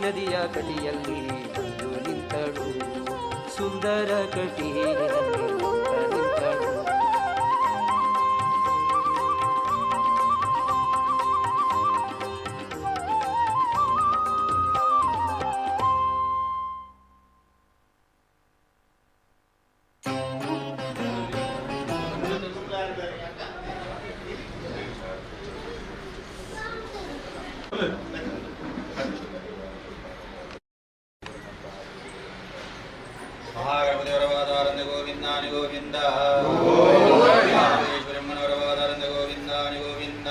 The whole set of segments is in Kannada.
ನದಿಯ ಕಟಿಯಲ್ಲಿ ಬಂದು ನಿಂತಳು, ಸುಂದರ ಕಟೀಲಿನಲ್ಲಿ ನಿಂತಳು. ಮಹಾಗಣಪತಿವರವಾದಾರಂದ ಗೋವಿಂದಾನಿ ಗೋವಿಂದ, ಈಶ್ವರಮ್ಮನವರವಾದಾರಂದ ಗೋವಿಂದಾನಿ ಗೋವಿಂದ,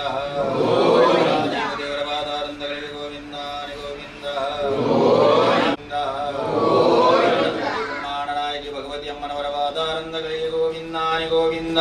ದೇವರವಾದಾರಂದಗಳಿಗೆ ಗೋವಿಂದಾನಿ ಗೋವಿಂದ, ಬ್ರಹ್ಮಾಂಡನಾಯಕಿ ಭಗವತಿ ಅಮ್ಮನವರವಾದಾರಂದಗಳಿಗೆ ಗೋವಿಂದಾನಿ ಗೋವಿಂದ.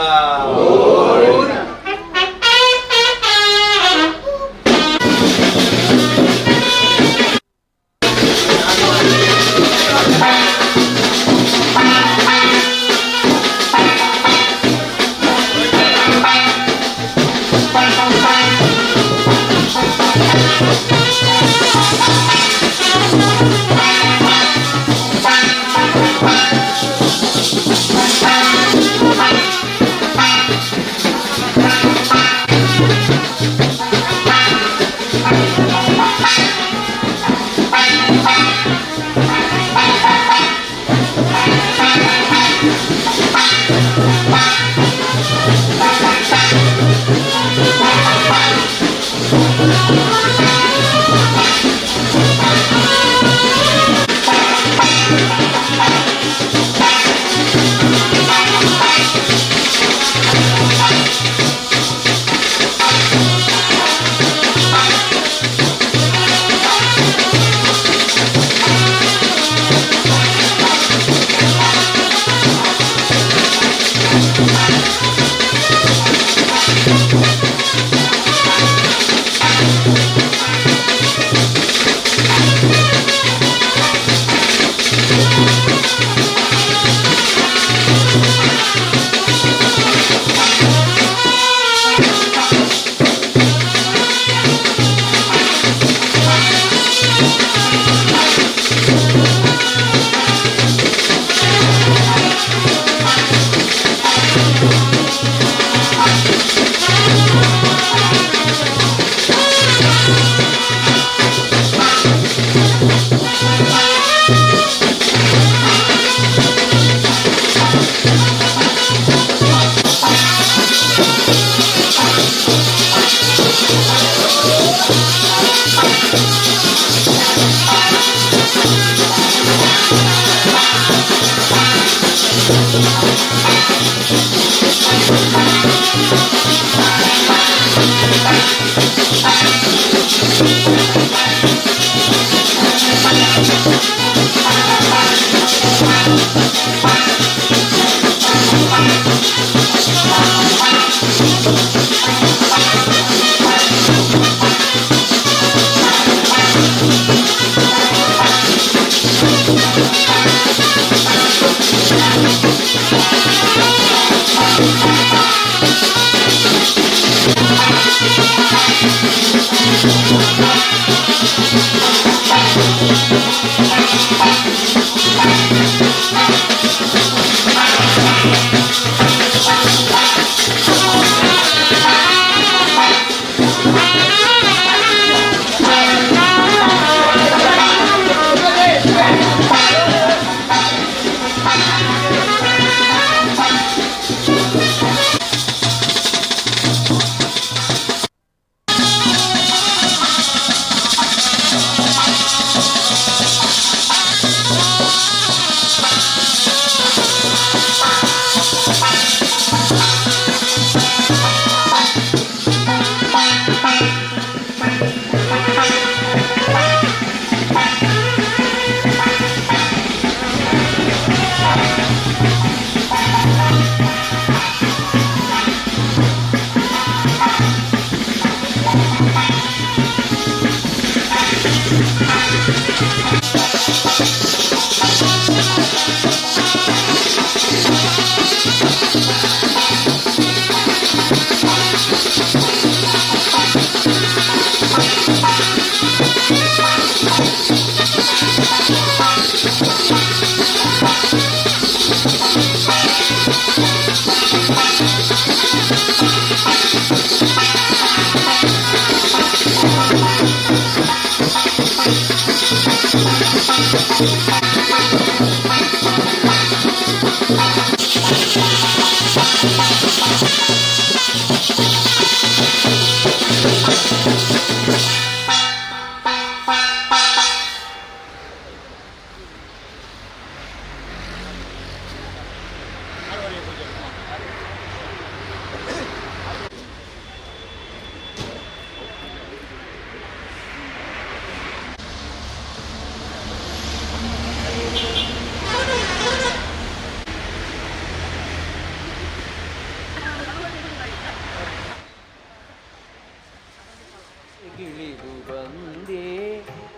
ಗಿಳಿದು ಬಂದೆ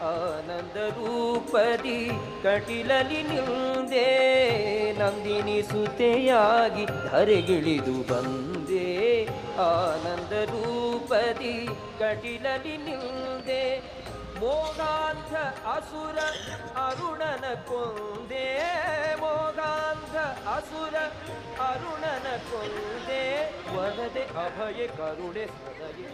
ಆನಂದ ರೂಪದಿ ಕಟಿಲಲಿ ನಿಲ್ದೆ ನಂದಿನಿ ಸುತೆಯಾಗಿ ಧರೆಗಿಳಿದು ಬಂದೆ ಆನಂದ ರೂಪದಿ ಕಟಿಲಲಿ ನಿಲ್ದೆ ಮೋಗಾಂಧ ಅಸುರ ಅರುಣನ ಕೊಂದೆ ಮೋಗಾಂಧ ಅಸುರ ಅರುಣನ ಕೊಂದೆ ವರದೆ ಅಭಯ ಕರುಣೆ ಸದರಿ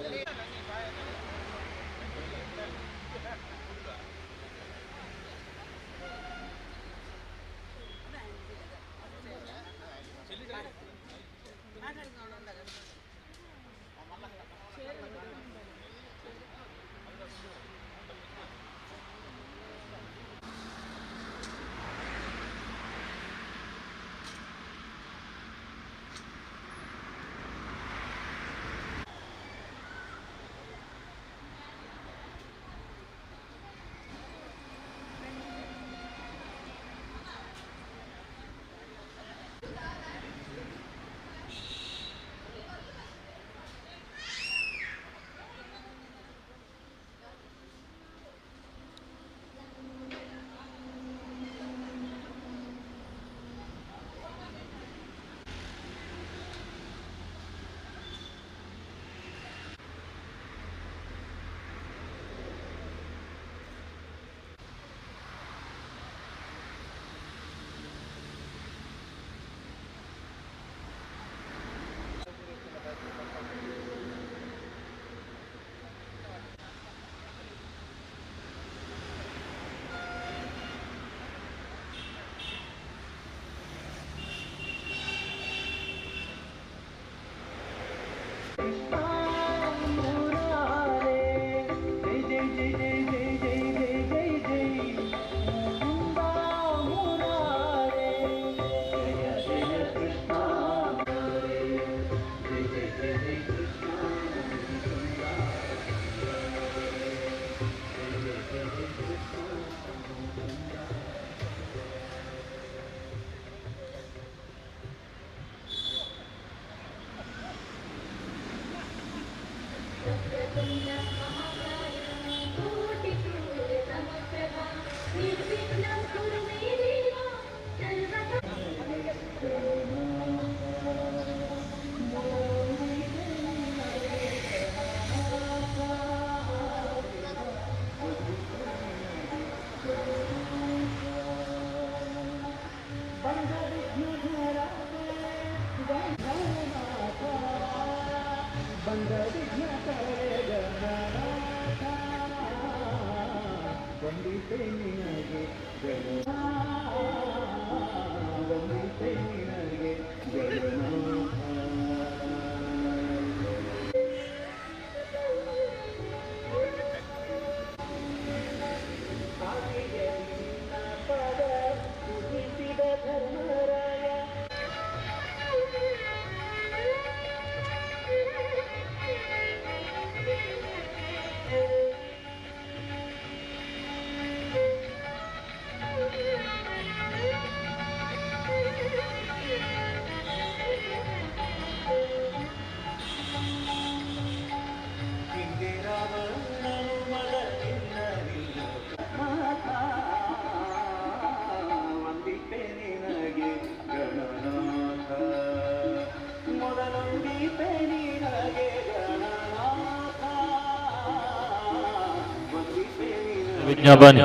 ವಿಜ್ಞಾಪನೆ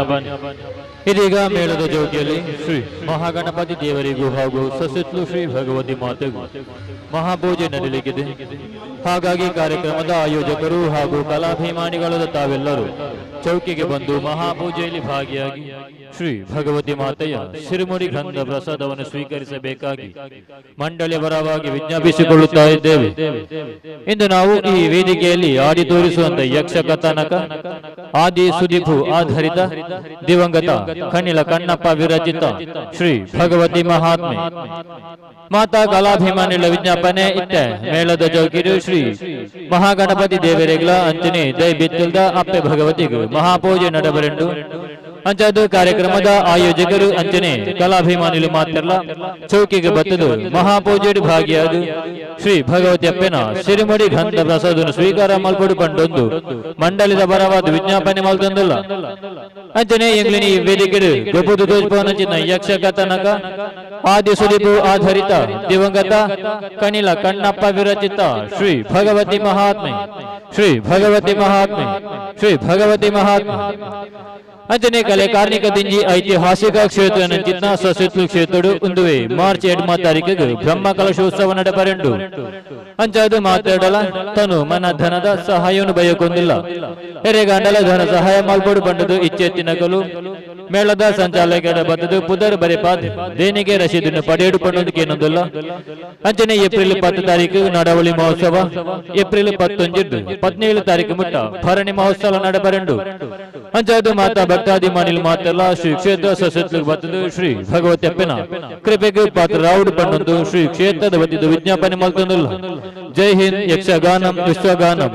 ಇದೀಗ ಮೇಳದ ಜೋಗಿಯಲ್ಲಿ ಶ್ರೀ ಮಹಾಗಣಪತಿ ದೇವರಿಗೂ ಹಾಗೂ ಸಸಿತ್ಲು ಶ್ರೀ ಭಗವತಿ ಮಾತೆಗೂ ಮಹಾಪೂಜೆ ನಡೆಯಲಿದೆ. ಹಾಗಾಗಿ ಕಾರ್ಯಕ್ರಮದ ಆಯೋಜಕರು ಹಾಗೂ ಕಲಾಭಿಮಾನಿಗಳಾದ ತಾವೆಲ್ಲರೂ ಚೌಕಿಗೆ ಬಂದು ಮಹಾಪೂಜೆಯಲ್ಲಿ ಭಾಗಿಯಾಗಿ ಶ್ರೀ ಭಗವತಿ ಮಾತೆಯ ಶಿರುಮುಡಿ ಗ್ರಂಥ ಪ್ರಸಾದವನ್ನು ಸ್ವೀಕರಿಸಬೇಕಾಗಿ ಮಂಡಳಿಯ ಪರವಾಗಿ ವಿಜ್ಞಾಪಿಸಿಕೊಳ್ಳುತ್ತಾ ಇದ್ದೇವೆ. ಇಂದು ನಾವು ಈ ವೇದಿಕೆಯಲ್ಲಿ ಆಡಿ ತೋರಿಸುವಂತ ಯಕ್ಷ ಕಥಾನಕ ಆದಿ ಸುದೀಪು ಆಧಾರಿತ ದಿವಂಗತ ಕಣಿಲ ಕಣ್ಣಪ್ಪ ವಿರಚಿತ ಶ್ರೀ ಭಗವತಿ ಮಹಾತ್ಮೆ ಮಾತಾ ಕಲಾಭಿಮಾನಿಗಳ ವಿಜ್ಞಾಪನೆ ಇತ್ತೆ ಮೇಳದ ಚೌಕಿರು ಶ್ರೀ ಮಹಾಗಣಪತಿ ದೇವರೆಗ್ಲ ಅಂಚನೆ ದಯ ಬಿತ್ತಲ್ದ ಅಪ್ಪೆ ಭಗವತಿಗೂ ಮಹಾಪೂಜೆ ನಡೆಬರೆಂಡು ಅಂಚದು ಕಾರ್ಯಕ್ರಮದ ಆಯೋಜಕರು ಅಂಚನೆ ಕಲಾಭಿಮಾನಿಗಳು ಮಾತ್ರಲ್ಲ ಚೌಕಿಗೆ ಬತ್ತದು ಮಹಾಪೂಜೆ ಭಾಗಿಯಾದ ಶ್ರೀ ಭಗವತಿ ಅಪ್ಪನ ಸಿರಿಮಡಿ ಗ್ರಂಥ ಪ್ರಸಾದವನ್ನು ಸ್ವೀಕಾರ ಮಲ್ಪಡುಕೊಂಡೊಂದು ಮಂಡಳಿದ ಪರವಾದ ವಿಜ್ಞಾಪನೆ ಮಲ್ತಂದಲ್ಲ ಅಂಚನೆ ಎಂಗ್ಲಿನಿ ವೇದಿಕೆ ಗೊಬ್ಬುದು ದೋಜ್ಪವನಚಿನ ಯಕ್ಷ ಕಥನಕ ಆದಿ ಸುದೀಪು ಆಧಾರಿತ ದಿವಂಗತ ಕಣಿಲ ಕಣ್ಣಪ್ಪ ವಿರಚಿತ ಶ್ರೀ ಭಗವತಿ ಮಹಾತ್ಮೆ ಶ್ರೀ ಭಗವತಿ ಮಹಾತ್ಮೆ ಶ್ರೀ ಭಗವತಿ ಮಹಾತ್ಮೆ ಅಂಚನೆ ಕಲೆ ಕಾರ್ಮಿಕ ದಿಂಜಿ ಐತಿಹಾಸಿಕ ಕ್ಷೇತ್ರ ನಂಚಿನ ಸಸಿತ್ಲು ಕ್ಷೇತ್ರಡು ಒಂದುವೆ ಮಾರ್ಚ್ 2 ತಾರೀಕಿಗೆ ಬ್ರಹ್ಮ ಕಲಶೋತ್ಸವ ನಡೆಪರೆಂಡು ಅಂಚದು ಮಾತಾಡಲ ತನು ಮನ ಧನದ ಸಹಾಯವನ್ನು ಬಯಕೊಂದಿಲ್ಲ ಎರೆಗಾಂಡಲ ಧನ ಸಹಾಯ ಮಾಲ್ಪಡು ಬಂಡದು ಇಚ್ಚೆತ್ತಿನಗಲು ಮೇಳದ ಸಂಚಾಲಕರ ಬದ್ದದು ಪುದರ್ ಬರೆಪಾದ್ ದೇನಿಗೆ ರಸೀದನ್ನು ಪಡೆಯುಕೊಂಡೊಂದಕ್ಕೇನೊಂದಿಲ್ಲ ಅಂಚನೆ ಏಪ್ರಿಲ್ 10 ತಾರೀಕು ನಡವಳಿ ಮಹೋತ್ಸವ ಏಪ್ರಿಲ್ 11 17 ತಾರೀಕು ಮುಟ್ಟ ಭರಣಿ ಮಹೋತ್ಸವ ನಡೆಪರೆಂಡು ಅಂಚದು ಮಾತಾ ಭಕ್ತಾದಿಮಾನಿಲ್ ಮಾತೆಲ್ಲ ಶ್ರೀ ಕ್ಷೇತ್ರ ಸಸಿತ್ಲು ಬತ್ತದು ಶ್ರೀ ಭಗವತಿ ಅಪ್ಪನ ಕೃಪೆಗೆ ಪಾತ್ರ ರಾವುಡು ಪಣ್ಣೊಂದು ಶ್ರೀ ಕ್ಷೇತ್ರದ ಬದ್ದಿದ್ದು ವಿಜ್ಞಾಪನೆ ಮಲ್ತೊಂದಿಲ್ಲ. ಜೈ ಹಿಂದ್ ಯಕ್ಷಗಾನಂ ವಿಶ್ವಗಾನಂ.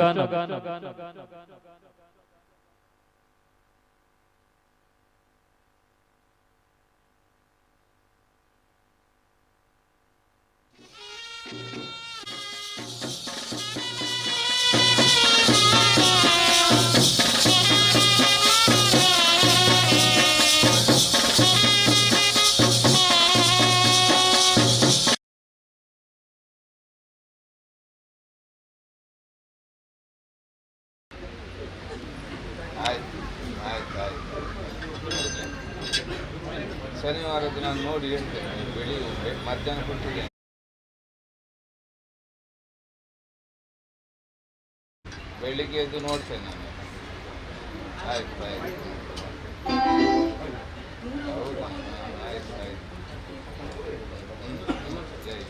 ಶನಿವಾರ ದಿನ ನೋಡಿ ಹೇಳ್ತೇನೆ ಬೆಳಿಗ್ಗೆ ಮಧ್ಯಾಹ್ನ ಕೊಟ್ಟಿಗೆ ಬೆಳಿಗ್ಗೆ ಎದ್ದು ನೋಡ್ತೇನೆ ನಾನು. ಆಯ್ತು ಆಯ್ತು ಹೌದಾ ಆಯ್ತು ಆಯ್ತು ಜೈ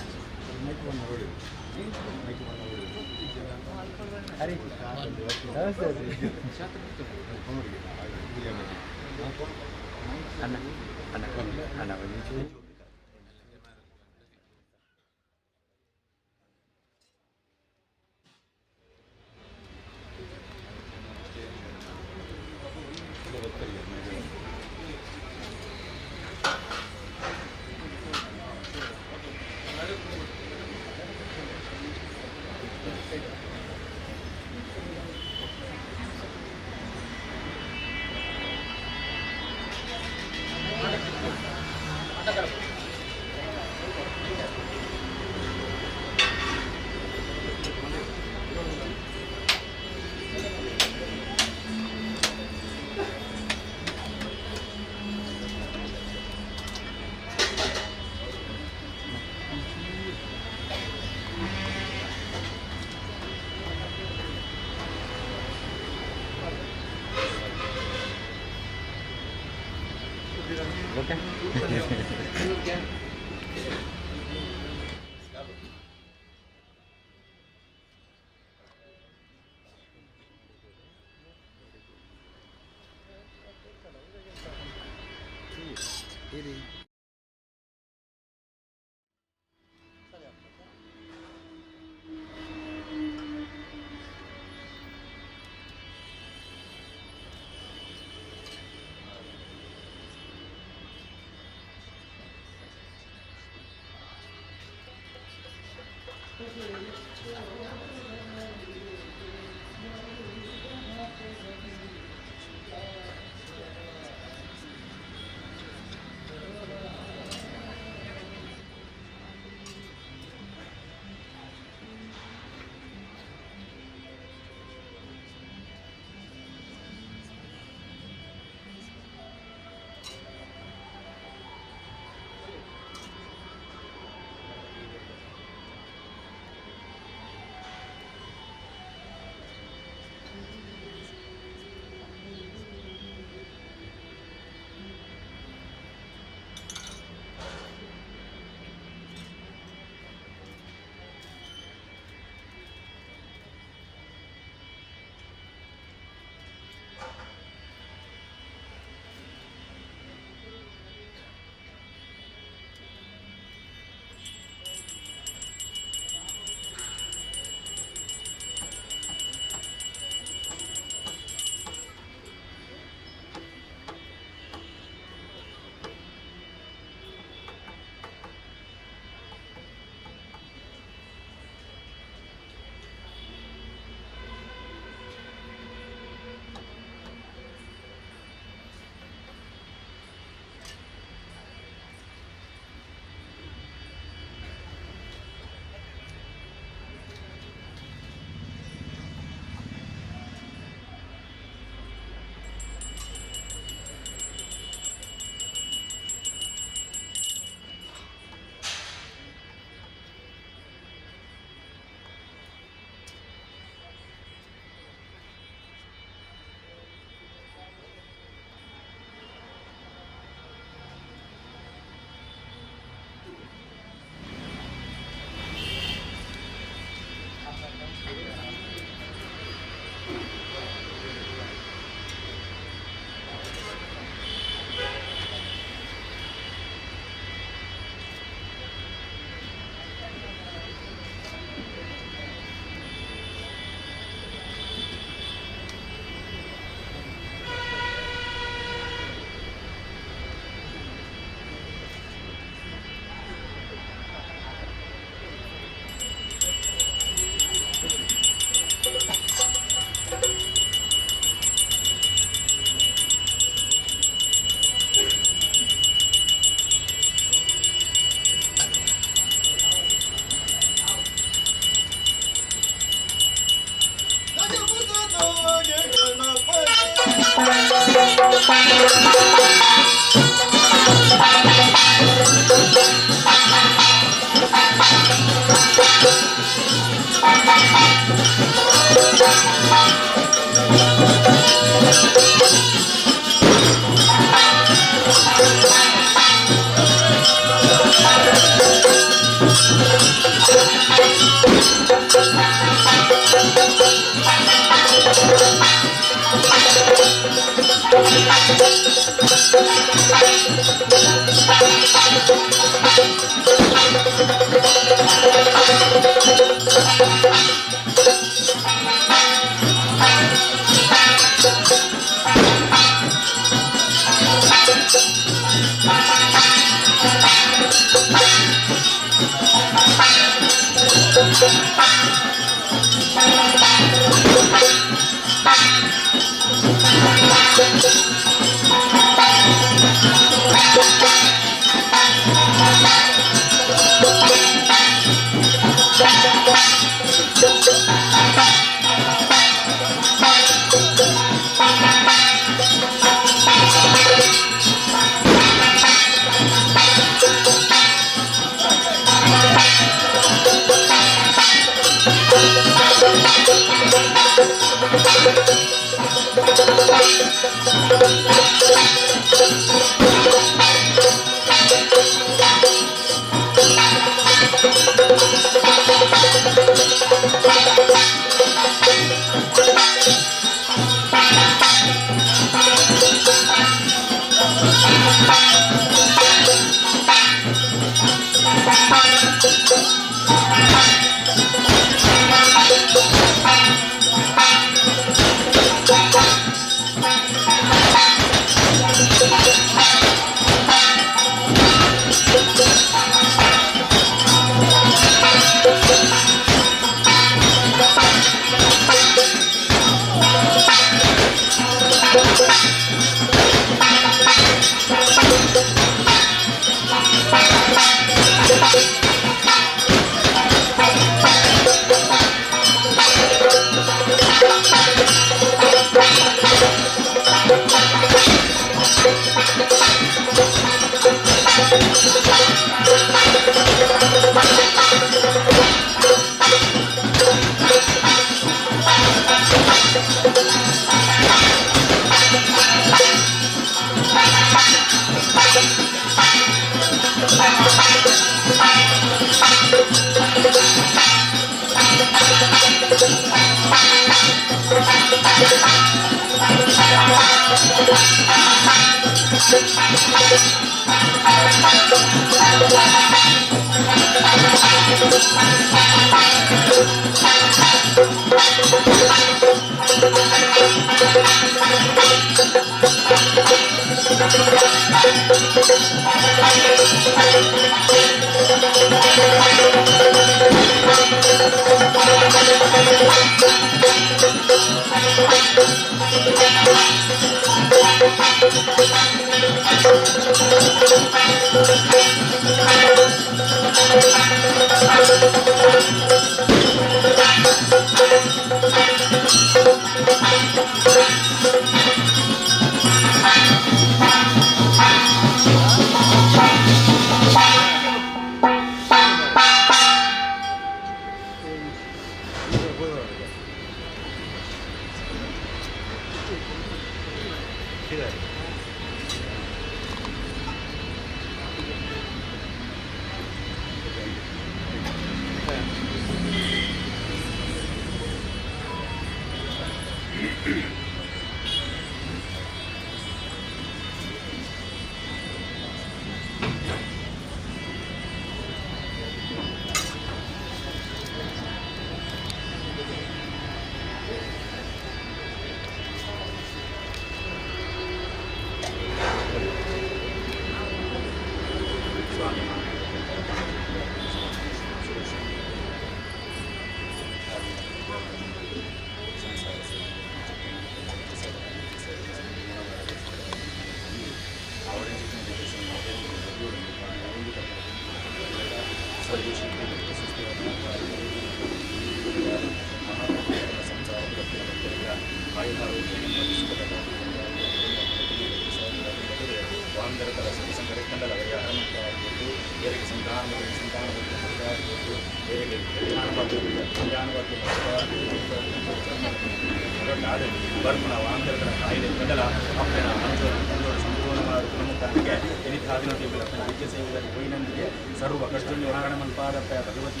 ಸರ್ವ ಕಷ್ಟ ನಿವಾರಣೆ ಮಲ್ಪಾದಪ್ಪ ಭಗವತಿ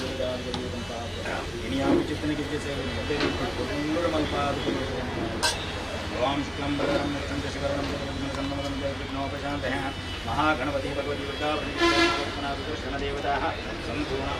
ಚಿತ್ತನ ಗೆಜ್ಜೆ ಸೇವೆ ಮಲ್ಪಾದ भवां शुक्लं वरदं मुक्तं च शिवरणं सन्नमदं विघ्नोपशान्तः महागणपति भगवती वृद्धापतिदेवताः सम्पूर्णां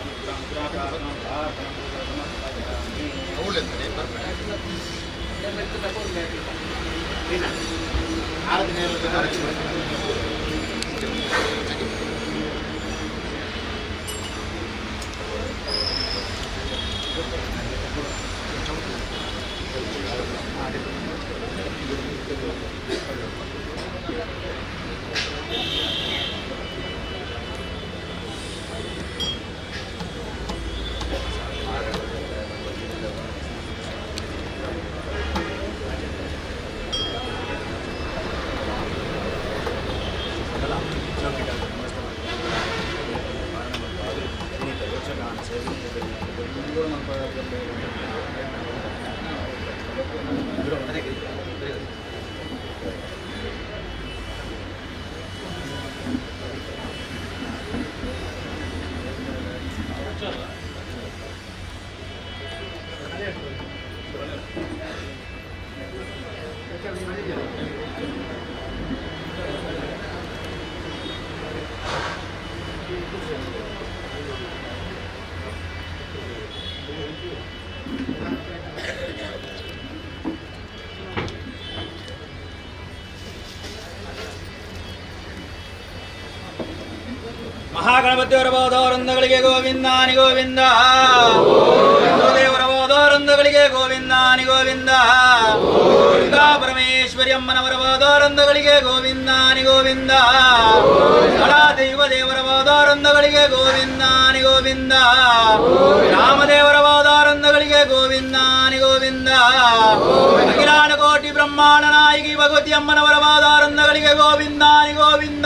ಮಹಾಗಣಪತಿಯವರ ಬೋಧವೃಂದಗಳಿಗೆ ಗೋವಿಂದಾನಿ ಗೋವಿಂದ, ದೇವರ ಬೋಧವೃಂದಗಳಿಗೆ ಗೋವಿಂದಾನಿ ಗೋವಿಂದ, ದುರ್ಗಾ ಪರಮೇಶ್ವರಿ ಅಮ್ಮನವರ ಬೋಧವೃಂದಗಳಿಗೆ ಗೋವಿಂದಾನಿ ಗೋವಿಂದ, ದೈವ ದೇವರ ಬೋಧವೃಂದಗಳಿಗೆ ಗೋವಿಂದಾನಿ ಗೋವಿಂದ, ರಾಮದೇವರ ಬೋಧವೃಂದಗಳಿಗೆ ಗೋವಿಂದಾನಿ ಗೋವಿಂದ, ಅಖಿಲಾಂಡ ಕೋಟಿ ಬ್ರಹ್ಮಾಂಡ ನಾಯಕಿ ಭಗವತಿ ಅಮ್ಮನವರ ಬೋಧವೃಂದಗಳಿಗೆ ಗೋವಿಂದಾನಿ ಗೋವಿಂದ.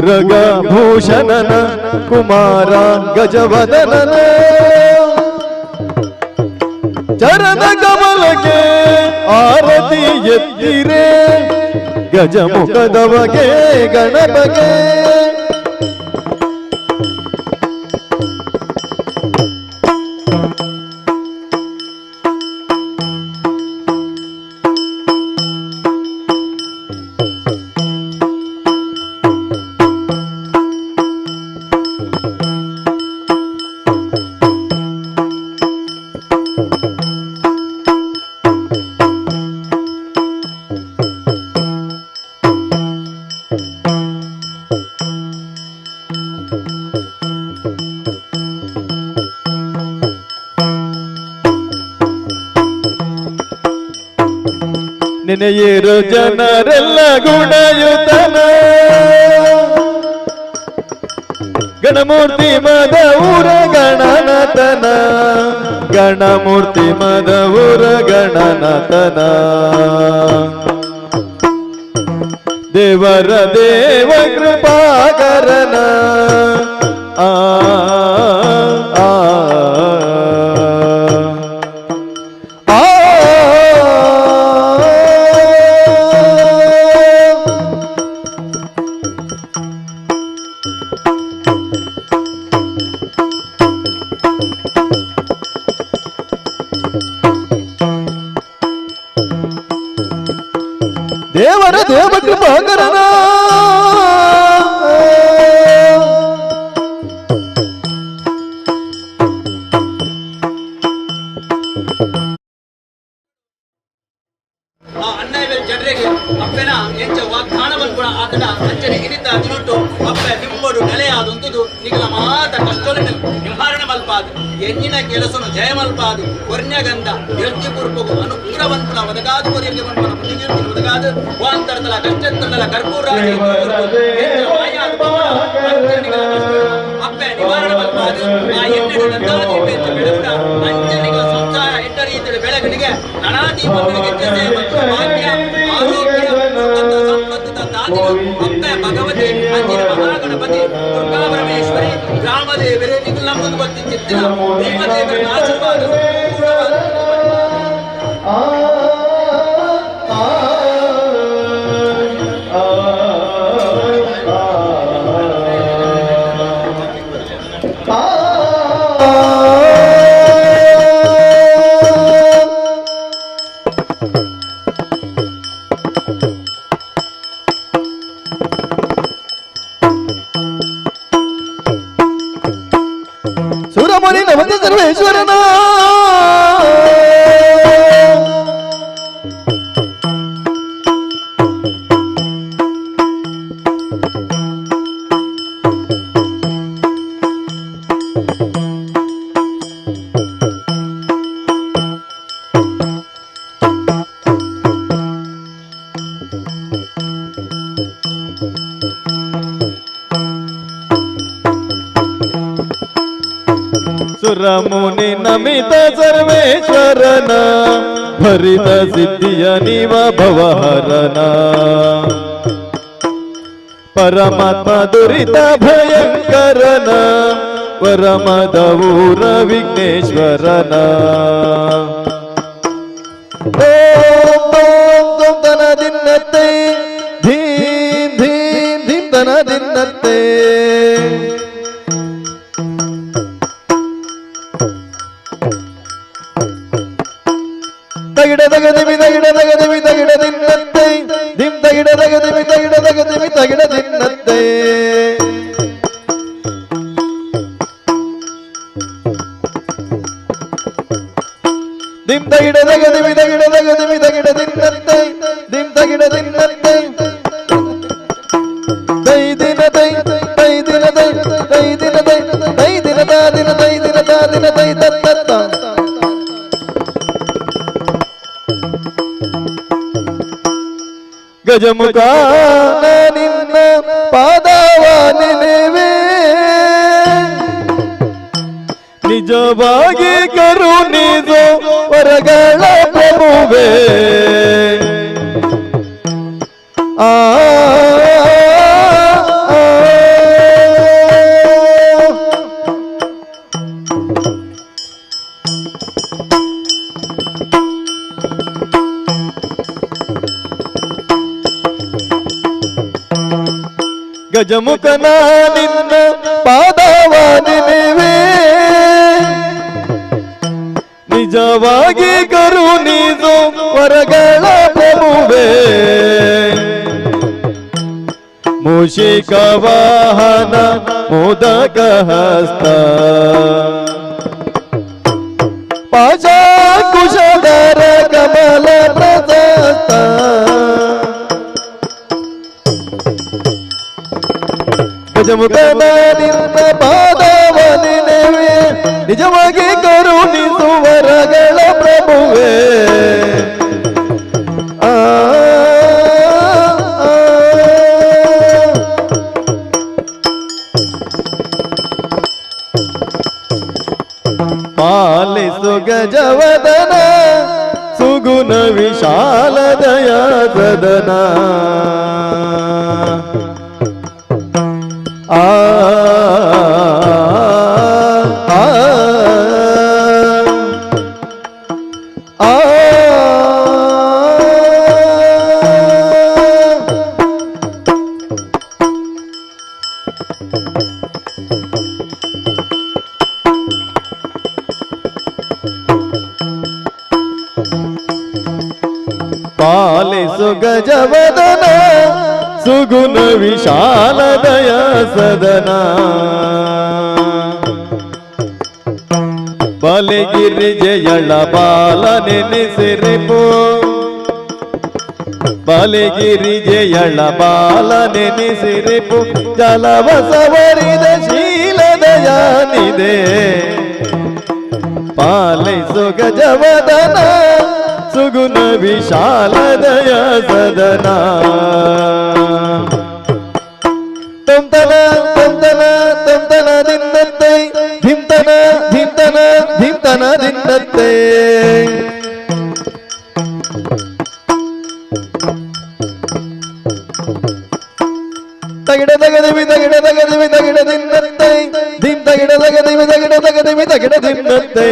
ಉರಗ ಭೂಷಣನ ಕುಮಾರ ಗಜವದನನ ಚರಣ ಕಮಲಕ್ಕೆ ಆರತಿ ಎತ್ತಿರೆ ಗಜಮುಖದವಗೆ ಗಣಪಗೆ ನೆನೆಯಿರು ಜನರೆಲ್ಲ ಗುಣಯುತನ ಗಣಮೂರ್ತಿ ಮದೌರ ಗಣನತನ ಗಣಮೂರ್ತಿ ಮದೌರ ಗಣನತನ ದೇವರ ದೇವ ಕೃಪಾಕರನ ಆ ದೇವರ ದೇವ ಕೃಪಾಕರನ ಅಣ್ಣಯ್ಯ ಜನರಿಗೆ ಅಪ್ಪನ ಎಂಚ ವಾಗ್ದಾನವನ್ನು ಕೂಡ ಆತನ ಅಂಚನೆ ಹಿಡಿತ ತಿರುಟ್ಟು ಅಪ್ಪ ನಿಮ್ಮಡು ನೆಲೆಯಾದೊಂದು ನಿಗಲ ಮಾತ ಕಷ್ಟವನ್ನು ನಿವಾರಣೆ ಮಲ್ಪಾದು ಎನ್ನಿನ ಕೆಲಸನು ಜಯ ಮಲ್ಪಾದು ವರ್ಣ್ಯಗಂಧ ಎಳ್ತಿ ಪೂರ್ಪಗು ಅನುಕೂಲವಂತನ ಒದಗಾದು ಕೊರಿಯಕ್ಕೆ ಮನ್ಪನ ಮುನಿಗಿರ್ತಿನ ಒದಗಾದು ವಾಂತರತಲ ಕಷ್ಟತ್ತಲ ಕರ್ಪೂರಾಜಿ ಅಪ್ಪ ನಿವಾರಣೆ ಮಲ್ಪಾದು ಆ ಎಣ್ಣೆಡು ನಂದಾದಿ ಬೆಚ್ಚ ಬೆಳಗುಡ ಅಂಚನಿಗಳ ಸಂಸಾರ ಎಟ್ಟ ರೀತಿಯ ಬೆಳಗನಿಗೆ ನಣಾದಿ ಮಕ್ಕಳಿಗೆ ಜೊತೆ ಮತ್ತು ಭಾಗ್ಯ ಆರೋಗ್ಯ ಸಂಪತ್ತು ದಾದಿಗಳು ಅಪ್ಪ ಭಗವತಿ ಅಂಜಿನ ಮಹಾಗಣಪತಿ ದುರ್ಗಾ ಪರಮೇಶ್ವರಿ ಗ್ರಾಮದೇವರೇ ನಿಖಿಲ ನಮ್ಮನ್ನು ಭಕ್ತಿ ಚಿತ್ತಿನ ದೇವದೇವರ ಆಶೀರ್ವಾದ ಸುರಮುನಿ ನಮತೆ ಸರ್ವೇಶ್ವರನ ಸುರಮುನಿ ನಮಿತ ಸರ್ವೇಶ್ವರನ ಭರಿತ ಸಿದ್ಧಿಯ ನೀವ ಭವಹರನ ಪರಮಾತ್ಮ ದುರಿತ ಭಯಂಕರನ ವರಮದವೂರ ವಿಘ್ನೇಶ್ವರನ ಓಂ ತನ ದಿನ್ನತ್ತೆ ಧೀಂ ಧೀಂ ಧೀಂ ತನ ದಿನ್ನತ್ತೆ ತಗಿಡ ತಗದಿಮಿ ತಗಿಡ ತಗದಿಮಿ ತಗಿಡ ದಿನ್ನತ್ತೆ ದಿಂ ತಗಿಡ ತಗದಿಮಿ ತಗಿಡ ತಗದಿಮಿ ತಗಿಡ ದಿನ್ನತ್ತೆ ದಿಂ ತಗಿಡ ತಗದಿಮಿ ತಗಿಡ ತಗದಿಮಿ ತಗಿಡ ದಿನ್ನತ್ತೆ ದಿಂ ತಗಿಡ ದಿನ್ನತ್ತೆ ತೈ ದಿನ ತೈ ತೈ ದಿನ ತೈ ತೈ ದಿನ ತೈ ತೈ ದಿನ ತಾ ದಿನ ತೈ ದಿನ ತಾ ದಿನ ತೈ ತತ್ತ ಗಜಮುಖ ನಿನ್ನ ಪಾದವ ನೆನೆವೆ ನಿಜವಾಗಿ ಕರುಣಿಸೋ ವರಗಳ ಪ್ರಭುವೆ ಆ ಗಜಮುಖನ ನಿನ್ನ ಪಾದವ ನೆನೆವೆ ನಿಜವಾಗಿ ಕರುಣಿಸು ವರಗಳ ಪ್ರಭುವೇ ಮೂಷಿಕ ವಾಹನ ಮೋದಕ ಹಸ್ತ ಪಾಶಾಂಕುಶಧರ ಕಮಲ ಪ್ರಶಸ್ತ ಗಜಮುಖನ ನಿನ್ನ ಪಾದವ ನೆನೆವೆ ನಿಜವಾಗಿ ಕರುಣಿಸುವರಗಳ ಪ್ರಭುವೇ ಪಾಲಿಸು ಗಜವದನ ಸುಗುಣ ವಿಶಾಲ ದಯಾ ಸದನ ಆ ಪಾಲಿಸು ಗಜವದನ ಸುಗುಣ ವಿಶಾಲ ದಯಾ ಸದನ ಬಲಿಗಿರಿಜೆಯಳ ಬಾಲ ನೆನೆಸಿರಿಪು ಬಲಿಗಿರಿಜೆಯಳ ಬಾಲ ನೆನೆಸಿರಿಪು ಜಲವ ಸವರಿದ ಶೀಲ ದಯಾನಿದೆ ಪಾಲಿಸು ಗಜವದನ ಸುಗುಣ ವಿಶಾಲ ದಯಾ ಸದನ ತಂತನ ತಂತನ ತಂತನ ದಿನ್ನತ್ತೆ ಧಿಂತನ ಧಿಂತನ ಧಿಂತನ ದಿನ್ನತ್ತೆ ತಗಿಡ ತಗದಿವಿ ತಗಿಡ ತಗದಿವಿ ತಗಿಡ ದಿನ್ನತ್ತೆ ಧಿಂ ತಗಿಡ ತಗದಿವಿ ತಗಿಡ ತಗದಿವಿ ತಗಿಡ ದಿನ್ನತ್ತೆ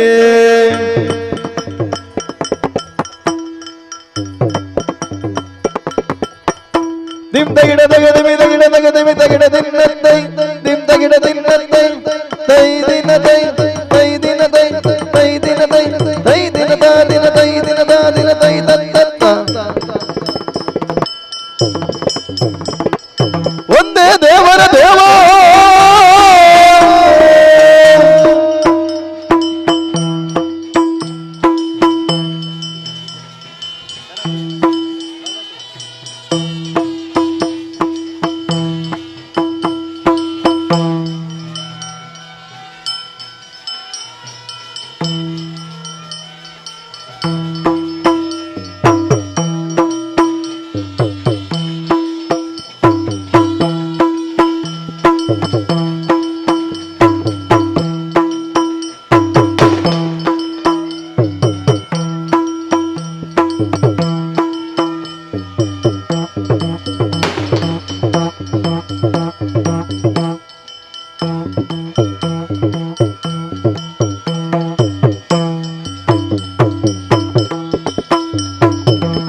dim tagida tagadimi tagida tagadimi tagida dinnattai dim tagida dinnattai tai dinattai tai dinattai tai dinattai tai dinata dinatai dinata dinatai tattatta ಒಂದೇ ದೇವರ ದೇವ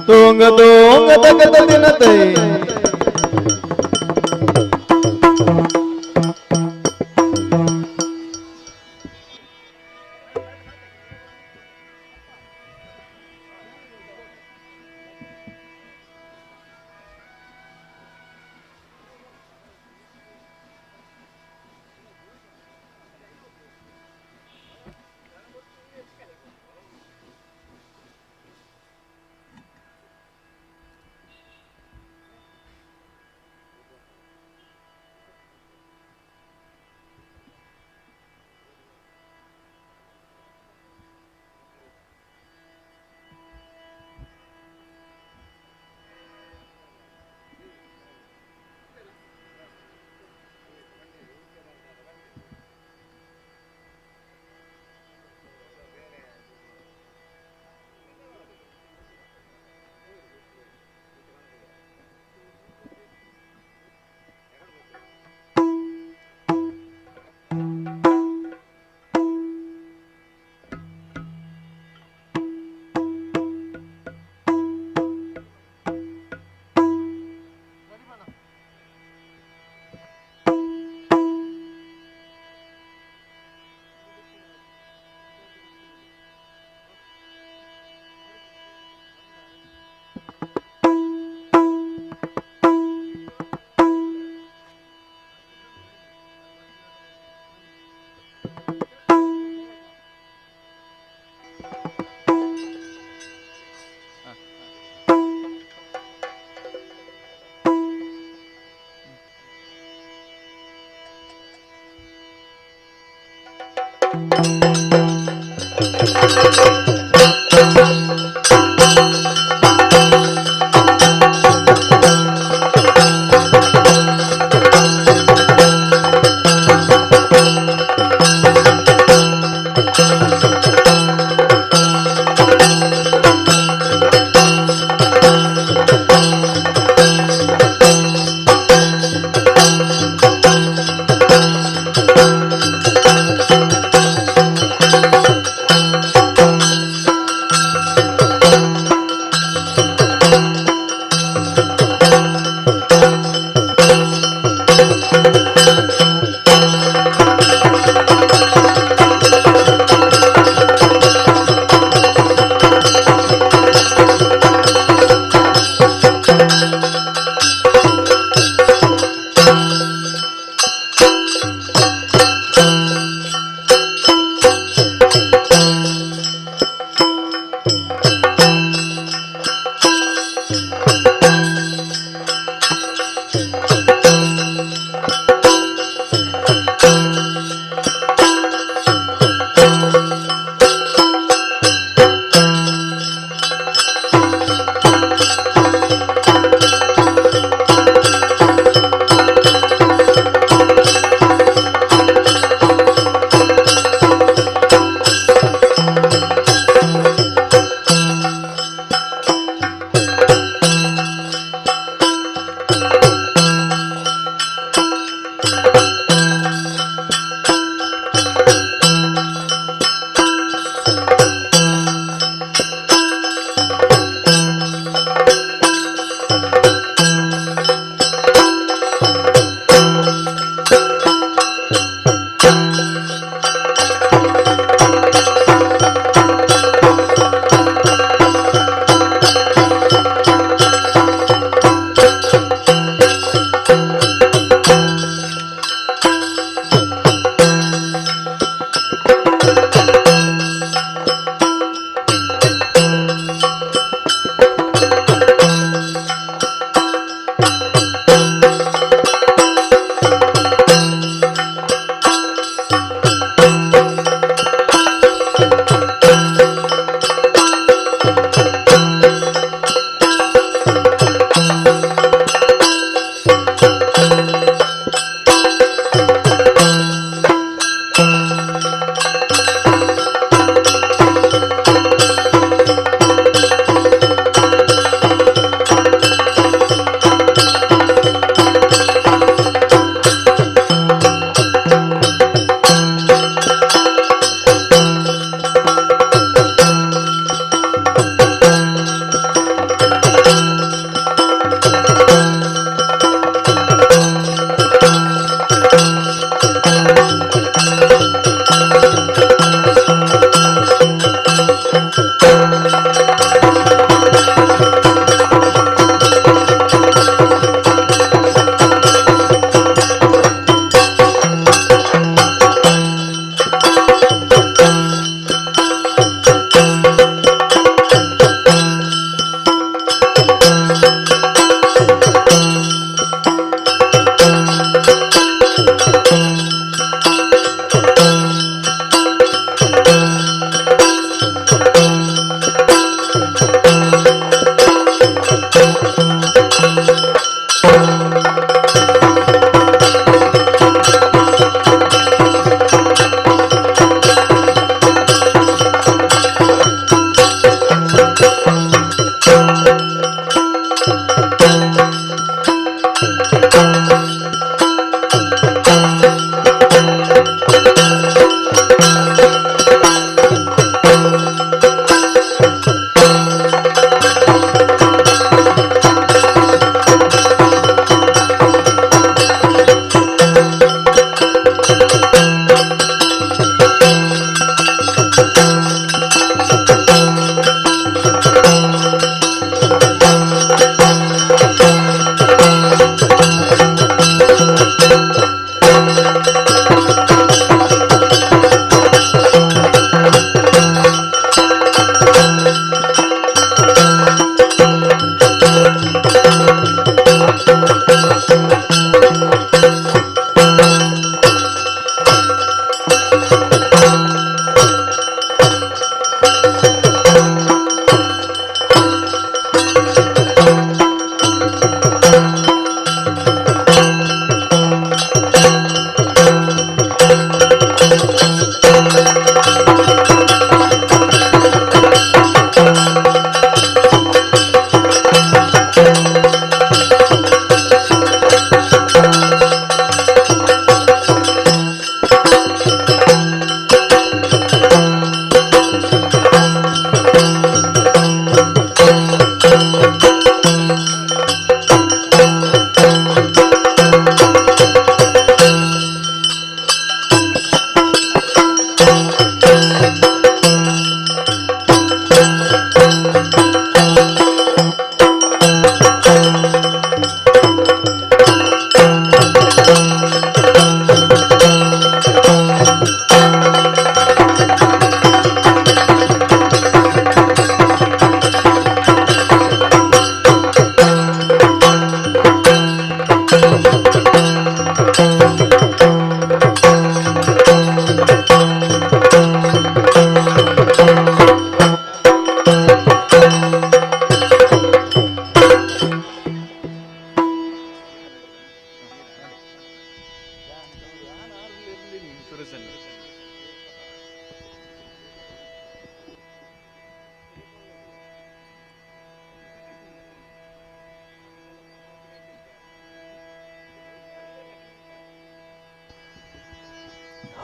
Tunga tunga tagada dinatay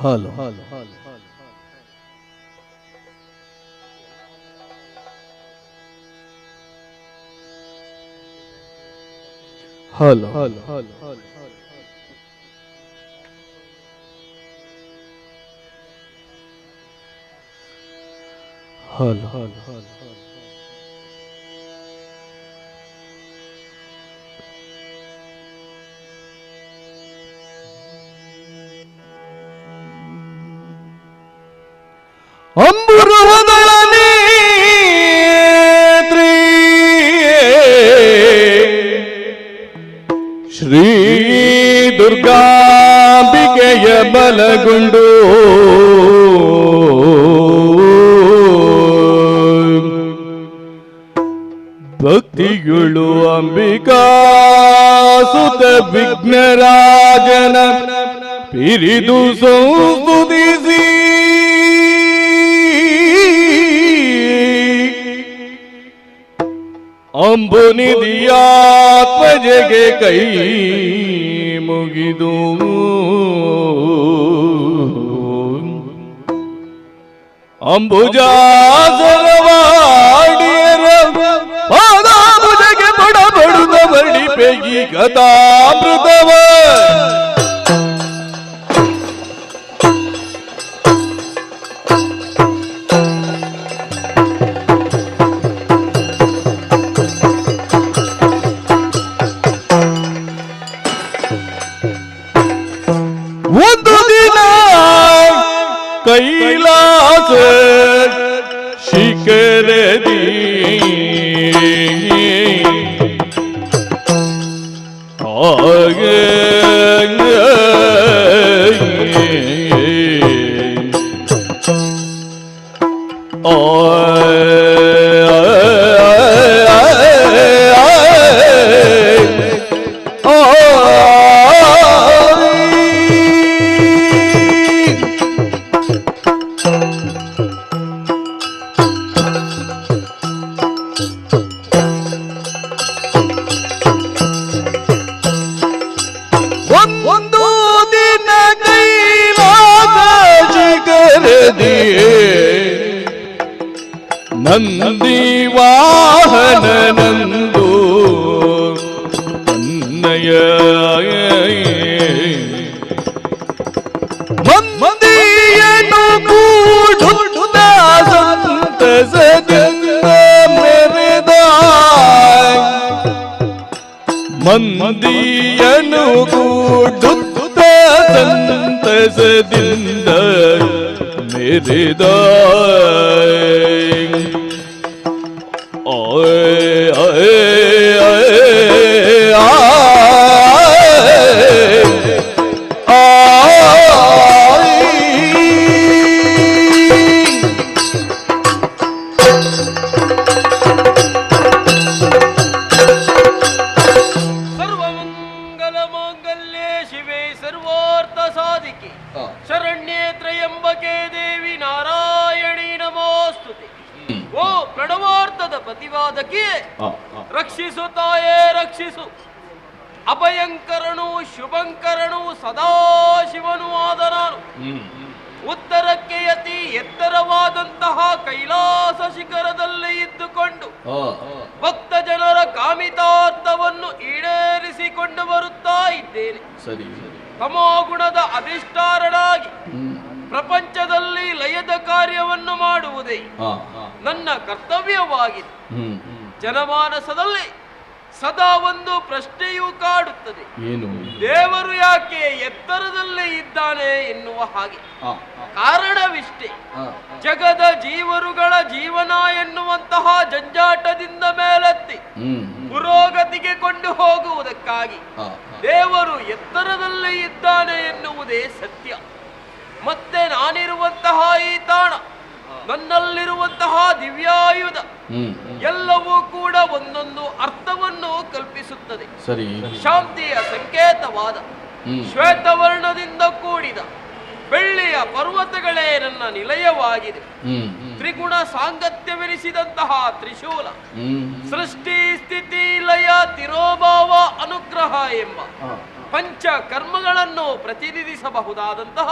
hello hello ಅಂಬುರುಹದಳ ನೇತ್ರಿ ಶ್ರೀ ದುರ್ಗಾಂಬಿಕೆಯ ಬಲಗೊಂಡು ಭಕ್ತಿಗಳು ಅಂಬಿಕಾ ಸುತ ವಿಘ್ನರಾಜನ ಪಿರಿದು ಸಂಸ್ತುತಿಸಿ ಅಂಬುನಿಧಿಯಾತ್ಮಜೆಗೆ ಕೈ ಮುಗಿದು ಅಂಬುಜಾಸನವಾಡಿಯರ ಪಾದಾಂಬುಜಗೆ ಬಡಬಡುದ ಬಡಿಪೆಗಿ ಕಥಾಮೃತವ ಒಂದು ದಿನ ಕೈಲಾಸ ಶಿಖರದಿ ಒಂದು ದಿನ ಕೈಲಾಸ ಶಿಖರದಿ ನಂದಿ ವಾಹನನಂದು ಅನ್ನಯ ಮಂದಿಯನ್ನು ಕೂಡುತ್ತ ಸಂತಸದಿಂದ ಮೆರೆದ ಮಂದಿಯನ್ನು ಕೂಡುತ್ತ ಸಂತಸದಿಂದ ಮೆರೆದ ಶರಣ್ಯೇ ತ್ರಯಂಬಕೆ ದೇವಿ ನಾರಾಯಣಿ ನಮೋಸ್ತುತೆ. ಓ ಪ್ರಣವಾರ್ಥದ ಪ್ರತಿವಾದಕಿ, ರಕ್ಷಿಸು ತಾಯೇ ರಕ್ಷಿಸು. ಅಭಯಂಕರನು ಶುಭಂಕರನು ಸದಾಶಿವನು ಆದ ನಾನು ಉತ್ತರಕ್ಕೆ ಅತಿ ಎತ್ತರವಾದಂತಹ ಕೈಲಾಸ ಶಿಖರದಲ್ಲಿ ಇದ್ದುಕೊಂಡು ಭಕ್ತ ಜನರ ಕಾಮಿತಾರ್ಥವನ್ನು ಈಡೇರಿಸಿಕೊಂಡು ಬರುತ್ತಾ ಇದ್ದೇನೆ. ತಮೋಗುಣದ ಅಧಿಷ್ಠಾರನಾಗಿ ಪ್ರಪಂಚದಲ್ಲಿ ಲಯದ ಕಾರ್ಯವನ್ನು ಮಾಡುವುದೇ ನನ್ನ ಕರ್ತವ್ಯವಾಗಿದೆ. ಜನಮಾನಸದಲ್ಲಿ ಸದಾ ಒಂದು ಪ್ರಶ್ನೆಯೂ ಕಾಡುತ್ತದೆ, ಏನು ದೇವರು ಯಾಕೆ ಎತ್ತರದಲ್ಲಿ ಇದ್ದಾನೆ ಎನ್ನುವ ಹಾಗೆ. ಕಾರಣವಿಷ್ಟೇ, ಜಗದ ಜೀವರುಗಳ ಜೀವನ ಎನ್ನುವಂತಹ ಜಂಜಾಟದಿಂದ ಮೇಲೆತ್ತಿ ಪುರೋಗತಿಗೆ ಕೊಂಡು ಹೋಗುವುದಕ್ಕಾಗಿ ದೇವರು ಎತ್ತರದಲ್ಲಿ ಇದ್ದಾನೆ ಎನ್ನುವುದೇ ಸತ್ಯ. ಮತ್ತೆ ನಾನಿರುವಂತಹ ಈ ತಾಣ, ನನ್ನಲ್ಲಿರುವಂತಹ ದಿವ್ಯಾಯುಧ ಎಲ್ಲವೂ ಕೂಡ ಒಂದೊಂದು ಅರ್ಥವನ್ನು ಕಲ್ಪಿಸುತ್ತದೆ. ಶಾಂತಿಯ ಸಂಕೇತವಾದ ಶ್ವೇತವರ್ಣದಿಂದ ಕೂಡಿದ ಬೆಳ್ಳಿಯ ಪರ್ವತಗಳೇ ನನ್ನ ನಿಲಯವಾಗಿದೆ. ತ್ರಿಗುಣ ಸಾಂಗತ್ಯವೆನಿಸಿದಂತಹ ತ್ರಿಶೂಲ ಸೃಷ್ಟಿ ಸ್ಥಿತಿ ಲಯ ತಿರೋಭಾವ ಅನುಗ್ರಹ ಎಂಬ ಪಂಚ ಕರ್ಮಗಳನ್ನು ಪ್ರತಿನಿಧಿಸಬಹುದಾದಂತಹ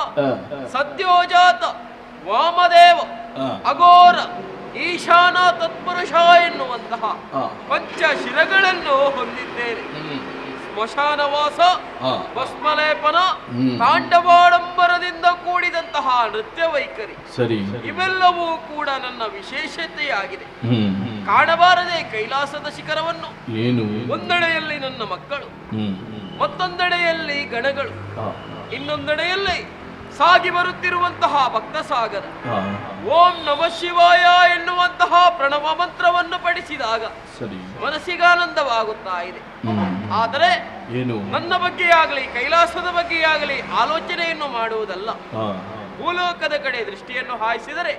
ಸದ್ಯೋಜಾತ ವಾಮದೇವ ಅಘೋರ ಈಶಾನ ತತ್ಪುರುಷ ಎನ್ನುವಂತಹ ಪಂಚ ಶಿರಗಳನ್ನು ಹೊಂದಿದ್ದೇನೆ. ಸ್ಮಶಾನವಾಸ, ಭಸ್ಮಲೇಪನ, ತಾಂಡವಾಡಂಬರದಿಂದ ಕೂಡಿದಂತಹ ನೃತ್ಯ ವೈಖರಿ, ಇವೆಲ್ಲವೂ ಕೂಡ ನನ್ನ ವಿಶೇಷತೆಯಾಗಿದೆ. ಕಾಣಬಾರದೆ ಕೈಲಾಸದ ಶಿಖರವನ್ನು. ಒಂದೆಡೆಯಲ್ಲಿ ನನ್ನ ಮಕ್ಕಳು, ಮತ್ತೊಂದೆಡೆಯಲ್ಲಿ ಗಣಗಳು, ಇನ್ನೊಂದೆಡೆಯಲ್ಲಿ ಸಾಗಿ ಬರುತ್ತಿರುವಂತಹ ಭಕ್ತ ಸಾಗರ. ಓಂ ನಮ ಶಿವಾಯ ಎನ್ನುವಂತಹ ಪ್ರಣವ ಮಂತ್ರವನ್ನು ಪಡಿಸಿದಾಗ ಮನಸ್ಸಿಗಾನಂದವಾಗುತ್ತಾ ಇದೆ. ಆದರೆ ನನ್ನ ಬಗ್ಗೆಯಾಗಲಿ ಕೈಲಾಸದ ಬಗ್ಗೆಯಾಗಲಿ ಆಲೋಚನೆಯನ್ನು ಮಾಡುವುದಲ್ಲ. ಭೂಲೋಕದ ಕಡೆ ದೃಷ್ಟಿಯನ್ನು ಹಾಯಿಸಿದರೆ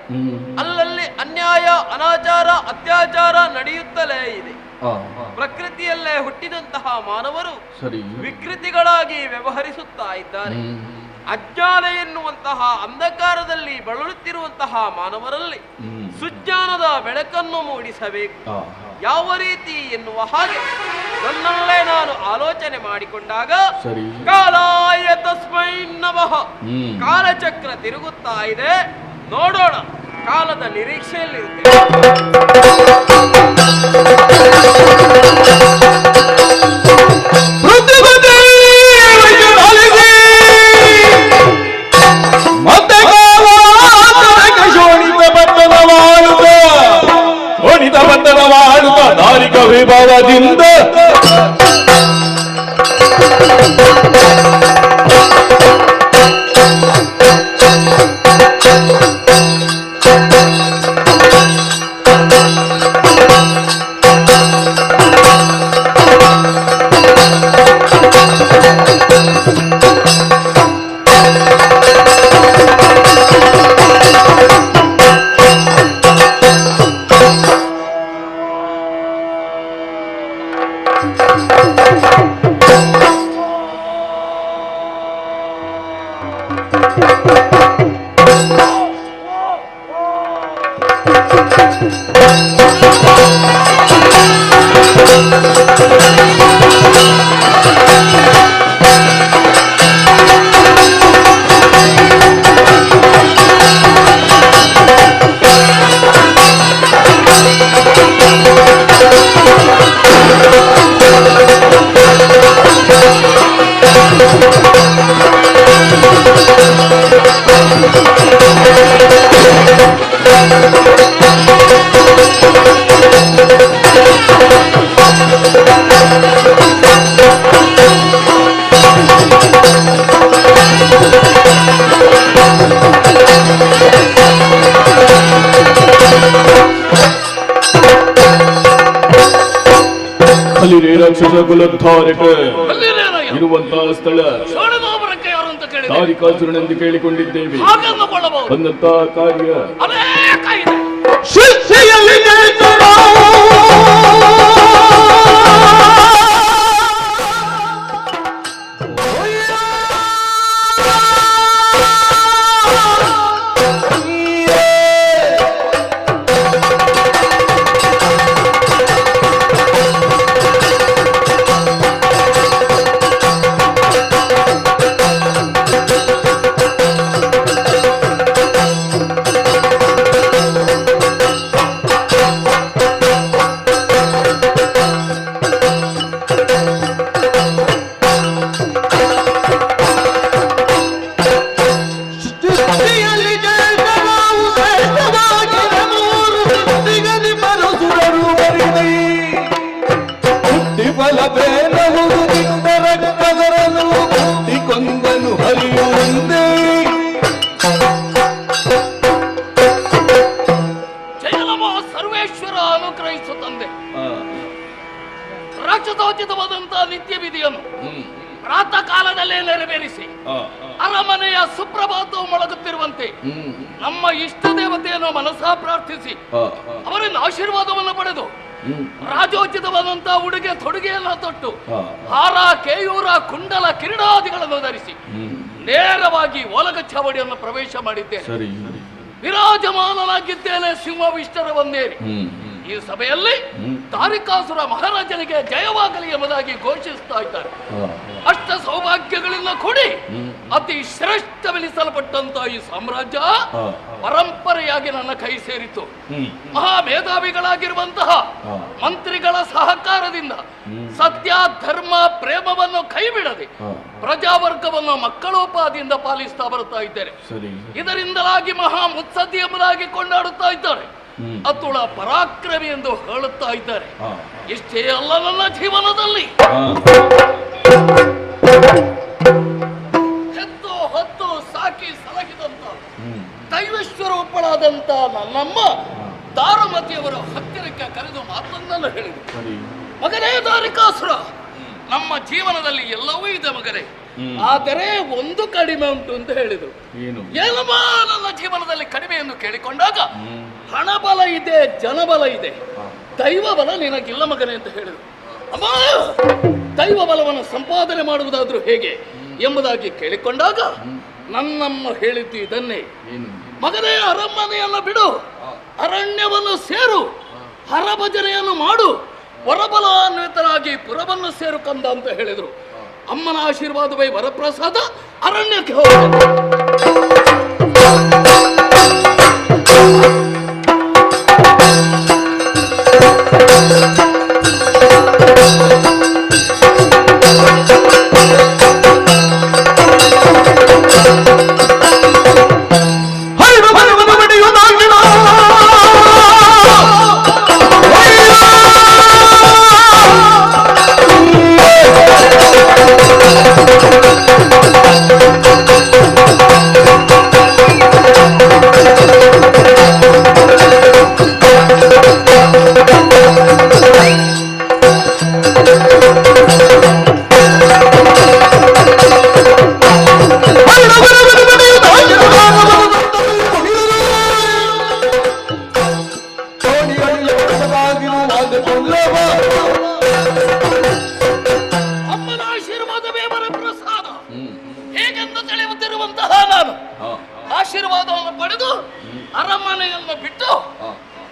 ಅಲ್ಲಲ್ಲಿ ಅನ್ಯಾಯ, ಅನಾಚಾರ, ಅತ್ಯಾಚಾರ ನಡೆಯುತ್ತಲೇ ಇದೆ. ಪ್ರಕೃತಿಯಲ್ಲೇ ಹುಟ್ಟಿದಂತಹ ಮಾನವರು ವಿಕೃತಿಗಳಾಗಿ ವ್ಯವಹರಿಸುತ್ತಾ ಇದ್ದಾರೆ. ಅಜ್ಞಾನ ಎನ್ನುವಂತಹ ಅಂಧಕಾರದಲ್ಲಿ ಬಳಲುತ್ತಿರುವಂತಹ ಮಾನವರಲ್ಲಿ ಸುಜ್ಞಾನದ ಬೆಳಕನ್ನು ಮೂಡಿಸಬೇಕು. ಯಾವ ರೀತಿ ಎನ್ನುವ ಹಾಗೆ ನನ್ನಲ್ಲೇ ನಾನು ಆಲೋಚನೆ ಮಾಡಿಕೊಂಡಾಗ ಕಾಲಾಯ ತಸ್ಮೈ ನಮಃ, ಕಾಲಚಕ್ರ ತಿರುಗುತ್ತಾ ಇದೆ. ನೋಡೋಣ, ಕಾಲದ ನಿರೀಕ್ಷೆಯಲ್ಲಿರುತ್ತೇವೆ. ಧಾರಿಕ ವಿಭಾವದಿಂದ ರಾಕ್ಷಸ ಕುಲೋದ್ಧಾರಕ ಇರುವಂತಹ ಸ್ಥಳ ತಾರಿಕಾಸುರನೆಂದು ಕೇಳಿಕೊಂಡಿದ್ದೇವೆ. ಬಂದಂತಹ ಕಾರ್ಯ ಶಿಷ್ಯಲ್ಲಿ ರಾಕ್ಷಸೋಚಿತವಾದಂತಹ ನಿತ್ಯ ವಿಧಿಯನ್ನು ಪ್ರಾತಃ ಕಾಲದಲ್ಲೇ ನೆರವೇರಿಸಿ ಅರಮನೆಯ ಸುಪ್ರಭಾತವು ಮೊಳಗುತ್ತಿರುವಂತೆ ನಮ್ಮ ಇಷ್ಟ ದೇವತೆಯನ್ನು ಮನಸಾ ಪ್ರಾರ್ಥಿಸಿ ಅವರಿಂದ ಆಶೀರ್ವಾದವನ್ನು ಪಡೆದು ರಾಜೋಚಿತವಾದಂತಹ ಉಡುಗೆ ತೊಡುಗೆಯನ್ನು ತೊಟ್ಟು ಹಾರ, ಕೇಯೂರ, ಕುಂಡಲ, ಕಿರೀಟಾದಿಗಳನ್ನು ಧರಿಸಿ ನೇರವಾಗಿ ಒಲಗ ಚಾವಡಿಯನ್ನು ಪ್ರವೇಶ ಮಾಡಿದ್ದೇನೆ. ಸರಿ. ವಿರಾಜಮಾನನಾಗಿದ್ದೇನೆ ಸಿಂಹವಿಷ್ಟರ ಬಂದೇರಿ. ಈ ಸಭೆಯಲ್ಲಿ ತಾರಿಕಾಸುರ ಮಹಾರಾಜನಿಗೆ ಜಯವಾಗಲಿ ಎಂಬುದಾಗಿ ಘೋಷಿಸ್ತಾ ಇದ್ದಾರೆ. ಅಷ್ಟ ಸೌಭಾಗ್ಯಗಳಿಂದ ಕೂಡಿ ಅತಿ ಶ್ರೇಷ್ಠವೆನಿಸಲ್ಪಟ್ಟಂತ ಈ ಸಾಮ್ರಾಜ್ಯ ಪರಂಪರೆಯಾಗಿ ನನ್ನ ಕೈ ಸೇರಿತು. ಮಹಾಮೇಧಾವಿಗಳಾಗಿರುವಂತಹ ಮಂತ್ರಿಗಳ ಸಹಕಾರದಿಂದ ಸತ್ಯ ಧರ್ಮ ಪ್ರೇಮವನ್ನು ಕೈ ಬಿಡದೆ ಪ್ರಜಾವರ್ಗವನ್ನು ಮಕ್ಕಳೋಪಾದಿಯಿಂದ ಪಾಲಿಸ್ತಾ ಬರುತ್ತಾ ಇದ್ದೇನೆ. ಇದರಿಂದಲಾಗಿ ಮಹಾ ಮುತ್ಸದ್ದಿ ಎಂಬುದಾಗಿ ಕೊಂಡಾಡುತ್ತಾ ಇದ್ದಾರೆ. ಅತುಳ ಪರಾಕ್ರಮಿ ಎಂದು ಹೇಳುತ್ತಾ ಇದ್ದಾರೆ. ಇಷ್ಟೇ ಅಲ್ಲ, ನನ್ನ ಜೀವನದಲ್ಲಿ ಹೆತ್ತು ಹೊತ್ತು ಸಾಕಿ ಸಲಹಿದಂತ ದೈವೇಶ್ವರೊಬ್ಬಳಾದಂತ ನನ್ನಮ್ಮ ದಾರುಮತಿಯವರು ಹತ್ತಿರಕ್ಕೆ ಕರೆದು ಮಾತೊಂದನ್ನು ಹೇಳಿದರು. ಮಗನೇ ದಾರಿಕಾಸುರ, ನಮ್ಮ ಜೀವನದಲ್ಲಿ ಎಲ್ಲವೂ ಇದೆ ಮಗನೇ, ಆದರೆ ಒಂದು ಕಡಿಮೆ ಉಂಟು ಅಂತ ಹೇಳಿದರು. ಏನಮ್ಮ ನನ್ನ ಜೀವನದಲ್ಲಿ ಕಡಿಮೆ ಎಂದು ಕೇಳಿಕೊಂಡಾಗ ಹಣಬಲ ಇದೆ, ಜನಬಲ ಇದೆ, ದೈವ ಬಲ ನಿನಗಿಲ್ಲ ಮಗನೇ ಅಂತ ಹೇಳಿದರು. ಅಮ್ಮ, ದೈವ ಬಲವನ್ನು ಸಂಪಾದನೆ ಮಾಡುವುದಾದ್ರೂ ಹೇಗೆ ಎಂಬುದಾಗಿ ಕೇಳಿಕೊಂಡಾಗ ನನ್ನಮ್ಮ ಹೇಳಿದ್ದು ಇದನ್ನೇ, ಮಗನೇ ಅರಮನೆಯನ್ನು ಬಿಡು, ಅರಣ್ಯವನ್ನು ಸೇರು, ಹರಭಜನೆಯನ್ನು ಮಾಡು, ವರಬಲಾನ್ವಿತರಾಗಿ ಪುರವನ್ನು ಸೇರು ಕಂದ ಅಂತ ಹೇಳಿದರು. ಅಮ್ಮನ ಆಶೀರ್ವಾದವೇ ವರಪ್ರಸಾದ. ಅರಣ್ಯಕ್ಕೆ ಹೋದ. ಅಮ್ಮನ ಆಶೀರ್ವಾದವೇ ವರಪ್ರಸಾದ ಹೇಗೆಂದು ತಿಳಿಯುತ್ತಿರುವಂತಹ ನಾನು ಆಶೀರ್ವಾದವನ್ನು ಪಡೆದು ಅರಮನೆಯನ್ನು ಬಿಟ್ಟು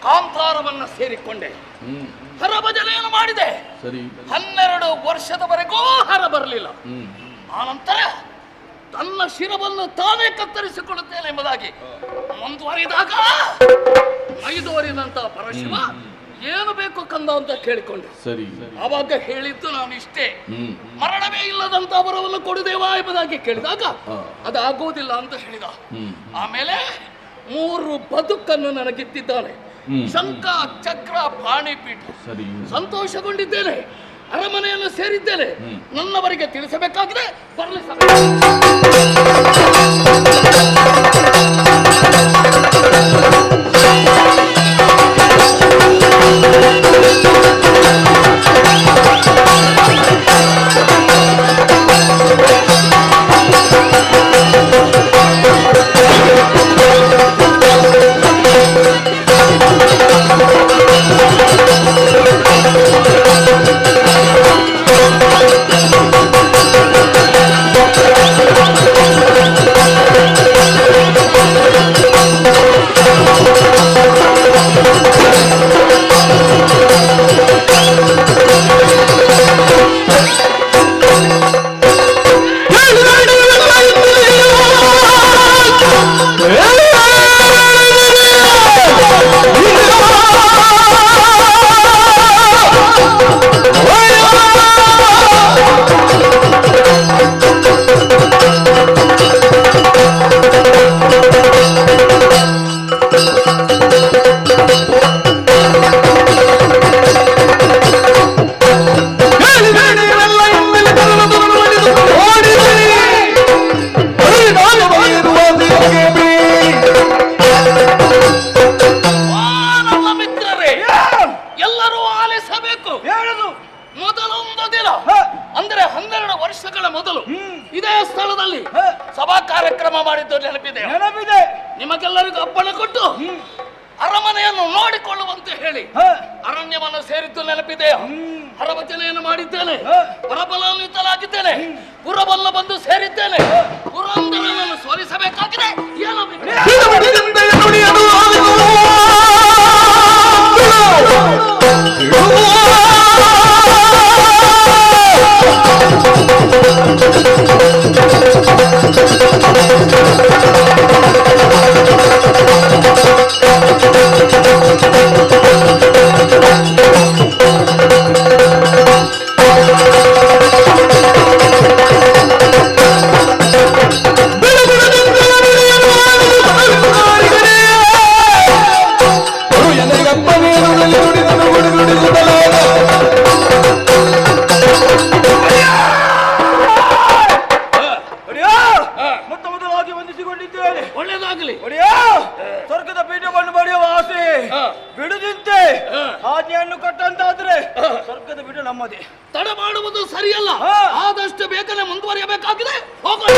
ಕಾಂತಾರವನ್ನು ಸೇರಿಕೊಂಡೆ. ಹರಭಜನೆಯನ್ನು ಮಾಡಿದೆ. 12 ವರ್ಷದವರೆಗೂ ಹರ ಬರಲಿಲ್ಲ. ಆನಂತರ ತನ್ನ ಶಿರವನ್ನು ತಾನೇ ಕತ್ತರಿಸಿಕೊಳ್ಳುತ್ತೇನೆ ಎಂಬುದಾಗಿ ಮುಂದುವರಿದಾಗ ಮೈದೋರಿದಂತಹ ಪರಶಿವ ಏನು ಬೇಕು ಕಂದ ಅಂತ ಕೇಳಿಕೊಂಡೆ. ಆವಾಗ ಹೇಳಿದ್ದು ನಾನು ಇಷ್ಟೇ, ಮರಣವೇ ಇಲ್ಲದಂತ ವರವನ್ನು ಕೊಡುದೇವಾ ಎಂಬುದಾಗಿ ಕೇಳಿದಾಗ ಅದಾಗುವುದಿಲ್ಲ ಅಂತ ಹೇಳಿದ. ಆಮೇಲೆ 3 ಬದುಕನ್ನು ನನಗಿತ್ತಿದ್ದಾನೆ, ಶಂಖ ಚಕ್ರ ಪಾಣಿಪೀಠ. ಸಂತೋಷಗೊಂಡಿದ್ದೇನೆ, ಅರಮನೆಯನ್ನು ಸೇರಿದ್ದೇನೆ. ನನ್ನವರಿಗೆ ತಿಳಿಸಬೇಕಾಗಿದೆ, ಬರಲಿಸಬೇಕು. ಮೊದಲೊಂದು ದಿನ ಅಂದ್ರೆ 12 ವರ್ಷಗಳ ಮೊದಲು ಇದೇ ಸ್ಥಳದಲ್ಲಿ ಸಭಾ ಕಾರ್ಯಕ್ರಮ ಮಾಡಿದ್ದು ನೆನಪಿದೆ. ನಿಮಗೆಲ್ಲರಿಗೂ ಅಪ್ಪಣೆ ಕೊಟ್ಟು ಅರಮನೆಯನ್ನು ನೋಡಿಕೊಳ್ಳುವಂತೆ ಹೇಳಿ ಅರಣ್ಯವನ್ನು ಸೇರಿದ್ದು ನೆನಪಿದೆ. ಹರವಚನೆಯನ್ನು ಮಾಡಿದ್ದೇನೆ, ಪರಬಲಾನ್ವಿತನಾಗಿದ್ದೇನೆ, ಪುರಬಲ್ಲ ಬಂದು ಸೇರಿದ್ದೇನೆ. ಪುರಂದರನನ್ನು ಸೋಲಿಸಬೇಕಾಗಿದೆ. ಒಳ್ಳೇದಾಗಲಿ. ಸ್ವರ್ಗದ ಪೀಠವನ್ನು ಪಡೆಯುವ ಆಸೆ ಬಿಡುದಿಂತೆ ಆಜ್ಞೆಯನ್ನು ಕೊಟ್ಟಂತಾದ್ರೆ ಸ್ವರ್ಗದ ಪೀಠ ನಮ್ಮದೇ. ತಡ ಮಾಡುವುದು ಸರಿಯಲ್ಲ. ಆದಷ್ಟು ಬೇಗನೆ ಮುಂದುವರಿಯಬೇಕಾಗಿದೆ. ಹೋಗೋಣ.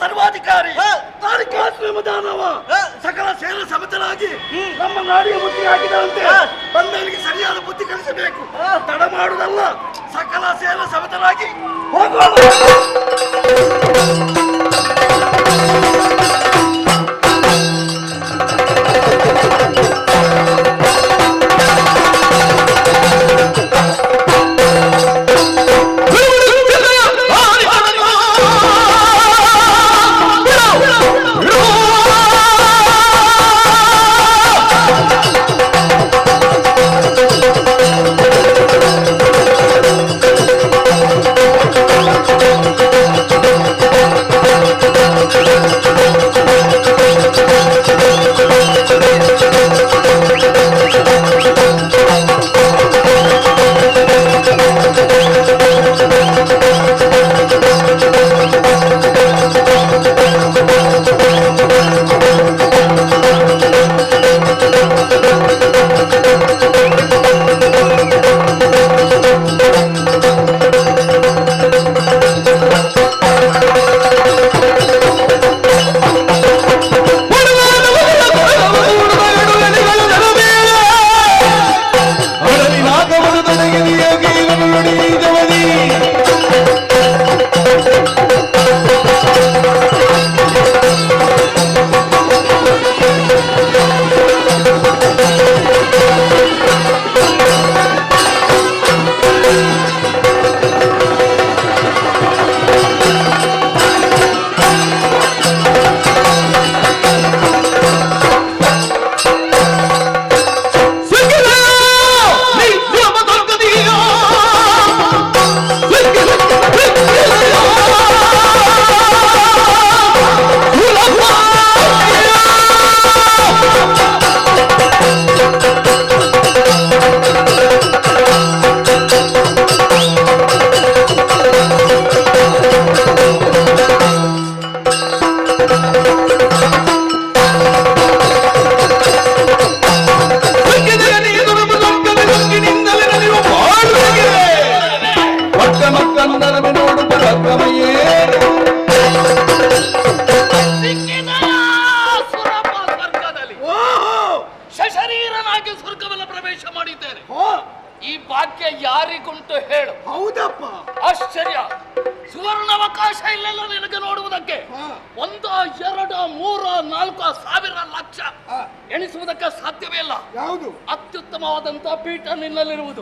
ಸರ್ವಾಧಿಕಾರಿ ಸಕಲ ಸೇನ ಸಮೇತನಾಗಿ ನಮ್ಮ ನಾಡಿಗೆ ಬುದ್ಧಿ ಹಾಕಿದಂತೆ ಬಂದವನಿಗೆ ಸರಿಯಾದ ಬುದ್ಧಿ ಕಲಿಸಬೇಕು. ತಡ ಮಾಡುವುದಲ್ಲ, ಸಕಲ ಸೇನ ಸಮೇತನಾಗಿ ಹೋಗೋಣ. Thank you. ಭಾಗ್ಯವಾಗಿ ಸ್ವರ್ಗವನ್ನು ಪ್ರವೇಶ ಮಾಡಿದ್ದೇನೆ. ಈ ಭಾಗ್ಯ ಯಾರಿಗುಂಟು ಹೇಳು? ಹೌದಪ್ಪ, ಆಶ್ಚರ್ಯ. ಸುವರ್ಣಾವಕಾಶ ಇಲ್ಲೆಲ್ಲ ನಿನಗೆ ನೋಡುವುದಕ್ಕೆ. 1, 2, 3, 4 ಸಾವಿರ ಲಕ್ಷ ಎಣಿಸುವುದಕ್ಕೆ ಸಾಧ್ಯವೇ ಇಲ್ಲ. ಯಾವುದು ಅತ್ಯುತ್ತಮವಾದಂತಹ ಪೀಠ ನಿನ್ನಲ್ಲಿರುವುದು.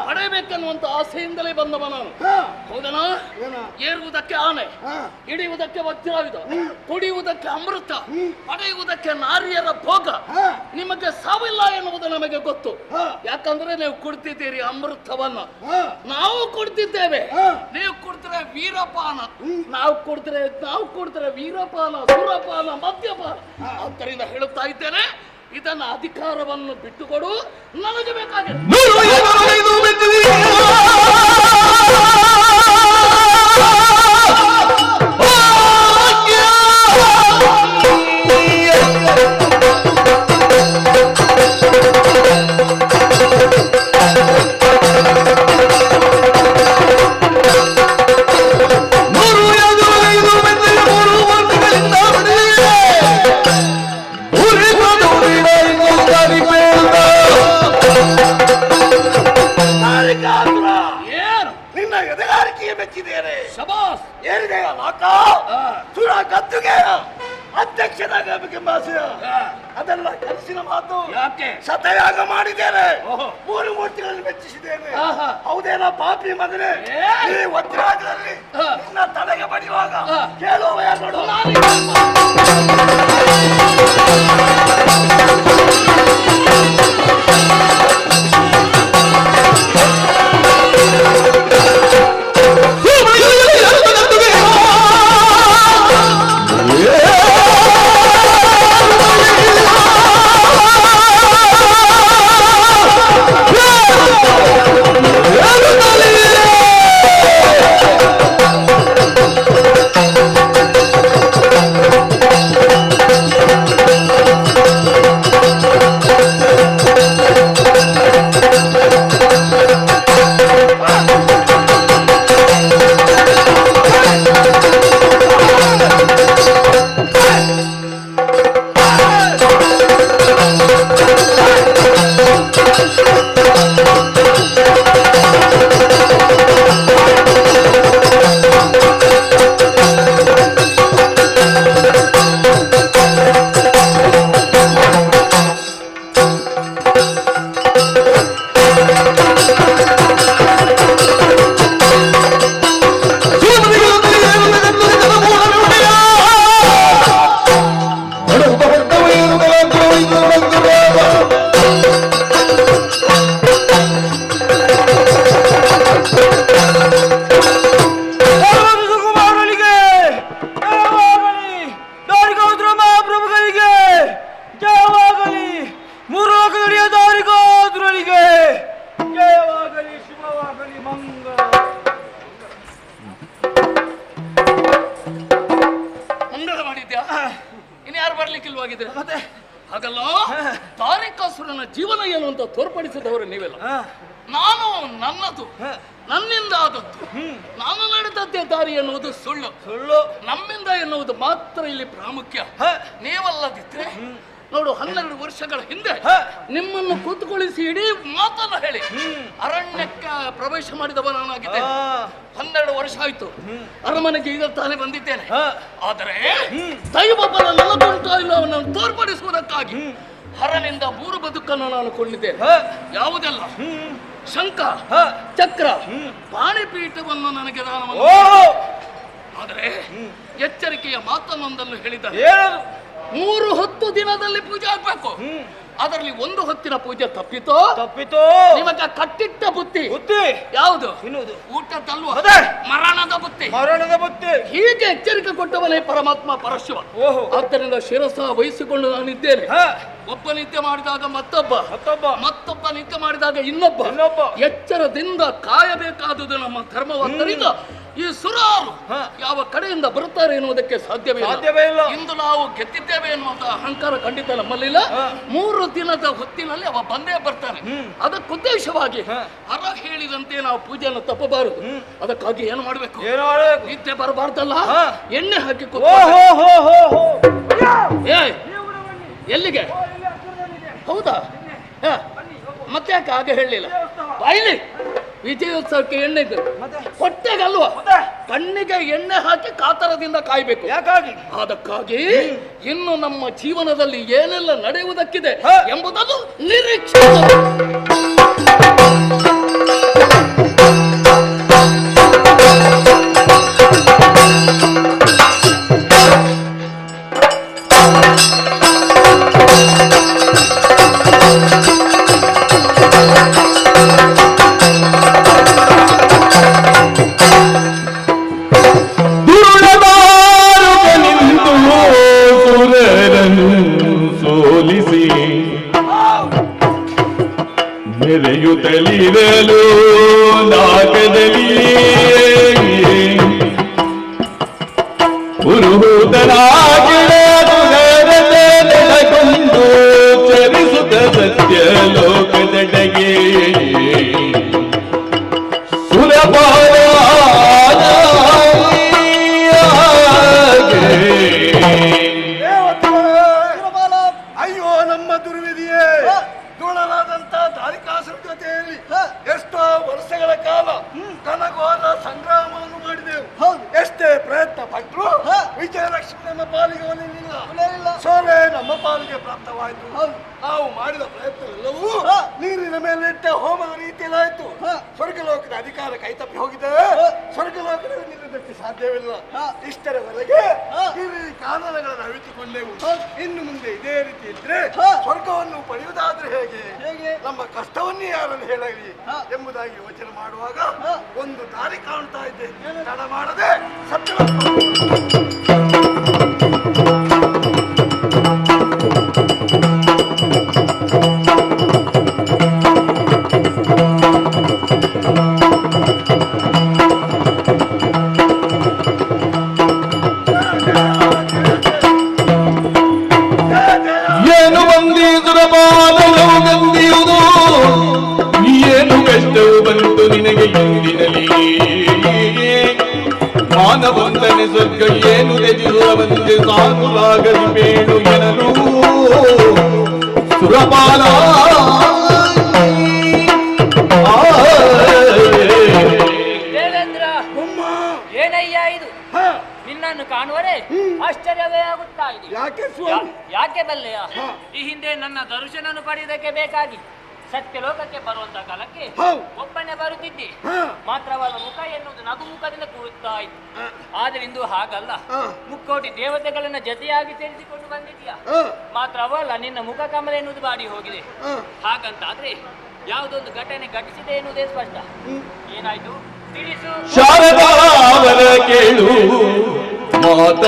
ಪಡೆಯಬೇಕೆನ್ನುವಂತ ಆಸೆಯಿಂದಲೇ ಬಂದವ ನಾನು. ಹೌದನಾ? ಏರುವುದಕ್ಕೆ ಆನೆ, ಹಿಡಿಯುವುದಕ್ಕೆ ವಜ್ರಾಯುಧ, ಕುಡಿಯುವುದಕ್ಕೆ ಅಮೃತ, ಪಡೆಯುವುದಕ್ಕೆ ನಾರಿಯರ ಭೋಗ. ನಿಮಗೆ ಸಾವಿಲ್ಲ ಎನ್ನುವುದು ನಮಗೆ ಗೊತ್ತು. ಯಾಕಂದ್ರೆ ನೀವು ಕುಡ್ತಿದ್ದೀರಿ ಅಮೃತವನ್ನ, ನಾವು ಕೊಡ್ತಿದ್ದೇವೆ. ನೀವು ಕೊಡ್ತಾರೆ ವೀರಪಾನ, ನಾವು ಕೊಡ್ತಾರೆ ವೀರಪಾನ, ಸುರಪಾನ, ಮದ್ಯಪಾನ. ಆದ್ದರಿಂದ ಹೇಳುತ್ತಾ ಇದ್ದೇನೆ, ಇದನ್ನ ಅಧಿಕಾರವನ್ನು ಬಿಟ್ಟುಕೊಡು, ನನಗೆ ಬೇಕಾಗಿದೆ. ನಿನ್ನ ಎದೆಗಾರಿಕೆಯ ಮೆಚ್ಚಿದ್ದೇನೆ. ಶಬಾಸ್. ಏನಿದೆಯ ನಾಕ ಸುರ ಗದ್ದುಗೆ ಅಧ್ಯಕ್ಷನಾಗಬೇಕೆಂಬ ಆಸೆಯ ಅದೆಲ್ಲ ಕನಸಿನ ಮಾತು. ಯಾಕೆ? ಸತ್ಯಾಗ ಮಾಡಿದ್ದೇನೆ, 3 ಮೂರ್ತಿಗಳನ್ನು ಮೆಚ್ಚಿಸಿದ್ದೇನೆ. ಹೌದೇನೋ ಪಾಪಿ ಮಗನೇ? ಈ ವಜ್ರಾಜದಲ್ಲಿ ನಿನ್ನ ತಲೆಗೆ ಬಡಿಯುವಾಗ ಕೇಳುವ ನೋಡು. ಹಾಗಲ್ಲ, ತಾರಕಾಸುರನ ಜೀವನ ಏನು ಅಂತ ತೋರ್ಪಡಿಸಿದವರು ನೀವೆಲ್ಲ. ನಾನು ನನ್ನದು, ನನ್ನಿಂದ ಆದದ್ದು, ನಾನು ನಡೆದದ್ದೇ ದಾರಿ ಎನ್ನುವುದು ಸುಳ್ಳು. ನಮ್ಮಿಂದ ಎನ್ನುವುದು ಮಾತ್ರ ಇಲ್ಲಿ ಪ್ರಾಮುಖ್ಯ. ನೀವಲ್ಲದಿದ್ರೆ ನೋಡು, 12 ವರ್ಷಗಳ ಹಿಂದೆ ನಿಮ್ಮನ್ನು ಕೂತ್ಕೊಳ್ಳಿಸಿ ಇಡೀ ಮಾತನ್ನು ಹೇಳಿ ಅರಣ್ಯಕ್ಕೆ ಪ್ರವೇಶ ಮಾಡಿದವ ನಾನಾಗಿದ್ದೇನೆ. 12 ವರ್ಷ ಆಯ್ತು, ಅರಮನೆಗೆ ಈಗ ತಾನೇ ಬಂದಿದ್ದೇನೆ. ಆದರೆ ದೈವ ಬಲ ನನಗುಂಟು ಇಲ್ಲವನ್ನು ತೋರ್ಪಡಿಸುವುದಕ್ಕಾಗಿ ಹರನಿಂದ 3 ಬದುಕನ್ನು ನಾನು ಕೊಂಡಿದ್ದೇನೆ. ಯಾವುದೆಲ್ಲ? ಶಂಖ, ಚಕ್ರ, ಪಾಣಿಪೀಠವನ್ನು ನನಗೆ ದಾನವನ್ನು. ಆದರೆ ಎಚ್ಚರಿಕೆಯ ಮಾತನ್ನೊಂದನ್ನು ಹೇಳಿದ್ದಾರೆ. 3 ಹೊತ್ತು ದಿನದಲ್ಲಿ ಪೂಜೆ ಆಗ್ಬೇಕು. ಅದರಲ್ಲಿ 1 ಹೊತ್ತಿನ ಪೂಜೆ ತಪ್ಪಿತೋ ನಿಮಗೆ ಕಟ್ಟಿಟ್ಟ ಬುತ್ತಿ ಯಾವುದು? ಊಟದಲ್ವ? ಮರಣದ ಬುತ್ತಿ. ಹೀಗೆ ಎಚ್ಚರಿಕೆ ಕೊಟ್ಟವನೇ ಪರಮಾತ್ಮ ಪರಶಿವ. ಆದ್ದರಿಂದ ಶಿರಸ ವಹಿಸಿಕೊಂಡು ನಾನಿದ್ದೇನೆ. ಒಬ್ಬ ನಿತ್ಯ ಮಾಡಿದಾಗ ಮತ್ತೊಬ್ಬ ನಿತ್ಯ ಮಾಡಿದಾಗ ಇನ್ನೊಬ್ಬ. ಎಚ್ಚರದಿಂದ ಕಾಯಬೇಕಾದುದು ನಮ್ಮ ಧರ್ಮವಾದ್ದರಿಂದ ಈ ಸುರಾರು ಯಾವ ಕಡೆಯಿಂದ ಬರುತ್ತಾರೆ ಎನ್ನುವುದಕ್ಕೆ ಸಾಧ್ಯವೇ ಇಲ್ಲ. ಇಂದು ನಾವು ಗೆದ್ದಿದ್ದೇವೆ ಎನ್ನುವಂತಹ ಅಹಂಕಾರ ಖಂಡಿತ ನಮ್ಮಲ್ಲಿಲ್ಲ. 3 ದಿನದ ಹೊತ್ತಿನಲ್ಲಿ ಅವ ಬಂದೇ ಬರ್ತಾನೆ. ಅದಕ್ಕುದ್ದೇಶವಾಗಿ ಹರ ಹೇಳಿದಂತೆ ನಾವು ಪೂಜೆಯನ್ನು ತಪ್ಪಬಾರದು. ಅದಕ್ಕಾಗಿ ಏನು ಮಾಡಬೇಕು? ನಿದ್ದೆ ಬರಬಾರ್ದಲ್ಲ, ಎಣ್ಣೆ ಹಾಕಿ ಎಲ್ಲಿಗೆ? ಹೌದಾ? ಮತ್ತೆ ಯಾಕೆ ಹಾಗೆ ಹೇಳಲಿಲ್ಲ? ಬಾಯಿಲಿ ವಿಜಯೋತ್ಸವಕ್ಕೆ ಎಣ್ಣೆ ಹೊಟ್ಟೆಗಲ್ವಾ, ಕಣ್ಣಿಗೆ ಎಣ್ಣೆ ಹಾಕಿ ಕಾತರದಿಂದ ಕಾಯ್ಬೇಕು. ಯಾಕಾಗಿ? ಅದಕ್ಕಾಗಿ ಇನ್ನು ನಮ್ಮ ಜೀವನದಲ್ಲಿ ಏನೆಲ್ಲ ನಡೆಯುವುದಕ್ಕಿದೆ ಎಂಬುದನ್ನು ನಿರೀಕ್ಷೆ. ಮೆರೆಯುತ್ತಲಿರಲು ನಾಗದಲ್ಲಿ ಪುರುಹೂತನಾಗಿಡದುಕೊಂಡು ಚರಿಸುತ್ತ ಸತ್ಯ ಲೋಕದೆಡೆಗೆ ಸುರಪಾಲ ಅಯ್ಯೋ ನಮ್ಮ ದುರ್ವಿಧಿಯೇ, ದುಳಲಾದಂತ ದಾರಿಕಾಸುರ ಜೊತೆಯಲ್ಲಿ ಎಷ್ಟೋ ವರ್ಷಗಳ ಕಾಲ ಘನಘೋರ ಸಂಗ್ರಾಮವನ್ನು ಮಾಡಿದೆವು. ಎಷ್ಟೇ ಪ್ರಯತ್ನ ಪಟ್ಟರು ವಿಜಯಲಕ್ಷ್ಮಿ ನಮ್ಮ ಪಾಲಿಗೆ ಒಲಿಲಿಲ್ಲ. ಸೋಲೆ ನಮ್ಮ ಪಾಲಿಗೆ ಪ್ರಾಪ್ತವಾಯಿತು. ನಾವು ಮಾಡಿದ ಪ್ರಯತ್ನವೆಲ್ಲವೂ ನೀರಿನ ಮೇಲೆ ಇಟ್ಟ ಹೋಮದ ರೀತಿಯಲ್ಲಾಯ್ತು. ಸ್ವರ್ಗಲೋಕದ ಅಧಿಕಾರ ಕೈತಪ್ಪಿ ಹೋಗಿದೆ. ಸ್ವರ್ಗಲೋಕದಲ್ಲಿ ನಿಲ್ಲದಕ್ಕೆ ಸಾಧ್ಯವಿಲ್ಲ. ಇಷ್ಟರವರೆಗೆ ಈ ಕಾನೂನುಗಳನ್ನು ಅವಿತುಕೊಂಡೆವು. ಇನ್ನು ಮುಂದೆ ಇದೇ ರೀತಿ ಇದ್ರೆ ಸ್ವರ್ಗವನ್ನು ಪಡೆಯುವುದಾದ್ರೆ ಹೇಗೆ? ನಮ್ಮ ಕಷ್ಟವನ್ನೇ ಯಾರನ್ನು ಹೇಳಲಿ ಎಂಬುದಾಗಿ ಯೋಚನೆ ಮಾಡುವಾಗ ಒಂದು ದಾರಿ ಕಾಣ್ತಾ ಇದ್ದೆ. ತಡ ಮಾಡದೆ ಸತ್ಯ ಏನು ಬಂದಿ ಸುರಪಾಲವು ಗಂದಿಯುವುದು, ಏನು ಕಷ್ಟವು ಬಂತು ನಿನಗೆ ಎಂದಿನಲಿ. ಮಾನವಂತನೆ ಸ್ವರ್ಗ ಏನು ತೆಗೆಯುವ ಬಂದೆ ಸಾಕುಲಾಗಲಿ ಬೇಡು ಎನಲು ಸುರಪಾಲ. ದೇವೇಂದ್ರ, ಏನಯ್ಯ ಇದು? ನಿನ್ನನ್ನು ಕಾಣುವರೆ ಆಶ್ಚರ್ಯವೇ ಆಗುತ್ತಾ ಇದೆ. ಯಾಕೆ ಬಲ್ಲೆಯ? ಈ ಹಿಂದೆ ನನ್ನ ದರ್ಶನವನ್ನು ಪಡೆಯುವುದಕ್ಕೆ ಬೇಕಾಗಿ ಸತ್ಯಲೋಕಕ್ಕೆ ಬರುವಂತ ಕಾಲಕ್ಕೆ ಒಬ್ಬನೇ ಬರುತ್ತಿದ್ದೆ. ಮಾತ್ರವಲ್ಲ, ಮುಖ ಎನ್ನುವುದು ನಗುಮುಖದಿಂದ ಕೂರುತ್ತಾ ಇತ್ತು. ಆದ್ರೆ ಇಂದು ಹಾಗಲ್ಲ, ಮುಕ್ಕೋಟಿ ದೇವತೆಗಳನ್ನ ಜೊತೆಯಾಗಿ ಸೇರಿಸಿಕೊಂಡು ಬಂದಿದ್ಯಾ. ಮಾತ್ರವಲ್ಲ, ನಿನ್ನ ಮುಖ ಕಮಲ ಎನ್ನುವುದು ಬಾಡಿ ಹೋಗಿದೆ. ಹಾಗಂತಾದ್ರೆ ಯಾವುದೊಂದು ಘಟನೆ ಘಟಿಸಿದೆ ಎನ್ನುವುದೇ ಸ್ಪಷ್ಟ. ಏನಾಯ್ತು ತಿಳಿಸು. ಶಾರದಾವರ ಕೇಳು ಮಾತ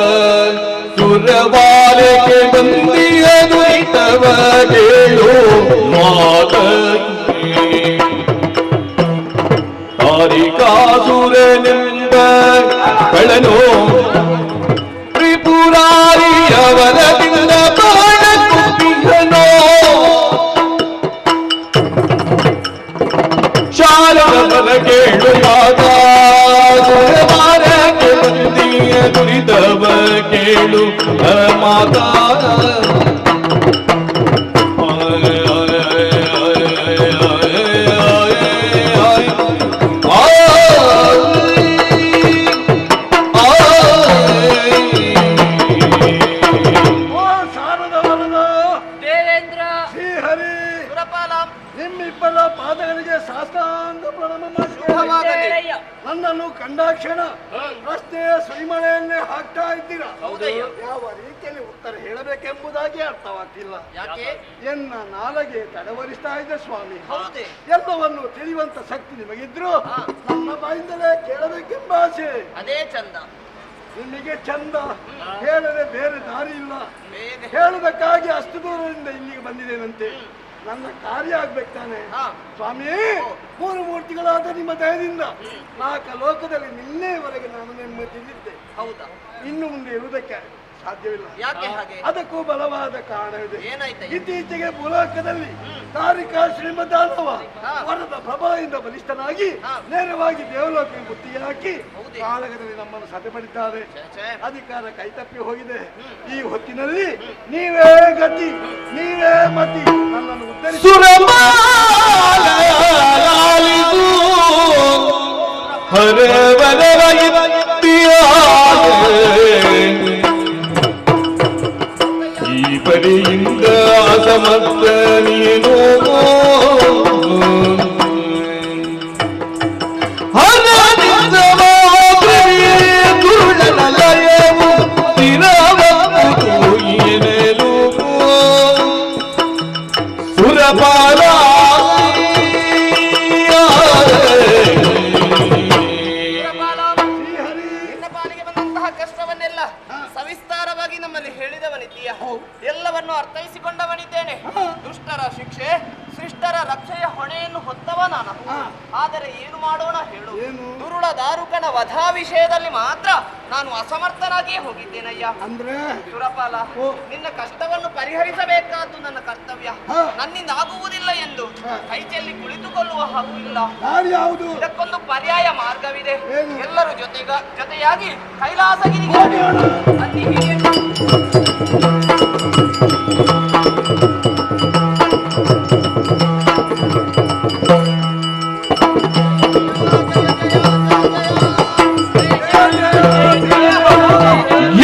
ಸುರಬಾಲಕ್ಕೆ ಬಂದಿಯ ದ್ವೈತವ ಕೇಳು ಮಾತ. ತಾರಿಕಾಸುರನೆಂಬ ಕಳನು ತ್ರಿಪುರಾರಿಯವರದಿಂದ ಬಾಣ ಕುಪ್ಪಿದನೋ. ಶಾರದವರ ಕೇಳು ಮಾತ ಸುರಬಾಲಕ್ಕೆ ಬಂದಿಯ ದುರಿತವ ಕೇಳು ಮಾತಾ. ದೇವೇಂದ್ರ, ಶ್ರೀಹರಿ ಸುರಪಾಲ, ನಿಮ್ಮಿಬ್ಬರ ಪಾದಗಳಿಗೆ ಸಾಷ್ಟಾಂಗ ಪ್ರಣಾಮ ಶುಭವಾಗಲಿ. ನನ್ನನ್ನು ಕಂಡಾಕ್ಷಣ ರಸ್ತೆಯ ಸುರಿಮಳೆಯನ್ನೇ ಹಾಕ್ತಾ ಇದ್ದೀರಾ. ಯಾವ ರೀತಿಯಲ್ಲಿ ಉತ್ತರ ಹೇಳಬೇಕೆಂಬುದಾಗಿ ಅರ್ಥವಾಗ್ತಿಲ್ಲ. ಎನ್ನ ನಾಲಗೆ ತಡವರಿಸ್ತಾ ಇದೆ ಸ್ವಾಮಿ. ಎಲ್ಲವನ್ನು ತಿಳಿಯುವಂತ ಶಕ್ತಿ ನಿಮಗಿದ್ರು ನನ್ನ ಬಾಯಿಂದಲೇ ಕೇಳಬೇಕೆಂಬ ಆಸೆ. ಅದೇ ಚಂದ. ನಿಮಗೆ ಚಂದ ಹೇಳದೆ ಬೇರೆ ದಾರಿ ಇಲ್ಲ. ಹೇಳುವುದಕ್ಕಾಗಿ ಅಷ್ಟು ದೂರದಿಂದ ಇಲ್ಲಿಗೆ ಬಂದಿದ್ದೇನಂತೆ. ನನ್ನ ಕಾರ್ಯ ಆಗ್ಬೇಕು ತಾನೆ ಸ್ವಾಮಿ. ಮೂರು ಮೂರ್ತಿಗಳಾದ ನಿಮ್ಮ ದಯದಿಂದ ನಾಲ್ಕು ಲೋಕದಲ್ಲಿ ನಿನ್ನೆವರೆಗೆ ನಾನು ನೆಮ್ಮದಿದ್ದೆ. ಹೌದಾ? ಇನ್ನು ಮುಂದೆ ಇರುವುದಕ್ಕೆ ಸಾಧ್ಯವಿಲ್ಲ. ಅದಕ್ಕೂ ಬಲವಾದ ಕಾರಣವಿದೆ. ಇತ್ತೀಚೆಗೆ ಭೂಲೋಕದಲ್ಲಿ ತಾರಿಕಾ ಶ್ರೀಮದಾನವ ವರದ ಪ್ರಭಾವದಿಂದ ಬಲಿಷ್ಠನಾಗಿ ನೇರವಾಗಿ ದೇವಲೋಕಕ್ಕೆ ಗುತ್ತಿಗೆ ಹಾಕಿ ಕಾಳಗದಲ್ಲಿ ನಮ್ಮನ್ನು ಸದೆಪಡಿದ್ದಾರೆ. ಅಧಿಕಾರ ಕೈತಪ್ಪಿ ಹೋಗಿದೆ. ಈ ಹೊತ್ತಿನಲ್ಲಿ ನೀವೇ ಗತಿ, ನೀವೇ ಮತಿ. ನನ್ನನ್ನು ಉದ್ಧರಿಸಿ ಸುರಮಾಲಿಸು ಹರವರವ ಈ ಪರಿಯಿಂದ ಅಸಮರ್ಥ ನೀನು ದುರ್ಲಲಯವು ಸ್ಥಿರವತ್ತು ಏನೆಲು ಸುರಪಾಲ ನಿನ್ನ ಪಾಲಿಗೆ ಬಂದಂತಹ ಕಷ್ಟವನ್ನೆಲ್ಲ ಸವಿಸ್ತಾರವಾಗಿ ನಮ್ಮಲ್ಲಿ ಹೇಳಿದವನಿದ್ದೀಯ. ಎಲ್ಲವನ್ನು ಅರ್ಥೈಸಿಕೊಂಡವನಿದ್ದೇನೆ. ದುಷ್ಟರ ಶಿಕ್ಷೆ, ಶಿಷ್ಟರ ರಕ್ಷೆಯ ಹೊಣೆಯನ್ನು ಹೊತ್ತವ ನಾನು. ಆದರೆ ಏನು ಮಾಡೋಣ ಹೇಳು? ದುರುಳ ದಾರುಕನ ವಧಾ ವಿಷಯದಲ್ಲಿ ಮಾತ್ರ ನಾನು ಅಸಮರ್ಥನಾಗಿಯೇ ಹೋಗಿದ್ದೇನಯ್ಯ. ಸುರಪಾಲ, ನಿನ್ನ ಕಷ್ಟವನ್ನು ಪರಿಹರಿಸಬೇಕಾದ್ದು ನನ್ನ ಕರ್ತವ್ಯ. ನನ್ನಿಂದ ಆಗುವುದಿಲ್ಲ ಎಂದು ಕೈ ಚೆಲ್ಲಿ ಕುಳಿತುಕೊಳ್ಳುವ ಹಾಗೂ ಇಲ್ಲ. ಇದಕ್ಕೊಂದು ಪರ್ಯಾಯ ಮಾರ್ಗವಿದೆ. ಎಲ್ಲರೂ ಜೊತೆಯಾಗಿ ಕೈಲಾಸಗಿರಿಗೆ ಅಲ್ಲಿ ಹೀಗೆ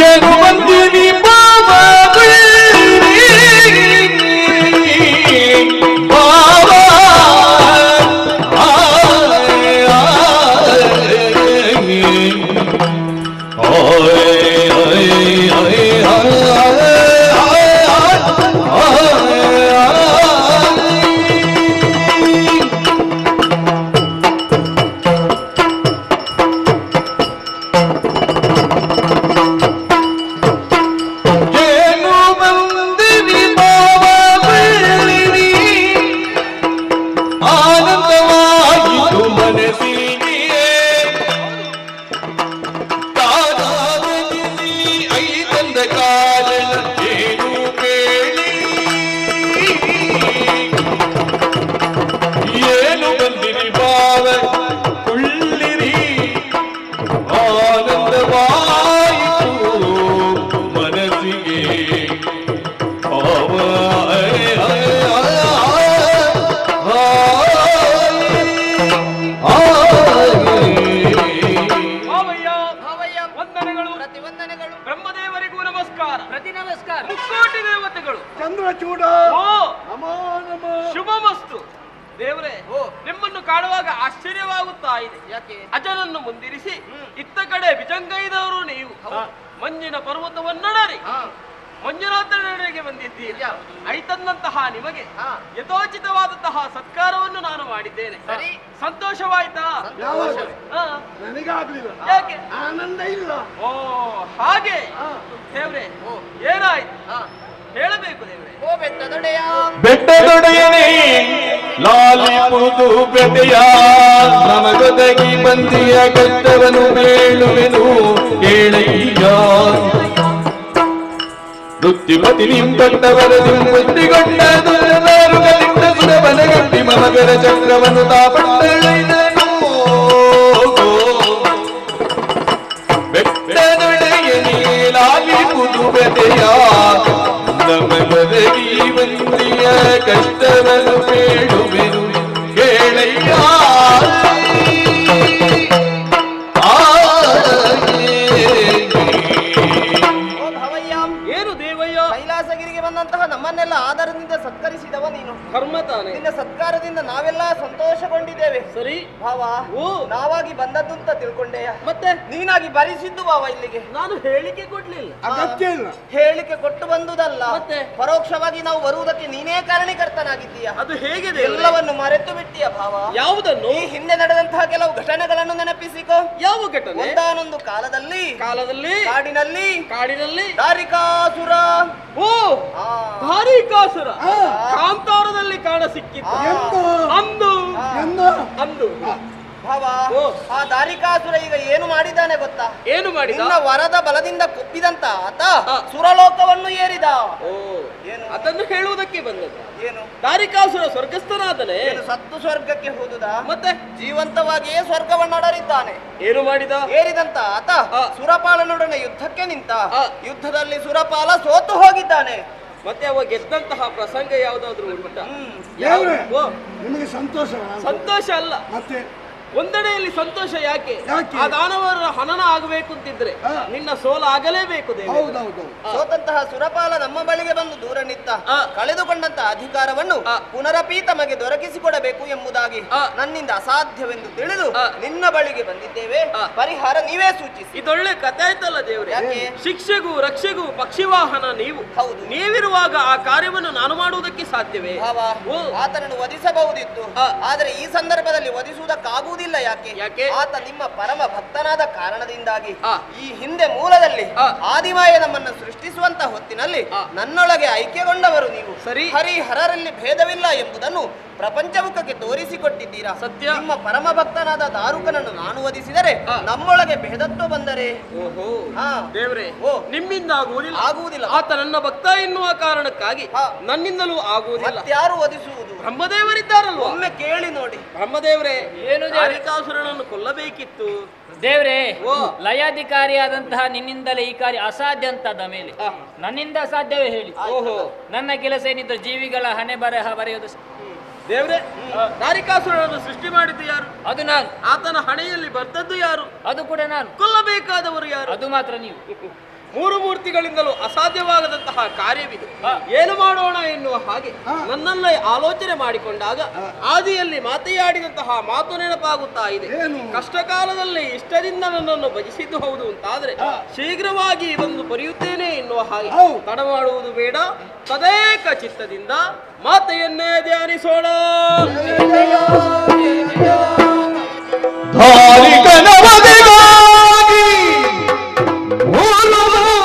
ಏನು ಬಂದಿನಿ ಬಾಬಾ ಚಂದ್ರಚೂಡ ಶುಭಮಸ್ತು. ದೇವರೇ, ನಿಮ್ಮನ್ನು ಕಾಣುವಾಗ ಆಶ್ಚರ್ಯವಾಗುತ್ತಾ ಇದೆ. ಯಾಕೆ? ಅಜನನ್ನು ಮುಂದಿರಿಸಿ ಇತ್ತ ಕಡೆ ವಿಜಂಗೈದವರು ನೀವು ಮಂಜಿನ ಪರ್ವತವನ್ನಡರಿ ಮಂಜುನಾಥನೆಡೆಗೆ ಬಂದಿದ್ದೀರಿ. ಐತನ್ನಂತಹ ನಿಮಗೆ ಯಥೋಚಿತವಾದಂತಹ ಸತ್ಕಾರವನ್ನು ನಾನು ಮಾಡಿದ್ದೇನೆ. ಸಂತೋಷವಾಯ್ತಾ? ನನಗಾಗ್ಲಿಲ್ಲ. ಯಾಕೆ? ಆನಂದ ಇಲ್ಲ. ಓ ಹಾಗೆ. ದೇವ್ರೆ, ಏನಾಯ್ತು ಹೇಳಬೇಕು ದೇವ್ರೆ. ಓ ಬೆಟ್ಟದೊಡೆಯ, ಬೆಟ್ಟದೊಡೆಯನೇ ಲಾಲಿಪುದು ಬೆಟ್ಟೆಯ ನಮಗೊದಗಿ ಬಂದಿಯ ಕಷ್ಟವನ್ನು ಬೇಳುವೆನು ಕೇಳಯ್ಯ. ವೃತ್ತಿಪತಿ ನಿಂಪಟ್ಟವರ ಬುದ್ಧಿಗೊಂಡದು ನಾರುಗಳಿಂದ ಸುರಬನಗಟ್ಟಿ ಮಮಗರ ಚಕ್ರವನ್ನು ತಾಪಟ್ಟಳೆದನು. ಬೆಟ್ಟದೊಡೆಯನೇ ಲಾಲಿಪುದು ಬೆಟ್ಟೆಯ ನಮಗೊದಗಿ ಬಂದಿಯ ಕಷ್ಟವನ್ನು ಬೇಡುವೆನು ಕೇಳಯ್ಯ. ಏನು ದೇವಯ್ಯ? ಕೈಲಾಸಗಿರಿಗೆ ಬಂದಂತಹ ನಮ್ಮನ್ನೆಲ್ಲ ಆದರದಿಂದ ಸತ್ಕರಿಸಿದವ ನೀನು. ಕರ್ಮ ತಾನೆ. ನಿನ್ನ ಸತ್ಕಾರದಿಂದ ನಾವೆಲ್ಲ ಸಂತೋಷಗೊಂಡಿದ್ದೇವೆ. ಸರಿ ಭಾವ, ನಾವಾಗಿ ಬಂದದ್ದು ಅಂತ ತಿಳ್ಕೊಂಡೆಯ? ಮತ್ತೆ ನೀನಾಗಿ ಬರಿಸಿದ್ದು ಭಾವ ಇಲ್ಲಿಗೆ. ನಾನು ಹೇಳಿಕೆ ಕೊಡ್ಲಿಲ್ಲ. ಅಗತ್ಯ ಇಲ್ಲ. ಹೇಳಿಕೆ ಕೊಟ್ಟು ಬಂದುದಲ್ಲ, ಮತ್ತೆ ಪರೋಕ್ಷವಾಗಿ ನಾವು ಬರುವುದಕ್ಕೆ ನೀನೇ ಕಾರಣೀಕರ್ತನಾಗಿದ್ದೀಯ. ಅದು ಹೇಗೆ? ಎಲ್ಲವನ್ನು ಮರೆತು ಬಿಟ್ಟಿಯ ಭಾವ. ಯಾವುದನ್ನು? ಈ ಹಿಂದೆ ನಡೆದಂತಹ ಕೆಲವು ಘಟನೆಗಳನ್ನು ನೆನಪಿಸಿಕೋ. ಯಾವ ಘಟನೆ? ಒಂದಾನೊಂದು ಕಾಲದಲ್ಲಿ ಕಾಡಿನಲ್ಲಿ ದಾರಿಕಾಸುರ. ಓ, ದಾರಿಕಾಸುರ ಕಾಂತಾರದಲ್ಲಿ ಕಾಣ ಸಿಕ್ಕಿತ್ತು. ಅಂದು ಭಾವ, ಆ ದಾರಿಕಾಸುರ ಈಗ ಏನು ಮಾಡಿದ್ದಾನೆ ಗೊತ್ತಾ? ಏನು ಮಾಡಿದ? ನಿನ್ನ ವರದ ಬಲದಿಂದ ಕೊಬ್ಬಿದಂತ ಆತ ಸುರಲೋಕವನ್ನು ಏರಿದ. ಓ, ಏನು? ಅದನ್ನು ಹೇಳುವುದಕ್ಕೆ ಬಂದದ್ದು. ಏನು? ದಾರಿಕಾಸುರ ಸ್ವರ್ಗಸ್ಥನಾದನೆ. ಸತ್ತು ಸ್ವರ್ಗಕ್ಕೆ ಹೋದುದ? ಮತ್ತೆ ಜೀವಂತವಾಗಿಯೇ ಸ್ವರ್ಗವನ್ನಡರಿದ್ದಾನೆ. ಏನು ಮಾಡಿದ? ಏರಿದಂತ ಆತ ಸುರಪಾಲನೊಡನೆ ಯುದ್ಧಕ್ಕೆ ನಿಂತ. ಯುದ್ಧದಲ್ಲಿ ಸುರಪಾಲ ಸೋತು ಹೋಗಿದ್ದಾನೆ. ಮತ್ತೆ ಅವ ಗೆದ್ದಂತಹ ಪ್ರಸಂಗ ಯಾವ್ದಾದ್ರು ಉಂಟಾ? ದೇವ್ರೆ, ಓ, ನಿಮಗೆ ಸಂತೋಷ ಸಂತೋಷ ಅಲ್ಲ, ಮತ್ತೆ ಒಂದೆಡೆಯಲ್ಲಿ ಸಂತೋಷ. ಯಾಕೆ? ಯಾಕೆ? ಆ ದಾನವರ ಹನನ ಆಗಬೇಕು ಅಂತಿದ್ರೆ ನಿನ್ನ ಸೋಲ ಆಗಲೇಬೇಕು ದೇವಿ. ಹೌದೌದು. ಸೋತಂತಹ ಸುರಪಾಲ ನಮ್ಮ ಬಳಿಗೆ ಬಂದು ದೂರ ನಿತ್ತ ಕಳೆದುಕೊಂಡಂತಹ ಅಧಿಕಾರವನ್ನು ಪುನರಪಿ ತಮಗೆ ದೊರಕಿಸಿಕೊಡಬೇಕು ಎಂಬುದಾಗಿ ನನ್ನಿಂದ ಅಸಾಧ್ಯವೆಂದು ತಿಳಿದು ನಿನ್ನ ಬಳಿಗೆ ಬಂದಿದ್ದೇವೆ. ಪರಿಹಾರ ನೀವೇ ಸೂಚಿಸಿ. ಇದೊಳ್ಳೆ ಕಥೆ ಆಯ್ತಲ್ಲ ದೇವ್ರೆ. ಯಾಕೆ? ಶಿಕ್ಷೆಗೂ ರಕ್ಷೆಗೂ ಪಕ್ಷಿವಾಹನ ನೀವು. ಹೌದು. ನೀವಿರುವಾಗ ಆ ಕಾರ್ಯವನ್ನು ನಾನು ಮಾಡುವುದಕ್ಕೆ ಸಾಧ್ಯವೇ? ಭಾವ, ಓ. ಆತನನ್ನು ವಧಿಸಬಹುದಿತ್ತು, ಆದರೆ ಈ ಸಂದರ್ಭದಲ್ಲಿ ವಧಿಸುವುದಕ್ಕಾಗುವುದಿಲ್ಲ. ಯಾಕೆ? ಯಾಕೆ? ಆತ ನಿಮ್ಮ ಪರಮ ಭಕ್ತನಾದ ಕಾರಣದಿಂದಾಗಿ ಈ ಹಿಂದೆ ಮೂಲದಲ್ಲಿ ಆದಿಮಾಯ ನಮ್ಮನ್ನು ಸೃಷ್ಟಿಸುವಂತ ಹೊತ್ತಿನಲ್ಲಿ ನನ್ನೊಳಗೆ ಐಕ್ಯಗೊಂಡವರು ನೀವು. ಸರಿ. ಹರಿಹರರಲ್ಲಿ ಭೇದವಿಲ್ಲ ಎಂಬುದನ್ನು ಪ್ರಪಂಚಮುಖಕ್ಕೆ ತೋರಿಸಿಕೊಟ್ಟಿದ್ದೀರಾ. ಸತ್ಯ. ನಿಮ್ಮ ಪರಮ ಭಕ್ತನಾದ ದಾರುಕನನ್ನು ನಾನು ವಧಿಸಿದರೆ ನಮ್ಮೊಳಗೆ ಭೇದತ್ವ ಬಂದರೆ ಓಹೋ ಹಾ. ದೇವ್ರೆ, ಓ. ನಿಮ್ಮಿಂದ ಆಗುವುದಿಲ್ಲ. ಆಗುವುದಿಲ್ಲ. ಆತ ನನ್ನ ಭಕ್ತ ಎನ್ನುವ ಕಾರಣಕ್ಕಾಗಿ ನನ್ನಿಂದಲೂ ಆಗುವುದಿಲ್ಲ. ಮತ್ಯಾರು ವಧಿಸುವುದು? ಬ್ರಹ್ಮದೇವರಿದ್ದಾರಲ್ವ? ಒಮ್ಮೆ ಕೇಳಿ ನೋಡಿ. ಬ್ರಹ್ಮದೇವರೇ, ಏನು ದೇವ್ರೆ? ಕಾರಿಕಾಸುರನನ್ನು ಕೊಲ್ಲಬೇಕಿತ್ತು. ದೇವ್ರೆ, ಓ. ಲಯಾಧಿಕಾರಿಯಾದಂತಹ ನಿನ್ನಿಂದಲೇ ಈ ಕಾರ್ಯ ಅಸಾಧ್ಯ ಅಂತದ ಮೇಲೆ ನನ್ನಿಂದ ಅಸಾಧ್ಯವೇ ಹೇಳಿ. ಓಹೋ. ನನ್ನ ಕೆಲಸ ಏನಿದ್ರು ಜೀವಿಗಳ ಹಣೆ ಬರಹ ಬರೆಯೋದು. ದೇವ್ರೆ, ಕಾರಿಕಾಸುರನನ್ನು ಸೃಷ್ಟಿ ಮಾಡಿದ್ದು ಯಾರು? ಅದು ನಾನು. ಆತನ ಹಣೆಯಲ್ಲಿ ಬರ್ತದ್ದು ಯಾರು? ಅದು ಕೂಡ ನಾನು. ಕೊಲ್ಲಬೇಕಾದವರು ಯಾರು? ಅದು ಮಾತ್ರ ನೀವು. ಮೂರು ಮೂರ್ತಿಗಳಿಂದಲೂ ಅಸಾಧ್ಯವಾಗದಂತಹ ಕಾರ್ಯವಿದು. ಏನು ಮಾಡೋಣ ಎನ್ನುವ ಹಾಗೆ ನನ್ನಲ್ಲೇ ಆಲೋಚನೆ ಮಾಡಿಕೊಂಡಾಗ ಆದಿಯಲ್ಲಿ ಮಾತೆಯಾಡಿದಂತಹ ಮಾತು ನೆನಪಾಗುತ್ತಾ ಇದೆ. ಕಷ್ಟ ಕಾಲದಲ್ಲಿ ಇಷ್ಟದಿಂದ ನನ್ನನ್ನು ಭಜಿಸಿದ್ದು ಹೌದು ಅಂತಾದ್ರೆ ಶೀಘ್ರವಾಗಿ ಬಂದು ಬರೆಯುತ್ತೇನೆ ಎನ್ನುವ ಹಾಗೆ ತಡ ಮಾಡುವುದು ಬೇಡ. ತದೇಕ ಚಿತ್ತದಿಂದ ಮಾತೆಯನ್ನೇ ಧ್ಯಾನಿಸೋಣ.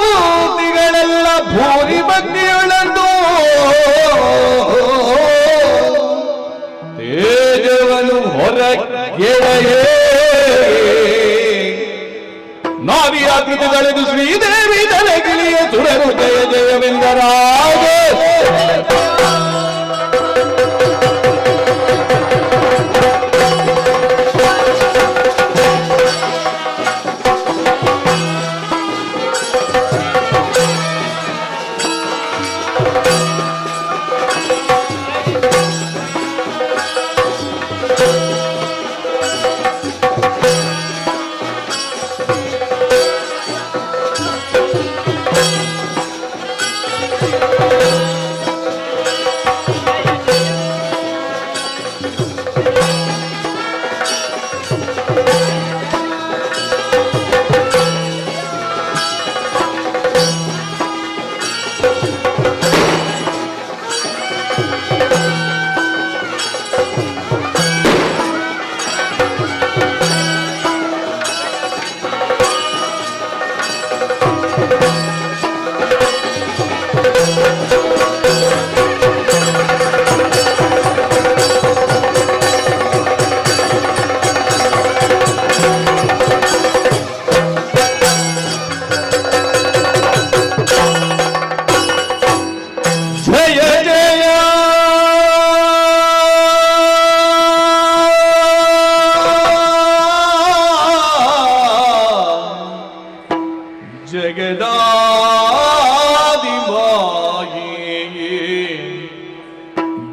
ಮೂರ್ತಿಗಳೆಲ್ಲ ಭೂರಿ ಬಂದಿಯೊಳಂದು ತೇಜವನು ಹೊರಗೆಳೆಯೇ ನಾವಿಯಾಕೃತಿ ತಳೆದು ಶ್ರೀದೇವಿ ತಲೆಗಿಳಿಯ ಸುರರು ಜಯ ಜಯವೆಂದರಾಗ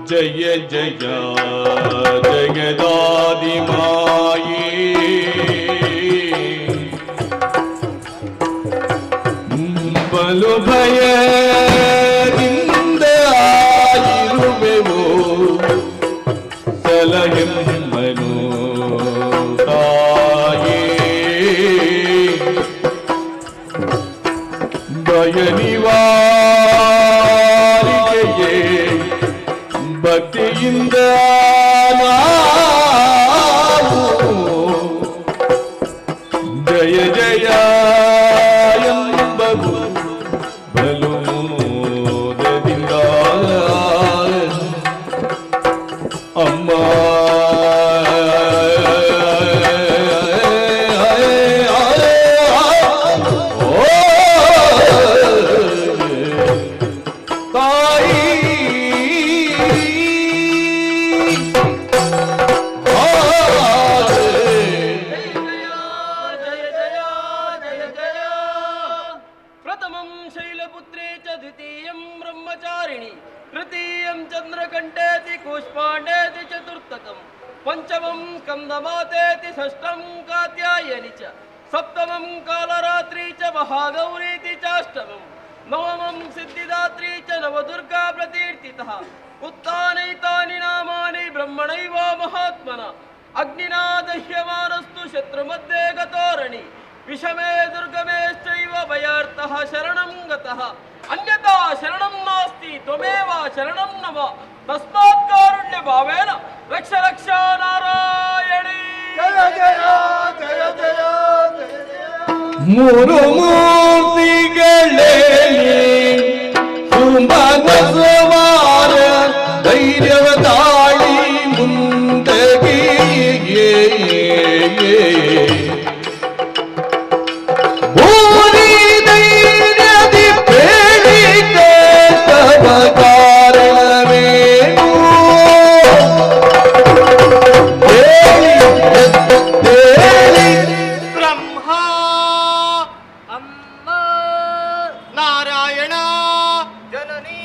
जय जय जगदादि माये बलु भयದಿಂದ ಆಗಿರುವೆವು ಸಲಹೆಮ್ಮನು ತಾಯೇ ಭಯ ನಿವಾರಿಕೆಯೇ ಭಕ್ತಿಯಿಂದ ನಾವು ಜಯ ಜಯ ಎಂಬ ಬಲು ಮೋದದಿಂದ ಅಮ್ಮ ತಾಯಿ ಕೂಷ್ಮಾಂಡೇತಿ ಚತುರ್ಥಕಂ ಪಂಚಮಂ ಕಂದಮಾತೇತಿ ಷಷ್ಠಂ ಕಾತ್ಯಾಯನಿ ಚ ಸಪ್ತಮಂ ಕಾಲರಾತ್ರಿ ಚ ಮಹಾಗೌರೀತಿ ಚಾಷ್ಟಮಂ ನವಮಂ ಸಿದ್ಧಿದಾತ್ರಿ ಚ ನವದುರ್ಗಾ ಪ್ರತೀರ್ಥಿತಃ ಉತ್ತಾನೈತಾನಿ ನಾಮಾನಿ ಬ್ರಹ್ಮಣೈವ ಮಹಾತ್ಮನ ಅಗ್ನಿನಾ ದಹ್ಯಮಾನಸ್ತು ಶತ್ರುಮಧ್ಯೆ ಗತೋರಣಿ ವಿಷಮೇ ದುರ್ಗಮೇಶ್ಚೈವ ಭಯಾರ್ಥಃ ಶರಣಂ ಗತಃ ಅನ್ಯಥಾ ಶರಣಂ ನಾಸ್ತಿ ತ್ವಮೇವ ಶರಣಂ ನಮ ತಸ್ಮಾತ್ ಕಾರುಣ್ಯ ಭಾವೇನ ರಕ್ಷ ರಕ್ಷ ನಾರಾಯಣಿ. ಜಯ ಜಯ ಜಯ ಜಯ ಮೂರು ಮೂರ್ತಿಗಳೇ ಸುಮನ ಸವಾರ ಧೈರ್ಯವ ತಾಳಿ ಮುಂದಗಿ ಭೂರಿ ಧೈರ್ಯದಿ ಬೇಡಿಕ ತವ ಕಾರಣವೇನು ಬ್ರಹ್ಮ ಅಮ್ಮ ನಾರಾಯಣ ಜನನೀ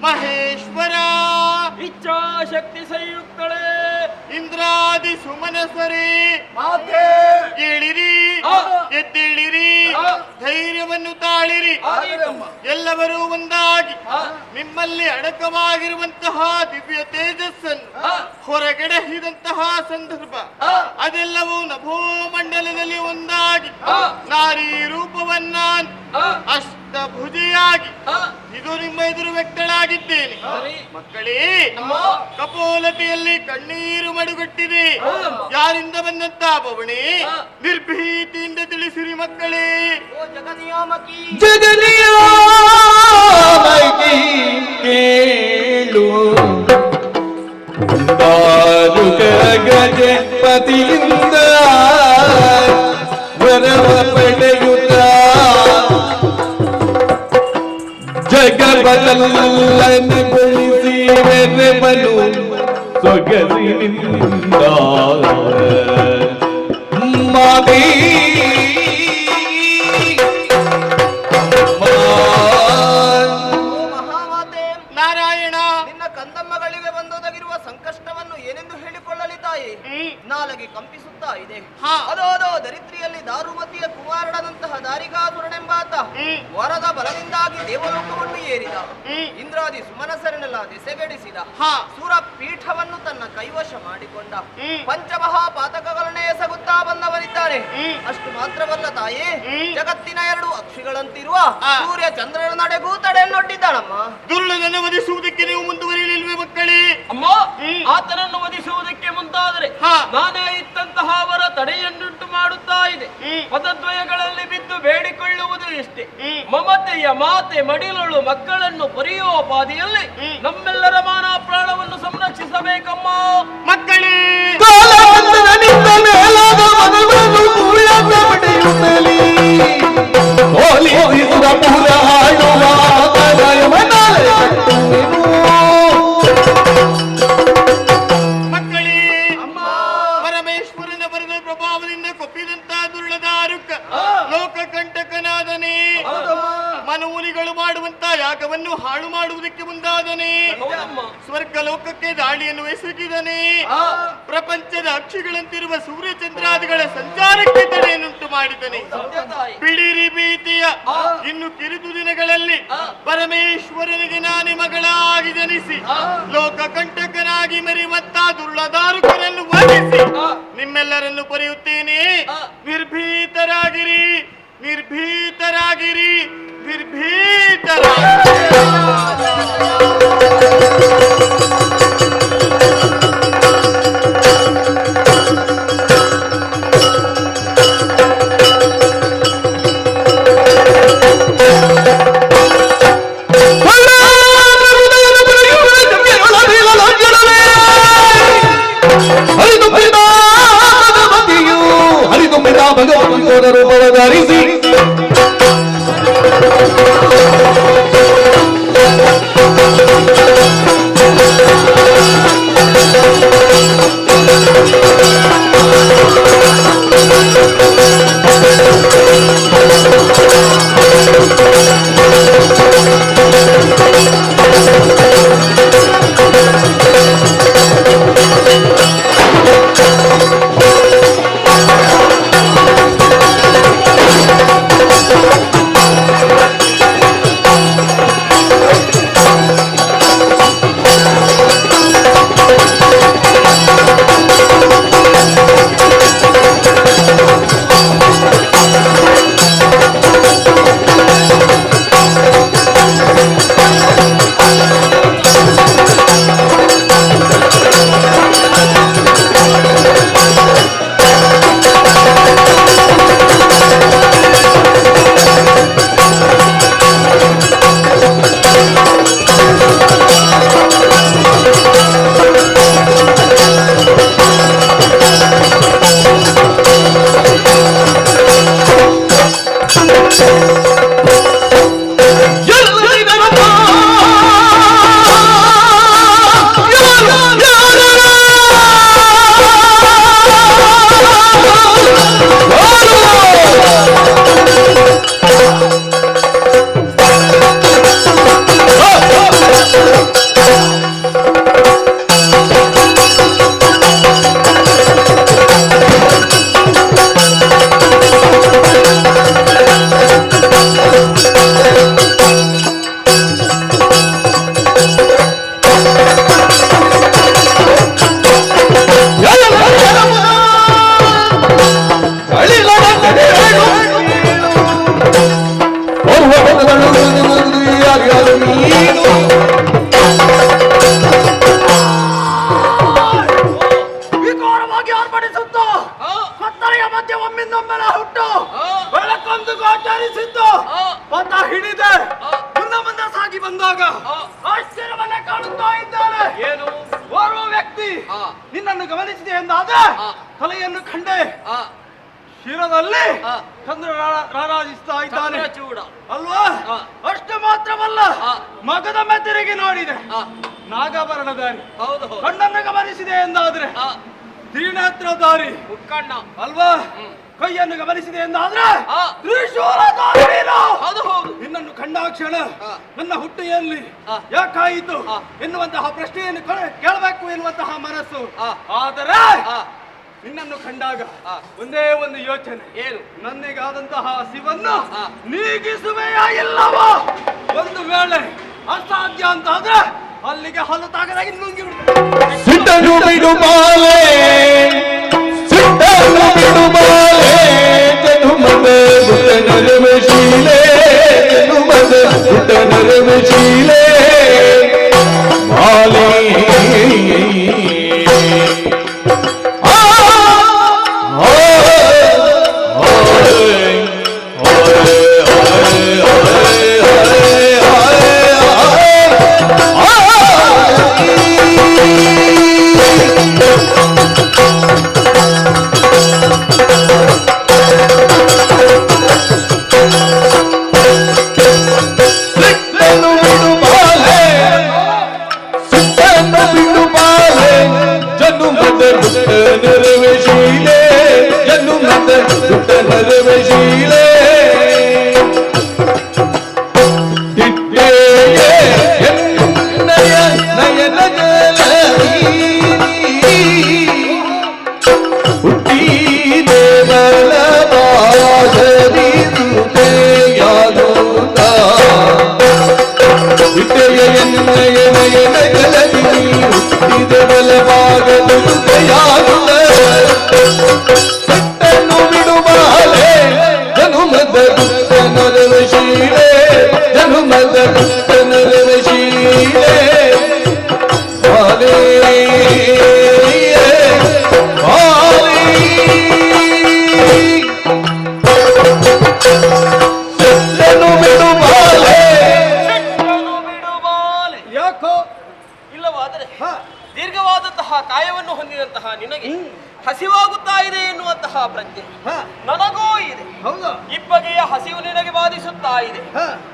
ಮಹೇಶ್ವರ ಇಚ್ಛಾಶಕ್ತಿ ಸಂಯುಕ್ತಳೆ ಇಂದ್ರಾದಿ ಸುಮನಸ್ವರೇ ಮಾತೆ ಏಳಿರಿ ಎದ್ದೇಳಿರಿ ಧೈರ್ಯವನ್ನು ತಾಳಿರಿ ಎಲ್ಲರೂ ಒಂದಾಗಿ ನಿಮ್ಮಲ್ಲಿ ಅಡಕವಾಗಿರುವಂತಹ ದಿವ್ಯ ತೇಜಸ್ಸನ್ನು ಹೊರಗೆಡಹಿದಂತಹ ಸಂದರ್ಭ ಅದೆಲ್ಲವೂ ನಭೋಮಂಡಲದಲ್ಲಿ ಒಂದಾಗಿ ನಾರಿ ರೂಪವನ್ನ ಅಷ್ಟಭುಜಿಯಾಗಿ ಇದು ನಿಮ್ಮ ಎದುರು ವ್ಯಕ್ತಳಾಗಿದ್ದೇನೆ. ಮಕ್ಕಳೇ, ಕಪೋಲತೆಯಲ್ಲಿ ಕಣ್ಣೀರು ಮಡುಗಟ್ಟಿದೆ. ಯಾರಿಂದ ಬಂದಂತ ಬವಣೆ ನಿರ್ಭೀತಿಯಿಂದ ತಿಳಿಸಿರಿ ಮಕ್ಕಳೇ. ಜಗನಿಯಾಮಕಿ ಜಗನಿಯಾಮಕಿ ಕೇಳು ದಾರುಕ ಗಜಪತಿಯಿಂದ ವರವ ಪಡೆಯುತ್ತ ಜಗಬಲಗೊಳಿಸಿ ಮೆರೆವನು ಸೊಗಸಿನಿಂದ ಮಾದೇ ಮಹಾಮಾತೆ ನಾರಾಯಣ, ನಿನ್ನ ಕಂದಮ್ಮಗಳಿಗೆ ಬಂದೊದಗಿರುವ ಸಂಕಷ್ಟವನ್ನು ಏನೆಂದು ಹೇಳಿಕೊಳ್ಳಲಿ ತಾಯಿ. ನಾಲಗೆ ಕಂಪಿಸುತ್ತಾ ಇದೆ. ಅದೋ ದರಿದ್ರಿಯಲ್ಲಿ ದಾರುಮತಿಯ ಕುಮಾರನಂತಹ ದಾರಿಕಾಸುರನೆಂಬಾತ ವರದ ಬಲದಿಂದಾಗಿ ದೇವಲೋಕವನ್ನು ಏರಿದ. ಇಂದ್ರಾದಿ ಸುಮನಸರನ್ನೆಲ್ಲ ದೆಸೆಗಡಿಸಿದ. ಸುರ ಪೀಠವನ್ನು ತನ್ನ ಕೈವಶ ಮಾಡಿಕೊಂಡ. ಪಂಚಮಹಾಪಾತಕಗಳನ್ನೇ ಎಸಗುತ್ತಾ ಬಂದವನಿದ್ದಾನೆ. ಅಷ್ಟು ಮಾತ್ರವಲ್ಲ ತಾಯಿ, ಜಗತ್ತಿನ ಎರಡು ಅಕ್ಷಿಗಳಂತಿರುವ ಸೂರ್ಯ ಚಂದ್ರನ ನಡೆಗೂ ತಡೆಯನ್ನೊಡ್ಡಿದ್ದಾನಮ್ಮ. ದುರ್ಲಭನ ವಧಿಸುವುದಕ್ಕೆ ನೀವು ಮುಂದುವರಿಯಲಿಲ್ವೇ ಮಕ್ಕಳೇ? ಅಮ್ಮ, ಆತನನ್ನು ವಧಿಸುವುದಕ್ಕೆ ಮುಂದಾದರೆ ನಾನೇ ಇತ್ತಂತಹ ಅವರ ತಡೆಯನ್ನುಂಟು ಮಾಡುತ್ತಾ ಇದೆ. ಪದದ್ವಯಗಳಲ್ಲಿ ಬಿದ್ದು ಬೇಡಿಕೊಳ್ಳುವುದು ಇಷ್ಟೇ. ಮಮತೆಯ ಮಾತೆ ಮಡಿಲಳು ಮಕ್ಕಳನ್ನು ಪೊರೆಯುವ ಪಾದಿಯಲ್ಲಿ ನಮ್ಮೆಲ್ಲರ ಮಾನ ಪ್ರಾಣವನ್ನು ಸಂರಕ್ಷಿಸಬೇಕಮ್ಮ. ಮಕ್ಕಳೇ, ಮಕ್ಕಳೇ, ಪರಮೇಶ್ವರನ ಬರದ ಪ್ರಭಾವದಿಂದ ಕೊಪ್ಪಿದಂತ ದುರ್ಳದಾರುಕ ಲೋಕಕಂಟಕನಾದನೇ. ಮನಮೂಲಿಗಳು ಮಾಡುವಂತ ಯಾಗವನ್ನು ಹಾಳು ಮಾಡುವುದಕ್ಕೆ ಮುಂದಾದನೇ. ಸ್ವರ್ಗ ಲೋಕಕ್ಕೆ ದಾಳಿಯನ್ನು ಎಸಗಿದನೇ. ಪ್ರಪಂಚದ ಅಕ್ಷಿಗಳಂತಿರುವ ಸೂರ್ಯಚಂದ್ರಾದಿಗಳ ಸಂಚಾರಕ್ಕೆ ತಡೆಯನ್ನುಂಟು ಮಾಡಿದನೇ. ಬಿಡಿರಿ ಭೀತಿಯ ಇನ್ನು ಕಿರಿದು ದಿನಗಳಲ್ಲಿ ಪರಮೇಶ್ವರನಿಗೆ ನಾನೇ ಮಗಳಾಗಿ ಜನಿಸಿ ಲೋಕಕಂಟಕನಾಗಿ ಮೆರೆಯುವಂತ ದುರ್ಳದಾರುಕನನ್ನು ವಧಿಸಿ ನಿಮ್ಮೆಲ್ಲರನ್ನು ಪೊರೆಯುತ್ತೇನೆ. ನಿರ್ಭೀತರಾಗಿರಿ, ನಿರ್ಭೀತರಾಗಿರಿ, ನಿರ್ಭೀತರಾಗಿರಿ. ಭಗವಂತನ ರೂಪವ ಧರಿಸಿ ನಿನ್ನನ್ನು ಗಮನಿಸಿದೆ ಎಂದಾದ್ರೆ ತಲೆಯನ್ನು ಕಂಡೆ, ಶಿರದಲ್ಲಿ ಚಂದ್ರ ರಾರಾಜಿಸ್ತಾ ಇದ್ದಾನೆ ಚೂಡ ಅಲ್ವಾ? ಅಷ್ಟು ಮಾತ್ರವಲ್ಲ, ಮಗದ ಮೆತ್ತರಿಗೆ ನೋಡಿದೆ, ನಾಗಾಭರಣಧಾರಿ. ಹೌದು ಕಣ್ಣನ್ನು ಗಮನಿಸಿದೆ ಎಂದಾದ್ರೆ ತ್ರಿನೇತ್ರಧಾರಿ ಮುಕ್ಕಣ್ಣ ಅಲ್ವಾ? ಕೈಯನ್ನು ಗಮನಿಸಿದೆ ಎಂದಾದ್ರೆ ತ್ರಿಶೂಲಧಾರಿ ನೀನು. ಹೌದು ಹೌದು. ನಿನ್ನನ್ನು ಕಂಡಾಕ್ಷಣ ನನ್ನ ಹುಟ್ಟು ಎಲ್ಲಿ ಯಾಕಾಯಿತು ಎನ್ನುವಂತಹ ಪ್ರಶ್ನೆಯನ್ನು ಕೇಳಬೇಕು ಎನ್ನುವಂತಹ ಮನಸ್ಸು. ಆದರೆ ನಿನ್ನನ್ನು ಕಂಡಾಗ ಒಂದೇ ಒಂದು ಯೋಚನೆ, ಏನು? ನನ್ನಿಗಾದಂತಹ ಹಸಿವನ್ನು ನೀಗಿಸುವೆಯಾ ಇಲ್ಲವಾ? ಒಂದು ವೇಳೆ ಅಸಾಧ್ಯ ಅಂತ ಆದ್ರೆ ಅಲ್ಲಿಗೆ ಹಲ್ಲು ತಾಗದಾಗಿ ನುಂಗಿ ಬಿಡ್ತೀನಿ. ಸಿಟ್ಟನು ಬಿಡು ಬಾಲೆ, ಸಿಟ್ಟನು ಬಿಡು ಬಾಲೆ, ಜನುಮದ ಗುಟ್ಟ ನರಮಶೀಲೆ, ಜನುಮದ ಗುಟ್ಟ ನರಮಶೀಲೆ ಬಾಲೆ. ಇಲ್ಲವಾದರೆ ದೀರ್ಘವಾದಂತಹ ಕಾಯವನ್ನು ಹೊಂದಿದಂತಹ ನಿನಗೆ ಹಸಿವಾಗುತ್ತಾ ಇದೆ ಎನ್ನುವಂತಹ ಪ್ರಜ್ಞೆ ನನಗೂ ಇದೆ. ಇಬ್ಬಗೆಯ ಹಸಿವು ನಿನಗೆ ಬಾಧಿಸುತ್ತಾ ಇದೆ.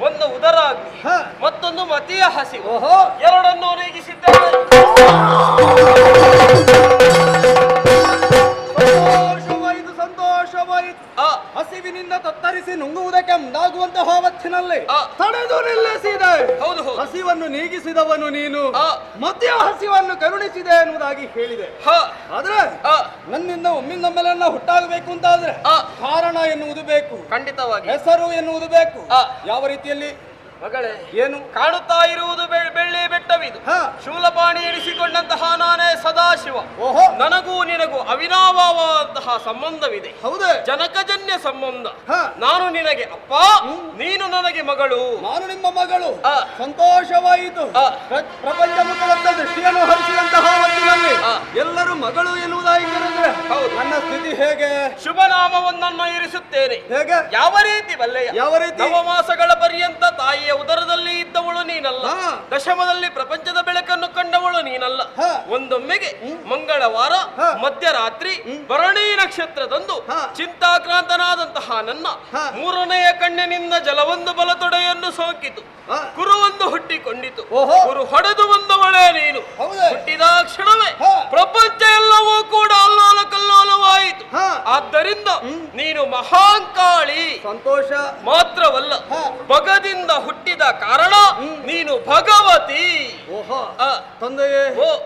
ಒಂದು ಉದರಾಗ್ನಿ, ಮತ್ತೊಂದು ಮತಿಯ ಹಸಿವು, ಎರಡನ್ನೂ ನೀಗಿಸಿದ್ದೇನೆ. ಸಂತೋಷವಾಯಿತು. ಹಸಿವಿನಿಂದ ತತ್ತರಿಸಿ ನುಂಗುವುದಕ್ಕೆ ಮುಂದಾಗುವಂತಹ ಹೊತ್ತಿನಲ್ಲಿ ತಡೆದು ನಿಲ್ಲಿಸಿದೆ. ಹೌದು ಹಸಿವನ್ನು ನೀಗಿಸಿದವನು ನೀನು, ಮಧ್ಯ ಹಸಿವನ್ನು ಕರುಣಿಸಿದೆ ಎನ್ನುವುದಾಗಿ ಹೇಳಿದೆ. ಆದ್ರೆ ನನ್ನಿಂದ ಒಮ್ಮಿಂದೊಮ್ಮೆಲ್ಲ ಹುಟ್ಟಾಗಬೇಕು ಅಂತಾದ್ರೆ ಕಾರಣ ಎನ್ನುವುದು ಬೇಕು, ಖಂಡಿತವಾಗಿ ಹೆಸರು ಎನ್ನುವುದು ಬೇಕು. ಯಾವ ರೀತಿಯಲ್ಲಿ ಮಗಳೇ, ಏನು ಕಾಣುತ್ತಾ ಇರುವುದು ಬೆಳ್ಳಿ ಬೆಟ್ಟವಿದು. ಶೂಲಪಾಣಿ ಎನಿಸಿಕೊಂಡಂತಹ ನಾನೇ ಸದಾಶಿವ. ನನಗೂ ನಿನಗೂ ಅವಿನಾಭಾವಂತಹ ಸಂಬಂಧವಿದೆ. ಹೌದೇ? ಜನಕಜನ್ಯ ಸಂಬಂಧ. ನಾನು ನಿನಗೆ ಅಪ್ಪ, ನೀನು ನನಗೆ ಮಗಳು. ನಾನು ನಿಮ್ಮ ಮಗಳು. ಸಂತೋಷವಾಯಿತು. ಪ್ರಪಂಚ ಮುಖವಂತ ದೃಷ್ಟಿಯನ್ನು ಹರಿಸಿದಂತಹ ಹೊತ್ತಿನಲ್ಲಿ ಎಲ್ಲರೂ ಮಗಳು ಎನ್ನುವುದಾಗಿ ಕರೆದ್ರೆ ನನ್ನ ಸ್ಥಿತಿ ಹೇಗೆ? ಶುಭ ನಾಮವನ್ನ ಇರಿಸುತ್ತೇನೆ. ಹೇಗೆ? ಯಾವ ರೀತಿ ಬಲ್ಲೆಯ? ಯಾವ ರೀತಿ? ನವಮಾಸಗಳ ಪರ್ಯಂತ ತಾಯಿಯ ಉದರದಲ್ಲಿ ಇದ್ದವಳು ನೀನಲ್ಲ, ದಶಮದಲ್ಲಿ ಪ್ರಪಂಚದ ಬೆಳಕನ್ನು ಕಂಡವಳು ನೀನಲ್ಲ. ಒಂದೊಮ್ಮೆಗೆ ಮಂಗಳವಾರ ಮಧ್ಯರಾತ್ರಿ ಭರಣಿ ನಕ್ಷತ್ರದಂದು ಚಿಂತಾಕ್ರಾಂತನಾದಂತಹ ನನ್ನ ಮೂರನೆಯ ಕಣ್ಣಿನಿಂದ ಜಲವೊಂದು ಬಲತೊಡೆಯನ್ನು ಸೋಕಿತು, ಕುರುವೊಂದು ಹುಟ್ಟಿಕೊಂಡಿತು. ಕುರು ಹೊಡೆದು ಬಂದವಳೇ ನೀನು. ಹುಟ್ಟಿದ ಕ್ಷಣವೇ ಪ್ರಪಂಚ ಎಲ್ಲವೂ ಕೂಡ ಅಲ್ಲೋಲ ಕಲ್ಲೋಲವಾಯಿತು. ಆದ್ದರಿಂದ ನೀನು ಮಹಾಂಕಾಳಿ. ಸಂತೋಷ ಮಾತ್ರವಲ್ಲ, ಭಗದಿಂದ ಹುಟ್ಟಿದ ಕಾರಣ ನೀನು ಭಗವತಿ. ತಂದೆಯೇ,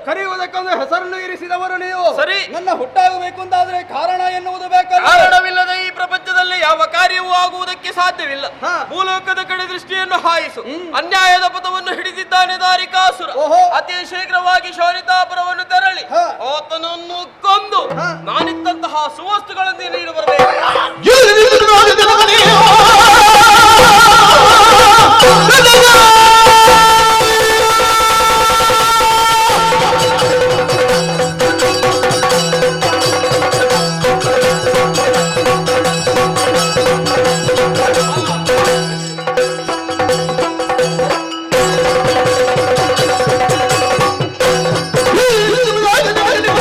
ಕರೆಯುವುದಕ್ಕೊಂದು ಹೆಸರನ್ನು ಇರಿಸಿದವರು ನೀವು. ಸರಿ. ನನ್ನ ಹುಟ್ಟಾಗಬೇಕು ಅಂತಾದ್ರೆ ಕಾರಣ ಎನ್ನುವುದು ಬೇಕಲ್ಲ? ಕಾರಣವಿಲ್ಲದೆ ಈ ಪ್ರಪಂಚದಲ್ಲಿ ಯಾವ ಕಾರ್ಯವೂ ಆಗುವುದಕ್ಕೆ ಸಾಧ್ಯವಿಲ್ಲ. ಭೂಲೋಕದ ಕಡೆ ದೃಷ್ಟಿಯನ್ನು ಹಾಯಿಸು. ಅನ್ಯಾಯದ ಪಥವನ್ನು ಹಿಡಿದಿದ್ದಾನೆ ದಾರಿಕಾಸುರ. ಅತಿ ಶೀಘ್ರವಾಗಿ ಶೌರಿತಾಪುರವನ್ನು ತೆರಳಿ ಆತನನ್ನು ಕೊಂದು ನಾನಿದ್ದಂತಹ ಸುವಸ್ತುಗಳನ್ನು ನೀನು ಬರಬೇಕು. ¡Vamos!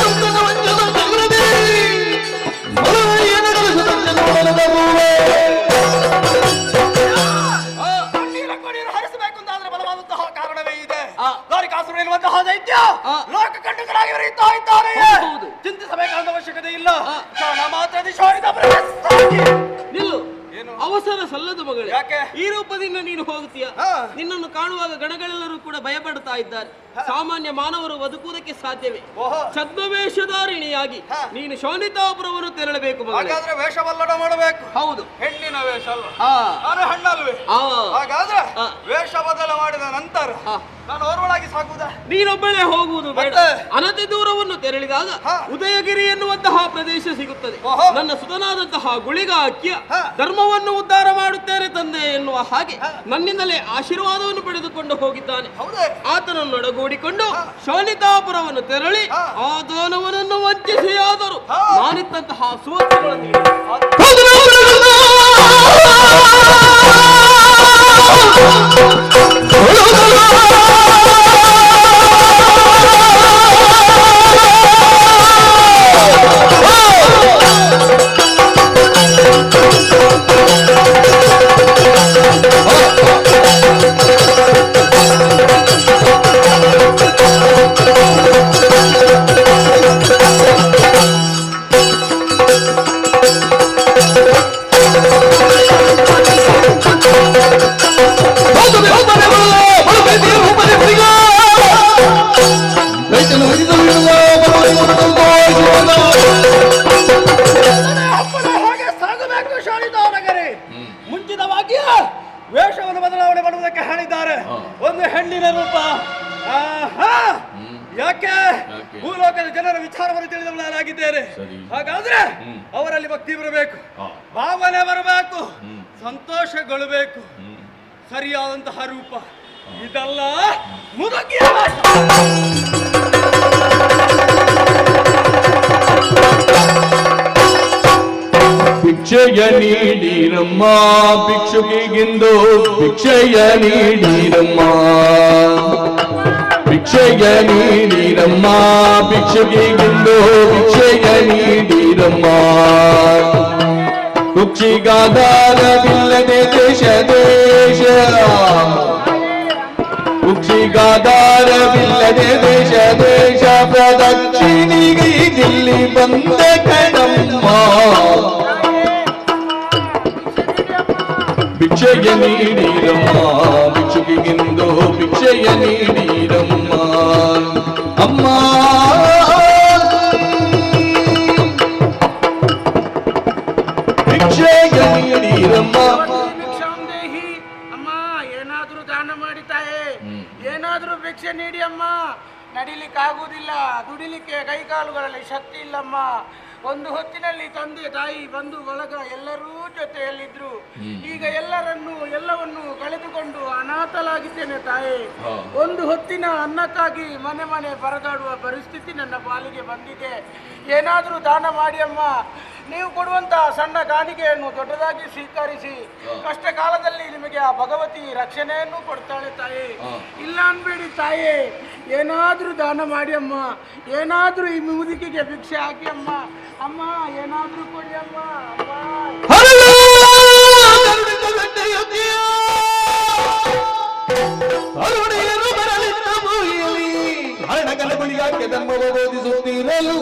ಖಡ್ಗಗಳಾಗಿ ಬೆರೆಯುತ್ತಾ ಇದ್ದಾರೆ. ಚಿಂತಿಸಬೇಕಾದ ಅವಶ್ಯಕತೆ ಇಲ್ಲ. ಕ್ಷಣ ಮಾತ್ರದಲ್ಲಿ ಶೋಣಿತ ನಿಲ್ಲು. ಅವಸರ ಸಲ್ಲದ ಮಗಳೇ. ಯಾಕೆ? ಈ ರೂಪದಿಂದ ನೀನು ಹೋಗುತ್ತೀಯ. ನಿನ್ನನ್ನು ಕಾಣುವಾಗ ಗಣಗಳೆಲ್ಲರೂ ಕೂಡ ಭಯಪಡುತ್ತಾ ಇದ್ದಾರೆ. ಸಾಮಾನ್ಯ ಮಾನವರು ಬದುಕುವುದಕ್ಕೆ ಸಾಧ್ಯವೇ? ಛದ್ಮವೇಷಧಾರಿಣಿಯಾಗಿ ನೀನು ಶೋಣಿತಾಪುರವನ್ನು ತೆರಳಬೇಕು ಮಗಳೇ. ಹಾಗಾದ್ರೆ ವೇಷವಲ್ಲಡ ಮಾಡಬೇಕು. ಹೌದು, ಹೆಣ್ಣಿನ ವೇಷ ಅಲ್ವಾ? ನಾನು ಹೆಣ್ಣಲ್ವೇ? ಹಾಗಾದ್ರೆ ವೇಷ ಬದಲ ಮಾಡಿದ ನಂತರ ನಾನು ಓರ್ವಳಾಗಿ ಸಾಗುವುದ? ನೀನೊಬ್ಬಳೇ ಹೋಗುವುದು ಬೇಡ. ಅನತಿ ದೂರವನ್ನು ತೆರಳಿದಾಗ ಉದಯಗಿರಿ ಎನ್ನುವಂತಹ ಪ್ರದೇಶ ಸಿಗುತ್ತದೆ. ನನ್ನ ಸುತನಾದಂತಹ ಗುಳಿಗ ಅಕ್ಕಿಯ ಧರ್ಮವನ್ನು ಉದ್ಧಾರ ಮಾಡುತ್ತೇನೆ ತಂದೆ ಎನ್ನುವ ಹಾಗೆ ನನ್ನಿಂದಲೇ ಆಶೀರ್ವಾದವನ್ನು ಪಡೆದುಕೊಂಡು ಹೋಗಿದ್ದಾನೆ. ಆತನನ್ನು ಒಡಗೂಡಿಕೊಂಡು ಶೋಣಿತಾಪುರವನ್ನು ತೆರಳಿ ಆ ದಾನವನನ್ನು ವಂಚಿಸಿಯಾದರೂ ನಾನಿತ್ತಂತಹ ಸುವರ್ಣಗಳನ್ನು ವೇಷವನ್ನು ಬದಲಾವಣೆ ಮಾಡುವುದಕ್ಕೆ ಹೇಳಿದ್ದಾರೆ. ಒಂದು ಹೆಣ್ಣಿನ ರೂಪ. ಯಾಕೆ? ಭೂಲೋಕದ ಜನರ ವಿಚಾರವನ್ನು ತಿಳಿದವನಾಗಿದ್ದೇನೆ. ಹಾಗಾದ್ರೆ ಅವರಲ್ಲಿ ಭಕ್ತಿ ಬರಬೇಕು, ಭಾವನೆ ಬರಬೇಕು, ಸಂತೋಷಗೊಳ್ಳಬೇಕು. ಸರಿಯಾದಂತಹ ರೂಪ ಇದಲ್ಲ, ಮುದುಕಿಯ ಭಿಕ್ಷೆಯ ನೀಡಿರಮ್ಮ ಭಿಕ್ಷುಕಿಗಿಂದು ಭಿಕ್ಷೆಯ ನೀಡಿರಮ್ಮ ಭಿಕ್ಷೆಯ ನೀಡಿರಮ್ಮ ಭಿಕ್ಷುಕಿಗಿಂದು ಭಿಕ್ಷೆಯ ನೀಡಿರಮ್ಮ ಕುಕ್ಷಿಗಾಧಾರವಿಲ್ಲದೆ ದೇಶ ದೇಶ ಕುಕ್ಷಿಗಾಧಾರವಿಲ್ಲದೆ ದೇಶ ದೇಶ ಪ್ರದಕ್ಷಿಣಿಗೆ ದಿಲ್ಲಿ ಬಂದ ಕಣಮ್ಮ ಭಿಕ್ಷೆಯ ನೀಡಿರಮ್ಮ ಭಿಕ್ಷುಕಿಗಿಂದು ಭಿಕ್ಷೆಯ ನೀಡಿರಮ್ಮ ಅಮ್ಮ ಭಿಕ್ಷೆಯ ನೀಡಿರಮ್ಮ. ಅಮ್ಮ ಏನಾದ್ರೂ ದಾನ ಮಾಡಿ ತಾಯೇ, ಏನಾದ್ರೂ ಭಿಕ್ಷೆ ನೀಡಿ ಅಮ್ಮ. ನಡಿಲಿಕ್ಕಾಗುವುದಿಲ್ಲ, ದುಡಿಲಿಕ್ಕೆ ಕೈಕಾಲುಗಳಲ್ಲಿ ಶಕ್ತಿ ಇಲ್ಲಮ್ಮ. ಒಂದು ಹೊತ್ತಿನಲ್ಲಿ ತಂದೆ ತಾಯಿ ಬಂಧು ಬಳಗ ಎಲ್ಲರೂ ಜೊತೆಯಲ್ಲಿದ್ರು. ಈಗ ಎಲ್ಲವನ್ನೂ ಕಳೆದುಕೊಂಡು ಅನಾಥಲಾಗಿದ್ದೇನೆ ತಾಯಿ. ಒಂದು ಹೊತ್ತಿನ ಅನ್ನಕ್ಕಾಗಿ ಮನೆ ಮನೆ ಪರದಾಡುವ ಪರಿಸ್ಥಿತಿ ನನ್ನ ಪಾಲಿಗೆ ಬಂದಿದೆ. ಏನಾದರೂ ದಾನ ಮಾಡಿ ಅಮ್ಮ. ನೀವು ಕೊಡುವಂತಹ ಸಣ್ಣ ಕಾಣಿಕೆಯನ್ನು ದೊಡ್ಡದಾಗಿ ಸ್ವೀಕರಿಸಿ ಕಷ್ಟ ಕಾಲದಲ್ಲಿ ನಿಮಗೆ ಆ ಭಗವತಿ ರಕ್ಷಣೆಯನ್ನು ಕೊಡ್ತಾಳೆ ತಾಯಿ. ಇಲ್ಲ ಅನ್ಬೇಡಿ ತಾಯಿ, ಏನಾದ್ರೂ ದಾನ ಮಾಡಿ ಅಮ್ಮ. ಏನಾದ್ರೂ ಈ ಮುದುಕಿಗೆ ಭಿಕ್ಷೆ ಹಾಕಿ ಅಮ್ಮ. ಅಮ್ಮ ಏನಾದ್ರೂ ಕೊಡಿ ಅಮ್ಮ. ಹರಣಗಳ ಬಳಿಯಾಕೆ ಧರ್ಮವ ಬೋಧಿಸುತ್ತೀರಲು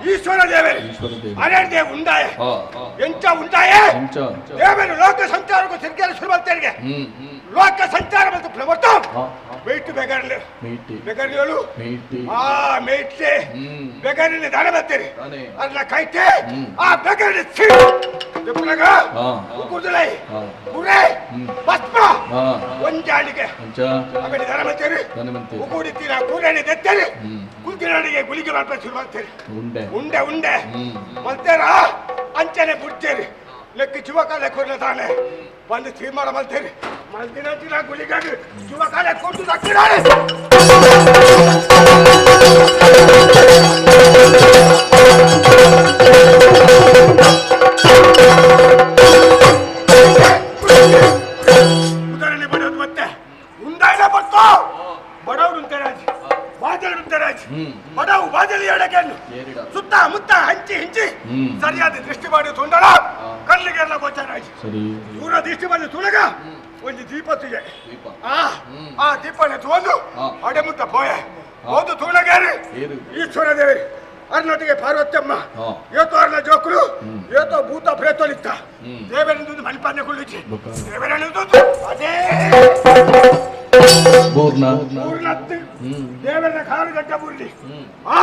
ఈశ్వర దేవరి అనేది ఉండాయ ಎಂಚ ಉಂಟಾಯೇ ದೇವರು ಲೋಕ ಸಂಚಾರಕ್ಕೂ ತಿರುಗೇರು ಶುರುವಾಗ್ತಾರೆ ಲೋಕ ಸಂಚಾರ ಮತ್ತು ಪ್ರವರ್ತ ಮೇಯ್ತು ಬೆಗರ್ಲೆ ಬೆಗರ್ಲೇಳು ಆ ಮೇಯ್ತೆ ಬೆಗರಿನ ದಾನ ಬರ್ತೀರಿ ಅದನ್ನ ಕೈತೆ ಆ ಬೆಗರಿನ ಸಿಪ್ಪಳಗ ಕುದುರೈ ಕುರೆ ಭಸ್ಮ ಒಂಜಾಡಿಗೆ ಆಮೇಲೆ ದಾನ ಬರ್ತೀರಿ ಉಗುಡಿತೀರ ಕೂರೇನೆ ತೆತ್ತರಿ ಕುಲ್ಕಿನಾಡಿಗೆ ಗುಳಿಗೆ ಮಾಡ್ಬೇಕು ಶುರುವಾಗ್ತೀರಿ ಉಂಡೆ ಉಂಡೆ ಮಲ್ತೇರ ಅಂಚನೆ ಬಿಡ್ತೀರಿ ಲೆಕ್ಕ ಚುವಕಾಲೆ ಕೊಡ್ಲೆ ತಾನೆ ಬಂದು ತೀರ್ಮಾನ ಮಲ್ತೇರಿ ಮಲ್ತಿನ ಚಿರ ಗುಳಿಗಾಗಿ ಚುವಕಾಲೆ ಕೊಟ್ಟು ಹಾಕಿದ್ದಾರೆ ಉದಾಹರಣೆ ಬಡೋದು ಮತ್ತೆ ಉಂಡಾಯಿನ ಬರ್ತು ಬಡವರು ಉಂಟರಾಜ್ ಬಾಜಲು ಉಂಟರಾಜ್ ಬಡವು ಬಾಜಲಿ ಎಡಕೆನ್ನು ಸುತ್ತ ಮುತ್ತ ಹಂಚಿ ಹಿಂಚಿ ಸರಿಯಾದ ದೃಷ್ಟಿ ಮಾಡಿ ತುಂಡಳ ಕಲ್ಲಿಗೆಲ್ಲ ಗೋಚರಾಜ್ ಪೂರ ದೃಷ್ಟಿ ಮಾಡಿ ತುಳಗ ಒಂದು ದೀಪ ತುಗೆ ಆ ದೀಪನೆ ತೋಂದು ಅಡೆಮುತ್ತ ಪೋಯ ಒಂದು ತುಳಗೇರಿ ಈಶ್ವರ ದೇವಿ ಅರ್ನೊಟ್ಟಿಗೆ ಪಾರ್ವತಮ್ಮ ಏತೋ ಅರ್ನ ಜೋಕರು ಏತೋ ಭೂತ ಪ್ರೇತೋಲಿತ್ತ ದೇವರಿಂದ ಮಲ್ಪಾನ್ಯ ಕುಳ್ಳಿಚ್ಚಿ ದೇವರನ್ನು ಅದೇ ದೇವರ ಕಾರು ಗಡ್ಡ ಬುರ್ಲಿ ಆ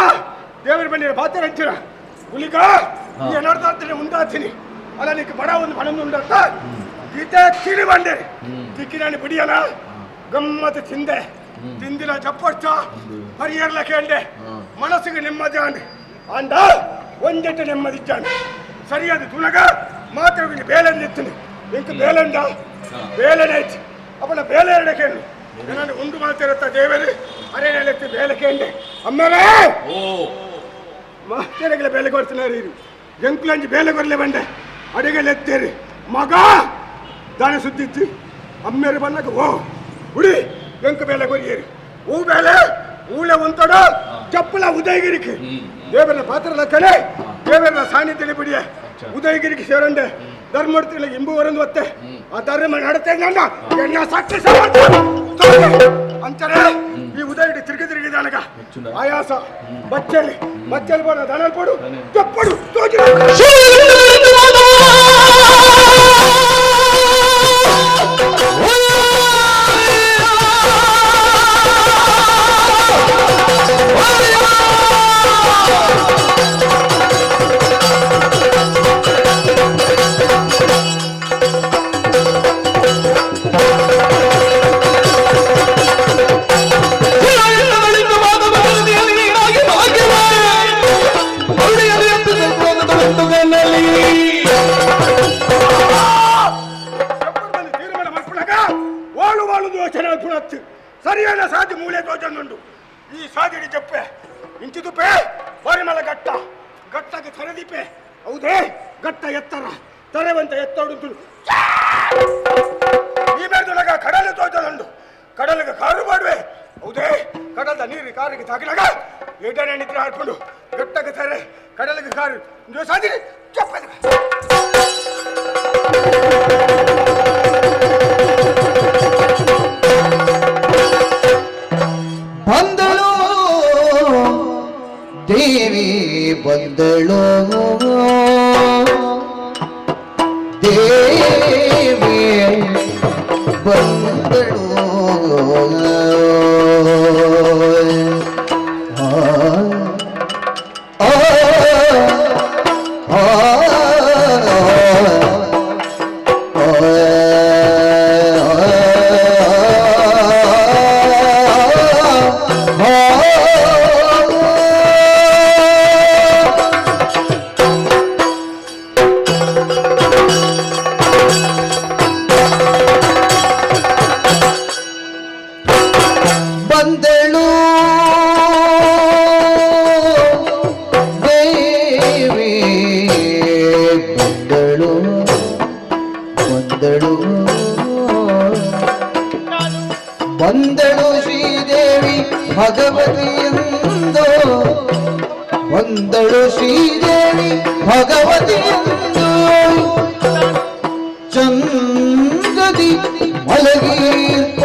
ದೇವರ ಬಂದಿರ ಪಾತ್ರ ಹಂಚಿರ ಹುಲಿಗ ಏನಾಡ್ತಾ ಇರ್ತೀನಿ ಉಂಟಾತೀನಿ ಅಲ್ಲ ನೀನು ಬಡ ಒಂದು ಮನನ್ನು ಉಂಟಾಡ್ತಾ ಗೀತೆ ತಿಳಿ ಬಂದೇರಿ ದಿಕ್ಕಿನ ಬಿಡಿಯಲ್ಲ ಗಮ್ಮತ್ತು ತಿಂದೆ ತಿಂದಿನ ಚಪ್ಪಚ್ಚ ಪರಿಯರ್ಲ ಕೇಳ್ದೆ ಮನಸ್ಸಿಗೆ ನೆಮ್ಮದಿ ಅಂದ ಒಂದೆಟ್ಟು ನೆಮ್ಮದಿದ್ದಾನೆ ಸರಿಯಾದ ತುಳಗ ಮಾತ್ರ ಬೇಲನ್ನು ಎತ್ತೀನಿ ಇಂಕ ಬೇಲಂದ ಬೇಲನೆ ಐತಿ ಅವಳ ಬೇಲೆ ಎರಡೆ ಕೇಳಿ ನಾನು ಉಂಡು ಮಾಡ್ತಿರತ್ತ ದೇವರು ಅರೇನೆತ್ತಿ ಬೇಲೆ ಕೇಂಡೆ ಅಮ್ಮೇಲೆ ಮಾತೆರೆಗಳ ಬೇಲೆ ಕೊಡ್ತಿನಾರಿ ಎಂಕ್ಲಂಜಿ ಬೇಲೆ ಕೊರ್ಲೆ ಬಂಡೆ ಅಡಿಗೆಲೆತ್ತೇರಿ ಮಗ ದಾನ ಸುದ್ದಿತ್ತು ಅಮ್ಮೇರು ಬಂದಾಗ ಓ ಹುಡಿ ಎಂಕ ಬೇಲೆ ಕೊರಿಯೇರಿ ಹೂ ಬೇಲೆ ಊಳೆ ಒಂತೋಡು ಚಪ್ಪಲ ಉದಯಗಿರಿಕೆ ದೇವರನ್ನ ಪಾತ್ರನ ಕಲೆ ದೇವರನ್ನ ಸಾನ್ನಿಧ್ಯ ಬಿಡಿಯ ಉದಯಗಿರಿಗೆ ಸೇರಂಡೆ ಧರ್ಮೂರ್ತಿಗಳಿಗೆ ಇಂಬುವರೆಂದು ಒತ್ತೆ ಆ ಧರ್ಮ ನಡತೆ ನನ್ನ ಎನ್ನ ಸಾಕ್ಷಿ ಅಂತಾರೆ. ಈ ಉದಯ ತಿರುಗಿ ನನಗ ಆಯಾಸ ಬಚ್ಚಲಿ ಬೋಡ ದನಲ್ ಪಡು ತಪ್ಪಡು ಸರಿಯಾದ ಸಾಧಿ ಮೂಲೆ ತೋಜನ್ನುಂಡು ಈ ಸಾಧಿಡಿ ಜಪ್ಪೆ ಇಂಚಿದುಪೆ ಪರಿಮಳ ಗಟ್ಟಗೆ ತರದಿಪೆ ಹೌದೇ ಗಟ್ಟ ಎತ್ತರ ತರವಂತ ಎತ್ತೋಡು ಈ ಬೇರ್ದೊಳಗ ಕಡಲು ತೋಜನುಂಡು ಕಡಲಿಗೆ ಕಾರು ಮಾಡುವೆ ಹೌದೇ ಕಡಲದ ನೀರು ಕಾರಿಗೆ ತಾಗಿಲಾಗ ಏಟನೆ ನಿದ್ರೆ ಹಾಡ್ಕೊಂಡು ಗಟ್ಟಗೆ ತಾರೆ ಕಡಲಿಗೆ ಕಾರು ಸಾಧಿಡಿ ಜಪ್ಪೆ ಬಂದಳು ದೇವಿ ಬಂದಳು ದೇವಿ ಬಂದಳು ಬಂದಳು ದೇವಿ ಬಂದಳು ಬಂದಳು ಬಂದಳು ಶ್ರೀದೇವಿ ಭಗವತಿಯೆಂದು ಬಂದಳು ಶ್ರೀದೇವಿ ಭಗವತಿಯೆಂದು ಚಂದದಿ ಮಲಗಿರ್ಪ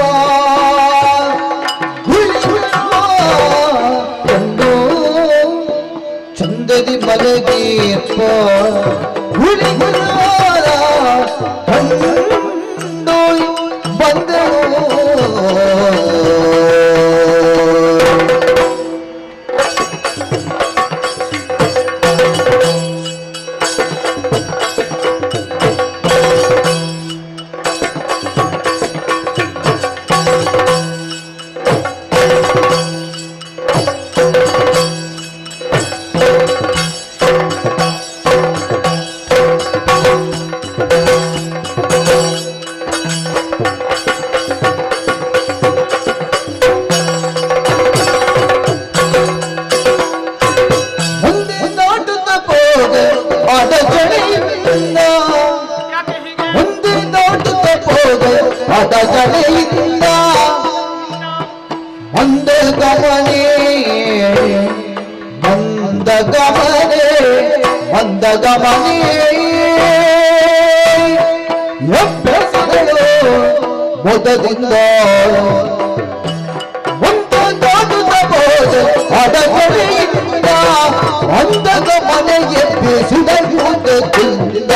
ಚಂದದಿ ಮಲಗಿರ್ಪ ಹುಲಿ ಬಂದಳು ಜಡೆಯಿಂದ ಮಂದ ಗಮನೆ ಮಂದ ಗಮನೆ ಮಂದ ಗಮನೆ ಎಬ್ಬೆಸಗಳು ಮೊದಲಿಂದ ಒಂದು ನೋಡುತ್ತಬಹುದು ಅಡಗಡೆಯಿಂದ ಮಂದ ಗಮನೆ ಎಬ್ಬಿಸಿದ ಮುದದಿಂದ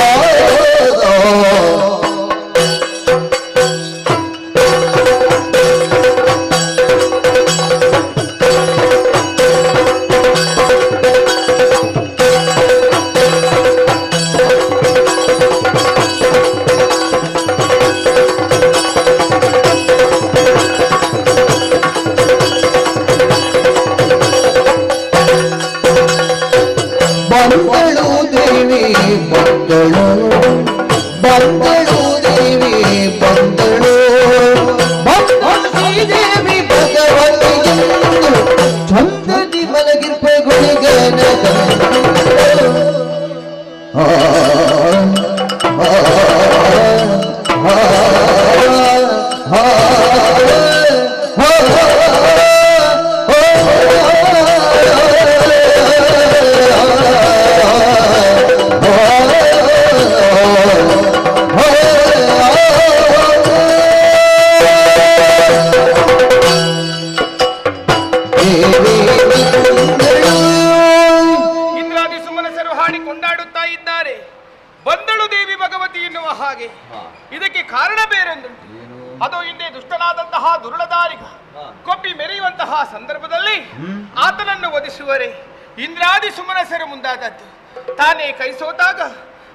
ಅದು ಹಿಂದೆ ದುಷ್ಟನಾದಂತಹ ದುರುಳದಾರಿಗ ಕೊಬ್ಬಿ ಮೆರೆಯುವಂತಹ ಸಂದರ್ಭದಲ್ಲಿ ಆತನನ್ನು ವಧಿಸುವರೆ ಇಂದ್ರಾದಿ ಸುಮನಸರು ಮುಂದಾದದ್ದು. ತಾನೇ ಕೈ ಸೋತಾಗ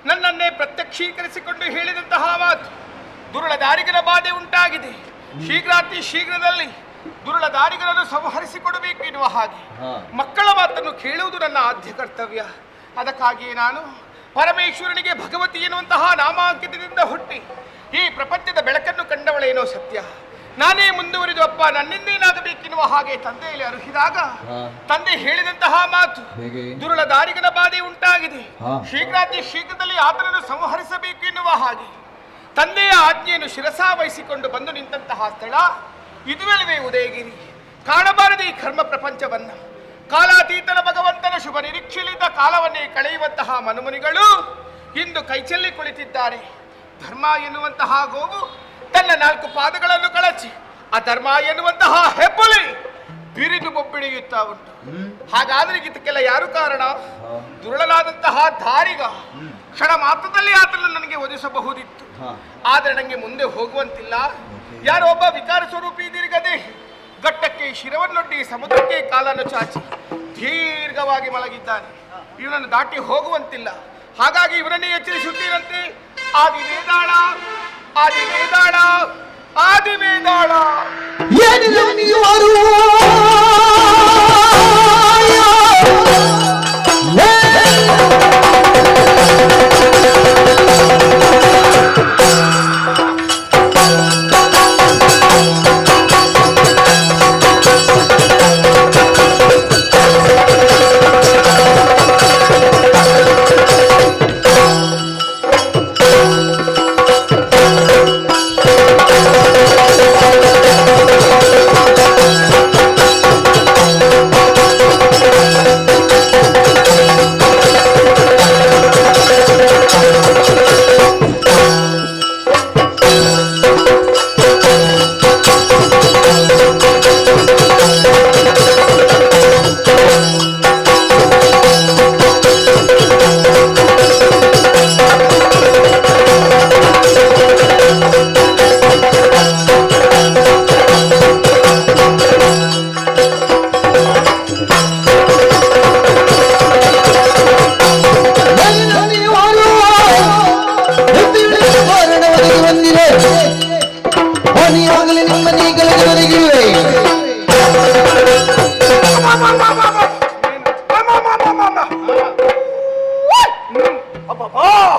ನನ್ನನ್ನೇ ಪ್ರತ್ಯಕ್ಷೀಕರಿಸಿಕೊಂಡು ಹೇಳಿದಂತಹ ಮಾತು, ದುರುಳದಾರಿಗರ ಬಾಧೆ ಉಂಟಾಗಿದೆ, ಶೀಘ್ರಾತಿ ಶೀಘ್ರದಲ್ಲಿ ದುರುಳದಾರಿಗರನ್ನು ಸಂಹರಿಸಿಕೊಡಬೇಕು ಎನ್ನುವ ಹಾಗೆ ಮಕ್ಕಳ ಮಾತನ್ನು ಕೇಳುವುದು ನನ್ನ ಆದ್ಯ ಕರ್ತವ್ಯ. ಅದಕ್ಕಾಗಿಯೇ ನಾನು ಪರಮೇಶ್ವರನಿಗೆ ಭಗವತಿ ಎನ್ನುವಂತಹ ನಾಮಾಂಕಿತದಿಂದ ಹುಟ್ಟಿ ಈ ಪ್ರಪಂಚದ ಬೆಳಕನ್ನು ಕಂಡವಳೇನೋ ಸತ್ಯ. ನಾನೇ ಮುಂದುವರಿದು ಅಪ್ಪ ನನ್ನಿಂದೇನಾಗಬೇಕೆನ್ನುವ ಹಾಗೆ ತಂದೆಯಲ್ಲಿ ಅರುಹಿದಾಗ ತಂದೆ ಹೇಳಿದಂತಹ ಮಾತು, ದುರುಳದಾರಿಗನ ಬಾಧೆ ಉಂಟಾಗಿದೆ, ಶೀಘ್ರಾತಿ ಶೀಘ್ರದಲ್ಲಿ ಆತನನ್ನು ಸಂಹರಿಸಬೇಕು ಎನ್ನುವ ಹಾಗೆ ತಂದೆಯ ಆಜ್ಞೆಯನ್ನು ಶಿರಸಾ ವಹಿಸಿಕೊಂಡು ಬಂದು ನಿಂತಹ ಸ್ಥಳ ಇದುವೇ ಉದಯಗಿರಿ. ಕಾಣಬಾರದು ಈ ಕರ್ಮ ಪ್ರಪಂಚವನ್ನ. ಕಾಲಾತೀತನ ಭಗವಂತನ ಶುಭ ನಿರೀಕ್ಷೆಯಲ್ಲಿದ್ದ ಕಾಲವನ್ನೇ ಕಳೆಯುವಂತಹ ಮನುಮುನಿಗಳು ಇಂದು ಕೈಚೆಲ್ಲಿ ಕುಳಿತಿದ್ದಾರೆ. ಧರ್ಮ ಎನ್ನುವಂತಹ ಗೋವು ತನ್ನ 4 ಪಾದಗಳನ್ನು ಕಳಚಿ ಅಧರ್ಮ ಎನ್ನುವಂತಹ ಹೆಬ್ಬುಲಿ ಬಿರಿದು ಬೊಬ್ಬಿಡಿಯುತ್ತಾ ಉಂಟು. ಹಾಗಾದ್ರೆ ಇದಕ್ಕೆಲ್ಲ ಯಾರು ಕಾರಣ? ದುರುಳಲಾದಂತಹ ದಾರಿಗ ಕ್ಷಣ ಮಾತ್ರದಲ್ಲಿ ಆತನು ನನಗೆ ಒದಿಸಬಹುದಿತ್ತು, ಆದರೆ ನನಗೆ ಮುಂದೆ ಹೋಗುವಂತಿಲ್ಲ. ಯಾರೋ ಒಬ್ಬ ವಿಕಾರ ಸ್ವರೂಪಿ ದೀರ್ಘದೇಹಿ ಘಟ್ಟಕ್ಕೆ ಶಿರವನ್ನೊಡ್ಡಿ ಸಮುದ್ರಕ್ಕೆ ಕಾಲನ್ನು ಚಾಚಿ ದೀರ್ಘವಾಗಿ ಮಲಗಿದ್ದಾನೆ. ಇವನನ್ನು ದಾಟಿ ಹೋಗುವಂತಿಲ್ಲ. ಹಾಗಾಗಿ ಇವನನ್ನೇ ಎಚ್ಚರಿಸುತ್ತೀರಂತೆ. ಆದಿವೇದಾಳ ಆದಿವೇದಾಳ ಆದಿವೇದಾಳ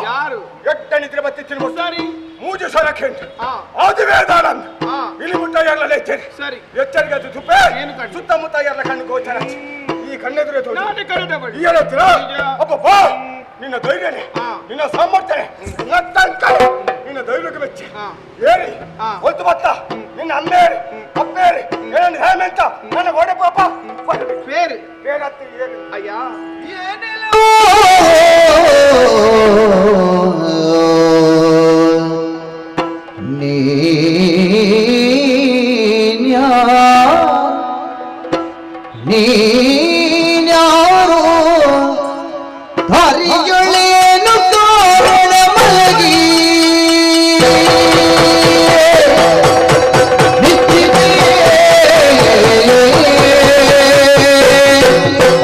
ಯಾರು ಎಟ್ಟಣಿದ್ರೆ ಬತ್ತಿತ್ತು ಸರಿ ಮೂಜು ಸೊರಕೆಂಟು ಆದಿವೇದಾನಂದ ಇಲ್ಲಿ ಮುಟ್ಟ ಎಲ್ಲ ಎಚ್ಚರಿ ಸರಿ ಎಚ್ಚರಿಕೆ ಅದು ತುಪ್ಪೆ ಏನು ಸುತ್ತಮುತ್ತ ಎಲ್ಲ ಕಣ್ಣು ಗೋಚರ ಈ ಕಣ್ಣೆದುರೇ ತೋರಿ ಹೇಳುತ್ತೀರ ಅಪ್ಪ ನಿನ್ನ ಧೈರ್ಯನೇ ನಿನ್ನ ಸಾಮರ್ಥ್ಯನೇ ನಿನ್ನ ಧೈರ್ಯಕ್ಕೆ ಮೆಚ್ಚಿ ಏರಿ ಹೊತ್ತು ಬತ್ತ ನಿನ್ನ ಅಮ್ಮೇರಿ ಅಪ್ಪೇರಿ ಏನಂದ್ರೆ ಹೇಮೆಂತ ನನ್ನ ಗೋಡೆ ಪಾಪ ಬೇರೆ ಬೇರತ್ತೆ ಏನು ಅಯ್ಯ ಏನಿಲ್ಲ ನೀನ್ಯಾರೋ ಧಾರಿಗಳೇನು ಕಾರಣ ಮಲಗಿ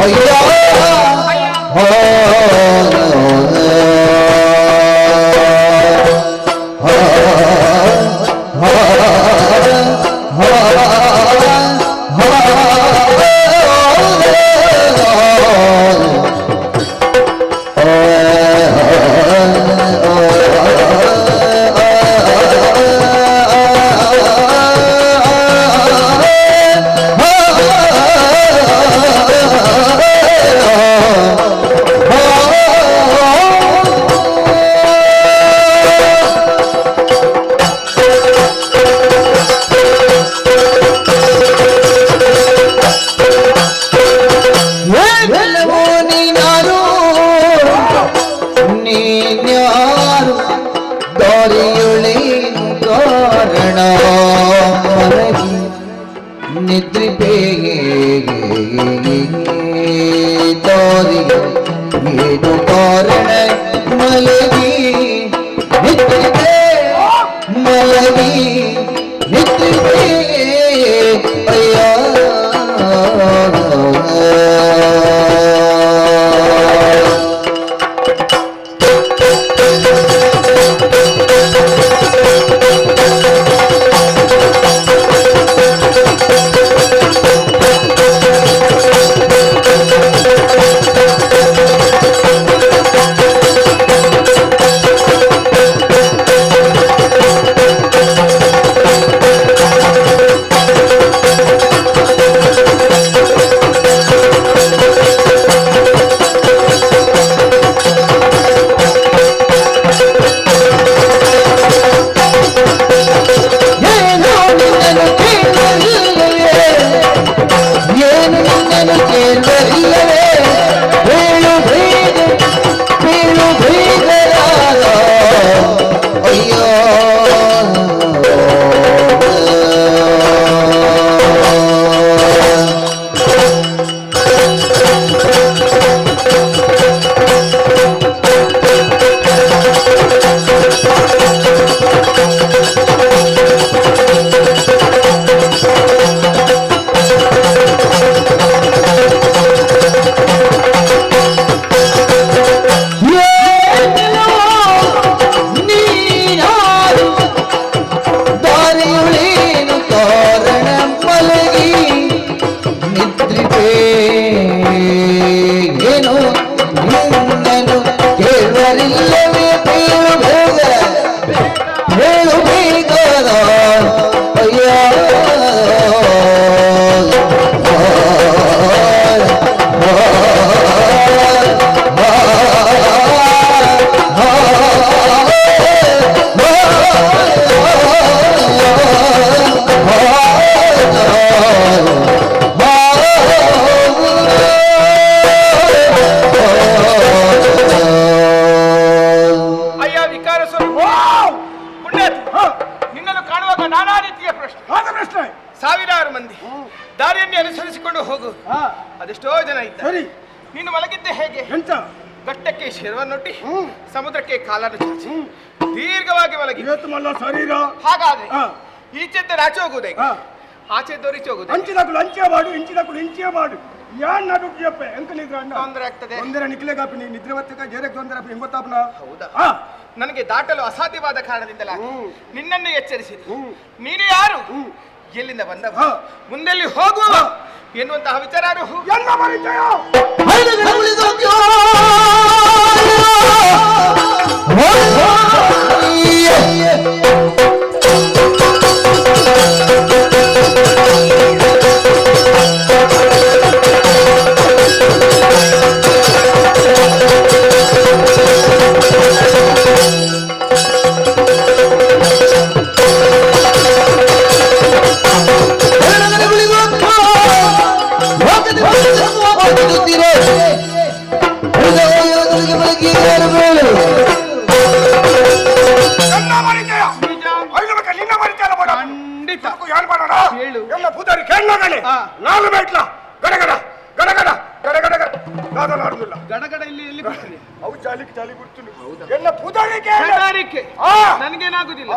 ಅಯ್ಯ ಹೋಗುವಾಗ ನಾನಾ ರೀತಿಯ ಪ್ರಶ್ನೆ. ಆದ ಪ್ರಶ್ನೆ. ಸಾವಿರಾರು ಮಂದಿ ದಾರಿಯನ್ನು ಅನುಸರಿಸಿಕೊಂಡು ಹೋಗು. ಅದೆಷ್ಟೋ ಜನ ಇದ್ದಾರೆ. ಸರಿ, ನೀನು ಮಲಗಿದ್ದೆ ಹೇಗೆ? ಎಂತ ಘಟ್ಟಕ್ಕೆ ಶಿರವನ್ನೊಡ್ಡಿ ಸಮುದ್ರಕ್ಕೆ ಕಾಲನ್ನು ಚಾಚಿ ದೀರ್ಘವಾಗಿ ಮಲಗಿ. ಇವತ್ತು ಮಲ್ಲ ಶರೀರ ಹಾಗಾದ್ರೆ ಈಚೆದ್ದರೆ ಆಚೆ ಹೋಗುವುದೇ, ಆಚೆದ್ದವರು ಈಚೆ ಹೋಗುದು. ಅಂಚಿದಕ್ಕಳು ಅಂಚೆ ಮಾಡು, ಇಂಚಿದಕ್ಕಳು ಇಂಚೆ ಮಾಡು. ಯಾನ್ ನಡುಪ್ಪ ಎಂಕ ನಿದ್ರೆ ಅಣ್ಣ ತೊಂದರೆ ಆಗ್ತದೆ. ತೊಂದರೆ ನಿಕ್ಲೆ ಕಾಪಿ ನೀ ನಿದ್ರೆ ಹೊತ್ತಕ ಜೇರಕ್ಕೆ ತೊಂದರೆ ಆಪಿ ಹೆಂಗೊತ್ತಾಪನ. ಹೌದಾ? ನನಗೆ ದಾಟಲು ಅಸಾಧ್ಯವಾದ ಕಾರಣದಿಂದಲೇ ನಿನ್ನನ್ನು ಎಚ್ಚರಿಸಿದೆ. ನೀನು ಯಾರು, ಎಲ್ಲಿಂದ ಬಂದವ, ಮುಂದೆಲ್ಲಿ ಹೋಗುವ ಎನ್ನುವಂತಹ ವಿಚಾರ ಎಲ್ಲ ಪರಿಚಯ. ಎಲ್ಲ ಪೂಜಾರಿ ಕೇಳೋಗಲೇ ನಾನು ಬೇಟ್ಲ ಗಡಗಡ ಗಡಗಡ ಗಡಗಡ ನಾಡುದಿಲ್ಲ. ಗಡಗಡ ಇಲ್ಲಿ ಎಲ್ಲಿ ಬರ್ತೀನಿ? ಅವು ಚಾಲಿಕ್ ಚಾಲಿ ಬಿಡ್ತೀನಿ. ಎಲ್ಲ ಪೂಜಾರಿ ನನಗೇನಾಗುದಿಲ್ಲ.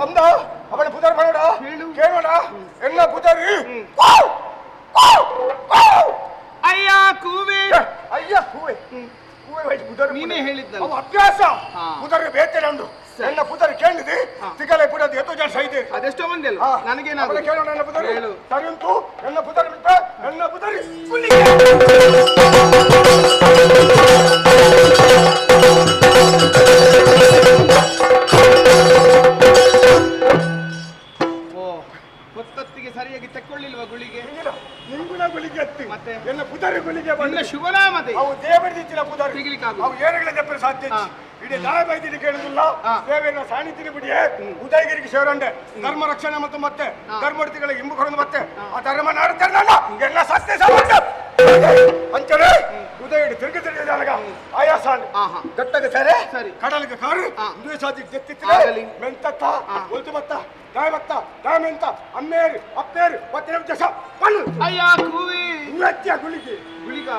ಅವಳ ಪೂಜಾರಿ ಮಾಡೋಣ ಕೇಳೋಣ. ಎಲ್ಲ ಪೂಜಾರಿ ಅಯ್ಯ ಕೂವೆ, ಅಯ್ಯ ಕೂವೆ ಕೂವೆ ಪೂಜಾರಿ ನೀನೇ ಹೇಳಿದ್ದ ಅಭ್ಯಾಸ. ಪೂಜಾರಿ ಬೇತೇನೆ ಅಂದು ಎಲ್ಲ ಪೂಜಾರಿ ಕೇಳಿದೆ ತಿಗಲೆ ಪುಡೋದು ಎಷ್ಟೋ ಜನ ಸೈದೆ. ಅದೆಷ್ಟೋ ಮಂದಿ ಅಲ್ಲ, ನನಗೇನಾಗ ಕೇಳೋಣ. ಎಲ್ಲ ಪೂಜಾರಿ ಸರಿ ಉಂಟು. ಎಲ್ಲ ಪೂಜಾರಿ ಬಿಟ್ಟ ಎಲ್ಲ ಪೂಜಾರಿ ಹೊತ್ತೊತ್ತಿಗೆ ಸರಿಯಾಗಿ ತಕ್ಕೊಳ್ಳಿಲ್ವ ಗುಳಿಗೆ? ನಿಂಗುನ ಗುಳಿಗೆ ಹತ್ತಿ ಮತ್ತೆ ಎಲ್ಲ ಪೂಜಾರಿ ಗುಳಿಗೆ ಬಂದ ಶುಭನಾಮದೆ ಅವು ದೇವಡಿದಿತ್ತಿನ ಪೂಜಾರಿ ತೆಗಿಲಿಕ್ಕಾಗ ಅವು ಏನುಗಳ ಜಪ್ಪರೆ ಸಾಧ್ಯ ಇಡೀ ದಾಳ ಬೈದಿನಿ ಕೇಳುದಿಲ್ಲ. ದೇವರ ಸಾಣಿತಿನ ಬಿಡಿಯೇ ಉದಯಗಿರಿಗೆ ಸೇರಂಡೆ ಧರ್ಮ ರಕ್ಷಣೆ ಮತ್ತು ಮತ್ತೆ ಧರ್ಮೂರ್ತಿಗಳ ಇಂಬು ಕೊಡೋದು ಮತ್ತೆ ಆ ಧರ್ಮ ನಾಡುತ್ತಲ್ಲ ಎಲ್ಲ ಸತ್ಯ ಸಂಬಂಧ ಅಂಚನೆ ಉದಯ ತಿರುಗಿ ತಿರುಗಿದಾಗ ಆಯಾಸ ಗಟ್ಟಗೆ ಸರಿ ಕಡಲಿಗೆ ಕಾರು ದ್ವೇಷಾದಿಗೆ ಜೆತ್ತಿತ್ತು ಮೆಂತತ್ತ ಒಲ್ತು ಮತ್ತ ದಾಯ ಮತ್ತ ದಾಯ ಮೆಂತ ಅಮ್ಮೇರು ಅಪ್ಪೇರು ಮತ್ತೆ ದೇಶ ಬಲ್ಲು ಅಯ್ಯ ಕೂವಿ ಉಚ್ಚ ಗುಳಿಗೆ ಗುಳಿಗ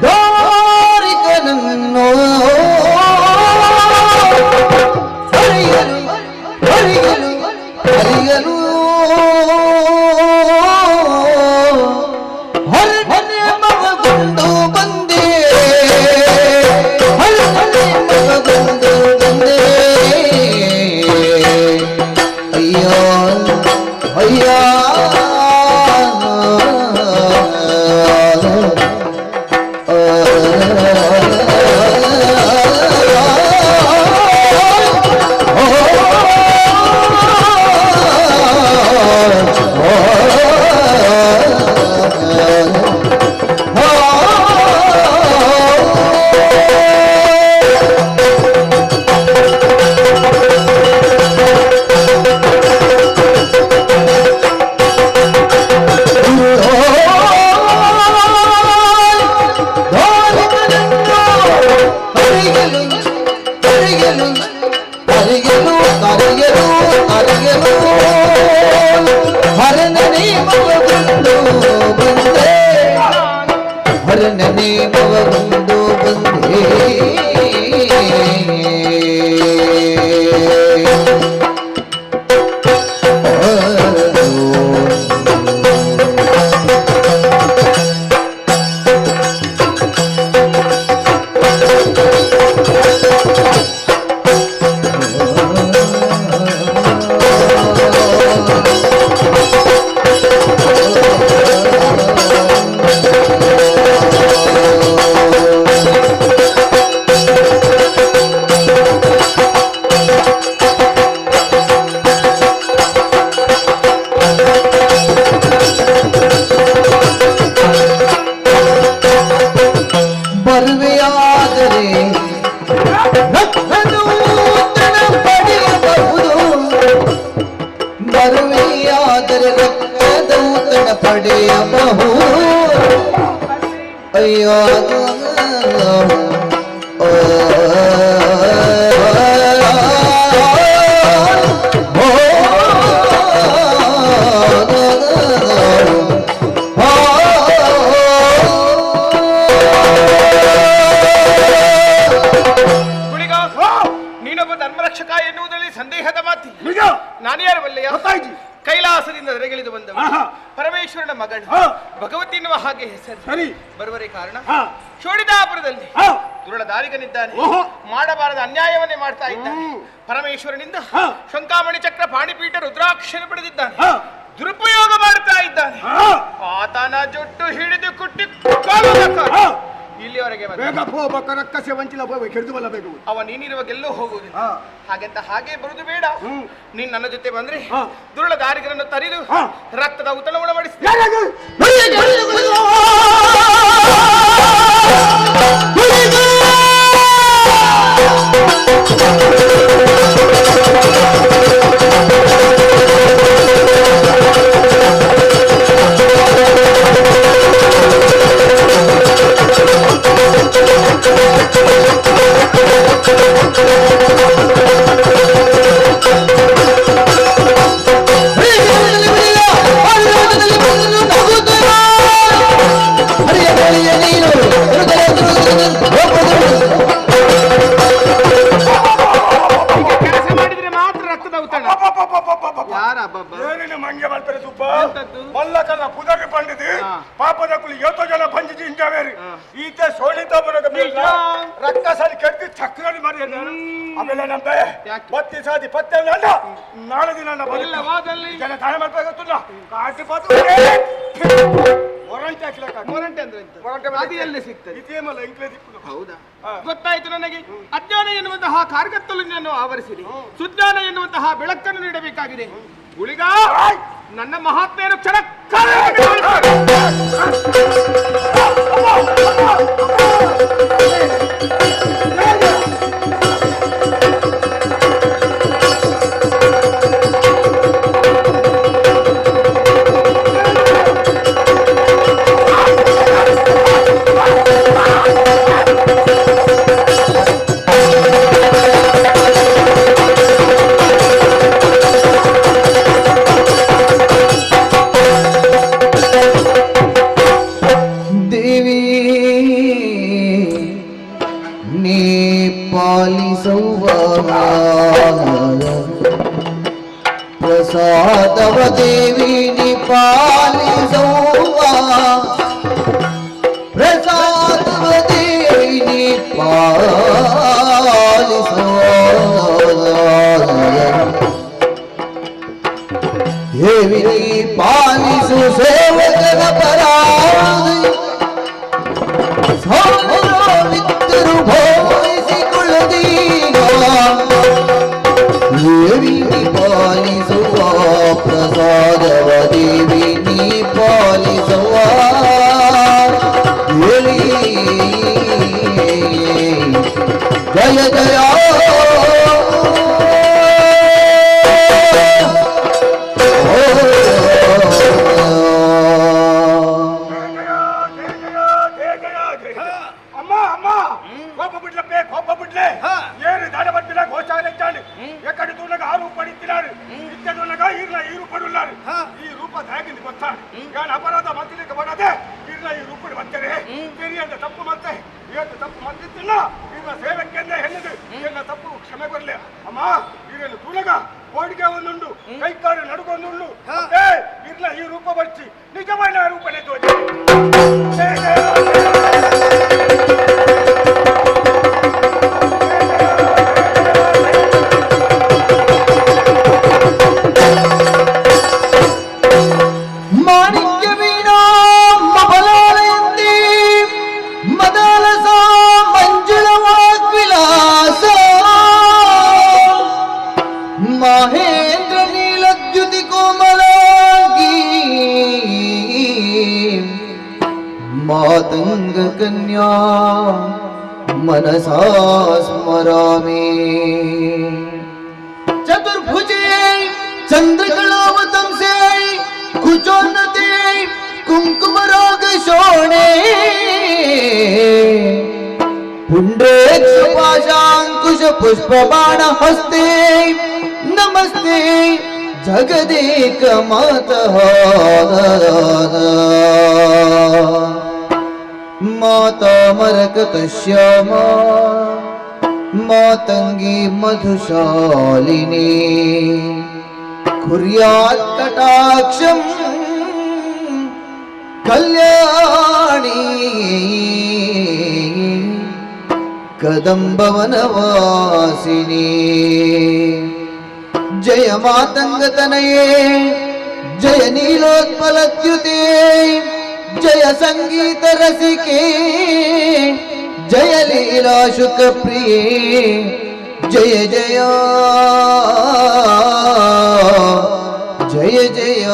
ದಾರಿಕನನ್ನು ಹರಿಯಲು ಹರಿಯಲು ಹರಿಯಲು ಹರನೆ ಮಗಗೊಂಡು ಬಂದೆ ಹರನೆ ಮಗಗೊಂಡು ಬಂದೆ ಅಯ್ಯೋ ಅಯ್ಯೋ ಹರನೇ ಮಗಗೊಂಡು ಬಂದೆ ಬರುವೆಯಾದರೆ ರಕ್ತದೂತನ ಪಡೆಯಬಹುದು ಬರುವೆಯಾದರೆ ರಕ್ತದೂತನ ಪಡೆಯಬಹುದು ಅಯ್ಯೋ ನೀನೊಬ್ಬ ಧರ್ಮರಕ್ಷಕ ಎನ್ನುವುದರಲ್ಲಿ ಸಂದೇಹದ ಮಾತಿ. ನಿಜ. ನಾನ್ಯಾರು ಬಲ್ಲೆಯ? ಗೊತ್ತಾಯ್ತು. ಕೈಲಾಸದಿಂದ ಹೊರಗಿಳಿದು ಬಂದವ ಆಹಾ. ಪರಮೇಶ್ವರನ ಮಗಳು ಹಾ. ಭಗವತಿ ಎನ್ನುವ ಹಾಗೆ ಹೆಸರು. ಸರಿ. ಬರುವರೆ ಕಾರಣ ಹಾ. ಶೋಣಿತಾಪುರದಲ್ಲಿ ಹಾ. ದುರುಳ ದಾರಿಗನಿದ್ದಾನೆ. ಓಹೋ. ಮಾಡಬಾರದ ಅನ್ಯಾಯವನ್ನೇ ಮಾಡ್ತಾ ಇದ್ದಾನೆ. ಪರಮೇಶ್ವರನಿಂದ ಹಾ. ಶಂಕಾಮಣಿ ಚಕ್ರ ಪಾಣಿಪೀಠ ರುದ್ರಾಕ್ಷರ ಪಡೆದಿದ್ದಾನೆ. ಹಾ. ದುರುಪಯೋಗ ಮಾಡ್ತಾ ಇದ್ದಾನೆ. ಹಾ. ಆತನ ಜೊಟ್ಟು ಹಿಡಿದು ಕುಟ್ಟಿ ಹಾ. ಇಲ್ಲಿವರೆಗೆ ಬಂದ. ಬೇಗ ಪೋ ಬಕ್ಕ ರಕ್ಕಸೆ ವಂಚಿಲ ಹೋಗಿ ಕೆಡ್ದು ಬಲ್ಲಬೇಕು. ಅವ ನೀನಿರುವಾಗೆಲ್ಲೋ ಹೋಗುವುದಿಲ್ಲ. ಹಾ. ಹಾಗೆಂತ ಹಾಗೆ ಬರುದು ಬೇಡ. ನೀನ್ ನನ್ನ ಜೊತೆ ಬಂದ್ರೆ ಹಾ. ದುರುಳ ದಾರಿಗಳನ್ನು ತರಿದು ಹಾ. ರಕ್ತದ ಉತ್ತಳ ಉಣಬಡಿಸ್ತೀನಿ. ಯಾರಾಗ? ಕೆಲಸ ಮಾಡಿದ್ರೆ ಮಾತ್ರ ರಕ್ತದ ಉತ್ತಳ. ಯಾರ ಏನಿನ ಮಂಗೆ ಮಲ್ಪರೆ ಸುಬ್ಬ ಮಲ್ಲಕನ ಪುದಗೆ ಪಂಡಿತಿ ಪಾಪದ ಕುಲಿ ಯೋತ ಜನ ಬಂಜಿಜಿ ಇಂಜಾವೇರಿ ಈತೆ ಸೋಳಿತಾಪುರದ ರಕ್ಕಸಲ್ಲಿ ಕೆಟ್ಟಿ ಚಕ್ರಲ್ಲಿ ಮಾಡಿ ಆಮೇಲೆ ನಂಬೆ ಬತ್ತಿ ಸಾದಿ ಪತ್ತೆ ಅಲ್ಲ ನಾಳೆ ದಿನ ಜನ ತಾಳೆ ಮಾಡ್ಬೇಕಾಗುತ್ತಿಲ್ಲ ಕಾಟಿ ಪಾತು ಮೊರಂಟೆ ಹಾಕ್ಲಕ್ಕ. ಮೊರಂಟೆ ಅಂದ್ರೆ ಎಂತ? ಅದು ಎಲ್ಲಿ ಸಿಗ್ತದೆ? ಇದೇಮಲ್ಲ ಇಂಕ್ಲೆ ದಿಕ್ಕುದು. ಹೌದಾ? ಗೊತ್ತಾಯ್ತು ನನಗೆ. ಅಜ್ಞಾನ ಎನ್ನುವಂತಹ ಕಾರ್ಗತ್ತಲನ್ನು ಆವರಿಸಿದೆ. ಸುಜ್ಞಾನ ಎನ್ನುವಂತಹ ಬೆಳಕನ್ನು ನೀಡಬೇಕಾಗಿದೆ. ಗುಳಿಗ ನನ್ನ ಮಹಾತ್ಮೆಯನ್ನು ಕ್ಷಣ ದೇವಿ ನೀ ಪಾಲಿಸುವ ಪ್ರಸಾದವ ದೇವಿ ನೀ ಪಾಲಿಸುವ ಪ್ರಸಾದವ ದೇವಿ ನೀ ಪಾಲಿಸುವ ದೇವಿ ನೀ ಪಾಲಿಸು ಸೇವಕನ ಪರಾಧಿ ಸಾವಿರಾವಿದ್ದರು ಭಾವಿಸಿಕೊಳ್ಳದೀಗ ದೇವಿ ನೀ ಪಾಲಿಸುವ ಪ್ರಸಾದವ ದೇವಿ ನೀ ಪಾಲಿಸುವ ದೇವಿ ಜಯ ಜಯ ಅಮ್ಮ ಅಮ್ಮ ಕೋಪ ಬಿಡ್ಲಪ್ಪೆ ಕೋಪ ಬಿಡ್ಲೆ ಏನು ದಾಡ ಬರ್ತಿಲ್ಲ ಗೋಚಾರ ಇದ್ದಾನೆ ಎಕಡೆ ತೂನಗ ಆ ರೂಪ ಪಡಿತಿದ್ದಾರೆ ಇತ್ತದೊನಗ ಇರ್ಲ ಈ ರೂಪ ಪಡುಲ್ಲಾರು ಈ ರೂಪ ಹೇಗಿಂದ ಗೊತ್ತಾ ಯಾನ್ ಅಪರಾಧ ಮಾಡ್ತಿದ್ದಕ್ಕೆ ಬರದೆ ಇರ್ಲ ಈ ರೂಪ ಬರ್ತಾರೆ ಬೇರೆ ಅಂತ ತಪ್ಪು ಮತ್ತೆ ಏನು ತಪ್ಪು ಮಾಡ್ತಿದ್ದಿಲ್ಲ ಇರ್ಲ ಸೇವಕ್ಕೆ ಹೆಣ್ಣದು ಎಲ್ಲ ತಪ್ಪು ಕ್ಷಮೆ ಬರಲಿ ಅಮ್ಮ ಇರಲು ತೂನಗ ಓಡಿಗೆ ಒಂದುಂಡು ಕೈಕಾಲು ನಡುಗೊಂದುಂಡು ಇರ್ಲ ಈ ರೂಪ ಬರ್ಚಿ ನಿಜವಾದ ರೂಪನೇ ತೋಜಿ ಮಾಣಿಕ್ಯ ವೀಣಾ ಮಬಲಾಲಯಂತಿ ಮದಲಸ ಮಂಜುಳ ವಾಗ್ವಿಲಾಸ ಮಹೇಂದ್ರ ನೀಲದ್ಯುತಿ ಕೋಮಲಾಂಗಿ ಮಾತಂಗ ಕನ್ಯಾ मनसा स्मरामि चतुर्भुजे चंद्रकलावतंसे कुचोन्नते कुंकुमराग शोणे पुण्ड्रेक्षपाशाङ्कुश पुष्पबाण हस्ते नमस्ते जगदेक मातः माता मरकतश्यामा ಮಾತಂಗಿ ಮಧುಶಾಲಿನಿ ಕುರ್ಯಾತ್ ಕಟಾಕ್ಷಂ ಕಲ್ಯಾಣಿ ಕದಂಬವನವಾಸಿನಿ ಜಯ ಮಾತಂಗತನಯೇ ಜಯ ನೀಲೋತ್ಪಲಚ್ಯುತೆ ಜಯ ಸಂಗೀತ ರಸಿಕೆ ಜಯ ಲೀಲಾ ಶುಕ ಪ್ರಿಯೇ ಜಯ ಜಯ ಜಯ ಜಯ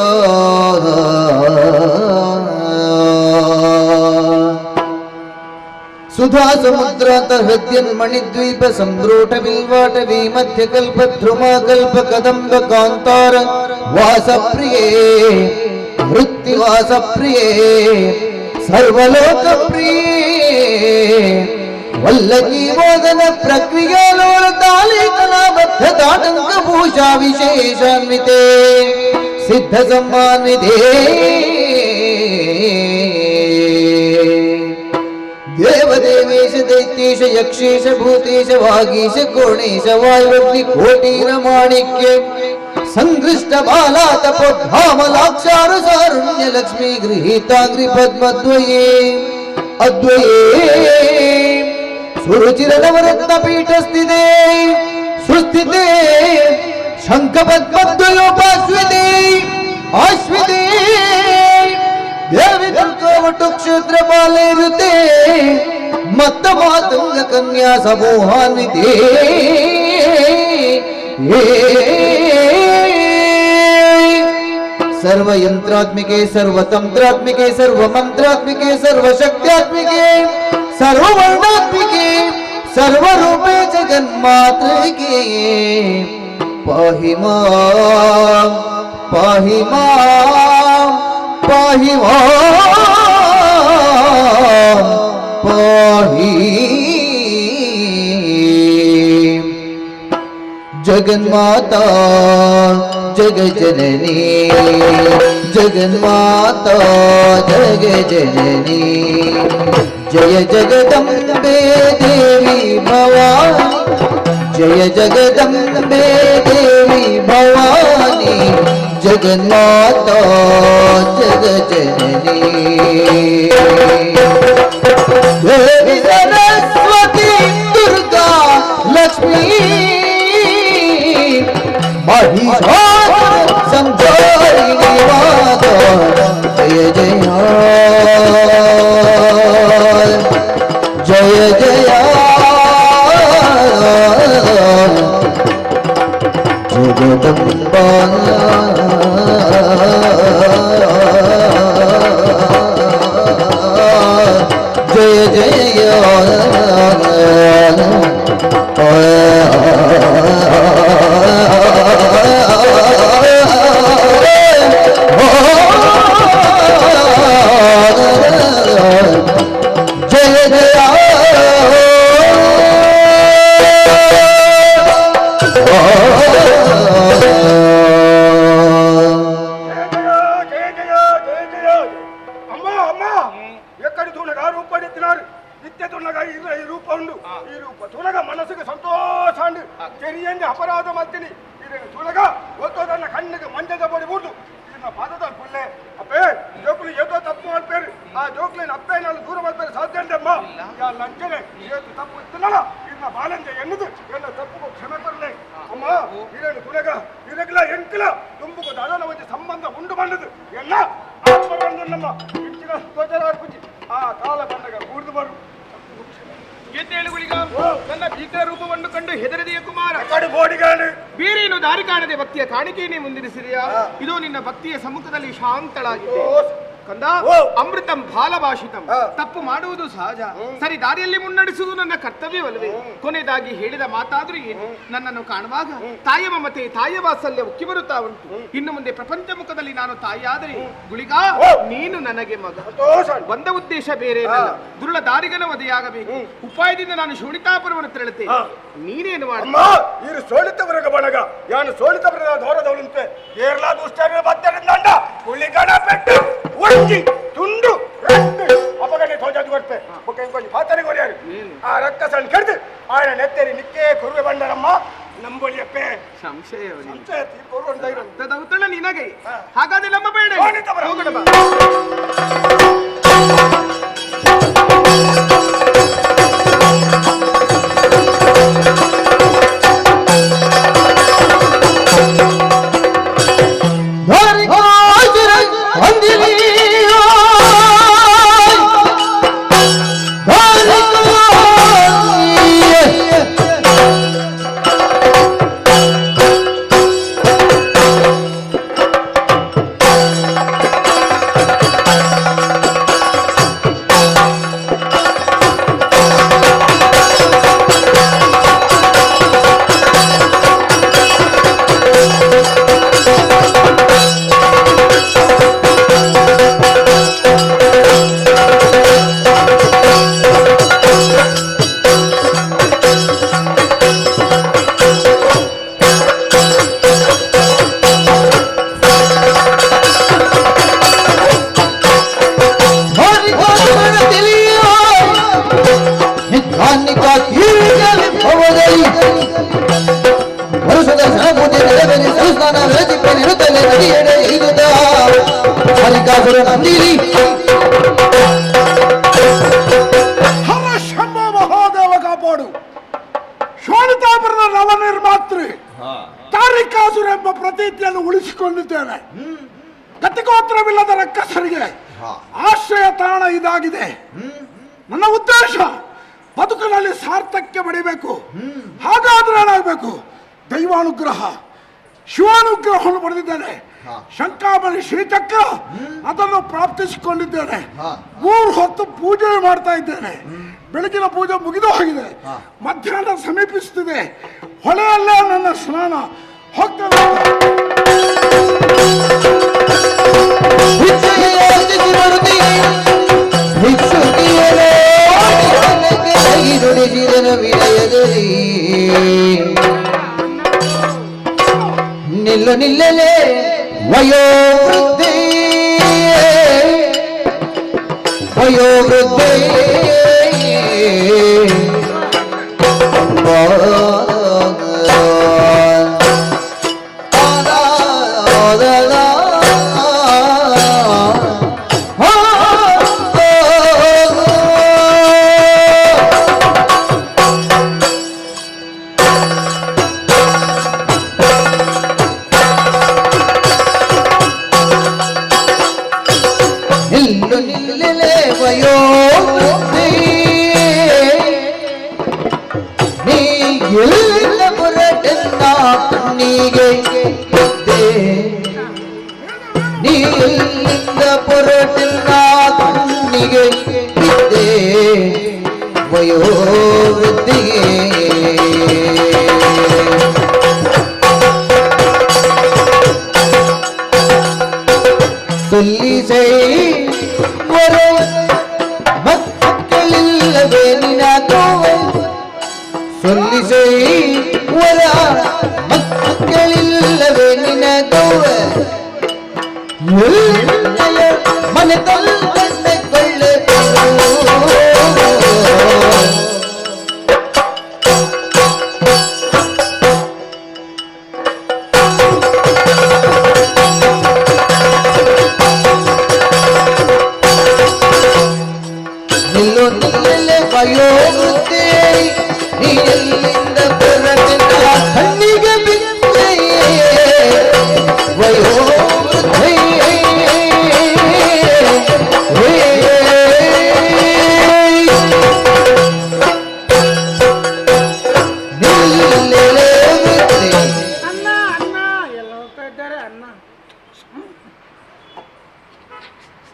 ಸುಧಾ ಸಮುದ್ರಾಂತ ಹೃದ್ಯನ್ಮಣಿದ್ವೀಪ ಸಂಭ್ರೂಢ ಬಿಲ್ವಾಟವಿ ಮಧ್ಯ ಕಲ್ಪ ಧ್ರುವ ಕಲ್ಪ ಕದಂಬ ಕಾಂತಾರ ವಾಸ ಪ್ರಿಯೇ ವೃತ್ತಿವಾಸ ಪ್ರಿಯೇ ಸರ್ವಲೋಕ ಪ್ರಿಯೇ ವಲ್ಲಕಿ ಮೋದನ ಪ್ರಕ್ರಿಯೆಲೋಲ ತಾಲಿ ಕಲಾಬದ್ಧ ತಾಟಂಕ ಭೂಷಾ ವಿಶೇಷಾನ್ವಿತೆ ಸಿದ್ಧ ಸಮ್ಮಾನ್ವಿತೆ ದೇವದೇವೇಶ ದೈತ್ಯೇಶ ಯಕ್ಷೇಶ ಭೂತೇಶ ವಾಗೀಶ ಕೋಣೇಶ ವಾಯುರಗ್ನಿ ಕೋಟೀರ ಮಾಣಿಕ್ಯ ಸಂಗೃಷ್ಟ ಬಾಲಾ ತಪೋಧಾಮಲಾಕ್ಷಾರ ಸಾರುಣ್ಯ ಲಕ್ಷ್ಮೀ ಗೃಹೀತಾಗ್ರಿ ಪದ್ಮದ್ವಯೇ ಅದ್ವಯೇ ಸುರುಚಿರ ನವರತ್ನ ಪೀಠ ಸ್ಥಿತೆ ಸುಸ್ಥಿತೆ ಶಂಖ ಪದ್ಮದ್ವಯೋಪಾಶ್ವಿತೆ ಆಶ್ವಿತೆ ದೇವಿ ದುರ್ಗಾವಟು ಕ್ಷೇತ್ರ ಪಾಲೇರುತೆ ಮತ್ತ ಮಾತಂಗ ಕನ್ಯಾ ಸಮೂಹಾನ್ವಿತೆ ಸರ್ವಯಂತ್ರಾತ್ಮಿಕೆ ಸರ್ವತಂತ್ರಾತ್ಮಿಕೆ ಸರ್ವಮಂತ್ರಾತ್ಮಿಕೆ ಸರ್ವಶಕ್ತ್ಯಾತ್ಮಿಕೆ ಸರ್ವವರ್ಣಾತ್ಮಿಕೆ ಸರ್ವರೂಪೇ ಜಗನ್ಮಾತೃಕೆ ಪಾಹಿ ಮಾಂ ಪಾಹಿ ಮಾಂ ಪಾಹಿ ಮಾಂ ಪಾಹಿ ಜಗನ್ಮಾತಾ ಜಗಜ್ಜನನಿ ಜಗನ್ಮಾತಾ ಜಗಜ್ಜನನಿ ಜಯ ಜಗದಂಬೆ ದೇವಿ ಭವಾನಿ ಜಯ ಜಗದಂಬೆ ದೇವಿ ಭವಾನಿ ಜಗನ್ಮಾತಾ ಜಗಜ್ಜನನಿ ದೇವಿ ಸರಸ್ವತಿ ದುರ್ಗಾ ಲಕ್ಷ್ಮೀ महिषासुर संहारिणी माता जय जय जय जय जगदम्बा जय जय ಅಪರಾಧ ಮಾಡ್ತೀನಿ ತುಳಗ ಓದೋದನ್ನ ಕಣ್ಣಿಗೆ ಮಂಜದ ಬಡಿ ಬಿಡ್ದು ಇದನ್ನ ಪಾದದ ಪುಳ್ಳೆ ಅಪ್ಪೇ ಜೋಕ್ಲಿ ಏದೋ ತಪ್ಪು ಮಾಡ್ಬೇರಿ ಆ ಜೋಕ್ಲಿನ ಅಪ್ಪೆ ನಾನು ದೂರ ಮಾಡ್ಬೇರಿ ಸಾಧ್ಯ ಅಮ್ಮ ಲಂಚನೆ ಏದು ತಪ್ಪು ಇತ್ತಲ್ಲ ಇದನ್ನ ಬಾಲಂಜ ಎನ್ನುದು ಎಲ್ಲ ತಪ್ಪು ಕ್ಷಮೆ ಬರಲೆ ಅಮ್ಮ ಇರೇನು ತುಳಗ ಇರಗಿಲ್ಲ ಎಂಕಿಲ್ಲ ತುಂಬುಗ ದಳನ ಒಂದು ಸಂಬಂಧ ಉಂಟು ಬಂದದು ಎಲ್ಲ ನಮ್ಮ ಇಂಚಿನ ಧ್ವಜರ ಅರ್ಪಿಸಿ ಆ ಕಾಲ ಬಂದಾಗ ಕೂಡಿದು ಬರು ನನ್ನ ಭೀಕರ ರೂಪವನ್ನು ಕಂಡು ಹೆದರಿದೆಯ ಕುಮಾರ ಬೀರೇನು ದಾರಿ ಕಾಣದೆ ಭಕ್ತಿಯ ಕಾಣಿಕೆಯನ್ನೇ ಮುಂದಿರಿಸಿದೆಯಾ ಇದು ನಿನ್ನ ಭಕ್ತಿಯ ಸಮ್ಮುಖದಲ್ಲಿ ಶಾಂತಳಾಗಿದೆ ಕಂದ ಅಮೃತಂ ಬಾಲಭಾಷಿತಂ ತಪ್ಪು ಮಾಡುವುದು ಸಹಜ ಸರಿ ದಾರಿಯಲ್ಲಿ ಮುನ್ನಡೆಸುವುದು ನನ್ನ ಕರ್ತವ್ಯವಲ್ಲವೇ ಕೊನೆಯದಾಗಿ ಹೇಳಿದ ಮಾತಾದ್ರೂ ಏನು ನನ್ನನ್ನು ಕಾಣುವಾಗ ತಾಯಿಯ ಮಮತೆ ತಾಯಿಯ ವಾತ್ಸಲ್ಯ ಉಕ್ಕಿ ಬರುತ್ತಾ ಉಂಟು ಇನ್ನು ಮುಂದೆ ಪ್ರಪಂಚ ಮುಖದಲ್ಲಿ ನಾನು ತಾಯಿಯಾದರೆ ಗುಳಿಗ ನೀನು ನನಗೆ ಮಗ ಒಂದ ಉದ್ದೇಶ ಬೇರೆ ದುರುಳ ದಾರಿಗನ ವಧೆಯಾಗಬೇಕು ಉಪಾಯದಿಂದ ನಾನು ಶೋಣಿತಾಪುರವನ್ನು ತೆರಳುತ್ತೆ ನೀನೇನು ಮಾಡಿ ಸೋಳಿತವರಗ ಬಣಗ ಯಾನು ಸೋಳಿತವರ ದೋರದವಳಂತೆ ಕೇರಳ ದುಷ್ಟರ ಬದ್ದರಿಂದ ಗುಳಿಗನ ಪೆಟ್ಟು ತುಂಡು ಅಪಗಡೆ ಧ್ವಜ ಕೊಡ್ಪೆ ಕೊಂಚ ಪಾತ್ರೆ ಕೊರಿಯಾರು ಆ ರಕ್ಕಸನ್ನು ಕೆಡ್ದು ಆಯ ನೆತ್ತರಿ ನಿಕ್ಕೆ ಕುರುವೆ ಬಂಡರಮ್ಮ ನಂಬೊಳಿಯಪ್ಪೆ ಸಂಶಯ ಸಂಶಯ ತೀರ್ಕೊಂಡು ಉತ್ತಳ ನಿನಗೆ ಹಾಗಾದ್ರೆ ನಮ್ಮ ಬೇಡ ಹೋಗೋಣ ಬಾ. ಹರ ಶಂಭ ಮಹಾದೇವ ಕಾಪಾಡು. ಶೋಣಿತಾಪುರದ ನವನಿರ್ಮಾತೃ ತಾರಿಕಾಸುರ ಎಂಬ ಪ್ರತೀತಿಯನ್ನು ಉಳಿಸಿಕೊಂಡಿದ್ದೇನೆ. ಕತಿಗೋತ್ರವಿಲ್ಲದ ರಕ್ಕಸರಿಗೆ ಆಶ್ರಯ ತಾಣ ಇದಾಗಿದೆ. ನನ್ನ ಉದ್ದೇಶ ಬದುಕಿನಲ್ಲಿ ಸಾರ್ಥಕ್ಯ ಪಡಿಬೇಕು. ಹಾಗಾದ್ರೆ ಏನಾಗಬೇಕು? ದೈವಾನುಗ್ರಹ, ಶಿವಾನುಗ್ರಹವನ್ನು ಪಡೆದಿದ್ದೇನೆ. ಶಂಕಾಮಣಿ ಶ್ರೀಚಕ್ರ ಅದನ್ನು ಪ್ರಾಪ್ತಿಸಿಕೊಂಡಿದ್ದೇನೆ. 3 ಹೊತ್ತು ಪೂಜೆ ಮಾಡ್ತಾ ಇದ್ದೇನೆ. ಬೆಳಗಿನ ಪೂಜೆ ಮುಗಿದು ಹೋಗಿದೆ. ಮಧ್ಯಾಹ್ನ ಸಮೀಪಿಸುತ್ತಿದೆ. ಹೊಳೆಯಲ್ಲೇ ನನ್ನ ಸ್ನಾನ. ಹೋಗ್ತೇನೆ. ನಿಲ್ಲು ನಿಲ್ಲಲೇ ವಯೋವೃದ್ಧಿ ವಯೋವೃದ್ಧಿ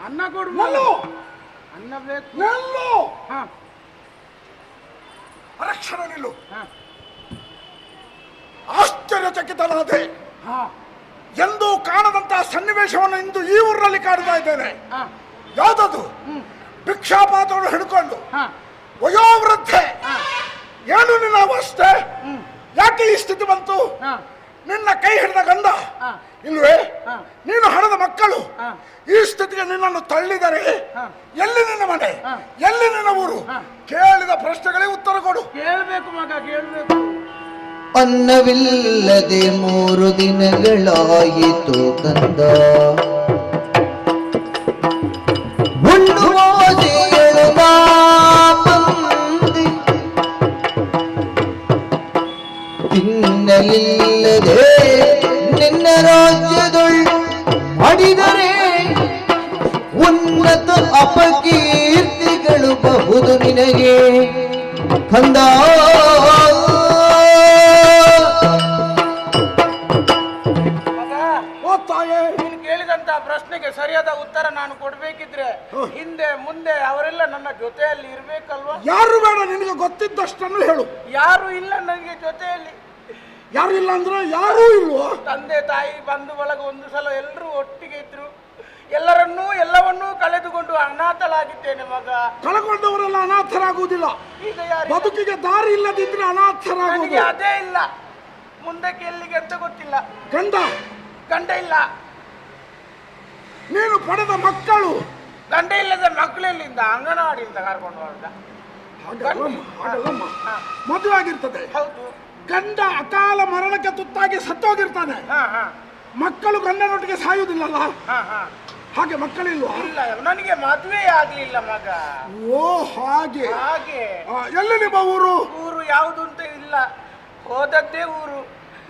ಅನ್ನ ಕೊಡ್ಬೋದು. ಅನ್ನ ಬೇಕು. ಅರಕ್ಷಣ ನಿಲ್ಲು. ಆಶ್ಚರ್ಯಚಕಿತನಾದೆ. ಎಂದೂ ಕಾಣದಂತಹ ಸನ್ನಿವೇಶವನ್ನು ಇಂದು ಈ ಊರಿನಲ್ಲಿ ಕಾಣ್ತಾ ಇದ್ದೇನೆ. ಯಾವ್ದದು? ಭಿಕ್ಷಾಪಾತ್ರವನ್ನು ಹಿಡ್ಕೊಂಡು ವಯೋವೃದ್ಧೆ. ಏನು ನಿನ್ನ ಅವಸ್ಥೆ? ಯಾಕೆ ಈ ಸ್ಥಿತಿ ಬಂತು? ನಿನ್ನ ಕೈ ಹಿಡಿದ ಗಂಧ ಇಲ್ವೇ? ನೀನು ಹಣದ ಮಕ್ಕಳು ಈ ಸ್ಥಿತಿಗೆ ನಿನ್ನನ್ನು ತಳ್ಳಿದರೆ ಎಲ್ಲಿ ನಿನ್ನ ಮನೆ, ಎಲ್ಲಿ ನಿನ್ನ ಊರು? ಕೇಳಿದ ಪ್ರಶ್ನೆಗಳಿಗೆ ಉತ್ತರ ಕೊಡು. ಕೇಳ್ಬೇಕು ಮಗ, ಕೇಳ್ಬೇಕು. ಅನ್ನವಿಲ್ಲದೆ 3 ದಿನಗಳಾಯಿತು ಕಂದ, ಉಣ್ಣುವ ಏಳುವ ಮಂದಿ ತಿನ್ನಲಿಲ್ಲದೆ ನಿನ್ನ ರಾಜ್ಯದೊಳ್ಳು ಮಾಡಿದರೆ ಉನ್ನತ ಅಪಕೀರ್ತಿಗಳು ಬಹುದು ನಿನಗೆ ಕಂದ. ನೀನು ಕೇಳಿದಂತ ಪ್ರಶ್ನೆಗೆ ಸರಿಯಾದ ಉತ್ತರ ನಾನು ಕೊಡ್ಬೇಕಿದ್ರೆ ಹಿಂದೆ ಮುಂದೆ ಅವರೆಲ್ಲ ನನ್ನ ಜೊತೆಯಲ್ಲಿ ಇರ್ಬೇಕಲ್ವಾ? ಯಾರು ಬೇಡ, ನಿನಗೆ ಗೊತ್ತಿದ್ದಷ್ಟನ್ನು ಹೇಳು. ಯಾರು ಇಲ್ಲ ನನಗೆ ಜೊತೆಯಲ್ಲಿ. ಯಾರು ಇಲ್ಲ ಅಂದ್ರೆ ಯಾರೂ ಇಲ್ವೋ? ತಂದೆ ತಾಯಿ ಬಂಧು ಬಳಗ ಒಂದು ಸಲ ಎಲ್ಲರೂ ಒಟ್ಟಿಗೆ ಇದ್ರು. ಎಲ್ಲವನ್ನೂ ಕಳೆದುಕೊಂಡು ಅನಾಥಲಾಗಿದ್ದೇನೆ ಮಗ. ಕಳೆಕೊಂಡವರೆಲ್ಲ ಅನಾಥರಾಗುವುದಿಲ್ಲ. ಈಗ ಯಾರು ಬದುಕಿಗೆ ದಾರಿ ಇಲ್ಲದಿದ್ರೆ ಅನಾಥರಾಗುವುದು. ಅದೇ ಇಲ್ಲ, ಮುಂದಕ್ಕೆ ಎಲ್ಲಿಗೆ ಅಂತ ಗೊತ್ತಿಲ್ಲ. ಗಂಡ ಇಲ್ಲ. ನೀನು ಪಡೆದ ಮಕ್ಕಳು ಗಂಡ ಇಲ್ಲದ ಮಕ್ಕಳೆಲ್ಲಿಂದ? ಅಂಗನವಾಡಿಯಿಂದ ಕರ್ಕೊಂಡು ಹೋದ. ಮದುವೆ ಆಗಿರ್ತದೆ, ಹೌದು. ಗಂಡ ಅಕಾಲ ಮರಣಕ್ಕೆ ತುತ್ತಾಗಿ ಸತ್ತೋಗಿರ್ತಾನೆ. ಮಕ್ಕಳು ಗಂಡನೊಟ್ಟಿಗೆ ಸಾಯುವುದಿಲ್ಲಲ್ಲ, ಹಾಗೆ ಮಕ್ಕಳಿಲ್ವಾ? ಇಲ್ಲ, ನನಗೆ ಮದುವೆ ಆಗ್ಲಿಲ್ಲ ಮಗ. ಓ ಹಾಗೆ. ಎಲ್ಲಿ ನಿಮ್ಮ ಊರು? ಊರು ಯಾವುದು ಅಂತ ಇಲ್ಲ, ಹೋದದ್ದೇ ಊರು.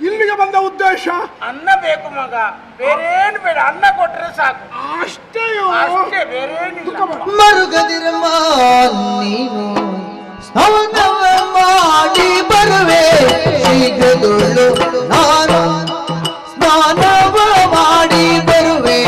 ಇಲ್ಲಿಗೆ ಬಂದ ಉದ್ದೇಶ? ಅನ್ನ ಬೇಕು ಮಗ, ಬೇರೇನು ಬೇಡ, ಅನ್ನ ಕೊಟ್ರೆ ಸಾಕು. ಅಷ್ಟೇ, ಬೇರೇನಿಲ್ಲ. ಮರುಗದಿರಮ್ಮ ನೀನು ಸ್ನಾನವ ಮಾಡಿ ಬರುವೆ ಶೀಘ್ರದೊಳ್ಳು, ನಾನು ಸ್ನಾನವ ಮಾಡಿ ಬರುವೆ.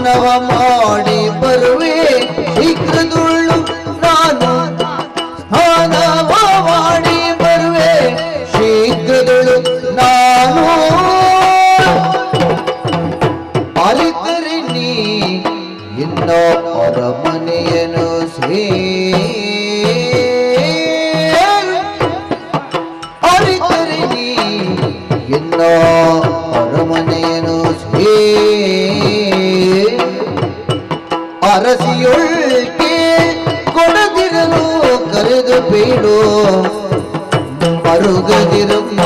ಸ್ನಾನವ ಮಾಡಿ ಬರುವೆ ಶೀಘ್ರದುಳ್ಳು, ನಾನು ಸ್ನಾನವ ಮಾಡಿ ಬರುವೆ ಶೀಘ್ರದುಳ್ಳು, ನಾನು ಅರಿತರೆ ನೀ ಇನ್ನ ಅರಮನೆಯನ್ನು ಅರಿತರೆ ನೀ ಇನ್ನ ಅರಮನೆಯನ್ನು ಅರಸಿಯೊಳ್ಗೆ ಕೊಡದಿರಲು ಕರೆದು ಬೇಡು ಮರುಗದಿರಮ್ಮ.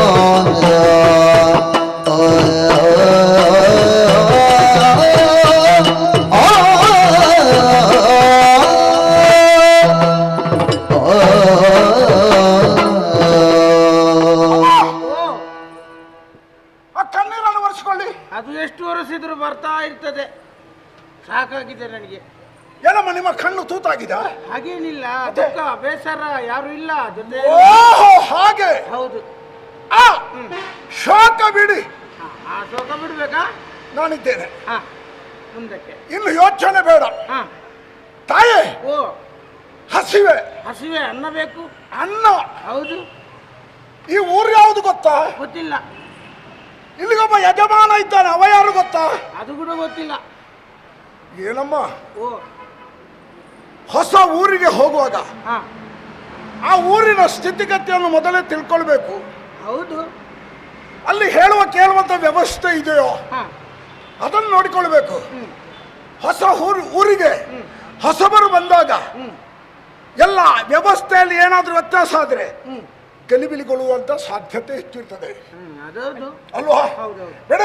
ಕಣ್ಣೀರನ್ನು ಒರೆಸಿಕೊಳ್ಳಿ. ಅದು ಎಷ್ಟು ಒರೆಸಿದ್ರು ಬರ್ತಾ ಇರ್ತದೆ, ಸಾಕಾಗಿದೆ ನನಗೆ. ಏನಮ್ಮ ನಿಮ್ಮ ಕಣ್ಣು ತೂತಾಗಿದ? ಹಾಗೇನಿಲ್ಲ, ದುಃಖ ಬೇಸರ ಯಾರು ಇಲ್ಲ ಜೊತೆ. ಓಹೋ ಹಾಗೆ. ಹೌದು. ಶೋಕ ಬಿಡಿ. ಶೋಕ ಬಿಡ್ಬೇಕಾ? ನಾನಿದ್ದೇನೆ, ಮುಂದಕ್ಕೆ ಇನ್ನು ಯೋಚನೆ ಬೇಡ. ತಾಯೇ, ಓ ಹಸಿವೆ. ಹಸಿವೆ, ಅನ್ನ ಬೇಕು. ಅನ್ನ? ಹೌದು. ಈ ಊರು ಯಾವುದು ಗೊತ್ತಾ? ಗೊತ್ತಿಲ್ಲ. ಇಲ್ಲಿಗೊಬ್ಬ ಯಜಮಾನ ಇದ್ದಾನೆ, ಅವ ಯಾರು ಗೊತ್ತಾ? ಅದು ಕೂಡ ಗೊತ್ತಿಲ್ಲ. ಏನಮ್ಮ, ಓ ಹೊಸ ಊರಿಗೆ ಹೋಗುವಾಗ ಆ ಊರಿನ ಸ್ಥಿತಿಗತಿಯನ್ನು ಮೊದಲೇ ತಿಳ್ಕೊಳ್ಬೇಕು. ಹೌದು. ಅಲ್ಲಿ ಹೇಳುವ ಕೇಳುವಂತ ವ್ಯವಸ್ಥೆ ಇದೆಯೋ ಅದನ್ನು ನೋಡಿಕೊಳ್ಬೇಕು. ಹೊಸ ಊರಿಗೆ ಹೊಸಬರು ಬಂದಾಗ ಎಲ್ಲ ವ್ಯವಸ್ಥೆಯಲ್ಲಿ ಏನಾದ್ರೂ ವ್ಯತ್ಯಾಸ ಆದ್ರೆ ಗಲಿಬಿಲಿಗೊಳ್ಳುವಂತ ಸಾಧ್ಯತೆ ಹೆಚ್ಚಿರ್ತದೆ ಅಲ್ವಾ? ಬೇಡ,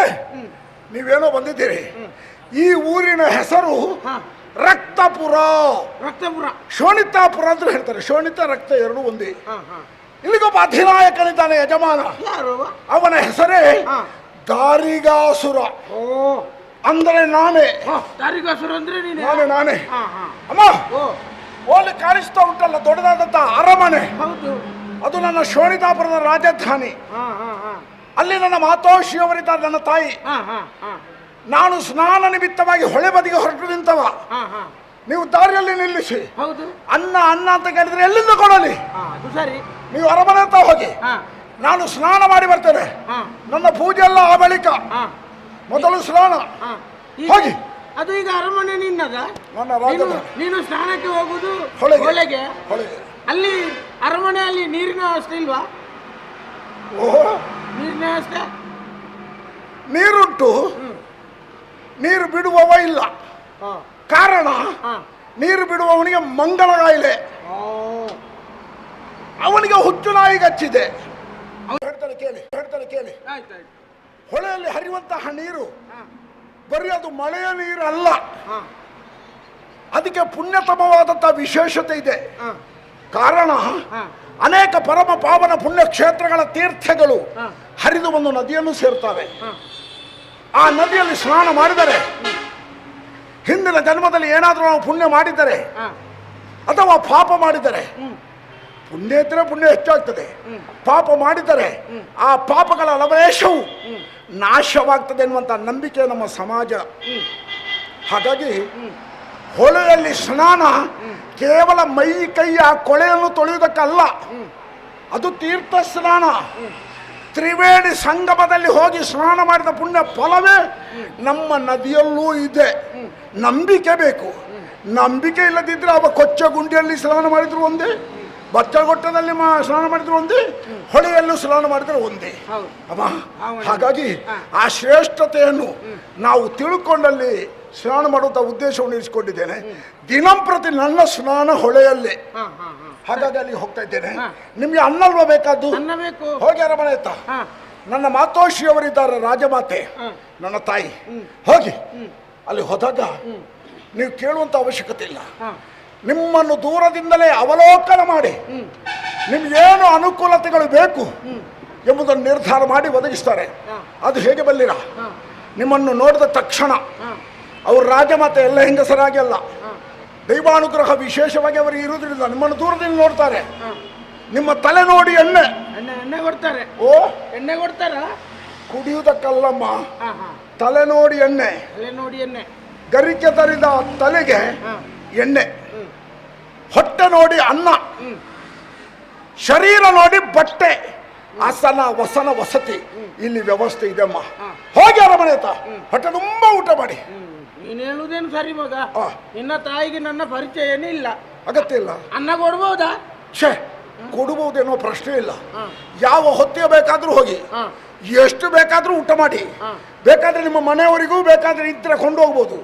ನೀವೇನೋ ಬಂದಿದ್ದೀರಿ. ಈ ಊರಿನ ಹೆಸರು ರಕ್ತಪುರ. ರಕ್ತಪುರ, ಶೋಣಿತಾಪುರ ಅಂತ ಹೇಳ್ತಾರೆ. ಶೋಣಿತ ರಕ್ತ ಎರಡು ಒಂದೇ. ಇಲ್ಲಿಗೊಬ್ಬ ಅಧಿನಾಯಕನಿದ್ದಾನೆ, ಯಜಮಾನ. ಅವನ ಹೆಸರೇ ದಾರಿಗಾಸುರ. ಅಂದ್ರೆ ನಾನೇ. ದಾರಿಗಾಸುರ ಅಂದ್ರೆ ನಾನೇ. ಅಮ್ಮ, ಓಲಿ ಕಾಣಿಸ್ತಾ ಉಂಟಲ್ಲ ದೊಡ್ಡದಾದಂತ ಅರಮನೆ, ಅದು ನನ್ನ ಶೋಣಿತಾಪುರದ ರಾಜಧಾನಿ. ಅಲ್ಲಿ ನನ್ನ ಮಾತೋಶ್ರೀಯವರಿದ್ದಾರೆ, ನನ್ನ ತಾಯಿ. ನಾನು ಸ್ನಾನ ನಿಮಿತ್ತವಾಗಿ ಹೊಳೆ ಬದಿಗೆ ಹೊರಟು ನಿಂತವ. ನೀವು ದಾರಿಯಲ್ಲಿ ನಿಲ್ಲಿಸಿ. ಹೌದು. ಅನ್ನ ಅನ್ನ ಅಂತ ಕೇಳಿದ್ರೆ ಎಲ್ಲಿಂದ ಕೊಡಲಿ? ಅದು ಸರಿ. ನೀವು ಅರಮನೆ ಅಂತ ಹೋಗಿ, ನಾನು ಸ್ನಾನ ಮಾಡಿ ಬರ್ತೇನೆ. ನನ್ನ ಪೂಜೆ ಎಲ್ಲ ಆ ಬಳಿಕ, ಮೊದಲು ಸ್ನಾನ ಹೋಗಿ. ಅದು ಈಗ ಅರಮನೆ ನಿನ್ನದ? ನನ್ನ ರಾಜ್ಯದ. ನೀನು ಸ್ನಾನಕ್ಕೆ ಹೋಗುದು ಹೊಳೆಗೆ. ಅಲ್ಲಿ ಅರಮನೆಯಲ್ಲಿ ನೀರಿನ ವ್ಯವಸ್ಥೆ ಇಲ್ವಾ? ನೀರಿನ ವ್ಯವಸ್ಥೆ ನೀರುಂಟು, ನೀರು ಬಿಡುವವ ಇಲ್ಲ. ಕಾರಣ ನೀರು ಬಿಡುವವನಿಗೆ ಮಂಗಳ ಕಾಯಿಲೆ, ಅವನಿಗೆ ಹುಚ್ಚು ನಾಯಿ ಗಚ್ಚಿದೆ. ಹೇಳ್ತಾನೆ ಕೇಳಿ. ಹೊಳೆಯಲ್ಲಿ ಹರಿಯುವಂತಹ ನೀರು ಬರೀ ಅದು ಮಳೆಯ ನೀರು ಅಲ್ಲ, ಅದಕ್ಕೆ ಪುಣ್ಯತಮವಾದಂತಹ ವಿಶೇಷತೆ ಇದೆ. ಕಾರಣ ಅನೇಕ ಪರಮ ಪಾವನ ಪುಣ್ಯ ಕ್ಷೇತ್ರಗಳ ತೀರ್ಥಗಳು ಹರಿದು ಒಂದು ನದಿಯನ್ನು ಸೇರ್ತವೆ. ಆ ನದಿಯಲ್ಲಿ ಸ್ನಾನ ಮಾಡಿದರೆ, ಹಿಂದಿನ ಜನ್ಮದಲ್ಲಿ ಏನಾದರೂ ನಾವು ಪುಣ್ಯ ಮಾಡಿದರೆ ಅಥವಾ ಪಾಪ ಮಾಡಿದರೆ, ಪುಣ್ಯ ಇದ್ದರೆ ಪುಣ್ಯ ಹೆಚ್ಚಾಗ್ತದೆ, ಪಾಪ ಮಾಡಿದರೆ ಆ ಪಾಪಗಳ ಲವಲೇಶವು ನಾಶವಾಗ್ತದೆ ಎನ್ನುವಂಥ ನಂಬಿಕೆ ನಮ್ಮ ಸಮಾಜ. ಹಾಗಾಗಿ ಹೊಳೆಯಲ್ಲಿ ಸ್ನಾನ ಕೇವಲ ಮೈ ಕೈಯ ಕೊಳೆಯನ್ನು ತೊಳೆಯುವುದಕ್ಕಲ್ಲ, ಅದು ತೀರ್ಥ ಸ್ನಾನ. ತ್ರಿವೇಣಿ ಸಂಗಮದಲ್ಲಿ ಹೋಗಿ ಸ್ನಾನ ಮಾಡಿದ ಪುಣ್ಯ ಫಲವೇ ನಮ್ಮ ನದಿಯಲ್ಲೂ ಇದೆ. ನಂಬಿಕೆ ಬೇಕು. ನಂಬಿಕೆ ಇಲ್ಲದಿದ್ದರೆ ಅವ ಕೊಚ್ಚ ಗುಂಡಿಯಲ್ಲಿ ಸ್ನಾನ ಮಾಡಿದ್ರು ಒಂದೇ, ಬಚ್ಚಗೊಟ್ಟದಲ್ಲಿ ಸ್ನಾನ ಮಾಡಿದ್ರು ಒಂದೇ, ಹೊಳೆಯಲ್ಲೂ ಸ್ನಾನ ಮಾಡಿದ್ರು ಒಂದೇ. ಅಮ್ಮ, ಹಾಗಾಗಿ ಆ ಶ್ರೇಷ್ಠತೆಯನ್ನು ನಾವು ತಿಳ್ಕೊಂಡಲ್ಲಿ ಸ್ನಾನ ಮಾಡುವಂಥ ಉದ್ದೇಶವನ್ನು ಇರಿಸಿಕೊಂಡಿದ್ದೇನೆ. ದಿನಂಪ್ರತಿ ನನ್ನ ಸ್ನಾನ ಹೊಳೆಯಲ್ಲೇ. ಹಾಗಾಗಿ ಅಲ್ಲಿ ಹೋಗ್ತಾ ಇದ್ದೇನೆ. ನಿಮ್ಗೆ ಅನ್ನಲ್ವ ಬೇಕಾದ್ದು? ಹೋಗಿ ಅರಮನೆ ಆಯ್ತ. ನನ್ನ ಮಾತೋಶ್ರೀಯವರಿದ್ದಾರೆ, ರಾಜಮಾತೆ, ನನ್ನ ತಾಯಿ. ಹೋಗಿ ಅಲ್ಲಿ ಹೋದಾಗ ನೀವು ಕೇಳುವಂತ ಅವಶ್ಯಕತೆ ಇಲ್ಲ. ನಿಮ್ಮನ್ನು ದೂರದಿಂದಲೇ ಅವಲೋಕನ ಮಾಡಿ ನಿಮ್ಗೇನು ಅನುಕೂಲತೆಗಳು ಬೇಕು ಎಂಬುದನ್ನು ನಿರ್ಧಾರ ಮಾಡಿ ಒದಗಿಸ್ತಾರೆ. ಅದು ಹೇಗೆ ಬಲ್ಲಿರ? ನಿಮ್ಮನ್ನು ನೋಡಿದ ತಕ್ಷಣ ಅವರು ರಾಜಮಾತೆ ಎಲ್ಲ ಹೆಂಗಸರಾಗಿ ಅಲ್ಲ, ದೈವಾನುಗ್ರಹ ವಿಶೇಷವಾಗಿ ಅವರಿಗೆ ಇರುವುದರಿಂದ ನಿಮ್ಮನ್ನು ದೂರದಿಂದ ನೋಡ್ತಾರೆ. ನಿಮ್ಮ ತಲೆ ನೋಡಿ ಎಣ್ಣೆ ಕೊಡ್ತಾರೆ. ಎಣ್ಣೆ ಕೊಡ್ತಾರ? ಕುಡಿಯುವುದಕ್ಕಲ್ಲಮ್ಮ, ತಲೆ ನೋಡಿ ಎಣ್ಣೆ. ಗರಿಕೆ ತರಿದ ತಲೆಗೆ ಎಣ್ಣೆ, ಹೊಟ್ಟೆ ನೋಡಿ ಅನ್ನ, ಶರೀರ ನೋಡಿ ಬಟ್ಟೆ, ಆಸನ ವಸನ ವಸತಿ ಇಲ್ಲಿ ವ್ಯವಸ್ಥೆ ಇದೆಮ್ಮ. ಹೋಗಿ ಅರಮನೆ ಆಯ್ತಾ, ಹೊಟ್ಟೆ ತುಂಬಾ ಊಟ ಮಾಡಿ. ನೀನು ಹೇಳುವುದೇನು ಸರಿ ಮಗ. ನಿನ್ನ ತಾಯಿಗೆ ನನ್ನ ಪರಿಚಯ ಏನಿಲ್ಲ, ಅಗತ್ಯ ಇಲ್ಲ. ಅನ್ನ ಕೊಡ್ಬೋದಾ? ಕೊಡಬಹುದೇನೋ ಪ್ರಶ್ನೆ ಇಲ್ಲ. ಯಾವ ಹೊತ್ತಿಗೆ ಬೇಕಾದ್ರೂ ಹೋಗಿ, ಎಷ್ಟು ಬೇಕಾದ್ರೂ ಊಟ ಮಾಡಿ, ಬೇಕಾದ್ರೆ ನಿಮ್ಮ ಮನೆಯವರಿಗೂ ಬೇಕಾದ್ರೆ ಇದ್ರೆ ಕೊಂಡು ಹೋಗ್ಬೋದು.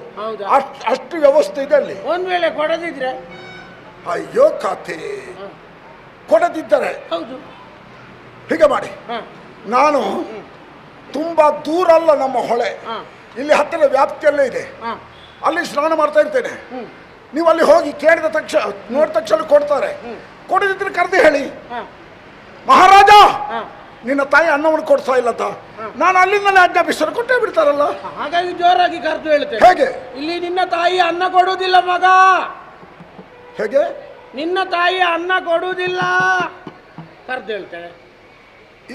ಅಷ್ಟು ವ್ಯವಸ್ಥೆ ಇದೆ ಅಲ್ಲಿ. ಒಂದ್ ವೇಳೆ ಕೊಡದಿದ್ರೆ? ಅಯ್ಯೋ ಖಾತೆ, ಕೊಡದಿದ್ದರೆ ಹೀಗೆ ಮಾಡಿ. ನಾನು ತುಂಬಾ ದೂರ ಅಲ್ಲ, ನಮ್ಮ ಹೊಳೆ ಇಲ್ಲಿ ಹತ್ತಿರ ವ್ಯಾಪ್ತಿಯಲ್ಲೇ ಇದೆ. ಅಲ್ಲಿ ಸ್ನಾನ ಮಾಡ್ತಾ ಇರ್ತೇನೆ. ನೀವು ಅಲ್ಲಿ ಹೋಗಿ ಕೇಳಿದ ತಕ್ಷಣ ನೋಡಿದ ತಕ್ಷಣ ಕೊಡ್ತಾರೆ. ಕೊಡದಿದ್ರೆ ಕರೆದು ಹೇಳಿ, ಮಹಾರಾಜ ನಿನ್ನ ತಾಯಿ ಅನ್ನವನ್ನು ಕೊಡ್ತಾ ಇಲ್ಲತ್ತ. ನಾನು ಅಲ್ಲಿಂದಲೇ ಆಜ್ಞಾಪಿಸ್ತಾರೆ, ಕೊಟ್ಟೇ ಬಿಡ್ತಾರಲ್ಲ. ಹಾಗಾಗಿ ಜೋರಾಗಿ ಕರೆದು ಹೇಳ್ತೇನೆ. ಹೇಗೆ? ಇಲ್ಲಿ ನಿನ್ನ ತಾಯಿ ಅನ್ನ ಕೊಡುವುದಿಲ್ಲ ಮಗ. ಹೇಗೆ? ನಿನ್ನ ತಾಯಿ ಅನ್ನ ಕೊಡುವುದಿಲ್ಲ ಕರೆದು ಹೇಳ್ತೇನೆ.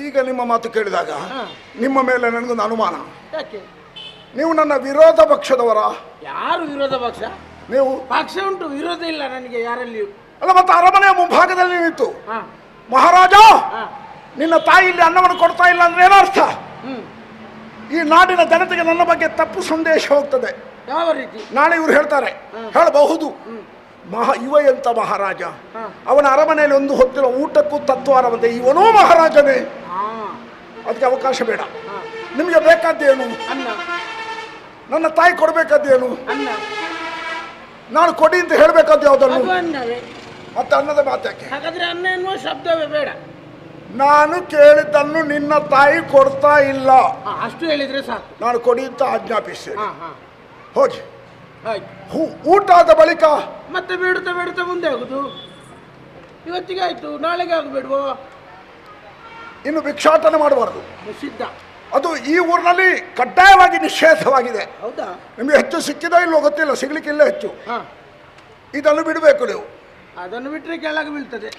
ಈಗ ನಿಮ್ಮ ಮಾತು ಕೇಳಿದಾಗ ನಿಮ್ಮ ಮೇಲೆ ನನಗೊಂದು ಅನುಮಾನ. ಯಾಕೆ? ನೀವು ನನ್ನ ವಿರೋಧ ಪಕ್ಷದವರ? ಯಾರು ವಿರೋಧ ಪಕ್ಷ? ನೀವು. ಪಕ್ಷ ಉಂಟು, ವಿರೋಧ ಇಲ್ಲ ನನಗೆ ಯಾರಲ್ಲಿಯೂ. ಅಲ್ಲ, ಮತ್ತೆ ಅರಮನೆಯ ಮುಂಭಾಗದಲ್ಲಿ ನಿಂತು ಮಹಾರಾಜ ನಿನ್ನ ತಾಯಿ ಇಲ್ಲಿ ಅನ್ನವನ್ನು ಕೊಡ್ತಾ ಇಲ್ಲ ಅಂದ್ರೆ ಏನರ್ಥ? ಈ ನಾಡಿನ ಜನತೆಗೆ ನನ್ನ ಬಗ್ಗೆ ತಪ್ಪು ಸಂದೇಶ ಹೋಗ್ತದೆ. ಯಾವ ರೀತಿ? ನಾಳೆ ಇವ್ರು ಹೇಳ್ತಾರೆ, ಹೇಳಬಹುದು, ಇವ ಎಂತ ಮಹಾರಾಜ, ಅವನ ಅರಮನೆಯಲ್ಲಿ ಒಂದು ಹೊತ್ತಿನ ಊಟಕ್ಕೂ ತತ್ವಾರ ಬಂದೆ, ಇವನೂ ಮಹಾರಾಜನೇ. ಅದಕ್ಕೆ ಅವಕಾಶ ಬೇಡ. ನಿಮಗೆ ಬೇಕಾದ್ದೇನು? ನನ್ನ ತಾಯಿ ಕೊಡ್ಬೇಕಾದ್ದೇನು? ನಾನು ಕೊಡಿ ಅಂತ ಹೇಳ್ಬೇಕಾದ್ದು ಯಾವ್ದನ್ನು? ಮತ್ತೆ ಅನ್ನದ ಮಾತ್ಯಾಕೆ? ಹಾಗಾದ್ರೆ ಅನ್ನ ಎನ್ನುವ ಶಬ್ದವೇ ಬೇಡ. ನಾನು ಕೇಳಿದ್ದನ್ನು ನಿನ್ನ ತಾಯಿ ಕೊಡ್ತಾ ಇಲ್ಲ, ಅಷ್ಟು ಹೇಳಿದ್ರೆ ಸಾಕು. ನಾನು ಕೊಡಿ ಅಂತ ಆಜ್ಞಾಪಿಸ್ತೇನೆ. ಹೋಗಿ. ಊಟ ಆದ ಬಳಿಕ ಮತ್ತೆ ಬೇಡುತ್ತಾ ಬೇಡುತ್ತಾ ಮುಂದೆ ಆಗುದು. ಇವತ್ತಿಗೆ ಆಯ್ತು, ನಾಳೆಗೆ ಆಗಬೇಡುವ? ಇನ್ನು ಭಿಕ್ಷಾಟನೆ ಮಾಡಬಾರ್ದು, ನಿಷಿದ್ಧ. ಅದು ಈ ಊರಿನಲ್ಲಿ ಕಡ್ಡಾಯವಾಗಿ ನಿಷೇಧವಾಗಿದೆ. ಹೌದಾ? ನಿಮಗೆ ಹೆಚ್ಚು ಸಿಕ್ಕಿದೋ ಇಲ್ಲೋ ಗೊತ್ತಿಲ್ಲ, ಸಿಗ್ಲಿಕ್ಕಿಲ್ಲ ಹೆಚ್ಚು. ಇದನ್ನು ಬಿಡಬೇಕು ನೀವು. ಅದನ್ನು ಬಿಟ್ಟರೆ ಕೆಳಗೆ ಬೀಳ್ತದೆ.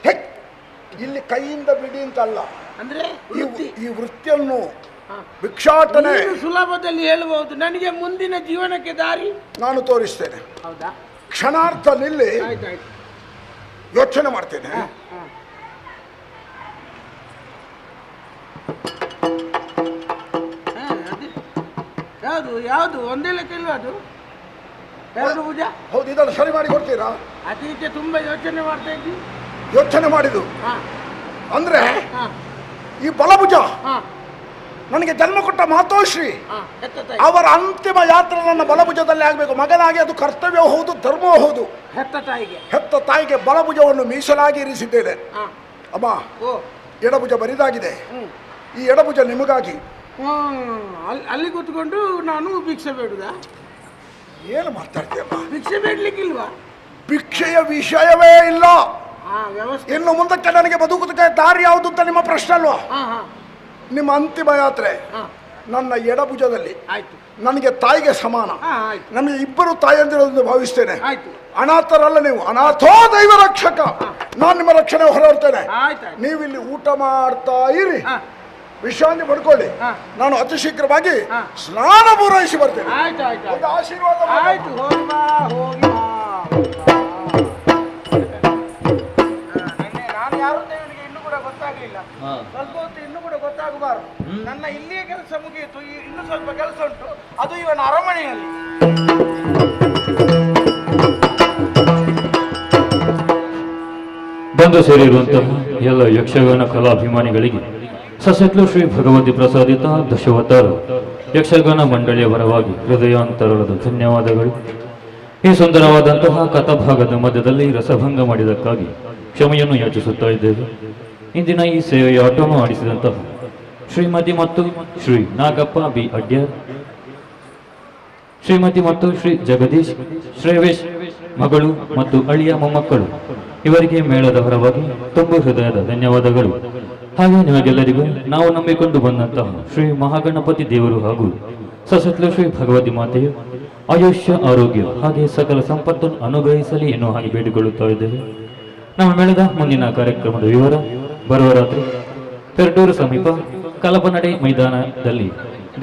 ಇಲ್ಲಿ ಕೈಯಿಂದ ಬಿಡಿ ಅಂತ ಅಲ್ಲ, ಅಂದ್ರೆ ಈ ವೃತ್ತಿಯನ್ನು ಭಿಕ್ಷಾಟನೆ. ನೀನು ಸುಲಭದಲ್ಲಿ ಹೇಳಬಹುದು, ನನಗೆ ಮುಂದಿನ ಜೀವನಕ್ಕೆ ದಾರಿ ನಾನು ತೋರಿಸ್ತೇನೆ. ಹೌದಾ? ಕ್ಷಣಾರ್ಥ ನಿಲ್ಲಿ, ಆಯ್ತಾಯ್ತು. ಯೋಚನೆ ಮಾಡ್ತೇನೆ. ಯಾವುದು ಯಾವುದು ಒಂದೇ ಲೆಕ್ಕ ಇಲ್ವಾ ಅದು? ಎರಡು ಭುಜ. ಹೌದು, ಇದನ್ನು ಸರಿ ಮಾಡಿ ಕೊಡ್ತೀರಾ? ಅದಕ್ಕೆ ತುಂಬಾ ಯೋಚನೆ ಮಾಡ್ತಾ ಇದ್ದಿ. ಯೋಚನೆ ಮಾಡಿದ್ದು ಅಂದ್ರೆ ಈ ಬಲಭುಜ ನನಗೆ ಜನ್ಮ ಕೊಟ್ಟ ಮಾತೋಶ್ರೀ ಅವರ ಅಂತಿಮ ಯಾತ್ರೆ ನನ್ನ ಬಲಭುಜದಲ್ಲಿ ಆಗಬೇಕು. ಮಗನಾಗಿ ಅದು ಕರ್ತವ್ಯವೂ ಹೌದು, ಧರ್ಮವೂ ಹೌದು. ಹೆತ್ತ ತಾಯಿಗೆ ಬಲಭುಜವನ್ನು ಮೀಸಲಾಗಿ ಇರಿಸಿದ್ದೇನೆ. ಅಮ್ಮ, ಎಡಭುಜ ಬರಿದಾಗಿದೆ. ಈ ಎಡಭುಜ ನಿಮಗಾಗಿ. ಅಲ್ಲಿ ಕೂತ್ಕೊಂಡು ನಾನು ಭಿಕ್ಷೆ ಬೇಡುದ? ಏನು ಮಾತಾಡ್ತೀಯಮ್ಮ? ಭಿಕ್ಷೆ ಬೇಡ್ಲಿಕ್ಕಿಲ್ವಾ? ಭಿಕ್ಷೆಯ ವಿಷಯವೇ ಇಲ್ಲ. ವ್ಯವಸ್ಥೆ ಇನ್ನು ಮುಂದಕ್ಕೆ ನನಗೆ ಬದುಕುವುದಕ್ಕೆ ದಾರಿ ಯಾವುದು ಅಂತ ನಿಮ್ಮ ಪ್ರಶ್ನೆ ಅಲ್ವಾ? ನಿಮ್ಮ ಅಂತಿಮ ಯಾತ್ರೆ ನನ್ನ ಎಡಭುಜದಲ್ಲಿ. ನನಗೆ ತಾಯಿಗೆ ಸಮಾನ. ನಮಗೆ ಇಬ್ಬರು ತಾಯಿಯಂದಿರೋದನ್ನು ಭಾವಿಸ್ತೇನೆ. ಅನಾಥರಲ್ಲ ನೀವು, ಅನಾಥೋ ದೈವ ರಕ್ಷಕ. ನಾನು ನಿಮ್ಮ ರಕ್ಷಣೆ ಹೊರಡ್ತೇನೆ. ನೀವಿಲ್ಲಿ ಊಟ ಮಾಡ್ತಾ ಇರಿ, ವಿಶ್ರಾಂತಿ ಪಡ್ಕೊಳ್ಳಿ. ನಾನು ಅತಿ ಶೀಘ್ರವಾಗಿ ಸ್ನಾನ ಪೂರೈಸಿ ಬರ್ತೇನೆ. ಒಂದು ಆಶೀರ್ವಾದ. ನಾನು ಯಾರು ಇವನಿಗೆ ಇನ್ನೂ ಕೂಡ ಗೊತ್ತಾಗಲಿಲ್ಲ. ಸ್ವಲ್ಪ ಹೊತ್ತು ಇನ್ನೂ ಕೂಡ ಗೊತ್ತಾಗಬಾರದು. ನನ್ನ ಇಲ್ಲಿಯೇ ಕೆಲಸ ಮುಗಿಯಿತು, ಇನ್ನು ಸ್ವಲ್ಪ ಕೆಲಸ ಉಂಟು, ಅದು ಇವನ ಅರಮನೆಯಲ್ಲಿ. ಬಂದು ಸೇರಿರುವಂತಹ ಎಲ್ಲ ಯಕ್ಷಗಾನ ಕಲಾಭಿಮಾನಿಗಳಿಗೆ ಸಶಕ್ಲು ಶ್ರೀ ಭಗವತಿ ಪ್ರಸಾದಿತ ದಶಾವತಾರ ಯಕ್ಷಗಾನ ಮಂಡಳಿಯ ಪರವಾಗಿ ಹೃದಯಾಂತರದ ಧನ್ಯವಾದಗಳು. ಈ ಸುಂದರವಾದಂತಹ ಕಥಾಭಾಗದ ಮಧ್ಯದಲ್ಲಿ ರಸಭಂಗ ಮಾಡಿದ್ದಕ್ಕಾಗಿ ಕ್ಷಮೆಯನ್ನು ಯಾಚಿಸುತ್ತಾ ಇದ್ದೇವೆ. ಇಂದಿನ ಈ ಸೇವೆಯ ಆಟವನ್ನು ಆಡಿಸಿದಂತಹ ಶ್ರೀಮತಿ ಮತ್ತು ಶ್ರೀ ನಾಗಪ್ಪ ಬಿ ಅಡ್ಯಾರ್, ಶ್ರೀಮತಿ ಮತ್ತು ಶ್ರೀ ಜಗದೀಶ್ ಶ್ರೇವೇಶ್ ಮಗಳು ಮತ್ತು ಅಳಿಯ ಮೊಮ್ಮಕ್ಕಳು ಇವರಿಗೆ ಮೇಳದ ಪರವಾಗಿ ತುಂಬು ಹೃದಯದ ಧನ್ಯವಾದಗಳು. ಹಾಗೆ ನಿಮಗೆಲ್ಲರಿಗೂ ನಾವು ನಂಬಿಕೊಂಡು ಬಂದಂತಹ ಶ್ರೀ ಮಹಾಗಣಪತಿ ದೇವರು ಹಾಗೂ ಸಶಕ್ಲು ಶ್ರೀ ಭಗವತಿ ಮಾತೆಯು ಆಯುಷ್ಯ, ಆರೋಗ್ಯ ಹಾಗೆ ಸಕಲ ಸಂಪತ್ತನ್ನು ಅನುಗ್ರಹಿಸಲಿ ಎನ್ನುವ ಹಾಗೆ ಬೇಡಿಕೊಳ್ಳುತ್ತಾ ಇದ್ದೇವೆ. ನಮ್ಮ ಮೇಳದ ಮುಂದಿನ ಕಾರ್ಯಕ್ರಮದ ವಿವರ ಬರುವ ರಾತ್ರಿ ಪೆರ್ಡೂರು ಸಮೀಪ ಕಲಪನಡೆ ಮೈದಾನದಲ್ಲಿ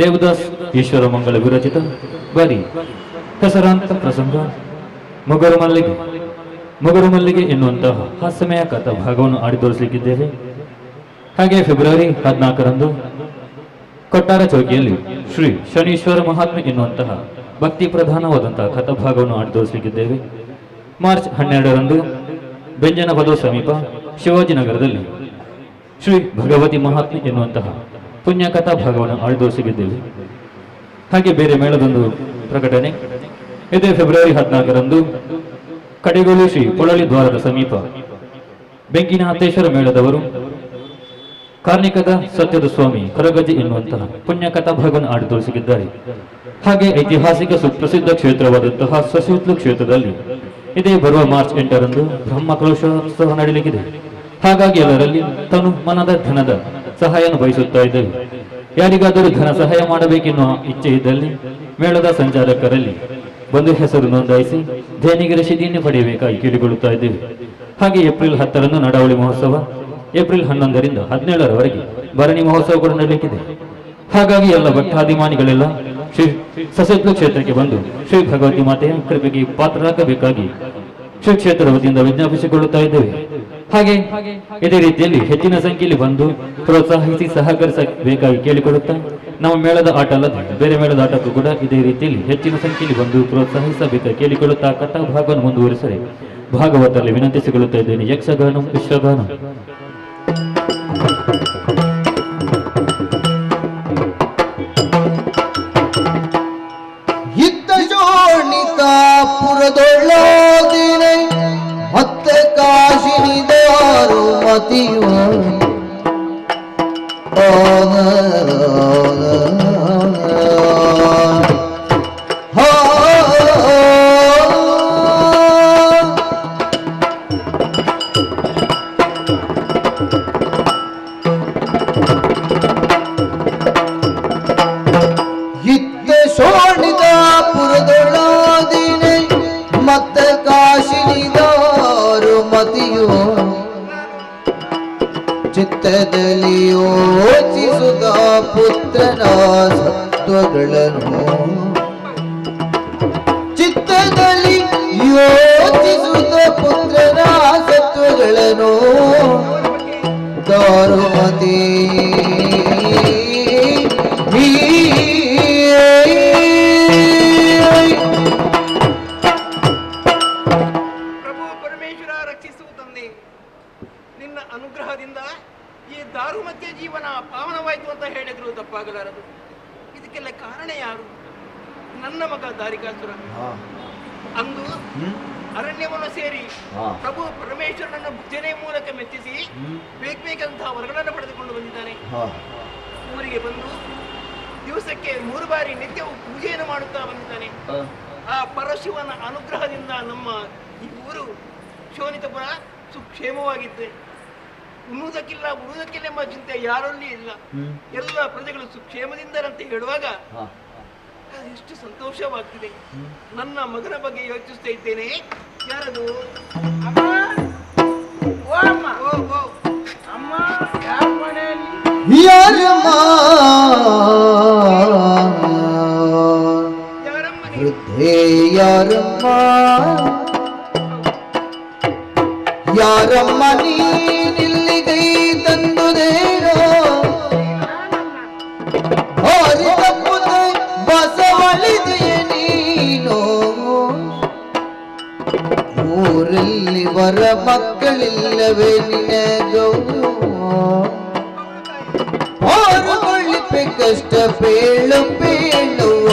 ದೇವದಾಸ್ ಈಶ್ವರ ಮಂಗಳ ವಿರಚಿತ ಬರೀ ಹೆಸರಾಂತ ಪ್ರಸಂಗ ಮುಗರು ಮಲ್ಲಿಗೆ ಎನ್ನುವಂತಹ ಹಾಸ್ಯಮಯ ಕಥಾ ಭಾಗವನ್ನು ಆಡಿ ತೋರಿಸಲಿಕ್ಕಿದ್ದೇವೆ. ಹಾಗೆ ಫೆಬ್ರವರಿ 14ರಂದು ಕೊಟ್ಟಾರ ಚೌಕಿಯಲ್ಲಿ ಶ್ರೀ ಶನೀಶ್ವರ ಮಹಾತ್ಮೆ ಎನ್ನುವಂತಹ ಭಕ್ತಿ ಪ್ರಧಾನವಾದಂತಹ ಕಥಾಭಾಗವನ್ನು ಆಡಿ ತೋರಿಸಲಿಕ್ಕಿದ್ದೇವೆ. ಮಾರ್ಚ್ 12ರಂದು ಬೆಂಜನಪದ ಸಮೀಪ ಶಿವಾಜಿನಗರದಲ್ಲಿ ಶ್ರೀ ಭಗವತಿ ಮಹಾತ್ಮೆ ಎನ್ನುವಂತಹ ಪುಣ್ಯ ಕಥಾ ಭಾಗವನ್ನು ಆಡಿ ತೋರಿಸಲಿದ್ದೇವೆ. ಹಾಗೆ ಬೇರೆ ಮೇಳದೊಂದು ಪ್ರಕಟಣೆ. ಇದೇ ಫೆಬ್ರವರಿ 14ರಂದು ಕಡೆಗೋಲು ಶ್ರೀ ಪೊಳಲಿ ದ್ವಾರದ ಸಮೀಪ ಬೆಂಕಿನಾಥೇಶ್ವರ ಮೇಳದವರು ಕಾರ್ಣಿಕದ ಸತ್ಯದ ಸ್ವಾಮಿ ಕರಗಜಿ ಎನ್ನುವಂತಹ ಪುಣ್ಯ ಕಥಾ ಭಾಗವನ್ನು ಆಡಿ ತೋರಿಸಿದ್ದಾರೆ. ಹಾಗೆ ಐತಿಹಾಸಿಕ ಸುಪ್ರಸಿದ್ಧ ಕ್ಷೇತ್ರವಾದಂತಹ ಸಶಿತ್ಲು ಕ್ಷೇತ್ರದಲ್ಲಿ ಇದೇ ಬರುವ ಮಾರ್ಚ್ 8ರಂದು ಬ್ರಹ್ಮಕಲಶೋತ್ಸವ ನಡೆಯಲಿದೆ. ಹಾಗಾಗಿ ಎಲ್ಲರಲ್ಲಿ ತನು ಮನದ ಧನದ ಸಹಾಯವನ್ನು ಬಯಸುತ್ತಾ ಇದ್ದೇವೆ. ಯಾರಿಗಾದರೂ ಧನ ಸಹಾಯ ಮಾಡಬೇಕೆನ್ನುವ ಇಚ್ಛೆ ಇದ್ದಲ್ಲಿ ಮೇಳದ ಸಂಚಾಲಕರಲ್ಲಿ ಬಂದು ಹೆಸರು ನೋಂದಾಯಿಸಿ ದೇಣಿಗೆ ರಶೀದಿಯನ್ನು ಪಡೆಯಬೇಕಾಗಿ ಕೇಳಿಕೊಳ್ಳುತ್ತಾ ಇದ್ದೇವೆ. ಹಾಗೆ ಏಪ್ರಿಲ್ 10ರಂದು ನಡಾವಳಿ ಮಹೋತ್ಸವ, ಏಪ್ರಿಲ್ 11ರಿಂದ 17ರವರೆಗೆ ಭರಣಿ ಮಹೋತ್ಸವ ಕೂಡ ನಡೆಯಲಿದೆ. ಹಾಗಾಗಿ ಎಲ್ಲ ಭಕ್ತಾಭಿಮಾನಿಗಳೆಲ್ಲ ಶ್ರೀ ಸಶಕ್ಲು ಕ್ಷೇತ್ರಕ್ಕೆ ಬಂದು ಶ್ರೀ ಭಗವತಿ ಮಾತೆಯ ಕೃಪೆಗೆ ಪಾತ್ರರಾಗಬೇಕಾಗಿ ಶ್ರೀ ಕ್ಷೇತ್ರದ ವತಿಯಿಂದ ವಿಜ್ಞಾಪಿಸಿಕೊಳ್ಳುತ್ತಾ ಇದ್ದೇವೆ. ಹಾಗೆ ಇದೇ ರೀತಿಯಲ್ಲಿ ಹೆಚ್ಚಿನ ಸಂಖ್ಯೆಯಲ್ಲಿ ಬಂದು ಪ್ರೋತ್ಸಾಹಿಸಿ ಸಹಕರಿಸಬೇಕಾಗಿ ಕೇಳಿಕೊಳ್ಳುತ್ತಾ ನಮ್ಮ ಮೇಳದ ಆಟ ಅಲ್ಲದೆ ಬೇರೆ ಮೇಳದ ಆಟಕ್ಕೂ ಕೂಡ ಇದೇ ರೀತಿಯಲ್ಲಿ ಹೆಚ್ಚಿನ ಸಂಖ್ಯೆಯಲ್ಲಿ ಬಂದು ಪ್ರೋತ್ಸಾಹಿಸಬೇಕಾಗಿ ಕೇಳಿಕೊಳ್ಳುತ್ತಾ ಕಥಾ ಭಾಗವನ್ನು ಮುಂದುವರಿಸಲು ಭಾಗವತರಲ್ಲಿ ವಿನಂತಿಸಿಕೊಳ್ಳುತ್ತಾ ಇದ್ದೇನೆ. ಯಕ್ಷಗಾನ ವಿಶ್ವಗಾನ. ಪುರದೊಳ್ಳೋದಿನೇ ಮತ್ತೆ ಕಾಶಿನಿದಾರು ಮತಿವ ಇತ್ತ ಸೋಣಿದ ಪುರದೊಳ್ಳೋದಿನೇ ಮತ್ತೆ ಕಾಶಿನಿದಾರು ಮತಿಯೋ ಚಿತ್ತದಲ್ಲಿ ಯೋಚಿಸುತ್ತ ಪುತ್ರ ಪುತ್ರನ ಸತ್ವಗಳನ್ನು ಚಿತ್ತದಲ್ಲಿ ಯೋಚಿಸುತ್ತ ಪುತ್ರನ ಸತ್ವಗಳನ್ನು ದಾರುಮತಿ ಪ್ರಭು ಪರಮೇಶ್ವರ ರಕ್ಷಿಸುವುದನ್ನೇ ನಿನ್ನ ಅನುಗ್ರಹದಿಂದ ಈ ದಾರುಮತ್ಯ ಜೀವನ ಪಾವನವಾಯಿತು ಅಂತ ಹೇಳಿದ್ರು ತಪ್ಪಾಗಲಾರದು. ಇದಕ್ಕೆಲ್ಲ ಕಾರಣ ಯಾರು? ನನ್ನ ಮಗ ದಾರಿಕಾಸುರ. ಅಂದು ಅರಣ್ಯವನ್ನು ಸೇರಿ ಪ್ರಭು ಪರಮೇಶ್ವರನನ್ನು ಭುಜನೆ ಮೂಲಕ ಮೆಚ್ಚಿಸಿ ಬೇಕಾದಂತಹ ವರಗಳನ್ನು ಪಡೆದುಕೊಂಡು ಬಂದಿದ್ದಾನೆ. ಊರಿಗೆ ಬಂದು ದಿವಸಕ್ಕೆ 3 ಬಾರಿ ನಿತ್ಯವೂ ಪೂಜೆಯನ್ನು ಮಾಡುತ್ತಾ ಬಂದಿದ್ದಾನೆ. ಆ ಪರಶಿವನ ಅನುಗ್ರಹದಿಂದ ನಮ್ಮ ಈ ಊರು ಶೋನಿತಪುರ ಸುಕ್ಷೇಮವಾಗಿದ್ದೆ. ಉಣ್ಣುವುದಕ್ಕಿಲ್ಲ ಉಣ್ಣುವುದಕ್ಕಿಲ್ಲ ಎಂಬ ಚಿಂತೆ ಯಾರಲ್ಲಿ ಇಲ್ಲ. ಎಲ್ಲ ಪ್ರಜೆಗಳು ಸುಕ್ಷೇಮದಿಂದರಂತೆ ಹೇಳುವಾಗ ಎಷ್ಟು ಸಂತೋಷವಾಗ್ತಿದೆ. ನನ್ನ ಮಗನ ಬಗ್ಗೆ ಯೋಚಿಸ್ತಾ ಇದ್ದೇನೆ. ಯಾರದು? ಅಮ್ಮ ಯಾರ ಮನೆಯಲ್ಲಿ? ಯಾರಮ್ಮ ವೃದ್ಧೆ ಯಾರಮ್ಮ ಯಾರಮ್ಮ ನೀನಿಲ್ಲಿಗೈ ತಂದುದೇನೋ ತಪ್ಪುತ್ತೆ ಬಸವಳಿದೆಯ ನೀನು ಊರಲ್ಲಿ ವರ ಮಕ್ಕಳಿಲ್ಲವೇ ನಿನಗೋ ಕಷ್ಟ ಪೇಳು ಪೇಳುವ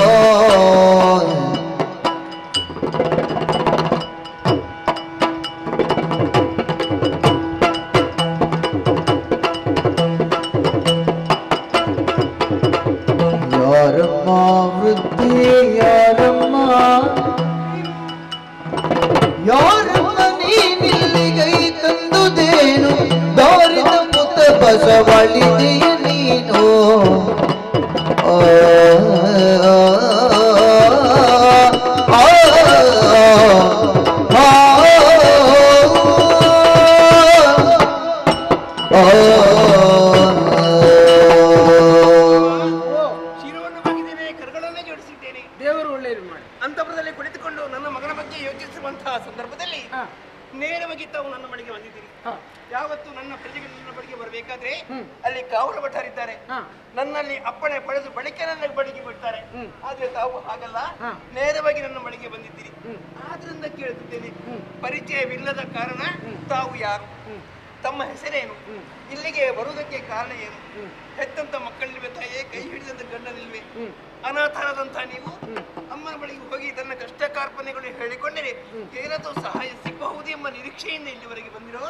ಯಾರಮ್ಮ ವೃದ್ಧಿ ಯಾರಮ್ಮ ಯಾರಮ್ಮ ನೀನಿಲ್ಲಿಗೈ ತಂದುದೇನು ದಾರಿದ ಪುತ್ತ ಬಸವಳಿದೆಯ ನೀನು ಶಿರವನ್ನು ಬಗೆದಿದ್ದೇನೆ, ಕರಗಳನ್ನೇ ಜೋಡಿಸಿದ್ದೇನೆ. ದೇವರು ಒಳ್ಳೆಯದು ಮಾಡಿ. ಅಂತಪುರದಲ್ಲಿ ಕುಳಿತುಕೊಂಡು ನನ್ನ ಮಗನ ಬಗ್ಗೆ ಯೋಚಿಸುವಂತಹ ಸಂದರ್ಭದಲ್ಲಿ ನೇರವಾಗಿ ತಾವು ನನ್ನ ಬಳಿಗೆ ಬಂದಿದ್ದೀರಿ. ಯಾವತ್ತು ನನ್ನ ಪ್ರಜೆಗಳು ನನ್ನ ಬಳಿಗೆ ಬರಬೇಕಾದ್ರೆ ಅಲ್ಲಿ ಕಾವಲು ಭಟರಿದ್ದಾರೆ. ನನ್ನಲ್ಲಿ ಅಪ್ಪಣೆ ಪಡೆದು ಬಳಿಕ ನನ್ನ ಬಳಿಗೆ ಬಿಡ್ತಾರೆ. ಆದ್ರೆ ತಾವು ಹಾಗಲ್ಲ, ನೇರವಾಗಿ ನನ್ನ ಬಳಿಗೆ ಬಂದಿದ್ದೀರಿ. ಆದ್ರಿಂದ ಕೇಳುತ್ತಿದ್ದೇನೆ, ಪರಿಚಯವಿಲ್ಲದ ಕಾರಣ ತಾವು ಯಾರು? ತಮ್ಮ ಹೆಸರೇನು? ಇಲ್ಲಿಗೆ ಬರುವುದಕ್ಕೆ ಕಾರಣ ಏನು? ಹೆತ್ತಂತ ಮಕ್ಕಳಿಲ್ವೇ ತಾಯೇ? ಕೈ ಹಿಡಿದಂತ ಗಂಡನಿಲ್ವೇ? ಅನಾಥರಾದಂತ ನೀವು ಅಮ್ಮನ ಬಳಿಗೆ ಹೋಗಿ ತನ್ನ ಕಷ್ಟ ಕಾರ್ಪಣ್ಯಗಳು ಹೇಳಿಕೊಂಡರೆ ಏನಾದರೂ ಸಹಾಯ ಸಿಗಬಹುದು ಎಂಬ ನಿರೀಕ್ಷೆಯಿಂದ ಇಲ್ಲಿವರೆಗೆ ಬಂದಿರೋ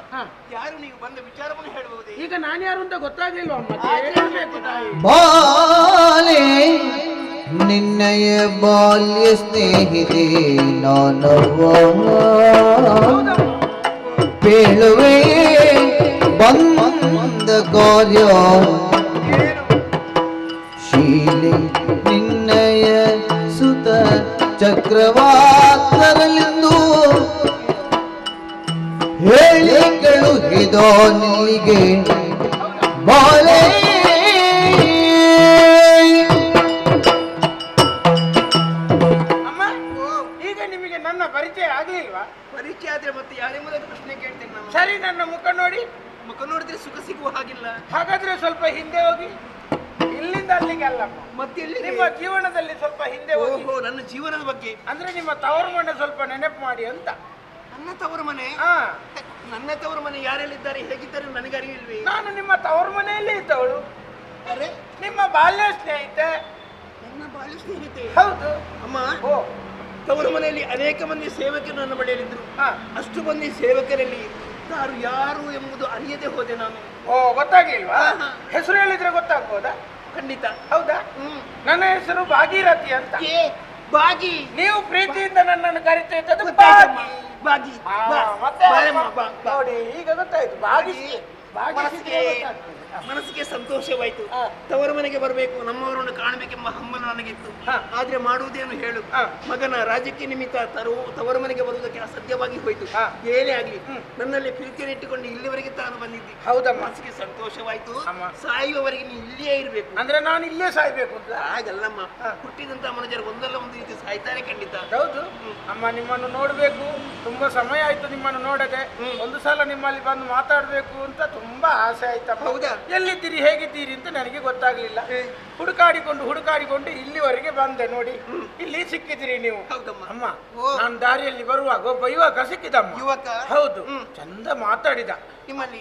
ಯಾರು? ನೀವು ಬಂದ ವಿಚಾರವನ್ನು ಹೇಳಬಹುದೇ? ಈಗ ನಾನು ಯಾರು ಅಂತ ಗೊತ್ತಾಗ್ಲಿಲ್ವ? ಮತ್ತೆ ಬಾಲೆ ನಿನ್ನಯ ಬಾಲ್ಯ ಸ್ನೇಹಿತೆ ನಾನವ್ವ ಪೇಳುವೆ ಬಂದ ಕಾರ್ಯ ಶೀಲೆ ನಿನ್ನಯ ಸುತ ಚಕ್ರವಾಕರಲೆಂದು ಹೇಳಿ ಕಳುಹಿದೋ ನಿಲ್ಲಿಗೆ ಬಾಲೆ. ಅಮ್ಮ, ಈಗ ನಿಮಗೆ ನನ್ನ ಪರಿಚಯ ಆಗ್ಲಿಲ್ವಾ? ಪರಿಚಯ ಆದ್ರೆ ಮತ್ತೆ ಯಾರೆಂಬುದಕ್ಕೆ ಪ್ರಶ್ನೆ ಕೇಳ್ತೇನೆ ನಾನು. ಸರಿ, ನನ್ನ ಮುಖ ನೋಡಿ. ಮುಖ ನೋಡಿದ್ರೆ ಸುಖ ಸಿಗುವ ಹಾಗಿಲ್ಲ. ಹಾಗಾದ್ರೆ ಸ್ವಲ್ಪ ಹಿಂದೆ ಹೋಗಿ. ಇಲ್ಲಿಂದ ಅಲ್ಲಿಗೆ ಅಲ್ಲಮ್ಮ, ಮತ್ತೆ ನಿಮ್ಮ ಜೀವನದಲ್ಲಿ ಸ್ವಲ್ಪ ಹಿಂದೆ ಹೋಗಿ. ಓಹೋ, ನನ್ನ ಜೀವನದ ಬಗ್ಗೆ ಅಂದ್ರೆ ನಿಮ್ಮ ತವರು ಮನೆ ಸ್ವಲ್ಪ ನೆನಪು ಮಾಡಿ ಅಂತ. ನನ್ನ ತವರು ಮನೆ? ನನ್ನ ತವರು ಮನೆ ಯಾರೆಲ್ಲಿದ್ದಾರೆ, ಹೇಗಿದ್ದಾರೆ ನನಗೆ ಅರಿವಿಲ್ವೇ? ನಾನು ನಿಮ್ಮ ತವರು ಮನೆಯಲ್ಲಿ ಇದ್ದವಳು. ಅರೆ, ನಿಮ್ಮ ಬಾಲ್ಯ ಸ್ನೇಹಿತೆ. ನನ್ನ ಬಾಲ್ಯ ಸ್ನೇಹಿತೆ? ಹೌದು ಅಮ್ಮ. ತವರು ಮನೆಯಲ್ಲಿ ಅನೇಕ ಮಂದಿ ಸೇವಕರು ನನ್ನ ಬಳಿಯಲ್ಲಿದ್ರು. ಅಷ್ಟು ಮಂದಿ ಸೇವಕರಲ್ಲಿ ಯಾರು ಯಾರು ಎಂಬುದು ಅರಿಯದೆ ಹೋದೆ ನಾನು. ಓ, ಗೊತ್ತಾಗಿಲ್ವಾ? ಹೆಸರು ಹೇಳಿದ್ರೆ ಗೊತ್ತಾಗ್ಬೋದಾ? ಖಂಡಿತ. ಹೌದಾ? ನನ್ನ ಹೆಸರು ಭಾಗೀರಥಿ ಅಂತ. ಬಾಗಿ? ನೀವು ಪ್ರೀತಿಯಿಂದ ನನ್ನನ್ನು ಕರಿತಾ ಇದ್ದದ್ದು ಬಾಗಿ. ಬಾಗಿ ಮತ್ತೆ ನೋಡಿ, ಈಗ ಗೊತ್ತಾಯ್ತು. ಬಾಗಿ ಮನಸ್ಸಿಗೆ ಸಂತೋಷವಾಯ್ತು. ತವರ ಮನೆಗೆ ಬರಬೇಕು, ನಮ್ಮವರನ್ನು ಕಾಣಬೇಕೆಂಬ ಹಂಬಲ ನನಗಿತ್ತು. ಆದ್ರೆ ಮಾಡುವುದೇನು ಹೇಳು, ಮಗನ ರಾಜಕೀಯ ನಿಮಿತ್ತ ತವರ ಮನೆಗೆ ಬರುವುದಕ್ಕೆ ಅಸಾಧ್ಯವಾಗಿ ಹೋಯ್ತು. ಏನೇ ಆಗ್ಲಿ ನನ್ನಲ್ಲಿ ಪ್ರೀತಿಯನ್ನು ಇಟ್ಟುಕೊಂಡು ಇಲ್ಲಿವರೆಗೆ ತಾನು ಬಂದಿದ್ದಿ. ಹೌದಾ? ಮನಸ್ಸಿಗೆ ಸಂತೋಷವಾಯ್ತು. ಸಾಯುವವರೆಗೆ ನೀ ಇಲ್ಲಿಯೇ ಇರ್ಬೇಕು. ಅಂದ್ರೆ ನಾನು ಇಲ್ಲೇ ಸಾಯ್ಬೇಕು ಅಂತ? ಹಾಗಲ್ಲಮ್ಮ, ಹುಟ್ಟಿದಂತ ಮನುಷ್ಯರು ಒಂದಲ್ಲ ಒಂದು ರೀತಿ ಸಾಯ್ತಾರೆ ಖಂಡಿತ. ಹೌದು ಅಮ್ಮ, ನಿಮ್ಮನ್ನು ನೋಡ್ಬೇಕು, ತುಂಬಾ ಸಮಯ ಆಯ್ತು ನಿಮ್ಮನ್ನು ನೋಡದೆ. ಒಂದು ಸಲ ನಿಮ್ಮಲ್ಲಿ ಬಂದು ಮಾತಾಡ್ಬೇಕು ಅಂತ ತುಂಬಾ ಆಸೆ ಆಯ್ತಮ್ಮ. ಹೌದಾ? ಎಲ್ಲಿದ್ದೀರಿ ಹೇಗಿದ್ದೀರಿ ಅಂತ ನನಗೆ ಗೊತ್ತಾಗ್ಲಿಲ್ಲ. ಹುಡುಕಾಡಿಕೊಂಡು ಇಲ್ಲಿವರೆಗೆ ಬಂದೆ ನೋಡಿ. ಇಲ್ಲಿ ಸಿಕ್ಕಿದಿರಿ ನೀವು. ಹೌದಮ್ಮ. ಅಮ್ಮ, ನಾನು ದಾರಿಯಲ್ಲಿ ಬರುವಾಗ ಒಬ್ಬ ಯುವಕ ಸಿಕ್ಕಿದಮ್ಮ. ಯುವಕ? ಹೌದು, ಚಂದ ಮಾತಾಡಿದ. ನಿಮ್ಮಲ್ಲಿ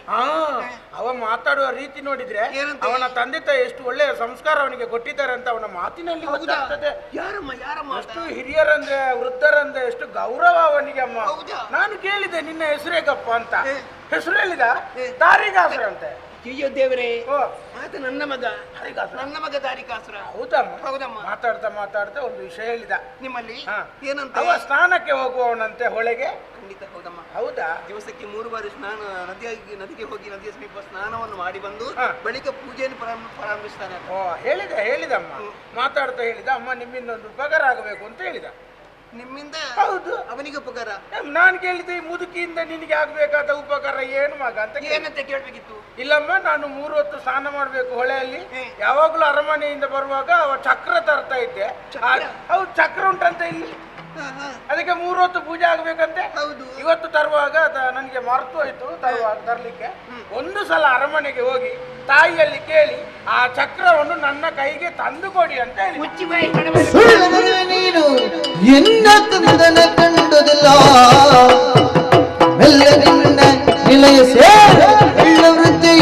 ಅವ ಮಾತಾಡುವ ರೀತಿ ನೋಡಿದ್ರೆ ಅವನ ತಂದೆ ತಾಯಿ ಎಷ್ಟು ಒಳ್ಳೆಯ ಸಂಸ್ಕಾರ ಅವನಿಗೆ ಕೊಟ್ಟಿದ್ದಾರೆ ಅಂತ ಅವನ ಮಾತಿನಲ್ಲಿ ಗೊತ್ತಾಗ್ತದೆ. ಯಾರಮ್ಮ ಎಷ್ಟು ಹಿರಿಯರಂದ್ರೆ ವೃದ್ಧರಂದ್ರೆ ಎಷ್ಟು ಗೌರವ ಅವನಿಗೆ ಅಮ್ಮ. ನಾನು ಕೇಳಿದೆ ನಿನ್ನ ಹೆಸರೇಗಪ್ಪ ಅಂತ. ಹೆಸರು ಹೇಳಿದ ದಾರಿಕಾಸುರ ಅಂತೆ. ಅಯ್ಯೋ ದೇವರೇ, ಆತ ನನ್ನ ಮಗ ದಾರಿಕಾಸುರ. ಹೌದಮ್ಮ. ಮಾತಾಡ್ತಾ ಒಂದು ವಿಷಯ ಹೇಳಿದ ನಿಮ್ಮಲ್ಲಿ. ಏನಂತ? ಅವ ಸ್ನಾನಕ್ಕೆ ಹೋಗುವವನಂತೆ ಹೊಳೆಗೆ. ಖಂಡಿತ ಹೌದಮ್ಮ. ಹೌದಾ? ದಿವಸಕ್ಕೆ 3 ಬಾರಿ ಸ್ನಾನ, ನದಿಗೆ ಹೋಗಿ ನದಿಯ ಸಮೀಪ ಸ್ನಾನವನ್ನು ಮಾಡಿ ಬಂದು ಬಳಿಕ ಪೂಜೆಯನ್ನು ಪ್ರಾರಂಭಿಸ್ತಾನೆ. ಹೇಳಿದಮ್ಮ. ಮಾತಾಡ್ತಾ ಹೇಳಿದ, ಅಮ್ಮ ನಿಮ್ಮಿಂದ ಒಂದು ಉಪಕಾರ ಆಗಬೇಕು ಅಂತ ಹೇಳಿದ. ನಿಮ್ಮಿಂದ? ಹೌದು. ಅವನಿಗೆ ಉಪಕಾರ? ನಾನು ಕೇಳಿದೆ, ಈ ಮುದುಕಿಯಿಂದ ನಿನಗೆ ಆಗ್ಬೇಕಾದ ಉಪಕಾರ ಏನು ಮಗ ಅಂತ. ಏನಂತ ಕೇಳ್ಬೇಕಿತ್ತು? ಇಲ್ಲಮ್ಮ, ನಾನು 3 ಹೊತ್ತು ಸ್ನಾನ ಮಾಡ್ಬೇಕು ಹೊಳೆಯಲ್ಲಿ. ಯಾವಾಗ್ಲೂ ಅರಮನೆಯಿಂದ ಬರುವಾಗ ಅವ ಚಕ್ರ ತರ್ತಾ ಇದ್ದೆ. ಹೌದು, ಚಕ್ರ ಉಂಟಂತ ಇಲ್ಲಿ. ಅದಕ್ಕೆ 3 ಹೊತ್ತು ಪೂಜೆ ಆಗ್ಬೇಕಂತೆ. ಹೌದು. ಇವತ್ತು ತರುವಾಗ ನನಗೆ ಮರ್ತು ಹೋಯ್ತು ತರ್ಲಿಕ್ಕೆ. ಒಂದು ಸಲ ಅರಮನೆಗೆ ಹೋಗಿ ತಾಯಿಯಲ್ಲಿ ಕೇಳಿ ಆ ಚಕ್ರವನ್ನು ನನ್ನ ಕೈಗೆ ತಂದು ಕೊಡಿ ಅಂತ ಹೇಳಿ. ನೀನು ಎನ್ನ ತಂದನ ಕಂಡುದಿಲ್ಲ, ಮೆಲ್ಲನಿಂದ ನಿಲಯ ಸೇರ ವೃತ್ತಿ.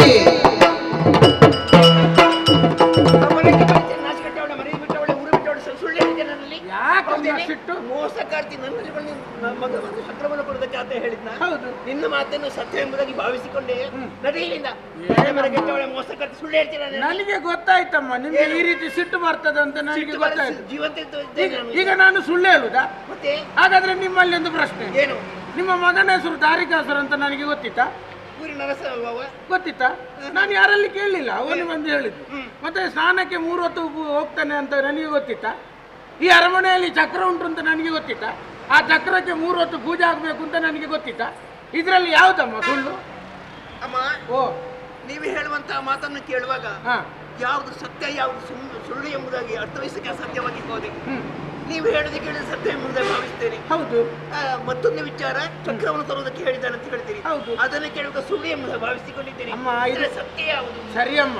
ಮೋಸ ಕಾಡ್ತಿ ನನ್ನಲ್ಲಿ ಬಂದು ಮಗನನ್ನು ಚಕ್ರವನ್ನು ಕೊಡೋದಕ್ಕೆ ಅಂತ ಹೇಳಿದ್ನ. ಹೌದು. ನಿನ್ನ ಮಾತನ್ನು ಸತ್ಯ ಎಂಬುದಾಗಿ ಭಾವಿಸಿಕೊಂಡೆ ನಡೆಯಲಿಲ್ಲ. ಮೋಸ ಕಾಡ್ತಿ ಸುಳ್ಳು ಹೇಳ್ತೀರ? ನನಗೆ ಗೊತ್ತಾಯ್ತಮ್ಮ, ನಿಮ್ಗೆ ಈ ರೀತಿ ಸಿಟ್ಟು ಬರ್ತದೆ ಅಂತ ನನಗೆ ಗೊತ್ತಾಯ್ತು. ಜೀವಂತ ಈಗ ನಾನು ಸುಳ್ಳು ಹೇಳುದಾ? ಮತ್ತೆ ಹಾಗಾದ್ರೆ ನಿಮ್ಮಲ್ಲಿ ಒಂದು ಪ್ರಶ್ನೆ. ಏನು? ನಿಮ್ಮ ಮಗನ ಹೆಸರು ದಾರಿಕಾಸುರ ಅಂತ ನನಗೆ ಗೊತ್ತಿತ್ತಾ? ಗೊತ್ತಿತ್ತಾ? ನಾನು ಯಾರಲ್ಲಿ ಕೇಳಲಿಲ್ಲ, ಅವನು ಬಂದು ಹೇಳಿದ್ದು. ಮತ್ತೆ ಸ್ನಾನಕ್ಕೆ 3 ಹೊತ್ತು ಹೋಗ್ತಾನೆ ಅಂತ ನನಗೆ ಗೊತ್ತಿತ್ತಾ? ಈ ಅರಮನೆಯಲ್ಲಿ ಚಕ್ರ ಉಂಟು ಅಂತ ನನಗೆ ಗೊತ್ತಿತ್ತಾ? ಆ ಚಕ್ರಕ್ಕೆ 3 ಹೊತ್ತು ಪೂಜೆ ಆಗ್ಬೇಕು ಅಂತ ನನಗೆ ಗೊತ್ತಿತ್ತಾ? ಇದರಲ್ಲಿ ಯಾವ್ದಮ್ಮ ಸುಳ್ಳು? ಅಮ್ಮ, ನೀವು ಹೇಳುವಂತಹ ಮಾತನ್ನು ಕೇಳುವಾಗ ಯಾವುದು ಸತ್ಯ ಯಾವುದು ಸುಳ್ಳು ಎಂಬುದಾಗಿ ಅರ್ಥವಹಿಸಕ್ಕೆ ಅಸಾಧ್ಯವಾಗಿ ಹೋದೆ. ನೀವು ಹೇಳೋದಕ್ಕೆ ಕೇಳಿದ ಸತ್ಯ ಎಂಬುದಾಗಿ ಭಾವಿಸ್ತೇನೆ. ಹೌದು. ಮತ್ತೊಂದು ವಿಚಾರ, ಚಕ್ರವನ್ನು ತರುವುದಕ್ಕೆ ಹೇಳಿದ್ದಾನೆ ಅಂತ ಹೇಳ್ತೀರಿ. ಹೌದು. ಅದನ್ನು ಕೇಳುವಾಗ ಸುಳ್ಳು ಎಂಬುದಾಗಿ ಭಾವಿಸಿಕೊಂಡಿದ್ದೇನೆ. ಸತ್ಯ ಯಾವುದು? ಸರಿಯಮ್ಮ,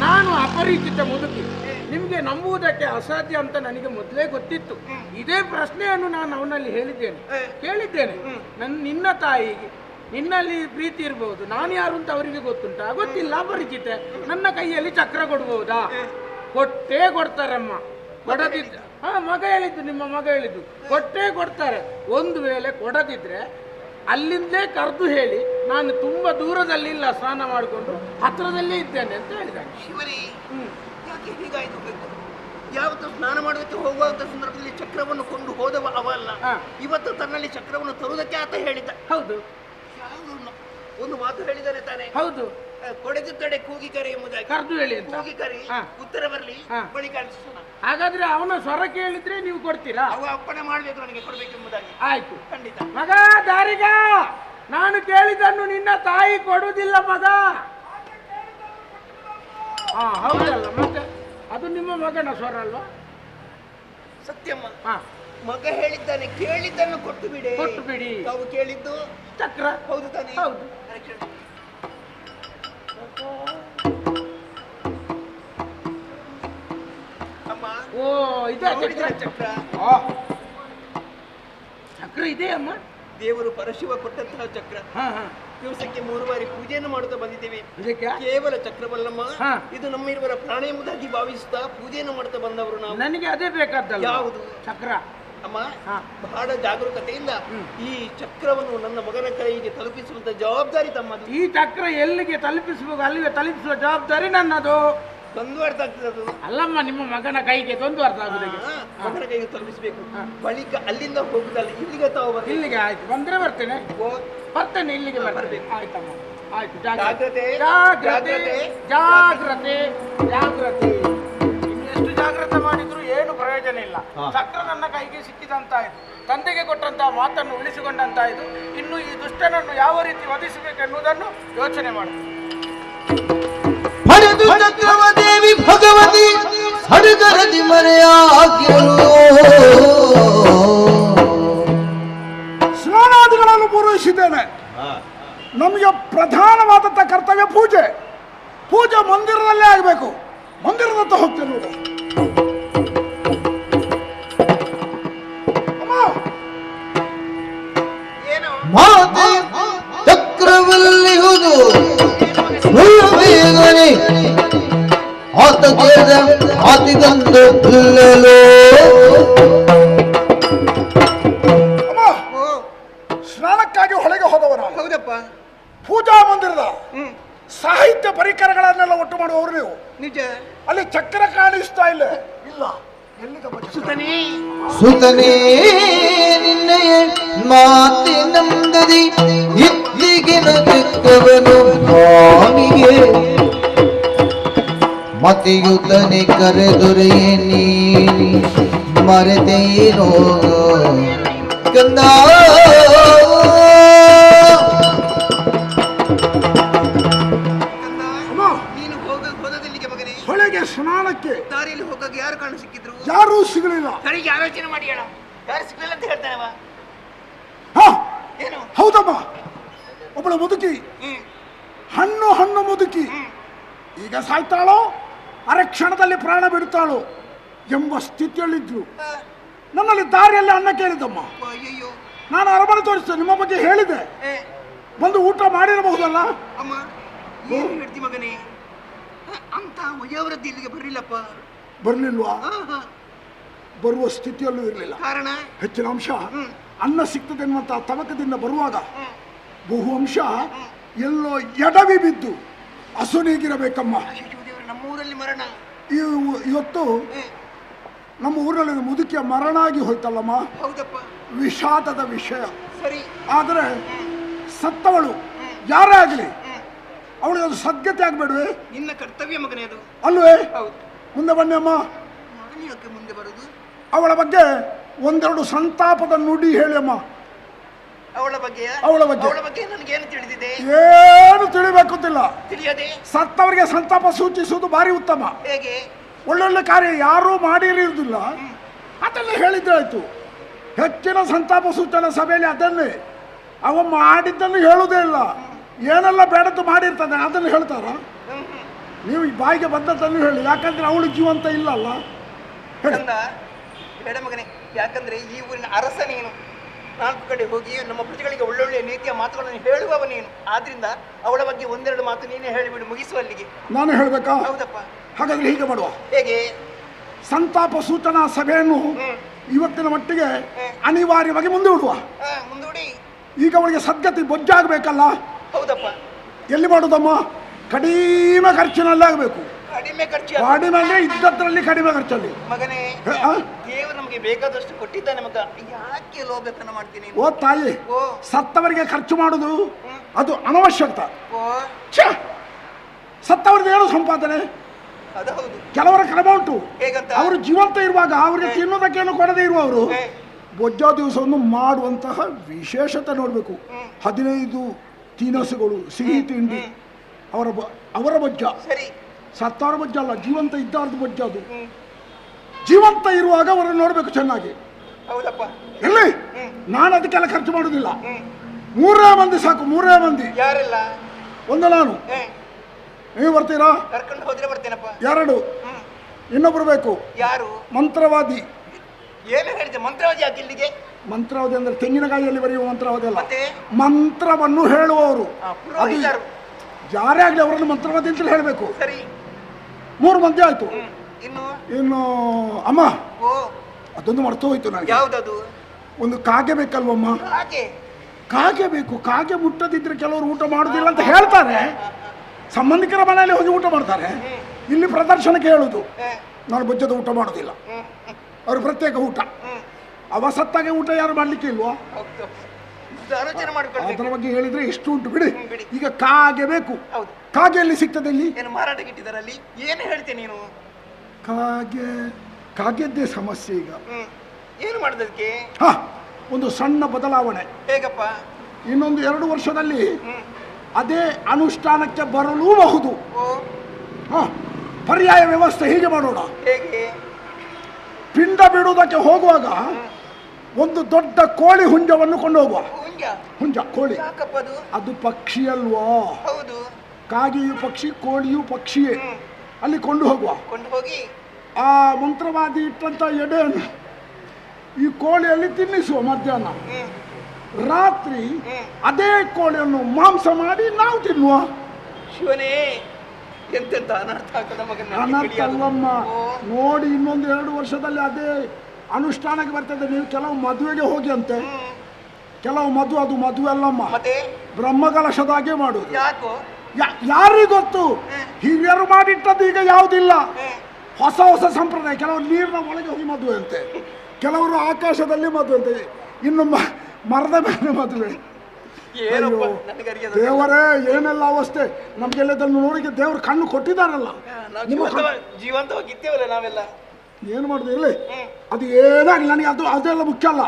ನಾನು ಅಪರಿಚಿತ ಮುದುಕಿ, ನಿಮ್ಗೆ ನಂಬುವುದಕ್ಕೆ ಅಸಾಧ್ಯ ಅಂತ ನನಗೆ ಮೊದಲೇ ಗೊತ್ತಿತ್ತು. ಇದೇ ಪ್ರಶ್ನೆಯನ್ನು ನಾನು ಅವನಲ್ಲಿ ಕೇಳಿದ್ದೇನೆ. ನಿನ್ನ ತಾಯಿಗೆ ನಿನ್ನಲ್ಲಿ ಪ್ರೀತಿ ಇರಬಹುದು, ನಾನು ಯಾರು ಅಂತ ಅವರಿಗೆ ಗೊತ್ತುಂಟಾ? ಗೊತ್ತಿಲ್ಲ, ಅಪರಿಚಿತ. ನನ್ನ ಕೈಯಲ್ಲಿ ಚಕ್ರ ಕೊಡ್ಬಹುದಾ? ಕೊಟ್ಟೇ ಕೊಡ್ತಾರಮ್ಮ. ಕೊಡದಿದ್ದ ಮಗ ಹೇಳಿದ್ದು, ನಿಮ್ಮ ಮಗ ಹೇಳಿದ್ದು, ಕೊಟ್ಟೇ ಕೊಡ್ತಾರೆ. ಒಂದು ವೇಳೆ ಕೊಡದಿದ್ರೆ ಅಲ್ಲಿಂದಲೇ ಕರೆದು ಹೇಳಿ, ನಾನು ತುಂಬಾ ದೂರದಲ್ಲಿ ಇಲ್ಲ, ಸ್ನಾನ ಮಾಡಿಕೊಂಡು ಹತ್ರದಲ್ಲೇ ಇದ್ದೇನೆ ಅಂತ ಹೇಳಿದ್ದಾನೆ. ಶಿವರಿ, ಯಾಕೆ ಹೀಗಾಯ್ತು? ಯಾವತ್ತು ಸ್ನಾನ ಮಾಡೋದಕ್ಕೆ ಹೋಗುವಂತ ಸಂದರ್ಭದಲ್ಲಿ ಚಕ್ರವನ್ನು ಕೊಂಡು ಹೋದವ ಅವಲ್ಲ. ಇವತ್ತು ತನ್ನಲ್ಲಿ ಚಕ್ರವನ್ನು ತರುವುದಕ್ಕೆ ಆತ ಹೇಳಿದ್ದ. ಹೌದು. ಒಂದು ಮಾತು ಹೇಳಿದಾನೆ ತಾನೆ. ಹೌದು. ಕೊಡೆದಿದ್ದಡೆ ಕೂಗಿ ಕರೆ ಎಂಬುದಾಗಿ ಕರೆದು ಹೇಳಿ. ಕೂಗಿ ಕರೆ, ಉತ್ತರ ಬರಲಿ, ಬಳಿ ಕಾಣಿಸೋಣ. ಹಾಗಾದ್ರೆ ಅವನ ಸ್ವರ ಕೇಳಿದ್ರೆ ನೀವು ಕೊಡ್ತೀರಾ? ಅವ ಅಪ್ಪಣೆ ಮಾಡ್ಬೇಕು ನನಗೆ ಕೊಡ್ಬೇಕೆಂಬುದಾಗಿ. ಆಯ್ತು, ಖಂಡಿತ. ಮಗ ದಾರಿಗ, ನಾನು ಕೇಳಿದನ್ನು ನಿನ್ನ ತಾಯಿ ಕೊಡುವುದಿಲ್ಲ ಮಗ. ಹೌದಲ್ಲ, ಮತ್ತೆ ಅದು ನಿಮ್ಮ ಮಗನ ಸ್ವರ ಅಲ್ವಾ? ಸತ್ಯಮ್ಮ, ಮಗ ಹೇಳಿದ್ದಾನೆ, ಕೇಳಿದ್ದನ್ನು ಕೊಟ್ಟು ಬಿಡಿ. ತಾವು ಕೇಳಿದ್ದು ಚಕ್ರ. ಹೌದು ತಾನೆ? ಹೌದು. ಅಮ್ಮ, ಇದೆ ಚಕ್ರ. ಚಕ್ರ ಇದೆ ಅಮ್ಮ. ದೇವರು ಪರಶಿವ ಕೊಟ್ಟಂತಹ ಚಕ್ರ. ದಿವಸಕ್ಕೆ 3 ಬಾರಿ ಪೂಜೆಯನ್ನು ಮಾಡುತ್ತಾ ಬಂದಿದ್ದೇವೆ. ಕೇವಲ ಚಕ್ರವಲ್ಲಮ್ಮ, ಇದು ನಮ್ಮಿರುವರ ಪ್ರಾಣ ಎಂಬುದಾಗಿ ಭಾವಿಸುತ್ತಾ ಪೂಜೆಯನ್ನು ಮಾಡುತ್ತಾ ಬಂದವರು ನಾವು. ನನಗೆ ಅದೇ ಬೇಕಾದ್ದಲ್ಲ. ಯಾವುದು? ಚಕ್ರ. ಅಮ್ಮ, ಬಹಳ ಜಾಗರೂಕತೆಯಿಂದ ಈ ಚಕ್ರವನ್ನು ನನ್ನ ಮಗನ ಕೈಗೆ ತಲುಪಿಸುವಂತ ಜವಾಬ್ದಾರಿ ತಮ್ಮದು. ಈ ಚಕ್ರ ಎಲ್ಲಿಗೆ ತಲುಪಿಸಬೇಕು ಅಲ್ಲಿಗೆ ತಲುಪಿಸುವ ಜವಾಬ್ದಾರಿ ನನ್ನದು. ಒಂದು ಅರ್ಥ ಆಗ್ತದೆ ಅದು. ಅಲ್ಲಮ್ಮ, ನಿಮ್ಮ ಮಗನ ಕೈಗೆ ಒಂದು ಅರ್ಥ ಆಗುದಿಗೆ ಮಗನ ಕೈಗೆ ತಲುಪಿಸಬೇಕು. ಬಳಿಕ ಅಲ್ಲಿಂದ ಹೋಗುದಲ್ಲ, ಇಲ್ಲಿಗೆ ತಾವು ಇಲ್ಲಿಗೆ. ಆಯ್ತು, ಬಂದ್ರೆ ಬರ್ತೇನೆ. ಇಲ್ಲಿಗೆ ಬರ್ತೇನೆ. ಆಯ್ತಮ್ಮ, ಆಯ್ತು, ಜಾಗ್ರತೆ ಜಾಗ್ರತೆ ಜಾಗ್ರತೆ ಜಾಗ್ರತೆ. ಇನ್ನೆಷ್ಟು ಜಾಗ್ರತೆ ಮಾಡಿದ್ರು ಏನು ಪ್ರಯೋಜನ ಇಲ್ಲ. ಚಕ್ರ ನನ್ನ ಕೈಗೆ ಸಿಕ್ಕಿದಂತಾಯ್ತು, ತಂದೆಗೆ ಕೊಟ್ಟಂತಹ ಮಾತನ್ನು ಉಳಿಸಿಕೊಂಡಂತಾಯ್ತು. ಇನ್ನು ಈ ದುಷ್ಟನನ್ನು ಯಾವ ರೀತಿ ವಧಿಸಬೇಕೆನ್ನುವುದನ್ನು ಯೋಚನೆ ಮಾಡಿ. ಹರಿದು ಚಕ್ರವದೇವಿ ಭಗವತಿ ಹರಿದರದಿ ಮರೆಯಾಗಿರು. ಸ್ನಾನಾದಿಗಳನ್ನು ಪೂರೈಸಿದ್ದೇನೆ. ನಮಗೆ ಪ್ರಧಾನವಾದಂಥ ಕರ್ತವ್ಯ ಪೂಜೆ. ಪೂಜೆ ಮಂದಿರದಲ್ಲೇ ಆಗಬೇಕು. ಮಂದಿರದತ್ತ ಹೋಗ್ತೇನೆ ನೋಡು. ಮಾತೆ ಚಕ್ರವಲ್ಲಿಯುವುದು ಬೇಗನೆ ಆತ ಕೇಳಿದ ಆತಿಗಂದು ಬಿಲ್ಲಲು. ಸ್ನಾನಕ್ಕಾಗಿ ಹೊಳೆಗೆ ಹೋದವರ. ಹೌದಪ್ಪ. ಪೂಜಾ ಮಂದಿರದ ಸಾಹಿತ್ಯ ಪರಿಕರಗಳನ್ನೆಲ್ಲ ಒಟ್ಟು ಮಾಡುವವರು ನೀವು. ನಿಜ. ಅಲ್ಲಿ ಚಕ್ರ ಕಾಣಿಸ್ತಾ ಇಲ್ಲ. ಇಲ್ಲ, ಸುತನೇ ನಿನ್ನೆಯ ಮಾತಿನಂದದಿ ಇತ್ತಿಗಿನ ಚಿಕ್ಕವನು ಸ್ವಾಮಿಗೆ ಮತಿಯುತನೆ ಕರೆದೊರೆಯೇ ನೀ ಮರೆತೇನೋ ಕಂದ. ನೀನು ಹೋದಲ್ಲಿಗೆ ಮಗನೇ. ಹೊಳೆಗೆ ಸ್ನಾನಕ್ಕೆ ದಾರಿಯಲ್ಲಿ ಹೋಗಾಗ ಯಾರು ಕಾಣು ಸಿಕ್ಕಿದ್ರು? ಯಾರೂ ಸಿಗಲಿಲ್ಲ. ಕಡೆಗೆ ಆಲೋಚನೆ ಮಾಡಿ ಹೇಳ. ಯಾರು ಸಿಗ್ಲಿಲ್ಲ ಅಂತ ಹೇಳ್ತಾನವ. ಏನು? ಹೌದಮ್ಮ, ಒಬ್ಬಳು ಮುದುಕಿ, ಹಣ್ಣು ಮುದುಕಿ. ಈಗ ಸಾಯ್ತಾಳೋ ಅರೆ ಕ್ಷಣದಲ್ಲಿ ಪ್ರಾಣ ಬಿಡುತ್ತಾಳೋ ಎಂಬ ಸ್ಥಿತಿಯಲ್ಲಿದ್ರು. ನನ್ನಲ್ಲಿ ದಾರಿಯಲ್ಲಿ ಅನ್ನ ಕೇಳಿದಮ್ಮ. ಅಯ್ಯಯ್ಯೋ. ನಾನು ಅರಮನೆ ತೋರಿಸ್ತೇನೆ, ನಿಮ್ಮ ಬಗ್ಗೆ ಹೇಳಿದೆ. ಬಂದು ಊಟ ಮಾಡಿರಬಹುದಲ್ಲ. ಅಮ್ಮ ಏನು ಹೇಳ್ತಿ ಮಗನೇ? ಅಂತ ವಯೋವೃದ್ಧಿ ಇಲ್ಲಿಗೆ ಬರಲಿಲ್ಲಪ್ಪ. ಬರ್ಲಿಲ್ವಾ? ಬರುವ ಸ್ಥಿತಿಯಲ್ಲೂ ಇರಲಿಲ್ಲ. ಕಾರಣ ಹೆಚ್ಚಿನ ಅಂಶ ಅನ್ನ ಸಿಗ್ತದೆ ಎನ್ನುವಂತ ತವಕದಿಂದ ಬರುವಾಗ ಬಹು ಅಂಶ ಎಲ್ಲೋ ಎಡವಿ ಬಿದ್ದು ಅಸುನೀಗಿರಬೇಕಮ್ಮ. ನಮ್ಮೂರಲ್ಲಿ ಮರಣ. ಇವತ್ತು ನಮ್ಮ ಊರಲ್ಲಿ ಮುದುಕಿಯ ಮರಣ ಆಗಿ ಹೋಯ್ತಲ್ಲಮ್ಮ. ಹೌದಪ್ಪ. ವಿಷಾದದ ವಿಷಯ. ಸರಿ. ಆದರೆ ಸತ್ತವಳು ಯಾರೇ ಆಗಲಿ ಅವಳಿಗೆ ಅದು ಸದ್ಗತಿ ಆಗ್ಬೇಡುವೆ? ನಿನ್ನ ಕರ್ತವ್ಯ ಮಗನೇ ಅದು. ಅಲ್ವೇ? ಹೌದು. ಮುಂದೆ ಬನ್ನಿ ಅಮ್ಮ. ಯಾಕೆ ಮುಂದೆ ಬರುದು? ಅವಳ ಬಗ್ಗೆ ಒಂದೆರಡು ಸಂತಾಪದ ನುಡಿ ಹೇಳಿ ಅಮ್ಮ. ಅವಳ ಬಗ್ಗೆ ನನಗೇನು ತಿಳಿದಿದೆ? ಏನು ತಿಳಿಬೇಕಂತಿಲ್ಲ. ತಿಳಿಯದೆ ಸತ್ತವರಿಗೆ ಸಂತಾಪ ಸೂಚಿಸುವುದು ಭಾರಿ ಉತ್ತಮ. ಹೇಗೆ? ಒಳ್ಳೊಳ್ಳೆ ಕಾರ್ಯ ಯಾರೂ ಮಾಡಿರುವುದಿಲ್ಲ, ಅದನ್ನ ಹೇಳಿದ್ರೆ ಆಯ್ತು. ಹೆಚ್ಚಿನ ಸಂತಾಪ ಸೂಚನಾ ಸಭೆಯಲ್ಲಿ ಅದನ್ನೇ ಅವ ಮಾಡಿದ್ದನ್ನು ಹೇಳುವುದೇ ಇಲ್ಲ. ಏನೆಲ್ಲ ಬೇಡದ್ದು ಮಾಡಿರ್ತಾನೆ ಅದನ್ನು ಹೇಳ್ತಾರ. ನೀವು ಈ ಬಾಯಿಗೆ ಬಂದದ್ದನ್ನು ಹೇಳಿ, ಯಾಕಂದ್ರೆ ಅವಳು ಜೀವಂತ ಇಲ್ಲಲ್ಲ. ಬೇಡ ಮಗನೇ, ಯಾಕಂದ್ರೆ ಈ ಊರಿನ ಅರಸ ನೀನು. 4 ಕಡೆ ಹೋಗಿ ನಮ್ಮ ಪ್ರಜೆಗಳಿಗೆ ಒಳ್ಳೊಳ್ಳೆ ನೀತಿಯ ಮಾತುಗಳನ್ನು ಹೇಳುವವ ನೀನು. ಆದ್ರಿಂದ ಅವಳ ಬಗ್ಗೆ ಒಂದೆರಡು ಮಾತು ನೀನೇ ಹೇಳಿಬಿಡು, ಮುಗಿಸುವಲ್ಲಿಗೆ. ನಾನು ಹೇಳ್ಬೇಕಾ? ಹೌದಪ್ಪ. ಹಾಗಾದ್ರೆ ಹೀಗೆ ಮಾಡುವ. ಹೇಗೆ? ಸಂತಾಪ ಸೂಚನಾ ಸಭೆಯನ್ನು ಇವತ್ತಿನ ಮಟ್ಟಿಗೆ ಅನಿವಾರ್ಯವಾಗಿ ಮುಂದೂಡುವ. ಮುಂದೂಡಿ. ಈಗ ಅವಳಿಗೆ ಸದ್ಗತಿ ಬೊಜ್ಜಾಗಬೇಕಲ್ಲ. ಹೌದಪ್ಪ. ಎಲ್ಲಿ ಮಾಡುದಮ್ಮ? ಕಡಿಮೆ ಖರ್ಚಿನಲ್ಲಿ ಆಗಬೇಕು. ಕಡಿಮೆ ಖರ್ಚು. ಕಡಿಮೆ ಅಂದ್ರೆ ಇದ್ದದ್ರಲ್ಲಿ ಕಡಿಮೆ ಖರ್ಚಲ್ಲಿ. ಮಗನೇ, ದೇವರು ನಮಗೆ ಬೇಕಾದಷ್ಟು ಕೊಟ್ಟಿದ್ದಾನೆ ಮಗ, ಯಾಕೆ ಲೋಭತನ ಮಾಡ್ತೀನಿ? ಓ ತಾಯಿ, ಸತ್ತವರಿಗೆ ಖರ್ಚು ಮಾಡುದು ಅದು ಅನವಶ್ಯಕ. ಸತ್ತವರಿಗೆ ಏನು ಸಂಪಾದನೆ? ಕೆಲವರ ಕ್ರಮ ಉಂಟು. ಅವರು ಜೀವಂತ ಇರುವಾಗ ಅವರಿಗೆ ತಿನ್ನೋದಕ್ಕೇನು ಕೊಡದೇ ಇರುವವರು ಬೊಜ್ಜ ದಿವಸವನ್ನು ಮಾಡುವಂತಹ ವಿಶೇಷತೆ ನೋಡಬೇಕು. 15 ತಿನಸುಗಳು, ಸಿಹಿ ತಿಂಡಿ, ಅವರ ಬೊಜ್ಜ. ಸತ್ತವರ ಬೊಜ್ಜ ಅಲ್ಲ, ಜೀವಂತ ಇದ್ದಾರ್ದು ಬೊಜ್ಜ ಅದು. ಜೀವಂತ ಇರುವಾಗ ಅವರನ್ನು ನೋಡ್ಬೇಕು ಚೆನ್ನಾಗಿ. ಎಲ್ಲಿ ನಾನು ಅದಕ್ಕೆಲ್ಲ ಖರ್ಚು ಮಾಡುದಿಲ್ಲ. 3 ಮಂದಿ ಸಾಕು, 3 ಮಂದಿ. ಯಾರೆಲ್ಲ? ಒಂದು ನಾನು, ನೀವು ಬರ್ತೀರಾ? ಕರ್ಕೊಂಡು ಹೋದ್ರೆ ಬರ್ತೇನಪ್ಪ. 2 ಇನ್ನೊಬ್ರು ಬೇಕು. ಯಾರು? ಮಂತ್ರವಾದಿ. ಏನು ಹೇಳಿದೆ? ಮಂತ್ರವಾದಿ ಯಾಕೆ ಇಲ್ಲಿಗೆ? ಮಂತ್ರವಾದಿ ಅಂದ್ರೆ ತೆಂಗಿನಕಾಯಿಯಲ್ಲಿ ಬರೆಯುವ ಮಂತ್ರವಾದಿ ಅಲ್ಲ, ಮಂತ್ರವನ್ನು ಹೇಳುವವರು. ಯಾರೇ ಆಗ್ಲಿ ಅವರನ್ನು ಮಂತ್ರವಾದಿ ಅಂತ ಹೇಳಬೇಕು. ಸರಿ. 3 ಮಂದಿ ಆಯ್ತು. ಇನ್ನು ಅಮ್ಮ, ಅದೊಂದು ಮರ್ತು ಹೋಯ್ತು ನನಗೆ. ಯಾವ್ದದು? ಒಂದು ಕಾಗೆ ಬೇಕಲ್ವಮ್ಮ? ಕಾಗೆ ಬೇಕು. ಕಾಗೆ ಮುಟ್ಟದಿದ್ರೆ ಕೆಲವರು ಊಟ ಮಾಡುದಿಲ್ಲ ಅಂತ ಹೇಳ್ತಾರೆ. ಸಂಬಂಧಿಕರ ಮನೆಯಲ್ಲಿ ಹೋಗಿ ಊಟ ಮಾಡ್ತಾರೆ. ಇಲ್ಲಿ ಪ್ರದರ್ಶನಕ್ಕೆ ಹೇಳುದು ನಾನು ಬೊಜ್ಜದ ಊಟ ಮಾಡುದಿಲ್ಲ, ಅವರು ಪ್ರತ್ಯೇಕ ಊಟ. ಅವ ಸತ್ತಾಗೆ ಊಟ ಯಾರು ಮಾಡ್ಲಿಕ್ಕೆ ಇಲ್ವಾ? ಆಲೋಚನೆ ಮಾಡ್ಕೊಳ್ಬೇಕು. ಅದರ ಬಗ್ಗೆ ಹೇಳಿದ್ರೆ ಎಷ್ಟು ಉಂಟು ಬಿಡಿ. ಈಗ ಕಾಗೆ ಬೇಕು. ಹೌದು. ಕಾಗೆ ಎಲ್ಲಿ ಸಿಗ್ತದೆ ಇಲ್ಲಿ? ಏನು ಮಾರಾಟಕ್ಕೆ ಇಟ್ಟಿದ್ದಾರಲ್ಲಿ? ಏನು ಹೇಳ್ತೇನೆ ನೀನು? ಕಾಗೆದ್ದೇ ಸಮಸ್ಯೆ ಈಗ. ಏನು ಮಾಡೋದಕ್ಕೆ? ಒಂದು ಸಣ್ಣ ಬದಲಾವಣೆ. ಹೇಗಪ್ಪ? ಇನ್ನೊಂದು 2 ವರ್ಷದಲ್ಲಿ ಅದೇ ಅನುಷ್ಠಾನಕ್ಕೆ ಬರಲೂಬಹುದು. ಪರ್ಯಾಯ ವ್ಯವಸ್ಥೆ ಹೀಗೆ ಮಾಡೋಣ. ಹೇಗೆ? ಪಿಂಡ ಬಿಡುವುದಕ್ಕೆ ಹೋಗುವಾಗ ಒಂದು ದೊಡ್ಡ ಕೋಳಿ ಹುಂಜವನ್ನು ಕೊಂಡು ಹೋಗುವ. ಹುಂಜ ಕೋಳಿ ಅದು ಪಕ್ಷಿ ಅಲ್ವಾ? ಹೌದು. ಕಾಗೆಯು ಪಕ್ಷಿ, ಕೋಳಿಯು ಪಕ್ಷಿಯೇ. ಅಲ್ಲಿ ಕೊಂಡು ಹೋಗುವ. ಕೊಂಡು ಹೋಗಿ ಆ ಮಂತ್ರವಾದಿ ಇಟ್ಟಂತ ಎಡೆಯನ್ನು ಈ ಕೋಳಿಯಲ್ಲಿ ತಿನ್ನಿಸುವ. ಮಧ್ಯಾಹ್ನ ರಾತ್ರಿ ಅದೇ ಕೋಳಿಯನ್ನು ಮಾಂಸ ಮಾಡಿ ನಾವು ತಿನ್ನುವ. ಶಿವನೇ, ಎಂತೆಂತ ಅನರ್ಥ ಆಗ್ತದ ಮಗನ. ಅನರ್ಥ ಅಲ್ಲಮ್ಮ, ನೋಡಿ ಇನ್ನೊಂದು 2 ವರ್ಷದಲ್ಲಿ ಅದೇ ಅನುಷ್ಠಾನಕ್ಕೆ ಬರ್ತದೆ. ನೀವು ಕೆಲವು ಮದುವೆಗೆ ಹೋಗಿ ಅಂತೆ, ಕೆಲವು ಅದು ಮದುವೆ ಅಲ್ಲಮ್ಮ, ಬ್ರಹ್ಮಕಲಶದಾಗೆ ಮಾಡುದು. ಯಾಕೋ? ಯಾರಿಗೊತ್ತು? ಹಿರಿಯರು ಮಾಡಿಟ್ಟದ್ದು ಈಗ ಯಾವುದಿಲ್ಲ. ಹೊಸ ಹೊಸ ಸಂಪ್ರದಾಯ. ಕೆಲವರು ನೀರಿನ ಒಳಗೆ ಹೋಗಿ ಮದುವೆ ಅಂತೆ, ಕೆಲವರು ಆಕಾಶದಲ್ಲಿ ಮದುವೆ ಅಂತೆ, ಇನ್ನು ಮರದ ಮೇಲೆ ಮದುವೆ. ದೇವರೇ, ಏನೆಲ್ಲ ಅವಸ್ಥೆ ನಮ್ಗೆಲ್ಲದನ್ನು ನೋಡಿ. ದೇವರು ಕಣ್ಣು ಕೊಟ್ಟಿದ್ದಾರಲ್ಲ, ಜೀವಂತವಾಗಿದ್ದೇವಲ್ಲ ನಾವೆಲ್ಲ. ಏನು ಮಾಡುದು ಇಲ್ಲಿ? ಅದು ಏನಾಗಲಿ, ನನಗೆ ಅದೆಲ್ಲ ಮುಖ್ಯ ಅಲ್ಲ.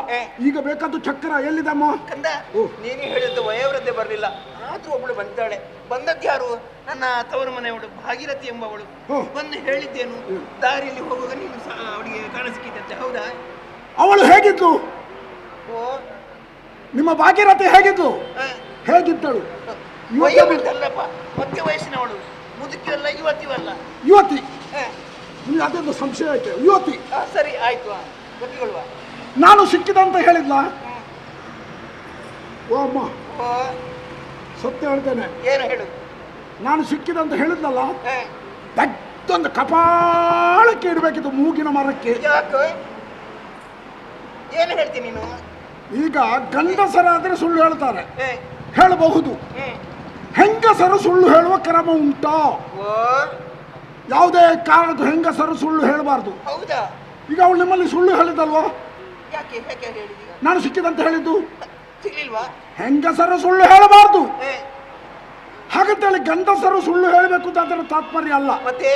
ಈಗ ಬೇಕಾದ್ದು ಚಕ್ರ ಎಲ್ಲಿದಮ್ಮ? ಕಂದ, ನೀನು ಹೇಳಿದ್ದು ವಯೋವೃದ್ಧೆ ಬರಲಿಲ್ಲ, ಆದ್ರೂ ಒಬ್ಬಳು ಬಂದಿದ್ದಾಳೆ. ಬಂದದ್ದು ಯಾರು? ನನ್ನ ತವರು ಮನೆಯವಳು ಭಾಗೀರಥಿ ಎಂಬವಳು. ಬಂದು ಹೇಳಿದ್ದೇನು, ದಾರಿಯಲ್ಲಿ ಹೋಗುವಾಗ ನೀನು ಅವಳಿಗೆ ಕಾಣಿಸಿಕಿದ್ದಂತೆ. ಹೌದಾ? ಅವಳು ಹೇಗಿದ್ದು? ನಿಮ್ಮ ಭಾಗೀರಥಿ ಹೇಗಿದ್ದು? ಹೇಗಿದ್ದಳು? ವಯೋವೃದ್ಧಲ್ಲಪ್ಪ, ಮಧ್ಯ ವಯಸ್ಸಿನವಳು. ಮುದುಕಿಯಲ್ಲ, ಯುವತಿಯಲ್ಲ. ಯುವತಿ? ಅದೊಂದು ಸಂಶಯ ಆಯ್ತು. ಯುವತಿ ಸರಿ ಆಯ್ತು, ಗೊತ್ತಿಗೊಳ್ಳುವ. ನಾನು ಸಿಕ್ಕಿದಂತ ಹೇಳಿದ್ಲ? ಓ ಅಮ್ಮ, ಸತ್ಯ ಹೇಳ್ತೇನೆ. ಏನು ಹೇಳು? ನಾನು ಸಿಕ್ಕಿದಂತ ಹೇಳಿದ್ನಲ್ಲ, ದೊಡ್ಡೊಂದು ಕಪಾಳಕ್ಕೆ ಇಡಬೇಕಿತ್ತು, ಮೂಗಿನ ಮರಕ್ಕೆ. ಯಾಕೆ? ಏನು ಹೇಳ್ತೀನಿ ನೀನು? ಈಗ ಗಂಡಸರಾದ್ರೆ ಸುಳ್ಳು ಹೇಳ್ತಾರೆ, ಹೇಳಬಹುದು. ಹೆಂಗಸರು ಸುಳ್ಳು ಹೇಳುವ ಕ್ರಮ ಉಂಟಾ? ಯಾವುದೇ ಕಾರಣಕ್ಕೂ ಹೆಂಗಸರು ಸುಳ್ಳು ಹೇಳಬಾರ್ದು. ಹೌದಾ? ಈಗ ಅವಳು ನಿಮ್ಮಲ್ಲಿ ಸುಳ್ಳು ಹೇಳಿದಲ್ವಾ? ಯಾಕೆ ಹೇಳಿದಿ? ನಾನು ಸಿಕ್ಕಿದಂತ ಹೇಳಿದ್ದು ಸಿಗ್ಲಿಲ್ವಾ? ಹೆಂಗಸರು ಸುಳ್ಳು ಹೇಳಬಾರ್ದು ಹಾಗಂತೇಳಿ ಗಂಡಸರು ಸುಳ್ಳು ಹೇಳಬೇಕು ಅಂತ ಅದರ ತಾತ್ಪರ್ಯ ಅಲ್ಲ. ಮತ್ತೆ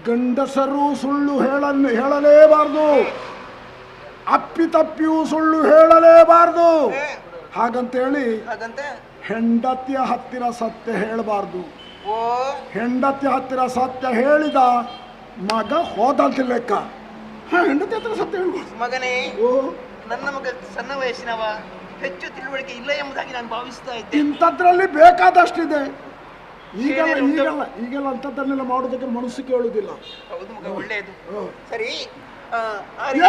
ಗಂಡಸರು ಸುಳ್ಳು ಹೇಳಲೇಬಾರ್ದು, ಅಪ್ಪಿತಪ್ಪಿಯೂ ಸುಳ್ಳು ಹೇಳಲೇಬಾರ್ದು. ಹಾಗಂತೇಳಿ ಹೆಂಡತಿಯ ಹತ್ತಿರ ಸತ್ಯ ಹೇಳಬಾರ್ದು. ಹೆಂಡತಿಯ ಹತ್ತಿರ ಸತ್ಯ ಹೇಳಿದ ಮಗ ಹೋದಂತ ಲೆಕ್ಕ. ಹೆಂಡತಿ ಹತ್ತಿರ ಸತ್ಯ ಹೇಳ್ಬಾರ್ದು. ಮಗನೇ, ನನ್ನ ಮಗ ಸಣ್ಣ ವಯಸ್ಸಿನವ, ಹೆಚ್ಚು ತಿಳುವಳಿಕೆ ಇಲ್ಲ ಎಂಬುದಾಗಿ ನಾನು ಭಾವಿಸ್ತಾ ಇದ್ದೆ. ಇಂಥದ್ರಲ್ಲಿ ಬೇಕಾದಷ್ಟಿದೆ. ಈಗೆಲ್ಲ ಅಂಥದ್ದನ್ನೆಲ್ಲ ಮಾಡೋದಕ್ಕೆ ಮನಸ್ಸು ಕೇಳುವುದಿಲ್ಲ. ಹೌದು ಮಗ, ಒಳ್ಳೆಯದು. ಸರಿ,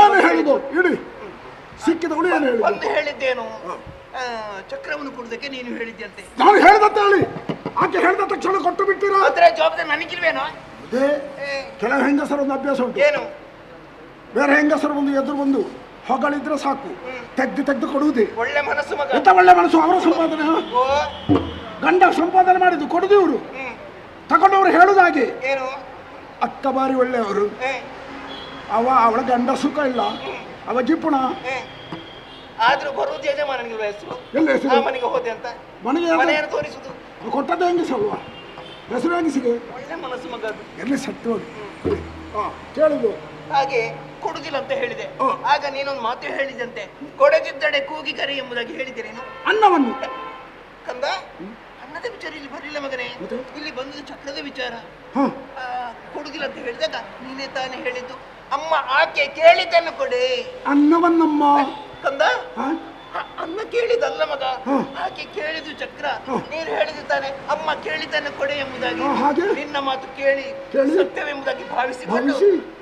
ಏನು ಹೇಳಿದ್ದು? ಇಡಿ ಸಿಕ್ಕಿದವಳು ಏನು ಹೇಳಿದ್ದು? ಒಂದು ಹೇಳಿದ್ದೇನು, ಚಕ್ರವನ್ನು ಕೊಡುವುದಕ್ಕೆ ನೀನು ಹೇಳಿದ್ದಂತೆ. ನಾನು ಹೇಳ್ದಂತ ಹೇಳಿ ಆಕೆ ಹೇಳಿದ ತಕ್ಷಣ ಕೊಟ್ಟು ಬಿಟ್ಟಿರಾ? ಅದರ ಜವಾಬ್ದಾರಿ ನನಗಿಲ್ವೇನೋ? ಅದೇ ಕೆಲವು ಹೆಂಗಸರ ಒಂದು ಅಭ್ಯಾಸ ಉಂಟು. ಏನು? ಬೇರೆ ಹೆಂಗಸರು ಒಂದು ಎದುರು ಬಂದು ಹೊಗಳಿದ್ರೆ ಸಾಕು, ತೆಗೆದು ಕೊಡುವುದೇ. ಒಳ್ಳೆ ಮನಸ್ಸು ಮಗ. ಎಂತ ಒಳ್ಳೆ ಮನಸ್ಸು! ಅವರ ಸಂಪಾದನೆ, ಗಂಡ ಸಂಪಾದನೆ ಮಾಡಿದ್ದು ಕೊಡುದು ಇವರು, ತಗೊಂಡವರು ಹೇಳುದು ಹಾಗೆ. ಏನು? ಅಕ್ಕ ಬಾರಿ ಒಳ್ಳೆಯವರು, ಅವಳ ಗಂಡ ಸುಖ ಇಲ್ಲ, ಅವ ಜಿಪ್ಪುಣ. ಆದ್ರೂ ಬರುವುದು ಯಜಮಾನನಿಗೆ ಹೆಸರು. ಎಲ್ಲ ಹೆಸರು? ಮನೆಗೆ ಹೋದೆ ಅಂತ ಮನೆಯನ್ನು ತೋರಿಸುದು. ಕೊಟ್ಟದ್ದು ಹೆಂಗಸಲ್ವಾ? ಹೆಸರು ಹೆಂಗಸಿಗೆ. ಒಳ್ಳೆ ಮನಸ್ಸು ಮಗ ಅದು. ಎಲ್ಲಿ ಸತ್ತು ಹೋಗಿ ಕೇಳಿದ್ರು. ಹಾಗೆ ಕೊಡುದಿಲ್ಲ ಅಂತ ಹೇಳಿದೆ. ಆಗ ನೀನೊಂದು ಮಾತು ಹೇಳಿದಂತೆ, ಕೊಡದಿದ್ದಡೆ ಕೂಗಿ ಕರಿ ಎಂಬುದಾಗಿ ಹೇಳಿದ್ದೇನೇನು? ಅನ್ನವನ್ನು ಕಂದ, ಅನ್ನದ ವಿಚಾರ ಇಲ್ಲಿ ಬರಲಿಲ್ಲ ಮಗನೇ, ಇಲ್ಲಿ ಬಂದದ್ದು ಚಕ್ರದ ವಿಚಾರ. ಕೊಡುದಿಲ್ಲ ಅಂತ ಹೇಳಿದಾಗ ನೀನೇ ತಾನೇ ಹೇಳಿದ್ದು, ಅಮ್ಮ ಆಕೆ ಕೇಳಿದ್ದನ್ನು ಕೊಡೆ. ಅನ್ನವನ್ನಮ್ಮ ಕಂದ, ಅನ್ನ ಕೇಳಿದಲ್ಲ ಮಗ, ಆಕೆ ಕೇಳಿದ್ದು ಚಕ್ರ. ನೀನು ಹೇಳಿದ್ದಾನೆ ಅಮ್ಮ ಕೇಳಿದ್ದನ್ನು ಕೊಡೆ ಎಂಬುದಾಗಿ. ನಿನ್ನ ಮಾತು ಕೇಳಿ ಸತ್ಯವೆಂಬುದಾಗಿ ಭಾವಿಸಿಕೊಂಡು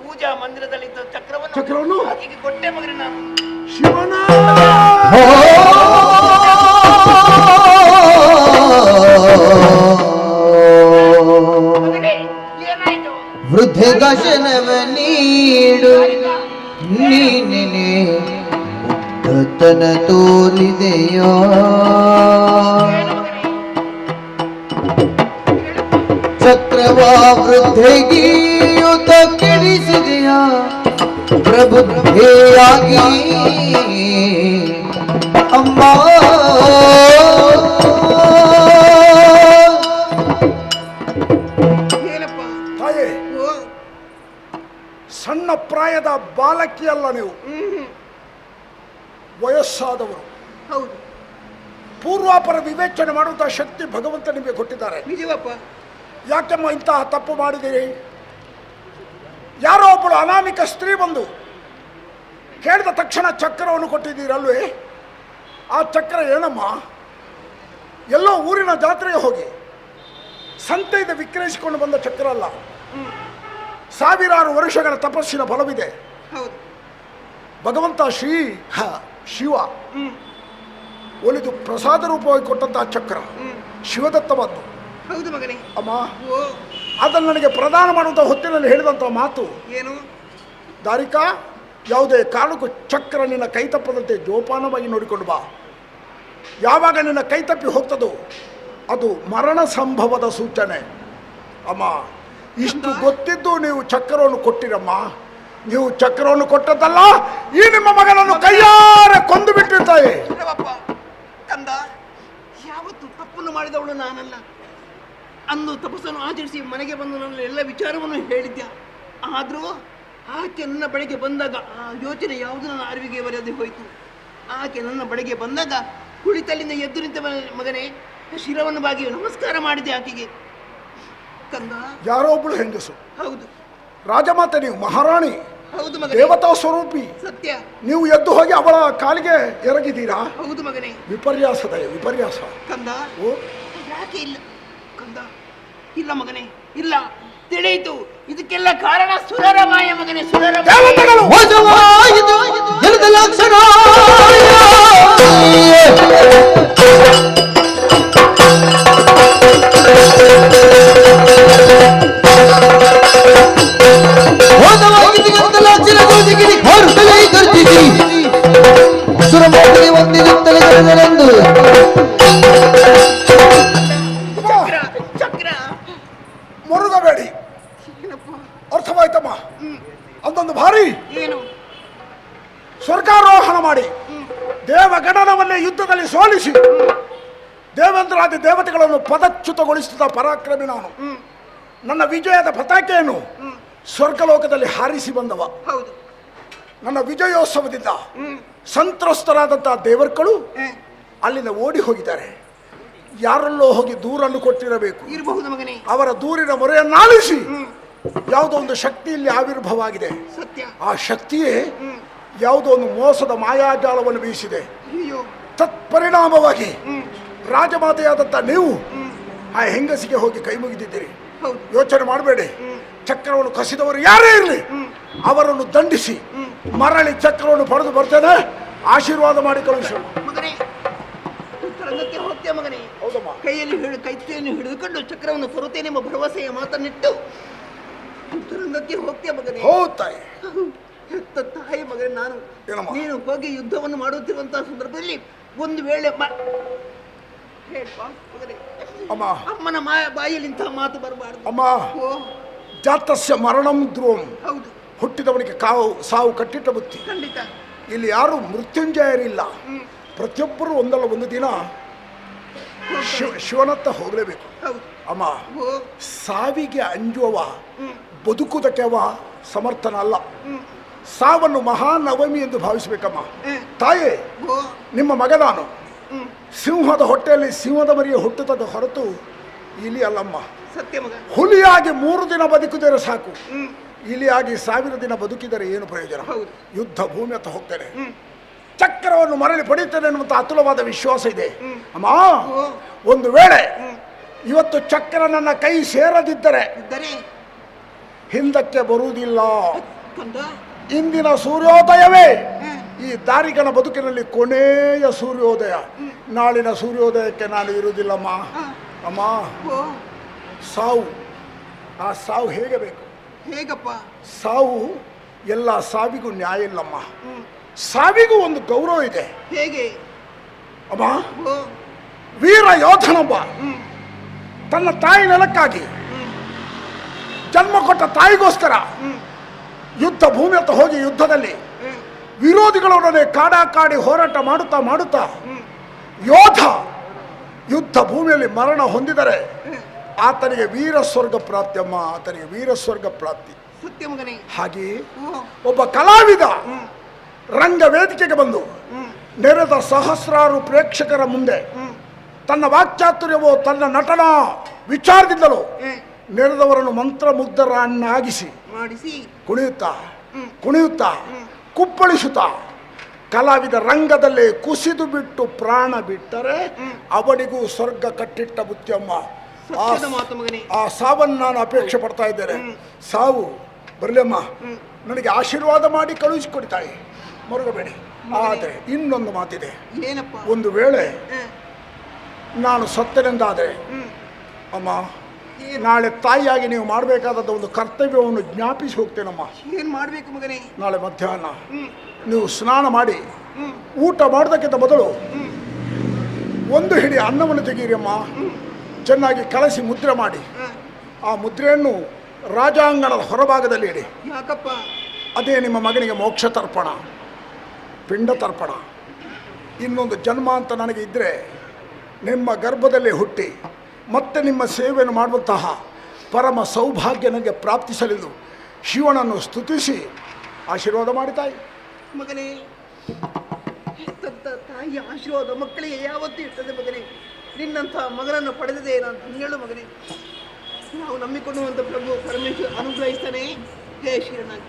ಪೂಜಾ ಮಂದಿರದಲ್ಲಿದ್ದ ಚಕ್ರವನ್ನು ಆಕೆಗೆ ಕೊಟ್ಟೆ ಮಗನೇ ನಾನು. ಶಿವನ ವೃದ್ಧಗಶನವ ನೀಡು ನೀನೆ ಮುಗ್ಧತನ ತೋರಿದೆಯೋ ಚಕ್ರವಾ ವೃದ್ಧೆಗೀಯುತ ಕೆಡಿಸಿದೆಯ ಪ್ರಬುದ್ಧೆಯಾಗಿ ಅಮ್ಮ ಪ್ರಾಯದ ಬಾಲಕಿಯಲ್ಲ ನೀವು, ವಯಸ್ಸಾದವರು. ಹೌದು, ಪೂರ್ವಾಪರ ವಿವೇಚನೆ ಮಾಡುವಂತಹ ಶಕ್ತಿ ಭಗವಂತ ನಿಮಗೆ ಕೊಟ್ಟಿದ್ದಾರೆ. ನಿಜವಪ್ಪ. ಯಾಕೆಮ್ಮ ಇಂತಹ ತಪ್ಪು ಮಾಡಿದಿರಿ? ಯಾರೋ ಒಬ್ಬಳು ಅನಾಮಿಕ ಸ್ತ್ರೀ ಬಂದು ಕೇಳಿದ ತಕ್ಷಣ ಚಕ್ರವನ್ನು ಕೊಟ್ಟಿದ್ದೀರಲ್ವೇ? ಆ ಚಕ್ರ ಏನಮ್ಮ? ಎಲ್ಲೋ ಊರಿನ ಜಾತ್ರೆಗೆ ಹೋಗಿ ಸಂತೆಯಿಂದ ವಿಕ್ರಯಿಸಿಕೊಂಡು ಬಂದ ಚಕ್ರ ಅಲ್ಲ. ಸಾವಿರಾರು ವರ್ಷಗಳ ತಪಸ್ಸಿನ ಫಲವಿದೆ. ಹೌದು, ಭಗವಂತ ಶಿವ ಒಲಿದು ಪ್ರಸಾದ ರೂಪವಾಗಿ ಕೊಟ್ಟಂತಹ ಚಕ್ರ ಶಿವದತ್ತವಾದ್ದು. ಹೌದು ಮಗನೇ. ಅಮ್ಮ, ಅದನ್ನು ನನಗೆ ಪ್ರದಾನ ಮಾಡುವಂಥ ಹೊತ್ತಿನಲ್ಲಿ ಹೇಳಿದಂಥ ಮಾತು ಏನು? ದಾರಿಕಾ, ಯಾವುದೇ ಕಾರಣಕ್ಕೂ ಚಕ್ರ ನಿನ್ನ ಕೈತಪ್ಪದಂತೆ ಜೋಪಾನವಾಗಿ ನೋಡಿಕೊಂಡು ಬಾ. ಯಾವಾಗ ನಿನ್ನ ಕೈತಪ್ಪಿ ಹೋಗ್ತದೋ ಅದು ಮರಣ ಸಂಭವದ ಸೂಚನೆ. ಅಮ್ಮ, ಇಷ್ಟು ಗೊತ್ತಿದ್ದು ನೀವು ಚಕ್ರವನ್ನು ಕೊಟ್ಟಿರಮ್ಮ. ನೀವು ಚಕ್ರವನ್ನು ಕೊಟ್ಟದ್ದಲ್ಲ, ಈ ನಿಮ್ಮ ಮಗನನ್ನು ಕೈಯಾರೆ ಕೊಂದು ಬಿಟ್ಟಿರ್ತಾರೆ. ಕಂದ, ಯಾವತ್ತು ತಪ್ಪನ್ನು ಮಾಡಿದವಳು ನಾನಲ್ಲ. ಅಂದು ತಪಸ್ಸನ್ನು ಆಚರಿಸಿ ಮನೆಗೆ ಬಂದು ನನ್ನ ಎಲ್ಲ ವಿಚಾರವನ್ನು ಹೇಳಿದ್ಯ. ಆದರೂ ಆಕೆ ನನ್ನ ಬಳಿಗೆ ಬಂದಾಗ ಆ ಯೋಚನೆ ಯಾವುದು ನನ್ನ ಅರಿವಿಗೆ ಬರೆಯದೆ ಹೋಯಿತು. ಆಕೆ ನನ್ನ ಬಳಿಗೆ ಬಂದಾಗ ಕುಳಿತಲ್ಲಿಂದ ಎದ್ದು ನಿಂತ ಮಗನೇ, ಶಿರವನ್ನು ಬಾಗಿ ನಮಸ್ಕಾರ ಮಾಡಿದೆ ಆಕೆಗೆ. ಕಂದ, ಯಾರೋ ಒಬ್ಬಳು ಹೆಂಗಸು. ಹೌದು, ರಾಜಮಾತೆ, ನೀವು ಮಹಾರಾಣಿ, ಹೌದು ಮಗನೇ, ದೇವತಾ ಸ್ವರೂಪಿ. ಸತ್ಯ. ನೀವು ಎದ್ದು ಹೋಗಿ ಅವಳ ಕಾಲಿಗೆ ಎರಗಿದ್ದೀರಾ? ಹೌದು ಮಗನೇ. ವಿಪರ್ಯಾಸದ ವಿಪರ್ಯಾಸ. ಕಂದ, ಓ, ಯಾಕೆ ಇಲ್ಲ ಕಂದ? ಇಲ್ಲ ಮಗನೇ, ಇಲ್ಲ, ತಿಳಿಯಿತು. ಇದಕ್ಕೆಲ್ಲ ಕಾರಣ ಸುರರಮಾಯ ಮಗನೇ, ಸುರರಮಾಯ. ಮುರುಗಬೇಡಿ, ಅರ್ಥವಾಯ್ತಮ್ಮ? ಅದೊಂದು ಭಾರಿ ಏನು? ಸ್ವರ್ಗಾರೋಹಣ ಮಾಡಿ ದೇವಗಣನವನ್ನೇ ಯುದ್ಧದಲ್ಲಿ ಸೋಲಿಸಿ ದೇವೇಂದ್ರಾದಿ ದೇವತೆಗಳನ್ನು ಪದಚ್ಯುತಗೊಳಿಸಿದ ಪರಾಕ್ರಮಿ ನಾನು. ನನ್ನ ವಿಜಯದ ಪತಾಕೆಯನ್ನು ಸ್ವರ್ಗಲೋಕದಲ್ಲಿ ಹಾರಿಸಿ ಬಂದವ. ಹೌದು, ನನ್ನ ವಿಜಯೋತ್ಸವದಿಂದ ಸಂತ್ರಸ್ತರಾದಂತಹ ದೇವರ್ಗಳು ಅಲ್ಲಿಂದ ಓಡಿ ಹೋಗಿದ್ದಾರೆ. ಯಾರಲ್ಲೋ ಹೋಗಿ ದೂರನ್ನು ಕೊಟ್ಟಿರಬೇಕು. ಇರಬಹುದು ಮಗನೇ. ಅವರ ದೂರಿನ ಮೊರೆಯನ್ನಾಲಿಸಿ ಯಾವುದೋ ಒಂದು ಶಕ್ತಿ ಇಲ್ಲಿ ಆವಿರ್ಭವ ಆಗಿದೆ. ಸತ್ಯ. ಆ ಶಕ್ತಿಯೇ ಯಾವುದೋ ಒಂದು ಮೋಸದ ಮಾಯಾಜಾಲವನ್ನು ಬೀಸಿದೆ. ಅಯ್ಯೋ, ತತ್ಪರಿಣಾಮವಾಗಿ ರಾಜಮಾತೆಯಾದಂಥ ನೀವು ಆ ಹೆಂಗಸಿಗೆ ಹೋಗಿ ಕೈ ಮುಗಿದಿದ್ದೀರಿ. ಹೌದು, ಯೋಚನೆ ಮಾಡಬೇಡಿ. ಚಕ್ರವನ್ನು ಕಸಿದವರು ಯಾರೇ ಇರಲಿ ಅವರನ್ನು ದಂಡಿಸಿ ಮರಳಿ ಚಕ್ರವನ್ನು ಪಡೆದು ಬರ್ತೇನೆ. ಆಶೀರ್ವಾದ ಮಾಡಿ ಕಳುಹಿಸೋಣ. ಮಗನೇ, ರಂಗಕ್ಕೆ ಹೋಗ್ತೇವೆ ಮಗನೇ. ಹೌದಮ್ಮ. ಕೈಯನ್ನು ಹಿಡಿದುಕೊಂಡು ಚಕ್ರವನ್ನು ತರುತ್ತೇನೆ ಎಂಬ ಭರವಸೆಯ ಮಾತನ್ನಿಟ್ಟು ರಂಗಕ್ಕೆ ಹೋಗ್ತೇವೆ ಮಗನೇ. ಹೌದು ತಾಯಿ. ಹೆತ್ತ ತಾಯಿ ಮಗನೇ ನಾನು. ಏನಮ್ಮ? ನೀನು ಹೋಗಿ ಯುದ್ಧವನ್ನು ಮಾಡುತ್ತಿರುವಂತಹ ಸಂದರ್ಭದಲ್ಲಿ ಒಂದು ವೇಳೆ ಹೇಳ್ಪಾ ಮಗನೇ, ಅಮ್ಮ, ಅಮ್ಮನ ಬಾಯಲ್ಲಿ ಇಂತಹ ಮಾತು ಬರಬಾರದು. ಅಮ್ಮ, ಓ, ಜಾತಸ್ಯ ಮರಣಂ ಧ್ರುವಂ. ಹೌದು, ಹುಟ್ಟಿದವನಿಗೆ ಸಾವು ಕಟ್ಟಿಟ್ಟ ಬುತ್ತಿ. ಖಂಡಿತ. ಇಲ್ಲಿ ಯಾರು ಮೃತ್ಯುಂಜಯರಿಲ್ಲ. ಪ್ರತಿಯೊಬ್ಬರು ಒಂದಲ್ಲ ಒಂದು ದಿನ ಶಿವನತ್ತ ಹೋಗಲೇಬೇಕು. ಹೌದು ಅಮ್ಮ, ಓ, ಸಾವಿಗೆ ಅಂಜುವವ ಬದುಕುವುದಕ್ಕೆ ಅವ ಸಮರ್ಥನ ಅಲ್ಲ. ಸಾವನ್ನು ಮಹಾನವಮಿ ಎಂದು ಭಾವಿಸಬೇಕಮ್ಮ. ತಾಯೇ, ಓ, ನಿಮ್ಮ ಮಗ ನಾನು. ಸಿಂಹದ ಹೊಟ್ಟೆಯಲ್ಲಿ ಸಿಂಹದ ಮರಿಯ ಹುಟ್ಟುತ್ತದೆ ಹೊರತು ಇಲಿ ಅಲ್ಲಮ್ಮ. ಸತ್ಯ ಮಗ. ಹುಲಿಯಾಗಿ 3 ದಿನ ಬದುಕಿದರೆ ಸಾಕು. ಇಲಿಯಾಗಿ 1000 ದಿನ ಬದುಕಿದರೆ ಏನು ಪ್ರಯೋಜನ? ಹೌದು. ಯುದ್ಧ ಭೂಮಿ ಅಂತ ಹೋಗ್ತೇನೆ. ಚಕ್ರವನ್ನು ಮರಳಿ ಪಡೆಯುತ್ತೇನೆ ಎನ್ನುವಂಥ ಅತುಲವಾದ ವಿಶ್ವಾಸ ಇದೆ ಅಮ್ಮ. ಒಂದು ವೇಳೆ ಇವತ್ತು ಚಕ್ರ ನನ್ನ ಕೈ ಸೇರದಿದ್ದರೆ ಹಿಂದಕ್ಕೆ ಬರುವುದಿಲ್ಲ. ಇಂದಿನ ಸೂರ್ಯೋದಯವೇ ಈ ದಾರಿಗನ ಬದುಕಿನಲ್ಲಿ ಕೊನೆಯ ಸೂರ್ಯೋದಯ. ನಾಳಿನ ಸೂರ್ಯೋದಯಕ್ಕೆ ನಾನು ಇರುವುದಿಲ್ಲಮ್ಮ. ಅಮ್ಮ, ಸಾವು, ಆ ಸಾವು ಹೇಗೆ ಬೇಕು? ಹೇಗಪ್ಪ? ಸಾವು ಎಲ್ಲ ಸಾವಿಗೂ ನ್ಯಾಯ ಇಲ್ಲಮ್ಮ. ಸಾವಿಗೂ ಒಂದು ಗೌರವ ಇದೆ. ಹೇಗೆ ಅಮ್ಮ? ವೀರ ಯೋಧನೊಬ್ಬ ತನ್ನ ತಾಯಿ ನೆಲಕ್ಕಾಗಿ ಜನ್ಮ ಕೊಟ್ಟ ತಾಯಿಗೋಸ್ಕರ ಯುದ್ಧ ಭೂಮಿ ಅಂತ ಹೋಗಿ ಯುದ್ಧದಲ್ಲಿ ವಿರೋಧಿಗಳೊಡನೆ ಕಾಡಿ ಹೋರಾಟ ಮಾಡುತ್ತಾ ಯೋಧ ಯುದ್ಧ ಭೂಮಿಯಲ್ಲಿ ಮರಣ ಹೊಂದಿದರೆ ಆತನಿಗೆ ವೀರ ಸ್ವರ್ಗ ಪ್ರಾಪ್ತಿ ಅಮ್ಮ. ಆತನಿಗೆ ವೀರ ಸ್ವರ್ಗ ಪ್ರಾಪ್ತಿ. ಸತ್ಯ ಮಗನೇ. ಹಾಗೆಯೇ ಒಬ್ಬ ಕಲಾವಿದ ರಂಗ ವೇದಿಕೆಗೆ ಬಂದು ನೆರೆದ ಸಹಸ್ರಾರು ಪ್ರೇಕ್ಷಕರ ಮುಂದೆ ತನ್ನ ವಾಕ್ಚಾತುರ್ಯವೋ ತನ್ನ ನಟನ ವಿಚಾರದಿಂದಲೂ ನೆರೆದವರನ್ನು ಮಂತ್ರಮುಗ್ಧರನ್ನಾಗಿಸಿ ಮಾಡಿಸಿ ಕುಣಿಯುತ್ತಾ ಕುಣಿಯುತ್ತಾ ಕುಪ್ಪಳಿಸುತ್ತಾ ಕಲಾವಿದ ರಂಗದಲ್ಲೇ ಕುಸಿದು ಬಿಟ್ಟು ಪ್ರಾಣ ಬಿಟ್ಟರೆ ಅವನಿಗೂ ಸ್ವರ್ಗ ಕಟ್ಟಿಟ್ಟ ಬುತ್ತಿಯಮ್ಮ. ಸತ್ಯದ ಮಾತು ಮಗನೇ. ಆ ಸಾವನ್ನು ನಾನು ಅಪೇಕ್ಷೆ ಪಡ್ತಾ ಇದ್ದೇನೆ. ಸಾವು ಬರಲಮ್ಮ, ನನಗೆ ಆಶೀರ್ವಾದ ಮಾಡಿ ಕಳುಹಿಸಿಕೊಡ್ತಾಯಿ, ಮರುಗಬೇಡಿ. ಆದರೆ ಇನ್ನೊಂದು ಮಾತಿದೆ. ಏನಪ್ಪ? ಒಂದು ವೇಳೆ ನಾನು ಸತ್ತನೆಂದಾದರೆ ಅಮ್ಮ, ನಾಳೆ ತಾಯಿಯಾಗಿ ನೀವು ಮಾಡಬೇಕಾದ ಒಂದು ಕರ್ತವ್ಯವನ್ನು ಜ್ಞಾಪಿಸಿ ಹೋಗ್ತೇನಮ್ಮ. ಏನ್ ಮಾಡ್ಬೇಕು ಮಗನೇ? ನಾಳೆ ಮಧ್ಯಾಹ್ನ ನೀವು ಸ್ನಾನ ಮಾಡಿ ಊಟ ಮಾಡೋದಕ್ಕಿಂತ ಮೊದಲು ಒಂದು ಹಿಡಿ ಅನ್ನವನ್ನು ತೆಗೀರಿಯಮ್ಮ. ಚೆನ್ನಾಗಿ ಕಲಸಿ ಮುದ್ರೆ ಮಾಡಿ ಆ ಮುದ್ರೆಯನ್ನು ರಾಜಾಂಗಣದ ಹೊರಭಾಗದಲ್ಲಿ ಇಡಿ. ಯಾಕಪ್ಪ? ಅದೇ ನಿಮ್ಮ ಮಗನಿಗೆ ಮೋಕ್ಷ ತರ್ಪಣ, ಪಿಂಡ ತರ್ಪಣ. ಇನ್ನೊಂದು ಜನ್ಮ ಅಂತ ನನಗೆ ಇದ್ದರೆ ನಿಮ್ಮ ಗರ್ಭದಲ್ಲಿ ಹುಟ್ಟಿ ಮತ್ತೆ ನಿಮ್ಮ ಸೇವೆಯನ್ನು ಮಾಡುವಂತಹ ಪರಮ ಸೌಭಾಗ್ಯ ನನಗೆ ಪ್ರಾಪ್ತಿಸಲಿದ್ದು ಶಿವನನ್ನು ಸ್ತುತಿಸಿ ಆಶೀರ್ವಾದ ಮಾಡಿತಾಯಿ. ಮಗನೇ, ಹೆತ್ತಂತ ತಾಯಿಯ ಆಶೀರ್ವಾದ ಮಕ್ಕಳಿಗೆ ಯಾವತ್ತೂ ಇರ್ತದೆ ಮಗನೇ. ನಿನ್ನಂಥ ಮಗನನ್ನು ಪಡೆದಿದೆ ನಾನು ಹೇಳು ಮಗನೇ. ನಾವು ನಂಬಿಕೊಳ್ಳುವಂಥ ಪ್ರಭು ಪರಮೇಶ್ವರ ಅನುಗ್ರಹಿಸ್ತಾನೆ. ಜಯ ಶ್ರೀನಾಥ್.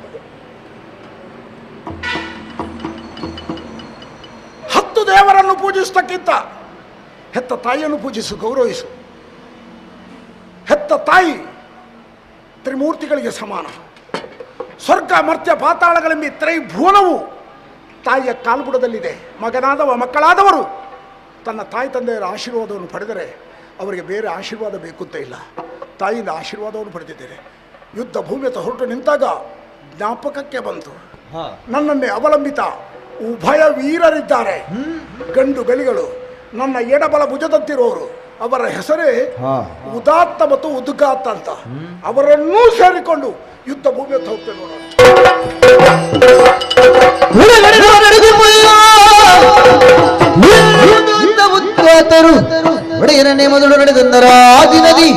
10 ದೇವರನ್ನು ಪೂಜಿಸತಕ್ಕಿಂತ ಹೆತ್ತ ತಾಯಿಯನ್ನು ಪೂಜಿಸು, ಗೌರವಿಸು. ಹೆತ್ತ ತಾಯಿ ತ್ರಿಮೂರ್ತಿಗಳಿಗೆ ಸಮಾನ. ಸ್ವರ್ಗ ಮರ್ತ್ಯ ಪಾತಾಳಗಳೆಂಬ ತ್ರೈಭುವನವು ತಾಯಿಯ ಕಾಲ್ಬುಡದಲ್ಲಿದೆ. ಮಗನಾದವ ಮಕ್ಕಳಾದವರು ತನ್ನ ತಾಯಿ ತಂದೆಯರ ಆಶೀರ್ವಾದವನ್ನು ಪಡೆದರೆ ಅವರಿಗೆ ಬೇರೆ ಆಶೀರ್ವಾದ ಬೇಕುಂತ ಇಲ್ಲ. ತಾಯಿಯಿಂದ ಆಶೀರ್ವಾದವನ್ನು ಪಡೆದಿದ್ದೇನೆ. ಯುದ್ಧ ಭೂಮಿಯತ್ತ ಹೊರಟು ನಿಂತಾಗ ಜ್ಞಾಪಕಕ್ಕೆ ಬಂತು, ನನ್ನನ್ನೇ ಅವಲಂಬಿತ ಉಭಯ ವೀರರಿದ್ದಾರೆ, ಗಂಡು ಗಲಿಗಳು. ನನ್ನ ಎಡಬಲ ಭುಜದಂತಿರುವವರು, ಅವರ ಹೆಸರೇ ಉದಾತ್ತ ಮತ್ತು ಉದ್ಗಾತ ಅಂತ. ಅವರನ್ನೂ ಸೇರಿಕೊಂಡು ಯುದ್ಧ ಭೂಮಿಯತ್ತ ಹೋಗ್ತೇನೆ. ಒಡೆಯರನ್ನೇ ಮೊದಲು ನಡೆದರಾದಿ ನದಿ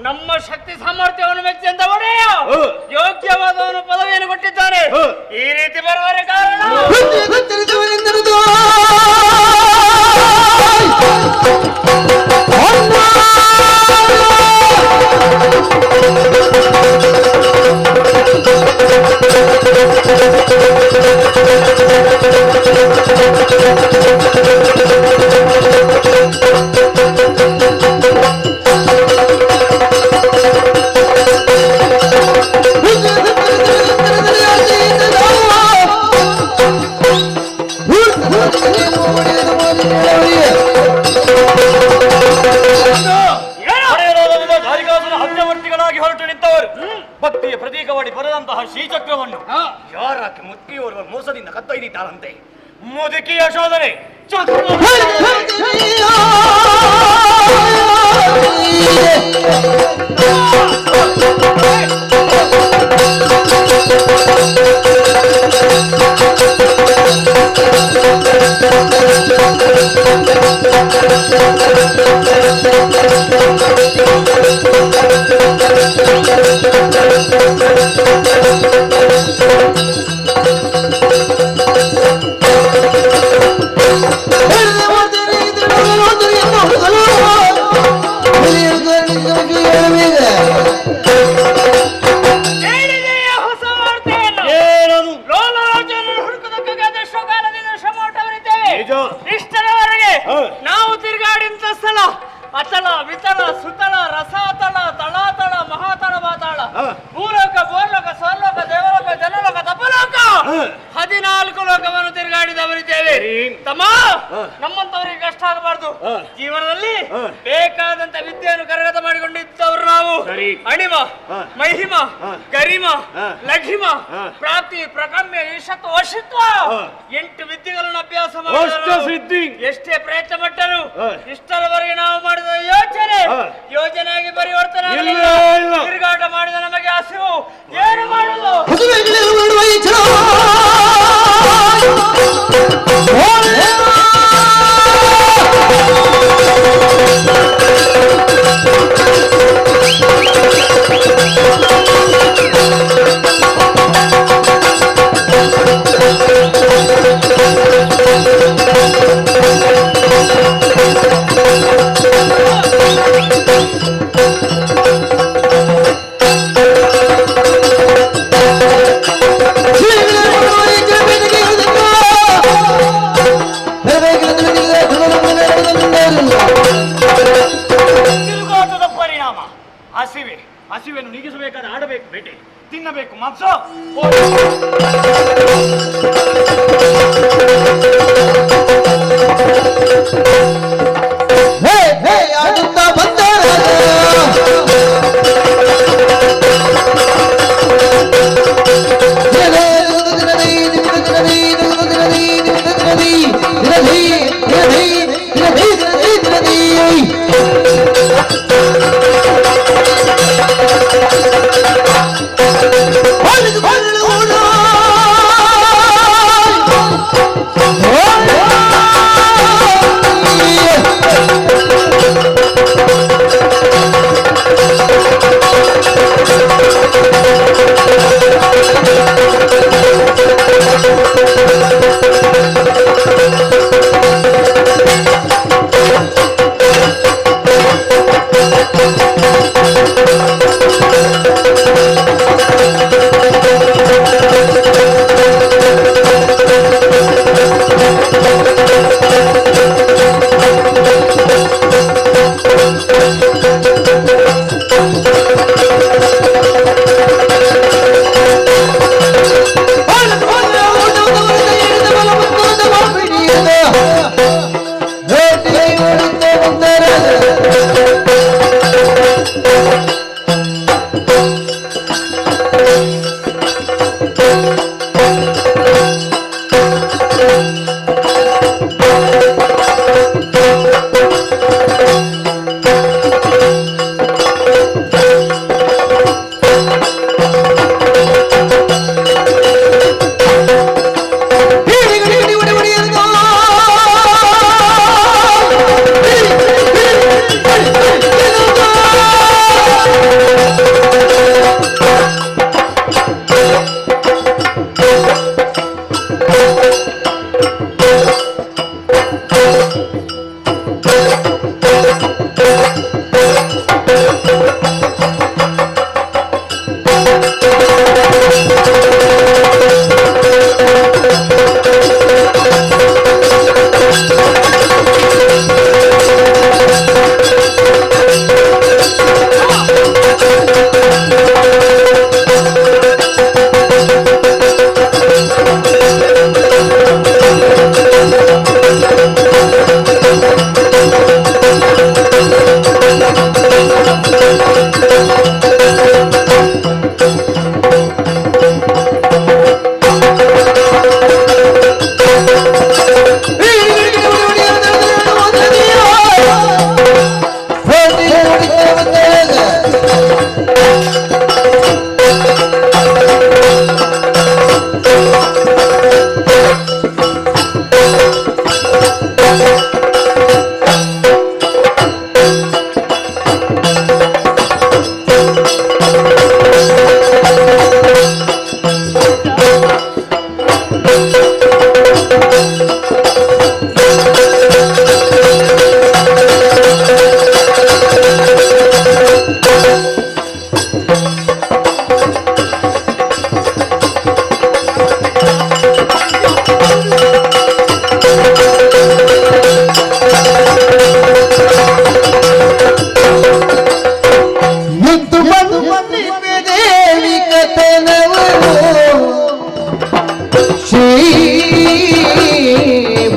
ನಮ್ಮ ಶಕ್ತಿ ಸಾಮರ್ಥ್ಯವನ್ನು ಮೆಚ್ಚಿ ಅಂತ ಒಡೆಯ ಯೋಗ್ಯವಾದವನು ಪದವಿಯನ್ನು ಕೊಟ್ಟಿದ್ದಾನೆ. ಈ ರೀತಿ ಬರುವರೆ ಕಾರಣ ಹತ್ಯವರ್ತಿಗಳಾಗಿ ಹೊರಟು ನಿಂತವರು ಭಕ್ತಿಯ ಪ್ರತೀಕವಾಗಿ ಬರೆದಂತಹ ಶ್ರೀಚಕ್ರವನ್ನು ಯಾರಕ್ಕೆ ಮುದುಕಿಯೋರ್ವ ಮೋಸದಿಂದ ಕತ್ತೊಯ್ದಿದ್ದಾರಂತೆ. ಮುದುಕಿಯ ಶೋಧನೆ ಇಷ್ಟರವರೆಗೆ ನಾವು ತಿರುಗಾಡಿದಂತ ಸ್ಥಳ ಅತಳ ವಿತಳ ಸುತಳ ರಸಾತಳ ತಳಾತಳ ಮಹಾತಳ ಮಾತಾಳ ಭೂಲೋಕ ಬೋರ್ಲೋಕ ಸ್ವರ್ಲೋಕ ದೇವಲೋಕ ಜನಲೋಕ ತಪಲೋಕ 14 ಲೋಕವನ್ನು ತಿರುಗಾಡಿದವರಿದ್ದೇವೆ. ತಮ್ಮ ನಮ್ಮಂತವರಿಗೆ ಕಷ್ಟ ಆಗಬಾರ್ದು. ಜೀವನದಲ್ಲಿ ಬೇಕಾದಂತ ವಿದ್ಯೆಯನ್ನು ಕರಗತ ಮಾಡಿಕೊಂಡಿದ್ದವರು ನಾವು. ಅಣಿಮ ಮಹಿಮ ಗರಿಮ ಲಘಿಮ ಪ್ರಾಪ್ತಿ ಪ್ರಕಮ್ಯ ಈಶತ್ವ ವಶಿತ್ವ 8 ವಿದ್ಯೆಗಳನ್ನು ಅಭ್ಯಾಸ ಮಾಡಿ ಎಷ್ಟೇ ಪ್ರಯತ್ನ ಪಟ್ಟರು ಇಷ್ಟರವರೆಗೆ ನಾವು ಮಾಡಿದ ಯೋಜನೆಯಾಗಿ ಪರಿವರ್ತನೆ ತಿರುಗಾಟ ಮಾಡಿದ ನಮಗೆ ಹಸಿವು ಏನು ಮಾಡುವುದು?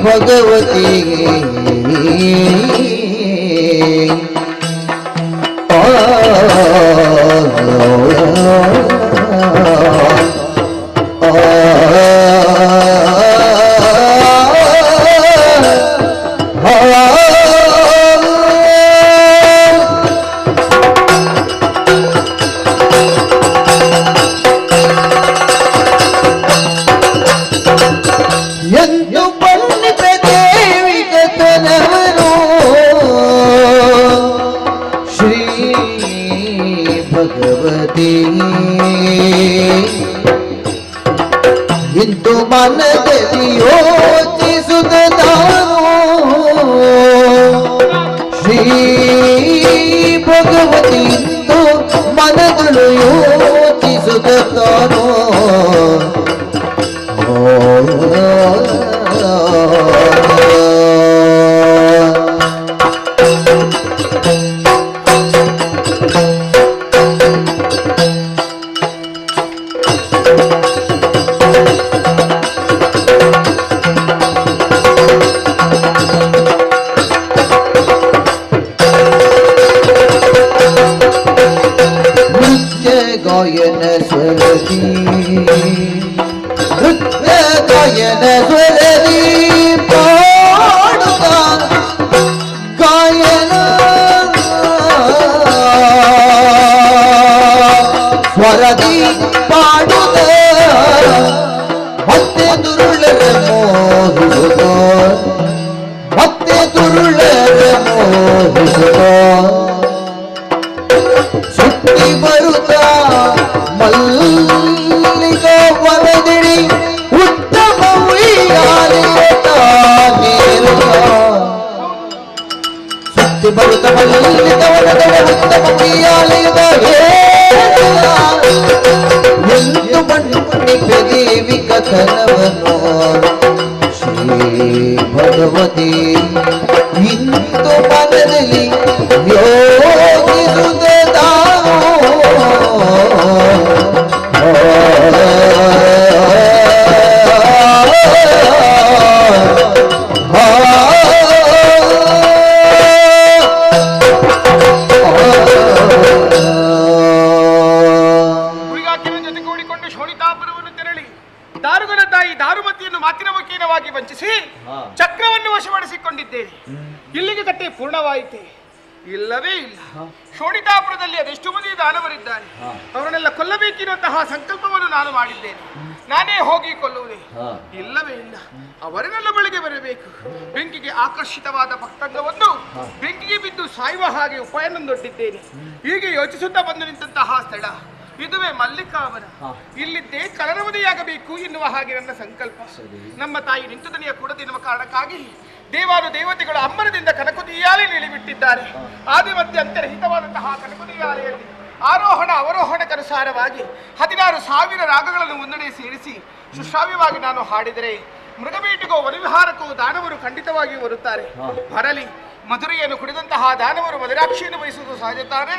ಭಗವತಿಗೆ ಎಂದು ಬಣ್ಣಿತ ದೇವಿ ಕಥನವನು ಶ್ರೀ ಭಗವತಿ ಇಂದು ಮನದಲ್ಲಿ ಯೋಚಿಸುತ್ತ ನಾನು ಶ್ರೀ ಭಗವತಿ ಇಂದು ಮನಗಳು ಯೋಚಿಸುತ್ತ ತಾನು ಗಾಯನ ಸ್ವರದಿ ನೃತ್ಯ ಗಾಯನ ಸ್ವರದಿ ಪಾಡುತ್ತ ಗಾಯನ ಸ್ವರದಿ ಪಾಡುತ್ತ ಮತ್ತೆ ದುರುಳರ ಮೋಹಿಸುತ್ತ ಮತ್ತೆ ದುರುಳರ ಮೋಹಿಸುತ್ತ ಸುತ್ತಿ ಬರುತ್ತ ಮಲ್ಲಿಗ ವರದಿಡಿ ಉತ್ತಮ ಸುತ್ತಿ ಬರುತ್ತ ಮಲ್ಲಿಗ ವರದಿಡಿ ಉತ್ತಮ ಉಯ್ಯಾಲೆಯದ ಎಂದು ಬಣ್ಣಿಪೆ ದೇವಿ ಕಥನವನು ಶ್ರೀ ಭಗವತಿ ಇಂದು ಮನದಲ್ಲಿ ಯೋಗಿಸುತ್ತ ಜೊತೆ ಕೂಡಿಕೊಂಡು ಶೋಣಿತಾಪುರವನ್ನು ತೆರಳಿ ದಾರುಗನ ತಾಯಿ ದಾರುಮತಿಯನ್ನು ಮಾತಿನ ವಕೀಲವಾಗಿ ವಂಚಿಸಿ ಚಕ್ರವನ್ನು ವಶಪಡಿಸಿಕೊಂಡಿದ್ದೇನೆ. ಇಲ್ಲಿಗೆ ಕಟ್ಟೆ ಪೂರ್ಣವಾಯಿತೆ? ಇಲ್ಲವೇ ಇಲ್ಲ. ಶೋಣಿತಾಪುರದಲ್ಲಿ ಅದೆಷ್ಟು ಮಂದಿ ದಾನವರಿದ್ದಾರೆ, ಅವರನ್ನೆಲ್ಲ ಕೊಲ್ಲಬೇಕೆನ್ನುವಂತಹ ಸಂಕಲ್ಪವನ್ನು ನಾನು ಮಾಡಿದ್ದೇನೆ. ನಾನೇ ಹೋಗಿ ಕೊಲ್ಲುವುದೇ? ಇಲ್ಲವೇ ಇಲ್ಲ. ಅವರನ್ನೆಲ್ಲ ಬಳಿಗೆ ಬರಬೇಕು. ಬೆಂಕಿಗೆ ಆಕರ್ಷಿತವಾದ ಭಕ್ತಂಗವನ್ನು ಬೆಂಕಿಗೆ ಬಿದ್ದು ಸಾಯುವ ಹಾಗೆ ಉಪಾಯವನ್ನೊಡ್ಡಿದ್ದೇನೆ. ಹೀಗೆ ಯೋಚಿಸುತ್ತಾ ಬಂದು ನಿಂತಹ ಸ್ಥಳ ಇದುವೇ ಮಲ್ಲಿಕಾವನ. ಇಲ್ಲಿದ್ದೇ ಕಲರವಧಿಯಾಗಬೇಕು ಎನ್ನುವ ಹಾಗೆ ನನ್ನ ಸಂಕಲ್ಪ. ನಮ್ಮ ತಾಯಿ ನಿಂತು ದನಿಯ ಕೂಡದಿರುವ ಕಾರಣಕ್ಕಾಗಿ ದೇವಾನು ದೇವತೆಗಳು ಅಂಬರದಿಂದ ಕನಕುದಿಯಾಲೆ ನಿಳಿಬಿಟ್ಟಿದ್ದಾರೆ. ಆದಿ ಮಧ್ಯ ಅಂತರಹಿತವಾದಂತಹ ಕನಕುದಿಯಾಲೆಯಲ್ಲಿ ಆರೋಹಣ ಅವರೋಹಣಕ್ಕನುಸಾರವಾಗಿ 16,000 ರಾಗಗಳನ್ನು ಒಂದೆಡೆ ಸೇರಿಸಿ ಸುಶ್ರಾವ್ಯವಾಗಿ ನಾನು ಹಾಡಿದರೆ ಮೃಗಬೇಟೆಗೋ ವನವಿಹಾರಕ್ಕೂ ದಾನವರು ಖಂಡಿತವಾಗಿಯೂ ಬರುತ್ತಾರೆ. ಬರಲಿ. ಮಧುರೆಯನ್ನು ಕುಡಿದಂತಹ ದಾನವರು ಮಧುರಾಕ್ಷಿಯನ್ನು ಬಯಸುವುದು ಸಹಜ ತಾನೆ.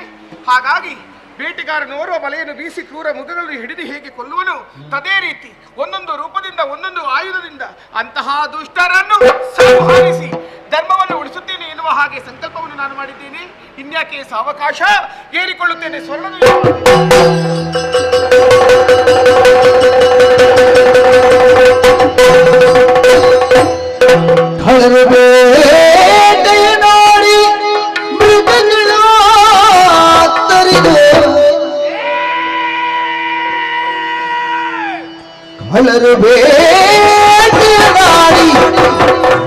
ಹಾಗಾಗಿ ಬೇಟೆಗಾರನೋರ್ವ ಬಲೆಯನ್ನು ಬೀಸಿ ಕ್ರೂರ ಮೃಗಗಳನ್ನು ಹಿಡಿದು ಹೇಗೆ ಕೊಲ್ಲುವನು, ತದೇ ರೀತಿ ಒಂದೊಂದು ರೂಪದಿಂದ ಒಂದೊಂದು ಆಯುಧದಿಂದ ಅಂತಹ ದುಷ್ಟರನ್ನು ಸಂಹರಿಸಿ ಧರ್ಮವನ್ನು ಉಳಿಸುತ್ತೇನೆ ಎನ್ನುವ ಹಾಗೆ ಸಂಕಲ್ಪವನ್ನು ನಾನು ಮಾಡಿದ್ದೇನೆ. ಇನ್ಯಾಕೆ ಸಾವಕಾಶ ಏರಿಕೊಳ್ಳುತ್ತೇನೆ. ಸ್ವರ್ಣದ ನೋಡಿ ಮೃಗಗಳ ತರಿದು ಕಳರು ಬೇಟೆಯಾಡಿ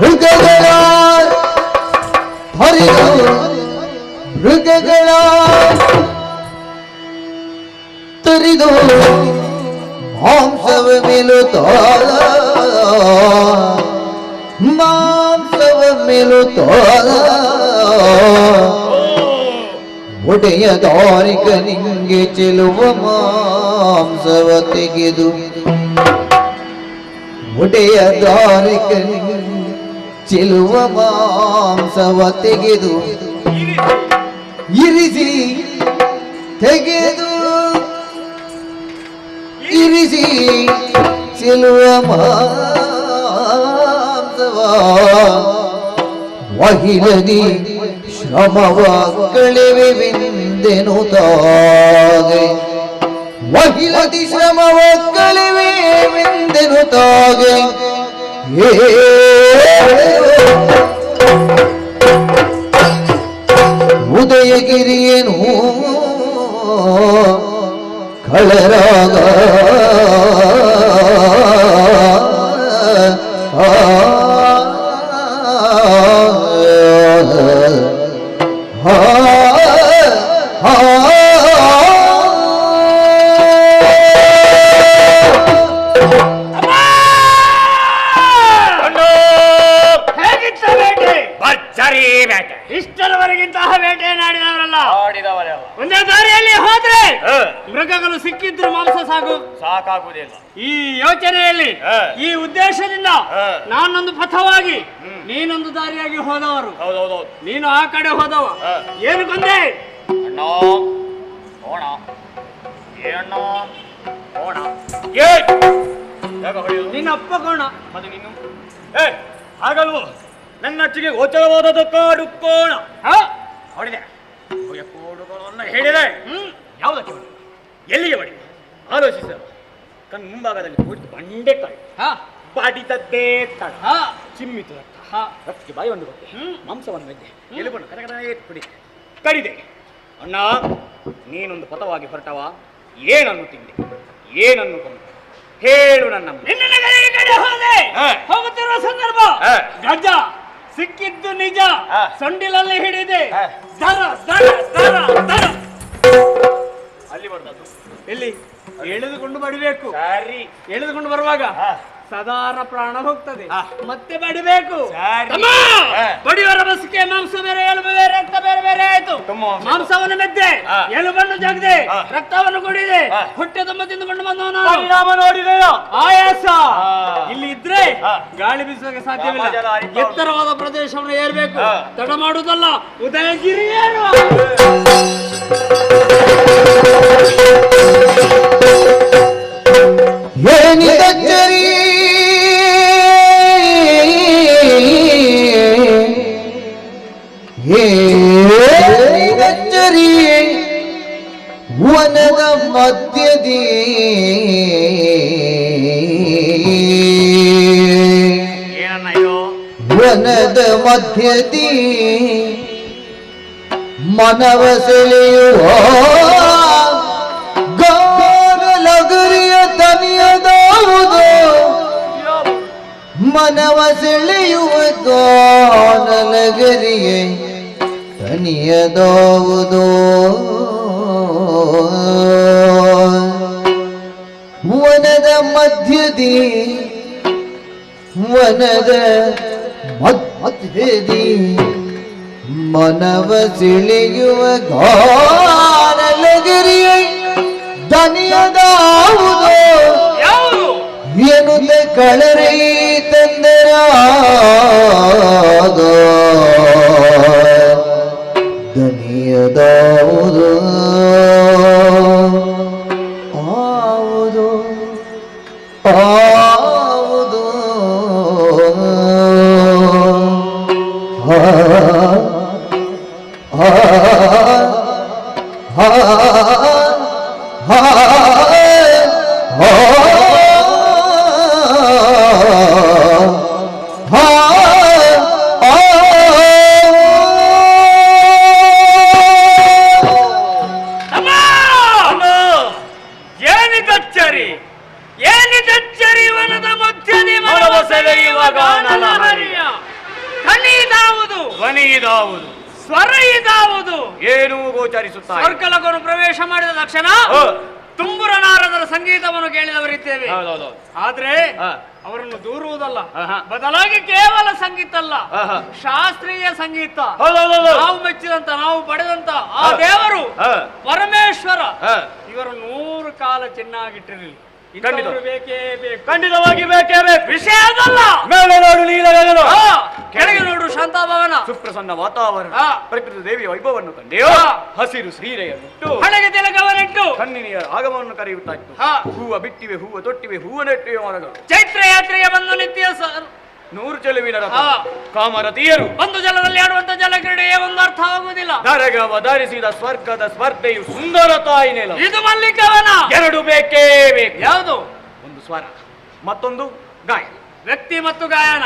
ಮೃಗಗಳ ಹರಿದು ಮೃಗಗಳ ತರಿದು ಮಾಂಸವ ಮೇಲುತ್ತ ಮಾಂಸವ ಮೇಲುತ್ತ ಒಡೆಯ ದಾರಿಕ ನಿಂಗೆ ಚೆಲುವ ಮಾಂಸವ ತೆಗೆದು ಒಡೆಯ ದಾರಿಕ ಚೆಲುವ ಮಾಂಸವ ತೆಗೆದು ಇರಿಸಿ ತೆಗೆದು ಇರಿಸಿ ಚೆಲುವ ಮಾಂಸವ ವಹಿಲದಿ ಶ್ರಮವ ಕಳೆವೆಂದೆನು ತಾಗೆ ವಹಿಲದಿ ಶ್ರಮವ ಕಳೆವೆಂದೆನು ತಾಗೆ ಉದಯಗಿರಿಯೇನು ಕಳರಾಗ ಇಷ್ಟರವರೆಗಿಂತಹ ಬೇಟೆಯನ್ನಾಡಿದವರಲ್ಲ ಒಂದೇ ದಾರಿಯಲ್ಲಿ ಹೋದ್ರೆ ಮೃಗಗಳು ಸಿಕ್ಕಿದ್ರು ಮಾಂಸ ಸಾಕಾಗುವುದಿಲ್ಲ. ಈ ಯೋಚನೆಯಲ್ಲಿ ಈ ಉದ್ದೇಶದಿಂದ ನಾನೊಂದು ಪಥವಾಗಿ ನೀನೊಂದು ದಾರಿಯಾಗಿ ಹೋದವರು. ನೀನು ಆ ಕಡೆ ಹೋದವ. ಏನು ಕೊಂದೆ? ನಿನ್ನ ಅಪ್ಪ ಕೋಣ ಮತ್ತೆ ನೀನು ಹಾಗಲ್ವ ನನ್ನಚ್ಚಿಗೆ ಗೋಚರವಾದ ಕಾಡು ಕೋಣ ಹೊಡೆದೆ ಕೋಡುಗಳನ್ನು ಹೇಳಿದೆ. ಯಾವುದಕ್ಕೆ ಹೊಡೆ ಎಲ್ಲಿಗೆ ಹೊಡೆ ಆಲೋಚಿಸ. ಕಣ್ಣು ಮುಂಭಾಗದಲ್ಲಿ ಕೂಡಿತು ಬಂಡೆಕಾಯಿ ಬಾಡಿತದ್ದೇ ತಡ ಚಿಮ್ಮಿತು ರಕ್ತಕ್ಕೆ ಬಾಯಿ ಒಂದು ಕೊಟ್ಟೆ ಮಾಂಸವನ್ನು ಮೆದ್ದೆ ಎಲುಬನ್ನು ಕರಕಡಿ ಕಡಿದೆ. ಅಣ್ಣ ನೀನೊಂದು ಪಥವಾಗಿ ಹೊರಟವ ಏನನ್ನು ತಿಂದೆ ಏನನ್ನು ಕೊಂಡೆ ಹೇಳು. ನನ್ನ ಹೋಗುತ್ತಿರುವ ಸಂದರ್ಭ ಗಜ ಸಿಕ್ಕಿದ್ದು ನಿಜ. ಸೊಂಡಿಲಲ್ಲಿ ಹಿಡಿದೆ ದರ ದರ ದರ ದರ ಅಲ್ಲಿ ಬರ್ತದ್ದು ಎಲ್ಲಿ ಎಳೆದುಕೊಂಡು ಬಡಿಬೇಕು. ಸರಿ ಎಳೆದುಕೊಂಡು ಬರುವಾಗ ಸದಾರ ಪ್ರಾಣ ಹೋಗ್ತದೆ. ಮತ್ತೆ ಬಡಿಬೇಕು. ಬಡಿಯುವ ಬಸ್ಕೆ ಮಾಂಸ ಬೇರೆ ಎಲುಬು ಬೇರೆ ರಕ್ತ ಬೇರೆ ಬೇರೆ ಆಯ್ತು. ಮಾಂಸವನ್ನು ಮೆದ್ದೆ ಎಲುಬನ್ನು ಜಗದೆ ರಕ್ತವನ್ನು ಕುಡಿದೆ ಹೊಟ್ಟೆ ತುಂಬ ತಿಂದುಕೊಂಡು ಬಂದವನು ನೋಡಿದೆ. ಆಯಾಸ ಇಲ್ಲಿ ಇದ್ರೆ ಗಾಳಿ ಬೀಸುವಾಗ ಸಾಧ್ಯವಿಲ್ಲ. ಎತ್ತರವಾದ ಪ್ರದೇಶವನ್ನು ಏರ್ಬೇಕು. ತಡ ಮಾಡುವುದಲ್ಲ. ಉದಯಗಿರಿ ಏನು ಏನಿದಚ್ಚರಿ ಏನಿದಚ್ಚರಿ ವನದ ಮಧ್ಯದಿ ವನದ ಮಧ್ಯದಿ ಮನವ ಸೆಳೆಯುವ ಲಗರಿಯ ತನಿಯದಾವುದು ಮನವ ಸೆಳೆಯುವ ಗಾನಲಗರಿಯೇ ತನಿಯದಾವುದು ವನದ ಮಧ್ಯದಿ ವನದ ಮಧ್ಯದಿ ಮನವ ಸೆಳೆಯುವ ಗಾನಲಗರಿಯೇ ದನಿಯದಾವುದು ಎನ್ನುತ್ತ ಕಳರೈ ತಂದರಾಗ ದನಿಯದಾವುದು ಆವುದು ಆವುದು ಏನಿದಚ್ಚರಿ ವನದ ಮಧ್ಯದಿ ಮನವ ಸೆಳೆಯುವ ಗಾನಲಹರಿಯ ಕನಿದಾವುದು ಧ್ವನಿಯಿದಾವುದು ಸ್ವರ ಇದಾವುದು ಏನೂ ಗೋಚರಿಸುತ್ತಾ ಸ್ವರ್ಗಲೋಕವನ್ನು ಪ್ರವೇಶ ಮಾಡಿದ ತಕ್ಷಣ ತುಂಬುರ ನಾರದರ ಸಂಗೀತವನ್ನು ಕೇಳಿದವರಿದ್ದೇವೆ. ಆದ್ರೆ ಅವರನ್ನು ದೂರುವುದಲ್ಲ, ಬದಲಾಗಿ ಕೇವಲ ಸಂಗೀತ ಅಲ್ಲ, ಶಾಸ್ತ್ರೀಯ ಸಂಗೀತ. ನಾವು ಮೆಚ್ಚಿದಂತ ನಾವು ಪಡೆದಂತ ಆ ದೇವರು ಪರಮೇಶ್ವರ ಇವರು 100 ಕಾಲ ಚೆನ್ನಾಗಿಟ್ಟಿರಲಿ. ಬೇಕೇ ಬೇಕು, ಖಂಡಿತವಾಗಿ ಬೇಕೇ ಬೇಕು. ವಿಷಯ ಅದಲ್ಲ. ಮೇಲೆ ನೋಡು ನೀಲಗಗನ, ಕೆಳಗೆ ನೋಡು ಶಾಂತಾಭವನ, ಸುಪ್ರಸನ್ನ ವಾತಾವರಣ, ಪ್ರಕೃತಿ ದೇವಿಯ ವೈಭವವನ್ನು ಕಂಡೆಯೋ. ಹಸಿರು ಸೀರೆಯನ್ನಿಟ್ಟು ಹಣೆಗೆ ತಿಲಕವನ್ನಿಟ್ಟು ಕಣ್ಣಿನಿಯ ಆಗಮನವನ್ನು ಕರೆಯುತ್ತಾ ಇತ್ತು. ಹೂವ ಬಿಟ್ಟಿವೆ, ಹೂವ ತೊಟ್ಟಿವೆ, ಹೂವ ನೆಟ್ಟಿವೆ ಮರಗಳು. ಚೈತ್ರ ಯಾತ್ರೆಗೆ ಬಂದು ನಿತ್ಯ 100 ಚೆಲುವಿನ ರಥ ಕಾಮರತಿಯರು ಒಂದು ಜಲದಲ್ಲಿ ಆಡುವಂತ ಜಲಕ್ರೀಡೆಯೇ ಒಂದು ಅರ್ಥ ಆಗುವುದಿಲ್ಲ. ನರಗವ ಧರಿಸಿದ ಸ್ವರ್ಗದ ಸ್ಪರ್ಧೆಯು ಸುಂದರ ತಾಯಿ ನೆಲ. ಇದು ಮಲ್ಲಿಕವನ. 2 ಬೇಕೇ ಬೇಕು. ಯಾವುದು? ಒಂದು ಸ್ವರ, ಮತ್ತೊಂದು ಗಾಯ. ವ್ಯಕ್ತಿ ಮತ್ತು ಗಾಯನ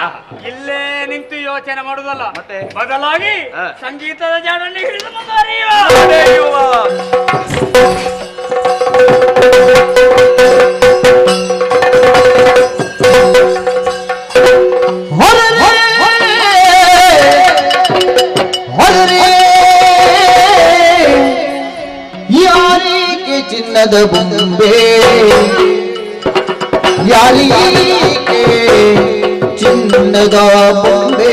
ಇಲ್ಲೇ ನಿಂತು ಯೋಚನೆ ಮಾಡುವುದಲ್ಲ, ಮತ್ತೆ ಬದಲಾಗಿ ಸಂಗೀತದ ಜಾಡನ್ನು ಹಿಡಿದು ಮುಂದುವರಿಯುವ. ಯಾರಿಗೆ ಚಿನ್ನದ ಬೊಂಬೆ, ಯಾರಿಗೆ ಚಿನ್ನದ ಬೊಂಬೆ,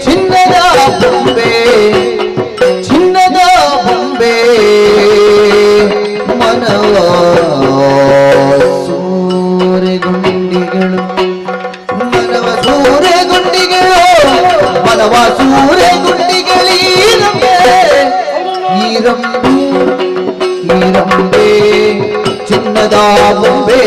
ಚಿನ್ನದ ಬೊಂಬೆ, ಚಿನ್ನದ ಬೊಂಬೆ, ಮನವ ಸೂರೆಗುಂಡಿಗಳು, ಮನವ ಸೂರೆಗುಂಡಿಗಳು, ಮನವ ಸೂರೆಗುಂಡಿಗಳೀರಂಬೆ, ಈರಂಬೆ, ಈರಂಬೆ, ಚಿನ್ನದ ಬೊಂಬೆ.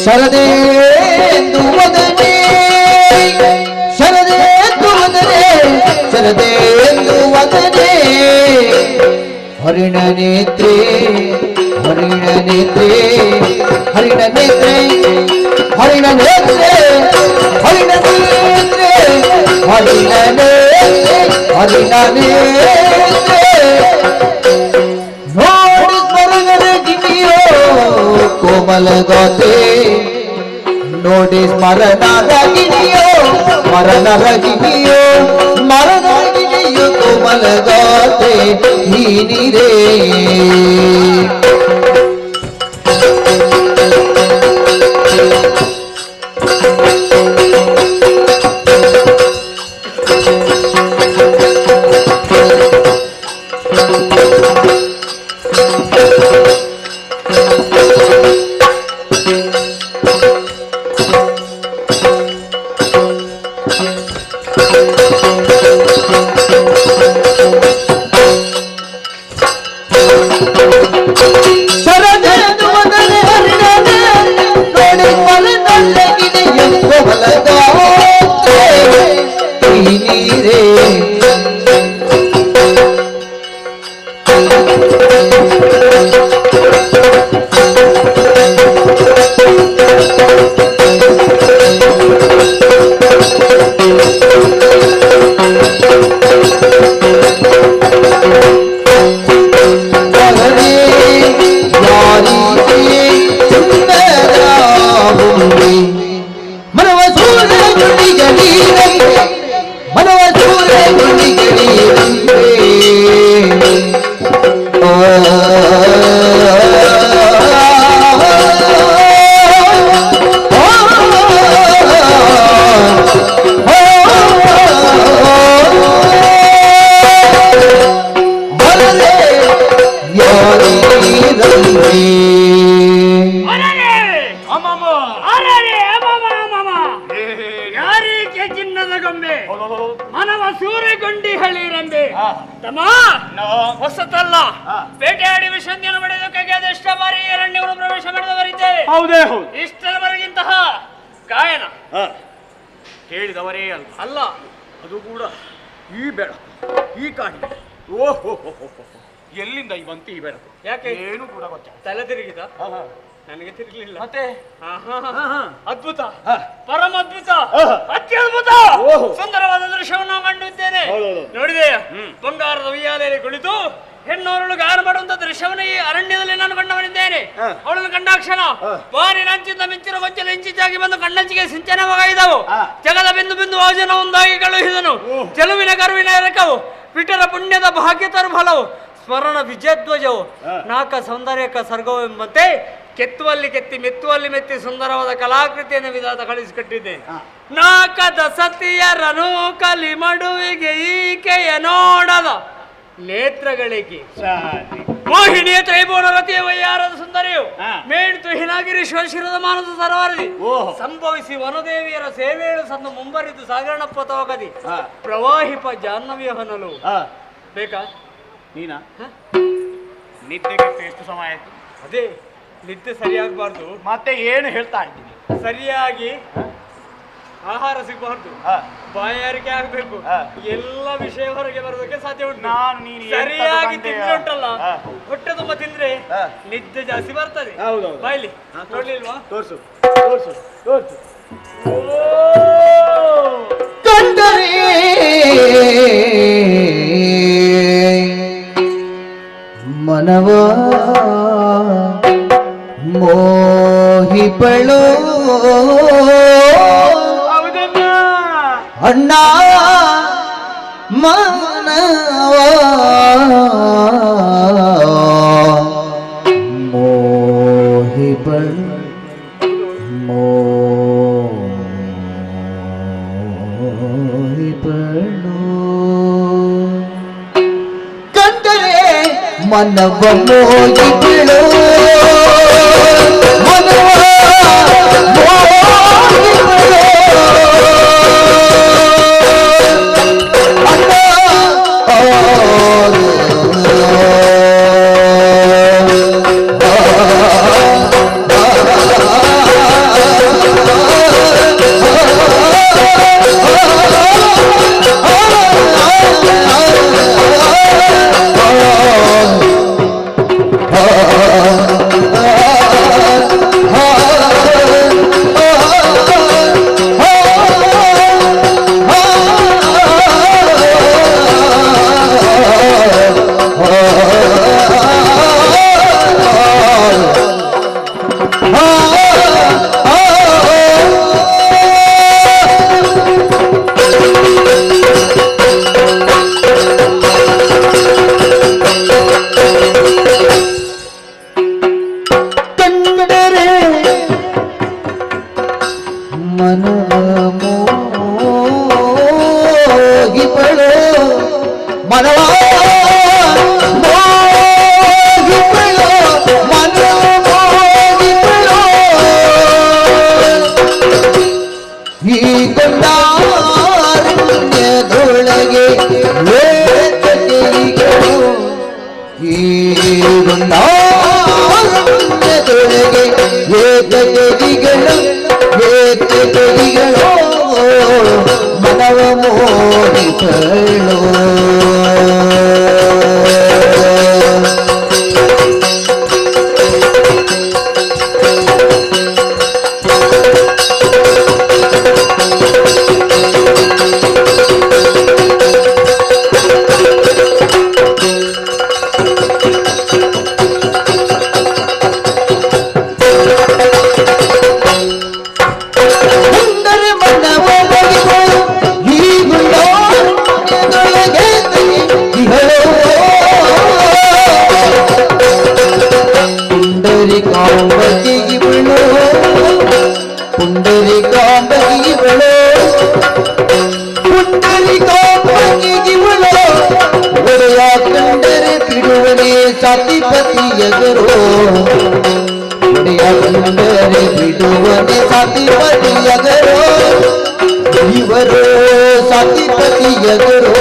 ಶರದೇಂದು ವದನೆ, ಶರದೇಂದು ವದನೆ, ಶರದೇಂದು ವದನೆ, ಹರಿಣ ನೇತ್ರೆ, ಹರಿಣ ನೇತ್ರೆ, ಹರಿಣ ನೇತ್ರೆ, ಹರಿಣ ನೇತ್ರೆ, ಹರಿಣ ನೇತ್ರೆ, ಹರಿಣ ನೇತ್ರೆ, ಹರಿಣ ನೇತ್ರೆ, ನೋಡಿ ಸ್ವರ್ಗದ ಗಿಣಿಯೋ ಕೋಮಲ ಗಾತೆ, ನೋಡಿ ಸ್ಮರಣದ ಗಿಣಿಯೋ ಮರಣದ ಗಿಣಿಯೋ, ಮರದ ಗಿಣಿಯೋ ಕೋಮಲ ಗಾತೆ ಹೀನಿರೇ. ಶರದೇಂದು ವದನೆ, ಹರಿಣ ನೇತ್ರೆ, ನೋಡಿ ಮಲನಲ್ಲ ಗಿಣಿಯ ಕೋಮಲ ಗಾತೆ ಹೀನಿರೇ. ಮನವ ಸೂರ್ಯ ಗುಂಡಿಗಳೀರಂಬೆ, ಮನವ ಸೂರ್ಯ ಗುಂಡಿಗಳೀರಂಬೆ, ಯಾರಿಗೆ ಚಿನ್ನದ ಗೊಂಬೆ, ಮನವ ಸೂರೆಗೊಂಡಿ ಹಳಿರಂಬೆ. ತಮ್ಮ ಹೊಸತಲ್ಲ, ಬೇಟೆಯಾಡಿ ವಿಷಂದಿಯನ್ನು ಪಡೆಯೋದಕ್ಕೆ ಅದೆಷ್ಟ ಬಾರಿ ಅರಣ್ಯವನ್ನು ಪ್ರವೇಶ ಮಾಡಿದವರಿದ್ದೇವೆ. ಹೌದೇ ಹೌದು. ಇಷ್ಟರವರೆಗಿಂತಹ ಗಾಯನ ಕೇಳಿದವರೇ ಅಲ್ಲ. ಅಲ್ಲ, ಅದು ಕೂಡ ಈ ಬೆಳಕು, ಈ ಕಾಣಿ, ಓಹೋ ಎಲ್ಲಿಂದ ಈ ಬಂತು ಈ ಬೆಳಕು? ಯಾಕೆ ಏನು ಕೂಡ ಗೊತ್ತಿಲ್ಲ. ತಲೆ ತಿರುಗಿದ? ನನಗೆ ತಿರುಗಲಿಲ್ಲ. ಮತ್ತೆ ಅದ್ಭುತ, ಪರಮ ಅದ್ಭುತ, ಅತ್ಯದ್ಭುತ ಸುಂದರವಾದ ದೃಶ್ಯವನ್ನು ಕಂಡಿದ್ದೇನೆ. ನೋಡಿದೆಯಾ? ಬಂಗಾರದ ಉಯ್ಯಾಲೆಯಲ್ಲಿ ಕುಳಿತು ಹೆಣ್ಣೋರಳು ಗಾನ ಮಾಡುವಂತ ದೃಶ್ಯವನ್ನು ಈ ಅರಣ್ಯದಲ್ಲಿ ನಾನು ಕಂಡವನಿದ್ದೇನೆ. ಅವಳನ್ನು ಕಂಡಾಕ್ಷಣ ಬಾರಿ ನಂಚಿಂದ ಮಿಂಚಿನ ಗೊಂಚಲು ಇಂಚಿಚಾಗಿ ಬಂದು ಕಣ್ಣಂಚಿಗೆ ಸಿಂಚನವಾಗಿದ್ದವು. ಜಗದ ಬಿಂದು ಬಿಂದು ವಾಜನ ಒಂದಾಗಿ ಕಳುಹಿದನು. ಚೆಲುವಿನ ಕರುವಿನ ಎರಕವು, ವಿಠಲ ಪುಣ್ಯದ ಭಾಗ್ಯತರು ಫಲವು, ಸ್ಮರಣ ವಿಜಯಧ್ವಜವು, ನಾಕ ಸೌಂದರ್ಯಕ ಸರ್ಗವೆಂಬಂತೆ ಕೆತ್ತುವಲ್ಲಿ ಕೆತ್ತಿ ಮೆತ್ತುವಲ್ಲಿ ಮೆತ್ತಿ ಸುಂದರವಾದ ಕಲಾಕೃತಿಯನ್ನು ವಿಧಾತ ಕಳಿಸಿಕೊಟ್ಟಿದ್ದೆ. ನಾಕದ ಸತಿಯರನು ಕಲಿ ಮಡುವಿಗೆ ಈಕೆಯ ನೋಡದ ನೇತ್ರಗಳಿಗೆ ಮೋಹಿನಿಯ ತ್ರೈಭುವನ ರತಿಯ ವಯ್ಯಾರದ ಸುಂದರಿಯು ಮೇಣಿತು ಹಿನಾಗಿರಿ ಶಿವಶಿರದ ಮಾನಸ ಸರೋವರದಿ ಸಂಭವಿಸಿ ವನದೇವಿಯರ ಸೇವೆಯಳು ಸಂದು ಮುಂಬರಿದು ಸಾಗರಣಪ್ಪ ತವಕದಿ ಪ್ರವಾಹಿಪ ಜಾಹ್ನವಿಯ ಹೊನಲು. ಬೇಕಾ ನೀನಾ? ನಿದ್ದೆಗೆ ಎಷ್ಟು ಸಮಯ ಆಯ್ತು? ಅದೇ ನಿದ್ದೆ ಸರಿಯಾಗಬಾರ್ದು. ಮತ್ತೆ ಏನು ಹೇಳ್ತಾ ಇದ್ದೀನಿ? ಸರಿಯಾಗಿ ಆಹಾರ ಸಿಗಬಾರ್ದು, ಬಾಯಾರಿಕೆ ಆಗ್ಬೇಕು, ಎಲ್ಲ ವಿಷಯ ಹೊರಗೆ ಬರೋದಕ್ಕೆ ಸಾಧ್ಯ ಉಂಟು. ಸರಿಯಾಗಿ ತಿಂದ್ರೆ ಉಂಟಲ್ಲ, ಹೊಟ್ಟೆ ತುಂಬ ತಿಂದ್ರೆ ನಿದ್ದೆ ಜಾಸ್ತಿ ಬರ್ತದೆ. ಬಾಯ್ಲಿ ನೋಡ್ಲಿಲ್ವಾ? ತೋರ್ಸು ತೋರ್ಸು ತೋರ್ಸು. ಕಂಡರೆ ಮನವ ಮೋಹಿಪಳೋ ಅಣ್ಣ ಮಾನವ ಮೋಹಿಪಳು ಮೋಹಿಪಳು ಕಂಡರೆ ಮನವ ಮೋಹಿಪಳು ಮನವ ಮನವ ಮೋಹಿಪಳೋ ಸತಿಪತಿಯಗರೋ ಕಂಡರೆ ಬಿಡುವನೆ ಸತಿಪತಿಯಗರೋ ಇವರು ಸತಿಪತಿಯಗರೋ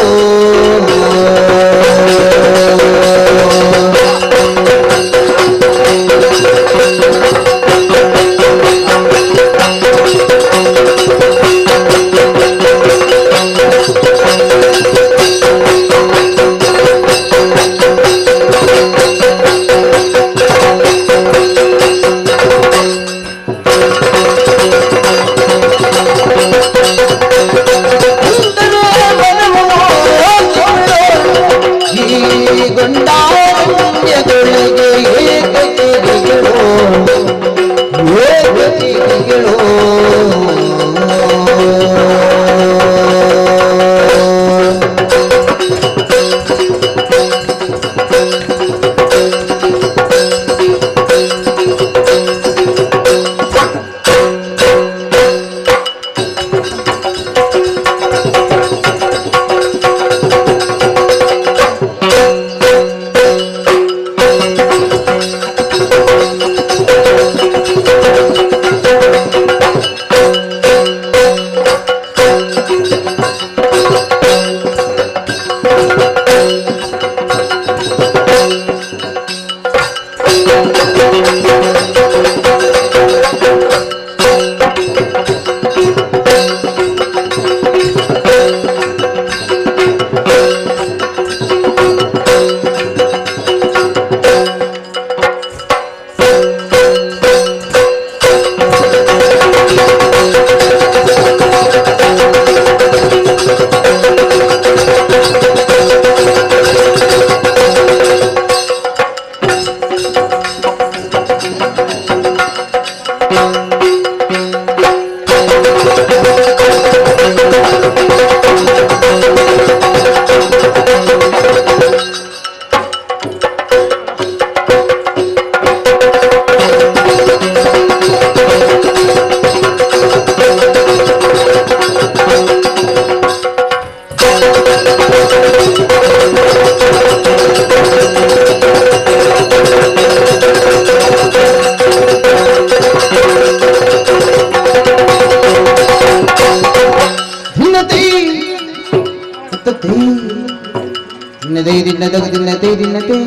ದಿನ ದಿನ ದಗ ದಿನ ತೈ ದಿನ ತೈ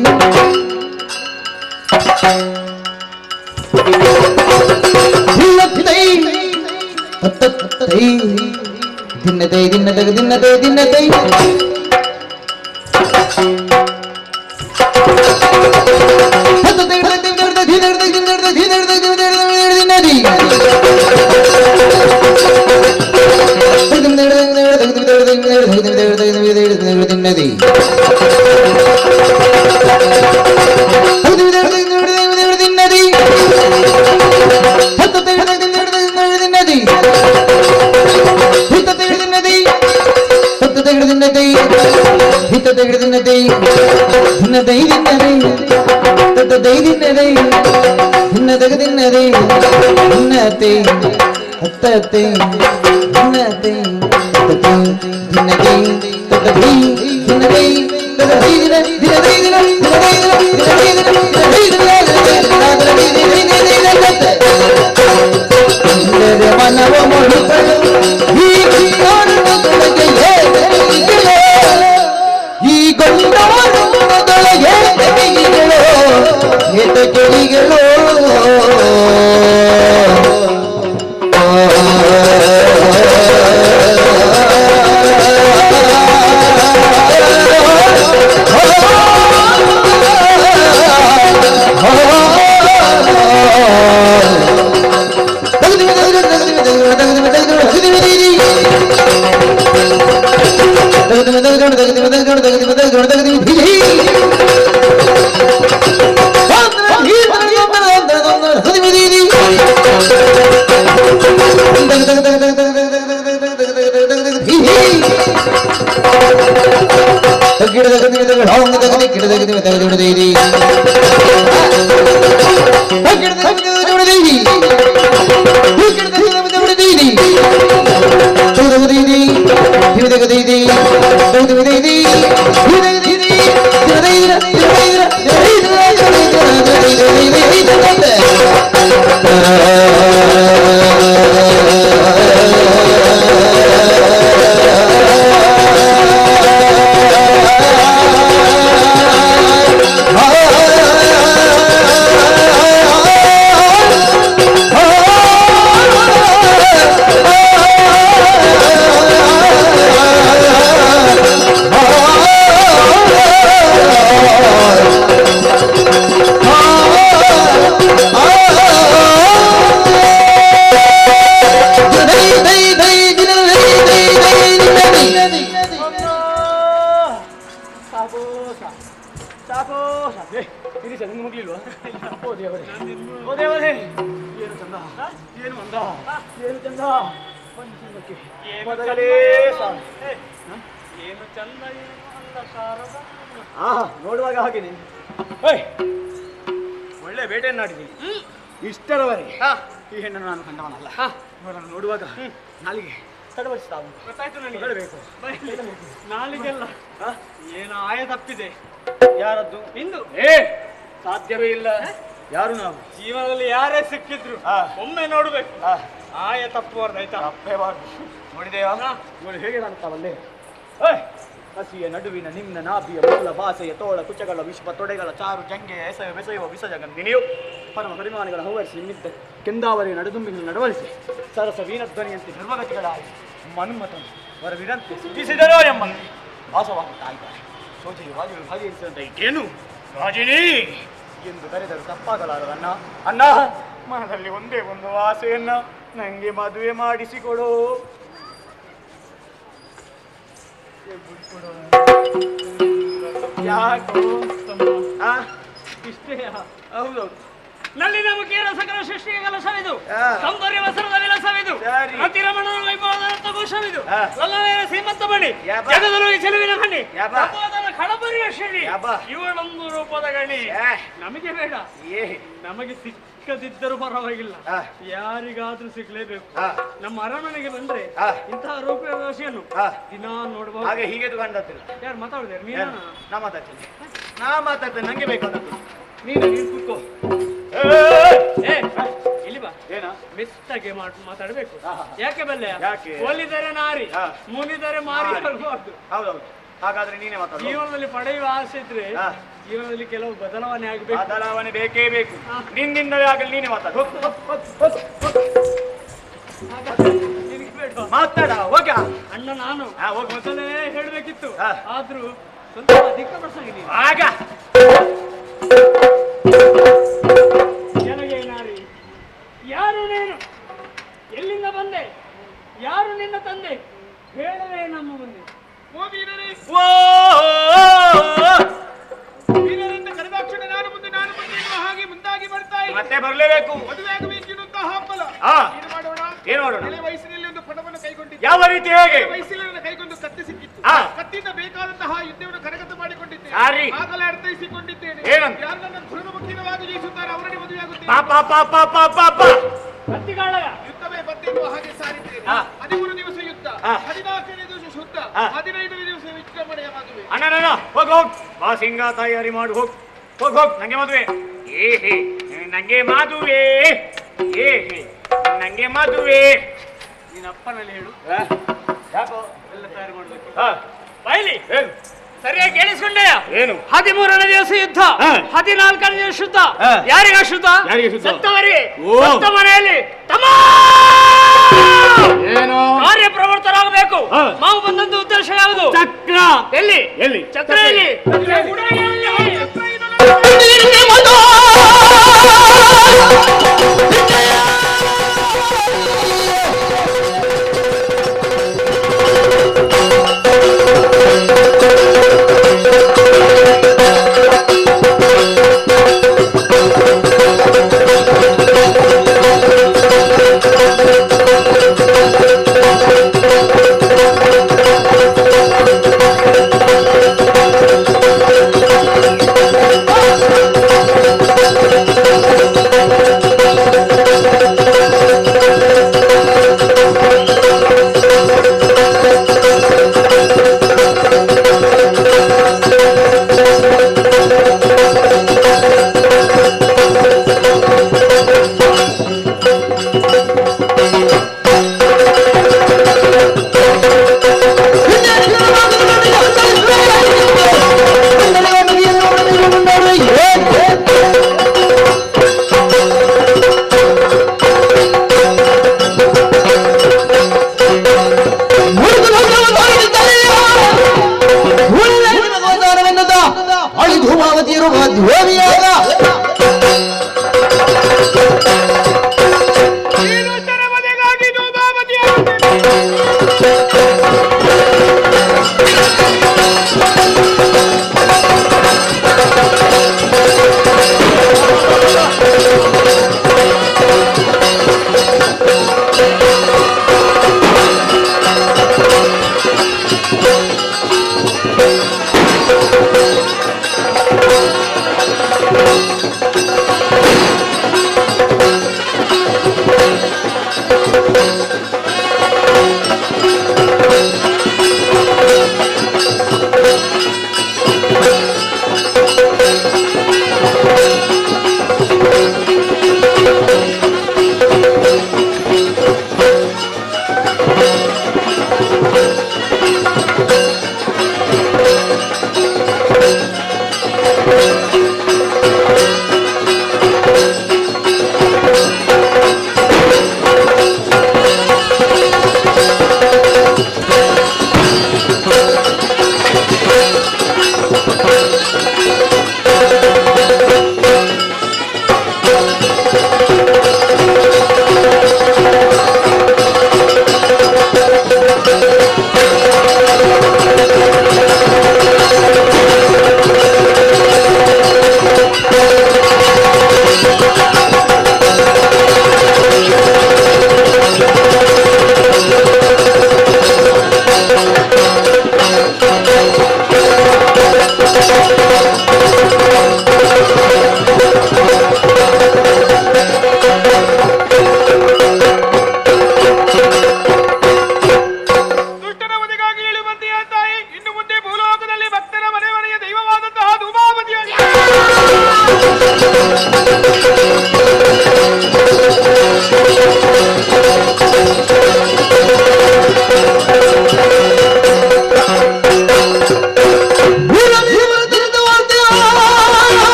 ದಿನ ತೈ ದಿನ ದಗ ದಿನ ತೈ ದಿನ ತೈ ನೋಡುವಾಗ ಹಾಗೇನೆ ಒಳ್ಳೆ ಬೇಟೆಯನ್ನಾಡಿದ್ದೀನಿ ಇಷ್ಟರವರೆಗೆ ಈ ಹೆಣ್ಣನ್ನು ನಾನು ಕಂಡವನಲ್ಲ. ಇವರನ್ನು ನೋಡುವಾಗ ನಾಲಿಗೆ ತಡವಡಿಸ್ತಾ ಉಂಟು. ಗೊತ್ತಾಯ್ತು ನನಗೆ. ಹೇಳಬೇಕು ನಾಲಿಗೆಲ್ಲ ಏನು ಆಯ ತಪ್ಪಿದೆ. ಯಾರದ್ದು? ಇಂದು ಸಾಧ್ಯವೇ ಇಲ್ಲ. ಯಾರು ನಾವು? ಜೀವನದಲ್ಲಿ ಯಾರೇ ಸಿಕ್ಕಿದ್ರು ಒಮ್ಮೆ ನೋಡ್ಬೇಕು. ಆಯ ತಪ್ಪುವರ್ದು ಆಯ್ತಾ? ತಪ್ಪೇಬಾರ್ದು. ನೋಡಿದೆಯಾ ಇವಳು ಹೇಗೆ ಕಾಣ್ತಾವಲ್ಲೇ? ಹಸಿಯ ನಡುವಿನ ನಿಮ್ನ ನಾಭಿಯ ಮೂಲ ಭಾಷೆಯ ತೋಳ ಕುಚಗಳ ವಿಶ್ವ ತೊಡೆಗಳ ಚಾರು ಜಂಗೆಯ ಎಸೆಯ ಬೆಸೆಯುವ ವಿಸಜಗನ್ನಿನಿಯು ಪರಮ ಪರಿಮಾಣಗಳ ಹೂವರಿಸಿ ನಿಮ್ಮಿದ್ದ ಕೆಂದಾವರಿ ನಡುದುಂಬಿನ ನಡವಳಿಸಿ ಸರಸ ವೀಣಧ್ವನಿಯಂತೆ ಧರ್ಮಗತಿಗಳಾಗಿ ಮನ್ಮತನು ವರವಿರಂತೆ ಸಿದ್ಧಿಸಿದರೋ ಎಂಬಂತೆ ಭಾಸವಾಗುತ್ತಾ ಇದ್ದಾರೆ. ಸೋಜೆಯು ವಾಜು ಭಾಗಿಸಿದಂತೆ ಏನು ರಾಜಿನಿ ಎಂದು ಕರೆದರು ತಪ್ಪಾಗಲಾರದನ್ನ. ಅಣ್ಣ, ಮನದಲ್ಲಿ ಒಂದೇ ಒಂದು ಆಸೆಯನ್ನ, ನಂಗೆ ಮದುವೆ ಮಾಡಿಸಿಕೊಡು. ಯಾಕೋ ಇಷ್ಟೇ? ಹೌದೌದು. ನಲ್ಲಿನ ಮುಖಿಯರ ಸಕಲ ಸೃಷ್ಟಿಗೆ ಕಲಶವಿದು, ಸೌಂದರ್ಯ ವಸರದ ವಿಲಸವಿದು, ಅತಿರಮಣನ ವೈಭವದ ಘೋಷವಿದು, ಲಲ್ಲನೆಯ ಸೀಮಂತ ಬಣಿ, ಜಗದಲು ಈ ಚೆಲುವಿನ ಮಣಿ, ಸಂವಾದದ ಕಳಬರಿಯ ಶ್ರೀ, ಇವಳೊಂದು ರೂಪದ ಗಣಿ. ನಮಗೆ ಬೇಡ, ನಮಗೆ ಸಿಕ್ಕದಿದ್ದರೂ ಪರವಾಗಿಲ್ಲ, ಯಾರಿಗಾದ್ರೂ ಸಿಗ್ಲೇಬೇಕು. ನಮ್ಮ ಅರಮನೆಗೆ ಬಂದ್ರೆ ಇಂತಹ ರೂಪರಾಶಿಯನ್ನು ದಿನ ನೋಡಬಹುದು. ಹಾಗೆ ಹೀಗೆ ಕಂಡದ್ದಿಲ್ಲ. ಯಾರು ಮಾತಾಡಿದಾರೆ? ನಾ ಮಾತಾಡ್ತೇನೆ, ನಂಗೆ ಬೇಕಾದದ್ದು. ನೀನು ಕೂತ್ಕೋ. ಇಲ್ಲಿ ಬಾ. ಏನ ಮೆತ್ತಗೆ ಮಾತಾಡಬೇಕು. ಯಾಕೆ ಬಲ್ಲೆ? ಯಾಕೆ? ಒಲಿದರೆ ನಾರಿ, ಮುನಿದರೆ ಮಾರಿ. ಹೌದೌದು. ಹಾಗಾದ್ರೆ ನೀನೇ ಮಾತಾಡು. ಜೀವನದಲ್ಲಿ ಪಡೆಯುವ ಆಸೆ ಇದ್ರೆ ಜೀವನದಲ್ಲಿ ಕೆಲವು ಬದಲಾವಣೆ ಆಗಬೇಕು. ಬದಲಾವಣೆ ಬೇಕೇ ಬೇಕು. ನಿನ್ನಿಂದಲೇ ಆಗಲಿ, ನೀನೇ ಮಾತಾಡು. ಮಾತಾಡ ಹೋಗ ಅಣ್ಣ ನಾನು ಹೋಗಿ ಮೊದಲೇ ಹೇಳ್ಬೇಕಿತ್ತು, ಆದ್ರೂ ಸ್ವಲ್ಪ ಅಧಿಕ ಪ್ರಸಂಗ ನೀನು. ಆಗ ಜನಗೆ ನಾರಿ, ಯಾರು ನೀನು? ಎಲ್ಲಿಂದ ಬಂದೆ? ಯಾರು ನಿನ್ನ ತಂದೆ? ಹೇಳವೇ ನಮ್ಮ ಮುಂದೆ. ಕರೆದಾಕ್ಷಣ ನಾನು ಮುಂದೆ ಹಾಗೆ ಮುಂದಾಗಿ ಬರ್ತಾ ಇದ್ದೆ. ಮತ್ತೆ ಬರಲೇಬೇಕು. ಮದುವೆ ಆಗಬೇಕಿರುವಂತಹ ಹಂಬಲ. ಏನು ಮಾಡೋಣ? ಏನು ಮಾಡೋಣ? ಎಳೆ ವಯಸ್ಸಿನಲ್ಲಿ ಒಂದು ಪಣವನ್ನು ಕೈಗೊಂಡಿದ್ದೆ. ಯಾವ ರೀತಿ? ಹೇಗೆ? ವಯಸ್ಸಿನಲ್ಲಿ ಕೈಗೊಂಡು ಕತ್ತಿ ಸಿಕ್ಕಿತ್ತು. ಕತ್ತಿಯಿಂದ ಬೇಕಾದಂತಹ ಯುದ್ಧವನ್ನು ಕರಗತ ಮಾಡಿಕೊಂಡಿದ್ದೆ. ಆಗಲೇ ಅರ್ಥೈಸಿಕೊಂಡಿದ್ದೇನೆ. ಯಾರು ನನ್ನ ಧೃಢ ಮುಖ್ಯವಾಗಿ ಜಯಿಸುತ್ತಾರೆ ಅವರನ್ನೇ ಮದುವೆಯಾಗುತ್ತೇನೆ. ಯುದ್ಧವೇ ಬದ್ದಿರುವ ಹಾಗೆ ಸಾರಿದ್ದೇನೆ. 13 ದಿವಸ ಯುದ್ಧ, 14ನೇ ದಿವಸ ಶುದ್ಧ, 15ನೇ ದಿವಸ ವಿಜೃಂಭಣೆಯ ಮದುವೆ. ಅಣ್ಣ ಹೋಗ್ ಹೋಗ್ ಬಾ, ಸಿಂಗ ತಯಾರಿ ಮಾಡು. ಹೋಗ್ ಹೋಗ್ ಹೋಗ್, ನಂಗೆ ಮದುವೆ. ಏಹೇ ನಂಗೆ ಮದುವೆ, ಏಹೇ ನಂಗೆ ಮದುವೆ. ನಿನ್ನ ಅಪ್ಪನಲ್ಲಿ ಹೇಳು. ಯಾಕೋ ಎಲ್ಲ ತಯಾರು ಮಾಡ್ಬೇಕು. ಬಾಯ್ಲಿ ಸರಿಯಾಗಿ ಕೇಳಿಸ್ಕೊಂಡೆಯ? ಏನು? 13ನೇ ದಿವಸ ಯುದ್ಧ, 14ನೇ ದಿವಸ ಶುದ್ಧ. ಯಾರಿಗ ಶುದ್ಧ? ಸತ್ತವರಿಗೆ. ಸತ್ತ ಮನೆಯಲ್ಲಿ ಏನು ಕಾರ್ಯ ಪ್ರವರ್ತರಾಗಬೇಕು. ಮಾವು ಬಂದಂತ ಉದ್ದೇಶ ಯಾವುದು? ಚಕ್ರ. ಎಲ್ಲಿ? ಎಲ್ಲಿ? ಚಕ್ರ ಎಲ್ಲಿ? Oh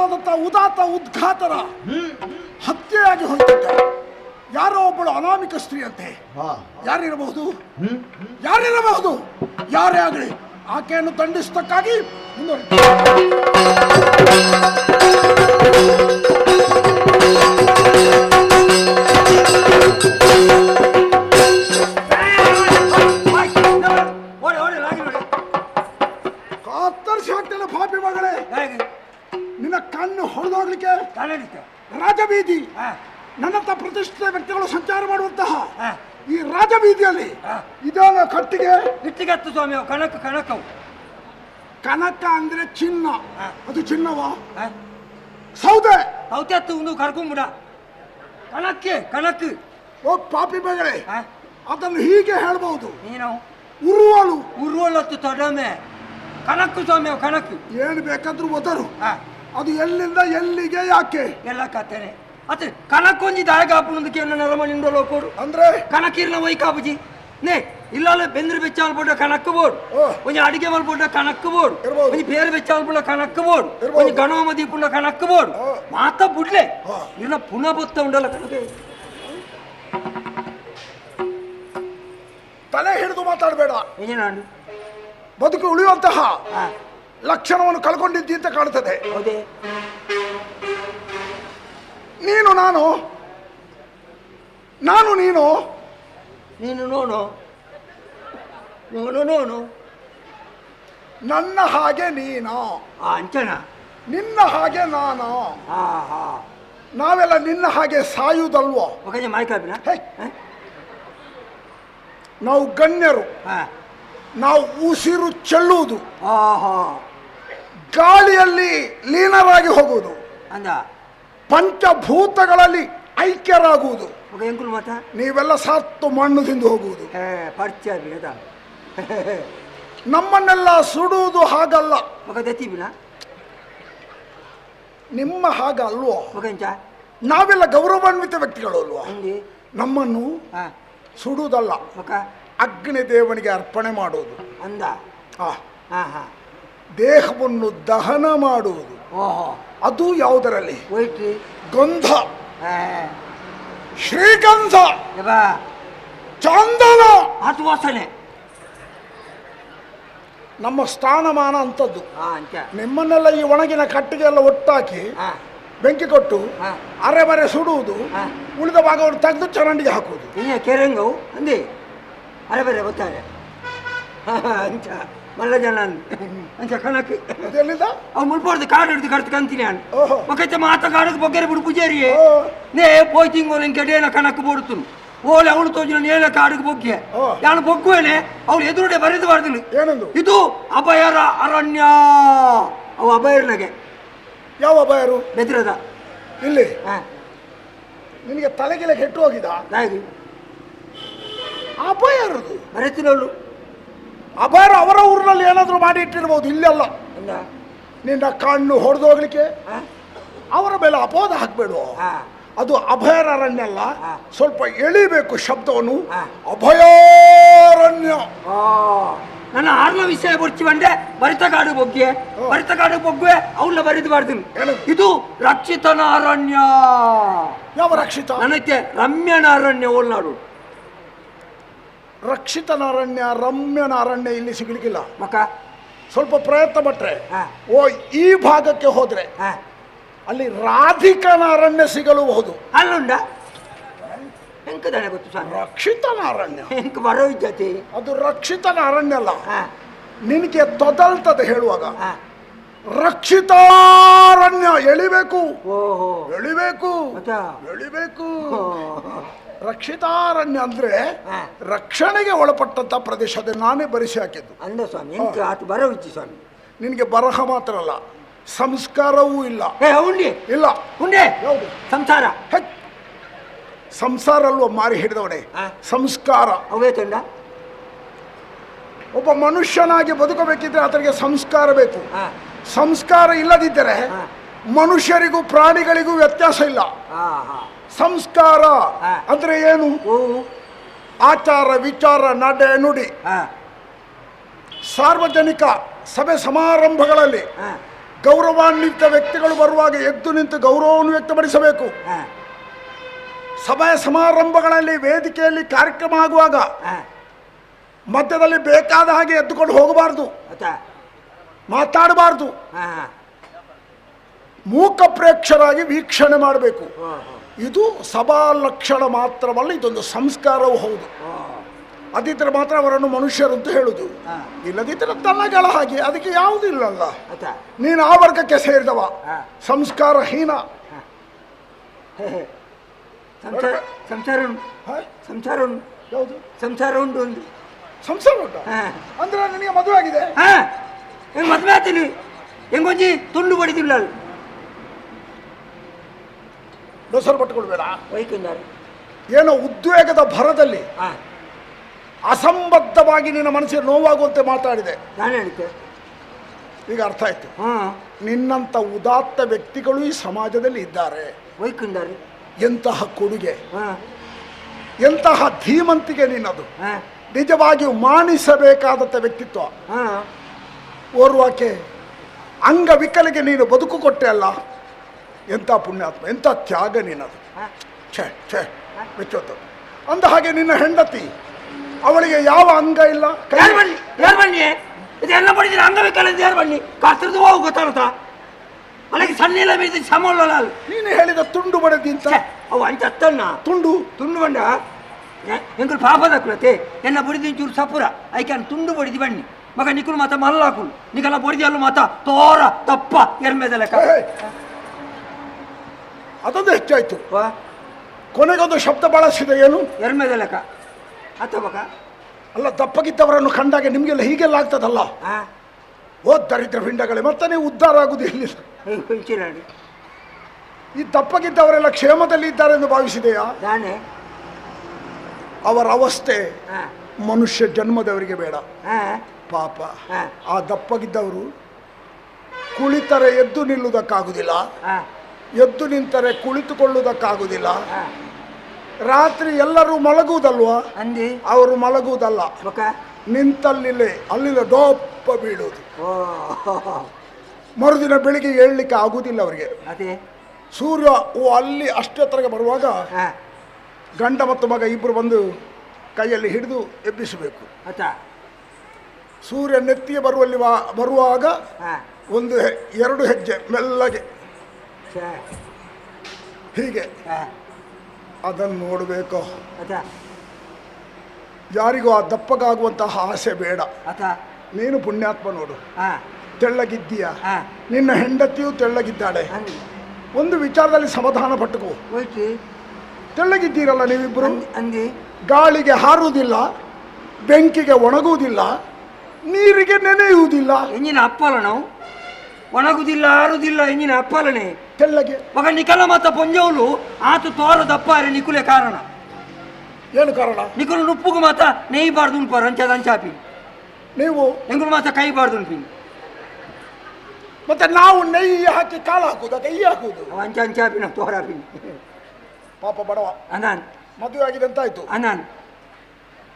ವಿಧವಾದಂತಹ ಉದಾತ್ತ ಉದ್ಘಾತರ ಹತ್ಯೆಯಾಗಿ ಹೋಗ್ತಿದ್ದೆ. ಯಾರೋ ಒಬ್ಬಳು ಅನಾಮಿಕ ಸ್ತ್ರೀಯಂತೆ. ಯಾರಿರಬಹುದು? ಯಾರಿರಬಹುದು? ಯಾರೇ ಆಗಲಿ ಆಕೆಯನ್ನು ದಂಡಿಸತಕ್ಕಾಗಿ ಕತ್ತರಿಸಿ ಹಾಕ್ತೇನೆ ಪಾಪಿ ಮಗಳೇ. ನಿನ್ನ ಕಣ್ಣು ಹೊಡೆದೋಗ್ಲಿಕ್ಕೆ ರಾಜಬೀದಿ, ನನ್ನಂತ ಪ್ರತಿಷ್ಠಿತ ವ್ಯಕ್ತಿಗಳು ಸಂಚಾರ ಮಾಡುವಂತಹ ಈ ರಾಜಬೀದಿಯಲ್ಲಿ ಇದಾನ ಕಟ್ಟಿಗೆ ಇಟ್ಟಿಗತ್ತು ಸ್ವಾಮಿ. ಕಣಕ್ ಕಣಕವು ಕನಕ ಅಂದ್ರೆ ಚಿನ್ನ. ಅದು ಚಿನ್ನವ? ಸೌದೆ ಅವತ್ತು ಒಂದು ಕರ್ಕೊಂಬಿಡ ಕಣಕ್ಕೆ ಕಣಕ್. ಓ ಪಾಪಿ ಮಗಳೇ, ಅದನ್ನು ಹೀಗೆ ಹೇಳ್ಬಹುದು. ನೀನು ಉರುವಲು ಉರುವಲತ್ತು ತೊಡಮೆ ಕಣಕ್ಕು ಸ್ವಾಮಿ. ಕಣಕ್ ಏನು ಬೇಕಾದ್ರೂ ಒದರು. ಅದು ಎಲ್ಲಿಂದ ಎಲ್ಲಿಗೆ ಯಾಕೆ ಎಲ್ಲ ಕತ್ತೇನೆ ಅತ್ತೆ ಕಣಕ್ಕೊಂಜಿ ದಾಯಗಾಪುನದಕ್ಕೆ ನರಮಣಿಂದ ಕೊಡು ಅಂದ್ರೆ ಕಣಕೀರ್ನ ವೈಕಾಪುಜಿ ನೇ ಇಲ್ಲಾಲೆ ಬೆಂದ್ರೆ ಬೆಚ್ಚಾಲ್ ಬೋಡ ಕಣಕ್ಕು ಬೋಡು, ಒಂಜಿ ಅಡಿಗೆ ಮಲ್ ಬೋಡ ಕಣಕ್ಕು ಬೋಡು, ಒಂಜಿ ಬೇರೆ ಬೆಚ್ಚಾಲ್ ಬುಡ ಕಣಕ್ಕು ಬೋಡು, ಒಂಜಿ ಗಣಮದಿ ಪುಂಡ ಕಣಕ್ಕು ಬೋಡು. ಮಾತ ಬುಡ್ಲೆ ಇನ್ನ ಪುನಃ ಬೊತ್ತ ಉಂಡಲ್ಲ ಕಣಕ್ಕೆ. ತಲೆ ಹಿಡಿದು ಮಾತಾಡಬೇಡ. ಏನಾಡು ಬದುಕು ಉಳಿಯುವಂತಹ ಲಕ್ಷಣವನ್ನು ಕಳ್ಕೊಂಡಿದ್ದಿ ಅಂತ ಕಾಣುತ್ತದೆ. ಹೌದೇ? ನೀನು ನಾನು ನಾನು ನೀನು ನೀನು ನೋನು ನೋನು ನೋನು ನನ್ನ ಹಾಗೆ ನೀನು, ಅಂಚನ ನಿನ್ನ ಹಾಗೆ ನಾನು. ಹಾ ಹಾ ನಾವೆಲ್ಲ ನಿನ್ನ ಹಾಗೆ ಸಾಯುವುದಲ್ವೋ? ಒಕ್ಕಂಜ ಮಾಯ್ಕಾಬಿನ ನಾವು ಗಣ್ಯರು. ನಾವು ಉಸಿರು ಚೆಲ್ಲುವುದು, ಗಾಳಿಯಲ್ಲಿ ಲೀನರಾಗಿ ಹೋಗುವುದು, ಅಂದ ಪಂಚಭೂತಗಳಲ್ಲಿ ಐಕ್ಯರಾಗುವುದು. ಎಂಕುಲು ಮಾತ ನೀವೆಲ್ಲ ಸತ್ತು ಮಣ್ಣು ತಿಂದು ಹೋಗುವುದು. ಪರಿಚಯ ನಮ್ಮನ್ನೆಲ್ಲ ಸುಡುವುದು ಹಾಗಲ್ಲ. ದತ್ತಿಬಿನ ನಿಮ್ಮ ಹಾಗ ಅಲ್ವೋ? ಮಗಂಚ ನಾವೆಲ್ಲ ಗೌರವಾನ್ವಿತ ವ್ಯಕ್ತಿಗಳು ಅಲ್ವಾ? ನಮ್ಮನ್ನು ಸುಡುವುದಲ್ಲ, ಅಗ್ನಿ ದೇವನಿಗೆ ಅರ್ಪಣೆ ಮಾಡುವುದು. ಅಂದ ದೇಹವನ್ನು ದಹನ ಮಾಡುವುದು. ಅದು ಯಾವುದರಲ್ಲಿ? ಗಂಧ, ಶ್ರೀಗಂಧ, ಚಂದನ, ಅದು ವಾಸನೆ. ನಮ್ಮ ಸ್ಥಾನಮಾನ ಅಂತದ್ದು. ನಿಮ್ಮನ್ನೆಲ್ಲ ಈ ಒಣಗಿನ ಕಟ್ಟಿಗೆ ಎಲ್ಲ ಒಟ್ಟಾಕಿ ಬೆಂಕಿ ಕೊಟ್ಟು ಅರೆ ಬರೆ ಸುಡುವುದು, ಉಳಿದ ಭಾಗವನ್ನು ತೆಗೆದು ಚರಂಡಿಗೆ ಹಾಕುವುದು. ಕೆರೆಂಗವು ಅಂದಿ ಅರೆ ಬರೆ ಗೊತ್ತಾರೆ ಅಂಚ ಮಲ್ಲ ಜನ ಅಂಚ ಕಣಕ್ಕೆ ಎಲ್ಲಿಂದ ಅವ್ ಮುಳ್ಪೋರ್ದು ಕಾಡು ಹಿಡಿದು ಕರ್ತು ಕಂತೀನಿ ಅನ್ ಒಕ್ಕೈತೆ ಮಾತ ಕಾಡಕ್ಕೆ ಬೊಗ್ಗೆರೆ ಬಿಡು ಪೂಜಾರಿ ನೇ ಪೋಯ್ತಿಂಗ್ ಓಲೆ ಕೆಡೇನ ಕಣಕ್ಕೆ ಬೋಡುತ್ತು ಓಲೆ ಅವಳು ತೋಜಿನ ನೇಲ ಕಾಡಿಗೆ ಬೊಗ್ಗೆ ನಾನು ಬೊಗ್ಗುವೇನೆ ಅವಳು ಎದುರುಡೆ ಬರೆದು ಬಾರ್ದಿಲ್ಲ. ಏನಂದು? ಇದು ಅಭಯರ ಅರಣ್ಯ. ಅವು ಅಭಯರ್ನಾಗೆ. ಯಾವ ಅಭಯರು? ಬೆದ್ರದ ಇಲ್ಲಿ. ನಿನಗೆ ತಲೆಗೆಲೆ ಕೆಟ್ಟು ಹೋಗಿದ? ಅಭಯರದು ಬರೆತಿನವಳು ಅಭಯರು ಅವರ ಊರಿನಲ್ಲಿ ಏನಾದ್ರು ಮಾಡಿ ಇಟ್ಟಿರ್ಬೋದು, ಇಲ್ಲೆಲ್ಲ. ನಿನ್ನ ಕಣ್ಣು ಹೊಡೆದು ಹೋಗ್ಲಿಕ್ಕೆ ಅವರ ಮೇಲೆ ಅಪವಾದ ಹಾಕ್ಬೇಡು. ಅದು ಅಭಯಾರಣ್ಯ ಅಲ್ಲ, ಸ್ವಲ್ಪ ಎಳಿಬೇಕು ಶಬ್ದವನ್ನು. ಅಭಯಾರಣ್ಯ. ನನ್ನ ಆರ್ಲ ವಿಷಯ ಬರ್ಚಿ ಬಂಡೆ ಬರಿತ ಕಾಡು ಬೊಗ್ಗೆ ಬರಿತ ಕಾಡು ಬೊಗ್ಗುವೆ ಅವನ್ನ ಬರಿದು ಬಾರ್ದಿನಿ. ಇದು ರಕ್ಷಿತನ ಅರಣ್ಯ. ಯಾವ ರಕ್ಷಿತ? ನನಕ್ಕೆ ರಮ್ಯನ ಅರಣ್ಯ ಓಲ್ನಾಡು. ರಕ್ಷಿತನ ಅರಣ್ಯ, ರಮ್ಯನ ಅರಣ್ಯ ಇಲ್ಲಿ ಸಿಗ್ಲಿಕ್ಕಿಲ್ಲ. ಮಕ್ಕ ಸ್ವಲ್ಪ ಪ್ರಯತ್ನ ಪಟ್ರೆ ಓ ಈ ಭಾಗಕ್ಕೆ ಹೋದ್ರೆ ಅಲ್ಲಿ ರಾಧಿಕನ ಅರಣ್ಯ ಸಿಗಲೂಬಹುದು. ಅಲ್ಲುಂಡ ಹೆಂಕದಾನೆ ಗೊತ್ತು ಸರ್. ರಕ್ಷಿತನ ಅರಣ್ಯ ಹೆಂಕ ಬರೋ ಇದ್ದತಿ. ಅದು ರಕ್ಷಿತನ ಅರಣ್ಯ ಅಲ್ಲ. ನಿನಗೆ ತೊದಲ್ತದೆ ಹೇಳುವಾಗ. ರಕ್ಷಿತಾರಣ್ಯ ಎಳಿಬೇಕು, ಎಳಿಬೇಕು, ಎಳಿಬೇಕು. ರಕ್ಷಿತಾರಣ್ಯ ಅಂದ್ರೆ ರಕ್ಷಣೆಗೆ ಒಳಪಟ್ಟಂತ ಪ್ರದೇಶ. ಅದೇ ನಾನೇ ಬರೆಸಿ ಹಾಕಿದ್ದು. ಅಂದ ಸ್ವಾಮಿ ಆತು ಬರೋ ಇಚ್ಚಿ ಸ್ವಾಮಿ. ನಿನಗೆ ಬರಹ ಮಾತ್ರ ಅಲ್ಲ, ಸಂಸ್ಕಾರವೂ ಇಲ್ಲ. ಉಂಡಿ ಇಲ್ಲ. ಉಂಡೆ ಯಾವುದು? ಸಂಸಾರ. ಸಂಸಾರ ಅಲ್ವ ಮಾರಿ ಹಿಡಿದವನೇ ಸಂಸ್ಕಾರ. ಅವೇ ತಂಡ. ಒಬ್ಬ ಮನುಷ್ಯನಾಗಿ ಬದುಕಬೇಕಿದ್ರೆ ಆತನಿಗೆ ಸಂಸ್ಕಾರ ಬೇಕು. ಸಂಸ್ಕಾರ ಇಲ್ಲದಿದ್ದರೆ ಮನುಷ್ಯರಿಗೂ ಪ್ರಾಣಿಗಳಿಗೂ ವ್ಯತ್ಯಾಸ ಇಲ್ಲ. ಸಂಸ್ಕಾರ ಅಂದ್ರೆ ಏನು? ಆಚಾರ ವಿಚಾರ ನಡೆ ನುಡಿ. ಸಾರ್ವಜನಿಕ ಸಭೆ ಸಮಾರಂಭಗಳಲ್ಲಿ ಗೌರವಾನ್ವಿತ ವ್ಯಕ್ತಿಗಳು ಬರುವಾಗ ಎದ್ದು ನಿಂತು ಗೌರವವನ್ನು ವ್ಯಕ್ತಪಡಿಸಬೇಕು. ಸಭೆ ಸಮಾರಂಭಗಳಲ್ಲಿ ವೇದಿಕೆಯಲ್ಲಿ ಕಾರ್ಯಕ್ರಮ ಆಗುವಾಗ ಮಧ್ಯದಲ್ಲಿ ಬೇಕಾದ ಹಾಗೆ ಎದ್ದುಕೊಂಡು ಹೋಗಬಾರ್ದು, ಮಾತಾಡಬಾರ್ದು. ಮೂಕ ಪ್ರೇಕ್ಷರಾಗಿ ವೀಕ್ಷಣೆ ಮಾಡಬೇಕು. ಇದು ಸಭಾ ಲಕ್ಷಣ ಮಾತ್ರವಲ್ಲ, ಇದೊಂದು ಸಂಸ್ಕಾರವೂ ಹೌದು. ಅದಿದ್ರೆ ಮಾತ್ರ ಅವರನ್ನು ಮನುಷ್ಯರು ಅಂತ ಹೇಳುದು. ಇಲ್ಲದಿದ್ದರೆ ತನ್ನಗಳ ಹಾಗೆ ಅದಕ್ಕೆ ಯಾವುದೂ ಇಲ್ಲಲ್ಲ. ನೀನು ಆ ವರ್ಗಕ್ಕೆ ಸೇರಿದವ, ಸಂಸ್ಕಾರಹೀನ. ಸಂಸಾರ ಸಂಸಾರ ಯಾವುದು ಸಂಸಾರ ಉಂಟು ಒಂದು ಸಂಸಾರ ಉಂಟು ಅಂದ್ರೆ ನಿನಗೆ ಮದುವೆ ಆಗಿದೆ? ಹೆಂಗ್ ಮದುವೆ ಆಗ್ತೀನಿ, ಹೆಂಗೊಂಜಿ ತುಂಡು ಬಡಿದಿಲ್ಲ ದೋಸರು ಪಟ್ಟುಕೊಳ್ಬೇಡ. ವೈಕುಂದಾರು ಏನೋ ಉದ್ವೇಗದ ಭರದಲ್ಲಿ ಅಸಂಬದ್ಧವಾಗಿ ನಿನ್ನ ಮನಸ್ಸಿಗೆ ನೋವಾಗುವಂತೆ ಮಾತಾಡಿದೆ. ನಾನು ಹೇಳಿದ್ದೆ, ಈಗ ಅರ್ಥ ಆಯ್ತು. ನಿನ್ನಂಥ ಉದಾತ್ತ ವ್ಯಕ್ತಿಗಳು ಈ ಸಮಾಜದಲ್ಲಿ ಇದ್ದಾರೆ. ವೈಕುಂದಾರು ಎಂತಹ ಕೊಡುಗೆ, ಎಂತಹ ಧೀಮಂತಿಗೆ ನಿನ್ನದು. ನಿಜವಾಗಿಯೂ ಮಾನಿಸಬೇಕಾದಂಥ ವ್ಯಕ್ತಿತ್ವ. ಓರ್ವಾಕೆ ಅಂಗವಿಕಲಿಗೆ ನೀನು ಬದುಕು ಕೊಟ್ಟೆ ಅಲ್ಲ, ಎಂಥ ಪುಣ್ಯಾತ್ಮ, ಎಂಥ ತ್ಯಾಗ ನಿನ್ನದು. ಛೇ ಛೇ ಮೆಚ್ಚೋದು. ಅಂದ ಹಾಗೆ ನಿನ್ನ ಹೆಂಡತಿ, ಅವಳಿಗೆ ಯಾವ ಅಂಗ ಇಲ್ಲ. ಯಾರು ಬನ್ನಿ ಇದೆಲ್ಲ ಬಡಿದ್ರೆ ಅಂಗವಿಕಲ ಯಾರು ಬನ್ನಿ ಕಾತ್ರದ್ದು ಹೋಗು ಗೊತ್ತಾಗುತ್ತಾ? ಅಲ್ಲಿಗೆ ಸಣ್ಣ ಇಲ್ಲ ಬೀದಿ ಸಮಲ್ಲ. ನೀನು ಹೇಳಿದ ತುಂಡು ಬಡದಿಂತ ಅವು ಅಂಚ ಅತ್ತನ್ನ ತುಂಡು ತುಂಡು ಬಂಡ ಎಂಕುಲು ಪಾಪದ ಕುಲತೆ ಎನ್ನ ಬಡಿದಿ ಚೂರು ಸಪುರ ಐಕ್ಯಾನ್ ತುಂಡು ಬಡಿದಿ ಬನ್ನಿ ಮಗ ನಿಕುಲು ಮಾತ ಮಲ್ಲಾಕುಲು ನಿಕಲ್ಲ ಬಡಿದಿ ಅಲ್ಲು ಮಾತ ತೋರ ತಪ್ಪ ಎರ್ಮೆದ ಲೆಕ್ಕ. ಅದೊಂದು ಹೆಚ್ಚಾಯ್ತು. ಕೊನೆಗೊಂದು ಶಬ್ದ ಬಳಸಿದೆ, ಏನು? ಎರ್ಮೆದ ಲೆಕ್ಕ ಅಥವಾ ಅಲ್ಲ, ದಪ್ಪಗಿದ್ದವರನ್ನು ಕಂಡಾಗ ನಿಮಗೆಲ್ಲ ಹೀಗೆಲ್ಲ ಆಗ್ತದಲ್ಲ. ಓ ದರಿದ್ರ ಪಿಂಡಗಳೇ, ಮತ್ತೆ ನೀವು ಉದ್ಧಾರ ಆಗುವುದಿಲ್ಲ. ಈ ದಪ್ಪಗಿದ್ದವರೆಲ್ಲ ಕ್ಷೇಮದಲ್ಲಿ ಇದ್ದಾರೆ ಎಂದು ಭಾವಿಸಿದೆಯಾ? ಅವರ ಅವಸ್ಥೆ ಮನುಷ್ಯ ಜನ್ಮದವರಿಗೆ ಬೇಡ. ಪಾಪ ಆ ದಪ್ಪಗಿದ್ದವರು ಕುಳಿತರೆ ಎದ್ದು ನಿಲ್ಲುವುದಕ್ಕಾಗುವುದಿಲ್ಲ, ಎದ್ದು ನಿಂತರೆ ಕುಳಿತುಕೊಳ್ಳುವುದಕ್ಕಾಗುವುದಿಲ್ಲ. ರಾತ್ರಿ ಎಲ್ಲರೂ ಮಲಗುವುದಲ್ವಾ, ಅವರು ಮಲಗುವುದಲ್ಲ, ನಿಂತಲ್ಲಿಲ್ಲೇ ಅಲ್ಲಿಂದ ಡೋಪ್ಪ ಬೀಳುವುದು. ಮರುದಿನ ಬೆಳಿಗ್ಗೆ ಏಳಲಿಕ್ಕೆ ಆಗುವುದಿಲ್ಲ ಅವರಿಗೆ. ಸೂರ್ಯ ಅಲ್ಲಿ ಅಷ್ಟೊತ್ತರೆಗೆ ಬರುವಾಗ ಗಂಡ ಮತ್ತು ಮಗ ಇಬ್ಬರು ಬಂದು ಕೈಯಲ್ಲಿ ಹಿಡಿದು ಎಬ್ಬಿಸಬೇಕು. ಸೂರ್ಯ ನೆತ್ತಿಗೆ ಬರುವಾಗ ಒಂದು ಎರಡು ಹೆಜ್ಜೆ ಮೆಲ್ಲಗೆ ಹೀಗೆ ಅದನ್ನು ನೋಡಬೇಕು. ಯಾರಿಗೂ ಆ ದಪ್ಪಗಾಗುವಂತಹ ಆಸೆ ಬೇಡ. ನೀನು ಪುಣ್ಯಾತ್ಮ ನೋಡು, ತೆಳ್ಳಗಿದ್ದೀಯ, ನಿನ್ನ ಹೆಂಡತಿಯೂ ತೆಳ್ಳಗಿದ್ದಾಳೆ. ಒಂದು ವಿಚಾರದಲ್ಲಿ ಸಮಾಧಾನ ಪಟ್ಟುಕೋ. ತೆಳ್ಳಗಿದ್ದೀರಲ್ಲ ನೀವಿಬ್ಬರು, ಗಾಳಿಗೆ ಹಾರುವುದಿಲ್ಲ, ಬೆಂಕಿಗೆ ಒಣಗುವುದಿಲ್ಲ, ನೀರಿಗೆ ನೆನೆಯುವುದಿಲ್ಲ. ಎಂಜಿನ ಅಪ್ಪಲ ನಾವು ಒಣಗುದಿಲ್ಲ ಆರುದಿಲ್ಲ ಎಂಜಿನ ಅಪ್ಪಲನೆ ತೆಳ್ಳಗೆ ಮಗ ನಿಕಲ ಮಾತ ಪೊಂಜವಲು ಆತು ತೋರ ದಪ್ಪಾರೆ ನಿಕುಲೆ ಕಾರಣ. ಏನು ಕಾರಣ? ನಿಕುಲು ನುಪ್ಪುಗು ಮಾತ ನೇಯ್ಬಾರ್ದು ಉಂಪಾರ ಅಂಚದ ಅಂಚಾಪಿ, ನೀವು ಎಂಗುಲು ಮಾತ ಕೈಬಾರ್ದು ಉಂಪಿ. ಮತ್ತೆ ನಾವು ನೆಯ್ಯಿ ಹಾಕಿ ಕಾಲು ಹಾಕುದ ಕೈ ಹಾಕುದು ಅಂಚ ಅಂಚಾಪಿನ ತೋರಾಪಿ. ಪಾಪ ಬಡವ ಅನಾನ್ ಮದುವೆ ಆಗಿದೆ ಅಂತ ಆಯ್ತು. ಅನಾನ್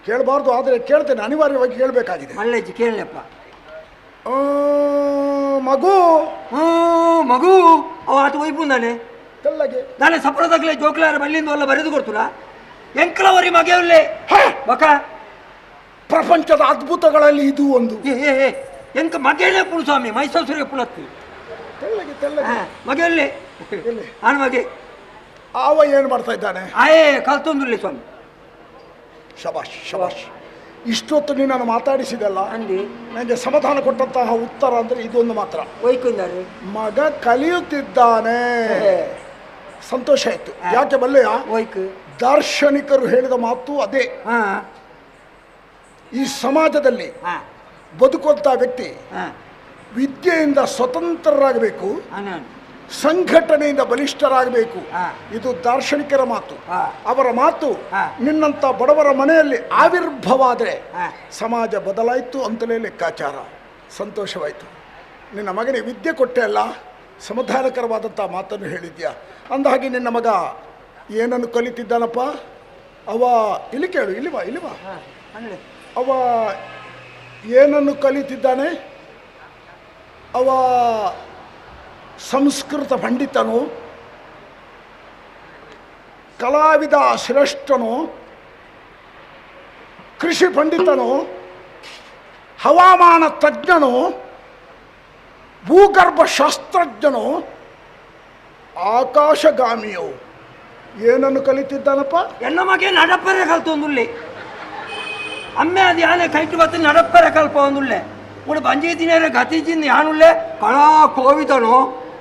ಕೇಳಬಾರ್ದು, ಆದರೆ ಕೇಳ್ತೇನೆ, ಅನಿವಾರ್ಯವಾಗಿ ಕೇಳಬೇಕಾಗಿದೆ. ಮಲ್ಲೆಜ್ಜಿ ಕೇಳಪ್ಪ. ಮಗು ಮಗು ಅವ ಆತು ಒಯ್ಪುಂದಾನೆ ತೆಳ್ಳಗೆ ನಾಳೆ ಸಪ್ರದಾಗಲೇ ಜೋಕ್ಲಾರ ಬಲ್ಲಿಂದ ಎಲ್ಲ ಬರೆದು ಕೊಡ್ತುರ ಎಂಕ್ಲವರಿ ಮಗೆ ಬಕ ಪ್ರಪಂಚದ ಅದ್ಭುತಗಳಲ್ಲಿ ಇದು ಒಂದು. ಎಂಕ ಮಗೆಯಲ್ಲೇ ಪುಳು ಸ್ವಾಮಿ ಮೈಸೂರಿಗೆ ಪುಳತ್ತು ತೆಳ್ಳಗೆ ತೆಳ್ಳಗೆ ಮಗೆಯಲ್ಲೇ ಆನ ಮಗೆ ಅವ ಏನು ಮಾಡ್ತಾ ಇದ್ದಾನೆ? ಆಯೇ ಕಲ್ತೊಂದಿಲ್ಲ ಸ್ವಾಮಿ. ಶಬಾಷ್ ಶಬಾಷ್. ಇಷ್ಟೊತ್ತು ನೀನನ್ನು ಮಾತಾಡಿಸಿದಲ್ಲ, ನನಗೆ ಸಮಾಧಾನ ಕೊಟ್ಟಂತಹ ಉತ್ತರ ಅಂದ್ರೆ ಇದೊಂದು ಮಾತ್ರ. ಒಯ್ಕೊಂಡಾರೆ ಮಗ ಕಲಿಯುತ್ತಿದ್ದಾನೆ, ಸಂತೋಷ ಆಯ್ತು. ಯಾಕೆ ಬಲ್ಲೆಯ? ದಾರ್ಶನಿಕರು ಹೇಳಿದ ಮಾತು ಅದೇ. ಈ ಸಮಾಜದಲ್ಲಿ ಬದುಕುವಂತಹ ವ್ಯಕ್ತಿ ವಿದ್ಯೆಯಿಂದ ಸ್ವತಂತ್ರರಾಗಬೇಕು, ಸಂಘಟನೆಯಿಂದ ಬಲಿಷ್ಠರಾಗಬೇಕು. ಇದು ದಾರ್ಶನಿಕರ ಮಾತು. ಅವರ ಮಾತು ನಿನ್ನಂತ ಬಡವರ ಮನೆಯಲ್ಲಿ ಆವಿರ್ಭವಾದರೆ ಸಮಾಜ ಬದಲಾಯಿತು ಅಂತಲೇ ಲೆಕ್ಕಾಚಾರ. ಸಂತೋಷವಾಯಿತು. ನಿನ್ನ ಮಗನಿಗೆ ವಿದ್ಯೆ ಕೊಟ್ಟೆ ಅಲ್ಲ, ಸಮಾಧಾನಕರವಾದಂಥ ಮಾತನ್ನು ಹೇಳಿದ್ಯಾ. ಅಂದಹಾಗೆ ನಿನ್ನ ಮಗ ಏನನ್ನು ಕಲಿತಿದ್ದಾನಪ್ಪ? ಅವ ಇಲ್ಲಿ ಕೇಳು, ಇಲ್ಲಿ ಬಾ, ಇಲ್ಲಿ ಬಾ. ಅವ ಏನನ್ನು ಕಲಿತಿದ್ದಾನೆ? ಅವ ಸಂಸ್ಕೃತ ಪಂಡಿತನು, ಕಲಾವಿದ ಶ್ರೇಷ್ಠನು, ಕೃಷಿ ಪಂಡಿತನು, ಹವಾಮಾನ ತಜ್ಞನು, ಭೂಗರ್ಭ ಶಾಸ್ತ್ರಜ್ಞನು, ಆಕಾಶಗಾಮಿಯು ಏನನ್ನು ಕಲಿತಿದ್ದಾನಪ್ಪ? ಎನ್ನ ಮಗೆ ನಡಪ್ಪರೆ ಕಲ್ತೊಂದುಲ್ಲೆ ಅಮ್ಮೆ ಅದು ಯಾನೆ ಕೈಟು ಬತ್ತ ನಡಪ್ಪರೆ ಕಲ್ಪ ಒಂದುಲ್ಲೆ ಉಡ ಬಂಜೀತಿನೇರೆ ಗತಿಜಿಂದ ಯಾನುಲ್ಲೆ ಕಳಾ ಕೋವಿದನು,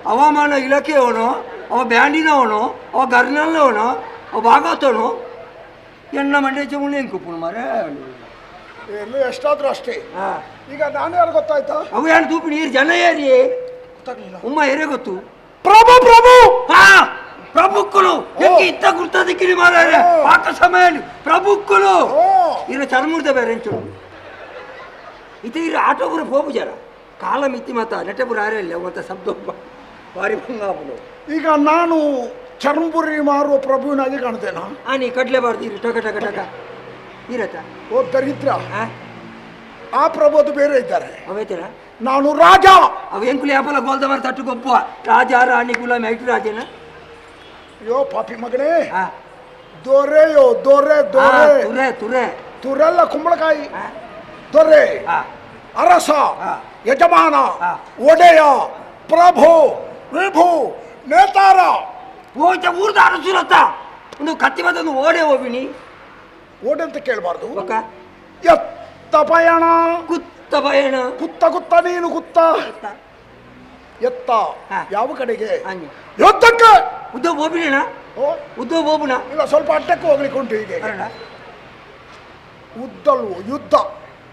ಹವಾಮಾನ ಇಲಾಖೆಯವನು, ಅವ ಬ್ಯಾಂಡಿನವನು, ಅವ ಗರ್ನಲ್ಲವನು, ಅವ ಭಾಗವತನು ಎನ್ನ ಮಂಡ್ಯ ಚಮುಳಿ ಎಂಕುಪ್ಪು ಮರ ಎಲ್ಲೂ ಎಷ್ಟಾದ್ರೂ ಅಷ್ಟೇ. ಈಗ ನಾನು ಯಾರು ಗೊತ್ತಾಯ್ತಾ? ಅವು ಏನು ತೂಪಿ ನೀರು ಜನ ಏರಿ ಉಮ್ಮ ಏರೇ ಗೊತ್ತು. ಪ್ರಭು ಪ್ರಭು ಹಾ ಪ್ರಭುಕ್ಕಳು ಎಕ್ಕೆ ಇತ್ತ ಗುರ್ತದಿಕ್ಕಿರಿ ಮಾರಾಯ ಪಾಕ ಸಮಯ ಪ್ರಭುಕ್ಕಳು ಇರ ಚರ್ಮುರ್ದ ಬೇರೆ ಎಂಚು ಇದು ಇರ ಆಟೋಪುರ ಹೋಗು ಜರ ಕಾಲ ಮಿತ್ತಿ ಮಾತ ನೆಟಪುರ ಆರೆಲ್ಲ ಮತ್ತೆ ಶಬ್ದ ಭಾರಿ ಭಂಗಾಪುಲು. ಈಗ ನಾನು ಚರ್ಮುರಿ ಮಾರುವ ಪ್ರಭುವಿನಾಗಿ ಕಾಣ್ತೇನಾ? ನೀ ಕಡ್ಲೇಬಾರ್ದು ಇರು ಟಕ ಟಕ ಟಕ ಇರತ್ತ. ಓ ದರಿದ್ರ, ಆ ಪ್ರಭು ಬೇರೆ ಇದ್ದಾರೆ. ಅವೇತರ ನಾನು ರಾಜ. ಅವ ಎಂಕುಲಿ ಆಪಲ ಗೋಲ್ದವರ ತಟ್ಟು ಗೊಬ್ಬ ರಾಜ ರಾಣಿ ಗುಲಾಮಿ ಐಟು ರಾಜೇನ. ಯೋ ಪಾಪಿ ಮಗನೇ, ದೊರೆಯೋ ದೊರೆ ದೊರೆ ತುರೆ ತುರೆ ತುರೆಲ್ಲ ಕುಂಬಳಕಾಯಿ. ದೊರೆ, ಅರಸ, ಯಜಮಾನ, ಒಡೆಯ, ಪ್ರಭು, ವಿಭು, ನೇತಾರ. ಓಚ ಊರ್ದ ಅರಸುರತ್ತ ಒಂದು ಕತ್ತಿ ಬಂದೊಂದು ಓಡೆ ಹೋಗಿನಿ. ಓಡೆ ಅಂತ ಕೇಳಬಾರ್ದು. ಎತ್ತ ಪಯಣ, ಕುತ್ತ ಪಯಣ, ಕುತ್ತ ಕುತ್ತ ನೀನು ಕುತ್ತ. ಎತ್ತ ಯಾವ ಕಡೆಗೆ? ಯುದ್ಧಕ್ಕೆ. ಉದ್ದ ಹೋಬಿನ ಉದ್ದ ಹೋಗುಣ ಇಲ್ಲ, ಸ್ವಲ್ಪ ಅಡ್ಡಕ್ಕೆ ಹೋಗ್ಲಿಕ್ಕೆ ಉಂಟು. ಹೀಗೆ ಉದ್ದಲ್ವು ಯುದ್ಧ,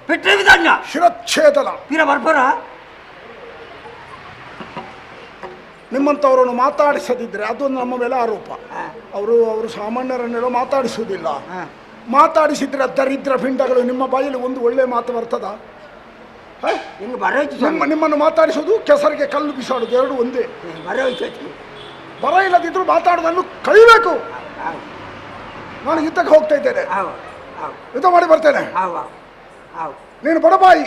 ಪೆಟ್ರೆ ವಿಧಾನ, ಶಿರಚ್ಛೇದನ. ತೀರ ಬರ್ಬರ ನಿಮ್ಮಂಥವರನ್ನು ಮಾತಾಡಿಸದಿದ್ರೆ ಅದೊಂದು ನಮ್ಮ ಮೇಲೆ ಆರೋಪ. ಅವರು ಸಾಮಾನ್ಯರನ್ನೆಲ್ಲ ಮಾತಾಡಿಸುವುದಿಲ್ಲ. ಮಾತಾಡಿಸಿದ್ರೆ ದರಿದ್ರ ಪಿಂಡಗಳು ನಿಮ್ಮ ಬಾಯಲ್ಲಿ ಒಂದು ಒಳ್ಳೆ ಮಾತು ಬರ್ತದ? ನಿಮ್ಮನ್ನು ಮಾತಾಡಿಸೋದು ಕೆಸರಿಗೆ ಕಲ್ಲು ಬಿಸಾಡೋದು ಎರಡು ಒಂದೇ. ಬರ ಇಲ್ಲದಿದ್ರು ಮಾತಾಡೋದನ್ನು ಕಲಿಬೇಕು. ನಾನು ಯುದ್ಧಕ್ಕೆ ಹೋಗ್ತಾ ಇದ್ದೇನೆ, ಯುದ್ಧ ಮಾಡಿ ಬರ್ತೇನೆ. ನೀನು ಬಡಬಾಯಿ,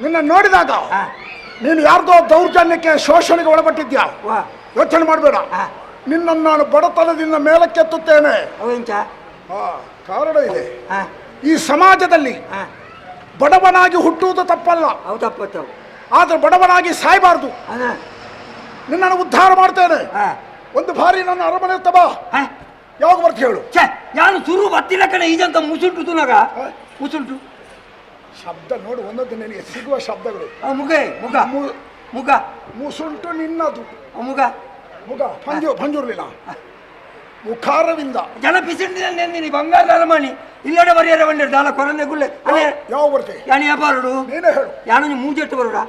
ನಿನ್ನ ನೋಡಿದಾಗ ನೀನು ಯಾರ್ದೋ ದೌರ್ಜನ್ಯಕ್ಕೆ ಶೋಷಣೆಗೆ ಒಳಪಟ್ಟಿದ್ಯಾ? ಯೋಚನೆ ಮಾಡಬೇಡ. ನಿನ್ನನ್ನು ನಾನು ಬಡತನದಿಂದ ಮೇಲಕ್ಕೆತ್ತುತ್ತೇನೆ. ಕಾರಣ ಇದೆ. ಈ ಸಮಾಜದಲ್ಲಿ ಬಡವನಾಗಿ ಹುಟ್ಟುವುದು ತಪ್ಪಲ್ಲ, ಆದ್ರೆ ಬಡವನಾಗಿ ಸಾಯಬಾರ್ದು. ನಿನ್ನನ್ನು ಉದ್ಧಾರ ಮಾಡ್ತೇನೆ. ಒಂದು ಬಾರಿ ನನ್ನ ಅರಮನೆ ತಬಾ. ಯಾವಾಗ ಬರ್ತಿ ಹೇಳು? ನಾನು ಸುರು ಬತ್ತಿಲ್ಲ ಕಡೆ ಈಜಂತ ಮುಸುಂಟು ತುನಗ ಮುಸುಂಟು ಶಬ್ದ ನೋಡು, ಒಂದೊಂದು ನಿನಗೆ ಸಿಗುವ ಶಬ್ದಗಳು. ಮುಗ ಮುಗ ಮುಗ ಮುಸುಂಟು ನಿನ್ನದು. ಮುಗ ಮುಗ ಪಂಜುರ್ಲಿಲ್ಲ ಮುಖಾರವಿಂದ ಜನ ಪಿಸಿಂಡಿ ಬಂಗಾರದ ಅರಮಣಿ ಇಲ್ಲಡೆ ಬರಿಯರ ಬಂದಿರು ದಾಲ ಕೊರಂದೆ ಗುಳ್ಳೆ ಯಾವ ಬರ್ತೆ ಯಾನಿ ವ್ಯಾಪಾರಡು ನೀನೇ ಹೇಳು. ಯಾನು ಮೂಜೆಟ್ಟು ಬರೋಡ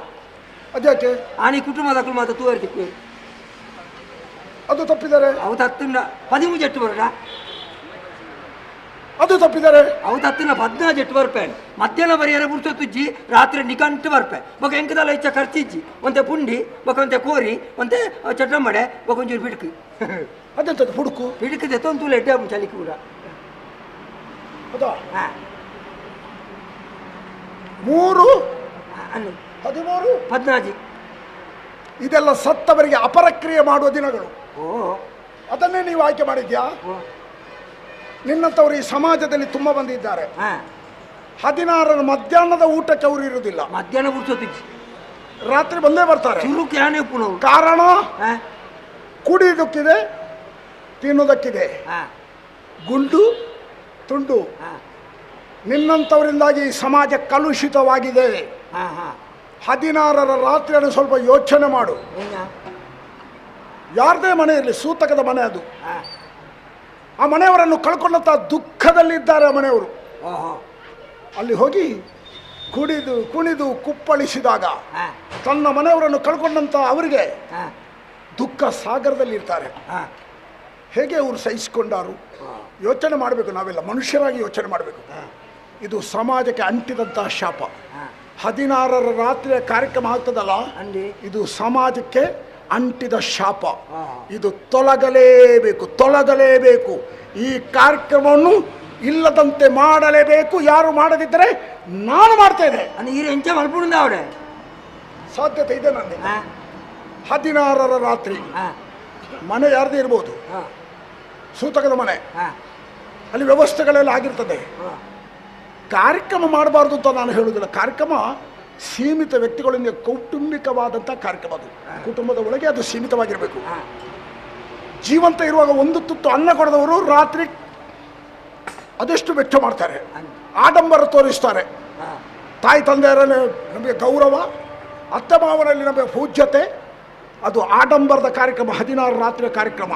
ಅದ್ಯಾಕೆ? ಆನಿ ಕುಟುಂಬದ ಮಾತ ತೂವರ್ತಿಕ್ಕು ಅದು ತಪ್ಪಿದ್ದಾರೆ. ಅವು ತತ್ತಿನ 13 ಜೆಟ್ಟು ಬರೋಡ. ಅದು ತಪ್ಪಿದ್ದಾರೆ. ಅವು ತತ್ತಿನ 14 ಜೆಟ್ಟು ಬರ್ಪೆ. ಮಧ್ಯಾಹ್ನ ಬರಿಯರ ಬುಡ್ಸೊತ್ತುಜ್ಜಿ ರಾತ್ರಿ ನಿಕಂಟು ಬರ್ಪೆ. ಬೊಕ ಎಂಕದಲ್ಲ ಇಚ್ಚ ಖರ್ಚಿಜ್ಜಿ ಒಂತೆ ಪುಂಡಿ ಬೊಕ ಒಂತೆ ಕೋರಿ ಒಂತೆ ಚಟ್ಟಂಬಡೆ ಬೊಕ ಒಂಚೂರು ಬಿಡ್ಕು. ಅದೆಂತದ್ದು ಪುಡುಕು ಬಿಡುಕದೆ ತೊಂತೂಲೆ ಎಡ್ಡೆ ಚಲಿಕ್ಕೆ ಕೂಡ. ಹೌದಾ? 3 13 14 ಇದೆಲ್ಲ ಸತ್ತವರಿಗೆ ಅಪರಕ್ರಿಯೆ ಮಾಡುವ ದಿನಗಳು. ಅದನ್ನೇ ನೀವು ಆಯ್ಕೆ ಮಾಡಿದ್ಯಾ? ನಿನ್ನಂಥವ್ರು ಈ ಸಮಾಜದಲ್ಲಿ ತುಂಬಾ ಮಂದಿ ಇದ್ದಾರೆ. 16 ಮಧ್ಯಾಹ್ನದ ಊಟಕ್ಕೆ ಅವರು ಇರುವುದಿಲ್ಲ. ಮಧ್ಯಾಹ್ನ ಬುಡ್ಸೋತಿಜ್ಜಿ ರಾತ್ರಿ ಬಂದೇ ಬರ್ತಾರೆ. ಕಾರಣ ಕುಡಿಯುವುದಕ್ಕಿದೆ, ತಿನ್ನುವುದಕ್ಕಿದೆ, ಗುಂಡು ತುಂಡು. ನಿನ್ನಂಥವರಿಂದಾಗಿ ಸಮಾಜ ಕಲುಷಿತವಾಗಿದೆ. 16ರ ರಾತ್ರಿಯನ್ನು ಸ್ವಲ್ಪ ಯೋಚನೆ ಮಾಡು. ಯಾರದೇ ಮನೆ ಇರಲಿ, ಸೂತಕದ ಮನೆ ಅದು. ಆ ಮನೆಯವರನ್ನು ಕಳ್ಕೊಂಡಂತ ದುಃಖದಲ್ಲಿದ್ದಾರೆ ಆ ಮನೆಯವರು. ಅಲ್ಲಿ ಹೋಗಿ ಕುಡಿದು ಕುಣಿದು ಕುಪ್ಪಳಿಸಿದಾಗ ತನ್ನ ಮನೆಯವರನ್ನು ಕಳ್ಕೊಂಡಂತ ಅವರಿಗೆ ದುಃಖ ಸಾಗರದಲ್ಲಿ ಇರ್ತಾರೆ. ಹೇಗೆ ಅವರು ಸಹಿಸಿಕೊಂಡಾರು? ಯೋಚನೆ ಮಾಡಬೇಕು. ನಾವೆಲ್ಲ ಮನುಷ್ಯರಾಗಿ ಯೋಚನೆ ಮಾಡಬೇಕು. ಇದು ಸಮಾಜಕ್ಕೆ ಅಂಟಿದಂತಹ ಶಾಪ. 16ರ ರಾತ್ರಿಯ ಕಾರ್ಯಕ್ರಮ ಆಗ್ತದಲ್ಲ, ಇದು ಸಮಾಜಕ್ಕೆ ಅಂಟಿದ ಶಾಪ. ಇದು ತೊಲಗಲೇಬೇಕು, ತೊಲಗಲೇಬೇಕು. ಈ ಕಾರ್ಯಕ್ರಮವನ್ನು ಇಲ್ಲದಂತೆ ಮಾಡಲೇಬೇಕು. ಯಾರು ಮಾಡದಿದ್ದರೆ ನಾನು ಮಾಡ್ತೇನೆ. ಎಂಚ ಮಲ್ಪುಂದ ಅವಡೆ ಸಾಧ್ಯತೆ ಇದೆ. ನನಗೆ 16ರ ರಾತ್ರಿ ಮನೆ ಯಾರದೇ ಇರ್ಬೋದು, ಸೂತಕದ ಮನೆ, ಅಲ್ಲಿ ವ್ಯವಸ್ಥೆಗಳೆಲ್ಲ ಆಗಿರ್ತದೆ. ಕಾರ್ಯಕ್ರಮ ಮಾಡಬಾರ್ದು ಅಂತ ನಾನು ಹೇಳುವುದಿಲ್ಲ. ಕಾರ್ಯಕ್ರಮ ಸೀಮಿತ ವ್ಯಕ್ತಿಗಳಿಂದ ಕೌಟುಂಬಿಕವಾದಂಥ ಕಾರ್ಯಕ್ರಮ. ಅದು ಕುಟುಂಬದ ಒಳಗೆ ಅದು ಸೀಮಿತವಾಗಿರಬೇಕು. ಜೀವಂತ ಇರುವಾಗ ಒಂದು ತುತ್ತು ಅನ್ನ ಕೊಡದವರು ರಾತ್ರಿ ಅದೆಷ್ಟು ವೆಚ್ಚ ಮಾಡ್ತಾರೆ, ಆಡಂಬರ ತೋರಿಸ್ತಾರೆ. ತಾಯಿ ತಂದೆಯರಲ್ಲಿ ನಮಗೆ ಗೌರವ, ಅತ್ತೆ ಮಾವನಲ್ಲಿ ನಮಗೆ ಪೂಜ್ಯತೆ. ಅದು ಆಡಂಬರದ ಕಾರ್ಯಕ್ರಮ, 16 ರಾತ್ರಿಯ ಕಾರ್ಯಕ್ರಮ.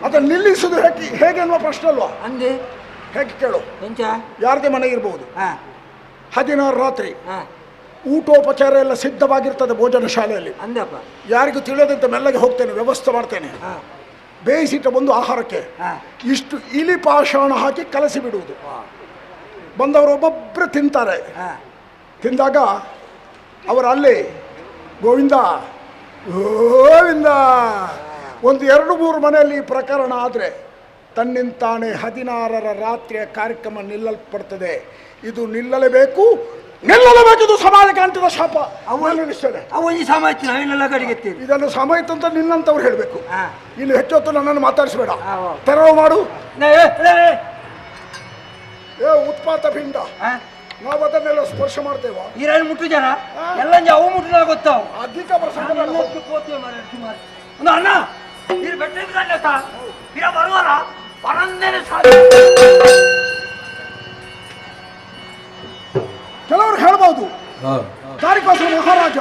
ಅದನ್ನು ನಿಲ್ಲಿಸುವುದು ಹೇಗೆ ಅನ್ನುವ ಪ್ರಶ್ನೆ ಅಲ್ವಾ? ಹೇಗೆ ಕೇಳು, ಯಾರದೇ ಮನೆ ಇರಬಹುದು, 16 ರಾತ್ರಿ ಊಟೋಪಚಾರ ಎಲ್ಲ ಸಿದ್ಧವಾಗಿರ್ತದೆ ಭೋಜನ ಶಾಲೆಯಲ್ಲಿ. ಯಾರಿಗೂ ತಿಳಿಯದಂತೆ ಮೆಲ್ಲಗೆ ಹೋಗ್ತೇನೆ, ವ್ಯವಸ್ಥೆ ಮಾಡ್ತೇನೆ. ಬೇಯಿಸಿಟ್ಟ ಬಂದು ಆಹಾರಕ್ಕೆ ಇಷ್ಟು ಇಲಿ ಪಾಷಾಣ ಹಾಕಿ ಕಲಸಿ ಬಿಡುವುದು. ಬಂದವರು ಒಬ್ಬೊಬ್ಬರು ತಿಂತಾರೆ. ತಿಂದಾಗ ಅವರು ಅಲ್ಲಿ ಗೋವಿಂದ ಗೋವಿಂದ 1-2-3 ಮನೆಯಲ್ಲಿ ಈ ಪ್ರಕರಣ ಆದರೆ ತನ್ನಿಂತಾನೆ 16ರ ರಾತ್ರಿಯ ಕಾರ್ಯಕ್ರಮ ನಿಲ್ಲಲ್ಪಡ್ತದೆ. ಇದು ನಿಲ್ಲಲೇಬೇಕು, ಇದು ಸಮಾಜಕ್ಕೆ ಅಂಟಿದ ಶಾಪ. ಇದನ್ನು ಸಮಾಯಿತ ಅಂತ ನಿನ್ನಂತವ್ರು ಹೇಳಬೇಕು. ಇನ್ನು ಹೆಚ್ಚೊತ್ತು ನನ್ನನ್ನು ಮಾತಾಡಿಸಬೇಡ, ತೆರವು ಮಾಡು. ಉತ್ಪಾತ ಪಿಂಡ, ನಾವು ಅದನ್ನೆಲ್ಲ ಸ್ಪರ್ಶ ಮಾಡ್ತೇವ. ಮುಟ್ಟು ಜನ ಎಲ್ಲ ಅವು ಮುಟ್ಟು ಗೊತ್ತಾವು. ಅಧಿಕ ಅಣ್ಣ ಬರುವಾರ ಕೆಲವರು ಹೇಳ್ಬಹುದು, ತಾರಿಕಾಸುರ ಮಹಾರಾಜ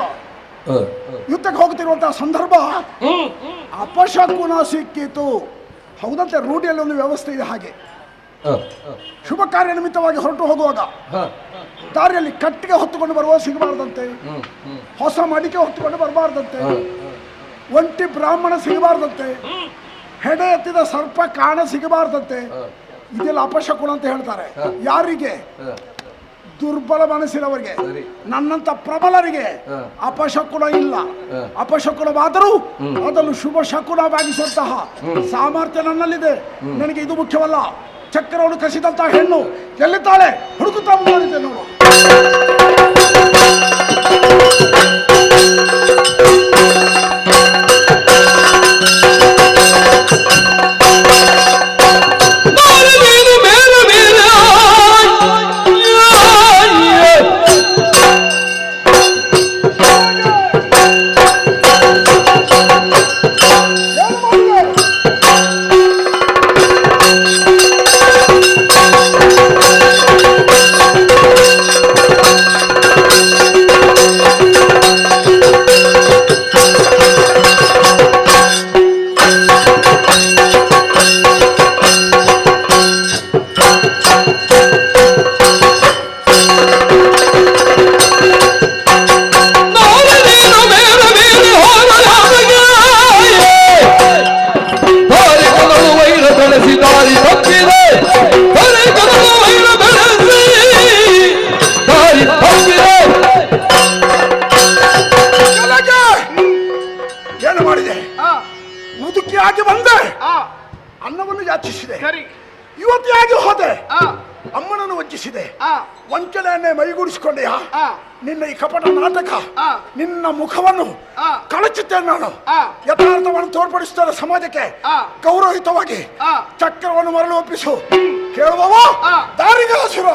ಯುದ್ಧಕ್ಕೆ ಹೋಗುತ್ತಿರುವಂತಹ ಸಂದರ್ಭ ಅಪಶಕುನ ಸಿಕ್ಕಿತು. ಹೌದಂತೆ, ರೂಢಿಯಲ್ಲಿ ಒಂದು ವ್ಯವಸ್ಥೆ ಇದೆ ಹಾಗೆ. ಶುಭ ಕಾರ್ಯ ನಿಮಿತ್ತವಾಗಿ ಹೊರಟು ಹೋಗುವಾಗ ದಾರಿಯಲ್ಲಿ ಕಟ್ಟಿಗೆ ಹೊತ್ತುಕೊಂಡು ಬರುವ ಸಿಗಬಾರ್ದಂತೆ, ಹೊಸ ಮಡಿಕೆ ಹೊತ್ತುಕೊಂಡು ಬರಬಾರ್ದಂತೆ, ಒಂಟಿ ಬ್ರಾಹ್ಮಣ ಸಿಗಬಾರ್ದಂತೆ, ಹೆಡೆ ಎತ್ತಿದ ಸರ್ಪ ಕಾಣ ಸಿಗಬಾರ್ದಂತೆ. ಇದೆಲ್ಲ ಅಪಶಕುನ ಅಂತ ಹೇಳ್ತಾರೆ. ಯಾರಿಗೆ? ದುರ್ಬಲ ಮನಸ್ಸಿನವರಿಗೆ. ನನ್ನಂತ ಪ್ರಬಲರಿಗೆ ಅಪಶಕುನ ಇಲ್ಲ. ಅಪಶಕುನವಾದರೂ ಅದನ್ನು ಶುಭ ಶಕುನವಾಗಿಸುವಂತಹ ಸಾಮರ್ಥ್ಯ ನನ್ನಲ್ಲಿದೆ. ನನಗೆ ಇದು ಮುಖ್ಯವಲ್ಲ. ಚಕ್ರವನ್ನು ಕಸಿದಂತ ಹೆಣ್ಣು ಎಲ್ಲಿದ್ದಾಳೆ ಹುಡುಕುತ್ತಾ ಮುಂದುವರಿದೆ ನೋಡು. ಮುದುಕಿಯಾಗಿ ಬಂದೆ, ಅನ್ನವನ್ನು ಯಾಚಿಸಿದೆ, ಯುವತಿಯಾಗಿ ಹೋದೆ, ಅಮ್ಮನನ್ನು ವಂಚಿಸಿದೆ, ವಂಚನೆಯನ್ನೇ ಮೈಗೂಡಿಸಿಕೊಂಡೆಯಾ? ನಿನ್ನ ಈ ಕಪಟ ನಾಟಕ, ನಿನ್ನ ಮುಖವನ್ನು ಕಳಚುತ್ತೇನೆ ನಾನು. ಯಥಾರ್ಥವನ್ನು ತೋರ್ಪಡಿಸುತ್ತಾರೆ ಸಮಾಜಕ್ಕೆ. ಗೌರವಯುತವಾಗಿ ಚಕ್ರವನ್ನು ಮರಳು ಒಪ್ಪಿಸು. ಕೇಳುವವ ದಾರಿಗಾಸುರ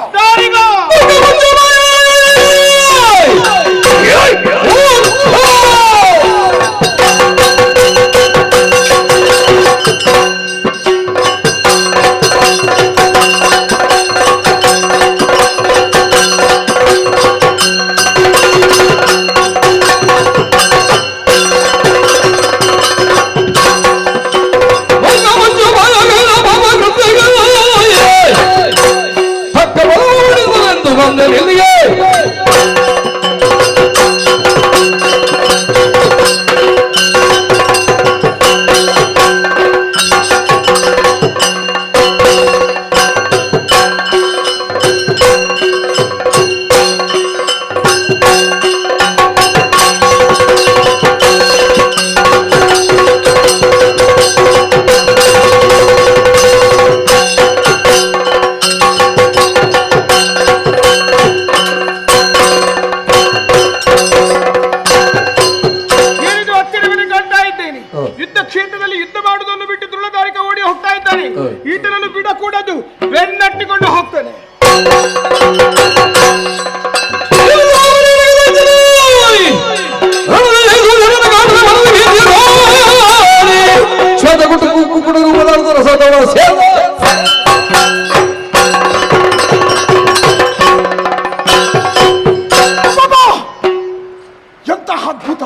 ಎಂತಹ ಅದ್ಭುತ!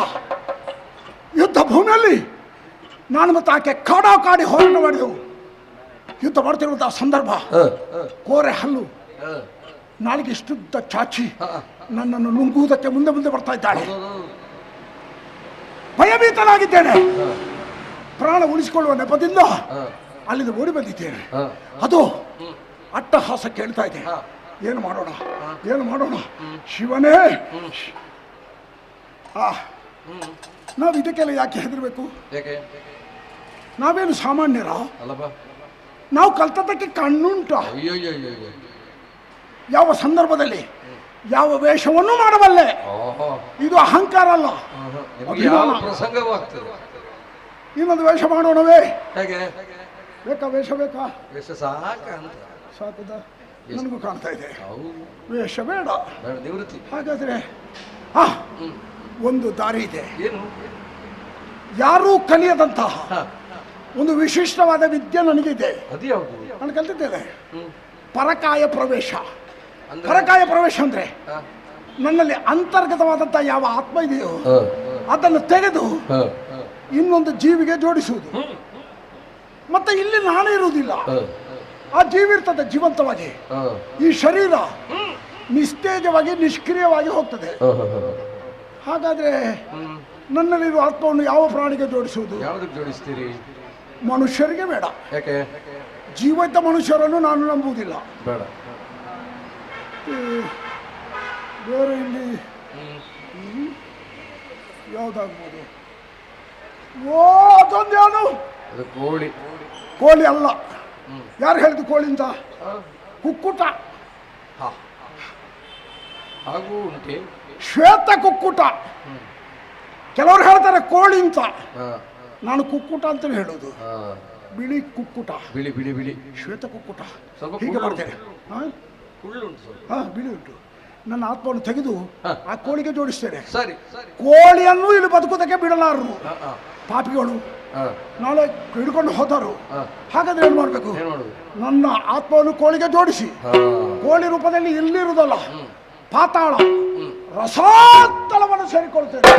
ಯುದ್ಧ ಭೂಮಿಯಲ್ಲಿ ನಾನು ಮತ್ತು ಆಕೆ ಕಾಡಿ ಹೋರಾಟ ಮಾಡಿದೆವು. ಯುದ್ಧ ಮಾಡ್ತಿರುವಂತಹ ಸಂದರ್ಭ, ಕೋರೆ ಹಲ್ಲು ನಾಲಿಗೆ ಇಷ್ಟುದ್ದ ಚಾಚಿ ನನ್ನನ್ನು ನುಂಗುವುದಕ್ಕೆ ಮುಂದೆ ಮುಂದೆ ಬರ್ತಾ ಇದ್ದಾಳೆ. ಭಯಭೀತನಾಗಿದ್ದೇನೆ. ಪ್ರಾಣ ಉಳಿಸಿಕೊಳ್ಳುವ ನೆಪದಿಂದ ಅಲ್ಲಿಂದ ಓಡಿ ಬಂದಿದ್ದೇನೆ. ಅದು ಅಟ್ಟಹಾಸ ಕೇಳ್ತಾ ಇದೆ. ಏನು ಮಾಡೋಣ, ಏನು ಮಾಡೋಣ? ಶಿವನೇ, ನಾವು ಇದಕ್ಕೆಲ್ಲ ಯಾಕೆ ಹೆದರ್ಬೇಕು? ನಾವೇನು ಸಾಮಾನ್ಯರ? ನಾವು ಕಲ್ತದ್ದಕ್ಕೆ ಕಣ್ಣುಂಟ. ಯಾವ ಸಂದರ್ಭದಲ್ಲಿ ಯಾವ ವೇಷವನ್ನು ಮಾಡಬಲ್ಲೆ. ಇದು ಅಹಂಕಾರ ಅಲ್ಲ, ಇನ್ನೊಂದು ವೇಷ ಮಾಡೋಣವೇ? ಬೇಕಾ ವೇಷ? ಬೇಕಾ? ಸಾಕದ? ನನಗೂ ಕಾಣ್ತಾ ಇದೆ ವೇಷ ಬೇಡ. ಹಾಗಾದ್ರೆ ಒಂದು ದಾರಿ ಇದೆ. ಯಾರೂ ಕಲಿಯದಂತಹ ಒಂದು ವಿಶಿಷ್ಟವಾದ ವಿದ್ಯೆ ನನಗಿದೆ. ನಾನು ಕಲ್ತಿದ್ದೇನೆ. ಪರಕಾಯ ಪ್ರವೇಶ. ಪರಕಾಯ ಪ್ರವೇಶ ಅಂದ್ರೆ ನನ್ನಲ್ಲಿ ಅಂತರ್ಗತವಾದಂತಹ ಯಾವ ಆತ್ಮ ಇದೆಯೋ ಅದನ್ನು ತೆಗೆದು ಇನ್ನೊಂದು ಜೀವಿಗೆ ಜೋಡಿಸುವುದು. ಮತ್ತೆ ಇಲ್ಲಿ ನಾನೇ ಇರುವುದಿಲ್ಲ, ಆ ಜೀವಿ ಇರ್ತದೆ ಜೀವಂತವಾಗಿ. ಈ ಶರೀರ ನಿಸ್ತೇಜವಾಗಿ ನಿಷ್ಕ್ರಿಯವಾಗಿ ಹೋಗ್ತದೆ. ಹಾಗಾದ್ರೆ ನನ್ನಲ್ಲಿರುವ ಆತ್ಮವನ್ನು ಯಾವ ಪ್ರಾಣಿಗೆ ಜೋಡಿಸುವುದು? ಜೋಡಿಸ್ತೀರಿ? ಮನುಷ್ಯರಿಗೆ ಬೇಡ. ಯಾಕೆ? ಜೀವಂತ ಮನುಷ್ಯರನ್ನು ನಾನು ನಂಬುವುದಿಲ್ಲ. ಬೇಡ. ಬೇರೆ ಇಲ್ಲಿ ಯಾವ್ದಾಗ್ಬೋದು? ಓ, ಅದೊಂದು ಯಾವುದು? ಕೋಳಿ. ಕೋಳಿ ಅಲ್ಲ. ಯಾರು ಹೇಳಿದ್ದು ಕೋಳಿ ಅಂತ? ಕುಕ್ಕುಟ. ಹಾಗೂ ಉಂಟೆ ಶ್ವೇತ ಕುಕ್ಕುಟ. ಕೆಲವರು ಹೇಳ್ತಾರೆ ಕೋಳಿ ಅಂತ, ನಾನು ಕುಕ್ಕುಟ ಅಂತ ಹೇಳುದು. ಬಿಳಿ ಕುಕ್ಕುಟ. ಬಿಳಿ ಬಿಳಿ ಬಿಳಿ ಶ್ವೇತ ಕುಕ್ಕುಟ. ಹೀಗೆ ಮಾಡ್ತೇನೆ. ಬಿಳಿ ಉಂಟು. ನನ್ನ ಆತ್ಮವನ್ನು ತೆಗೆದು ಆ ಕೋಳಿಗೆ ಜೋಡಿಸ್ತೇನೆ. ಕೋಳಿಯನ್ನು ಇಲ್ಲಿ ಬದುಕುವುದಕ್ಕೆ ಬಿಡಲಾರರು ಪಾಪಿಗಳು. ನಾಳೆ ಹಿಡ್ಕೊಂಡು ಹೋದರು. ಹಾಗಾದ್ರೆ ಏನು ಮಾಡ್ಬೇಕು? ನನ್ನ ಆತ್ಮವನ್ನು ಕೋಳಿಗೆ ಜೋಡಿಸಿ ಕೋಳಿ ರೂಪದಲ್ಲಿ ಇಲ್ಲಿರುವುದಲ್ಲ, ಪಾತಾಳ ರಸಾತಲವನ್ನು ಸೇರಿಕೊಳ್ತೇನೆ.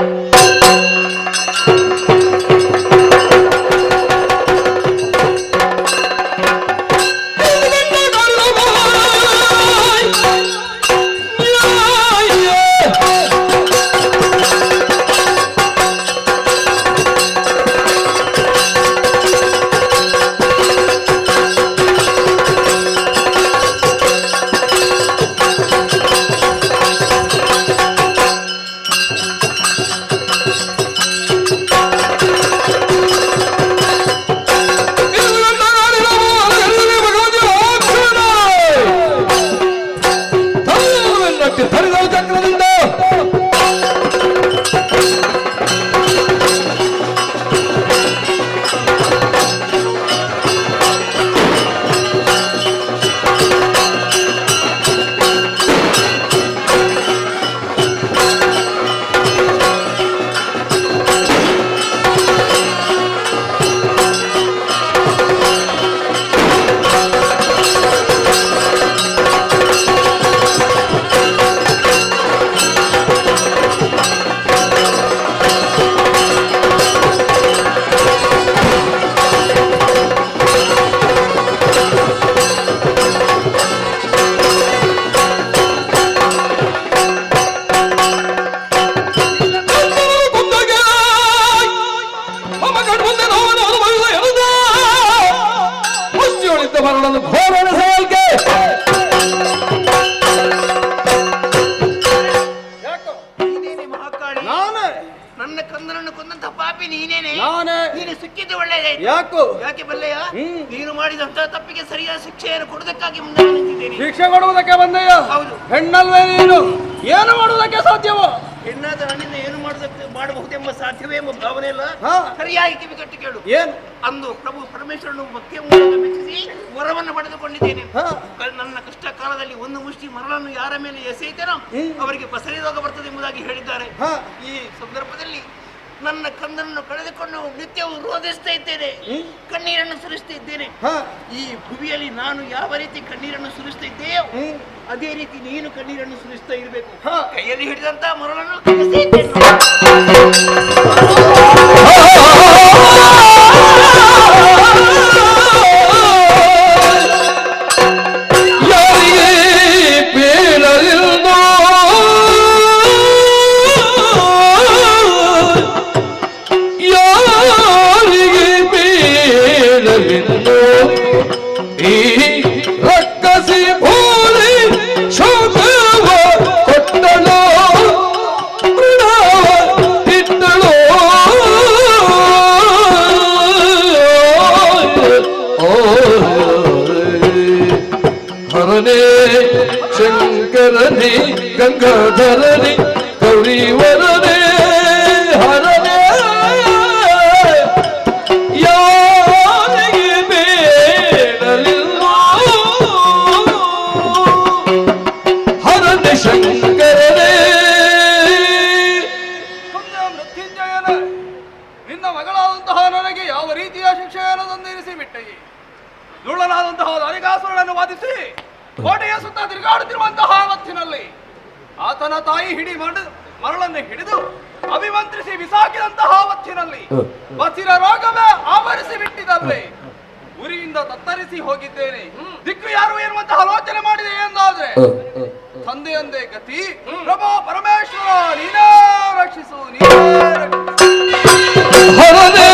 ಯಾಕೆ ಬಲ್ಲೆಯ? ನೀನು ಮಾಡಿದಂತ ತಪ್ಪಿಗೆ ಸರಿಯಾದ ಶಿಕ್ಷೆಯನ್ನು ಕೊಡುವುದಕ್ಕಾಗಿ ಮುಂದೆ ನಿಂತಿದ್ದೇನೆ. ಶಿಕ್ಷೆ ಕೊಡುವುದಕ್ಕೆ ಬಂದೆಯ? ಹೆಣ್ಣಲ್ವೇ ನೀನು? ಏನು ಮಾಡುವುದಕ್ಕೆ ಸಾಧ್ಯವೋ? ಹೆಣ್ಣಾದ ನನ್ನಿಂದ ಏನು ಮಾಡಬಹುದೆಂಬ ಸಾಧ್ಯವೇ ಎಂಬ ಭಾವನೆ ಇಲ್ಲ. ಸರಿಯಾಗಿ ಕಿವಿಗಟ್ಟು ಕೇಳು. ಏನು? ಅಂದು ಪ್ರಭು ಪರಮೇಶ್ವರನು ಭಕ್ತಿಯ ಮೂಲಕ ಮೆಚ್ಚಿಸಿ ವರವನ್ನು ಪಡೆದುಕೊಂಡಿದ್ದೇನೆ. ನನ್ನ ಕಷ್ಟ ಕಾಲದಲ್ಲಿ ಒಂದು ಮುಷ್ಟಿ ಮರಳನ್ನು ಯಾರ ಮೇಲೆ ಎಸೆಯುತ್ತೇನೋ ಅವರಿಗೆ ಬಸರಿ ರೋಗ ಬರ್ತದೆ ಎಂಬುದಾಗಿ ಹೇಳಿದ್ದಾರೆ. ಈ ಸಂದರ್ಭದಲ್ಲಿ ನನ್ನ ಕಂದನನ್ನು ಕಳೆದುಕೊಂಡು ನಿತ್ಯವೂ ರೋಧಿಸ್ತಾ ಇದ್ದೇನೆ, ಕಣ್ಣೀರನ್ನು ಸುರಿಸ್ತಾ ಇದ್ದೇನೆ. ಈ ಭುವಿಯಲ್ಲಿ ನಾನು ಯಾವ ರೀತಿ ಕಣ್ಣೀರನ್ನು ಸುರಿಸ್ತಾ ಇದ್ದೇಯೋ ಅದೇ ರೀತಿ ನೀನು ಕಣ್ಣೀರನ್ನು ಸುರಿಸ್ತಾ ಇರಬೇಕು. ಕೈಯಲ್ಲಿ ಹಿಡಿದಂತ ಮರಳನ್ನು ಕಳಿಸಿ ಶಂಕರನೇ ಗಂಗಾಧರನೇ ಗೌರಿವರನೇ ಹರನೇ ಯಾರಿಗೆ ಬೇಡಲಿಲ್ಲೋ ಹರನೇ ಶಂಕರನೇ. ಮೃತ್ಯುಂಜಯನೇ, ನಿನ್ನ ಮಗಳಾದಂತಹ ನನಗೆ ಯಾವ ರೀತಿಯ ಶಿಕ್ಷೆಯನ್ನು ತಂದಿರಿಸಿ ಬಿಟ್ಟೆಯೇ? ದುಳ್ಳನಾದಂತಹ ದಾರಿಕಾಸುರನನ್ನು ವಾದಿಸಿ ಕೋಟೆಯ ಸುತ್ತ ತಿರುಗಾಡುತ್ತಿರುವಂತಹ ಹೊತ್ತಿನಲ್ಲಿ ಆತನ ತಾಯಿ ಮರಳನ್ನು ಹಿಡಿದು ಅಭಿಮಂತ್ರಿಸಿ ಬಿಸಾಕಿದಂತಹ ಹೊತ್ತಿನಲ್ಲಿ ಬಸಿರ ರೋಗವೇ ಆವರಿಸಿ ಬಿಟ್ಟಿದಲ್ಲಿ ಉರಿಯಿಂದ ತತ್ತರಿಸಿ ಹೋಗಿದ್ದೇನೆ. ದಿಕ್ಕು ಯಾರು ಎನ್ನುವಂತಹ ಆಲೋಚನೆ ಮಾಡಿದೆ ಎಂದಾದ್ರೆ ತಂದೆಯಂದೇ ಗತಿ. ಪ್ರಭೋ ಪರಮೇಶ್ವರ, ನೀನೇ ರಕ್ಷಿಸು, ಹರನೇ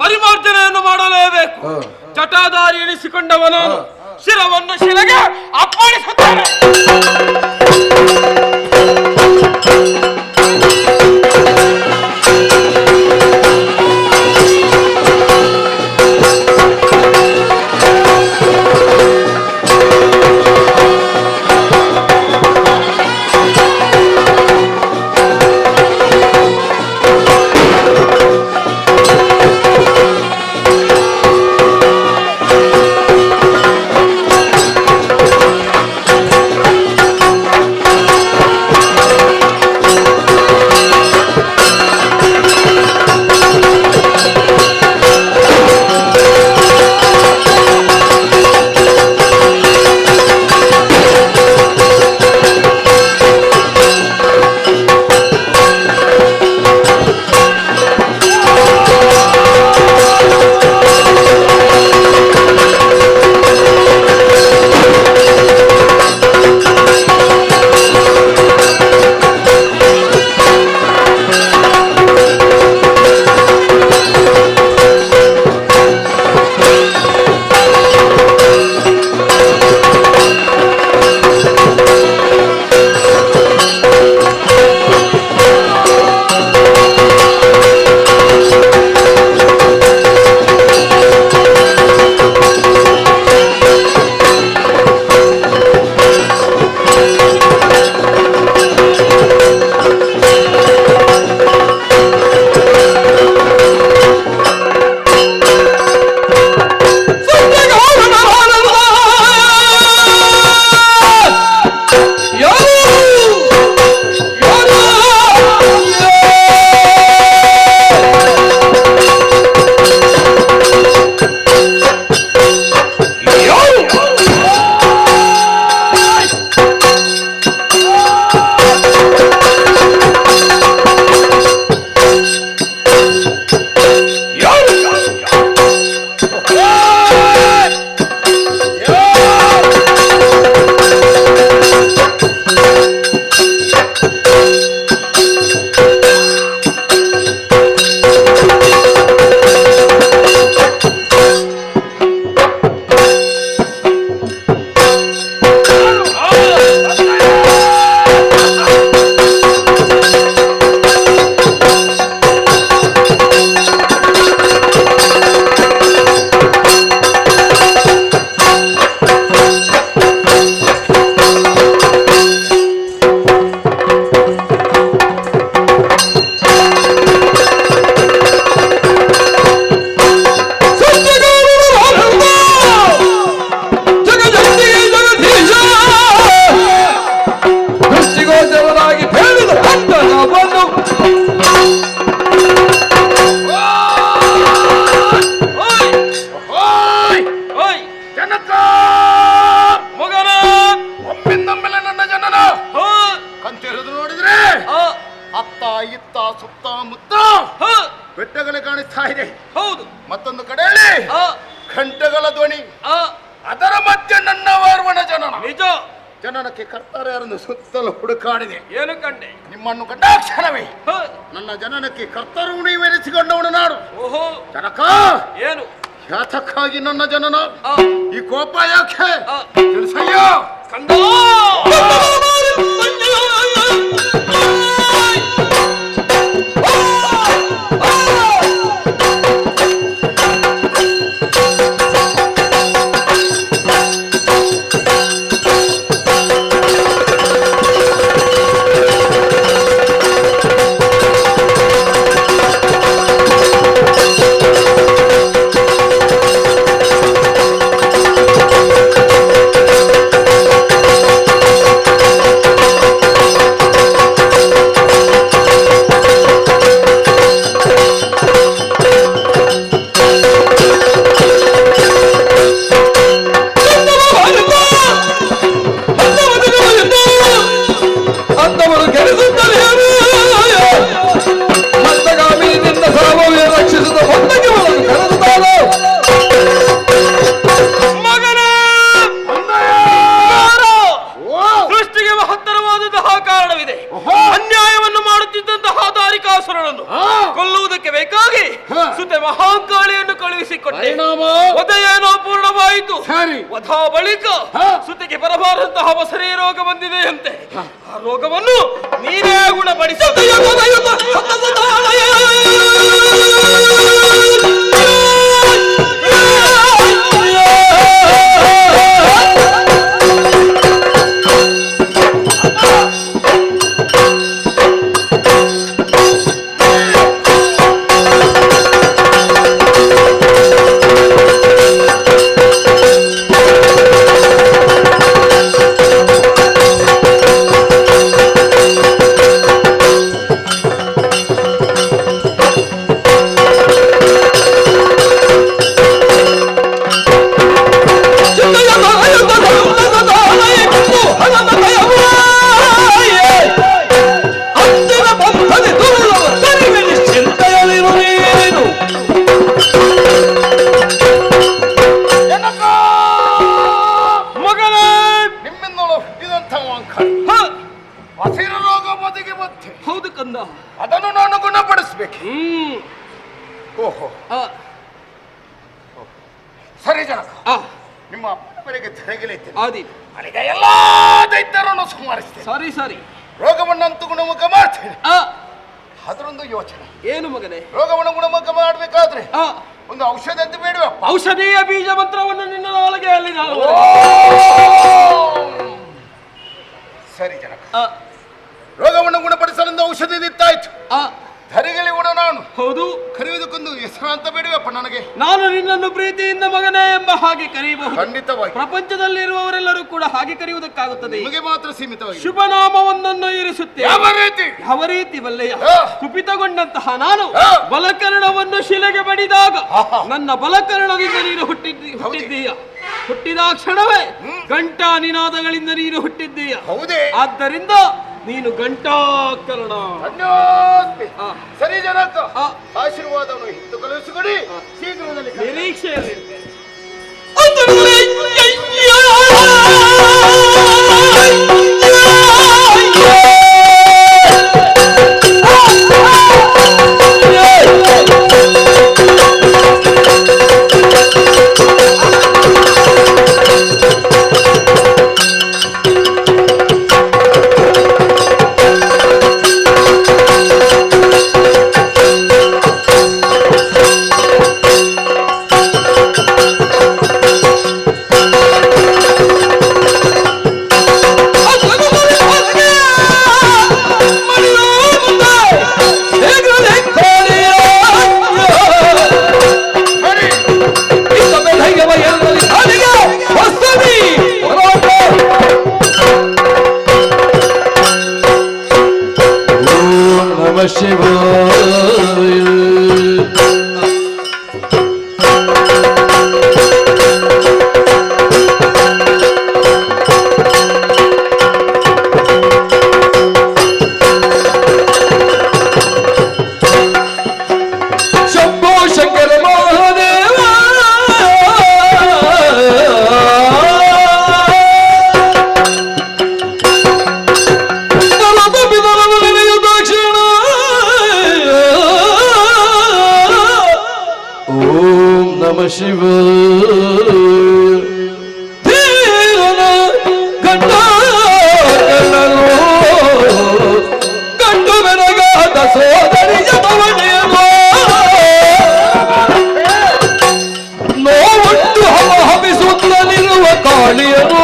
ಪರಿಮಾರ್ಜನೆಯನ್ನು ಮಾಡಲೇಬೇಕು. ಜಟಾಧಾರಿ ಎನಿಸಿಕೊಂಡವನು ಶಿರವನ್ನು ಶಿಲೆಗೆ ಅಪ್ಪಳಿಸುತ್ತಾನೆ. ಘಂಟೆಗಳ ಧ್ವನಿ, ಅದರ ಮಧ್ಯೆ ನನ್ನ ವಾರ್ವಣ ಜನನ. ನಿಜ. ಜನನಕ್ಕೆ ಕರ್ತಾರೆ ಯಾರನ್ನು ಸುತ್ತಲೂ ಹುಡುಕಾಡಿದೆ. ಏನು ಕಂಡೆ? ನಿಮ್ಮನ್ನು ಕಂಡ ಕ್ಷಣವೇ ನನ್ನ ಜನನಕ್ಕೆ ಕರ್ತರು ಉಣಿವೆನಿಸಿಕೊಂಡವನು ನಾನು. ಓಹೋ ಜನಕ, ಏನು ಯಾತಕ್ಕಾಗಿ ನನ್ನ ಜನನ? ಈ ಕೋಪ ಯಾಕೆ ತಿಳಿಸಯ್ಯ. ಕಂದ ಕೊಲ್ಲುವುದಕ್ಕೆ ಬೇಕಾಗಿ ಸುತೆ ಮಹಾಕಾಳಿಯನ್ನು ಕಳುಹಿಸಿಕೊಟ್ಟೆ. ವಧೆಯೇನೋ ಪೂರ್ಣವಾಯಿತು. ವಧಾ ಬಳಿಕ ಸುತೆಗೆ ಬರಬಾರದಂತಹ ಬಸರೆ ರೋಗ ಬಂದಿದೆಯಂತೆ. ಆ ರೋಗವನ್ನು ನೀನೇ ಗುಣಪಡಿಸ. ಹೌದು ಕಂದ, ಅದನ್ನು ನಾನು ಗುಣಪಡಿಸ್ಬೇಕು. ಓಹೋ, ಸರಿ ಜನಕ, ನಿಮ್ಮ ಮನೆಗೆ ತೆರಗಲಿದ್ದೇನೆ. ನನಗೆ ಎಲ್ಲಾ ದೈತ್ಯರನ್ನು ಸಂಹರಿಸ್ತೇನೆ. ಸರಿ ಸರಿ, ರೋಗವನ್ನಂತೂ ಗುಣಮುಖ ಮಾಡ್ತೇನೆ. ಅದರೊಂದು ಯೋಚನೆ. ಏನು ಮಗನೇ? ರೋಗವನ್ನು ಗುಣಮುಖ ಮಾಡಬೇಕಾದ್ರೆ ಒಂದು ಔಷಧ ಅಂತ ಬೇಡವಪ್ಪ. ಔಷಧೀಯ ಬೀಜ ಮಂತ್ರವನ್ನು ನಿನ್ನ ಒಳಗೆ ಅಲ್ಲಿ ನಾನು. ಸರಿ ಜನಕ, ರೋಗವನ್ನು ಗುಣಪಡಿಸಲೆಂದು ಔಷಧಿ ದಿತ್ತಾಯ್ತು. ಧರಿಗಲಿ ಕೂಡ ನಾನು ಹೌದು ಕರೆಯುವುದಕ್ಕೊಂದು ಹೆಸರು ಅಂತ ಬೇಡವಪ್ಪ ನನಗೆ. ನಾನು ನಿನ್ನನ್ನು ಪ್ರೀತಿಯಿಂದ ಮಗನೇ ಎಂಬ ಹಾಗೆ ಕರೆಯಬಹುದು. ಖಂಡಿತವಾಗಿ. ಪ್ರಪಂಚದಲ್ಲಿರುವವರೆಲ್ಲರೂ ಕೂಡ ಹಾಗೆ ಕರೆಯುವುದಕ್ಕಾಗುತ್ತದೆ. ನಿಮಗೆ ಮಾತ್ರ ಸೀಮಿತವಾಗಿ ಶುಭ ನಾಮವೊಂದನ್ನು ಇರಿಸುತ್ತೇವೆ. ಯಾವ ರೀತಿ ವಲ್ಲೆಯ ಕುಪಿತಗೊಂಡಂತಹ ನಾನು ಬಲಕರ್ಣವನ್ನು ಶಿಲೆಗೆ ಬಡಿದಾಗ ನನ್ನ ಬಲಕರ್ಣದಿಂದ ನೀನು ಹುಟ್ಟಿದ್ದೀಯ. ಹುಟ್ಟಿದ ಕ್ಷಣವೇ ಗಂಟಾ ನಿನಾದಗಳಿಂದ ನೀನು ಹುಟ್ಟಿದ್ದೀಯ. ಆದ್ದರಿಂದ ನೀನು ಗಂಟಾಕರ್ಣ. ಸರಿ ಜನಕ, ಆಶೀರ್ವಾದವನ್ನು ಹಿಂದೆ ಕಳುಹಿಸಿಕೊಡಿ. ಶೀಘ್ರದಲ್ಲಿ ನಿರೀಕ್ಷೆಯಲ್ಲಿ ಕಾಳಿಯನು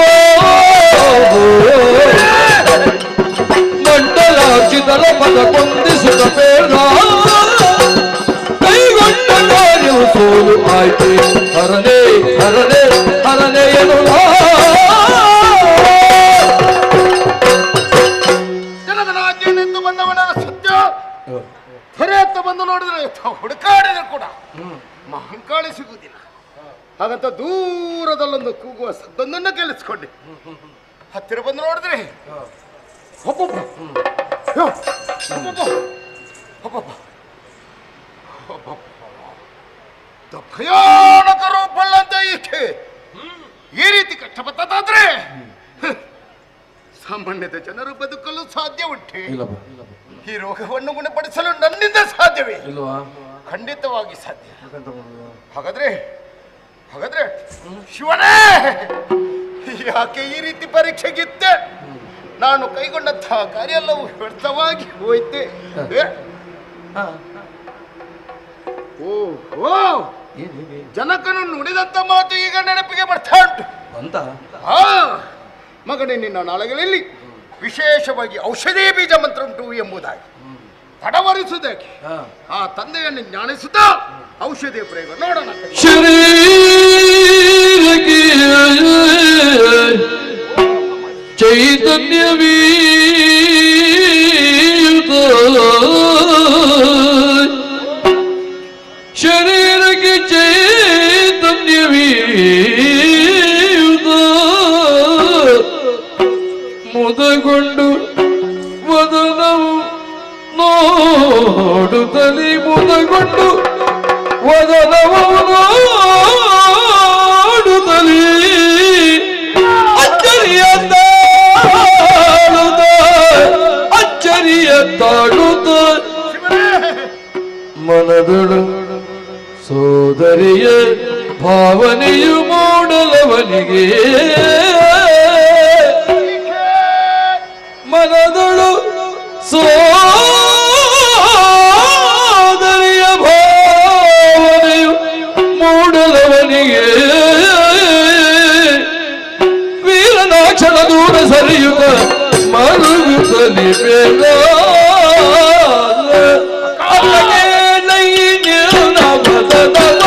ಮಂಡಲಾಕ್ಷಿತರ ಪದ ಕೊಂದಿಸುತ್ತ ಬೇಡ ಕೈಗೊಂಡ ಕಾರ್ಯವು ಸೋಲು ಆಯ್ತು ಹರನೇ ಹರನೇ ಹರನೆಯನು ಜನದ ರಾಜ್ಯನೆಂದು ಬಂದವನ ಸತ್ಯ ಹೊರೆಯತ್ತ ಬಂದು ನೋಡಿದ್ರೆ ಹುಡುಕಾಡಿದ್ರು ಕೂಡ ಮಹಂಕಾಳಿ ಸಿಗುವುದಿಲ್ಲ. ಹಾಗಂತ ದೂರದಲ್ಲೊಂದು ಕೂಗುವ ಸದ್ದೊಂದನ್ನು ಕೇಳಿಸ್ಕೊಂಡೆ. ಹತ್ತಿರ ಬಂದು ನೋಡಿದ್ರೆ ಭಯಾನಕ ರೂಪಳ್ಳಂತ ಈಕೆ ಈ ರೀತಿ ಕಷ್ಟಪಟ್ಟದಾದ್ರೆ ಸಾಮಾನ್ಯದ ಜನರು ಬದುಕಲು ಸಾಧ್ಯ ಉಂಟೆ? ಈ ರೋಗವನ್ನು ಗುಣಪಡಿಸಲು ನನ್ನಿಂದ ಸಾಧ್ಯವೇ? ಖಂಡಿತವಾಗಿ ಸಾಧ್ಯ. ಹಾಗಾದ್ರೆ ಶಿವನೇ, ಯಾಕೆ ಈ ರೀತಿ ಪರೀಕ್ಷೆಗಿದ್ದೆ? ನಾನು ಕೈಗೊಂಡಂತಹ ಕಾರ್ಯ ಎಲ್ಲವೂ ವ್ಯರ್ಥವಾಗಿ ಹೋಯ್ತೆ. ಓಹೋ, ಜನಕನು ನುಡಿದಂತ ಮಾತು ಈಗ ನೆನಪಿಗೆ ಬರ್ತಾ ಉಂಟು. ಮಗನೇ, ನಿನ್ನ ನಾಳೆಗಳಲ್ಲಿ ವಿಶೇಷವಾಗಿ ಔಷಧಿ ಬೀಜ ಮಂತ್ರ ಉಂಟು ಎಂಬುದಾಗಿ ತಡವರಿಸುವುದಕ್ಕೆ ಆ ತಂದೆಯನ್ನು ಜ್ಞಾನಿಸುತ್ತಾ ಔಷಧಿಯ ಪ್ರಯೋಗ ನೋಡೋಣ. ಚೈತನ್ಯವೀ ಶರೀರಕ್ಕೆ ಚೈತನ್ಯವೀ ಮುದಗೊಂಡು ವದನವು ನೋಡುತ್ತಲೇ ಮುದಗೊಂಡು ವದನವು ನೋಡುತ್ತಲೇ ಅಚ್ಚರಿಯ ತಾಳುತ್ತ ಮನದೊಳು ಸೋದರಿಯ ಭಾವನೆಯು ಮೂಡಲವನಿಗೆ ಮನದೊಳು ಸೋದರಿಯ ಭಾವನೆಯು ಮೂಡಲವನಿಗೆ ವೀರನಾಕ್ಷಣ ದೂರ ಸರಿಯುತ್ತ ಮರುಗುತ್ತಲಿ ಬೇಗ ಅಲ್ಲಗೆ ನೈನ್ಯ ಬದಲ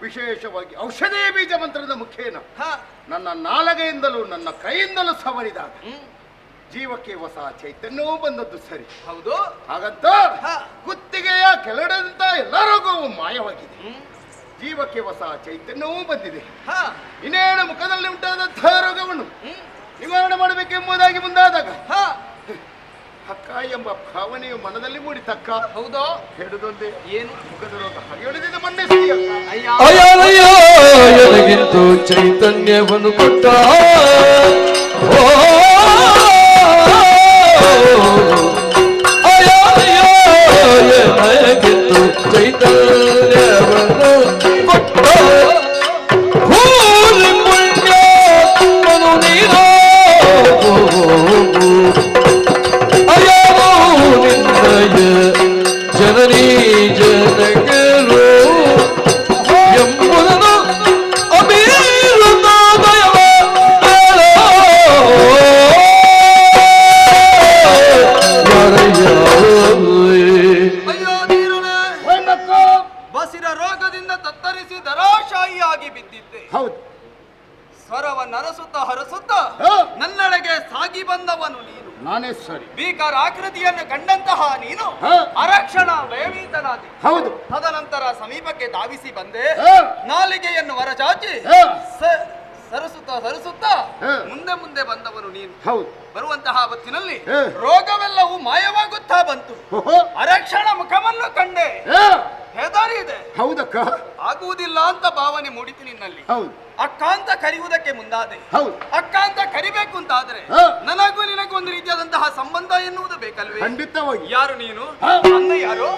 ವಿಶೇಷವಾಗಿ ಔಷಧಿ ಬೀಜ ಮಂತ್ರದ ಮುಖೇನ ನನ್ನ ನಾಲಗೆಯಿಂದಲೂ ನನ್ನ ಕೈಯಿಂದಲೂ ಸವರಿದಾಗ ಜೀವಕ್ಕೆ ಹೊಸ ಚೈತನ್ಯವೂ ಬಂದದ್ದು ಸರಿ. ಹೌದು. ಹಾಗಂತ ಕುತ್ತಿಗೆಯ ಕೆಳಡಂತ ಎಲ್ಲ ರೋಗವೂ ಮಾಯವಾಗಿದೆ. ಜೀವಕ್ಕೆ ಹೊಸ ಚೈತನ್ಯವೂ ಬಂದಿದೆ. ಇನ್ನೇನು ಮುಖದಲ್ಲಿ ಉಂಟಾದಂತಹ ರೋಗವನ್ನು ನಿವಾರಣೆ ಮಾಡಬೇಕೆಂಬುದಾಗಿ ಮುಂದಾದಾಗ ಅಕ್ಕ ಎಂಬ ಭಾವನೆಯು ಮನದಲ್ಲಿ ಮೂಡಿತಕ್ಕ. ಹೌದೋ? ಹೇಳುದೊಂದೇ, ಏನು ಮುಖದ ರೋಗ ಹರಿಯೊಳಿದ ಮೊನ್ನೆ ನನಗಿಂತೂ ಚೈತನ್ಯವನ್ನು ಕೊಟ್ಟ ನನಗಿಂತೂ ಚೈತನ್ಯವನ್ನು ಕೊಟ್ಟ ಭೂರಿ ಪುಣ್ಯ ನೀರೋ ಹರಸುತ್ತ ನನ್ನಡೆಗೆ ಸಾಗಿ ಬಂದವನು ನೀನು. ನಾನೇ ಸರಿ. ಭೀಕರ ಆಕೃತಿಯನ್ನು ಕಂಡಂತಹ ನೀನು ಅರಕ್ಷಣ ಭಯಭೀತನಾದೆ. ಹೌದು. ತದನಂತರ ಸಮೀಪಕ್ಕೆ ಧಾವಿಸಿ ಬಂದೆ. ನಾಲಿಗೆಯನ್ನು ಹೊರಚಾಚಿ ಸರಸುತ್ತಾ ಮುಂದೆ ಮುಂದೆ ಬಂದವನು ನೀನು. ಹೌದು. ಬರುವಂತಹ ಹೊತ್ತಿನಲ್ಲಿ ರೋಗವೆಲ್ಲವೂ ಮಾಯವಾಗುತ್ತಾ ಬಂತು. ಅರಕ್ಷಣ ಮುಖವನ್ನು ಕಂಡೆ. ಹೆದರಿ ಇದೆ. ಹೌದಕ್ಕ. ಆಗುವುದಿಲ್ಲ ಅಂತ ಭಾವನೆ ಮೂಡಿತು ನಿನ್ನಲ್ಲಿ. ಹೌದು. ಅಕ್ಕ ಅಂತ ಕರೆಯುವುದಕ್ಕೆ ಮುಂದಾದೆ. ಹೌದು. ಅಕ್ಕ ಅಂತ ಕರಿಬೇಕು ಅಂತಾದ್ರೆ ನನಗೂ ನಿನಗೂ ಒಂದು ರೀತಿಯಾದಂತಹ ಸಂಬಂಧ ಎನ್ನುವುದು ಬೇಕಲ್ವೇ? ಖಂಡಿತವಾಗಿ. ಯಾರು ನೀನು? ಅನ್ನ ಯಾರು?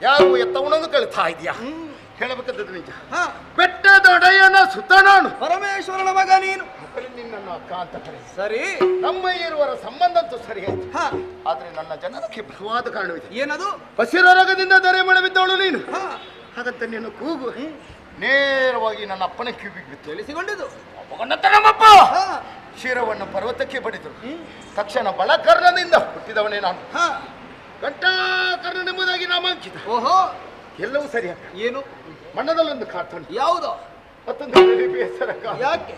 ಯಾರು ಎತ್ತವನನ್ನು ಕಳಿತಾ ಇದೆಯಾ? ಹೇಳಬೇಕದ್ದು ನಿಜ. ಬೆಟ್ಟದೊಡೆಯನ ಸುತ್ತ ನಾನು, ಪರಮೇಶ್ವರನ ಮಗ ನೀನು. ನಿನ್ನನ್ನು ಅಕ್ಕ ಅಂತ ಕರೆ. ಸರಿ, ನಮ್ಮ ಇರುವರ ಸಂಬಂಧ ಅಂತೂ ಸರಿ ಆಯ್ತು. ಆದ್ರೆ ನನ್ನ ಜನನಕ್ಕೆ ಬಲವಾದ ಕಾರಣವಿದೆ. ಏನದು? ಹಸಿರ ರೋಗದಿಂದ ದರೆ ಬಿದ್ದವಳು ನೀನು. ಹಾಗಂತ ನಿನ್ನ ಕೂಗು ನೇರವಾಗಿ ನನ್ನ ಅಪ್ಪನ ಕಿವಿಗೆ ಬಿತ್ತು. ತಿಳಿಸಿಕೊಂಡಿದ್ದು ನಮ್ಮಪ್ಪ ಶಿರವನ್ನು ಪರ್ವತಕ್ಕೆ ಬಡಿದರು. ತಕ್ಷಣ ಬಳಕರ್ಣದಿಂದ ಹುಟ್ಟಿದವನೇ ನಾನು. ಘಂಟಾಕರ್ಣನೆಂಬುದಾಗಿ ನಾಮಾಂಕಿತ. ಓಹೋ, ಎಲ್ಲವೂ ಸರಿ. ಏನು ಮಣ್ಣದಲ್ಲೊಂದು ಕಾರ್ತುಂಟು. ಯಾವುದೋ ಮತ್ತೊಂದು ಬೇಸರ. ಯಾಕೆ?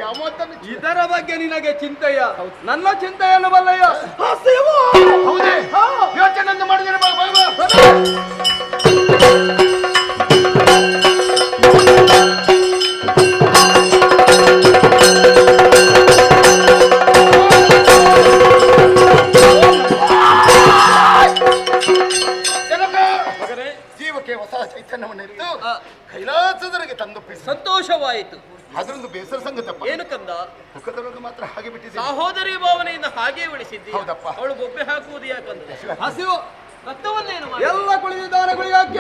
ಯಾವತ್ತನ್ನು ಇದರ ಬಗ್ಗೆ ನಿನಗೆ ಚಿಂತೆಯ? ನನ್ನ ಚಿಂತೆಯನ್ನು ಬಲ್ಲಯ್ಯ. ಹೌದೇ? ಯೋಚನೆ ಮಾಡಿದರೆ ಜೀವಕ್ಕೆ ಹೊಸ ಚೈತನ್ಯವನ್ನಿತ್ತು ಕೈಲಾಸದವರೆಗೆ ತಂದೊಪ್ಪಿಸಿ ಸಂತೋಷವಾಯಿತು. ಅದರೊಂದು ಬೇಸರ ಸಂಗತಪ್ಪ. ಏನು ಕಂದ? ಮುಖದೊಳಗೆ ಮಾತ್ರ ಹಾಗೆ ಬಿಟ್ಟಿದೆ. ಸಹೋದರಿ ಭಾವನೆಯಿಂದ ಹಾಗೆ ಉಳಿಸಿದ್ದಿ. ಹೌದಪ್ಪ. ಅವಳು ಬೊಬ್ಬೆ ಹಾಕುವುದು ಯಾಕಂದ್ರೆ ಹಸಿವು ರಕ್ತವನ್ನೇನು ಎಲ್ಲ ಕುಳಿದಿದ್ದಾನೆಗಳಿಗೆ ಹಾಕಿ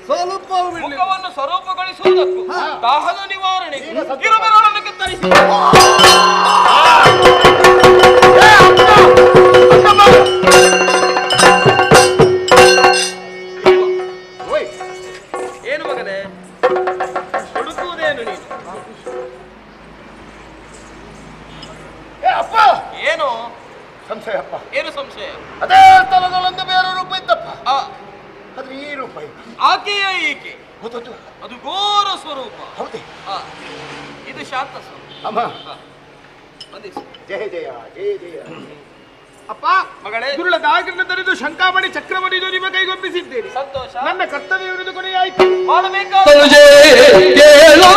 ಸ್ವಲ್ಪ ಮುಖವನ್ನು ಸ್ವರೂಪಗೊಳಿಸುವುದಕ್ಕೂ ದಾಹದ ನಿವಾರಣೆ ಕಿರುಬೆರಳನ್ನು ಕತ್ತರಿಸಿ ಏನು ಮಗನೇ ಹುಡುಕುವುದೇನು ನೀನು? ಅಪ್ಪ ಏನು ಸಂಶಯ ಅಪ್ಪ? ಏನು ಸಂಶಯ? ಅದೇ ಸ್ಥಳದಲ್ಲೊಂದು ಬೇರೆ ರೂಪ ಇತ್ತಪ್ಪ. ಅದು ಈ ರೂಪ ಇತ್ತು. ಆಕೆಯ ಈಕೆ ಅದು ಘೋರ ಸ್ವರೂಪ. ಹೌದೇ? ಇದು ಶಾಂತ ಸ್ವರೂಪ. ಅಮ್ಮ ಬಂದಿಸು. ಜಯ ಜಯ ಜಯ ಜಯ. ಅಪ್ಪ ಮಗಳೇ, ದುರುಳದಾಗಿರನ್ನು ತರಿದು ಶಂಕಾಮಣಿ ಚಕ್ರವಣಿದು ನಿಮ್ಮ ಕೈಗೊಪ್ಪಿಸಿದ್ದೇನೆ. ಸಂತೋಷ. ನನ್ನ ಕರ್ತವ್ಯವಿರುವುದು ಕೊನೆಯಾಯಿತು. ಮಾಡಬೇಕಾದ ಕೇಳೋ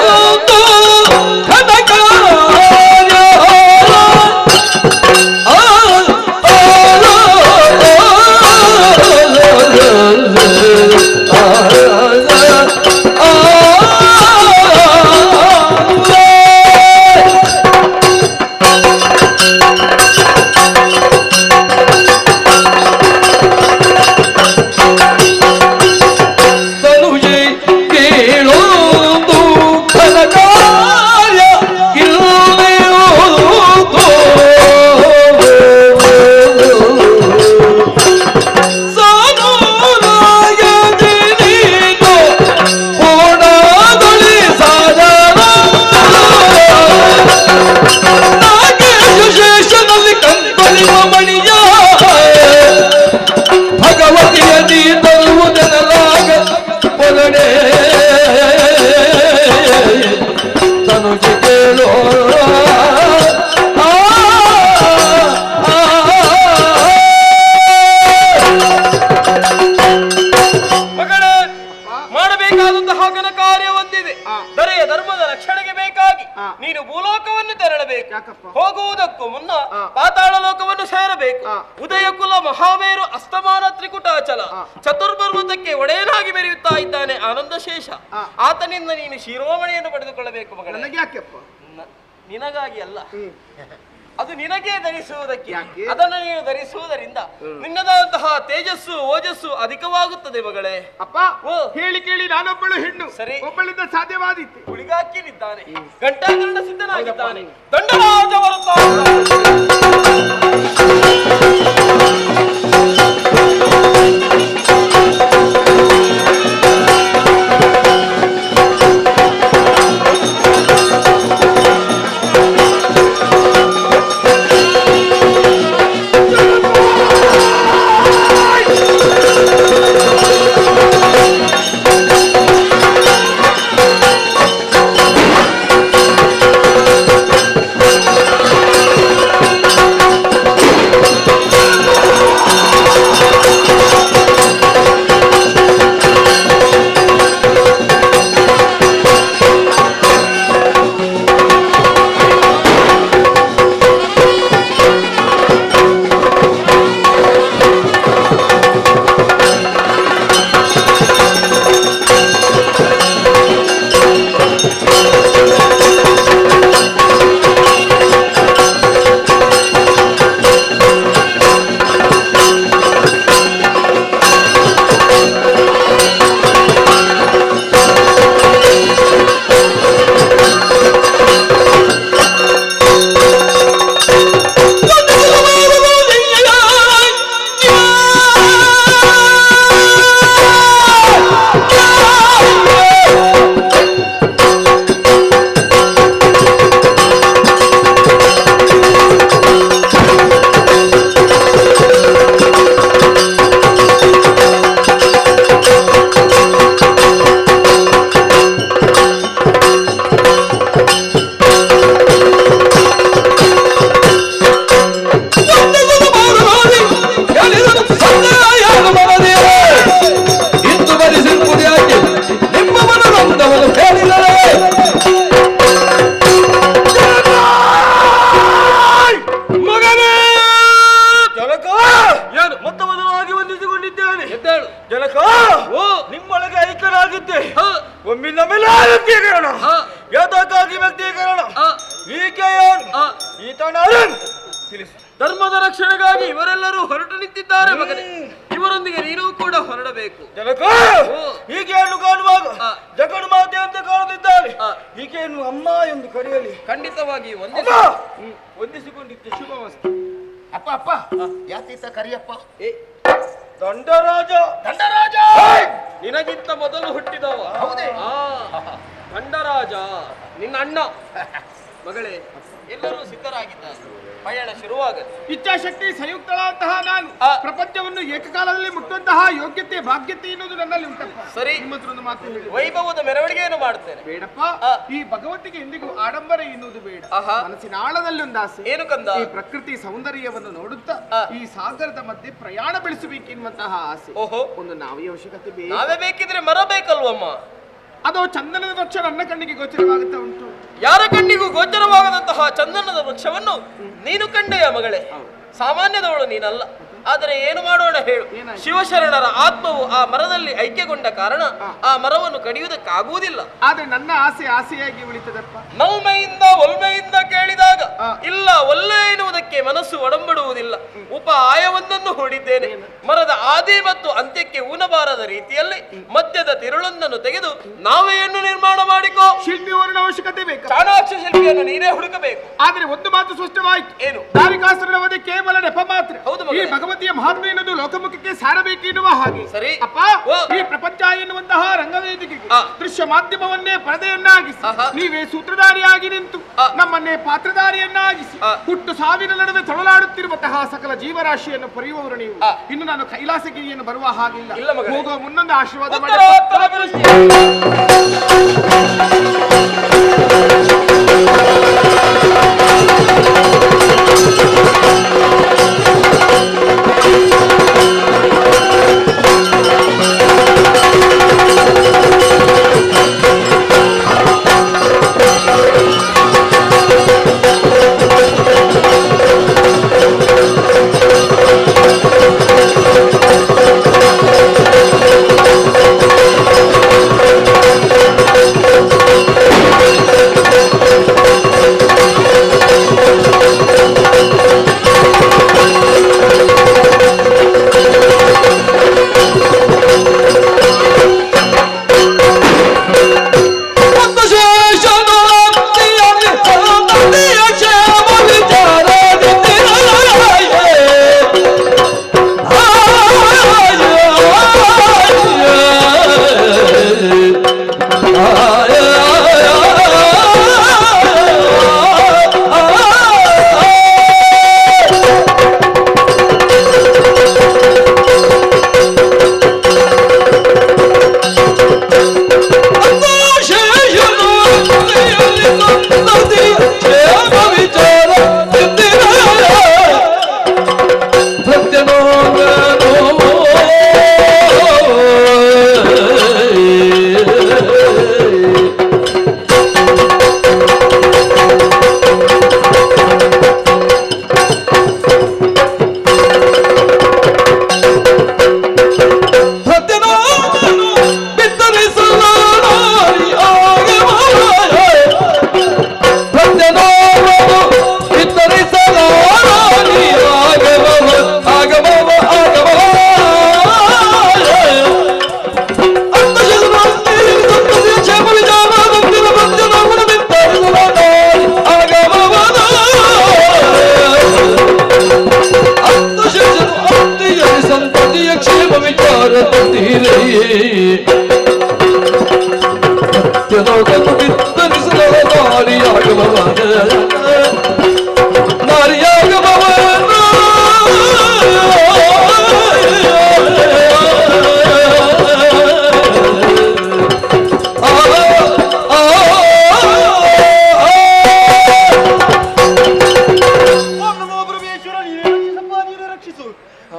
ದುಃಖದ ಕಾರ್ಯ ಯಾಕಪ್ಪ? ಹೋಗುವುದಕ್ಕೂ ಮುನ್ನ ಪಾತಾಳ ಲೋಕವನ್ನು ಸೇರಬೇಕು. ಉದಯಕುಲ ಮಹಾಮೇರು ಅಸ್ತಮಾನ ತ್ರಿಕುಟಾಚಲ ಚತುರ್ಪರ್ವತಕ್ಕೆ ಒಡೆಯನಾಗಿ ಮೆರೆಯುತ್ತಾ ಇದ್ದಾನೆ ಆನಂದ ಶೇಷ. ಆತನಿಂದ ನೀನು ಶಿರೋಮಣಿಯನ್ನು ಪಡೆದುಕೊಳ್ಳಬೇಕು ಮಗಳ. ನನಗೆ ಯಾಕೆಪ್ಪ? ನಿನಗಾಗಿ ಅಲ್ಲ, ಅದು ನಿನಗೆ ಧರಿಸುವುದಕ್ಕೆ. ಅದನ್ನು ನೀನು ಧರಿಸುವುದರಿಂದ ನಿನ್ನದಾದಂತಹ ತೇಜಸ್ಸು ಓಜಸ್ಸು ಅಧಿಕವಾಗುತ್ತದೆ ಮಗಳೇ. ಅಪ್ಪ ಹೇಳಿ ಕೇಳಿ ನಾನೊಬ್ಬಳು ಹೆಣ್ಣು, ಸರಿ, ಒಬ್ಬಳಿಂದ ಸಾಧ್ಯವಾದೀತು. ಹುಡುಗಾಕಿನಿದ್ದಾನೆ, ಗಂಟಾಗರಣ ಸಿದ್ಧನಾಗಿದ್ದಾನೆ, ದಂಡರಾಜ ನಿಮ್ಮೊಳಗೆ ಐಕ್ಯರಾಗಿದ್ದೆ. ಒಮ್ಮಿಂದ ಮೇಲೆ ವ್ಯಕ್ತೀಕರಣ, ಯಾತಕ್ಕಾಗಿ ವ್ಯಕ್ತೀಕರಣ? ಧರ್ಮದ ರಕ್ಷಣೆಗಾಗಿ ಇವರೆಲ್ಲರೂ ಹೊರಟು ನಿಂತಿದ್ದಾರೆ ಮಗನೇ. ಇವರೊಂದಿಗೆ ನೀನು ಕೂಡ ಹೊರಡಬೇಕು. ಹೀಗೆಯನ್ನು ಕಾಣುವಾಗ ಜಗನ್ ಮಾತೆ ಅಂತ ಕಾಣುತ್ತಿದ್ದಾರೆ. ಹೀಗೆಯನ್ನು ಅಮ್ಮ ಎಂದು ಕರೆಯಲಿ. ಖಂಡಿತವಾಗಿ ವಂದಿಸಿಕೊಂಡಿದ್ದೆ. ಶುಭವಸ್ತು. ಅಪ್ಪ ಅಪ್ಪ ಯಾತೀತ ಕರಿಯಪ್ಪ. ದಂಡರಾಜ. ದಂಡರಾಜ ನಿನಗಿಂತ ಮೊದಲು ಹುಟ್ಟಿದವ. ಹೌದೇ? ದಂಡರಾಜ ನಿನ್ನ ಅಣ್ಣ. ಮಗಳೇ, ಎಲ್ಲರೂ ಸಿದ್ಧರಾಗಿದ್ದಾರೆ, ಪಯಣ ಶುರುವಾಗಲಿ. ಇಚ್ಛಾಶಕ್ತಿ ಸಂಯುಕ್ತಳಂತಹ ನಾನು ಪ್ರಪಂಚವನ್ನು ಏಕಕಾಲದಲ್ಲಿ ಮುಟ್ಟುವಂತಹ ಯೋಗ್ಯತೆ ಭಾಗ್ಯತೆ ಎನ್ನುವುದು ನನ್ನಲ್ಲಿ ಉಂಟಪ್ಪ. ಸರಿ, ನಿಮ್ಮತ್ರೊಂದು ಮಾತು ಹೇಳಿ. ವೈಭವದ ಮೆರವಣಿಗೆಯನ್ನು ಮಾಡ್ತೇನೆ. ಬೇಡಪ್ಪ, ಈ ಭಗವಂತಿಗೆ ಎಂದಿಗೂ ಆಡಂಬರ ಎನ್ನುವುದು ಬೇಡ. ಮನಸ್ಸಿನ ಆಳದಲ್ಲಿ ಒಂದು ಆಸೆ. ಏನು ಕಂದ? ಈ ಪ್ರಕೃತಿ ಸೌಂದರ್ಯವನ್ನು ನೋಡುತ್ತಾ ಈ ಸಾಗರದ ಮಧ್ಯೆ ಪ್ರಯಾಣ ಬೆಳೆಸಬೇಕೆನ್ನುವಂತಹ ಆಸೆ. ಓಹೋ, ಒಂದು ನಾವೇ ಅವಶ್ಯಕತೆ ಬೇಕು. ನಾವೇ ಬೇಕಿದ್ರೆ ಮರ ಬೇಕಲ್ವಮ್ಮ? ಅದು ಚಂದನದ ವೃಕ್ಷ ನನ್ನ ಕಣ್ಣಿಗೆ ಗೋಚರವಾಗುತ್ತಾ ಉಂಟು. ಯಾರ ಕಣ್ಣಿಗೂ ಗೋಚರವಾಗದಂತಹ ಚಂದನದ ವೃಕ್ಷವನ್ನು ನೀನು ಕಂಡೆಯ ಮಗಳೇ? ಸಾಮಾನ್ಯದವಳು ನೀನಲ್ಲ. ಆದರೆ ಏನು ಮಾಡೋಣ ಹೇಳು? ಶಿವಶರಣರ ಆತ್ಮವು ಆ ಮರದಲ್ಲಿ ಐಕ್ಯಗೊಂಡ ಕಾರಣ ಆ ಮರವನ್ನು ಕಡಿಯುವುದಕ್ಕಾಗುವುದಿಲ್ಲ. ಆದ್ರೆ ನನ್ನ ಆಸೆ ಆಸೆಯಾಗಿ ಉಳಿತದಪ್ಪ. ನೌಮೆಯಿಂದ ಒಲ್ಮೆಯಿಂದ ಕೇಳಿದಾಗ ಇಲ್ಲ ಒಲ್ಲೆ ಎನ್ನುವುದಕ್ಕೆ ಮನಸ್ಸು ಒಡಂಬಡುವುದಿಲ್ಲ. ಉಪಾಯವೊಂದನ್ನು ಹೂಡಿದ್ದೇನೆ. ಮರದ ಆದಿ ಮತ್ತು ಅಂತ್ಯಕ್ಕೆ ಊನಬಾರದ ರೀತಿಯಲ್ಲಿ ಮಧ್ಯದ ತಿರುಳೊಂದನ್ನು ತೆಗೆದು ನಾವೆಯನ್ನು ನಿರ್ಮಾಣ ಮಾಡಿಕೋ. ಶಿಲ್ಪಿ ಅವರ ಅವಶ್ಯಕತೆ ಬೇಕು. ಚಾಣಾಕ್ಷ ಶಿಲ್ಪಿಯನ್ನು ನೀನೇ ಹುಡುಕಬೇಕು. ಆದ್ರೆ ಒಂದು ಮಾತು ಸ್ಪಷ್ಟವಾಯಿತು. ಏನು? ದಾರಿಕಾಸುರನ ವಧೆ ಕೇವಲ ನೆಪ ಮಾತ್ರ. ಹೌದು, ಈ ಭಗವತಿಯ ಮಹಾತ್ಮೆ ಎನ್ನುವುದು ಲೋಕಮುಖಕ್ಕೆ ಸಾರಬೇಕು ಎನ್ನುವ ಹಾಗೆ. ಸರಿ ಅಪ್ಪ, ಈ ಪ್ರಪಂಚ ಎನ್ನುವಂತಹ ರಂಗವೇದಿಕೆಗೆ ದೃಶ್ಯ ಮಾಧ್ಯಮವನ್ನೇ ಪರದೆಯನ್ನಾಗಿಸಿ ನೀವೇ ಸೂತ್ರಧಾರಿಯಾಗಿ ನಿಂತು ನಮ್ಮನ್ನೇ ಪಾತ್ರಧಾರಿಯನ್ನಾಗಿಸಿ ಹುಟ್ಟು ಸಾವಿನ ನಡುವೆ ತೊಳಲಾಡುತ್ತಿರುವಂತಹ ಸಕಲ ಜೀವರಾಶಿಯನ್ನು ಪಡೆಯುವವರು ನೀವು. ಇನ್ನು ನಾನು ಕೈಲಾಸಗಿರಿಯನ್ನು ಬರುವ ಹಾಗಿಲ್ಲ. ಹೋಗುವ ಮುನ್ನೊಂದು ಆಶೀರ್ವಾದ ಮಾಡಿ. ಸತ್ಯಲೋಕನು ಬಿತ್ತರಿಸದ ನಾರಿಯಾಗಬವನು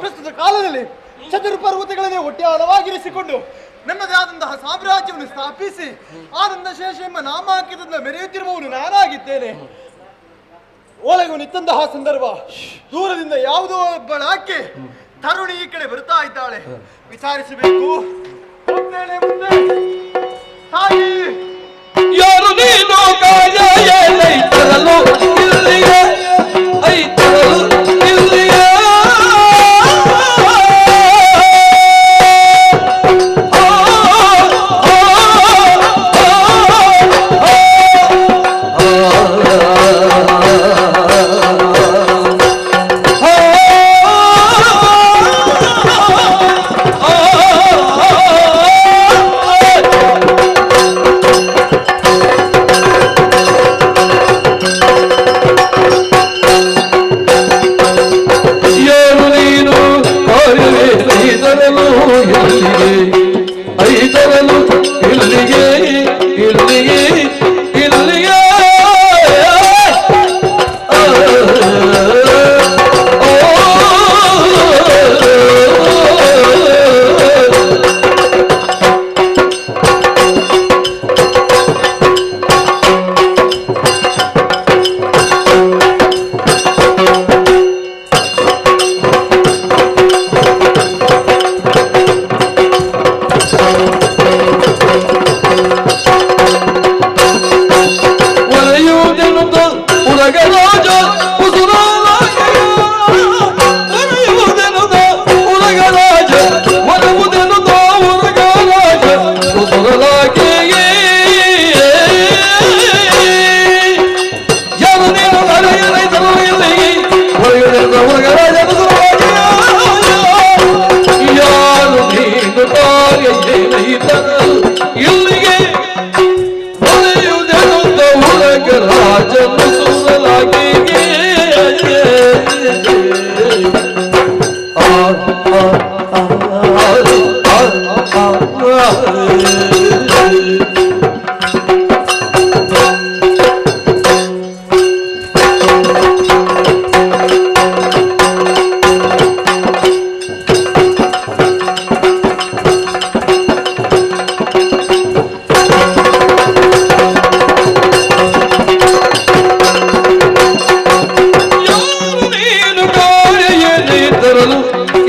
ಪ್ರಸ್ತುತ ಕಾಲದಲ್ಲಿ ಚತುರ್ ಪರ್ವತಗಳನ್ನೇ ಒಟ್ಟಾಳವಾಗಿರಿಸಿಕೊಂಡು ನನ್ನದೇ ಆದಂತಹ ಸಾಮ್ರಾಜ್ಯವನ್ನು ಸ್ಥಾಪಿಸಿ ಆನಂದ ಶೇಷ ಎಂಬ ನಾಮಾಂಕಿತದಿಂದ ಮೆರೆಯುತ್ತಿರುವವನು ನಾನಾಗಿದ್ದೇನೆ. ಒಳಗು ನಿಂತಹ ಸಂದರ್ಭ ದೂರದಿಂದ ಯಾವುದೋ ಒಬ್ಬಳ ಆಕೆ ತರುಣಿ ಈ ಕಡೆ ಬರ್ತಾ ಇದ್ದಾಳೆ. ವಿಚಾರಿಸಬೇಕು. ತಾಯಿ ಯಾರು ನೀನು ಕಾಯ ತರಲು ಇಲ್ಲಿಗೆ ತರಲು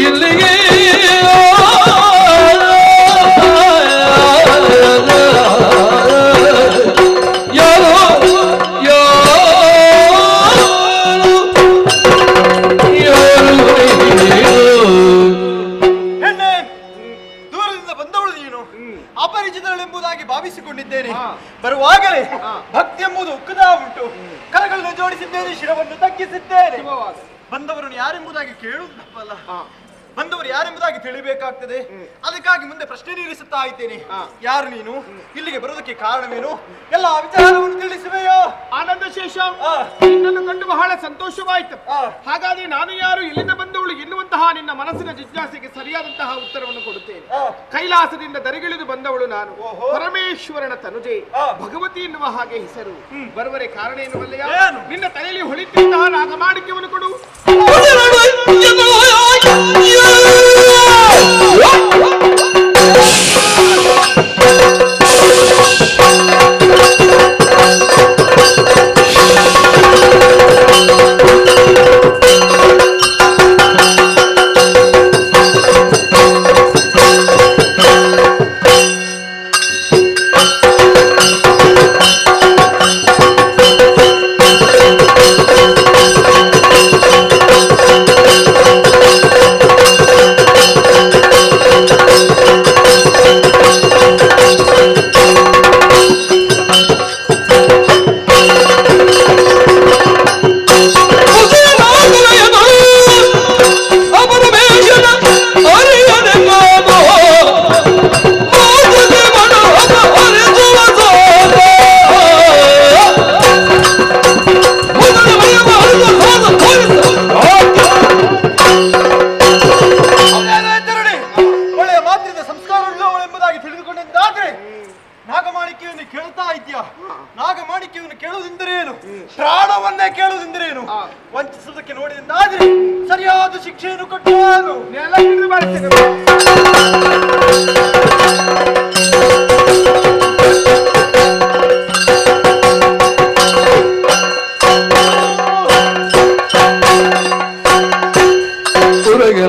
ಇಲ್ಲಿಗೆ ಅಪರಿಚಿತಳೆಂಬುದಾಗಿ ಭಾವಿಸಿಕೊಂಡಿದ್ದೇನೆ. ಬರುವಾಗಲೇ ಭಕ್ತಿ ಎಂಬುದು ಉಕ್ಕದ ಉಂಟು. ಕರಗಳನ್ನು ಜೋಡಿಸಿದ್ದೇನೆ, ಶಿರವನ್ನು ತಗ್ಗಿಸಿದ್ದೇನೆ. ಬಂದವರನ್ನು ಯಾರೆಂಬುದಾಗಿ ಕೇಳುವುದು ತಪ್ಪಲ್ಲ, ಬಂದವರು ಯಾರೆಂಬುದಾಗಿ ತಿಳಿಬೇಕಾಗ್ತದೆ. ಅದಕ್ಕಾಗಿ ಮುಂದೆ ಪ್ರಶ್ನೆ ನೀಡಿಸುತ್ತಾ ಇದ್ದೇನೆ. ಯಾರು ನೀನು, ಇಲ್ಲಿಗೆ ಬರೋದಕ್ಕೆ ಕಾರಣವೇನು, ಎಲ್ಲ ವಿಚಾರವನ್ನು ತಿಳಿಸುವೆಯೋ? ಆನಂದ ಶೇಷ, ನಿನ್ನನ್ನು ಕಂಡು ಬಹಳ ಸಂತೋಷವಾಯಿತು. ಹಾಗಾದ್ರೆ ನಾನು ಯಾರು, ಎಲ್ಲಿಂದ ಬಂದವಳು ಎನ್ನುವಂತಹ ನಿನ್ನ ಮನಸ್ಸಿನ ಜಿಜ್ಞಾಸೆಗೆ ಸರಿಯಾದಂತಹ ಉತ್ತರವನ್ನು ಕೊಡುತ್ತೇನೆ. ಕೈಲಾಸದಿಂದ ದರಿಗಿಳಿದು ಬಂದವಳು ನಾನು, ಪರಮೇಶ್ವರನ ತನುಜೆ, ಭಗವತಿ ಎನ್ನುವ ಹಾಗೆ ಹೆಸರು. ಬರುವರೆ ಕಾರಣ ಎನ್ನುವಲ್ಲಯ್ಯ, ನಿನ್ನ ತಲೆಯಲ್ಲಿ ಹೊಳಿತಿದ್ದಂತಹ ನಾಗಮಾಣಿಕ್ಯವನ್ನು ಕೊಡು. ತಿಳಿದುಕೊಂಡೆಂದಾದ್ರೆ ನಾಗಮಾಣಿಕ್ಯವನ್ನು ಕೇಳ್ತಾ ಇದ್ಯಾ? ನಾಗಮಾಣಿಕ್ಯವನ್ನು ಕೇಳುವುದೆಂದರೆ ಏನು? ಪ್ರಾಣವನ್ನೇ ಕೇಳುವುದೆಂದರೆ ಏನು? ವಂಚಿಸುವುದಕ್ಕೆ ನೋಡಿದಂತಾದ್ರೆ ಸರಿಯಾದ ಶಿಕ್ಷೆಯನ್ನು ಕೊಟ್ಟು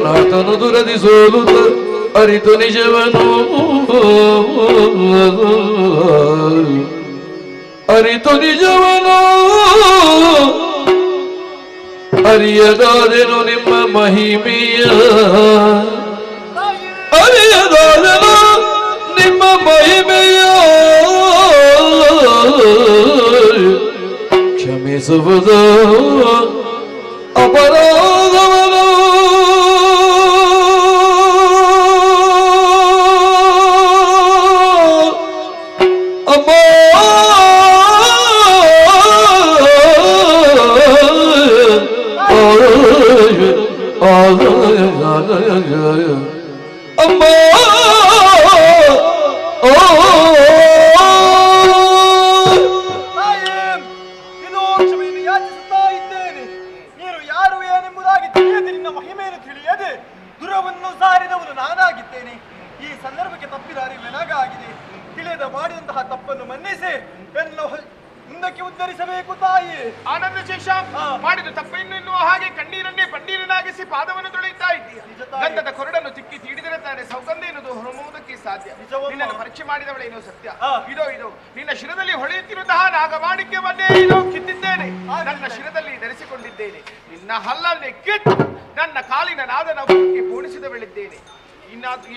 ನಾಥನು ದುರದಿ ಸೋಲುತ್ತ ಅರಿತು ನಿಜವನು ಅರಿತು ನಿಜವನು ಅರಿಯದಾದೆನು ನಿಮ್ಮ ಮಹಿಮೆಯ ಅರಿಯದಾದೆನು ನಿಮ್ಮ ಮಹಿಮೆಯ ಕ್ಷಮಿಸುವುದು ಅಪರಾಧವನು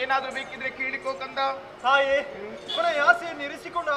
ಏನಾದ್ರೂ ಬೇಕಿದ್ರೆ ಕೇಳಿಕೋ ಕಂದ. ತಾಯೇ ಕೊನೆಯ ಆಸೆಯನ್ನು ಇರಿಸಿಕೊಂಡು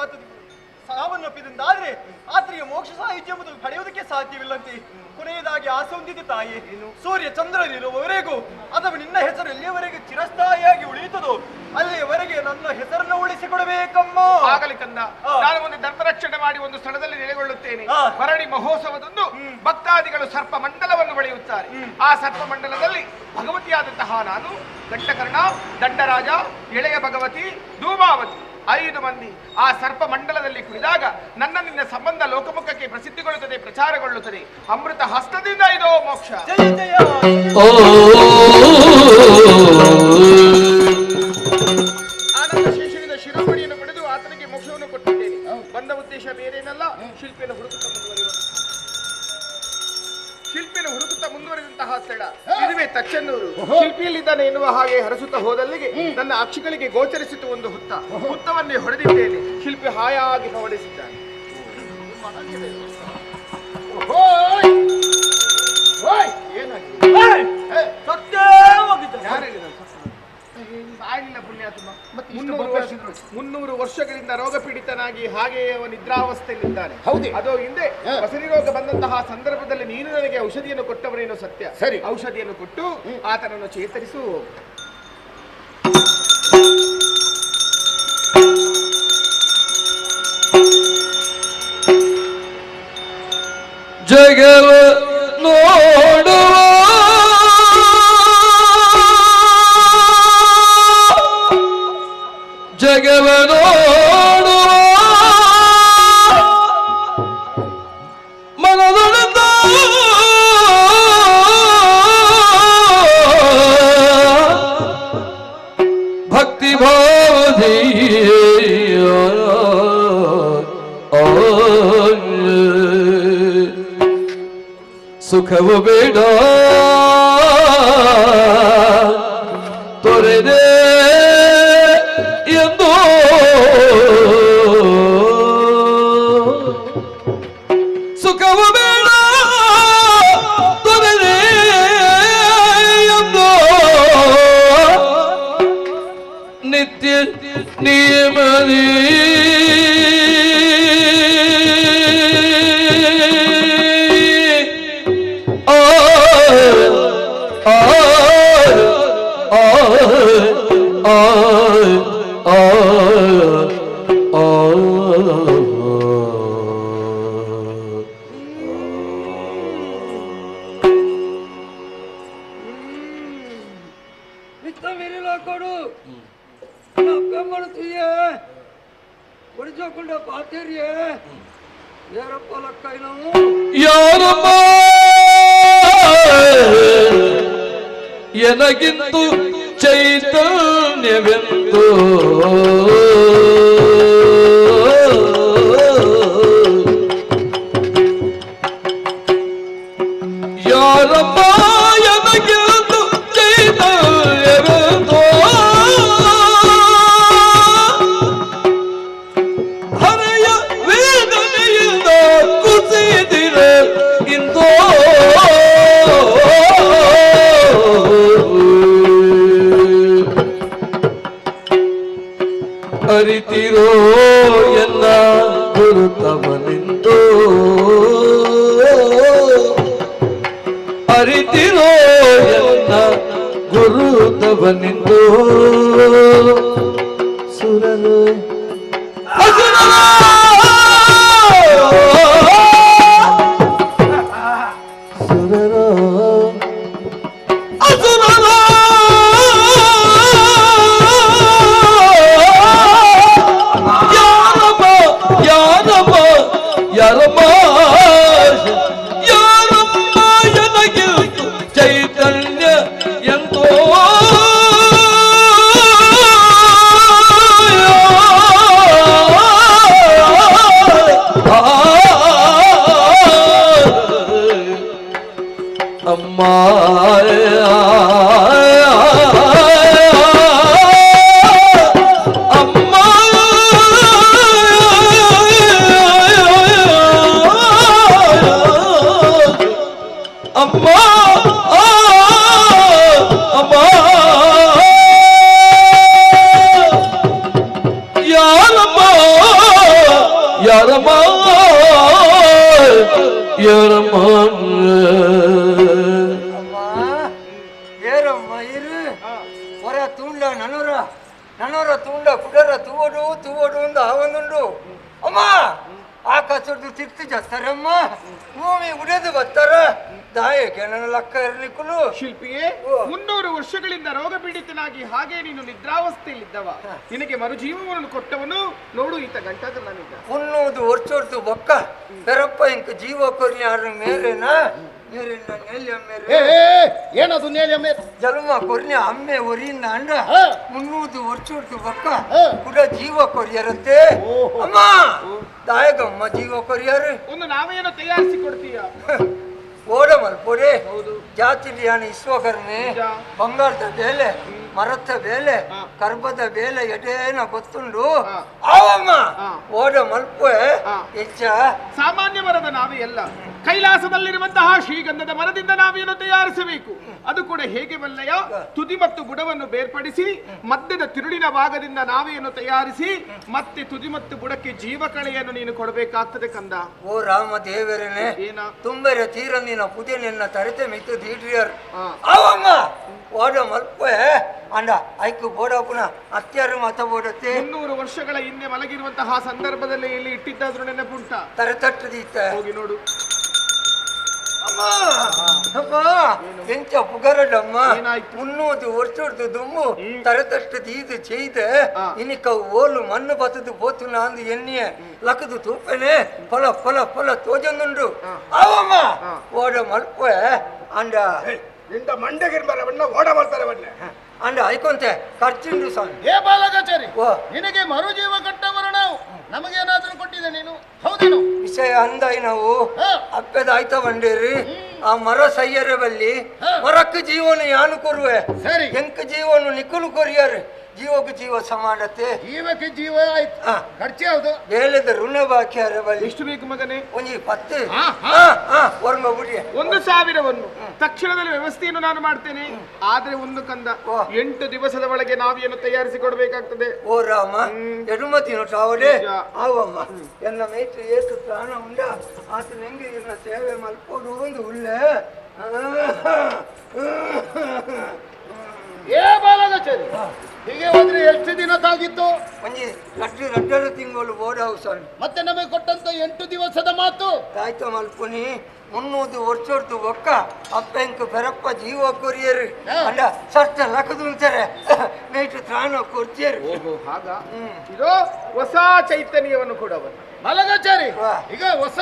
ಸಾವನ್ನಪ್ಪಿದಂತಾದ್ರೆ ಆತನಿಗೆ ಮೋಕ್ಷ ಸಾಹಿತ್ಯ ಎಂಬುದು ಪಡೆಯುವುದಕ್ಕೆ ಸಾಧ್ಯವಿಲ್ಲಂತೆ. ಕೊನೆಯದಾಗಿ ಆಸೆ ಹೊಂದಿದೆ ತಾಯಿ, ಸೂರ್ಯ ಚಂದ್ರನಿರುವವರೆಗೂ ಅಥವಾ ನಿನ್ನ ಹೆಸರು ಎಲ್ಲಿಯವರೆಗೆ ಚಿರಸ್ಥಾಯಿಯಾಗಿ ಉಳಿಯುತ್ತದೋ ಅಲ್ಲಿಯವರೆಗೆ ನನ್ನ ಹೆಸರನ್ನು ಉಳಿಸಿಕೊಡಬೇಕಮ್ಮ. ಆಗಲಿ ಕಂದ, ನಾನು ಒಂದು ಧರ್ಮರಕ್ಷಣೆ ಮಾಡಿ ಒಂದು ಸ್ಥಳದಲ್ಲಿ ನೆಲೆಗೊಳ್ಳುತ್ತೇನೆ. ಭರಣಿ ಮಹೋತ್ಸವದಂದು ಭಕ್ತಾದಿಗಳು ಸರ್ಪ ಮಂಡಲವನ್ನು ಬಳೆಯುತ್ತಾರೆ. ಆ ಸರ್ಪ ಮಂಡಲದಲ್ಲಿ ಭಗವತಿಯಾದಂತಹ ನಾನು, ದಂಡಕರ್ಣ, ದಂಡರಾಜ, ಎಳೆಯ ಭಗವತಿ, ಧೂಮಾವತಿ 5 ಮಂದಿ ಆ ಸರ್ಪ ಮಂಡಲದಲ್ಲಿ ಕುಳಿದಾಗ ನನ್ನ ನಿನ್ನ ಸಂಬಂಧ ಲೋಕಮುಖಕ್ಕೆ ಪ್ರಸಿದ್ಧಿಗೊಳ್ಳುತ್ತದೆ, ಪ್ರಚಾರಗೊಳ್ಳುತ್ತದೆ. ಅಮೃತ ಹಸ್ತದಿಂದ ಇದೋ ಮೋಕ್ಷ. ಜಯ ಜಯ. ಆನಂದ ಶೇಷನಿಂದ ಶಿರೋಮಣಿಯನ್ನು ಪಡೆದು ಆತನಿಗೆ ಮೋಕ್ಷವನ್ನು ಕೊಟ್ಟಿದ್ದೇನೆ. ಬಂದ ಉದ್ದೇಶ ಬೇರೇನಲ್ಲ, ಶಿಲ್ಪಿಯನ್ನು ಹುಡುಕುತ್ತಾ ಮುಂದುವರಿದಂತಹ ಸ್ಥಳ ಇದುವೇ ತಚ್ಚನ್ನೂರು. ಶಿಲ್ಪಿಯಲ್ಲಿದ್ದಾನೆ ಎನ್ನುವ ಹಾಗೆ ಹರಸುತ್ತಾ ಹೋದಲ್ಲಿಗೆ ನನ್ನ ಅಕ್ಷಿಗಳಿಗೆ ಗೋಚರಿಸಿತು ಒಂದು ಹುತ್ತವನ್ನೇ ಹೊಡೆದಿದ್ದೇನೆ. ಶಿಲ್ಪಿ ಹಾಯಾಗಿ ಪವಡಿಸಿದ್ದಾನೆ. ಸಾಯಲಿಲ್ಲ ಪುಣ್ಯಾತ್ಮ. 300 ವರ್ಷಗಳಿಂದ ರೋಗ ಪೀಡಿತನಾಗಿ ಹಾಗೆಯೇ ಅವನ ನಿದ್ರಾವಸ್ಥೆಯಲ್ಲಿದ್ದಾನೆ. ಅದೋ ಹಿಂದೆ ವಸರಿ ರೋಗ ಬಂದಂತಹ ಸಂದರ್ಭದಲ್ಲಿ ನೀನು ನನಗೆ ಔಷಧಿಯನ್ನು ಕೊಟ್ಟವನೇನೋ ಸತ್ಯ. ಸರಿ, ಔಷಧಿಯನ್ನು ಕೊಟ್ಟು ಆತನನ್ನು ಚೇತರಿಸು. ಜಗವ ನೋಡುವ ಜಗವ ನೋಡುವ ಮನದೊಡೆದ ಭಕ್ತಿ ಭಾವದಿ ಸುಖವು ಬೇಡ ತೊರೆದೆ ಎಂದು ಸುಖವು ಬೇಡ ತೊರೆದೆ ಎಂದು ನಿತ್ಯ ನಿಯಮದಿ ಬೆಂಬಲತೀಯೇ ಒಡಿಸೋಕೊಂಡ ಪಾತೇರಿಯೇ ಯಾರಪ್ಪ ಲಕ್ಕ ನಾವು ಯಾರಮ್ಮ ಎನಗಿಂತು ಚೈತನ್ಯವೆಂದು ಯಾರಮ್ಮ ಎನಗಿಂತು ಚೈತನ್ಯವೆಂದು ಹರೆಯ ವೇದನೆಯಿಂದ ಕುಸಿದಿರೆ ಇಂದೋ ಅರಿತಿರೋ ಎಲ್ಲ ಗುರುತವನಿಂದೋ ಅರಿತಿರೋ ಎಲ್ಲ ಗುರುತವನಿಂದೋ ಸುರರು ಚೈತನ್ಯ ಎಂತೋ ಅಮ್ಮ ಅಮ್ಮ ಅಮ್ಮ ಯಾರಮ್ಮ ಯಾರಮ್ಮ ಯಾರಮ್ಮ ಏರಮ್ಮ ಇರು ಹೊರ ತುಂಡ ನನರ ತುಂಡ ಕುಡರ ತೂವಡು ಅಂದ ಅವನುಂಡು ಅಮ್ಮ ಆಕಾಶದ್ದು ತಿರ್ತಿ ಜಸ್ತಾರಮ್ಮ ಭೂಮಿ ಉಡಿದು ಬರ್ತಾರ ದಾಯಕ್ಕೆ ನನ್ನ ಲಕ್ಕ ಇರ್ಲಿಕ್ಕೂ ಶಿಲ್ಪಿಯೇ 300 ವರ್ಷಗಳಿಂದ ರೋಗ ಪೀಡಿತನಾಗಿ ಹಾಗೆ ನೀನು ನಿದ್ರಾವಸ್ಥೆಯಲ್ಲಿದ್ದವ ನಿನಗೆ ಮರುಜೀವವನ್ನು ಕೊಟ್ಟವನು ನೋಡು ಈತ ಗಂಟದ ನನಗೆ ಉಣ್ಣುವುದು ಒರ್ಚೋರ್ದು ಬೊಕ್ಕ ಬೆರಪ್ಪ ಇಂಕ ಜೀವ ಕೊರಿಯಾರ ಮೇರೆನಾ ಏನದು ನೇಲಿ ಅಮ್ಮೆ ಜಲಮ ಕೊರ್ನೆ ಅಮ್ಮೆ ಒರಿಯಿಂದ ಅಂಡ ಮುನ್ನೂದು ವರ್ಷೋರ್ದು ಬೊಕ್ಕ ಕೂಡ ಜೀವ ಕೊರಿಯರಂತೆ ಅಮ್ಮ ದಾಯಗಮ್ಮ ಜೀವ ಕೊರಿಯಾರು ಒಂದು ನಾವೇನೋ ತಯಾರಿಸಿ ಕೊಡ್ತೀಯ ಓಡ ಮಲ್ಪೊಡೆ ಜಾತಿಲಿ ಯಾನ ಇಸ್ವಕರ್ನೆ ಬಂಗಾರದ ಬೇಲೆ ಮರತ್ತ ಬೇಲೆ ಕರ್ಬದ ಬೇಲೆ ಎಡೇನ ಗೊತ್ತುಂಡು ಅವಮ್ಮ ಓಡ ಮಲ್ಪೆ ಹೆಚ್ಚ ಸಾಮಾನ್ಯ ಮರದ ನಾವೇ ಎಲ್ಲ ಕೈಲಾಸದಲ್ಲಿರುವಂತಹ ಶ್ರೀಗಂಧದ ಮರದಿಂದ ನಾವೇನು ತಯಾರಿಸಬೇಕು ಅದು ಕೂಡ ಹೇಗೆ ಬಲ್ಲಯ ತುದಿ ಮತ್ತು ಬುಡವನ್ನು ಬೇರ್ಪಡಿಸಿ ಮಧ್ಯದ ತಿರುಳಿನ ಭಾಗದಿಂದ ನಾವೇನು ತಯಾರಿಸಿ ಮತ್ತೆ ತುದಿ ಮತ್ತು ಬುಡಕ್ಕೆ ಜೀವಕಳೆಯನ್ನು ನೀನು ಕೊಡಬೇಕಾಗ್ತದೆ ಕಂದ ಓ ರಾಮ ದೇವರನೆ ಏನ ತುಂಬರೆ ತೀರಂದಿನ ಪುದೆ ನಿನ್ನ ತರತೆ ಮಿತ್ತು ದೀಡ್ರಿಯರ್ ಅವಮ್ಮ ಓಡ ಮಲ್ಪೆ ಅಂಡ ಐಕು ಬೋಡಪುನ ಅತ್ಯಾರು ಮತ ಬೋಡತ್ತೆ 300 ವರ್ಷಗಳ ಹಿಂದೆ ಮಲಗಿರುವಂತಹ ಸಂದರ್ಭದಲ್ಲಿ ಇಲ್ಲಿ ಇಟ್ಟಿದ್ದಾದ್ರೂ ನೆನಪುಂಟ ತರತಟ್ಟದೀತ ಹೋಗಿ ನೋಡು ಅಮ್ಮ ಎಂಚ ಪುಗರಡಮ್ಮ ಮುನ್ನೂದು ವರ್ಷದ್ದು ದುಮ್ಮು ತರತಟ್ಟು ದೀದು ചെയ്ത് ಇನಿಕ ಓಲು ಮಣ್ಣು ಬತ್ತದು ಪೋತು ನಾಂದು ಎಣ್ಣೆ ಲಕ್ಕದು ತೂಪನೆ ಫಲ ಫಲ ಫಲ ತೋಜೊಂದುಂಡು ಅವಮ್ಮ ಓಡ ಮಲ್ಪೆ ಅಂಡ ಇಂದ ಮಂಡಗಿರ್ಬರವನ್ನ ಓಡ ಮಾಡ್ತಾರೆ ಬನ್ನೆ ಅಂಡ ಐಕೊಂತೆ ಖರ್ಚಿಂಡು ಸಾಂಗ್ ಏ ಬಾಲಗಾಚಾರಿ ನಿನಗೆ ಮರುಜೀವ ಕಟ್ಟವರು ನಾವು ನಮಗೇನಾದ್ರೂ ಕೊಟ್ಟಿದೆ ನೀನು ಹೌದೇನು ವಿಷಯ ಅಂದಾಯಿ ನಾವು ಅಪ್ಪೆದ ಆಯ್ತಾ ಬಂಡೇರಿ ಆ ಮರ ಸಯ್ಯರೆ ಬಲ್ಲಿ ಮರಕ್ಕೆ ಜೀವನ ಯಾನು ಕೊರುವೆ ಸರಿ ಎಂಕ ಜೀವನು ನಿಕ್ಕಲು ಕೊರಿಯಾರೆ ಜೀವಕ್ಕೆ ಜೀವ ಸಮಾನತೆ ಜೀವಕ್ಕೆ ಜೀವ ಆಯ್ತು ಖರ್ಚು ಯಾವುದು ಬೇಲೆದ ಋಣ ಬಾಕ್ಯಾರೆ ಬಲ್ಲಿ ಎಷ್ಟು ಬೇಕು ಮಗನೇ ಒಂಜಿ 10 ವರ್ಮ ಬುಡಿ 1000ವನ್ನು ತಕ್ಷಣದಲ್ಲಿ ವ್ಯವಸ್ಥೆಯನ್ನು ನಾನು ಮಾಡ್ತೇನೆ ಆದ್ರೆ ಒಂದು ಕಂದ 8 ದಿವಸದ ಒಳಗೆ ನಾವೇನು ತಯಾರಿಸಿ ಕೊಡಬೇಕಾಗ್ತದೆ ಓ ರಾಮ ಎಡುಮತಿ ನೋಟಾವಡೆ ಆವಮ್ಮ ಎನ್ನ ಮೇಯ್ತು ಏಸು ಪ್ರಾಣ ಉಂಡ ಆತ ನೆಂಗೆ ಇನ್ನ ಸೇವೆ ಮಲ್ಪೋಡು ಒಂದು ಉಳ್ಳೆ ಏ ಬಾಲಗಾಚಾರಿ ಹೀಗೆ ಹೋದ್ರೆ ಎಷ್ಟು ದಿನಕ್ಕಾಗಿ ಆಗಿತ್ತು? ಒಂಜಿ ರಡ್ಡರ ತಿಂಗಳು ಬೋಡಾವು ಸ್ವಾಮಿ. ಮತ್ತೆ ನಮಗೆ ಕೊಟ್ಟಂತ 8 ದಿವಸದ ಮಾತು ಆಯ್ತು ಮಲ್ಪುನಿ 300 ವರ್ಷದ್ದು ಒಕ್ಕ ಅಪ್ಪೆಂಕು ಬೆರಪ್ಪ ಜೀವ ಕೊರಿಯರು ಅಲ್ಲ ಸರ್ಟ ಲಕದು ಅಂತಾರೆ ನೈಟ್ ತ್ರಾಣ ಕೊರ್ತಿಯರು. ಓಹೋ ಹಾಗ. ಇದು ಹೊಸ ಚೈತನ್ಯವನ್ನು ಕೊಡವರು ಮಲಗಾಚಾರಿ. ಈಗ ಹೊಸ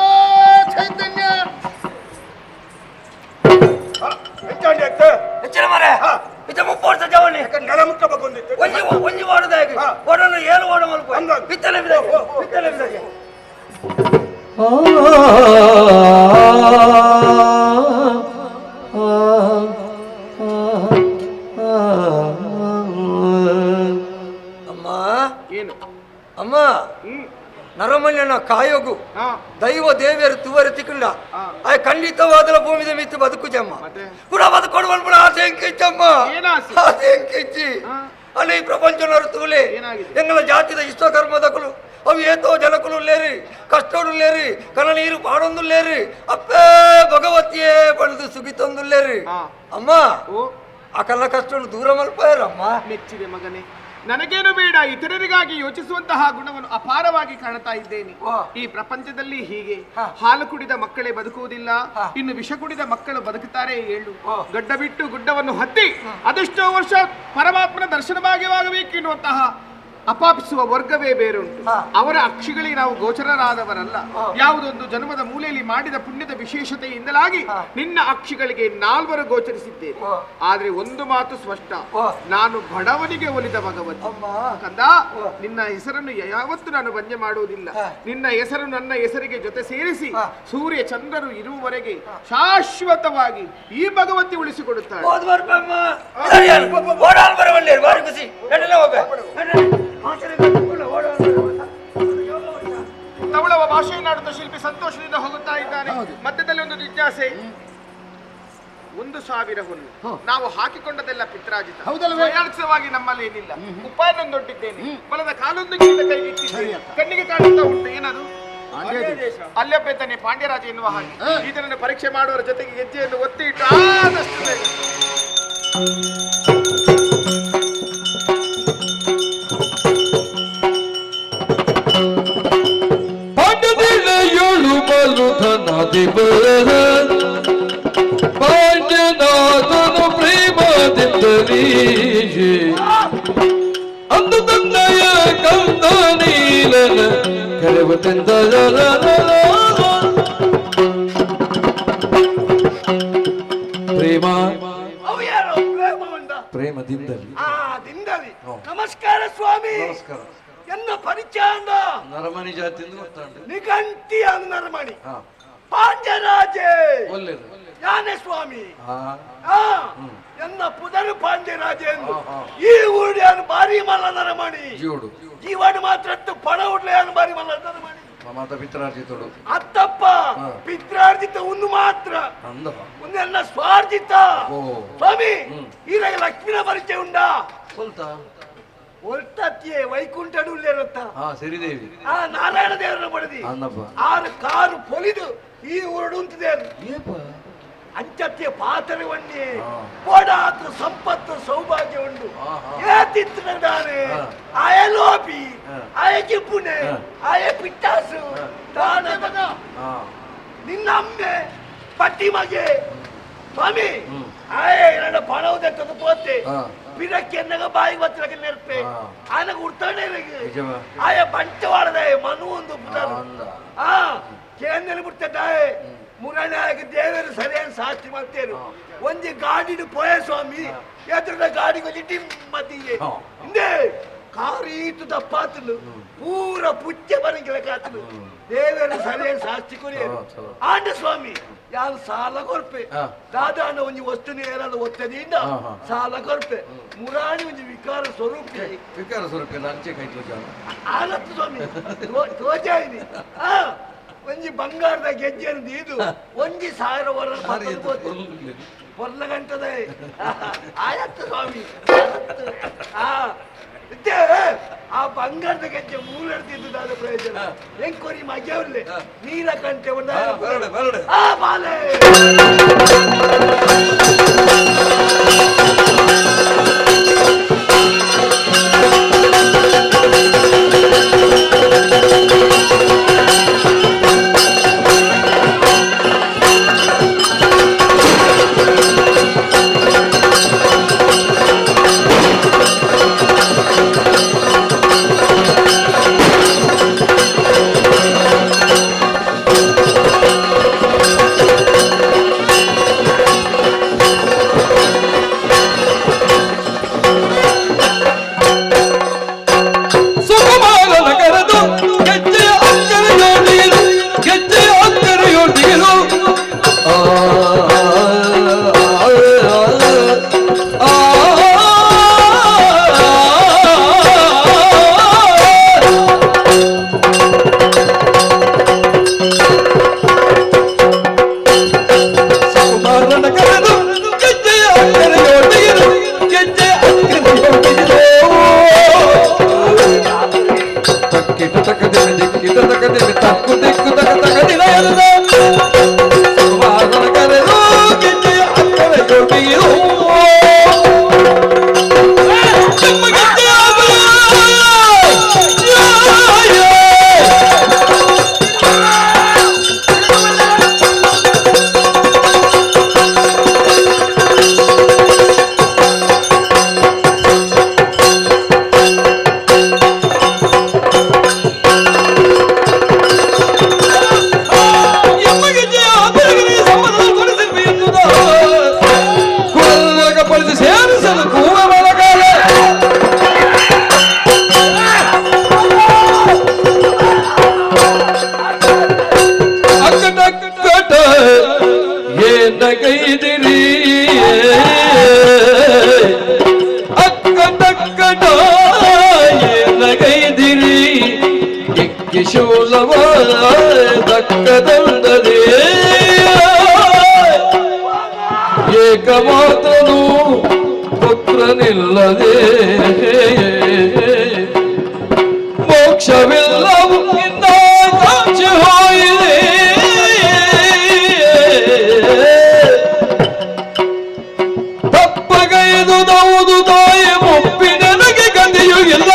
ಚೈತನ್ಯ ಹೆಚ್ಚಿನ ಮರ ಇದು 30 ವರ್ಷ ಜವನಿ ನೆಲ ಮುಟ್ಟ ಬಂದಿತ್ತು ಒಂಜಿ ಓಡದಾಗಿ ಓಡನ್ನು ಏನು ಓಡ ಮಲ್ಪ ಬಿತ್ತಲೆ ಬಿದ್ದಾಗೆ ಅಮ್ಮ ಏನು ಅಮ್ಮ ನರಮಲ್ಯನ ಕಾಯೋಗು ದೈವ ದೇವಿಯರು ತುವರೆ ತಿಕ್ಕಂಡ ಆ ಖಂಡಿತವಾದ ಭೂಮಿದ ಮಿತ್ತು ಬದುಕು ಜಮ್ಮ ಪುರ ಬದುಕೊಡುವನ್ ಪುರ ಆಸೆ ಎಂಕಿಚ್ಚಮ್ಮ ಆಸೆ ಎಂಕಿಚ್ಚಿ ಅಲ್ಲಿ ಈ ಪ್ರಪಂಚನವರು ತೂಲೆ ಎಂಗಳ ಜಾತಿದ ಇಷ್ಟಕರ್ಮದಕಲು ಅವು ಏತೋ ಜನಕಲು ಲೇರಿ ಕಷ್ಟೋಡು ಲೇರಿ ಕನ ನೀರು ಪಾಡೊಂದು ಲೇರಿ ಅಪ್ಪೇ ಭಗವತಿಯೇ ಬಣದು ಸುಗಿತೊಂದು ಲೇರಿ ಅಮ್ಮ ಆ ಕಲ್ಲ ಕಷ್ಟ ದೂರ ಮಲ್ಪಾರಮ್ಮ. ಮೆಚ್ಚಿದೆ ಮಗನೇ, ನನಗೇನು ಬೇಡ, ಇತರರಿಗಾಗಿ ಯೋಚಿಸುವಂತಹ ಗುಣವನ್ನು ಅಪಾರವಾಗಿ ಕಾಣುತ್ತಾ ಇದ್ದೇನೆ. ಈ ಪ್ರಪಂಚದಲ್ಲಿ ಹೀಗೆ ಹಾಲು ಕುಡಿದ ಮಕ್ಕಳೇ ಬದುಕುವುದಿಲ್ಲ, ಇನ್ನು ವಿಷ ಕುಡಿದ ಮಕ್ಕಳು ಬದುಕುತ್ತಾರೆ ಹೇಳು. ಗಡ್ಡ ಬಿಟ್ಟು ಗುಡ್ಡವನ್ನು ಹತ್ತಿ ಅದೆಷ್ಟೋ ವರ್ಷ ಪರಮಾತ್ಮನ ದರ್ಶನಭಾಗ್ಯವಾಗಬೇಕು ಎನ್ನುವಂತಹ ಅಪಾಪಿಸುವ ವರ್ಗವೇ ಬೇರುಂಟು. ಅವರ ಅಕ್ಷಿಗಳಿಗೆ ನಾವು ಗೋಚರರಾದವರಲ್ಲ. ಯಾವುದೊಂದು ಜನ್ಮದ ಮೂಲೆಯಲ್ಲಿ ಮಾಡಿದ ಪುಣ್ಯದ ವಿಶೇಷತೆಯಿಂದಲಾಗಿ ನಿನ್ನ ಅಕ್ಷಿಗಳಿಗೆ 4 ಗೋಚರಿಸಿದ್ದೇನೆ. ಆದ್ರೆ ಒಂದು ಮಾತು ಸ್ಪಷ್ಟ, ನಾನು ಬಡವನಿಗೆ ಒಲಿದ ಭಗವಂತ ಕಂದ. ನಿನ್ನ ಹೆಸರನ್ನು ಯಾವತ್ತೂ ನಾನು ಬಂಜೆ ಮಾಡುವುದಿಲ್ಲ. ನಿನ್ನ ಹೆಸರು ನನ್ನ ಹೆಸರಿಗೆ ಜೊತೆ ಸೇರಿಸಿ ಸೂರ್ಯ ಚಂದ್ರರು ಇರುವವರೆಗೆ ಶಾಶ್ವತವಾಗಿ ಈ ಭಗವಂತಿ ಉಳಿಸಿಕೊಡುತ್ತಾಳೆ. ತವಳವ ಭಾಷೆಯನ್ನಾಡುತ್ತ ಶಿಲ್ಪಿ ಸಂತೋಷದಿಂದ ಹೋಗುತ್ತಾ ಇದ್ದಾನೆ. ಮಧ್ಯದಲ್ಲಿ ಒಂದು ಜಿಜ್ಞಾಸೆ. 1,000 ಹುಲ್ಲು ನಾವು ಹಾಕಿಕೊಂಡದೆಲ್ಲ ಪಿತ್ರಾಜಿತ, ಸ್ವಯಾರ್ಜಿತವಾಗಿ ನಮ್ಮಲ್ಲಿ ಏನಿಲ್ಲ. ಉಪಾಯನೊಂದೊಡ್ಡಿದ್ದೇನೆ, ಬಲದ ಕಾಲೊಂದು ಕೈಗೆ ಇಟ್ಟಿದ್ದೇನೆ, ಕಣ್ಣಿಗೆ ಕಾಣುತ್ತಾ ಉಂಟು. ಏನದು? ಅಲ್ಲಪ್ಪೆತ್ತಾನೆ ಪಾಂಡ್ಯರಾಜ ಎನ್ನುವ ಹಾಗೆ ಇದನ್ನು ಪರೀಕ್ಷೆ ಮಾಡುವವರ ಜೊತೆಗೆ ಹೆಜ್ಜೆಯನ್ನು ಒತ್ತಿ ಇಟ್ಟು ಆದಷ್ಟು ಬೇಗ ಪಾಂಡ್ಯನಾಥನು ಪ್ರೇಮದಿಂದಲೀ ಅಂದು ತನ್ನಯ ಕಂದ ನೀಲನ ಕರೆವತೆಂದ ಪ್ರೇಮ ಪ್ರೇಮದಿಂದಲೇ ನಮಸ್ಕಾರ ಸ್ವಾಮಿ. ಎನ್ನ ಪರಿಚಯ ನರಮಣಿ ಜಾತಿ ನಿಘಂಟಿ ಅನ್ನು ನರಮಣಿ ಪಾಂಡ್ಯರಾಜೆ ಯಾನೆ ಸ್ವಾಮಿ. ಎನ್ನ ಪುದರು ಪಾಂಡ್ಯರಾಜೆ ಎಂದು ಈ ಊರಿಯನ್ನು ಬಾರಿ ಮಲ್ಲ ನರಮಣಿ ಜೀವನ ಮಾತ್ರ ಪಣ ಉಡ್ಲೆಯನ್ನು ಬಾರಿ ಮಲ್ಲ ನರಮಣಿ ಪಿತ್ರಾರ್ಜಿತೋಡು ಅತ್ತಪ್ಪ ಪಿತ್ರಾರ್ಜಿತ ಒಂದು ಮಾತ್ರ ಒಂದೆಲ್ಲ ಸ್ವಾರ್ಜಿತ ಸ್ವಾಮಿ. ಈಗ ಲಕ್ಷ್ಮಿನ ಪರಿಚಯ ಉಂಟಾ? ಒಲ್ತತ್ತಿಯೇ ವೈಕುಂಠಡು ಸಿರಿದೇವಿ ನಾರಾಯಣ ದೇವರನ್ನ ಪಡೆದಿ 6 ಕಾರು ಪೊಲಿದು ಈ ಊರು ಉಂಟಿದೆ. ಅಂಚತ್ತಿಯ ಪಾತ್ರವನ್ನೇ ಓಡಾತು ಸಂಪತ್ತು ಸೌಭಾಗ್ಯ ಉಂಟು. ಏತಿದ್ದಾನೆ ಅಯಲೋಪಿ ಅಯಜಿಪುಣೆ ಅಯ ಪಿಟ್ಟಾಸು ನಿನ್ನ ಅಮ್ಮೆ ಪಟ್ಟಿ ಮಗೆ ಸ್ವಾಮಿ. ಆಯ ನನ್ನ ಪಣವುದಕ್ಕದು ಪೋತೆ ಬಿರಕ್ಕೆ ಎನ್ನಗ ಬಾಯಿಗೆ ಬತ್ತಲಕ್ಕೆ ನೆರಪೆ ಆನಗ ಉಡ್ತಾನೆ ಆಯ ಬಂಟವಾಳದ ಮನು ಒಂದು ಕೇಂದ್ರಲ್ಲಿ ಬಿಡ್ತಾಯ ಮುರಾಣಿ ಆಗಿ ದೇವರು ಸರಿಯಾಗಿ ಸಾಕ್ಷಿ ಮಾಡ್ತೇನೆ. ಒಂಜಿ ಗಾಡಿನ ಪೋಯ ಸ್ವಾಮಿ ಎದುರದ ಗಾಡಿಗೆ ಟಿಮ್ಮತಿಗೆ ಹಿಂದೆ ಕಾರೀತು ದಪ್ಪಾತಲು ಪೂರ ಪುಚ್ಚ ಬರಂಗಿಲ್ಲ ಕಾತಲು ದೇವರು ಸರಿಯಾಗಿ ಸಾಕ್ಷಿ ಕೊರಿಯರು ಆಂಡ ಸ್ವಾಮಿ. ಯಾರು ಸಾಲ ಕೊರ್ಪೆ ದಾದಾನ ಒಂಜಿ ವಸ್ತುನಿ ಏನಾದ್ರು ಒತ್ತದಿಂದ ಸಾಲ ಕೊರ್ಪೆ ಮುರಾಣಿ ಒಂಜಿ ವಿಕಾರ ಸ್ವರೂಪ ಆಲತ್ತು ಸ್ವಾಮಿ ತೋಜಾಯಿನಿ ಒಂಜಿ ಬಂಗಾರದ ಗೆಜ್ಜೆಯನ್ನು ಇದು 1,000 ವರ್ಷ పొర్ల గంటదే ఆయత్త స్వామి ಆ ಬಂಗಾರದ ಗೆಜ್ಜೆ ಮೂಲೆಡ್ತಿದ್ದ ಪ್ರಯೋಜನ ಎಂಕೊರಿ ಮಜವಲ್ಲೇ ನೀಲ ಕಂಟೆ ಬಾಲೆ ಏನಗೈದಿರಿ ಎಕ್ಕಿ ಶೂಲವ ದಕ್ಕದಂದದೆ ಏಕಮಾತನು ಪುತ್ರನಿಲ್ಲದೆ ಮೋಕ್ಷವಿಲ್ಲವು ಕಾಚಿ ಹೋಯಿದೆ ತಪ್ಪಗೈದು ದೌದು ತಾಯಿ ಮುಪ್ಪಿ ನನಗೆ ಗತಿಯೂ ಇಲ್ಲ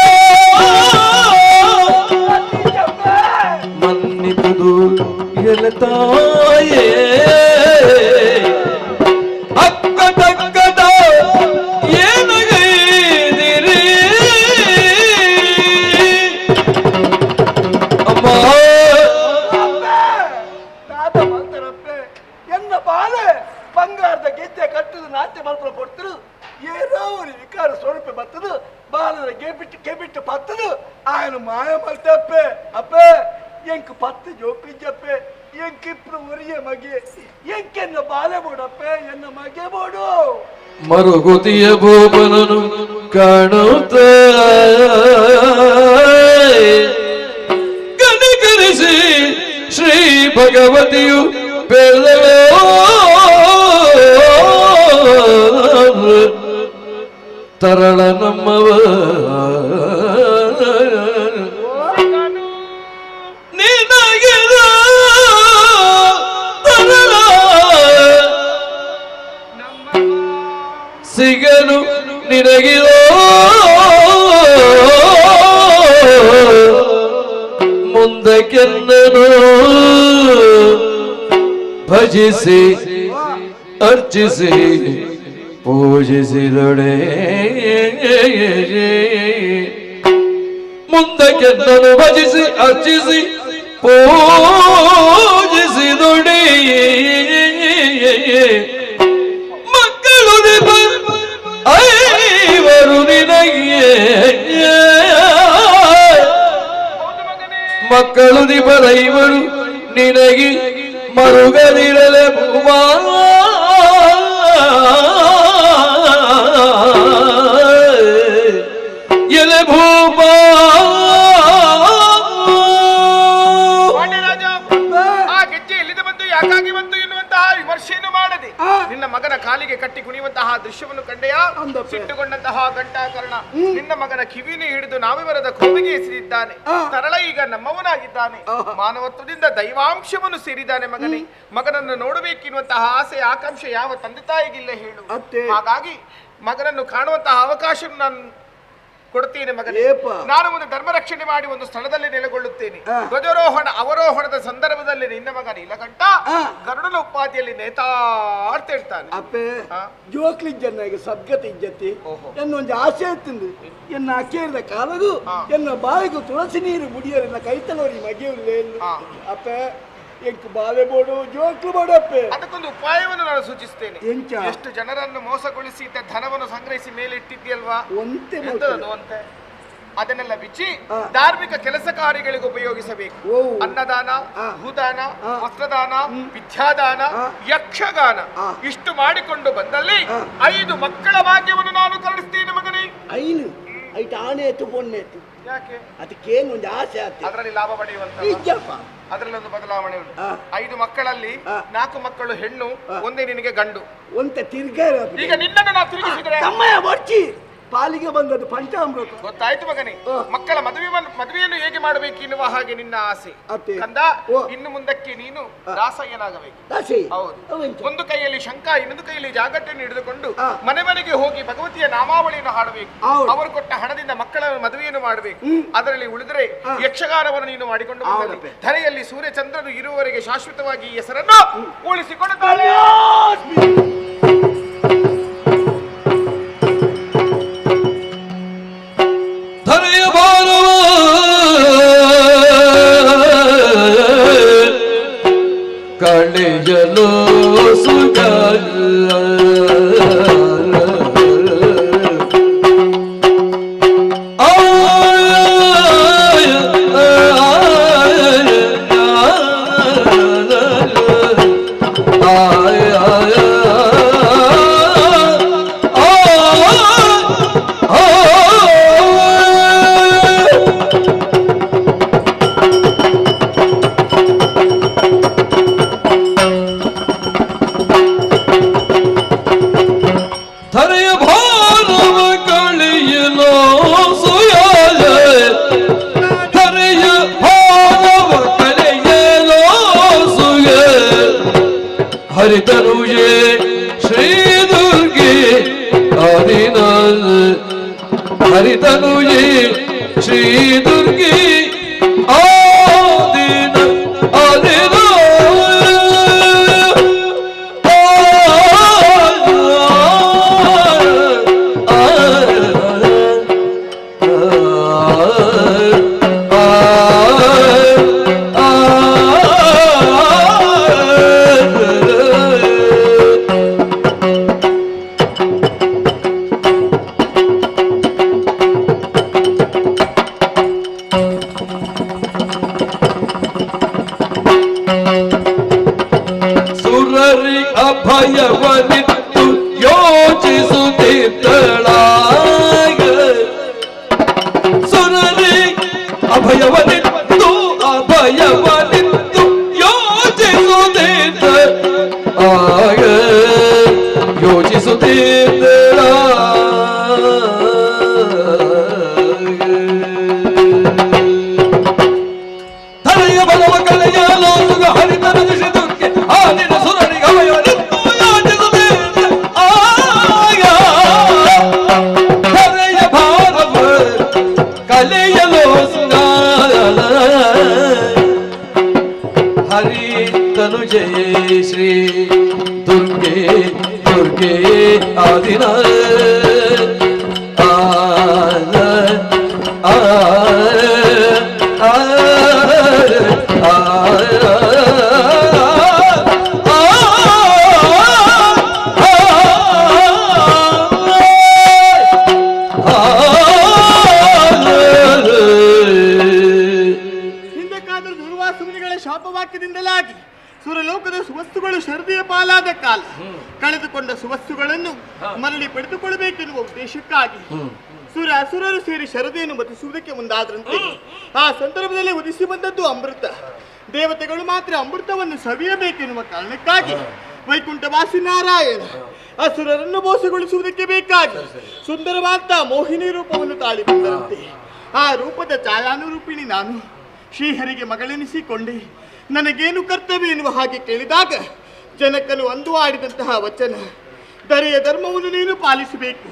ಮನ್ನಿಪುದು ಎಲೆ ತಾಯೇ ಅಕ್ಕ ತಕ್ಕದ ಏನಗೈದಿರಿ ಅಮ್ಮ ನಾದ ಮಂತರಪ್ಪೆ ಎನ್ನ ಬಾಲೆ ಬಂಗಾರದ ಗೆಜ್ಜೆ ಕಟ್ಟುದು ನಾಟ್ಯ ಮಲ್ಪಲ ಕೊಡ್ತರು ಏನೋ ಒಂದು ವಿಕಾರ ಸ್ವರೂಪ ಬತ್ತದು ಬಾಲದ ಗೆಬಿಟ್ಟು ಪತ್ತದು ఆయన ಮಾಯ ಮಲ್ತಪ್ಪೆ ಅಪ್ಪೆ ಎಂಕ್ ಪತ್ತು ಜೋಪಿಂಜಪ್ಪೆ ಎಂಕಿಪ್ರು ಒರಿಯ ಮಗೆ ಎಂಕೆನ್ನ ಬಾಲೆ ಬೋಡಪ್ಪೆ ಎನ್ನ ಮಗೆ ಬೋಡು ಮರುಗುತಿಯ ಭೂಪನನು ಕಾಣುತ್ತ ಕನಿಕರಿಸಿ ಶ್ರೀ ಭಗವತಿಯು ಬೆಳೆದಳೋ ತರಳ ನಮ್ಮವ ನಿನಗಿದ ತರಳ ಸಿಗನು ನಿನಗಿದೋ ಮುಂದಕ್ಕೆನ್ನನು ಭಜಿಸಿ ಅರ್ಚಿಸಿ ಪೂಜಿಸಿದೊಡೆ ಮುಂದಕ್ಕೆನ್ನನು ಭಜಿಸಿ ಅರ್ಚಿಸಿ ಪೂಜಿಸಿದೊಡೆ ಮಕ್ಕಳು ಐವರು ನಿನಗೆ ಮಕ್ಕಳು ದಿಬರೈವರು ನಿನಗೆ ಮರುಗದಿರಲೆ ಭೂಮಾ ಎಲೆ ಭೂಮಾ ಆ ಗೆಜ್ಜೆ ಎಲ್ಲಿದೆ ಬಂತು ಯಾಕಾಗಿ ಬಂತು ಎನ್ನುವಂತಹ ವಿಮರ್ಶೆಯನ್ನು ಮಾಡದೆ ನಿನ್ನ ಮಗನ ಕಾಲಿಗೆ ಕಟ್ಟಿ ಕುಣಿಯುವಂತಹ ದೃಶ್ಯವನ್ನು ಕಂಡೆಯಾ ಸಿಟ್ಟುಕೊಂಡಂತಹ ಘಂಟಾಕರ್ಣ ನಿನ್ನ ಮಗನ ಕಿವಿನೇ ಹಿಡಿದು ನಾವಿವರದ ಕೋವಿಗೆ ಎಸೆದಿದ್ದಾನೆ ತರಳ ಈಗ ನಮ್ಮವನಾಗಿದ್ದಾನೆ ಮಾನವತ್ವದಿಂದ ದೈವಾಂಶವನ್ನು ಸೇರಿದ್ದಾನೆ ಮಗನೇ ಮಗನನ್ನು ನೋಡಬೇಕೆನ್ನುವಂತಹ ಆಸೆ ಆಕಾಂಕ್ಷೆ ಯಾವ ತಂದೆ ತಾಯಿಗಿಲ್ಲ ಹೇಳು ಹಾಗಾಗಿ ಮಗನನ್ನು ಕಾಣುವಂತಹ ಅವಕಾಶ ನಾನು ಕೊಡ್ತೇನೆ ಮಗನೇ ನಾನು ಒಂದು ಧರ್ಮ ರಕ್ಷಣೆ ಮಾಡಿ ಒಂದು ಸ್ಥಳದಲ್ಲಿ ನೆಲೆಗೊಳ್ಳುತ್ತೇನೆ ಧ್ವಜಾರೋಹಣ ಅವರೋಹಣದ ಸಂದರ್ಭದಲ್ಲಿ ನಿನ್ನ ಮಗ ನೀಲಕಂಠ ಗರುಡನ ಉಪಾಧಿಯಲ್ಲಿ ನೇತಾಡ್ತಾ ಇರ್ತಾನೆ ಅಪ್ಪೆ ಜೋಕ್ಲಿ ಜನ್ನಾಗಿ ಸದ್ಗತಿ ಇಜ್ಜತಿ ಎನ್ನೊಂದು ಆಸೆ ಇತ್ತು ಎನ್ನ ಅಕ್ಕೇರಿದ ಕಾಲಗೂ ಎನ್ನ ಬಾಯಿಗೂ ತುಳಸಿ ನೀರು ಮುಡಿಯರು ಎನ್ನ ಕೈತಲವರಿ ಮಗೆಯುಲ್ಲೇ ಅಪ್ಪೆ ಎಂಕು ಬಾಲೆ ಬೋಡು ಜೋಕ್ಲು ಬೋಡಪ್ಪೆ ಅದಕ್ಕೊಂದು ಉಪಾಯವನ್ನು ನಾನು ಸೂಚಿಸ್ತೇನೆ ಎಷ್ಟು ಜನರನ್ನು ಮೋಸಗೊಳಿಸಿ ಧನವನ್ನು ಸಂಗ್ರಹಿಸಿ ಮೇಲೆ ಇಟ್ಟಿದ್ಯಲ್ವಾ ಅಂತೆ ಅದನ್ನೆಲ್ಲ ಬಿಚ್ಚಿ ಧಾರ್ಮಿಕ ಕೆಲಸ ಕಾರ್ಯಗಳಿಗೆ ಉಪಯೋಗಿಸಬೇಕು ಅನ್ನದಾನ ಭೂದಾನ ವಸ್ತ್ರದಾನ ವಿದ್ಯಾದಾನ ಯಕ್ಷಗಾನ ಇಷ್ಟು ಮಾಡಿಕೊಂಡು ಬಂದಲ್ಲಿ 5 ಮಕ್ಕಳ ಭಾಗ್ಯವನ್ನು ನಾನು ಕರುಣಿಸ್ತೇನೆ ಮಗನೇ. ಐನು ಐಟ್ ಆನೆ ಎತ್ತು ಪೊನ್ನೆ ಎತ್ತು ಯಾಕೆ ಅದಕ್ಕೇನು ಒಂದು ಆಸೆ ಆಗ್ತದೆ ಅದರಲ್ಲಿ ಲಾಭ ಪಡೆಯುವಂತ ಅದರಲ್ಲಿ ಒಂದು ಬದಲಾವಣೆ ಉಂಟು 5 ಮಕ್ಕಳಲ್ಲಿ 4 ಮಕ್ಕಳು ಹೆಣ್ಣು ಒಂದೇ ನಿನಗೆ ಗಂಡು ಒಂತೆ ತಿರ್ಗಾರ ಈಗ ನಿನ್ನನ್ನು ನಾವು ತಿರುಗಿಸಿದ್ರೆ ತಮ್ಮಯ್ಯ ಬರ್ಚಿ ಪಾಲಿಗೆ ಬಂದದ್ದು ಪಂಚಾಮೃತ ಗೊತ್ತಾಯ್ತು ಮಗನೇ. ಮಕ್ಕಳ ಮದುವೆಯನ್ನು ಹೇಗೆ ಮಾಡಬೇಕು ಎನ್ನುವ ಹಾಗೆ ನಿನ್ನ ಆಸೆ ಕಂದ. ಇನ್ನು ಮುಂದಕ್ಕೆ ನೀನು ದಾಸಯ್ಯನಾಗಬೇಕು. ಹೌದು. ಒಂದು ಕೈಯಲ್ಲಿ ಶಂಖ ಇನ್ನೊಂದು ಕೈಯಲ್ಲಿ ಜಾಗಟೆಯನ್ನು ಹಿಡಿದುಕೊಂಡು ಮನೆ ಮನೆಗೆ ಹೋಗಿ ಭಗವತಿಯ ನಾಮಾವಳಿಯನ್ನು ಹಾಡಬೇಕು. ಅವರು ಕೊಟ್ಟ ಹಣದಿಂದ ಮಕ್ಕಳ ಮದುವೆಯನ್ನು ಮಾಡಬೇಕು. ಅದರಲ್ಲಿ ಉಳಿದರೆ ಯಕ್ಷಗಾನವನ್ನು ನೀನು ಮಾಡಿಕೊಂಡು ಬಂದರೆ ಧರೆಯಲ್ಲಿ ಸೂರ್ಯಚಂದ್ರನು ಇರುವವರೆಗೆ ಶಾಶ್ವತವಾಗಿ ಈ ಹೆಸರನ್ನು ಉಳಿಸಿಕೊಳ್ಳುತ್ತಾಳೆ. ಕಳೆಯಲು ಸುಗ ತನುಜೆ ಶ್ರೀ ದುರ್ಗೆ ಆದಿನ ಆದಿನ ಸುರರಿ ಅಭಯವನಿತ್ತು ಯೋಚಿಸುತ್ತಿದ್ದಳಾಗ ಸುರರಿ ಅಭಯವನಿತ್ತು ಯೋಚಿಸುತ್ತಿದ್ದ ಆಗ ಯೋಚಿಸುತ್ತಿದ್ದಳ ತಲೆಯ ಬಲವ ಕಲೆಯ ಲೋಸುಗ ಹರಿತನ ದಿಶದುರ್ಗೆ ಆದಿನ ಸುರರಿಗೆ ಅಭಯವನಿತ್ತು ಯೋಚಿಸುತ್ತಿದ್ದ ಆಗ ಕಲೆಯ ಭಾರವ ಕಲೆಯ ಲೋಸುಗ ಹರಿ ತನು ಜಯ ಶ್ರೀ ದುರ್ಗೆ ದುರ್ಗೆ ಆದಿನ ಹಿಂದಕ್ಕಾದರೂ ದುರ್ವಾಸ ಮುನಿಗಳ ಶಾಪವಾಕ್ಯದಿಂದಲಾಗಿ ಸುರಲೋಕದ ಸುವಸ್ತುಗಳು ಶರದಿಯ ಪಾಲಾದ ಕಾಲ ಕಳೆದುಕೊಂಡ ಸುವಸ್ತುಗಳನ್ನು ಮರಳಿ ಪಡೆದುಕೊಳ್ಳಬೇಕೆನ್ನುವ ಉದ್ದೇಶಕ್ಕಾಗಿ ಸುರ ಅಸುರರು ಸೇರಿ ಶರದಿಯನ್ನು ಮತಿಸುವುದಕ್ಕೆ ಮುಂದಾದ್ರಂತೆ ಆ ಸಂದರ್ಭದಲ್ಲಿ ಉದಿಸಿ ಬಂದದ್ದು ಅಮೃತ. ದೇವತೆಗಳು ಮಾತ್ರ ಅಮೃತವನ್ನು ಸವಿಯಬೇಕೆನ್ನುವ ಕಾರಣಕ್ಕಾಗಿ ವೈಕುಂಠವಾಸಿ ನಾರಾಯಣ ಅಸುರರನ್ನು ಮೋಸಗೊಳಿಸುವುದಕ್ಕೆ ಬೇಕಾಗಿ ಸುಂದರವಾದ ಮೋಹಿನಿ ರೂಪವನ್ನು ತಾಳಿ ಬಂದರಂತೆ. ಆ ರೂಪದ ಛಾಯಾನುರೂಪಿಣಿ ನಾನು ಶ್ರೀಹರಿಗೆ ಮಗಳೆನಿಸಿಕೊಂಡೆ. ನನಗೇನು ಕರ್ತವ್ಯ ಎನ್ನುವ ಹಾಗೆ ಕೇಳಿದಾಗ ಜನಕನು ಅಂದು ಆಡಿದಂತಹ ವಚನ, ದರೆಯ ಧರ್ಮವನ್ನು ನೀನು ಪಾಲಿಸಬೇಕು,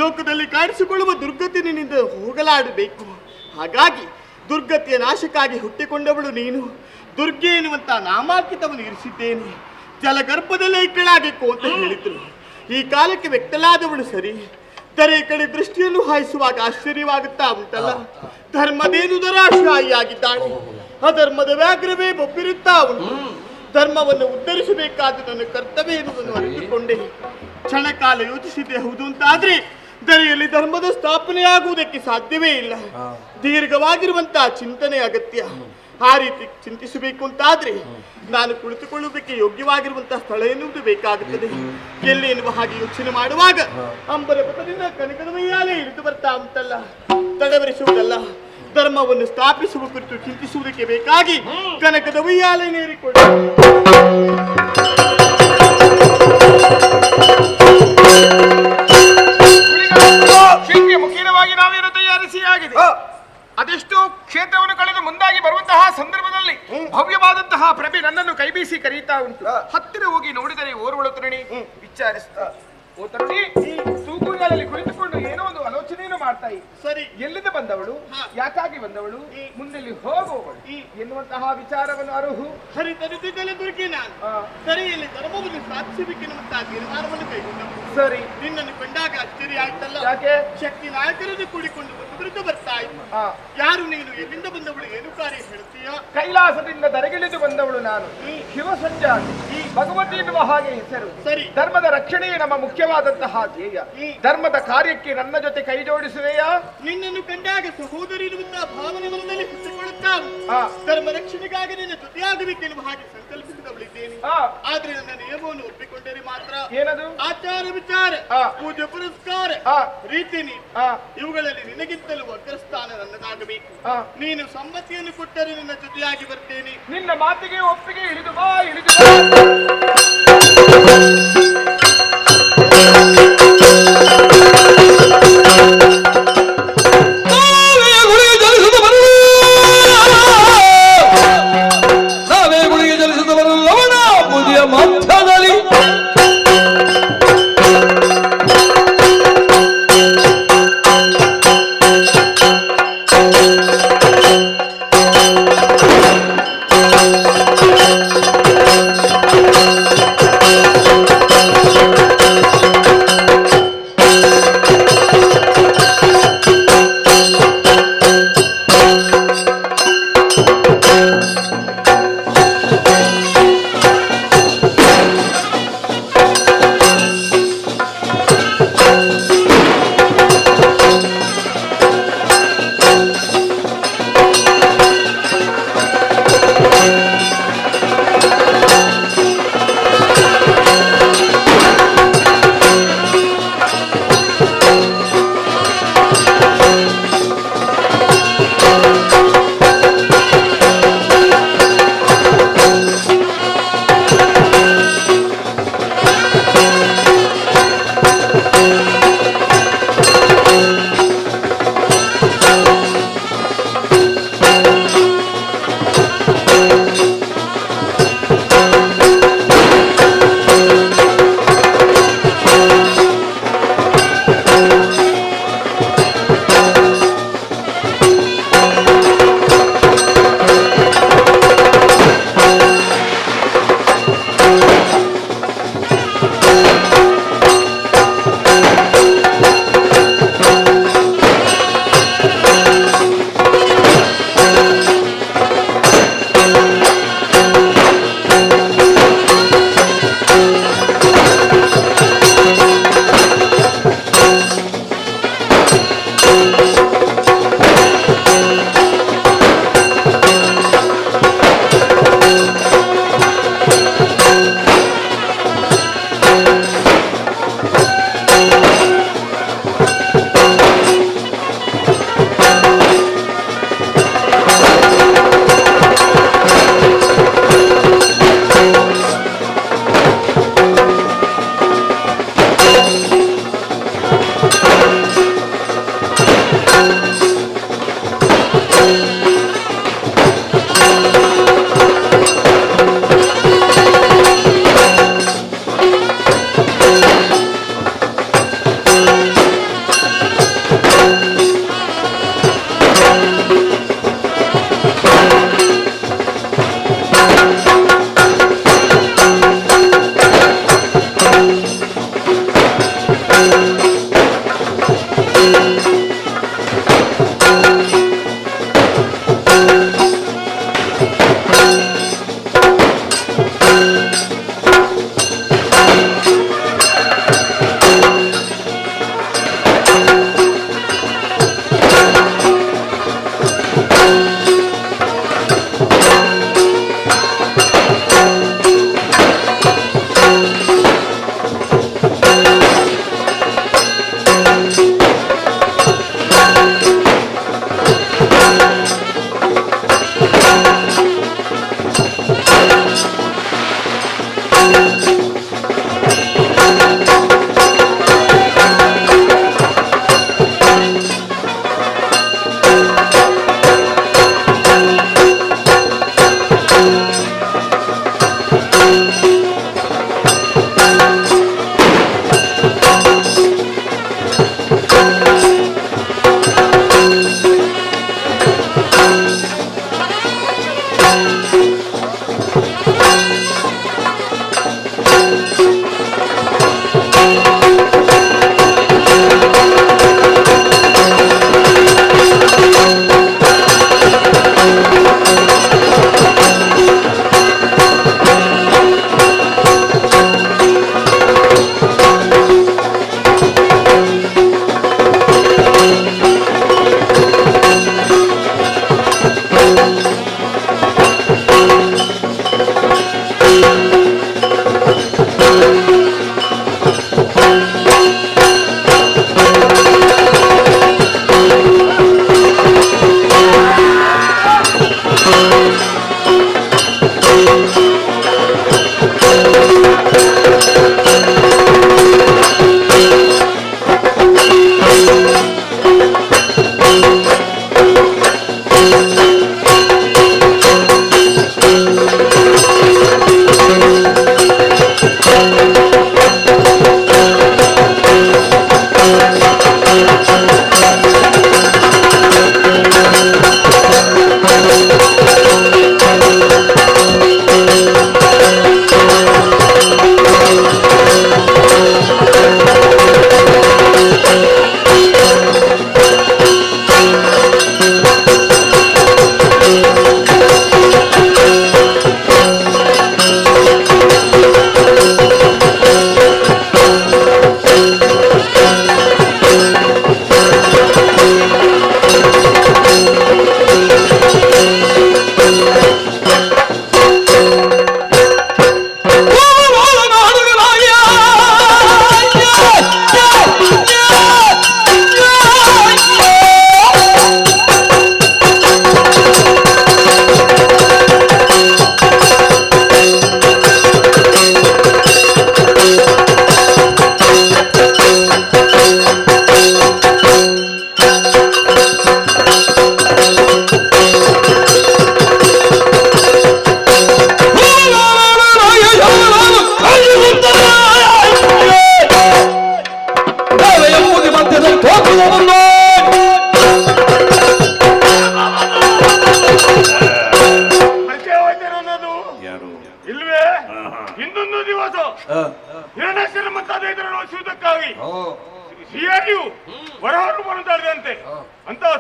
ಲೋಕದಲ್ಲಿ ಕಾಣಿಸಿಕೊಳ್ಳುವ ದುರ್ಗತಿ ನಿನ್ನಿಂದ ಹೋಗಲಾಡಬೇಕು. ಹಾಗಾಗಿ ದುರ್ಗತಿಯ ನಾಶಕ್ಕಾಗಿ ಹುಟ್ಟಿಕೊಂಡವಳು ನೀನು, ದುರ್ಗೆ ಎನ್ನುವಂತ ನಾಮಾಂಕಿತವನ್ನು ಇರಿಸಿದ್ದೇನೆ. ಜಲಗರ್ಭದಲ್ಲೇ ಕೆಳಾಗಿಕ್ಕು ಅಂತ ಹೇಳಿದ್ರು. ಈ ಕಾಲಕ್ಕೆ ವ್ಯಕ್ತಲಾದವಳು ಸರಿ, ದರೆ ಕಡೆ ದೃಷ್ಟಿಯನ್ನು ಹಾಯಿಸುವಾಗ ಆಶ್ಚರ್ಯವಾಗುತ್ತಾ ಉಂಟಲ್ಲ. ಧರ್ಮದೇನು ದರಾಶಾಯಿಯಾಗಿದ್ದಾಳೆ, ಅಧರ್ಮದ ವ್ಯಾಘ್ರವೇ ಬೊಬ್ಬಿರುತ್ತಾ ಉಂಟು. ಧರ್ಮವನ್ನು ಉದ್ಧರಿಸಬೇಕಾದ ನನ್ನ ಕರ್ತವ್ಯ ಎನ್ನುವುದನ್ನು ಅರಿತುಕೊಂಡೆ. ಕ್ಷಣಕಾಲ ಯೋಚಿಸಿದ್ದೆ ಹೌದು ಅಂತಾದ್ರೆ ದರೆಯಲ್ಲಿ ಧರ್ಮದ ಸ್ಥಾಪನೆಯಾಗುವುದಕ್ಕೆ ಸಾಧ್ಯವೇ ಇಲ್ಲ. ದೀರ್ಘವಾಗಿರುವಂತಹ ಚಿಂತನೆ ಅಗತ್ಯ. ಆ ರೀತಿ ಚಿಂತಿಸಬೇಕು ಅಂತಾದ್ರೆ ನಾನು ಕುಳಿತುಕೊಳ್ಳುವುದಕ್ಕೆ ಯೋಗ್ಯವಾಗಿರುವಂತಹ ಸ್ಥಳ ಎನ್ನುವುದು ಬೇಕಾಗುತ್ತದೆ. ಎಲ್ಲಿ ಎನ್ನುವ ಹಾಗೆ ಯೋಚನೆ ಮಾಡುವಾಗ ಅಂಬರ ಪಥದಿಂದ ಕನಕದ ಮೈಯಾಲೆ ಇಳಿದು ಬರ್ತಾ ಉಂಟಲ್ಲ. ತಡವರಿಸುವುದಲ್ಲ, ಧರ್ಮವನ್ನು ಸ್ಥಾಪಿಸುವ ಕುರಿತು ಚಿಂತಿಸುವುದಕ್ಕೆ ಬೇಕಾಗಿ ಕನಕದ ಉಯ್ಯಾಲೆ ನೇರಿಕೊಂಡು ಶೀಘ್ರ ಮುಖೇನವಾಗಿ ನಾವೇನು ತಯಾರಿಸಿ ಆಗಿದೆ. ಅದೆಷ್ಟೋ ಕ್ಷೇತ್ರವನ್ನು ಕಳೆದು ಮುಂದಾಗಿ ಬರುವಂತಹ ಸಂದರ್ಭದಲ್ಲಿ ಭವ್ಯವಾದಂತಹ ಪ್ರಭೆ ನನ್ನನ್ನು ಕೈಬೀಸಿ ಕರೀತಾ ಉಂಟು. ಹತ್ತಿರ ಹೋಗಿ ನೋಡಿದರೆ ಓರ್ವಳು ತರುಣಿ ವಿಚಾರಿಸ್ತಾ, ಓ ತರುಣಿ, ಈ ತೂಗುಗಾಲಲ್ಲಿ ಕುಳಿತುಕೊಂಡು ಏನೋ ಒಂದು ಆಲೋಚನೆಯನ್ನು ಮಾಡ್ತಾ ಇದ್ದೆ. ಸರಿ, ಎಲ್ಲಿಂದ ಬಂದವಳು, ಯಾಕಾಗಿ ಬಂದವಳು, ಮುಂದೆಲ್ಲಿ ಹೋಗುವವಳು ಎನ್ನುವಂತಹ ವಿಚಾರವನ್ನು ಅರುಹು ಹರಿತರಿದ್ದಲೆ ದುರ್ಗೆ ನಾನು ಸರಿಯಲ್ಲಿ ಧರ್ಮವನ್ನು ಸ್ಥಾಪಿಸಬೇಕೆನ್ನುವಂತಹ ತೀರ್ಮಾನವನ್ನು ಕೈಗೊಂಡವು. ಸರಿ, ನಿನ್ನನ್ನು ಕಂಡಾಗ ಆಶ್ಚರ್ಯ ಆಯ್ತಲ್ಲ. ಯಾಕೆ? ಶಕ್ತಿ ನಾಯಕರನ್ನು ಕೂಡಿಕೊಂಡು ವಿರುದ್ಧ ಬರ್ತಾ ಇದ್ದ. ಯಾರು ನೀನು, ಎಲ್ಲಿಂದ ಬಂದವಳು, ಏನು ಕಾರ್ಯ ಹೇಳ್ತೀಯ? ಕೈಲಾಸದಿಂದ ದರೆಗಿಳಿದು ಬಂದವಳು ನಾನು. ಈ ಶಿವಸಂಜಾತಿ, ಈ ಭಗವತಿ ಎನ್ನುವ ಹಾಗೆ ಹೆಸರು. ಸರಿ, ಧರ್ಮದ ರಕ್ಷಣೆಯೇ ನಮ್ಮ ಮುಖ್ಯವಾದಂತಹ ಧ್ಯೇಯ. ಈ ಧರ್ಮದ ಕಾರ್ಯಕ್ಕೆ ನನ್ನ ಜೊತೆ ಕೈ ಜೋಡಿಸುವೆಯಾ? ನಿನ್ನನ್ನು ಕಂಡಾಗ ಸಹೋದರಿ ಇರುವಂತಹ ಭಾವನೆ ಮನದಲ್ಲಿ ಹುಟ್ಟಿಕೊಳ್ಳುತ್ತಾ ಧರ್ಮ ರಕ್ಷಣೆಗಾಗಿ ನಿನ್ನ ಜೊತೆಯಾಗಬೇಕೆನ್ನುವ ಹಾಗೆ ಸಂಕಲ್ಪಿಸಿದವಳಿದ್ದೇನೆ. ಆದ್ರೆ ನನ್ನ ನಿಯಮವನ್ನು ಒಪ್ಪಿಕೊಂಡರೆ ಮಾತ್ರ. ಏನದು? ಆಚಾರ ವಿಚಾರ, ಪೂಜೆ ಪುರಸ್ಕಾರ, ರೀತಿ ನೀತಿ ಇವುಗಳಲ್ಲಿ ನಿನಗಿಂತಲೂ ಅಗ್ರಸ್ಥಾನ ನನ್ನದಾಗಬೇಕು. ನೀನು ಸಮ್ಮತಿಯನ್ನು ಕೊಟ್ಟರೆ ನಿನ್ನ ಜೊತೆಯಾಗಿ ಬರ್ತೇನೆ. ನಿನ್ನ ಮಾತಿಗೆ ಒಪ್ಪಿಗೆ. ಇಳಿದು ಬಾ, ಇಳಿದು ಬಾ.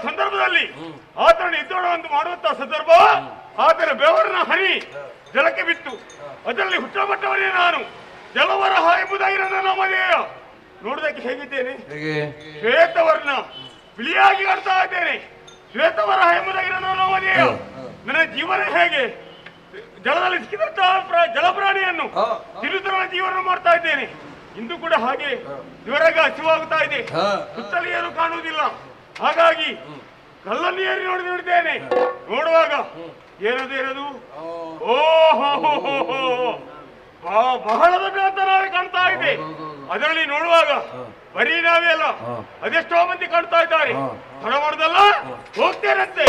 ಸಂದರ್ಭದಲ್ಲಿ ಆತನ ಎದ್ದೋಡುವಂತೆ ಮಾಡುವಂತಹ ಸಂದರ್ಭ ಆತನ ಬೆವರಿನ ಹನಿ ಜಲಕ್ಕೆ ಬಿತ್ತು. ಅದರಲ್ಲಿ ಹುಟ್ಟಬಟ್ಟವನೇ ನಾನು. ಜಲವರಹ ಎಂಬುದಾಗಿರೋ ನನ್ನ ನಾಮಧೇಯ. ನೋಡುವುದಕ್ಕೆ ಹೇಗಿದ್ದೇನೆ? ಶ್ವೇತವರ್ಣ, ಬಿಳಿಯಾಗಿ ಕಾಣ್ತಾ ಇದ್ದೇನೆ. ಶ್ವೇತವರಹ ಎಂಬುದಾಗಿರೋ ನನ್ನ ನಾಮಧೇಯ. ನನ್ನ ಜೀವನ ಹೇಗೆ ಜಲದಲ್ಲಿ ಸಿಕ್ಕಿದಂತಹ ಜಲಪ್ರಾಣಿಯನ್ನು ತಿರುತರ ಜೀವನ ಮಾಡ್ತಾ ಇದ್ದೇನೆ. ಇಂದು ಕೂಡ ಹಾಗೆ ಇವರಾಗ ಹಸಿವಾಗುತ್ತಾ ಇದೆ. ಸುತ್ತಲೂ ಏನು ಕಾಣುವುದಿಲ್ಲ. ಹಾಗಾಗಿ ಕಲ್ಲನ್ನು ಏರಿ ನೋಡಿದ್ದೇನೆ. ನೋಡುವಾಗ ಏನದು ಓಹೋ ಬಹಳ ದೊಡ್ಡ ಅಂತರವೇ ಕಾಣ್ತಾ ಇದೆ. ಅದರಲ್ಲಿ ನೋಡುವಾಗ ಬರೀ ನಾವೇ ಅಲ್ಲ, ಅದೆಷ್ಟೋ ಮಂದಿ ಕಾಣ್ತಾ ಇದ್ದಾರೆ. ಹೊರ ಮಾಡುದಲ್ಲ, ಹೋಗ್ತೇನಂತೆ.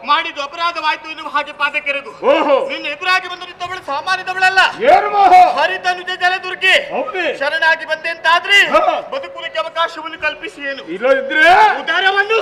ಮಾಡಿದ್ದು ಅಪರಾಧವಾಯ್ತು ಎನ್ನುವ ಹಾಗೆ ಪಾದಕೆರೆದು ನಿನ್ನ ಎದುರಾಗಿ ಬಂದು ನಿಂತವಳು ಸಾಮಾನ್ಯದವಳಲ್ಲ. ಹರಿತನುಜ ಜಲದುರ್ಗಿ ಶರಣಾಗಿ ಬಂದೆಂತಾದ್ರಿ ಬದುಕುಲಿಕ್ಕೆ ಅವಕಾಶವನ್ನು ಕಲ್ಪಿಸಿ ಏನು ಇಲ್ಲದಿದ್ರೆ ಉದರವನ್ನು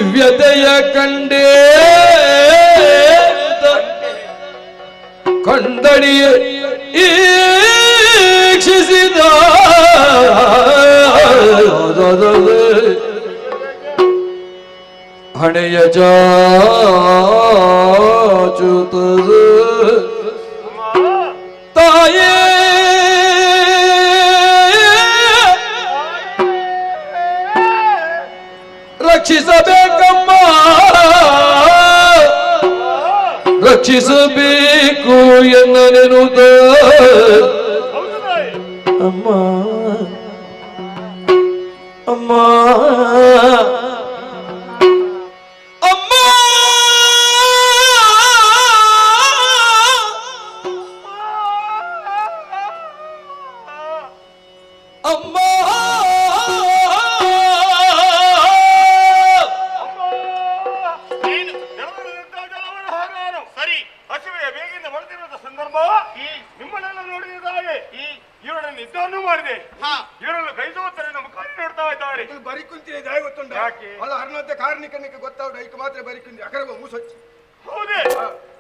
ದಿವ್ಯತೆಯ ಕಂಡೇ ಕಂದಡಿಯ ಈಕ್ಷಿಸಿದ ಹಣೆಯ ಚಾಚುತದ ತಾಯೇ ರಕ್ಷಿಸಬೇಕಮ್ಮ ರಕ್ಷಿಸಬೇಕು ಎನ್ನೆನುದ ಅಮ್ಮ ಅಮ್ಮ ಅಮ್ಮ ಅಮ್ಮ ಸರಿ ಹಸಿವೆಯ ಬೇಗಿಂದ ಬರ್ತಿರುವ ಸಂದರ್ಭ ನಿಮ್ಮನ್ನೆಲ್ಲ ನೋಡಿದಾಗ ಇವರನ್ನು ನಿದ್ದವನ್ನು ಮಾಡಿದೆ ಇವರನ್ನು ಕೈಸೋತ್ತರೆ ನಮ್ಮ ಕಾಲು ನೋಡ್ತಾ ಇದ್ದಾರೆ ಬರಿ ಕುಂತಿದೆ ದಾಯ ಗೊತ್ತುಂಟ ಅಲ್ಲ ಅರ್ಣತೆ ಕಾರ್ಮಿಕನಿಗೆ ಗೊತ್ತಾಗ ಐಕ ಮಾತ್ರ ಬರಿ ಕುಂತಿ ಅಕರವ ಮೂಸೊಚ್ಚಿ ಹೌದೇ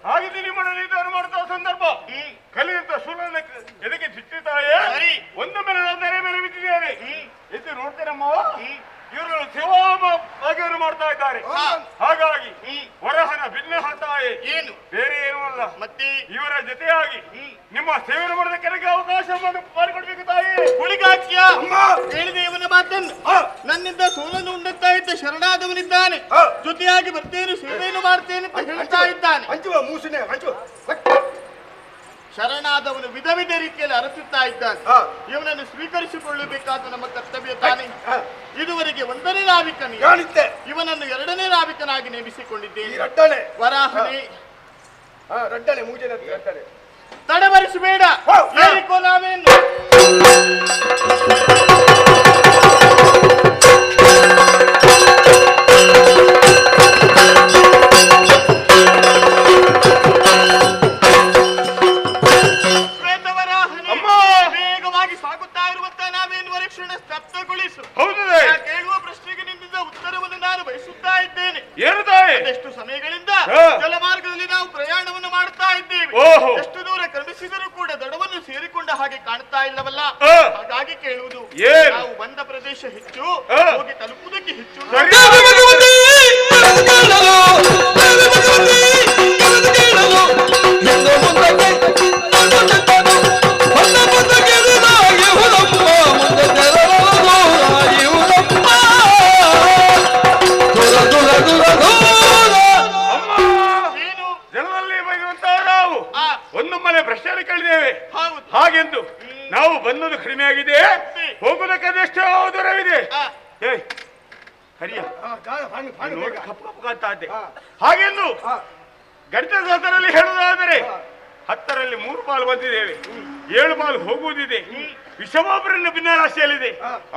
ಹಾಗಿದ್ದು ನಿಮ್ಮನ್ನು ನಿದ್ದವನ್ನು ಮಾಡ್ತಾ ಸಂದರ್ಭ ಕಲಿಯುತ್ತ ಶೂಲನ ಎದಕ್ಕೆ ಚಿಟ್ಟಿತಾಯೇ ಒಂದು ಮೇಲೆ ನೆರೆ ಮೇಲೆ ಬಿದ್ದಿದ್ದೇನೆ ಎದ್ದು ನೋಡ್ತೇನಮ್ಮ ಇವರು ಸೇವಾಭಾಗ್ಯವನ್ನು ಮಾಡ್ತಾ ಇದ್ದಾರೆ ಹಾಗಾಗಿ ವರಹನ ಭಿನ್ನ ತಾಯಿ ಏನು ಬೇರೆ ಏನೂ ಅಲ್ಲ ಮತ್ತೆ ಇವರ ಜೊತೆಯಾಗಿ ನಿಮ್ಮ ಸೇವೆ ಮಾಡಿದ ಕೆಲಗೆ ಅವಕಾಶವನ್ನು ಮಾಡಿಕೊಡ್ಬೇಕು ತಾಯಿ ಹುಡುಗಾಕ್ಯ ಹೇಳಿದೆ ಇವನ ಮಾತನ್ನು ನನ್ನಿಂದ ಸೋಲನ್ನು ಉಂಡುತ್ತಾ ಇದ್ದ ಶರಣಾದವನಿದ್ದಾನೆ ಜೊತೆಯಾಗಿ ಬರ್ತೇನೆ ಸೇವೆಯನ್ನು ಮಾಡ್ತೇನೆ ಅಂತ ಹೇಳ್ತಾ ಇದ್ದಾನೆ ಹಂಚುವ ಮೂಸನೆ ಹಂಚುವ ಶರಣಾದವನು ವಿಧ ವಿಧ ರೀತಿಯಲ್ಲಿ ಅರಸುತ್ತಾ ಇದ್ದಾನೆ ಇವನನ್ನು ಸ್ವೀಕರಿಸಿಕೊಳ್ಳಬೇಕಾದ ನಮ್ಮ ಕರ್ತವ್ಯ ತಾನೆ ಇದುವರೆಗೆ ಒಂದನೇ ನಾವಿಕನಿ ಇವನನ್ನು ಎರಡನೇ ನಾವಿಕನಾಗಿ ನೇಮಿಸಿಕೊಂಡಿದ್ದೇನೆ ವರಾಹನೆ ರಡ್ಡನೆ ಮೂಜನೆ ತಡವರಿಸಬೇಡ ಹೇಳಿಕೋ ನಾವೇನು ವೇಗವಾಗಿ ಸಾಗುತ್ತಾ ಇರುವಂತ ನಾವೇನು ವರೀಕ್ಷಣೆ ಸ್ತಬ್ಧಗೊಳಿಸು ಕೇಳುವ ಪ್ರಶ್ನೆಗೆ ನಿಮ್ಮಿಂದ ಉತ್ತರವನ್ನು ನಾನು ಬಯಸುತ್ತಾ ಇದ್ದೇನೆ ಎಷ್ಟು ಸಮಯಗಳಿಂದ ಜಲಮಾರ್ಗದಲ್ಲಿ ನಾವು ಪ್ರಯಾಣವನ್ನು ಮಾಡುತ್ತಾ ಇದ್ದೇವೆ ಎಷ್ಟು ದೂರ ಕ್ರಮಿಸಿದರೂ ಕೂಡ ದಡವನ್ನು ಸೇರಿಕೊಂಡ ಹಾಗೆ ಕಾಣುತ್ತಾ ಇಲ್ಲವಲ್ಲ ಹಾಗಾಗಿ ಕೇಳುವುದು ನಾವು ಬಂದ ಪ್ರದೇಶ ಹೆಚ್ಚು ಹೋಗಿ ತಲುಪುವುದಕ್ಕೆ ಹೆಚ್ಚು ಒಂದು ಮನೆ ಪ್ರಶ್ನೆ ಕೇಳಿದ್ದೇವೆ ಹಾಗೆಂದು ನಾವು ಬಂದದ್ದು ಕಡಿಮೆ ಆಗಿದೆ ಹೋಗುವುದಕ್ಕೆ ದೂರವಿದೆ ಹರಿಯ ಕಪ್ಪಾಗ್ತಾ ಹಾಗೆಂದು ಗಣಿತ ಶಾಸ್ತ್ರದಲ್ಲಿ ಹೇಳುವುದಾದರೆ 10ರಲ್ಲಿ 3 ಪಾಲು ಬಂದಿದ್ದೇವೆ 7 ಪಾಲು ಹೋಗುವುದಿದೆ ವಿಷಮಾಪರನ್ನು ಭಿನ್ನರಾಶಿಯಲ್ಲಿದೆ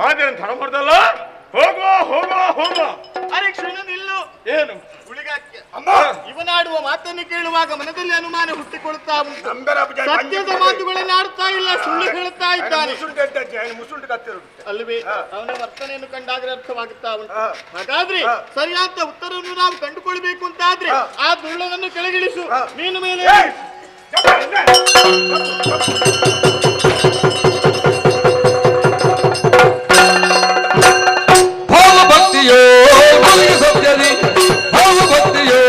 ಆದರೆ ತಡ ಮಾಡ್ದಲ್ಲ ಹೋಗುವ ಹೋಗುವ ಹೋಗುವ ಅರೆಕ್ಷಣ ನಿಲ್ಲು ಏನು ಉಳಿಗಾಕ್ಯ ಇವನಾಡುವ ಮಾತನ್ನು ಕೇಳುವಾಗ ಮನದಲ್ಲಿ ಅನುಮಾನ ಹುಟ್ಟಿಕೊಳ್ಳುತ್ತಾ ಉಂಟು ಸತ್ಯದ ಮಾತುಗಳನ್ನು ಆಡ್ತಾ ಇಲ್ಲ ಸುಳ್ಳು ಹೇಳುತ್ತಾ ಇದ್ದಾನೆ ಅಲ್ವೇ ಅವನ ವರ್ತನೆಯನ್ನು ಕಂಡಾಗ ಅರ್ಥವಾಗುತ್ತಾ ಉಂಟು ಹಾಗಾದ್ರೆ ಸರಿಯಾದ ಉತ್ತರವನ್ನು ನಾವು ಕಂಡುಕೊಳ್ಬೇಕು ಅಂತಾದ್ರೆ ಆ ದುಳ್ಳನನ್ನು ಕೆಳಗಿಳಿಸು ನೀನು ಮೇಲೆ ಭಾವಭಕ್ತಿಯೋ ಗುರಿಗೆ ಸತ್ಯದಿ ಭಾವಭಕ್ತಿಯೋ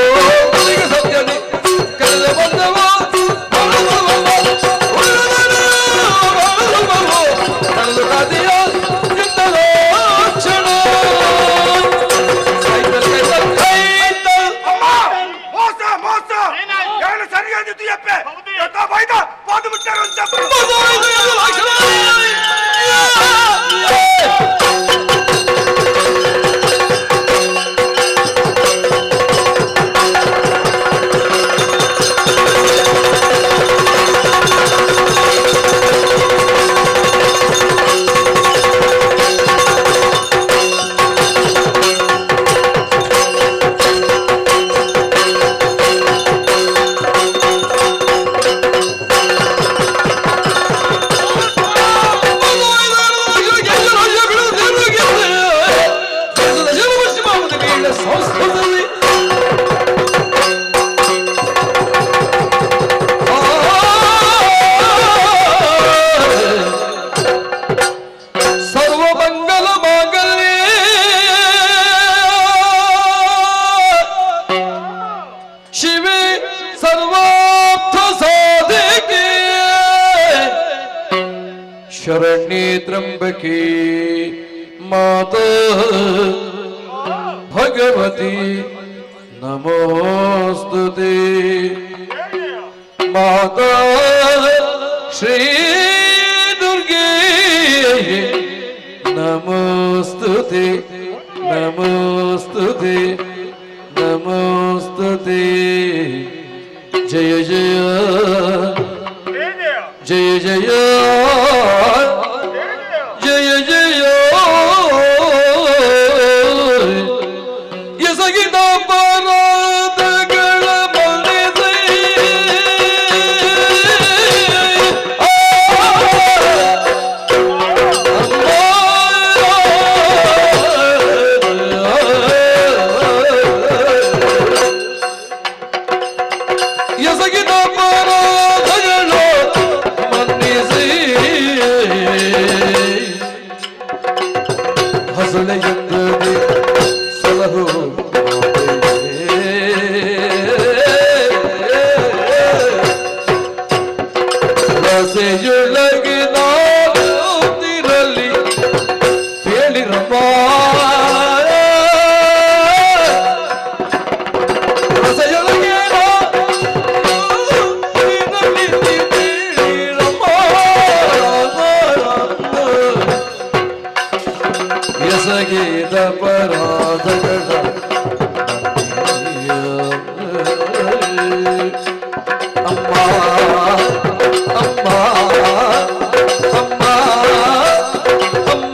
ಗುರಿಗೆ ಸತ್ಯದಿ ಕಳೆದ ಬಂದವ ಕಳೆದು ಕಾದಿಯ ಚಿತ್ತಲೋ ಕ್ಷಣ ಮೋಸ ಮೋಸ ಏನು ಸರಿಯಾದಿತ್ತು ಯಪ್ಪೆ ಬೈದ ಪಾದು ಮುಚ್ಚಾರ ಶರಣ್ಯೇ ತ್ರ್ಯಂಬಕೆ ಮಾತಾ ಭಗವತಿ ನಮೋಸ್ತುತೆ ಮಾತಾ ಶ್ರೀ ದುರ್ಗೆ ನಮೋಸ್ತುತೆ ನಮೋಸ್ತುತೆ ನಮೋಸ್ತುತೆ ಜಯ ಜಯ ಜಯ ಜಯ ಜಯ ಜಯ ಎಸಗಿದ ಪರಾಧಗಳ ಮನೆಸೈ ಎಸಗಿದ ಪರಾಧಗಳು ಮನ್ನಿಸಿ ಹಸುಳೆಯುತ್ತದೆ ಸಲಹು ರಸೆಯೊಳಗೆ ನಾಗುತ್ತಿರಲಿ ಹೇಳಿರಮ್ಮ ರಸೆಯೊಳಗೆ ಎಸಗಿದ ಪರಾಧಗಳ ಅಮ್ಮ ಅಮ್ಮ ಅಮ್ಮ ಅಮ್ಮ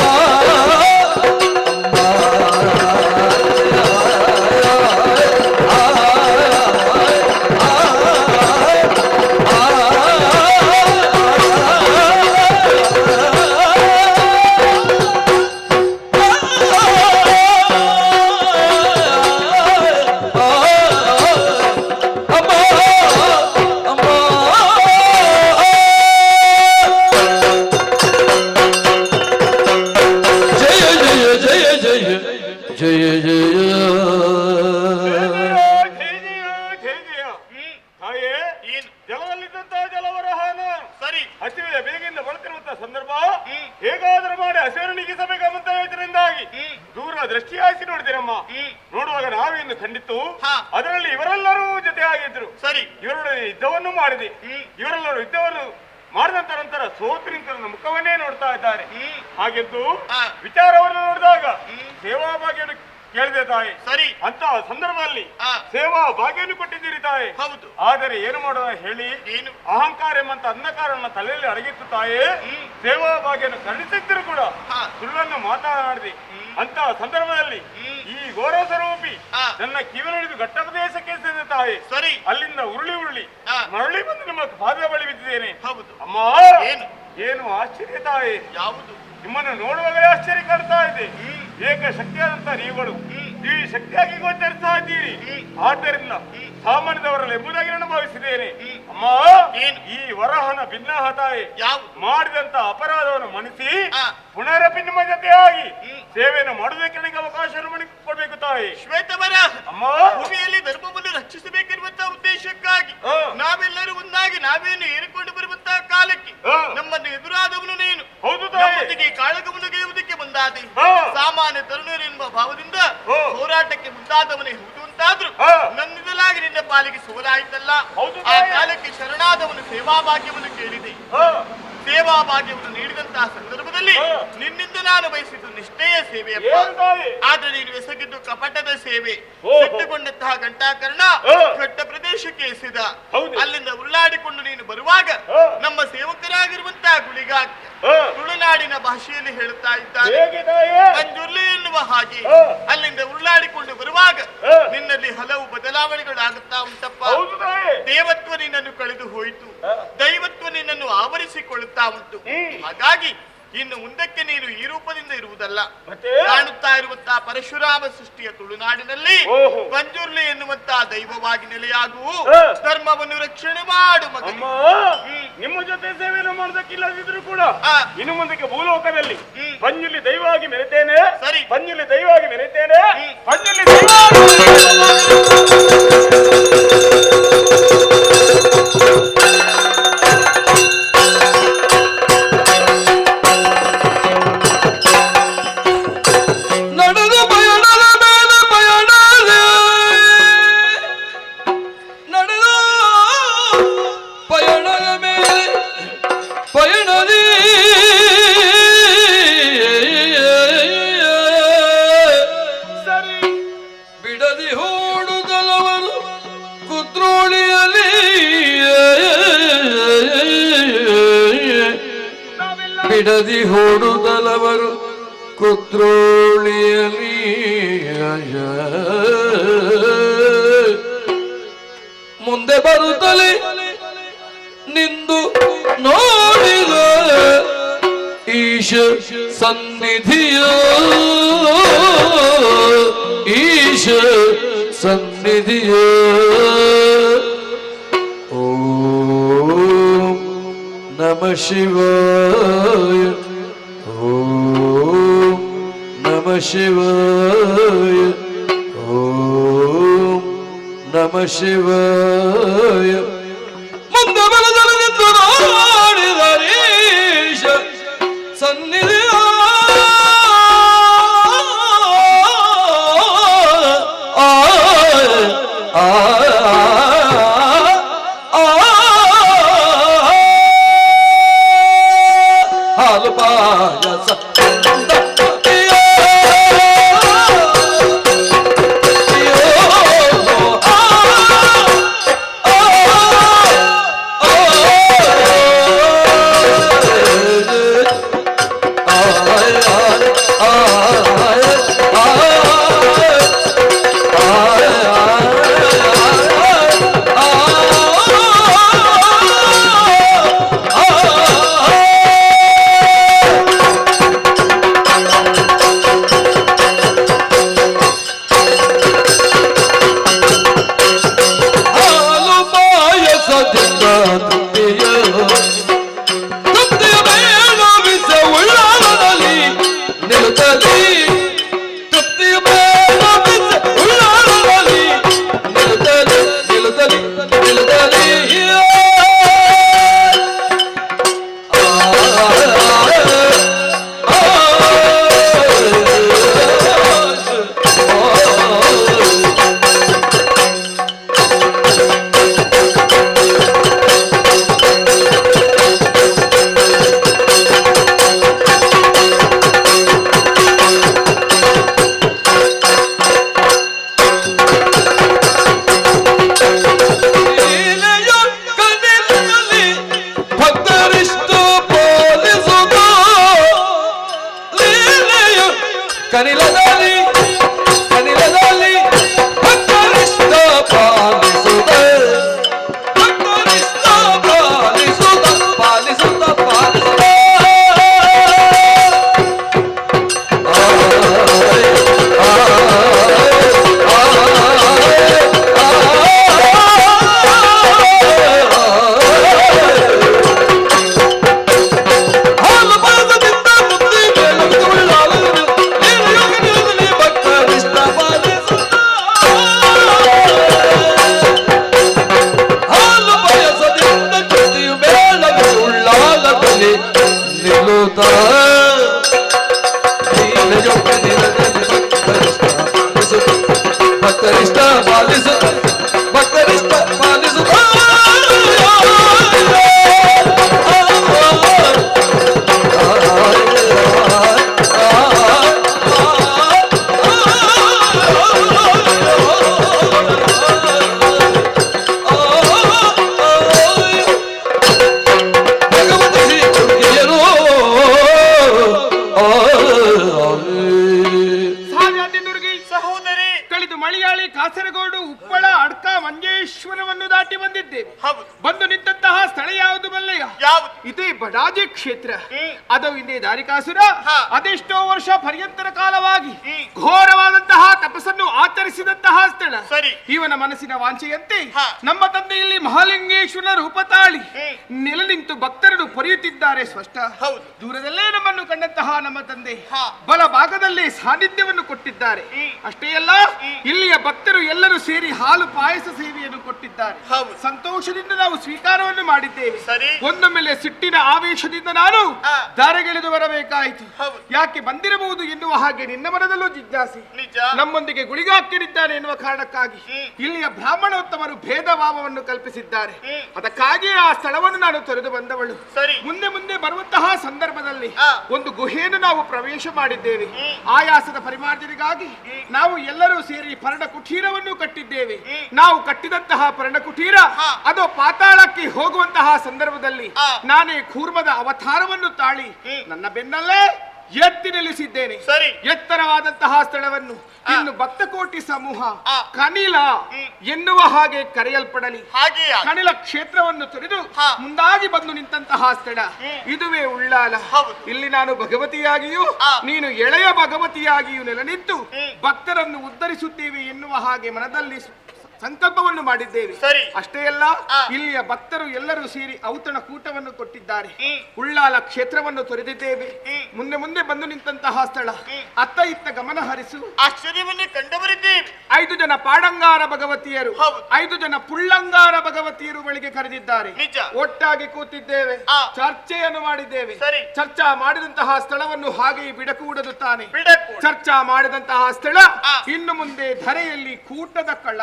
ಜಯ ಜಯ ತಾಯೇ ಜಲದಲ್ಲಿದ್ದಂತಹ ಜಲವರಹಾನ ಸರಿ ಹಸಿವೆ ಬೇಗಿಂದ ಬಳತಿರುವಂತಹ ಸಂದರ್ಭ ಹೇಗಾದರೂ ಮಾಡಿ ಹಸಿವನ್ನು ನೀಗಿಸಬೇಕೆಂಬ ಯೋಚನೆಯಿಂದಾಗಿ ದೂರ ದೃಷ್ಟಿಯಾಯಿಸಿ ನೋಡಿದಿರಮ್ಮ ನೋಡುವಾಗ ನಾವೇನು ಖಂಡಿತು ಅದರಲ್ಲಿ ಇವರೆಲ್ಲರೂ ಜೊತೆಯಾಗಿದ್ರು ಸರಿ ಇವರೊಡನೆ ಯುದ್ಧವನ್ನು ಮಾಡಿದೆ ಇವರೆಲ್ಲರೂ ಯುದ್ಧವನ್ನು ಮಾಡಿದಂತ ನಂತರ ಸೋತು ನಿಂತ ನನ್ನ ಮುಖವನ್ನೇ ನೋಡ್ತಾ ಇದ್ದಾರೆ ಹಾಗೆದ್ದು ವಿಚಾರವನ್ನು ನೋಡಿದಾಗ ಸೇವಾ ಭಾಗ್ಯವನ್ನು ಕೇಳಿದೆ ತಾಯಿ ಸರಿ ಅಂತ ಸಂದರ್ಭದಲ್ಲಿ ಸೇವಾ ಭಾಗ್ಯವನ್ನು ಕೊಟ್ಟಿದ್ದೀರಿ ತಾಯಿ ಹೌದು ಆದರೆ ಏನು ಮಾಡೋಣ ಹೇಳಿ ಏನು ಅಹಂಕಾರ ಎಂಬಂತ ಅಂಧಕಾರನ ತಲೆಯಲ್ಲಿ ಅಡಗಿತ್ತು ತಾಯಿ ಸೇವಾ ಭಾಗ್ಯವನ್ನು ಖಂಡಿಸಿದ್ರು ಕೂಡ ಸುಳ್ಳನ್ನು ಮಾತನಾಡಿದೆ ಅಂತ ಸಂದರ್ಭದಲ್ಲಿ ಈ ಘೋರ ಸ್ವರೂಪಿ ನನ್ನ ಕಿವಿನುಳಿದು ಘಟ್ಟ ಪ್ರದೇಶಕ್ಕೆ ಸೇರಿದ ತಾಯಿ ಸರಿ ಅಲ್ಲಿಂದ ಉರುಳಿ ಮರಳಿ ಬಂದು ನಿಮ್ಮ ಪಾದ ಬಳಿ ಬಿದ್ದಿದ್ದೇನೆ ಹೌದು ಅಮ್ಮ ಏನು ಆಶ್ಚರ್ಯ ತಾಯಿ ಯಾವುದು ನಿಮ್ಮನ್ನು ನೋಡುವಾಗಲೇ ಆಶ್ಚರ್ಯ ಕಾಡ್ತಾ ಇದೆ ಏಕ ಶಕ್ತಿಯಾದಂತ ನೀವುಗಳು ಈ ಶಕ್ತಿಯಾಗಿ ಗೋಚರಿಸ್ತಾ ಇದ್ದೀರಿ ಆದ್ದರಿಂದ ಸಾಮಾನ್ಯದವರಲ್ಲಿ ಎಂಬುದಾಗಿ ನಾನು ಭಾವಿಸಿದ್ದೇನೆ ಅಮ್ಮ ಈ ವರಹನ ಭಿನ್ನಾಹ ತಾಯಿ ಮಾಡಿದಂತ ಅಪರಾಧವನ್ನು ಮಣಿಸಿ ಪುನರಪಿ ನಿಮ್ಮ ಜೊತೆಯಾಗಿ ಸೇವೆಯನ್ನು ಮಾಡುವುದಕ್ಕೆ ನನಗೆ ಅವಕಾಶವನ್ನು ಕೊಡಬೇಕು ತಾಯಿ ಶ್ವೇತವರ ಅಮ್ಮ ಭೂಮಿಯಲ್ಲಿ ಧರ್ಮವನ್ನು ರಕ್ಷಿಸಬೇಕಿರುವಂತಹ ಉದ್ದೇಶಕ್ಕಾಗಿ ನಾವೆಲ್ಲರೂ ಒಂದಾಗಿ ನಾವೇನು ಏರಿಕೊಂಡು ಬರುವಂತಹ ಕಾಲಕ್ಕೆ ನಮ್ಮನ್ನು ಎದುರಾದವನು ನೀನು ಹೌದು ತಾಯಿ ಕಾಳಗವನ್ನು ಗೆಲ್ಲುವುದಕ್ಕೆ ಮುಂದಾದೆ ಸಾಮಾನ್ಯ ತರುಣರೆನ್ನುವ ಭಾವದಿಂದ ಹೋರಾಟಕ್ಕೆ ಮುಂದಾದವನೇ ಹೌದು ಅಂತಾದ್ರೂ ನನ್ನಿದಲಾಗಿ ನಿನ್ನ ಪಾಲಿಗೆ ಸೋಲಾಯಿತಲ್ಲ ಆ ಕಾಲಕ್ಕೆ ಶರಣಾದವನು ಸೇವಾ ಭಾಗ್ಯವನ್ನು ಕೇಳಿದೆ ಸೇವಾ ಭಾಗ್ಯವನ್ನು ನೀಡಿದಂತಹ ಸಂದರ್ಭದಲ್ಲಿ ನಿನ್ನಿಂದ ನಾನು ಬಯಸಿದ್ದು ನಿಷ್ಠೆಯ ಸೇವೆಯಪ್ಪ ಆದ್ರೆ ನೀನು ಎಸಗಿದ್ದು ಕಪಟದ ಸೇವೆ ಸಿಟ್ಟುಕೊಂಡಂತಹ ಘಂಟಾಕರ್ಣ ಘಟ್ಟ ಪ್ರದೇಶಕ್ಕೆ ಎಸೆದ ಅಲ್ಲಿಂದ ಉರುಳಾಡಿಕೊಂಡು ನೀನು ಬರುವಾಗ ನಮ್ಮ ಸೇವಕರಾಗಿರುವಂತಹ ಗುಳಿಗಾಕ್ಯ ತುಳುನಾಡಿನ ಭಾಷೆಯಲ್ಲಿ ಹೇಳುತ್ತಾ ಇದ್ದಾರೆ ಮಂಜುರ್ಲಿ ಎನ್ನುವ ಹಾಗೆ ಅಲ್ಲಿಂದ ಉರುಳಾಡಿಕೊಂಡು ಬರುವಾಗ ನಿನ್ನಲ್ಲಿ ಹಲವು ಬದಲಾವಣೆಗಳು ಆಗುತ್ತಾ ಉಂಟಪ್ಪ ದೇವತ್ವ ನಿನ್ನನ್ನು ಕಳೆದು ಹೋಯಿತು ದೈವತ್ವ ನಿನ್ನನ್ನು ಆವರಿಸಿಕೊಳ್ಳುತ್ತಾ ಉಂಟು ಹಾಗಾಗಿ ಇನ್ನು ಮುಂದಕ್ಕೆ ನೀನು ಈ ರೂಪದಿಂದ ಇರುವುದಲ್ಲ ಕಾಣುತ್ತಾ ಇರುವಂತಹ ಪರಶುರಾಮ ಸೃಷ್ಟಿಯ ತುಳುನಾಡಿನಲ್ಲಿ ಬಂಜುರ್ಲಿ ಎನ್ನುವಂತಹ ದೈವವಾಗಿ ನೆಲೆಯಾಗು ಧರ್ಮವನ್ನು ರಕ್ಷಣೆ ಮಾಡು ಮಗ ನಿಮ್ಮ ಜೊತೆ ಸೇವೆಯನ್ನು ಮಾಡೋದಕ್ಕಿಲ್ಲದಿದ್ರು ಕೂಡ ಇನ್ನು ಮುಂದಕ್ಕೆ ಭೂಲೋಕದಲ್ಲಿ ಬಂಜುರ್ಲಿ ದೈವವಾಗಿ ಮೆರೆತೇನೆ ಸರಿ ಬಂಜುರ್ಲಿ ದೈವವಾಗಿ ಮೆರೆತೇನೆ ಬಂಜುರ್ಲಿ ಓಡುತ್ತಲವರು ಕುದ್ರೋಳಿಯಲಿ ಮುಂದೆ ಬರುತ್ತಲೇ ನಿಂದು ನೋಡಿದ ಈಶ ಸನ್ನಿಧಿಯ ಈಶ ಸನ್ನಿಧಿಯ ಓಂ ನಮಃ ಶಿವಾಯ ಓಂ ನಮಃ ಶಿವಾಯ ಓಂ ನಮಃ ಶಿವಾಯ ಮುಂದೆ ಬಲದಲ್ಲಿ ನಿಂತು ನೋಡಿದರೀಶ ಸನ್ನಿಧಿಯ ಹಾಲು ಪಾಯಸ ಬಡಾಜಿ ಕ್ಷೇತ್ರ ಅದು ಹಿಂದೆ ದಾರಿಕಾಸುರ ಅದೆಷ್ಟೋ ವರ್ಷ ಪರ್ಯಂತರ ಕಾಲವಾಗಿ ಘೋರವಾದಂತಹ ತಪಸ್ಸನ್ನು ಆಚರಿಸಿದಂತಹ ಸ್ಥಳ. ಇವನ ಮನಸ್ಸಿನ ವಾಂಛೆಯಂತೆ ನಮ್ಮ ತಂದೆಯಲ್ಲಿ ಮಹಾಲಿಂಗೇಶ್ವರನ ರೂಪ ತಾಳಿ ನೆಲ ನಿಂತು ಭಕ್ತರನ್ನು ಪೊರೆಯುತ್ತಿದ್ದಾರೆ. ಸ್ಪಷ್ಟ ದೂರದಲ್ಲೇ ನಮ್ಮನ್ನು ಕಂಡಂತಹ ನಮ್ಮ ತಂದೆ ಬಲ ಭಾಗದಲ್ಲೇ ಸಾನ್ನಿಧ್ಯವನ್ನು ಕೊಟ್ಟಿದ್ದಾರೆ. ಅಷ್ಟೇ ಅಲ್ಲ, ಇಲ್ಲಿಯ ಭಕ್ತರು ಎಲ್ಲರೂ ಸೇರಿ ಹಾಲು ಪಾಯಸ ಸೇವೆಯನ್ನು ಕೊಟ್ಟಿದ್ದಾರೆ. ಸಂತೋಷದಿಂದ ನಾವು ಸ್ವೀಕಾರವನ್ನು ಮಾಡಿದ್ದೇವೆ. ಒಂದು ಮೇಲೆ ಸಿಟ್ಟಿನ ಆವೇಶದಿಂದ ನಾನು ದಾರಿಗೆಳೆದು ಬರಬೇಕಾಯಿತು. ಯಾಕೆ ಬಂದಿರಬಹುದು ಎನ್ನುವ ಹಾಗೆ ನಿನ್ನ ಮನದಲ್ಲೂ ಜಿಜ್ಞಾಸೆ. ನಮ್ಮೊಂದಿಗೆ ಗುಳಿಗಾಕ್ಕಿರಿದ್ದಾನೆ ಎನ್ನುವ ಕಾರಣಕ್ಕಾಗಿ ಇಲ್ಲಿಯ ಬ್ರಾಹ್ಮಣೋತ್ತಮರು ಭೇದ ಭಾವವನ್ನು ಕಲ್ಪಿಸಿದ್ದಾರೆ. ಅದಕ್ಕಾಗಿ ಆ ಸ್ಥಳವನ್ನು ನಾನು ತೊರೆದು ಬಂದವಳು. ಮುಂದೆ ಮುಂದೆ ಬರುವಂತಹ ಸಂದರ್ಭದಲ್ಲಿ ಒಂದು ಗುಹೆಯನ್ನು ನಾವು ಪ್ರವೇಶ ಮಾಡಿದ್ದೇವೆ. ಆಯಾಸದ ಪರಿಮಾರ್ಜನೆಗಾಗಿ ನಾವು ಎಲ್ಲರೂ ಸೇರಿ ಪರ್ಣ ಕುಟೀರವನ್ನು ಕಟ್ಟಿದ್ದೇವೆ. ನಾವು ಕಟ್ಟಿದಂತಹ ಪರ್ಣ ಕುಟೀರ ಅದು ಪಾತಾಳಕ್ಕೆ ಹೋಗುವಂತಹ ಸಂದರ್ಭದಲ್ಲಿ ನಾನೇ ಕೂರ ಕೂರ್ಮದ ಅವತಾರವನ್ನು ತಾಳಿ ನನ್ನ ಬೆನ್ನಲ್ಲೇ ಎತ್ತಿ ನಿಲ್ಲಿಸಿದ್ದೇನೆ. ಸರಿ. ಎತ್ತರವಾದಂತಹ ಸ್ಥಳವನ್ನು ಇನ್ನು ಭಕ್ತಕೋಟಿ ಸಮೂಹ ಕನಿಲ ಎನ್ನುವ ಹಾಗೆ ಕರೆಯಲ್ಪಡಲಿ. ಕನಿಲ ಕ್ಷೇತ್ರವನ್ನು ತೊರೆದು ಮುಂದಾಗಿ ಬಂದು ನಿಂತಹ ಸ್ಥಳ ಇದುವೇ ಉಳ್ಳಾಲ. ಇಲ್ಲಿ ನಾನು ಭಗವತಿಯಾಗಿಯೂ ನೀನು ಎಳೆಯ ಭಗವತಿಯಾಗಿಯೂ ನೆಲೆ ನಿಂತು ಭಕ್ತರನ್ನು ಉದ್ಧರಿಸುತ್ತೇವೆ ಎನ್ನುವ ಹಾಗೆ ಮನದಲ್ಲಿ ಸಂಕಲ್ಪವನ್ನು ಮಾಡಿದ್ದೇವೆ. ಸರಿ. ಅಷ್ಟೇ ಅಲ್ಲ, ಇಲ್ಲಿಯ ಭಕ್ತರು ಎಲ್ಲರೂ ಸೇರಿ ಔತಣ ಕೂಟವನ್ನು ಕೊಟ್ಟಿದ್ದಾರೆ. ಉಳ್ಳಾಲ ಕ್ಷೇತ್ರವನ್ನು ತೊರೆದಿದ್ದೇವೆ. ಮುಂದೆ ಮುಂದೆ ಬಂದು ನಿಂತಹ ಸ್ಥಳ ಅತ್ತ ಇತ್ತ ಗಮನ ಹರಿಸು. ಆಶ್ಚರ್ಯವನ್ನೇ ಕಂಡುಬರಿದ್ದೇವೆ. 5 ಜನ ಪಾಡಂಗಾರ ಭಗವತಿಯರು 5 ಜನ ಪುಳ್ಳಂಗಾರ ಭಗವತಿಯರು ಬಳಿಗೆ ಕರೆದಿದ್ದಾರೆ. ಒಟ್ಟಾಗಿ ಕೂತಿದ್ದೇವೆ, ಚರ್ಚೆಯನ್ನು ಮಾಡಿದ್ದೇವೆ. ಚರ್ಚಾ ಮಾಡಿದಂತಹ ಸ್ಥಳವನ್ನು ಹಾಗೆಯೇ ಬಿಡಕೂಡದು ತಾನೆ. ಚರ್ಚಾ ಮಾಡಿದಂತಹ ಸ್ಥಳ ಇನ್ನು ಮುಂದೆ ಧರೆಯಲ್ಲಿ ಕೂಟದ ಕಳ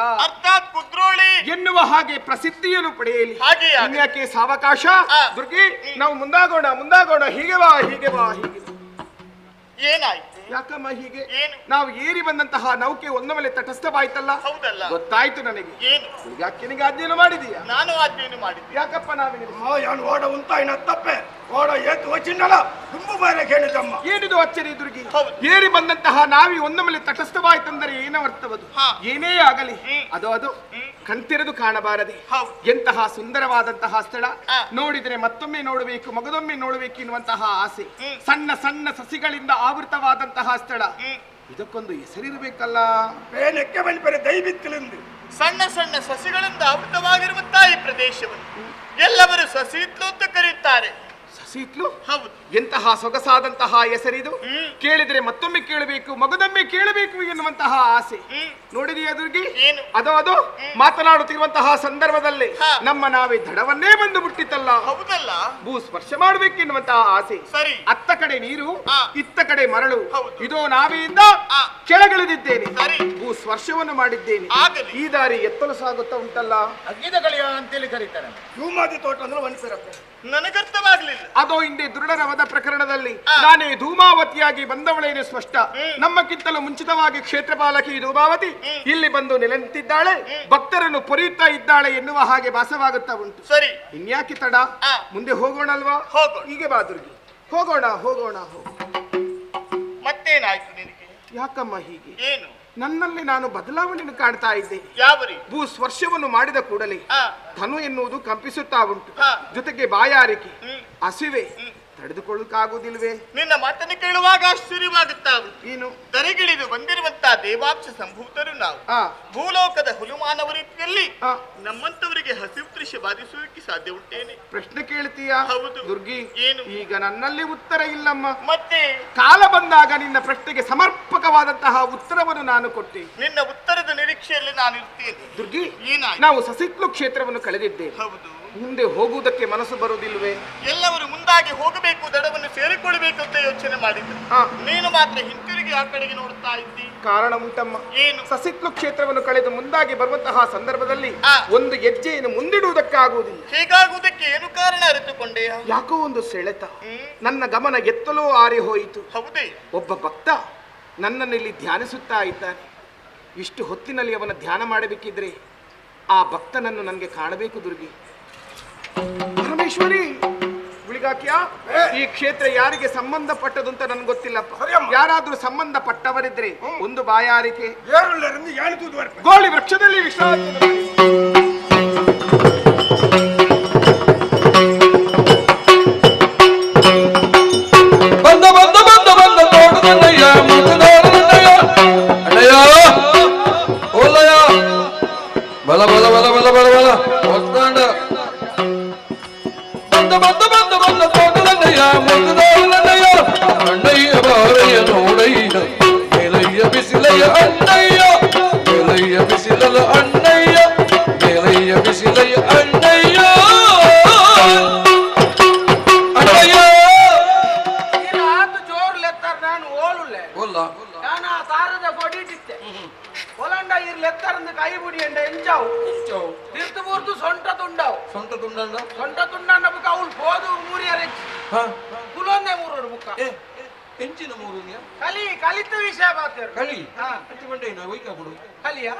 ಎನ್ನುವ ಹಾಗೆ ಪ್ರಸಿದ್ಧಿಯನ್ನು ಪಡೆಯಲಿ. ಇನ್ಯಾಕೆ ಸಾವಕಾಶ ದುರ್ಗಿ, ನಾವು ಮುಂದಾಗೋಣ. ಹೀಗೆ ಬಾ. ಏನಾಯ್ತು? ಯಾಕಮ್ಮ ಹೀಗೆ? ನಾವು ಏರಿ ಬಂದಂತಹ ನೌಕೆ ಒಂದ ಮೇಲೆ ತಟಸ್ಥವಾಯ್ತಲ್ಲ? ಹೌದಲ್ಲ? ಗೊತ್ತಾಯ್ತು ನನಗೆ. ಏನು? ಯಾಕೆ ಆಜ್ಞೆಯನ್ನು ಮಾಡಿದೀಯಾ? ನಾನು ಆಜ್ಞೆಯನ್ನು ಮಾಡಿದ್ದೆ. ಯಾಕಪ್ಪ ಯಾನು ಓಡ ಉಂಟಾಯಿನ ತಪ್ಪೆ ಓಡ ಏತು ವಚಿನ್ನಲ ತುಂಬು ಬಾರೆ ಕೇಳಿದಮ್ಮ. ಏನಿದು ಅಚ್ಚರಿ ದುರ್ಗಿ? ಏರಿ ಬಂದಂತಹ ನಾವಿ ಒಂದ ಮೇಲೆ ತಟಸ್ಥವಾಯ್ತಂದರೆ ಏನವರ್ಥವದು? ಏನೇ ಆಗಲಿ ಅದು ಕಣ್ತಿರದು ಕಾಣಬಾರದೆ. ಎಂತಹ ಸುಂದರವಾದಂತಹ ಸ್ಥಳ, ನೋಡಿದರೆ ಮತ್ತೊಮ್ಮೆ ನೋಡಬೇಕು, ಮಗದೊಮ್ಮೆ ನೋಡಬೇಕು ಎನ್ನುವಂತಹ ಆಸೆ. ಸಣ್ಣ ಸಣ್ಣ ಸಸಿಗಳಿಂದ ಆವೃತವಾದಂತಹ ಸ್ಥಳ, ಇದಕ್ಕೊಂದು ಹೆಸರಿರಬೇಕಲ್ಲ. ಬೇನೆಕ್ಕೆ ಬಂದ್ಬರೆ ದೈವಿತ್ತಲೆಂದು ಸಣ್ಣ ಸಣ್ಣ ಸಸಿಗಳಿಂದ ಆವೃತವಾಗಿರುವಂತಹ ಈ ಪ್ರದೇಶವನ್ನು ಎಲ್ಲವರು ಸಸಿತ್ಲು ಅಂತ ಕರೆಯುತ್ತಾರೆ. ಸಸಿತ್ಲು? ಹೌದು. ಎಂತಹ ಸೊಗಸಾದಂತಹ ಹೆಸರಿದು. ಕೇಳಿದರೆ ಮತ್ತೊಮ್ಮೆ ಕೇಳಬೇಕು, ಮಗದೊಮ್ಮೆ ಕೇಳಬೇಕು ಎನ್ನುವಂತಹ ಆಸೆ. ನೋಡಿದೆಯಾ ದುರ್ಗಿ? ಅದು ಮಾತನಾಡುತ್ತಿರುವಂತಹ ಸಂದರ್ಭದಲ್ಲಿ ನಮ್ಮ ನಾವೇ ದಡವನ್ನೇ ಬಂದು ಮುಟ್ಟಿತಲ್ಲ. ಹೌದಲ್ಲ? ಭೂ ಸ್ಪರ್ಶ ಮಾಡಬೇಕೆನ್ನುವಂತಹ ಆಸೆ. ಸರಿ. ಅತ್ತ ಕಡೆ ನೀರು, ಇತ್ತ ಕಡೆ ಮರಳು. ಇದೋ ನಾವೆಯಿಂದ ಕೆಳಗಿಳಿದಿದ್ದೇನೆ, ಭೂ ಸ್ಪರ್ಶವನ್ನು ಮಾಡಿದ್ದೇನೆ. ಈ ದಾರಿ ಎತ್ತಲು ಸಾಗುತ್ತಾ ಉಂಟಲ್ಲ. ಅಗ್ನಿದ ಗಳಿಯ ಅಂತೇಳಿ ಕರೀತಾರೆ. ಧೂಮಾದಿ ತೋಟ ಅಂದ್ರೆ ಮನುಷ್ಯರಪ್ಪ, ನನಗರ್ಥವಾಗಲಿಲ್ಲ. ಅದೋ ಹಿಂದೆ ದುರುಡರವದ ಪ್ರಕರಣದಲ್ಲಿ ನಾನೇ ಧೂಮಾವತಿಯಾಗಿ ಬಂದವಳೇನು ಸ್ಪಷ್ಟ. ನಮ್ಮಕ್ಕಿಂತಲೂ ಮುಂಚಿತವಾಗಿ ಕ್ಷೇತ್ರಪಾಲಕಿ ಧೂಮಾವತಿ ಇಲ್ಲಿ ಬಂದು ನೆಲೆಂತಿದ್ದಾಳೆ, ಭಕ್ತರನ್ನು ಪೊರೆಯುತ್ತಾ ಇದ್ದಾಳೆ ಎನ್ನುವ ಹಾಗೆ ಭಾಸವಾಗುತ್ತಾ ಉಂಟು. ಸರಿ, ಇನ್ಯಾಕೆ ತಡ? ಮುಂದೆ ಹೋಗೋಣಲ್ವಾ? ಹೀಗೆ ಬಾ ದುರ್ಗಿ, ಹೋಗೋಣ. ಮತ್ತೇನಾಯ್ತು ನಿನಗೆ? ಯಾಕಮ್ಮ ಹೀಗೆ? ಏನು? ನನ್ನಲ್ಲಿ ನಾನು ಬದಲಾವಣೆಯನ್ನು ಕಾಣ್ತಾ ಇದ್ದೇನೆ. ಯಾವರಿ? ಭೂ ಸ್ಪರ್ಶವನ್ನು ಮಾಡಿದ ಕೂಡಲೇ ಧನು ಎನ್ನುವುದು ಕಂಪಿಸುತ್ತಾ ಉಂಟು. ಜೊತೆಗೆ ಬಾಯಾರಿಕೆ, ಹಸಿವೆ ತಡೆದುಕೊಳ್ಳಕ್ಕಾಗುವುದಿಲ್ವೇ? ನಿನ್ನ ಮಾತನ್ನು ಕೇಳುವಾಗ ಆಶ್ಚರ್ಯವಾಗುತ್ತಾ ಉಂಟು. ಏನು? ದರೆಗಿಳಿದು ಬಂದಿರುವಂತಹ ದೇವಾಂಶ ಸಂಭೂತರು ನಾವು. ಭೂಲೋಕದ ಹುಲುಮಾನವ ರೀತಿಯಲ್ಲಿ ನಮ್ಮಂತವರಿಗೆ ಹಸಿವು ತೃಷೆ ಬಾಧಿಸುವುದಕ್ಕೆ ಸಾಧ್ಯ ಉಂಟೇನೆ? ಪ್ರಶ್ನೆ ಕೇಳ್ತೀಯಾ? ಹೌದು ದುರ್ಗಿ. ಏನು? ಈಗ ನನ್ನಲ್ಲಿ ಉತ್ತರ ಇಲ್ಲಮ್ಮ. ಮತ್ತೆ ಕಾಲ ಬಂದಾಗ ನಿನ್ನ ಪ್ರಶ್ನೆಗೆ ಸಮರ್ಪಕವಾದಂತಹ ಉತ್ತರವನ್ನು ನಾನು ಕೊಟ್ಟೆ. ನಿನ್ನ ಉತ್ತರದ ನಿರೀಕ್ಷೆಯಲ್ಲಿ ನಾನು ಇರ್ತೇನೆ. ದುರ್ಗಿ, ಏನಾಯ್ತು? ನಾವು ಸಸಿತ್ಲು ಕ್ಷೇತ್ರವನ್ನು ಕಳೆದಿದ್ದೇವೆ. ಹೌದು. ಮುಂದೆ ಹೋಗುವುದಕ್ಕೆ ಮನಸ್ಸು ಬರುವುದಿಲ್ವೇ? ಎಲ್ಲವರು ಮುಂದಾಗಿ ಹೋಗಬೇಕು, ದಡವನ್ನು ಸೇರಿಕೊಳ್ಳಬೇಕು ಅಂತ ಯೋಚನೆ ಮಾಡಿದ್ರು. ನೀನು ಮಾತ್ರ ಹಿಂತಿರುಗಿ ಆ ಕಡೆಗೆ ನೋಡ್ತಾ ಇದ್ದಿ. ಕಾರಣ ಉಂಟಮ್ಮ. ಏನು? ಸಸಿತ್ಲು ಕ್ಷೇತ್ರವನ್ನು ಕಳೆದು ಮುಂದಾಗಿ ಬರುವಂತಹ ಸಂದರ್ಭದಲ್ಲಿ ಒಂದು ಹೆಜ್ಜೆಯನ್ನು ಮುಂದಿಡುವುದಕ್ಕಾಗುವುದಿಲ್ಲ. ಹೀಗಾಗುವುದಕ್ಕೆ ಏನು ಕಾರಣ ಅರಿತುಕೊಂಡೆಯ? ಯಾಕೋ ಒಂದು ಸೆಳೆತ ನನ್ನ ಗಮನ ಎತ್ತಲೋ ಆರಿ ಹೋಯಿತು. ಹೌದೇ? ಒಬ್ಬ ಭಕ್ತ ನನ್ನನ್ನು ಇಲ್ಲಿ ಧ್ಯಾನಿಸುತ್ತಾ ಇದ್ದಾನೆ. ಇಷ್ಟು ಹೊತ್ತಿನಲ್ಲಿ ಅವನ ಧ್ಯಾನ ಮಾಡಬೇಕಿದ್ರೆ ಆ ಭಕ್ತನನ್ನು ನನಗೆ ಕಾಣಬೇಕು. ದುರ್ಗಿ, ಪರಮೇಶ್ವರಿ, ಉಳಿಗಾಕ್ಯಾ? ಈ ಕ್ಷೇತ್ರ ಯಾರಿಗೆ ಸಂಬಂಧಪಟ್ಟದು ಅಂತ ನನ್ಗೆ ಗೊತ್ತಿಲ್ಲಪ್ಪ. ಯಾರಾದ್ರೂ ಸಂಬಂಧಪಟ್ಟವರಿದ್ರೆ ಒಂದು ಬಾಯಾರಿಕೆ, ಗೋಳಿ ವೃಕ್ಷದಲ್ಲಿ ವಿಶ್ರಾಂತಿ. ಬಲ ಬಲ ಬಲ ಬಲ ಬಲ ಬಲ ಹೊಸ್ತಾಂಡ ಬಂದ ತೋಟದಣ್ಣಯ್ಯ ಮುದ್ದದಣ್ಣಯ್ಯ ಅಣ್ಣಯ್ಯ ಬಾರಯ್ಯ ನೋಡಯ್ಯ ಮೇಲಯ್ಯ ಬಿಸಿಲಯ್ಯ ಅಣ್ಣಯ್ಯ ಮೇಲಯ್ಯ ಬಿಸಿಲಲ್ಲ ಅಣ್ಣಯ್ಯ ಮೇಲಯ್ಯ ಬಿಸಿಲಯ್ಯ ಅಣ್ಣಯ್ಯ ಅಣ್ಣಯ್ಯ ಜೋರ್ ಲೆತ್ತಾರ ನಾನು ಓಳುಲ್ಲೆ ಒಲ್ಲ ನಾನು ಆ ತಾರದ ಕೊಡಿಟ್ಟಿತ್ತೆ ಒಲಂಡ ಇರ್ಲೆತ್ತಾರಂದು ಕೈ ಬುಡಿ ಎಂಡ ಎಂಚಾವು ತಿರ್ತು ಬೂರ್ದು ಸೊಂಟ ತುಂಡಾವು ಸೊಂಟ ತುಂಡಣ್ಣ ಬುಕ್ಕ ಅವ್ಳು ಹೋದು ಮೂರಿಯರೆ ಕುಲೊಂದೇ ಮೂರು ಬುಕ್ಕ ಎಂಚಿನ ಮೂರು ಕಲಿತ ವಿಷಯ ಬಾತೇರು ಕಲಿ ಹತ್ತು ಗಂಟೆ ವೈಕ ಬಿಡು ಕಲಿಯ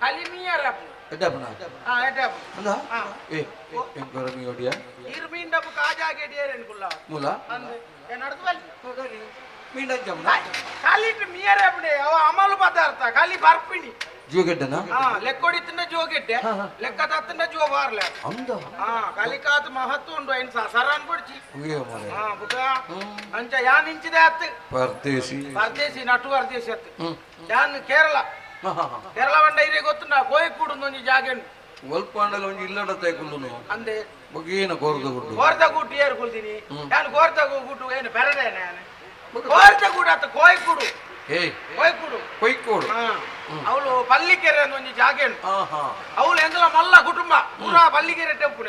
ಕಲಿ ಮೀಯರ ಮೀನ್ ಡಬ್ಬು ಕಾಜಾಗೆಡಿಯೇರೆನ್ಕುಲ್ಲ ಮೂಲ ಖಾಲಿ ಮಿಯರ್ ಅಪ್ಪಡೆ ಅವ ಅಮಲು ಪದಾರ್ಥ ಖಾಲಿ ಬರ್ಪಿಣಿ ಜೋಗೆಡ್ಡನ ಲೆಕ್ಕೊಡಿತಿಂದ ಜೋಗೆಡ್ಡೆ ಲೆಕ್ಕ ತತ್ತಿಂದ ಜೋ ಬಾರ್ಲೆ ಖಾಲಿ ಕಾತ್ ಮಹತ್ವ ಉಂಟು ಐನ್ ಸರಾನ್ ಕೊಡ್ಚಿ ಬುಕ ಅಂಚ ಯಾನ್ ಇಂಚಿದೆ ಅತ್ತು ಪರದೇಶಿ ನಟು ಪರದೇಶಿ ಅತ್ತು ಯಾನ್ ಕೇರಳ ಬಂಡ ಇರೇ ಗೊತ್ತುಂಡ ಕೋಯಕ್ಕೂಡು ಒಂಜಿ ಜಾಗೆ ಒಲ್ಪಾಂಡಲ ಒಂಜಿ ಇಲ್ಲಡ ತೈಕುಲ್ಲು ಅಂದೆ ಬಗೀನ ಕೋರ್ದ ಗುಟ್ಟು ಏರ್ ಕುಲ್ತೀನಿ ನಾನು ಕೋರ್ದ ಗುಟ್ಟು ಏನು ಬೆರದೇನೆ ಕೋರ್ದ ಗುಡು ಅತ್ತ ಕೋಯಕ್ಕೂಡು ಕೊಯ್ಕೋಡು ಅವಳು ಪಲ್ಲಿಕೆರೆ ಅಂತ ಒಂಜಿ ಜಾಗೆ ಅವಳು ಎಂಗ್ಲ ಮಲ್ಲ ಕುಟುಂಬ ಪೂರಾ ಪಲ್ಲಿಕೆರೆ ಟೆಂಪು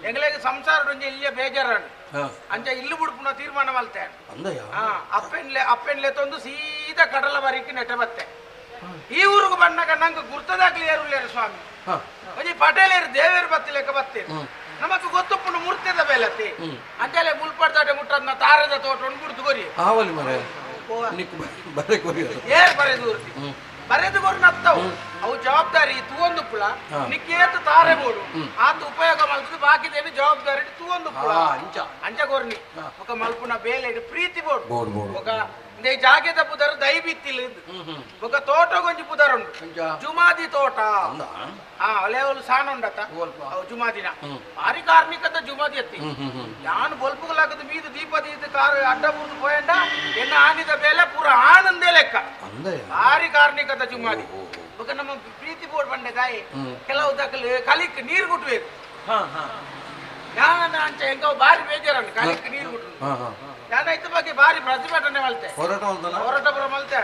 ಎಂಗ್ಲೆಗ್ ಸಂಸಾರ ಒಂಜಿ ಇಲ್ಲಿಯ ಬೇಜಾರಾണ് ಅಂಚ ಇಲ್ಲು ಬಿಡ್ಪುನ ತೀರ್ಮಾನ ಮಲ್ತೆ ಅಪ್ಪೆನ್ಲೆ ತಂದು ಸೀದಾ ಕಡಲ ಬರಿಕಿ ನೆಟ್ಟ ಬತ್ತೆ ಈ ಊರಿಗೆ ಬಂದಾಗ ನಂಗೆ ಗುರ್ತದಾಗ್ಲಿ ಯಾರು ಸ್ವಾಮಿ ಒಂಜಿ ಪಟೇಲೇರು ದೇವೇರು ಬತ್ತಿ ಲೆಕ್ಕ ಬತ್ತೇನೆ ನಮಕ್ ಗೊತ್ತುಪ್ಪುಂಡು ಮೂರ್ತಿದ ಬೇಲತ್ತಿ ಅಂಚಲೆ ಮುಲ್ಪಡ್ತಾಟೆ ಮುಟ್ಟದ್ನ ತಾರದ ತೋಟ ಒಂದು ಗುರ್ತು ಕೊರಿ ಏರ್ ಬರೆದು ಬರೆದು ಕೊರು ನತ್ತವು ಅವು ಜವಾಬ್ದಾರಿ ತೂವೊಂದು ಪುಳ ನಿಕ್ಕೇತು ತಾರೆ ಬೋಡು ಆತ ಉಪಯೋಗ ಮಲ್ತದು ಬಾಕಿ ದೇವಿ ಜವಾಬ್ದಾರಿ ತೂವೊಂದು ಪುಳ ಅಂಚ ಕೊರ್ನಿ ఒక ಮಲ್ಪುನ ಬೇಲೆ ಪ್ರೀತಿ ಬೋಡು ఒక ನೇ ಜಾಗೆದ ಪುದರ್ ದೈಬಿತ್ತಿಲ್ ఒక ತೋಟ ಗೊಂಜಿ ಪುದರ್ ಉಂಡು ಜುಮಾದಿ ತೋಟ ಅಲೆವಲು ಸಾನ ಉಂಡತ ಅವು ಜುಮಾದಿನ ಭಾರಿ ಕಾರ್ಮಿಕದ ಜುಮಾದಿ ಎತ್ತಿ ಯಾನು ಬೊಲ್ಪುಗಳಾಗದ ಮೀದು ದೀಪದಿ ಕಾರ್ ಅಡ್ಡ ಬುರ್ದು ಪೋಯಂಡ ಎನ್ನ ಆನಿದ ಬೇಲೆ ಪೂರ ಆನಂದೇ ಲೆಕ್ಕ ಭಾರಿ ಕಾರ್ಮಿಕದ ಜುಮಾದಿ ఒక ನಮ್ಮ ಪ್ರೀತಿ ಬೋರ್ಡ್ ಬಂಡೆ ತಾಯಿ ಕೆಲವು ದಕ್ಕಲು ಕಲಿಕ್ ನೀರು ಗುಟ್ಬೇಕು ಯಾನ ಅಂಚ ಹೆಂಗ ಭಾರಿ ಬೇಜಾರನ್ನು ಕಲಿಕ್ ನೀರು ಗುಟ್ಟು ಯಾನ ಇತ್ತ ಬಗ್ಗೆ ಭಾರಿ ಪ್ರತಿಭಟನೆ ಮಲ್ತೆ ಹೋರಾಟ ಬರ ಮಲ್ತೆ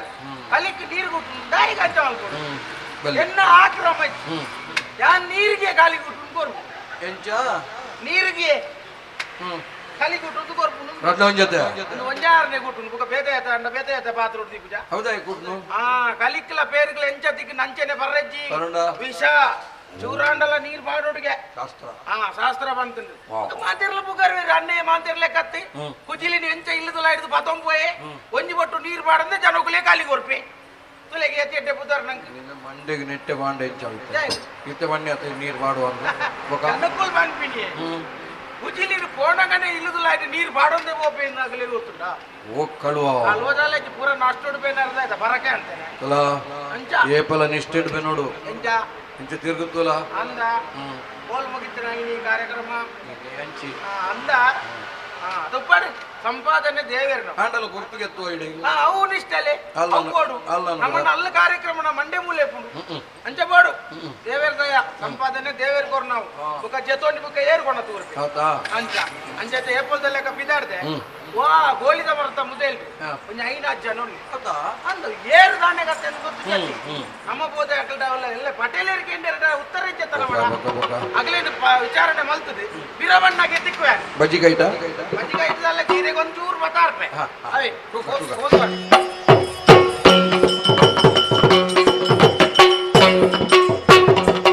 ಕಲಿಕ್ ನೀರು ಗುಟ್ಟು ದಾಯಿಗೆ ಅಂಚ ಮಲ್ಕೊಡು ಎನ್ನ ಆಕ್ರಮ ಯಾನ್ ನೀರಿಗೆ ಖಾಲಿ ಗುಟ್ಟು ಕೊರ್ಬು ನೀರಿಗೆ ಖಾಲಿ ಗುಟ್ಟು ಕೊರ್ಬು ಒಂಜಾರನೆ ಗುಟ್ಟು ಬೇತೆ ಪಾತ್ರ ಕಲಿಕ್ಲ ಪೇರ್ಗಳ ಎಂಚದಿಕ್ ನಂಚನೆ ಬರ್ರಜ್ಜಿ ವಿಷ ಚೂರಾಂಡಲ ನೀರ್ ಬಾಡೋಡಿಗೆ ಶಾಸ್ತ್ರ ಬಂತಂದು ಮಾತಿರ್ಲ ಬುಗಾರ ಅಣ್ಣೆ ಮಾತಿರ್ಲೆ ಕತ್ತಿ ಕುಜಿಲಿನಿ ಎಂಚ ಇಲ್ಲದಲ್ಲ ಹಿಡಿದು ಪತೊಂಪೋಯೆ ಒಂಜಿ ಬಟ್ಟು ನೀರ್ ಬಾಡಂದೆ ಜನಗುಲೆ ಖಾಲಿ ಕೊರ್ಪೆ ತುಲೆಗೆ ಎತ್ತಿ ಎಡ್ಡೆ ಬುದಾರ ನಂಗೆ ಮಂಡೆಗೆ ನೆಟ್ಟೆ ಬಾಂಡೆ ಇತ್ತೆ ಬಣ್ಣೆ ಅತ್ತ ನೀರ್ ಮಾಡುವ ಜನಕ್ಕೂಲ್ ಬಂದ್ಪಿನಿ ಕುಜಿಲಿನಿ ಕೋಣಗನೆ ಇಲ್ಲದಲ್ಲ ಹಿಡಿದು ನೀರ್ ಬಾಡೊಂದೆ ಬೋಪೆ ಆಗಲೇ ಗೊತ್ತುಂಟ ಓ ಕಳುವ ಅಲ್ವದಲ್ಲ ಪೂರ ನಾಷ್ಟೋಡ್ ಬೇನಾರ್ದ ಆಯ್ತಾ ಬರಕೆ ಅಂತೇನೆ ಅಂಚ ಏಪಲ ನಿಷ್ಠೆಡ್ ಬೆ ನೋಡು ಎಂಚ ಇಂಚ ತಿರುಗುತ್ತಲ್ಲ ಅಂದ ಬೋಲ್ ಮುಗಿತಿನ ಈ ಕಾರ್ಯಕ್ರಮ ಅಂದ ತುಪ್ಪಡು ಸಂಪಾದನೆ ದೇವೇರ್ನ ಆಂಡಲ ಗುರ್ತಿಗೆತ್ತು ಐಡಿ ಅವು ನಿಷ್ಠಲೆ ಅವು ನಮ್ಮನ್ನ ಅಲ್ಲ ಕಾರ್ಯಕ್ರಮನ ಮಂಡೆ ಮೂಲೆ ಪುಂಡು ಅಂಚ ಬೋಡು ದೇವೇರ್ ದಯ ಸಂಪಾದನೆ ದೇವೇರ್ ಕೊರ್ ನಾವು ಬುಕ್ಕ ಜತೋಂಡಿ ಬುಕ್ಕ ಏರ್ಕೊಂಡ ತೂರ್ಪೆ ಅಂಚ ಅಂಚತೆ ಏಪಲ್ದಲ್ಲ ಬಿದ್ದಾಡ್ದೆ ವಾ ಗೋಲಿದ ಬರ್ತ ಮುದೇಲ್ರಿ ಒಂಜ 5 ಜನ ಅಂದು ಏರು ದಾನೆ ಕತ್ತೆ ಅಂತ ಗೊತ್ತು ನಮ್ಮ ಬೋದೆ ಅಕಲ್ಡವಲ್ಲ ಎಲ್ಲ ಪಟೇಲರಿಗೆ ಎಂಡೆರಡ ಉತ್ತರ ಇಜ್ಜತನ ಮಾಡ ಅಗಲೇನು ವಿಚಾರಣೆ ಮಲ್ತದೆ ಬಿರವಣ್ಣಗೆ ತಿಕ್ಕುವೆ ಬಜ್ಜಿಕಾಯ್ತದಲ್ಲ ಜೀರಿಗೆ ಒಂಚೂರು ಬತಾರ್ಪೆ ಅವೇ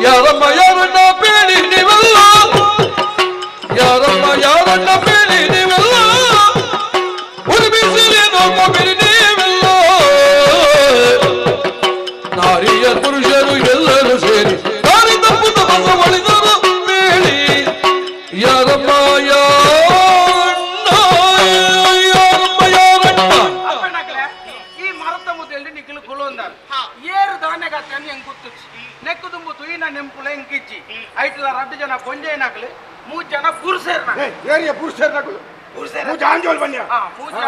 ಯಾರಮ್ಮ ಯಾರನ್ನ ಬೇಡಿ ನೀವಲ್ಲ ಯಾರಮ್ಮ ಯಾರನ್ನ ಬೇಡಿ ನೀವಲ್ಲ ನಾರಿಯ ಪುರುಷರು ಎಲ್ಲರೂ ಸೇರಿ ನಾರಿ ತಪ್ಪುತ್ತ ಬಂದ ಬಳಿದರು ಬೇಡಿ ಯಾರಮ್ಮ ಈ ಮರದ ಮುದ್ದೆ ನಿಖಿಲು ಕುಲೊಂದಾರ ಏರು ಧಾನ್ಯಗತ್ತನ್ನು ಹೆಂಗ್ ಗುರ್ತಿಸಿ ನೆಕ್ಕು ತುಂಬು ತುಯಿನ ನೆಂಪುಳ ಹೆಂಗಿಚ್ಚಿ ಐಟ್ಲ 2 ಜನ ಕೊಂಜೇನಾಗ್ಲಿ 3 ಜನ ಪುರುಷೇರ್ನಾಗ್ಲಿ ಅಂಜೋಲ್ ಬನ್ನಿ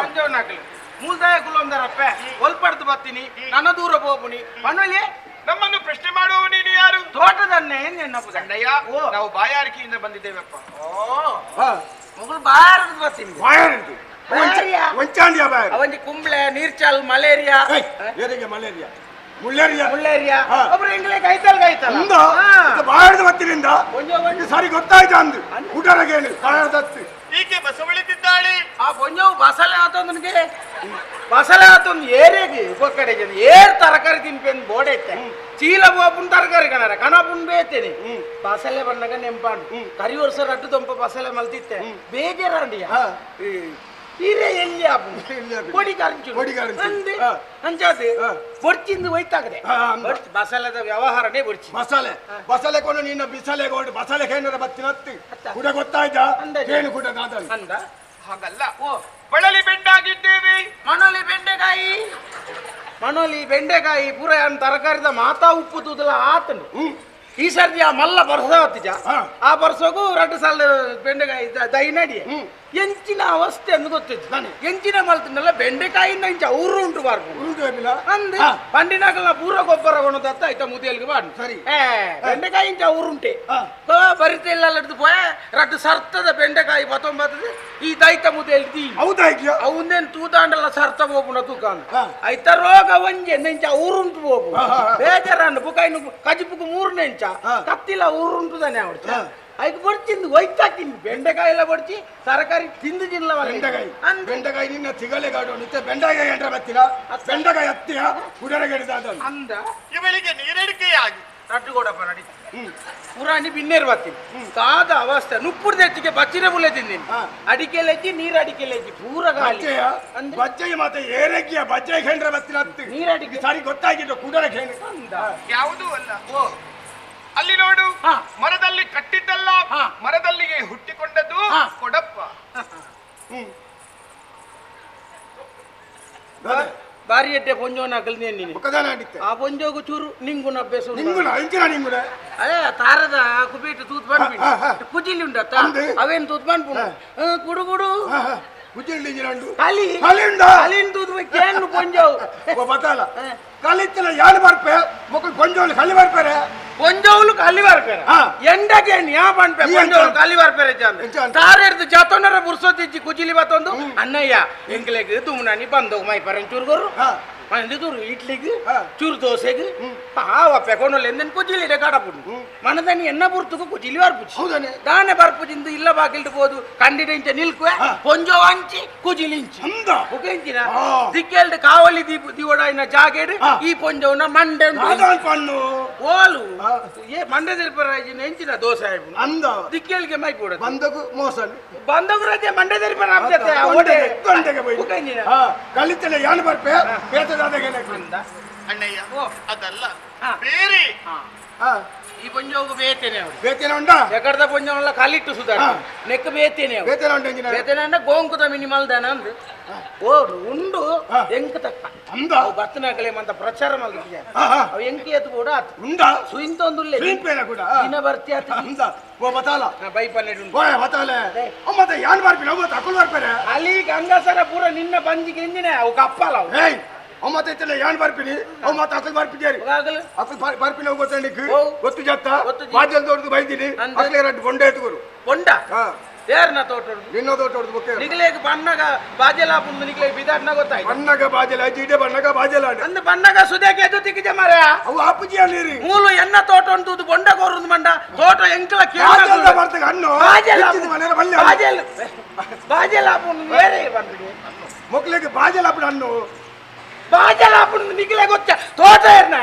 ಅಂಜೋನಾಗ್ಲಿ ಮೂಲ್ದಾಯ ಕುಲೊಂದರಪ್ಪೆ ಒಲ್ಪಡ್ದು ಬರ್ತೀನಿ ನನ್ನ ದೂರ ಹೋಗ್ಬುನಿ ಮಣ್ಣಲ್ಲಿ ನಮ್ಮನ್ನು ಪ್ರಶ್ನೆ ಮಾಡುವ ನೀನು ಯಾರು? ತೋಟದನ್ನೇ ನೆನಪು ಗಂಡಯ್ಯ, ನಾವು ಬಾಯಾರಿಕೆಯಿಂದ ಬಂದಿದ್ದೇವಪ್ಪ. ಮಗಳು ಬಾಯಾರದ ಬರ್ತೀನಿ. ಅವನಿಗೆ ಕುಂಬ್ಳೆ, ನೀರ್ಚಾಲ್, ಮಲೇರಿಯಾ. ಮಲೇರಿಯಾ ಮುಳ್ಳೇರಿಯಾ ಒಬ್ರು ಇಂಗ್ಲೇ ಕೈತಲ್ ಬಾಯಾರದ ಬತ್ತಿನಿಂದ ಸರಿ ಗೊತ್ತಾಯ್ತು ಅಂದು ಊಟರಗೇನು ಬಾಯಾರದತ್ತು ಈಕೆ ಬಸವಳಿತಿದ್ದಾಳೆ. ಆ ಬೊಂಜವು ಬಸಳೆ ಆತೊಂದನಿಗೆ ಬಸಳೆ ಆತೊಂದು ಏರಿಯಾಗಿ ಒಕ್ಕಡೆಗೆ ಏರ್ ತರಕಾರಿ ತಿನ್ಪೇನು ಬೋಡೆ ಇತ್ತೆ ಚೀಲ ಬೋಪುನ್ ತರಕಾರಿ ಕಣರ ಕಣಪುನ್ ಬೇತೇನೆ ಬಸಳೆ ಬಣ್ಣಗ ನೆಂಪಾಂಡು ಕರಿ ವರ್ಷ ರಡ್ಡು ತೊಂಪ ಬಸಳೆ ಮಲ್ತಿತ್ತೆ ಬೇಜಾರಂಡಿಯ ಇರೆ ಎಲ್ಲಿ ಅಂಚಾದೆ ಬೊರ್ಚಿಂದು ಹೋಯ್ತಾಗದೆ ಬಸಲದ ವ್ಯವಹಾರನೇ ಬೊರ್ಚಿ ಬಸಲೆ ಕೊಂಡು ನಿನ್ನ ಬಿಸಲೆ ಕೊಂಡು ಬಸಲೆ ಕೇಂದ್ರ ಬತ್ತಿನ ಹತ್ತಿ ಕೂಡ ಗೊತ್ತಾಯ್ತಾ ಏನು ಕೂಡ ಅಂದ ಹಾಗಲ್ಲ ಬಳಲಿ ಬೆಂಡಾಗಿದ್ದೇವೆ ಮಣೋಲಿ ಬೆಂಡೆಕಾಯಿ ಪೂರ ತರಕಾರಿದ ಮಾತಾ ಉಪ್ಪು ತೂದಲ ಆತನು ಈ ಸರ್ತಿ ಆ ಮಲ್ಲ ಬರ್ಸ ಹತ್ತಿಜ ಆ ಬರ್ಸೋಗು 2 ಸಾಲ ಬೆಂಡೆಕಾಯಿ ದೈ ನಡಿ ಎಂಚಿನ ಅವಸ್ಥೆ ಅಂದು ಗೊತ್ತಿತ್ತು ಎಂಚಿನ ಮಲ್ತಿನಲ್ಲ ಬೆಂಡೆಕಾಯಿಂದ ಇಂಚ ಊರು ಉಂಟು ಬಾರ್ದು ಅಂದೆ ಪಂಡಿನಾಗಲ್ಲ ಪೂರ ಗೊಬ್ಬರ ಕೊಣದತ್ತ ಆಯ್ತ ಮುದಿಯಲ್ಗೆ ಬಾಡು ಸರಿ ಬೆಂಡೆಕಾಯಿ ಇಂಚ ಊರುಂಟೆ ಬರಿತ ಇಲ್ಲ ಹಿಡಿದು ಪೋಯ 2 ಸರ್ತದ ಬೆಂಡೆಕಾಯಿ 19 ಈ ದೈತ ಮುದಿಯಲ್ದಿ ಅವನ್ನೇನು ತೂತಾಂಡಲ್ಲ ಸರ್ತ ಹೋಗುಣ ತೂಕ ಆಯ್ತ ರೋಗ ಒಂಜೆ ನೆಂಚ ಊರುಂಟು ಹೋಗು ಬೇಜಾರನ್ನು ಬುಕಾಯಿನ ಕಜಿಪುಕು 3 ನೆಂಚ ಕತ್ತಿಲ್ಲ ಊರುಂಟು ತಾನೆ ಅವಡ್ಚ ಅದಕ್ಕೆ ಬಡ್ಚಿಂದು ಒಯ್ತಾಕಿನಿ ಬೆಂಡೆಕಾಯಿ ಎಲ್ಲ ಬಡ್ಚಿ ತರಕಾರಿ ತಿಂದು ತಿನ್ನಲ ಬೆಂಡೆಕಾಯಿ ನಿನ್ನ ತಿಗಲೆ ಗಾಡು ನಿತ್ಯ ಬೆಂಡೆಕಾಯಿ ಎಂಟ್ರ ಬತ್ತಿರ ಬೆಂಡೆಕಾಯಿ ಹತ್ತಿಯ ಕುಡರಗೆಡಿದ ಅಂದ ಇವರಿಗೆ ನೀರಡಿಕೆಯಾಗಿ ರಟ್ಟುಗೋಡಪ್ಪ ನಡಿ ಪುರಾಣಿ ಬಿನ್ನೇರು ಬತ್ತೀನಿ ಕಾದ ಅವಸ್ಥೆ ನುಪ್ಪುಡ್ ತೆಚ್ಚಿಗೆ ಬಚ್ಚಿನ ಬುಲೆ ತಿಂದಿನಿ ಅಡಿಕೆಲೆಜ್ಜಿ ನೀರು ಅಡಿಕೆಲೆಜ್ಜಿ ಪೂರ ಗಾಳಿ ಬಜ್ಜೆಯ ಮತ್ತೆ ಏರಗಿಯ ಬಜ್ಜೆ ಕೇಂದ್ರ ಬತ್ತಿನ ಹತ್ತಿ ನೀರಡಿಕೆ ಸರಿ ಗೊತ್ತಾಗಿದ್ದು ಕುಡರ ಕೇಂದ್ರ ಯಾವುದೂ ಅಲ್ಲ ಅಲ್ಲಿ ನೋಡು ಮರದಲ್ಲಿ ಕಟ್ಟಿದ್ದಲ್ಲ ಮರದಲ್ಲಿಗೆ ಹುಟ್ಟಿಕೊಂಡದ್ದು ಕೊಡಪ್ಪ ಬಾರಿ ಎಡ್ಡೆ ಪೊಂಜೋನ ಕಲ್ನೇನಿ ಆ ಪೊಂಜೋಗು ಚೂರು ನಿಂಗುನ ಅಭ್ಯಾಸ ಅದೇ ತಾರದ ಕುಬೇಟ ತೂತ್ ಬಂದ್ಬಿಡಿ ಕುಜಿಲಿ ಉಂಡತ್ತ ಅವೇನು ತೂತ್ ಬಂದ್ಬಿಡು ಕುಡು ಕುಡು ಕೇನು ಪೊಂಜೋವು ಬತ್ತಲ್ಲ ಕಲಿತನ ಯಾರು ಬರ್ಪೆ ಮಕ್ಕಳು ಕೊಂಜೋಳು ಕಲಿ ಬರ್ಪೇರೆ ಪೊಂಜೋಲು ಕಲಿ ಬರ್ಪೇರೆ ಎಂಡಗೆ ಯಾ ಬಂದ್ಪೆ ಪೊಂಜೋಲು ಕಲಿ ಬರ್ಪೇರೆ ತಾರೆರ್ದು ಜಾತೋನರ ಬುರ್ಸೋತಿಜ್ಜಿ ಕುಜಿಲಿ ಬತ್ತೊಂದು ಅಣ್ಣಯ್ಯ ಎಂಗ್ಲೆಗ್ ತುಮ್ನಾನಿ ಬಂದೋಗ್ ಮೈ ಪರನ್ ಚೂರ್ಗೋರು ಮಂದಿದೂರು ಇಡ್ಲಿಗೆ ಚೂರು ದೋಸೆಗೆ ಪಾವಪ್ಪೆ ಕೊಂಡೋಲ್ಲ ಎಂದನ್ ಕುಜಿಲಿ ಕಾಡಪುಡು ಮನದನಿ ಎನ್ನ ಬುರ್ತು ಕುಜಿಲಿ ಬರ್ಪುಜಿ ದಾನೆ ಬರ್ಪುಜಿಂದು ಇಲ್ಲ ಬಾಗಿಲ್ದು ಹೋದು ಕಂಡಿಡ ಇಂಚ ನಿಲ್ಕುವೆ ಪೊಂಜೋ ಅಂಚಿ ಕುಜಿಲಿ ಇಂಚಿ ಉಕೆಂಚಿನ ದಿಕ್ಕೆಲ್ದು ಕಾವಲಿ ದಿವಡಾಯಿನ ಜಾಗೇಡು ಈ ಪೊಂಜವನ ಮಂಡೆ ಓಲು ಏ ಮಂಡೆ ದಿಲ್ಪರಾಜಿನ ಎಂಚಿನ ದೋಸೆ ಅಂದ ದಿಕ್ಕೆಲ್ಗೆ ಮೈ ಕೂಡ ಬಂದಗು ಮೋಸ ಬಂದಗು ರಜೆ ಮಂಡೆ ದಿಲ್ಪರ ಕಲಿತಲೆ ಯಾನು ಬರ್ಪೆ ಅಣ್ಣಯ್ಯ ಅದಲ್ಲ ಬೇರೆ ಈ ಪೊಂಜೋಗು ಬೇತೇನೆ ಬೇತೇನೆ ಉಂಟಾ ಎಕಡದ ಪೊಂಜವಲ್ಲ ಕಾಲಿಟ್ಟು ಸುಧಾರ ನೆಕ್ ಬೇತೇನೆ ಬೇತೇನೆ ಉಂಟು ಬೇತೇನೆ ಅಂದ್ರೆ ಗೋಂಕುದ ಮಿನಿಮಲ್ ದಾನ ಅಂದ್ ಓಡು ಉಂಡು ಎಂಕ ತಕ್ಕ ಅಂದ ಬತ್ತನಾಗಲೇ ಮಂತ ಪ್ರಚಾರ ಮಲ್ಗಿದ್ದೆ ಅವು ಎಂಕಿ ಎತ್ತು ಕೂಡ ಉಂಡ ಸುಯಿಂತ ಒಂದುಲ್ಲೆ ಕೂಡ ದಿನ ಬರ್ತಿ ಆತ ಅಂದ ಓ ಬತಾಲ ಬೈ ಪನ್ನೆಡು ಓ ಬತಾಲೆ ಮತ್ತೆ ಯಾನ್ ಬರ್ಪಿ ನಾವು ತಕೊಳ್ ಬರ್ಪೇರೆ ಅಲ್ಲಿ ಗಂಗಾಸರ ಪೂರ ನಿನ್ನ ಬಂಜಿಗೆ ಎಂದಿನ ಅವು ಕಪ್ಪಲ್ಲ ಅವು ಏಯ್ ಅಮ್ಮತ್ತೆ ಇತ್ತಲ್ಲ ಯಾನ್ ಬರ್ಪಿನಿ ಅವ್ ಮತ್ತೆ ಅಕಲ್ ಬರ್ಪಿದ್ಯಾರಿ ಅಕಲ್ ಬರ್ಪಿನ ಗೊತ್ತಂಡಿಕ್ ಗೊತ್ತು ಜತ್ತ ಬಾಜಲ್ ದೊಡ್ಡದು ಬೈದಿನಿ ಅಕಲೆ 2 ಬೊಂಡೆ ಎತ್ಕೊರು ಬೊಂಡ ಯಾರನ್ನ ತೋಟ ನಿನ್ನ ತೋಟ ಹೊಡೆದು ನಿಗಲೇಗ ಬಣ್ಣಗ ಬಾಜಲ ಪುಂದು ನಿಗಲೇಗ ಬಿದಾಡ್ನ ಗೊತ್ತಾಯ್ತು ಬಣ್ಣಗ ಬಾಜಲ ಜೀಡೆ ಬಣ್ಣಗ ಬಾಜಲ ಅಂದ ಬಣ್ಣಗ ಸುದೇಕೆ ಎದು ತಿಕ್ಕಿದೆ ಮರ ಅವು ಆಪುಜಿ ಅಲ್ಲಿ ಮೂಲು ಎನ್ನ ತೋಟ ಉಂಟು ಬೊಂಡ ಕೋರುದು ಮಂಡ ತೋಟ ಎಂಕಲ ಕೇಳ ಬರ್ತಗ ಹಣ್ಣು ಬಾಜಲ ಬಾಜಲ ಪುಂದು ಬೇರೆ ಬಂದ್ಬಿಡಿ ಮಕ್ಕಳಿಗೆ ಬಾಜಲ ಪುಂಡು ಹಣ್ಣು ಬಾಜಲ ಪುಂದು ನಿಗಲೇ ಗೊತ್ತ ತೋಟ ಏರ್ನ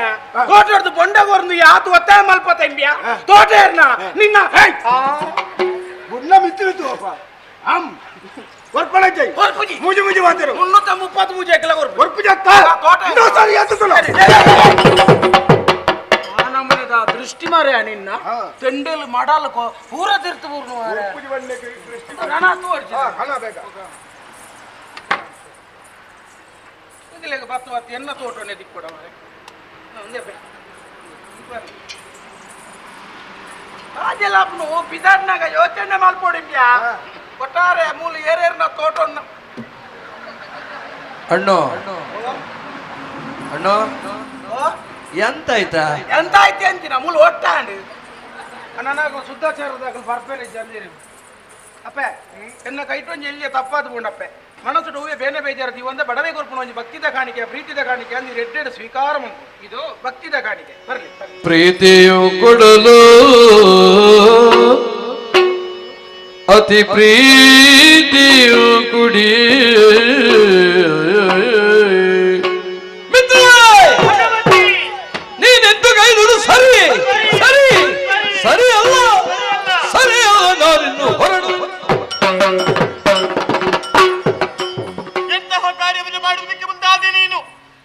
ತೋಟ ಹೊಡೆದು ಬೊಂಡ ಕೋರುದು ಯಾತು ಒತ್ತಾಯ ಮಲ್ಪತ ಎಂಬಿಯ ತೋಟ ಏರ್ನ ನಿನ್ನ ಗುಣ್ಣ ಮಿತ್ತು ಅಪ್ಪ ಆಮ್ ವರ್ಪಣ ಜೈ ಮುಜಿ ಮುಜಿ ಮಾತಾರು 330 ಮುಜಿ ಎಕಲ ವರ್ಪು ಜತ್ತ ಇನ್ನೋ ಸರಿ ಎತ್ತುತ್ತಲ್ಲ ನಮ್ಮದ ದೃಷ್ಟಿ ಮಾರ್ಯ ನಿನ್ನ ತೆಂಡೆಲು ಮಾಡಲು ಪೂರ ತಿರ್ತು ಪೂರ್ಣ ವರ್ಪುಜಿ ಬಣ್ಣಕ್ಕೆ ದೃಷ್ಟಿ ಕಣ ತೋರ್ಚಿ ಕಣ ಬೇಕ ಇಗಲೇಗ ಬತ್ತು ಎನ್ನ ತೋಟನೆ ದಿಕ್ಕೊಡ ಮಾರೆ ಒಂದೇ ಬೇ ರಾಜಲಾಪ್ನು ಬಿದಾಡ್ನಾಗ ಯೋಚನೆ ಮಾಡ್ಕೊಡಿದ್ಯಾ ಒಟ್ಟಾರೆ ಮೂಲ ಏರೇರ್ನ ತೋಟನ್ನ ಅಣ್ಣೋ ಅಣ್ಣೋ ಎಂತ ಆಯ್ತಾ ಎಂತ ಆಯ್ತು ಅಂತೀನ ಮೂಲ ಒಟ್ಟಾಂಡು ನನಗ ಶುದ್ಧಾಚಾರದಾಗ ಬರ್ಬೇರೆ ಜಲ್ದಿರಿ ಅಪ್ಪೆ ಎನ್ನ ಕೈಟೊಂಜಿ ಎಲ್ಲಿಯ ತಪ್ಪಾದ ಬುಂಡಪ್ಪೆ ಮನಸ್ಸು ಹೂವೆ ಬೇನೆ ಬೇಜಾರತಿ ಒಂದ ಬಡವೆ ಕೊರ್ಪುಣ ಒಂಜಿ ಭಕ್ತಿದ ಕಾಣಿಕೆ ಪ್ರೀತಿದ ಕಾಣಿಕೆ ಅಂದು ಎಡ್ಡೆಡು ಸ್ವೀಕಾರ ಮಂಕು ಇದು ಭಕ್ತಿದ ಕಾಣಿಕೆ ಬರ್ಲಿ ಪ್ರೀತಿಯು ಕೊಡಲು ಅತಿ ಪ್ರೀತಿಯು ಕುಡಿ ನೀನೆಂದು ಕೈದುದು ಸರಿ ಸರಿ ಸರಿ ಅಲ್ಲ ಸರಿ ಅಲ್ಲ ನಾನಿನ್ನು ಹೊರಡು ಮಾಡುವುದಕ್ಕೆ ಮುಂದಾದೆ ನೀನು.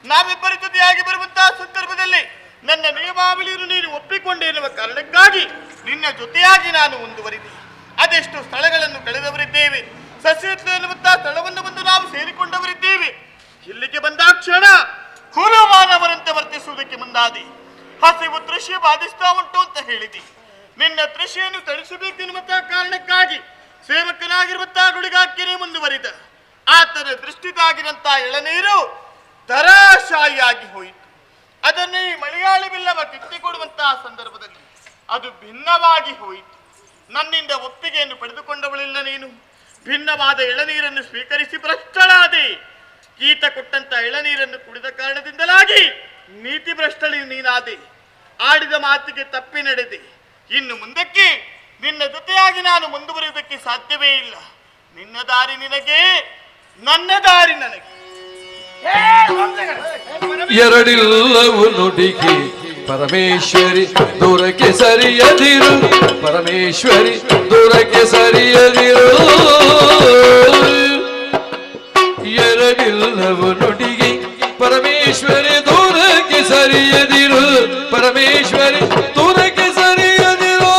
ನಾವಿಬ್ಬರ ಜೊತೆಯಾಗಿ ಬರುವಂತಹ ಸಂದರ್ಭದಲ್ಲಿ ನನ್ನ ನಿಯಮಾವಳಿಯನ್ನು ನೀನು ಒಪ್ಪಿಕೊಂಡೆ ಎನ್ನುವ ಕಾರಣಕ್ಕಾಗಿ ನಿನ್ನ ಜೊತೆಯಾಗಿ ನಾನು ಮುಂದುವರಿದೆ. ಅದೆಷ್ಟು ಸ್ಥಳಗಳನ್ನು ಕಳೆದವರಿದ್ದೇವೆ, ಸಸ್ಯತ್ವ ಎನ್ನುವಂತಹ ಸ್ಥಳವನ್ನು ಬಂದು ನಾವು ಸೇರಿಕೊಂಡವರಿದ್ದೇವೆ. ಇಲ್ಲಿಗೆ ಬಂದಾಕ್ಷಣ ಹುಲಮಾನವರಂತೆ ವರ್ತಿಸುವುದಕ್ಕೆ ಮುಂದಾದೆ. ಹಸಿವು ತೃಷೆ ಬಾಧಿಸ್ತಾ ಉಂಟು ಅಂತ ಹೇಳಿದೆ. ನಿನ್ನ ತೃಷೆಯನ್ನು ತಣಿಸಬೇಕೆನ್ನುವಂತಹ ಕಾರಣಕ್ಕಾಗಿ ಸೇವಕನಾಗಿರುವಂತಹ ಗುಳಿಗಾಕ್ಯನೇ ಮುಂದುವರಿದ. ಆತನ ದೃಷ್ಟಿದಾಗಿರಂತಹ ಎಳನೀರು ತರಾಶಾಯಿಯಾಗಿ ಹೋಯಿತು. ಅದನ್ನೇ ಮಲಯಾಳಿ ಬಿಲ್ಲವ ಕಿತ್ತಿಕೊಡುವಂತಹ ಸಂದರ್ಭದಲ್ಲಿ ಅದು ಭಿನ್ನವಾಗಿ ಹೋಯಿತು. ನನ್ನಿಂದ ಒಪ್ಪಿಗೆಯನ್ನು ಪಡೆದುಕೊಂಡವಳಿಲ್ಲ ನೀನು. ಭಿನ್ನವಾದ ಎಳನೀರನ್ನು ಸ್ವೀಕರಿಸಿ ಭ್ರಷ್ಟಳಾದೆ. ಕೀಟ ಕೊಟ್ಟಂತ ಎಳನೀರನ್ನು ಕುಡಿದ ಕಾರಣದಿಂದಲಾಗಿ ನೀತಿ ಭ್ರಷ್ಟಳಿ ನೀನಾದೆ. ಆಡಿದ ಮಾತಿಗೆ ತಪ್ಪಿ ನಡೆದೆ. ಇನ್ನು ಮುಂದಕ್ಕೆ ನಿನ್ನ ಜೊತೆಯಾಗಿ ನಾನು ಮುಂದುವರಿಯುವುದಕ್ಕೆ ಸಾಧ್ಯವೇ ಇಲ್ಲ. ನಿನ್ನ ದಾರಿ ನಿನಗೆ, ನನ್ನ ದಾರಿ ನನಗೆ. ಎರಡಿಲ್ಲವು ನುಡಿಗೆ ಪರಮೇಶ್ವರಿ ದೂರಕ್ಕೆ ಸರಿಯದಿರು, ಪರಮೇಶ್ವರಿ ದೂರಕ್ಕೆ ಸರಿಯದಿರು. ಎರಡಿಲ್ಲವು ನುಡಿಗೆ ಪರಮೇಶ್ವರಿ ದೂರಕ್ಕೆ ಸರಿಯದಿರು, ಪರಮೇಶ್ವರಿ ದೂರಕ್ಕೆ ಸರಿಯದಿರು.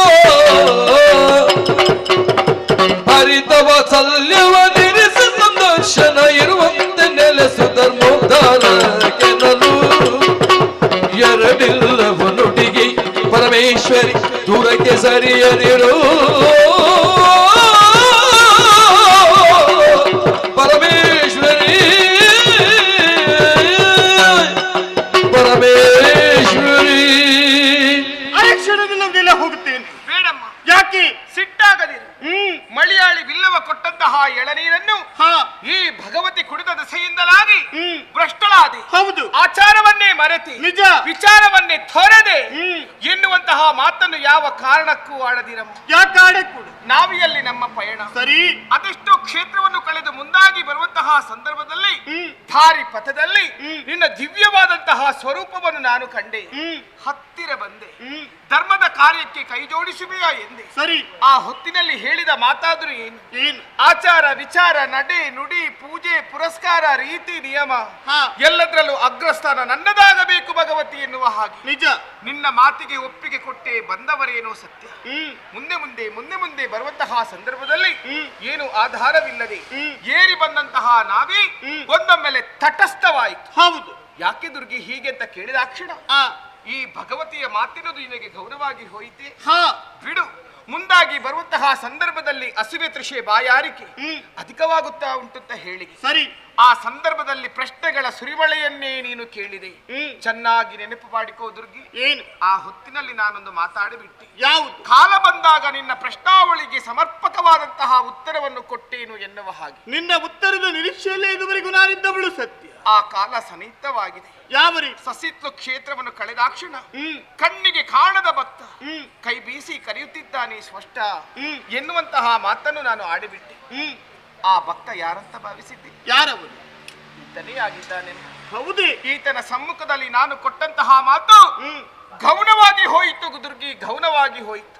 ಹರಿತವ ಸಲ್ಯವ ನಿರಿಸ ಸಂದರ್ಶನ ಇರುವಂತೆ ನೆಲೆಸು ಧರ್ಮೋದ್ಧಾರಕೆನಲು. ಎರಡಿಲ್ಲವ ನುಡಿಗೆ ಪರಮೇಶ್ವರಿ ದೂರಕ್ಕೆ ಸರಿಯದಿರು, ಪರಮೇಶ್ವರಿ ಪರಮೇಶ್ವರಿ. ಅರಕ್ಷಣದಿಂದ ಹೋಗುತ್ತೇನೆ. ಬೇಡಮ್ಮ, ಯಾಕೆ? ಸಿಟ್ಟಾಗದಿರು. ಮಲಯಾಳಿ ಬಿಲ್ಲವ ಕೊಟ್ಟಂತಹ ಎಳನೀರನ್ನು ಈ ಭಗವತಿ ಕುಡಿದ ದಸೆಯಿಂದಲಾಗಿ ಭ್ರಷ್ಟಳಾದೆ. ಹೌದು, ಆಚಾರವನ್ನೇ ಮರೆತಿ, ನಿಜ ವಿಚಾರವನ್ನೇ ತೊರೆದೆ ಎನ್ನುವಂತಹ ಮಾತನ್ನು ಯಾವ ಕಾರಣಕ್ಕೂ ಆಡದಿರಮ್ಮ. ಯಾಕಾಡಕ್ಕೂ ನಾವಿಯಲ್ಲಿ ನಮ್ಮ ಪಯಣ ಸರಿ. ಅದೆಷ್ಟೋ ಕ್ಷೇತ್ರವನ್ನು ಕಳೆದು ಮುಂದಾಗಿ ಬರುವಂತಹ ಸಂದರ್ಭದಲ್ಲಿ ದಾರಿ ಪಥದಲ್ಲಿ ನಿನ್ನ ದಿವ್ಯವಾದಂತಹ ಸ್ವರೂಪವನ್ನು ನಾನು ಕಂಡೆ. ಹತ್ತಿರ ಬಂದೆ, ಧರ್ಮದ ಕಾರ್ಯಕ್ಕೆ ಕೈ ಜೋಡಿಸುವೆಯಾ ಎಂದೆ. ಸರಿ. ಆ ಹೊತ್ತಿನಲ್ಲಿ ಹೇಳಿದ ಮಾತಾದರೂ ಏನು? ಆಚಾರ ವಿಚಾರ ನಡೆ ನುಡಿ ಪೂಜೆ ಪುರಸ್ಕಾರ ರೀತಿ ನಿಯಮ ಎಲ್ಲದರಲ್ಲೂ ಅಗ್ರಸ್ಥಾನ ನನ್ನದಾಗಬೇಕು ಭಗವತಿ ಎನ್ನುವ ಹಾಗೆ. ನಿಜ. ನಿನ್ನ ಮಾತಿಗೆ ಒಪ್ಪಿಗೆ ಕೊಟ್ಟೆ ಬಂದವರೇನೋ ಸತ್ಯ. ಮುಂದೆ ಮುಂದೆ ಮುಂದೆ ಮುಂದೆ ಬರುವಂತಹ ಸಂದರ್ಭದಲ್ಲಿ ಏನು ಆಧಾರವಿಲ್ಲದೆ ಏರಿ ಬಂದಂತಹ ನಾವೇ ಒಂದೊಮ್ಮೆಲೆ ತಟಸ್ಥವಾಯಿತು. ಹೌದು. ಯಾಕೆ ದುರ್ಗಿ ಹೀಗೆ ಅಂತ ಕೇಳಿದಾಕ್ಷಣ ಈ ಭಗವತಿಯ ಮಾತಿನದು ನಿನಗೆ ಗೌರವಾಗಿ ಹೋಯಿತೆ. ಬಿಡು. ಮುಂದಾಗಿ ಬರುವಂತಹ ಸಂದರ್ಭದಲ್ಲಿ ಹಸಿವೆ ತೃಷೆ ಬಾಯಾರಿಕೆ ಅಧಿಕವಾಗುತ್ತಾ ಉಂಟಂತ ಹೇಳಿ ಸರಿ. ಆ ಸಂದರ್ಭದಲ್ಲಿ ಪ್ರಶ್ನೆಗಳ ಸುರಿವಳೆಯನ್ನೇ ನೀನು ಕೇಳಿದೆ. ಚೆನ್ನಾಗಿ ನೆನಪು ಮಾಡಿಕೋ ದುರ್ಗಿ. ಏನು? ಆ ಹೊತ್ತಿನಲ್ಲಿ ನಾನೊಂದು ಮಾತಾಡಿಬಿಟ್ಟೆ. ಯಾವುದು? ಕಾಲ ಬಂದಾಗ ನಿನ್ನ ಪ್ರಶ್ನಾವಳಿಗೆ ಸಮರ್ಪಕವಾದಂತಹ ಉತ್ತರವನ್ನು ಕೊಟ್ಟೇನು ಎನ್ನುವ ಹಾಗೆ. ನಿನ್ನ ಉತ್ತರದ ನಿರೀಕ್ಷೆಯಲ್ಲೇ ಇದುವರೆಗೂ ನಾನಿದ್ದವಳು ಸತ್ಯ. ಆ ಕಾಲ ಸನ್ನಿಹಿತವಾಗಿದೆ. ಯಾವ ರೀತಿ? ಸಸಿತ್ವ ಕ್ಷೇತ್ರವನ್ನು ಕಳೆದಾಕ್ಷಣ ಕಣ್ಣಿಗೆ ಕಾಣದ ಭಕ್ತ ಕೈ ಬೀಸಿ ಕರೆಯುತ್ತಿದ್ದಾನೆ ಸ್ಪಷ್ಟ ಎನ್ನುವಂತಹ ಮಾತನ್ನು ನಾನು ಆಡಿಬಿಟ್ಟೆ. ಆ ಭಕ್ತ ಯಾರಂತ ಭಾವಿಸಿದ್ದೆ? ಯಾರವರು? ಈತನೇ ಆಗಿದ್ದಾನೆ. ಹೌದೇ? ಈತನ ಸಮ್ಮುಖದಲ್ಲಿ ನಾನು ಕೊಟ್ಟಂತಹ ಮಾತು ಗೌನವಾಗಿ ಹೋಯಿತು ದುರ್ಗಿ, ಗೌನವಾಗಿ ಹೋಯಿತು.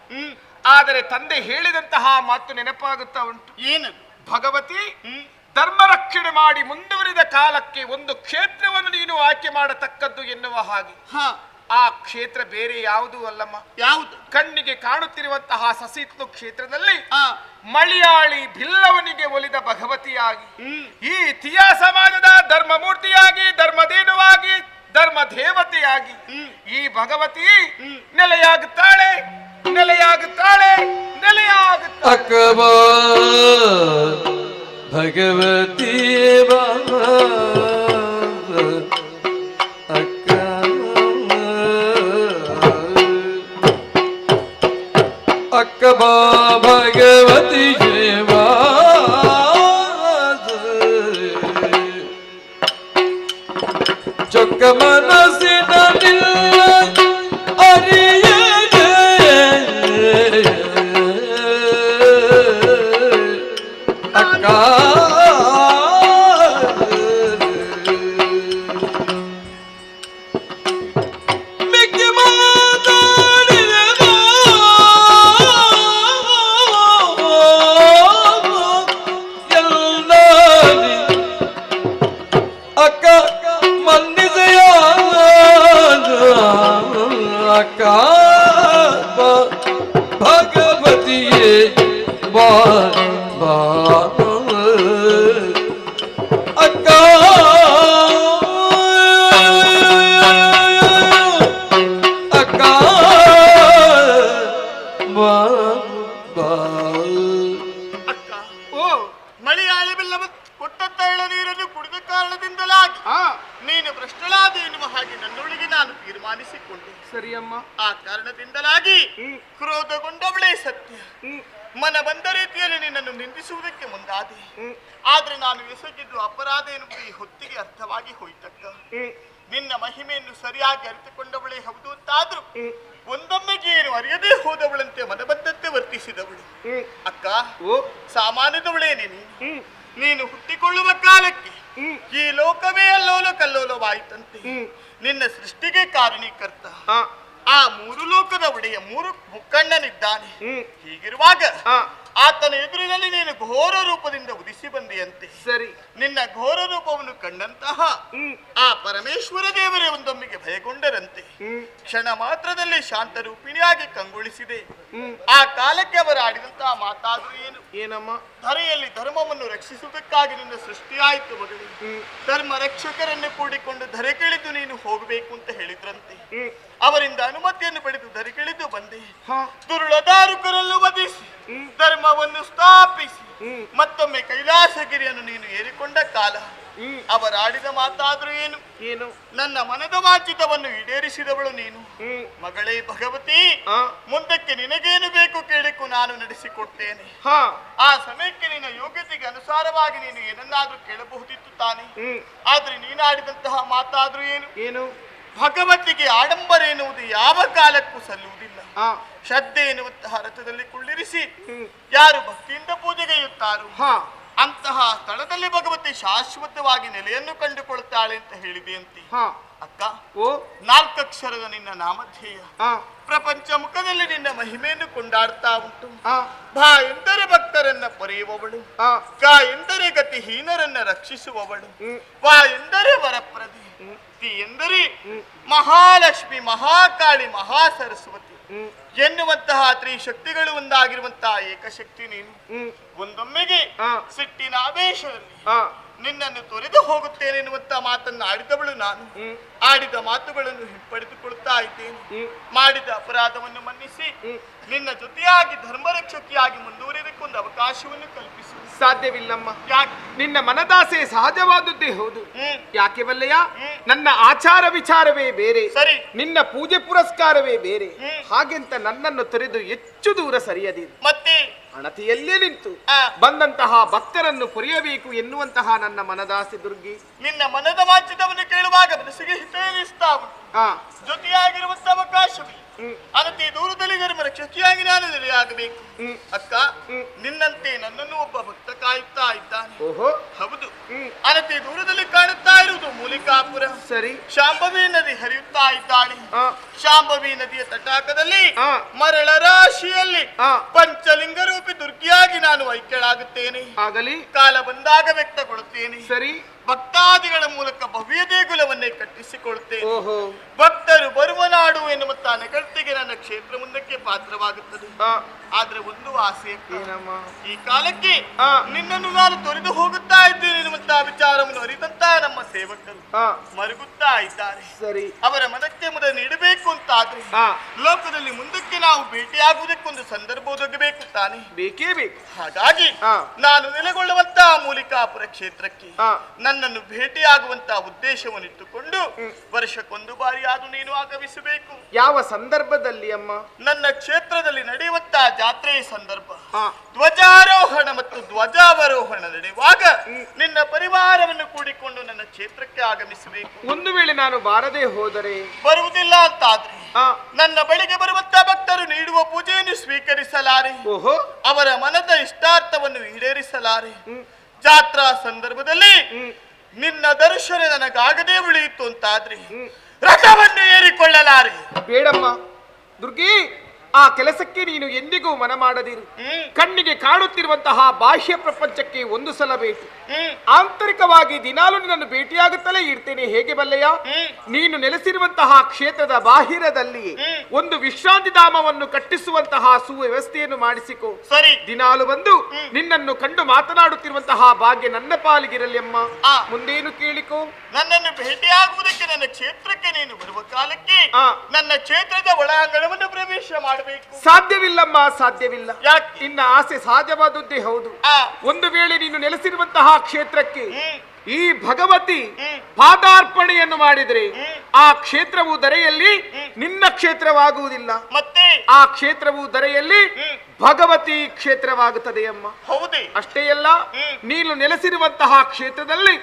ಆದರೆ ತಂದೆ ಹೇಳಿದಂತಹ ಮಾತು ನೆನಪಾಗುತ್ತಾ ಉಂಟು. ಏನದು? ಭಗವತಿ ಧರ್ಮ ರಕ್ಷಣೆ ಮಾಡಿ ಮುಂದುವರಿದ ಕಾಲಕ್ಕೆ ಒಂದು ಕ್ಷೇತ್ರವನ್ನು ನೀನು ಆಯ್ಕೆ ಮಾಡತಕ್ಕದ್ದು ಎನ್ನುವ ಹಾಗೆ. ಆ ಕ್ಷೇತ್ರ ಬೇರೆ ಯಾವುದೂ ಅಲ್ಲಮ್ಮ. ಯಾವುದು? ಕಣ್ಣಿಗೆ ಕಾಣುತ್ತಿರುವಂತಹ ಸಸಿತ್ವ ಕ್ಷೇತ್ರದಲ್ಲಿ ಮಲಯಾಳಿ ಬಿಲ್ಲವನಿಗೆ ಒಲಿದ ಭಗವತಿಯಾಗಿ ಈ ತಿಯಾ ಸಮಾಜದ ಧರ್ಮ ಮೂರ್ತಿಯಾಗಿ ಧರ್ಮದೇನುವಾಗಿ ಧರ್ಮ ದೇವತೆಯಾಗಿ ಈ ಭಗವತಿ ನೆಲೆಯಾಗುತ್ತಾಳೆ, ನೆಲೆಯಾಗುತ್ತಾಳೆ, ನೆಲೆಯಾಗುತ್ತಾಳೆ. ಅಕ್ಕಬಾ ಭಗವತಿ ಅಕ್ಕಬಾ ಭಗವತಿ ಸೇವಾ ಚೊಕ್ಕ ಮನಸ್ಸಿನ ಅರಿಯ ಅಕ್ಕ ಅಕ್ಕ ಮನ್ನಿಸೆಯ ಅಕ್ಕ ಭಗವತಿಯೇ ಬಾ ಬಾ ಅಕ್ಕ ಅಕ್ಕ ಬಾ ಬಾ ಅಕ್ಕ ಓ ಮಳೆಯಾಳೆ ಬೆಲ್ಲ ಕೊಟ್ಟಂತ ಎಳನೀರನ್ನು ಕುಡಿದ ಕಾರಣದಿಂದಲಾಗಿ ನೀನು ಭ್ರಷ್ಟಳಾದ ಎನ್ನುವ ಹಾಗೆ ನನ್ನೊಳಗೆ ನಾನು ತೀರ್ಮಾನಿಸಿಕೊಂಡೆ. ಸರಿಯಮ್ಮ. ಆ ಕಾರಣದಿಂದಲಾಗಿ ಕ್ರೋಧಗೊಂಡವಳೇ ಸತ್ಯ. ಮನ ಬಂದ ರೀತಿಯಲ್ಲಿ ನಿನ್ನನ್ನು ನಿಂದಿಸುವುದಕ್ಕೆ ಮುಂದಾದೆ. ಆದ್ರೆ ನಾನು ಎಸಗಿದ್ದು ಅಪರಾಧ ಎನ್ನುವುದು ಈ ಹೊತ್ತಿಗೆ ಅರ್ಥವಾಗಿ ಹೋಯ್ತಕ್ಕ. ನಿನ್ನ ಮಹಿಮೆಯನ್ನು ಸರಿಯಾಗಿ ಅರಿತುಕೊಂಡವಳೇ ಹೌದು ಅಂತಾದ್ರೂ ಒಂದೊಮ್ಮೆಗೆ ಏನು ಅರಿಯದೇ ಹೋದವಳಂತೆ ಮನಬದ್ಧತೆ ವರ್ತಿಸಿದವಳು. ಅಕ್ಕ ಸಾಮಾನ್ಯದವಳೇ ನೀನು ಹುಟ್ಟಿಕೊಳ್ಳುವ ಕಾಲಕ್ಕೆ ಈ ಲೋಕವೇ ಅಲ್ಲೋಲ ಕಲ್ಲೋಲವಾಯಿತಂತೆ. ನಿನ್ನ ಸೃಷ್ಟಿಗೆ ಕಾರಣೀಕರ್ತ ಆ ಮೂರು ಲೋಕದ ಒಡೆಯ ಮೂರು ಮುಕ್ಕಣ್ಣನಿದ್ದಾನೆ. ಹೀಗಿರುವಾಗ ಆತನ ಎದುರಿನಲ್ಲಿ ನೀನು ಘೋರ ರೂಪದಿಂದ ಉದಿಸಿ ಬಂದಿಯಂತೆ. ಸರಿ. ನಿನ್ನ ಘೋರ ರೂಪವನ್ನು ಕಂಡಂತಹ ಆ ಪರಮೇಶ್ವರ ದೇವರೇ ಒಂದೊಮ್ಮೆಗೆ ಭಯಗೊಂಡರಂತೆ. ಕ್ಷಣ ಮಾತ್ರದಲ್ಲಿ ಶಾಂತ ರೂಪಿಣಿಯಾಗಿ ಕಂಗೊಳಿಸಿದೆ. ಆ ಕಾಲಕ್ಕೆ ಅವರು ಆಡಿದಂತಹ ಮಾತಾದರೂ ಏನು? ಏನಮ್ಮ? ಧರೆಯಲ್ಲಿ ಧರ್ಮವನ್ನು ರಕ್ಷಿಸುವುದಕ್ಕಾಗಿ ನಿನ್ನ ಸೃಷ್ಟಿಯಾಯಿತು ಮಗಳು. ಧರ್ಮ ರಕ್ಷಕರನ್ನು ಕೂಡಿಕೊಂಡು ಧರೆಗಿಳಿದು ನೀನು ಹೋಗಬೇಕು ಅಂತ ಹೇಳಿದ್ರಂತೆ. ಅವರಿಂದ ಅನುಮತಿಯನ್ನು ಪಡೆದು ಧರೆಗಿಳಿದು ಬಂದೆ. ದುರುಳದಾರುಕರನ್ನು ವಧಿಸಿ ಧರ್ಮವನ್ನು ಸ್ಥಾಪಿಸಿ ಮತ್ತೊಮ್ಮೆ ಕೈಲಾಸಗಿರಿಯನ್ನು ನೀನು ಏರಿಕೊಂಡ ಕಾಲ ಅವರಾಡಿದ ಮಾತಾದ್ರೂ ಏನು? ಏನು? ನನ್ನ ಮನದ ವಾಂಚಿತವನ್ನು ಈಡೇರಿಸಿದವಳು ನೀನು. ಮಗಳೇ ಭಗವತಿ, ಮುಂದಕ್ಕೆ ನಿನಗೇನು ಬೇಕು ಕೇಳಿಕು ನಾನು ನಡೆಸಿಕೊಡ್ತೇನೆ. ಆ ಸಮಯಕ್ಕೆ ನಿನ್ನ ಯೋಗ್ಯತೆಗೆ ಅನುಸಾರವಾಗಿ ನೀನು ಏನನ್ನಾದ್ರೂ ಕೇಳಬಹುದಿತ್ತು ತಾನೆ. ಆದ್ರೆ ನೀನಾಡಿದಂತಹ ಮಾತಾದ್ರೂ ಏನು? ಏನು? ಭಗವತಿಗೆ ಆಡಂಬರ ಎನ್ನುವುದು ಯಾವ ಕಾಲಕ್ಕೂ ಸಲ್ಲುವುದಿಲ್ಲ. ಶ್ರದ್ಧೆ ಎನ್ನುವಂತಹ ರಥದಲ್ಲಿ ಕುಳ್ಳಿರಿಸಿ ಯಾರು ಭಕ್ತಿಯಿಂದ ಪೂಜೆಗೈಯುತ್ತಾರೋ ಅಂತಹ ಸ್ಥಳದಲ್ಲಿ ಭಗವತಿ ಶಾಶ್ವತವಾಗಿ ನೆಲೆಯನ್ನು ಕಂಡುಕೊಳ್ತಾಳೆ ಅಂತ ಹೇಳಿದೆಯಂತೆ. ಅಕ್ಕ, 4 ಅಕ್ಷರದ ನಿನ್ನ ನಾಮಧೇಯ ಪ್ರಪಂಚ ಮುಖದಲ್ಲಿ ನಿನ್ನ ಮಹಿಮೆಯನ್ನು ಕೊಂಡಾಡ್ತಾ ಉಂಟು. ಭಾ ಎಂದರೆ ಭಕ್ತರನ್ನ ಪೊರೆಯುವವಳು, ಕ ಎಂದರೆ ಗತಿಹೀನರನ್ನ ರಕ್ಷಿಸುವವಳು, ವಾ ಎಂದರೆ ವರಪ್ರದಿ, ತಿ ಎಂದರೆ ಮಹಾಲಕ್ಷ್ಮಿ, ಮಹಾಕಾಳಿ, ಮಹಾಸರಸ್ವತಿ ಎನ್ನುವಂತಹ ತ್ರಿಶಕ್ತಿಗಳು ಒಂದಾಗಿರುವಂತಹ ಏಕಶಕ್ತಿ ನೀನು. ಒಂದೊಮ್ಮೆಗೆ ಸಿಟ್ಟಿನ ಆವೇಶದಲ್ಲಿ ನಿನ್ನನ್ನು ತೊರೆದು ಹೋಗುತ್ತೇನೆ ಎನ್ನುವಂತ ಮಾತನ್ನು ಆಡಿದವಳು ನಾನು. ಆಡಿದ ಮಾತುಗಳನ್ನು ಹಿಂಪಡೆದುಕೊಳ್ತಾ ಇದ್ದೇನೆ. ಮಾಡಿದ ಅಪರಾಧವನ್ನು ಮನ್ನಿಸಿ ನಿನ್ನ ಜೊತೆಯಾಗಿ ಧರ್ಮರಕ್ಷಕಿಯಾಗಿ ಮುಂದುವರಿಯದಕ್ಕೊಂದು ಅವಕಾಶವನ್ನು ಕಲ್ಪಿಸು. ಸಾಧ್ಯವಿಲ್ಲಮ್ಮ. ಯಾಕೆ? ನಿನ್ನ ಮನದಾಸೆ ಸಹಜವಾದದ್ದೇ ಹೌದು. ಯಾಕೆ ಬಲ್ಲೆಯ? ನನ್ನ ಆಚಾರ ವಿಚಾರವೇ ಬೇರೆ, ಸರಿ, ನಿನ್ನ ಪೂಜೆ ಪುರಸ್ಕಾರವೇ ಬೇರೆ. ಹಾಗೆಂತ ನನ್ನನ್ನು ತೊರೆದು ಹೆಚ್ಚು ದೂರ ಸರಿಯದಿರು. ಮತ್ತೆ ಅಣತಿಯಲ್ಲೇ ನಿಂತು ಬಂದಂತಹ ಭಕ್ತರನ್ನು ಪೊರೆಯಬೇಕು ಎನ್ನುವಂತಹ ನನ್ನ ಮನದಾಸೆ ದುರ್ಗಿ. ನಿನ್ನ ಮನದ ವಾಂಚಿತವನ್ನು ಕೇಳುವಾಗ ಮನಸ್ಸಿಗೆ ಹಿತ ಎನಿಸ್ತಾ ಉಂಟು. ಜೊತೆಯಾಗಿರುವಂತ ಅವಕಾಶವೇ ಅನತಿ ದೂರದಲ್ಲಿ ಧರ್ಮ ರಕ್ಷಕಿಯಾಗಿ ನಾನು ನೆಲೆಯಾಗಬೇಕು. ಅಕ್ಕ, ನಿನ್ನಂತೆ ನನ್ನನ್ನು ಒಬ್ಬ ಭಕ್ತ ಕಾಯುತ್ತಾ ಇದ್ದಾನೆ. ಹೌದು, ಅನತಿ ದೂರದಲ್ಲಿ ಕಾಣುತ್ತಾ ಇರುವುದು ಮೂಲಿಕಾಪುರ. ಸರಿ. ಶಾಂಭವಿ ನದಿ ಹರಿಯುತ್ತಾ ಇದ್ದಾಳೆ. ಶಾಂಭವಿ ನದಿಯ ತಟಾಕದಲ್ಲಿ ಮರಳ ರಾಶಿಯಲ್ಲಿ ಪಂಚಲಿಂಗ ರೂಪಿ ದುರ್ಗಿಯಾಗಿ ನಾನು ಐಕ್ಯಳಾಗುತ್ತೇನೆ. ಆಗಲಿ. ಕಾಲ ಬಂದಾಗ ವ್ಯಕ್ತಗೊಳ್ಳುತ್ತೇನೆ. ಸರಿ. ಭಕ್ತಾದಿಗಳ ಮೂಲಕ ಭವ್ಯ ದೇಗುಲವನ್ನೇ ಕಟ್ಟಿಸಿಕೊಳ್ಳುತ್ತೇನೆ. ಭಕ್ತರು ಬರುವ ನಾಡು ಎನ್ನುವಂತ ನೆಗಳ್ತಿಗೆ ನನ್ನ ಕ್ಷೇತ್ರ ಮುಂದಕ್ಕೆ ಪಾತ್ರವಾಗುತ್ತದೆ. ಆದ್ರೆ ಒಂದು ಆಸೆ, ಈ ಕಾಲಕ್ಕೆ ನಿನ್ನನ್ನು ನಾನು ತೊರೆದು ಹೋಗುತ್ತಾ ಇದ್ದೇನೆ ಎನ್ನುವಂತಹ ವಿಚಾರವನ್ನು ಅರಿತಂತ ನಮ್ಮ ಸೇವಕರು ಮರುಗುತ್ತಾ ಇದ್ದಾರೆ. ಸರಿ. ಅವರ ಮನಕ್ಕೆ ಮುದ ನೀಡಬೇಕು ಅಂತಾದ್ರೆ ಲೋಕದಲ್ಲಿ ಮುಂದಕ್ಕೆ ನಾವು ಭೇಟಿಯಾಗುವುದಕ್ಕೊಂದು ಸಂದರ್ಭ ಒದಗಬೇಕು ತಾನೆ. ಬೇಕೇ ಬೇಕು. ಹಾಗಾಗಿ ನಾನು ನೆಲೆಗೊಳ್ಳುವಂತಹ ಮೂಲಿಕಾಪುರ ಕ್ಷೇತ್ರಕ್ಕೆ ನನ್ನನ್ನು ಭೇಟಿಯಾಗುವಂತಹ ಉದ್ದೇಶವನ್ನಿಟ್ಟುಕೊಂಡು ವರ್ಷಕ್ಕೊಂದು ಬಾರಿ ಆದ್ರೂ ನೀನು ಆಗಮಿಸಬೇಕು. ಯಾವ ಸಂದರ್ಭದಲ್ಲಿ ಅಮ್ಮ? ನನ್ನ ಕ್ಷೇತ್ರದಲ್ಲಿ ನಡೆಯುವಂತಹ ಜಾತ್ರೆಯ ಸಂದರ್ಭ, ಧ್ವಜಾರೋಹಣ ಮತ್ತು ಧ್ವಜಾವರೋಹಣ ನಡೆಯುವಾಗ ನಿನ್ನ ಪರಿವಾರವನ್ನು ಕೂಡಿಕೊಂಡು ನನ್ನ ಕ್ಷೇತ್ರಕ್ಕೆ ಆಗಮಿಸಬೇಕು. ಒಂದು ವೇಳೆ ನಾನು ಬಾರದೆ ಹೋದರೆ? ಬರುವುದಿಲ್ಲ ಅಂತಾದ್ರೆ ನನ್ನ ಬಳಿಗೆ ಬರುವಂತ ಭಕ್ತರು ನೀಡುವ ಪೂಜೆಯನ್ನು ಸ್ವೀಕರಿಸಲಾರೆ, ಅವರ ಮನದ ಇಷ್ಟಾರ್ಥವನ್ನು ಈಡೇರಿಸಲಾರೆ. ಜಾತ್ರಾ ಸಂದರ್ಭದಲ್ಲಿ ನಿನ್ನ ದರ್ಶನ ನನಗಾಗದೇ ಉಳಿಯಿತು ಅಂತಾದ್ರೆ ರಥವನ್ನು ಏರಿಕೊಳ್ಳಲಾರೆ. ಬೇಡಮ್ಮ ದುರ್ಗಿ, ಆ ಕೆಲಸಕ್ಕೆ ನೀನು ಎಂದಿಗೂ ಮನ ಮಾಡದಿರು. ಕಣ್ಣಿಗೆ ಕಾಣುತ್ತಿರುವಂತಹ ಬಾಹ್ಯ ಪ್ರಪಂಚಕ್ಕೆ ಒಂದು ಸಲ ಭೇಟಿ, ಆಂತರಿಕವಾಗಿ ದಿನಾಲು ನಿನ್ನನ್ನು ಭೇಟಿಯಾಗುತ್ತಲೇ ಇರ್ತೇನೆ. ಹೇಗೆ ಬಲ್ಲೆಯ? ನೀನು ನೆಲೆಸಿರುವಂತಹ ಕ್ಷೇತ್ರದ ಬಾಹಿರದಲ್ಲಿ ಒಂದು ವಿಶ್ರಾಂತಿ ಧಾಮವನ್ನು ಕಟ್ಟಿಸುವಂತಹ ಸುವ್ಯವಸ್ಥೆಯನ್ನು ಮಾಡಿಸಿಕೊ. ಸರಿ, ದಿನಾಲು ಬಂದು ನಿನ್ನನ್ನು ಕಂಡು ಮಾತನಾಡುತ್ತಿರುವಂತಹ ಭಾಗ್ಯ ನನ್ನ ಪಾಲಿಗಿರಲಿ ಅಮ್ಮ. ಮುಂದೇನು ಕೇಳಿಕೋ. ನನ್ನನ್ನು ಭೇಟಿಯಾಗುವುದಕ್ಕೆ ನನ್ನ ಕ್ಷೇತ್ರಕ್ಕೆ ನೀನು ಬರುವ ಕಾಲಕ್ಕೆ ನನ್ನ ಕ್ಷೇತ್ರದ ಒಳಾಂಗಣವನ್ನು ಪ್ರವೇಶ ಮಾಡಬೇಕು. ಸಾಧ್ಯವಿಲ್ಲಮ್ಮ, ಸಾಧ್ಯವಿಲ್ಲ. ಯಾಕೆ? ನಿನ್ನ ಆಸೆ ಸಹಜವಾದದ್ದೇ ಹೌದು. ಒಂದು ವೇಳೆ ನೀನು ನೆಲೆಸಿರುವಂತಹ ಕ್ಷೇತ್ರಕ್ಕೆ ಈ ಭಗವತಿ ಪಾದಾರ್ಪಣೆಯನ್ನು ಮಾಡಿದರೆ ಆ ಕ್ಷೇತ್ರವು ದರೆಯಲ್ಲಿ ನಿನ್ನ ಕ್ಷೇತ್ರವಾಗುವುದಿಲ್ಲ, ಮತ್ತೆ ಆ ಕ್ಷೇತ್ರವು ದರೆಯಲ್ಲಿ ಭಗವತಿ ಕ್ಷೇತ್ರವಾಗುತ್ತದೆ ಅಮ್ಮ. ಹೌದೇ? ಅಷ್ಟೇ ಅಲ್ಲ, ನೀನು ನೆಲೆಸಿರುವಂತಹ ಕ್ಷೇತ್ರದಲ್ಲಿ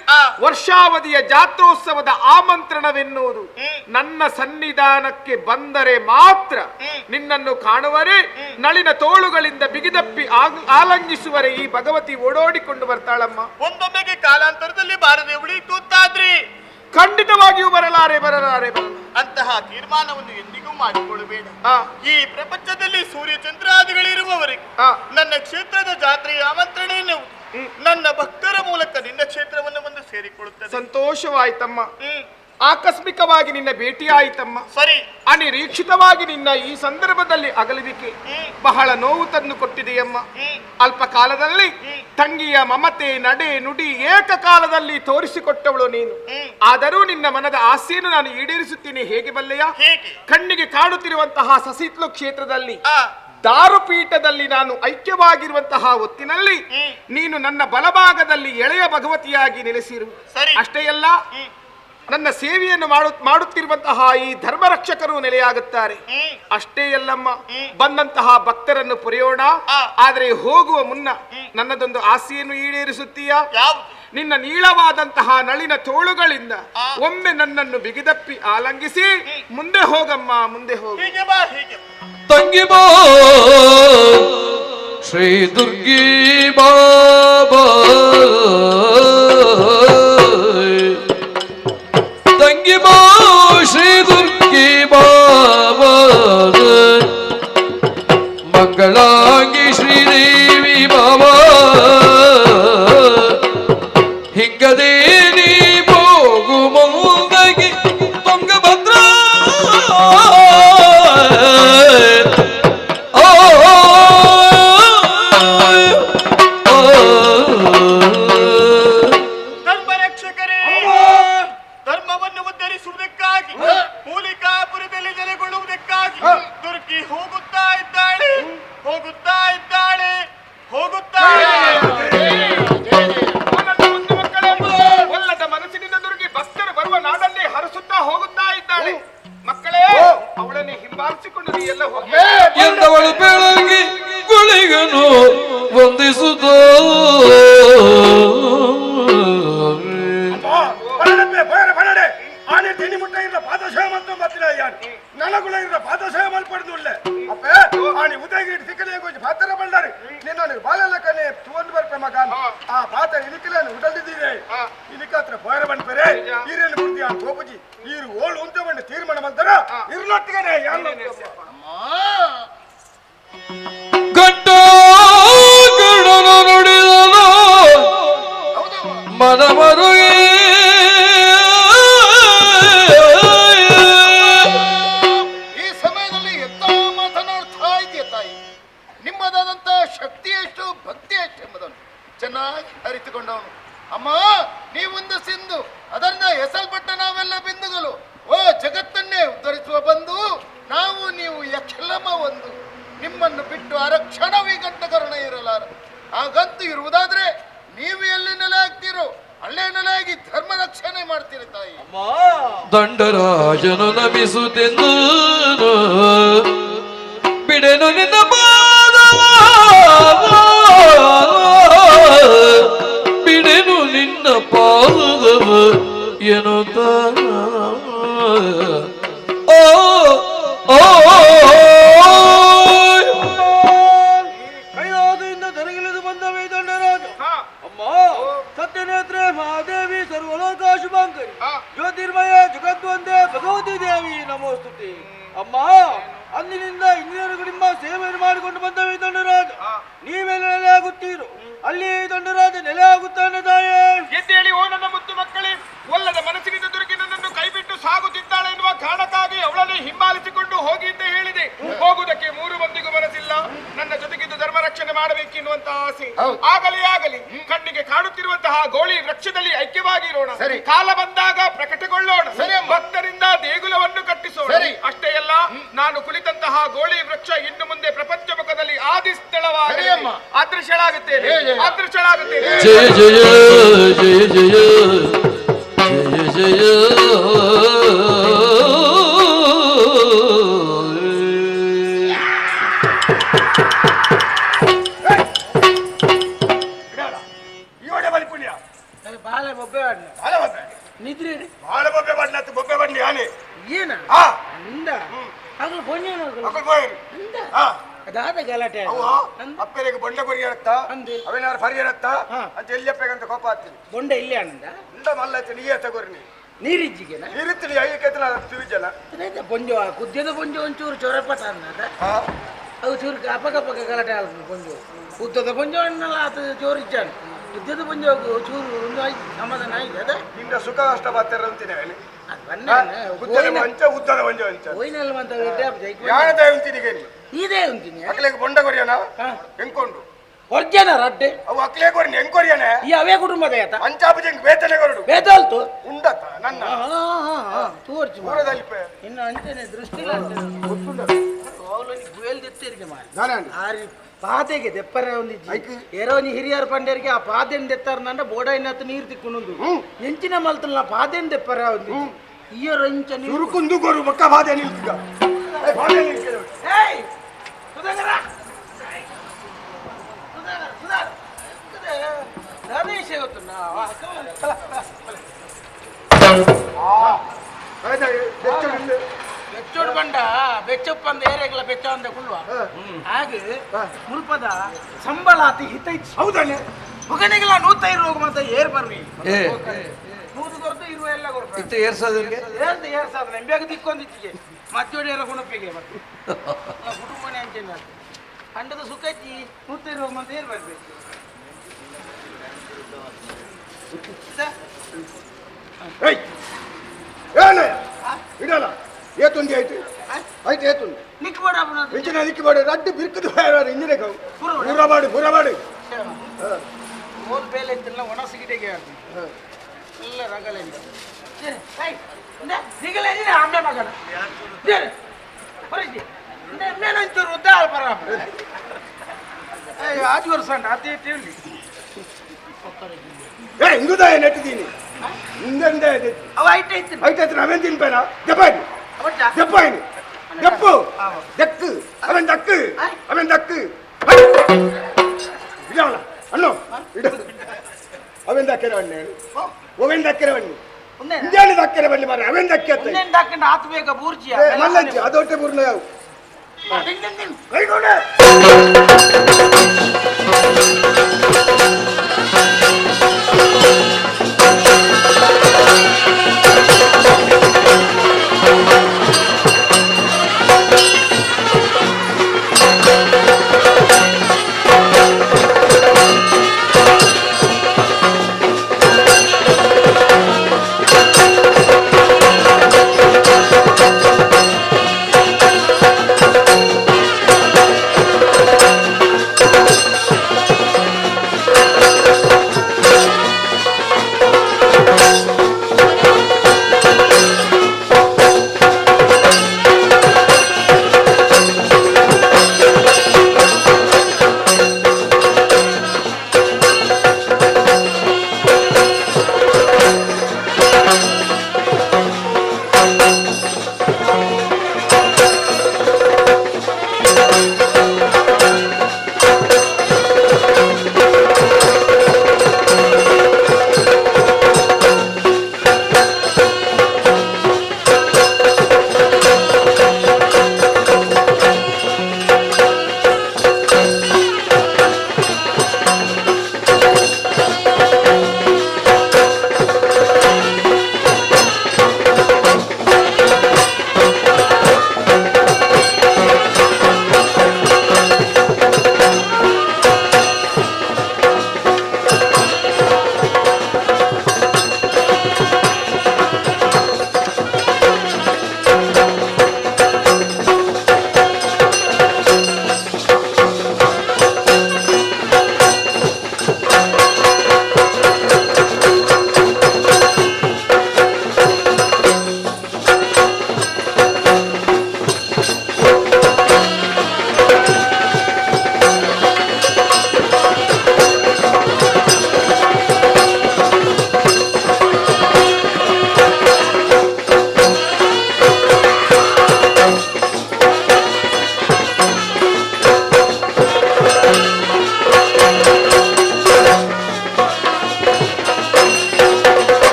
ವರ್ಷಾವಧಿಯ ಜಾತ್ರೋತ್ಸವದ ಆಮಂತ್ರಣವೆನ್ನುವುದು ನನ್ನ ಸನ್ನಿಧಾನಕ್ಕೆ ಬಂದರೆ ಮಾತ್ರ ನಿನ್ನನ್ನು ಕಾಣುವರೆ, ನಳಿನ ತೋಳುಗಳಿಂದ ಬಿಗಿದಪ್ಪಿ ಆಲಂಗಿಸುವರೆ ಈ ಭಗವತಿ ಓಡೋಡಿಕೊಂಡು ಬರ್ತಾಳಮ್ಮ. ಒಂದೊಮ್ಮೆಗೆ ಕಾಲಾಂತರದಲ್ಲಿ ಬಾರದೆ ಉಳಿತುತ್ತಾದ್ರೆ ಖಂಡಿತವಾಗಿಯೂ ಬರಲಾರೆ. ಅಂತಹ ತೀರ್ಮಾನವನ್ನು ಎಂದಿಗೂ ಮಾಡಿಕೊಳ್ಳಬೇಡ. ಈ ಪ್ರಪಂಚದಲ್ಲಿ ಸೂರ್ಯ ಚಂದ್ರಾದಿಗಳಿರುವವರೆಗೆ ನನ್ನ ಕ್ಷೇತ್ರದ ಜಾತ್ರೆಯ ಆಮಂತ್ರಣೆಯನ್ನು ನನ್ನ ಭಕ್ತರ ಮೂಲಕ ನಿನ್ನ ಕ್ಷೇತ್ರವನ್ನು ಬಂದು ಸೇರಿಕೊಳ್ಳುತ್ತದೆ. ಸಂತೋಷವಾಯ್ತಮ್ಮ. ಆಕಸ್ಮಿಕವಾಗಿ ನಿನ್ನ ಭೇಟಿ ಆಯಿತಮ್ಮ. ಸರಿ, ಅನಿರೀಕ್ಷಿತವಾಗಿ ನಿನ್ನ ಈ ಸಂದರ್ಭದಲ್ಲಿ ಅಗಲಿವಿಕೆ ಬಹಳ ನೋವು ತಂದು ಕೊಟ್ಟಿದೆಯಮ್ಮ. ಅಲ್ಪ ಕಾಲದಲ್ಲಿ ತಂಗಿಯ ಮಮತೆ, ನಡೆ, ನುಡಿ ಏಕಕಾಲದಲ್ಲಿ ತೋರಿಸಿಕೊಟ್ಟವಳು ನೀನು. ಆದರೂ ನಿನ್ನ ಮನದ ಆಸೆಯನ್ನು ನಾನು ಈಡೇರಿಸುತ್ತೇನೆ. ಹೇಗೆ ಬಲ್ಲೆಯ? ಕಣ್ಣಿಗೆ ಕಾಣುತ್ತಿರುವಂತಹ ಸಸಿತ್ಲು ಕ್ಷೇತ್ರದಲ್ಲಿ ದಾರುಪೀಠದಲ್ಲಿ ನಾನು ಐಕ್ಯವಾಗಿರುವಂತಹ ಹೊತ್ತಿನಲ್ಲಿ ನೀನು ನನ್ನ ಬಲಭಾಗದಲ್ಲಿ ಎಳೆಯ ಭಗವತಿಯಾಗಿ ನೆಲೆಸಿರು. ಅಷ್ಟೇ ಅಲ್ಲ, ನನ್ನ ಸೇವೆಯನ್ನು ಮಾಡುತ್ತಿರುವಂತಹ ಈ ಧರ್ಮರಕ್ಷಕರು ನೆಲೆಯಾಗುತ್ತಾರೆ. ಅಷ್ಟೇ ಅಲ್ಲಮ್ಮ, ಬಂದಂತಹ ಭಕ್ತರನ್ನು ಪೊರೆಯೋಣ. ಆದರೆ ಹೋಗುವ ಮುನ್ನ ನನ್ನದೊಂದು ಆಸೆಯನ್ನು ಈಡೇರಿಸುತ್ತೀಯಾ? ನಿನ್ನ ನೀಳವಾದಂತಹ ನಳಿನ ತೋಳುಗಳಿಂದ ಒಮ್ಮೆ ನನ್ನನ್ನು ಬಿಗಿದಪ್ಪಿ ಆಲಂಗಿಸಿ ಮುಂದೆ ಹೋಗಮ್ಮ, ಮುಂದೆ ಹೋಗ. ತಂಗಿ ಬಾ ಶ್ರೀ ದುರ್ಗಿ ಬಾಬಾ, ತಂಗಿ ಬಾ ಶ್ರೀ ದುರ್ಗಿ ಬಾಬಾ, ಮಂಗಳಾಂಗಿ ಶ್ರೀದೇವಿ ಬಾಬಾ, ಹಿಂಗದೇ ನೀ ಹೋಗು ಮುಂದಗಿ ತುಂಗಭದ್ರ. ಧರ್ಮರಕ್ಷಕರೇ, ಧರ್ಮವನ್ನು ಉದ್ಧರಿಸುವುದಕ್ಕಾಗಿ ಮೂಲಿಕಾಪುರದಲ್ಲಿ ನೆಲೆಗೊಳ್ಳುವುದಕ್ಕಾಗಿ ದುರ್ಗಿ ಹೋಗುತ್ತಾ ಇದ್ದಾಳೆ, ಹೋಗುತ್ತಾ ಇದ್ದಾಳೆ, ಹೋಗುತ್ತಾ ಒಲ್ಲದ ಮನಸ್ಸಿನಿಂದ ದುರ್ಗಿ ಭಕ್ತರು ಬರುವ ನಾಡನ್ನೇ ಹರಸುತ್ತಾ ಹೋಗುತ್ತಾ ಇದ್ದಾಳೆ. ಮಕ್ಕಳೇ, ಅವಳನ್ನೇ ಹಿಂಬಾಲಿಸಿಕೊಂಡು ನೀ ಎಲ್ಲ ಎಂದವಳು ಬೆಳಗಿ ಗುಳಿಗನು ವಂದಿಸುತ್ತ ಆನೆ ತಿಂಡಿ ಮುಟ್ಟ ಇರೋ ಪಾದಸೇವ ಮತ್ತು ಬತ್ತಿಲ್ಲ ಯಾರು ನನಗುಳ ಇರೋ ಪಾದಸೇವ ಮಲ್ಪಡ್ದುಳ್ಳೆ ಅಪ್ಪೆ ಆನೆ ಉದಯಗಿಟ್ಟು ಸಿಕ್ಕಲೇ ಕೊಂಚ ಪಾತ್ರ ಬಂದಾರೆ ನಿನ್ನ ಬಾಲೆಲ್ಲ ಕಲೆ ತುವಂದು ಬರ್ಪೆ ಮಗ ಆ ಪಾತ್ರ ಇದಕ್ಕೆಲ್ಲ ಉಡಲ್ದಿದ್ದೀವಿ ಇದಕ್ಕೆ ಹತ್ರ ಭೈರವನ್ ಪೇರೆ ಈರೇನು ಬುದ್ಧಿ ಆ ಗೋಪಜಿ ನೀರು ಓಳು ಉಂಟು ತೀರ್ಮಾನ ಮಾಡ್ತಾರ ಇರ್ಲೊಟ್ಟಿಗೆ ಯಾರು ಗಂಟ ಗಡನು ನುಡಿದನು ಮನಮರುಗೆ ಈ ಸಮಯದಲ್ಲಿ ಎತ್ತ ಮಾತನಾಡ್ತಾ ಇದೆಯ ತಾಯಿ. ನಿಮ್ಮದಾದಂತ ಶಕ್ತಿ ಎಷ್ಟು, ಭಕ್ತಿ ಎಷ್ಟು ಎಂಬುದನ್ನು ಚೆನ್ನಾಗಿ ಅರಿತುಕೊಂಡವನು. ಅಮ್ಮ, ನೀವೊಂದು ಸಿಂಧು, ಅದನ್ನ ಎಸಲ್ಪಟ್ಟ ನಾವೆಲ್ಲ ಬಿಂದುಗಳು. ಓ ಜಗತ್ತನ್ನೇ ಉದ್ಧರಿಸುವ ಬಂದು ನಾವು ನೀವು ಯಕ್ಷಲಮ ಒಂದು. ನಿಮ್ಮನ್ನು ಬಿಟ್ಟು ಅರಕ್ಷಣವೀ ಗಂಟಕರಣ ಇರಲಾರ. ಹಾಗಂತೂ ಇರುವುದಾದ್ರೆ ನೀವು ಎಲ್ಲಿ ನೆಲೆ ಆಗ್ತೀರೋ ಅಲ್ಲೇ ನೆಲೆಯಾಗಿ ಧರ್ಮ ರಕ್ಷಣೆ ಮಾಡ್ತೀರಿ ತಾಯಿ. ದಂಡರಾಜನು ನಮಿಸುತ್ತೆಂದು ಬಿಡೆನು ನಿನ್ನ ಪಾದವ, ಬಿಡೆನು ನಿನ್ನ ಪಾದವ ಎನ್ನುತ್ತ ಓ ಓ ಕೈಲಾಸದಿಂದ ಧರೆಗಿಳಿದು ಬಂದವೇ ದಂಡರಾಜ. ಅಮ್ಮ, ಸತ್ಯನೇತ್ರೆ ಮಹಾದೇವಿ ಸರ್ವಲೋಕ ಶುಭಾಂಕರಿ ಜ್ಯೋತಿರ್ಮಯ ಜಗದ್ವಂದೇ ಭಗವತಿ ದೇವಿ ನಮೋಸ್ತುತಿ. ಅಮ್ಮ, ಅಂದಿನಿಂದ ಇಂದಿನವರೆಗೂ ನಿಮ್ಮ ಸೇವೆಯನ್ನು ಮಾಡಿಕೊಂಡು ಬಂದವೆ ದಂಡರಾಜ. ನೀವೆಲ್ಲ ನೆಲೆಯಾಗುತ್ತೀರು, ಅಲ್ಲಿ ದಂಡರಾಜ ನೆಲೆಯಾಗುತ್ತಾನೆ ತಾಯೇ. ಎದ್ದೇಳಿ ಓ ನನ್ನ ಮುದ್ದು ಮಕ್ಕಳೇ, ಒಲ್ಲದ ಮನಸ್ಸಿನಿಂದ ದುರುಗಿ ನನ್ನನ್ನು ಕೈಬಿಟ್ಟು ಸಾಗುತ್ತಿದ್ದಾಳೆ ಎನ್ನುವ ಕಾರಣಕ್ಕಾಗಿ ಅವಳನ್ನೇ ಹಿಂಬಾಲಿಸಿಕೊಂಡು ಹೋಗಿ ಅಂತ ಹೇಳಿದೆ. ಹೋಗುವುದಕ್ಕೆ 3 ಮಂದಿಗೂ ಮನಸ್ಸಿಲ್ಲ. ನನ್ನ ಜೊತೆಗಿದ್ದು ಧರ್ಮ ರಕ್ಷಣೆ ಮಾಡಬೇಕೆನ್ನುವಂತಹ ಆಸೆ. ಆಗಲಿ ಕಣ್ಣಿಗೆ ಕಾಣುತ್ತಿರುವಂತಹ ಗೋಳಿ ವೃಕ್ಷದಲ್ಲಿ ಐಕ್ಯವಾಗಿರೋಣ. ಕಾಲ ಬಂದಾಗ ಪ್ರಕಟಗೊಳ್ಳೋಣ. ಭಕ್ತರಿಂದ ದೇಗುಲವನ್ನು ಕಟ್ಟಿಸೋಣ. ಅಷ್ಟೇ ಅಲ್ಲ, ನಾನು ಕುಳಿತಂತಹ ಗೋಳಿ ವೃಕ್ಷ ಇನ್ನು ಮುಂದೆ ಪ್ರಪಂಚ ಮುಖದಲ್ಲಿ ಆದಿ ಸ್ಥಳವಾಗಿ ಅದೃಶ್ಯಳಾಗುತ್ತೇನೆ. ಜಯ ಜಯ ಜಯ ಜಯ ಜಯ ಜಯ ಇವಡೆ ಬಲಿ ಪುಣ್ಯ ಬಾಳೆ ಬೊಬ್ಬೆ ಬಣ್ಣ ಬಾಳೆ ಬೊಬ್ಬೆ ನಿದ್ರೆ ಬಾಳೆ ಬೊಬ್ಬೆ ಬಣ್ಣ ಬೊಬ್ಬೆ ಬಣ್ಣ ಆನೆ ಏನ ಅಂದ ಅಗಲು ಪೊಣ್ಣೇನು ಅದಾದ ಗಲಾಟೆ ಅಪ್ಪರಿಗೆ ಬೊಂಡ ಕೊರಿ ಇರತ್ತ ಅವೇನಾದ್ರು ಫರಿ ಇರತ್ತ ಅಂತ ಎಲ್ಲಿಯಪ್ಪಗಂತ ಕೋಪ ಆಗ್ತೀನಿ. ಬೊಂಡ ಇಲ್ಲೇ ಅಂದ ಇಂದ ಮಲ್ಲೈತೆ ನೀಯೇ ತಗೋರಿ ನೀರಿಜ್ಜಿಗೆ ನೀರಿತ್ತು ಐಕ್ಯತನ ತಿರುಜನ ಬೊಂಜ ಕುದ್ಯದ ಬೊಂಜ ಒಂಚೂರು ಚೊರಪಟ ಅನ್ನದ ಅದು ಚೂರು ಅಪಕಪಕ ಗಲಾಟೆ ಆಲ್ತು ಬೊಂಜು ಉದ್ದದ ಬೊಂಜ ಅನ್ನಲ್ಲ ಅದು ಚೋರು ಇಚ್ಚಾನು ಉದ್ದದ ಬೊಂಜ ಚೂರು ಒಂದು ಸಮಾಧಾನ ಆಯ್ತು ಅದ ನಿಂದ ಸುಖ ಕಷ್ಟ ಬರ್ತಾರೆ ಅಂತೀನಿ ಉದ್ದದ ಬೊಂಜ ಒಯ್ನಲ್ಲಿ ಮಂತ ಯಾಣದೇ ಉಂತೀನಿ ಇದೇ ಉಂತೀನಿ ಅಕ್ಲೆಗೆ ಬೊಂಡ ಕೊರಿಯನ ಹೆಂಕೊಂಡು ಹೊರ್ಜನ ರಡ್ಡೆ ಅವು ಅಕ್ಲೆ ಕೊರಿ ಹೆಂಗ್ ಕೊರಿಯನೆ ಈ ಅವೇ ಕುಟುಂಬದ ಆತ ಅಂಚಾಪುಜಂಗ್ ಬೇತನೆ ಕೊರಡು ಬೇತಾಲ್ತು ಉಂಡತ ನನ್ನ ತೋರ್ಚು ಮೂರದಲ್ಲಿ ಇನ್ನು ಅಂಚನೆ ದೃಷ್ಟಿ ಗುಯಲ್ದೆತ್ತೇರಿಗೆ ಮಾಡಿ ಆರಿ ಪಾತೆಗೆ ದೆಪ್ಪರ ಒಂದಿಜ್ಜಿ ಏರೋನಿ ಹಿರಿಯರ ಪಂಡರಿಗೆ ಆ ಪಾದೆನ್ ದೆತ್ತಾರ ಬೋಡ ಇನ್ನತ್ತು ನೀರು ತಿಕ್ಕೊಂಡು ಎಂಚಿನ ಮಲ್ತಲ್ಲ ಪಾದೆನ್ ದೆಪ್ಪರ ಒಂದು ಇಯರ್ ಇಂಚ ನೀರು ಕುಂದು ಗೊರು ಬಕ್ಕ ಬಾದೆ ನಿಲ್ತಿಗ ಬಾದೆ ನಿಲ್ತಿಗ ಏಯ್ ಸುಧಾಕರ ರಮೇಶ್ ಗೊತ್ತುನ್ನ ಬೆಚ್ಚೋಡು ಬಂಡ ಬೆಚ್ಚಪ್ಪಂದ ಏರಿಯಾಗಲ ಬೆಚ್ಚ ಅಂದ ಕುಳ್ಳುವ ಹಾಗೆ ಮುಲ್ಪದ ಸಂಬಳ ಅತಿ ಹಿತ ಹೌದಣ್ಣ ಮಗನಿಗೆಲ್ಲ 105 ರೋಗ ಮತ್ತೆ ಏರ್ ಬರ್ರಿ 100 ಕೊರತು 20 ಎಲ್ಲ ಕೊಡ್ಬೇಕು ಇತ್ತು ಏರ್ಸೋದ್ರಿಗೆ ಏರ್ಸಾದ ಎಂಬೆಗ ದಿಕ್ಕೊಂದಿಚ್ಚಿಗೆ ಮತ್ತೋಡಿ ಎಲ್ಲ ಗುಣಪ್ಪಿಗೆ ಮತ್ತೆ ಕುಟುಂಬನೇ ಅಂಚೇನ ಅಂಡದ ಸುಖಜ್ಜಿ 105 ರೋಗ ಮತ್ತೆ ಏರ್ ಬರ್ಬೇಕು ಇಡಲ್ಲ ಏತುಂದಿ ಆಯ್ತು ಆಯ್ತು ಏತುಂದಿ ನಿಕ್ಬೇಡ ಇಂಚಿನ ನಿಕ್ಬೇಡ ರಡ್ಡು ಬಿರ್ಕದು ಇಂಜಿನ ಬುರಬಾಡು ಓದ್ ಬೇಲೆ ಇತ್ತಿಲ್ಲ ಒಣ ಸಿಗಿಟೆಗೆ ಎಲ್ಲ ರಗಲೆ ಸಿಗಲೇ ಆಮೆ ಮಗನ ಮೇಲೊಂಚೂರು ಉದ್ದ ಪರ 5 ವರ್ಷ ಅಂಡ ಅತಿ ತಿಳಿ ಹಿಂಗುದಾಯ ನೆಟ್ಟಿದ್ದೀನಿ ಹಿಂದೆ ಅವ ಐಟೈತಿ ಅವೇನ್ ತಿನ್ಪೇನ ದೆಪ್ಪಾಯ್ತು ದೆಪ್ಪಾಯ್ನು ದೆಪ್ಪು ದೆಕ್ಕು ಅವನ್ ದಕ್ಕು ಇಡವಲ್ಲ ಅಣ್ಣು ಇಡ ಅವೆಂದ ಅಕ್ಕೆರೆ ಬಣ್ಣೆ ಒವೆಂದ ಅಕ್ಕೆರೆ ಬಣ್ಣೆ ಇಂಜಾಣಿದ ಅಕ್ಕೆರೆ ಬಣ್ಣೆ ಮಾರ ಅವೆಂದ ಅಕ್ಕೆ ಹಾಕೊಂಡು ಆತು ಬೇಗ ಬೂರ್ಜಿ ಮಲ್ಲಜ್ಜಿ ಅದೊಟ್ಟೆ ಬೂರ್ನ ಯಾವ ಕೈಗೊಂಡೆ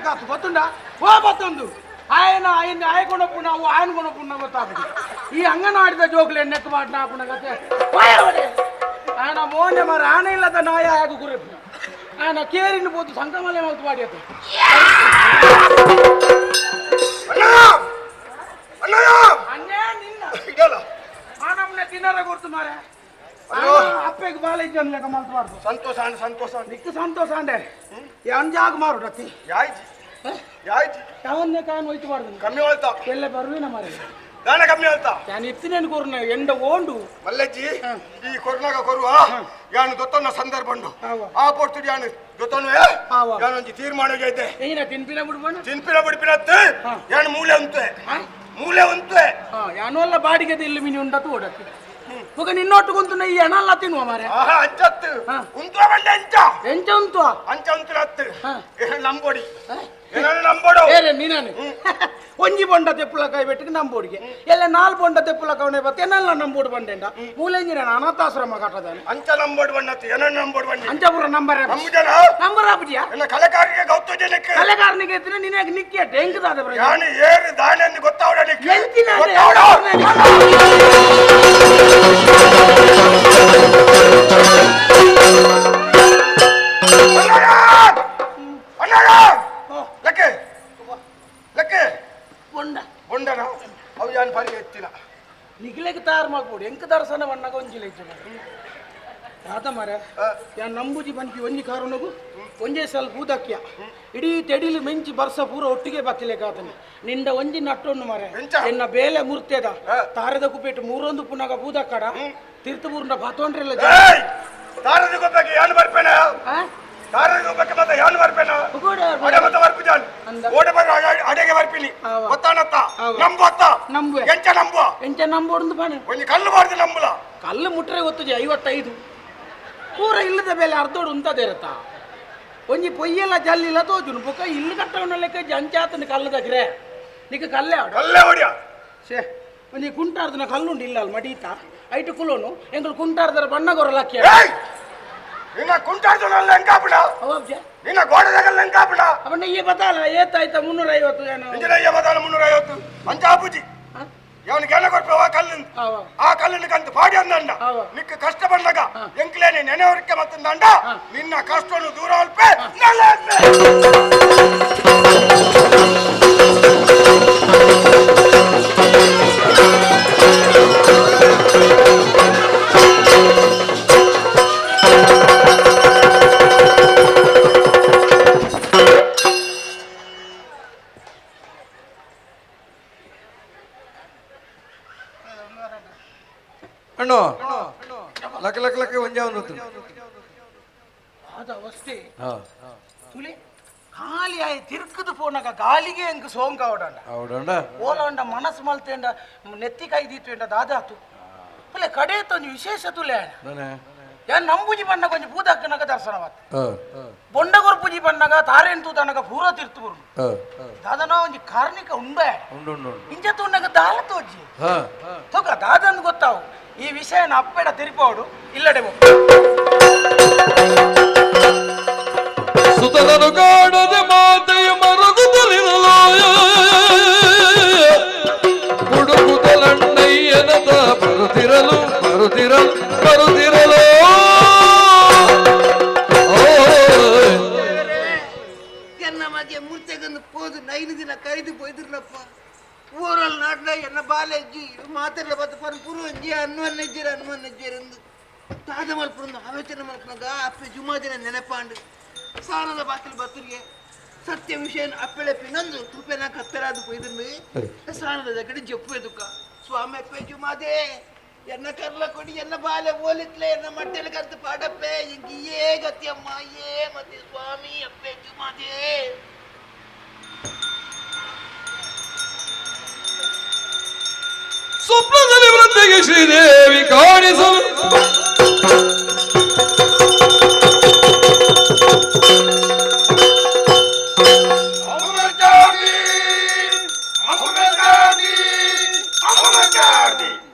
ಕಾತು ಗೊತ್ತುಂಡ ಓ ಬತ್ತೊಂದು ఆయన ఆయన ఆయకొనప్పుడు ನಾವು ఆయన కొనప్పుడు ಗೊತ್ತಾಗ್ತದೆ ಈ ಅಂಗನವಾಡಿದ ಜೋಗ್ಲಿ ಎಣ್ಣೆತ್ತು ಮಾಡಿ ನಾಪುಣ ಗತೆ ఆయన ಮೋನೆ ಮರ ಆನೆ ಇಲ್ಲದ ನಾಯ ಆಗ ಗುರಪ್ಪು ఆయన ಕೇರಿನ ಬೋದು ಸಂಕಮಲೆ ಮಲ್ತು ಮಾಡಿ ಅದು ಅನ್ನೇ ನಿನ್ನ ಆನಮ್ನೆ ತಿನ್ನರ ಗುರ್ತು ಮಾರೆ ಅಪ್ಪೆಗೆ ಬಾಲೇಜ್ ಲೆಕ್ಕ ಮಲ್ತು ಮಾಡ್ತು ಸಂತೋಷ ನಿಕ್ಕು ಸಂತೋಷ ಅಂಡೆ ಅಂಜಾಗ ಮಾರು ರತ್ತಿ ಯಾಯ್ತು ಯಾವನ್ನೇ ಕಾನ್ ಹೋಯ್ತು ಮಾಡ್ದು ಕಮ್ಮಿ ಹೇಳ್ತಾ ಎಲ್ಲ ಬರುವಿನ ಮಾರೆ ದಾನ ಕಮ್ಮಿ ಹೇಳ್ತಾ ನಾನು ಇತ್ತಿನೇನು ಕೊರ್ನ ಎಂಡ ಓಂಡು ಮಲ್ಲಜ್ಜಿ ಈ ಕೊರ್ನಾಗ ಕೊರುವ ಯಾನು ದೊತ್ತನ ಸಂದರ್ಭ ಉಂಡು ಆ ಪೊರ್ತುಡಿ ಯಾನು ದೊತ್ತನು ಯಾನೊಂಜಿ ತೀರ್ಮಾನ ಐತೆ ಏನ ತಿನ್ಪಿನ ಬಿಡ್ಬಣ್ಣ ತಿನ್ಪಿನ ಬಿಡ್ಪಿನತ್ತೆ ಯಾನು ಮೂಲೆ ಉಂಟೆ ಯಾನು ಎಲ್ಲ ಬಾಡಿಗೆ ಇಲ್ಲಿ ಮಿನಿ ಉಂಡತ್ತು ಓಡಕ್ಕೆ ಹೋಗ ನಿನ್ನೊಟ್ಟು ಕುಂತು ಈ ಹಣ ಎಲ್ಲ ತಿನ್ನುವ ಮಾರೆ ಅಂಚತ್ತು ಉಂಟು ಬಂಡೆ ಎಂಚ ಉಂಟು ಅಂಚ ಉಂಟು ಹತ್ತು ನಂಬೋಡಿ ನಂಬೋಡು ನೀನಾನು ಒಂಜಿ ಬೊಂಡ ತೆಪ್ಪುಲ ಕೈ ಬೆಟ್ಟಿಗೆ ನಂಬೋಡಿಗೆ ಎಲ್ಲ ನಾಲ್ ಬೊಂಡ ತೆಪ್ಪುಲ ಕವನೆ ಬತ್ತೆ ಎನ್ನಲ್ಲ ನಂಬೋಡು ಬಂಡೆಂಡ ಮೂಲೆಂಜಿನ ಅನಾಥಾಶ್ರಮ ಕಟ್ಟದಾನೆ ಅಂಚ ನಂಬೋಡು ಬಣ್ಣತ್ತು ಏನ ನಂಬೋಡು ಬಣ್ಣ ಅಂಚಪುರ ನಂಬರ್ ನಂಬರ್ ಆಪುಜಿಯ ಕಲೆಕಾರಿಗೆ ಗೌತು ಜನಕ್ಕೆ ಕಲೆಕಾರನಿಗೆ ಎತ್ತಿನ ನಿನಗೆ ನಿಕ್ಕಿ ಅಟ್ಟೆ ಹೆಂಗದಾದ ಯಾನು ಏರು ದಾಣಿ ಎಂದು ಗೊತ್ತಾವಡ ಬೊಂಡನ ಅವು ಯಾನು ಬಾರಿಗೆ ಎತ್ತಿನ ನಿಗ್ಲೆಗೆ ತಯಾರು ಮಾಡ್ಬೋದು ಎಂಕ ದರ್ಶನ ಬಣ್ಣಗ ಒಂಜಿಲ ಆತ ಮಾರ ಯಾನ್ ನಂಬುಜಿ ಬಂತಿ ಒಂಜಿ ಕಾರಣಗೂ ಒಂಜೇ ಸ್ವಲ್ಪ ಊದಕ್ಯ ಇಡೀ ತೆಡಿಲಿ ಮೆಂಚಿ ಬರ್ಸ ಪೂರ ಒಟ್ಟಿಗೆ ಬತ್ತಲೇಕಾತನೆ ನಿಂದ ಒಂಜಿ ನಟ್ಟೊಣ್ಣು ಮಾರ ಎನ್ನ ಬೇಲೆ ಮುರ್ತೇದ ತಾರದ ಕುಪೇಟು ಮೂರೊಂದು ಪುನಗ ಬೂದಕ್ಕಡ ತೀರ್ಥಪೂರ್ಣ ಬತ್ತೊಂಡ್ರೆಲ್ಲ ತಾರದ ಕುಪ್ಪಕ್ಕೆ ಯಾನು ಬರ್ಪೇನ ತಾರದ ಕುಪ್ಪಕ್ಕೆ ಮತ್ತೆ ಯಾನು ಬರ್ಪೇನ ಅಡೆ ಮತ್ತೆ ಬರ್ಪಿದಾನ್ ಓಡೆ ಬರ ಅಡೆಗೆ ಬರ್ಪಿನಿ ಗೊತ್ತಾನತ್ತ ನಂಬತ್ತ ನಂಬುವೆ ಎಂಚ ನಂಬೋಡು ಬಾನೆ ಒಂಜಿ ಕಲ್ಲು ಬಾರ್ದು ನಂಬುಲ ಕಲ್ಲು ಮುಟ್ರೆ ಗೊತ್ತು 55 ಪೂರ ಇಲ್ಲದ ಬೆಲೆ ಅರ್ಧೋಡು ಉಂತದೇ ಇರತ್ತ ಒಂಜಿ ಪೊಯ್ಯೆಲ್ಲ ಜಲ್ಲಿಲ್ಲ ತೋಜುನು ಬುಕ್ಕ ಇಲ್ಲಿ ಕಟ್ಟವನ ಲೆಕ್ಕ ಜಂಚಾತನ ಕಲ್ಲು ದಕ್ರೆ ನಿಕ ಕಲ್ಲೆ ಹೊಡ್ಯ ಶೇ ಒಂಜಿ ಕುಂಟಾರ್ದನ ಕಲ್ಲುಂಡು ಇಲ್ಲ ಅಲ್ಲಿ ಮಡೀತ ಐಟು ಕುಲೋನು ಎಂಗಳು ಕುಂಟಾರ್ದರ ಬಣ್ಣಗೊರ ಲಕ್ಷ್ಯ ನಿನ್ನ ಕುಂಟಾರ್ದನಲ್ಲ ಎಂಕಾಪುಡ ಅವಬ್ಜೆ ನಿನ್ನ ಗೋಡದಾಗ ಎಂಕಾಪುಡ ಅವನ್ನ ಈ ಬತಾಲ ಏತಾಯ್ತ 350 ಏನೋ ಇಂಜಿನ ಈ ಬತಾಲ 350 ಅಂಚಾಪುಜಿ ಯಾವನಿಗೆ ಎಲ್ಲ ಕೊಡ್ಪೆ ಆ ಕಲ್ಲಿನ ಕಂತು ಪಾಡಿ ಅಂದಂಡ ನಿಕ್ಕ ಕಷ್ಟ ಬಂದಾಗ ಎಂಕ್ಲೇನೆ ನೆನೆಯವರಿಕೆ ಮತ್ತಂದಂಡ ನಿನ್ನ ಕಷ್ಟವನ್ನು ದೂರ ಅಲ್ಪೆ ಅಣ್ಣೋ ಲಕ್ಕ ಲಕ್ಕ ಲಕ್ಕ ಒಂಜಾ ಒಂದು ಅದ ಅವಸ್ಥೆ ತುಲೆ ಖಾಲಿ ಆಯ್ ತಿರ್ಕದು ಪೋನಾಗ ಗಾಲಿಗೆ ಎಂಕ್ ಸೋಂಕ ಅವಡಂಡ ಓಲಂಡ ಮನಸ್ಸು ಮಲ್ತೇಂಡ ನೆತ್ತಿ ಕೈ ದೀತ್ವೇಂಡ ದಾದಾತು ತುಲೆ ಕಡೆ ತೊಂದು ವಿಶೇಷ ತುಲೆ ಯಾನ್ ನಂಬುಜಿ ಬಣ್ಣ ಕೊಂಚ ಪೂದಕ್ಕನಗ ದರ್ಶನವಾತ ಬೊಂಡಗೊರ್ ಪೂಜಿ ಬಣ್ಣಗ ತಾರೇನ್ ತೂತನಗ ಪೂರ ತಿರ್ತುಬುರು ದಾದನ ಒಂಜಿ ಕಾರ್ಣಿಕ ಉಂಡೆ ಇಂಚ ತೂನಗ ದಾಲ ತೋಜಿ ತೋಕ ದಾದಂದು ಗೊತ್ತಾವು ಈ ವಿಷಯನ ಅಪ್ಪೆಡ ತಿರುಪೋಡು ಇಲ್ಲಡೆ ಸುತನನು ಕಾಡದೆ ಮಾತೆಯ ಮರದು ತಲಿರಲಾಯ ಹುಡುಕುತ್ತಲಣ್ಣಯ್ಯನದ ಬರುತ್ತಿರಲು ಎನ್ನ ಮಗೆ ಮುರ್ತೆಗೊಂದು ಪೋದು 5 ದಿನ ಕೈದು ಪೋಯ್ದಿರ್ಲಪ್ಪ ಊರಲ್ಲಿ ನಾಟ್ಲ ಎನ್ನ ಬಾಲೆಜ್ಜಿ ಮಾತೆಲ್ಲ ಬತ್ತು ಪರ ಪುರುಂಜಿ ಅನ್ನುವನ್ನಜ್ಜಿರಂದು ತಾದ ಮಲ್ಪುರಂದು ಆಲೋಚನೆ ಮಲ್ಪನಾಗ ಅಪ್ಪೆ ಜುಮಾದಿನ ನೆನಪಾಂಡು ಸಾನದ ಬಾಕಿಲು ಬತ್ತರಿಗೆ ಸತ್ಯ ವಿಷಯ ಅಪ್ಪೆಳೆಪ್ಪಿ ನಂದು ತುಪ್ಪೆನ ಕತ್ತರಾದು ಪೊಯ್ದು ಸಾನದ ಜಗಡಿ ಜಪ್ಪು ಎದುಕ ಸ್ವಾಮಿ ಅಪ್ಪೆ ಜುಮಾದೆ ಎನ್ನ ಕರ್ಲ ಕೊಡಿ ಎನ್ನ ಬಾಲೆ ಓಲಿತ್ಲೆ ಎನ್ನ ಮಟ್ಟೆಲ ಕರ್ತು ಪಾಡಪ್ಪೆ ಹಿಂಗಿಯೇ ಗತಿಯಮ್ಮ ಏ ಮತ್ತೆ ಸ್ವಾಮಿ ಅಪ್ಪೆ ಜುಮಾದೆ ಸ್ವಪ್ನದಲ್ಲಿ ವೃದ್ಧೆಗೆ ಶ್ರೀದೇವಿ ಕಾಣಿಸಲು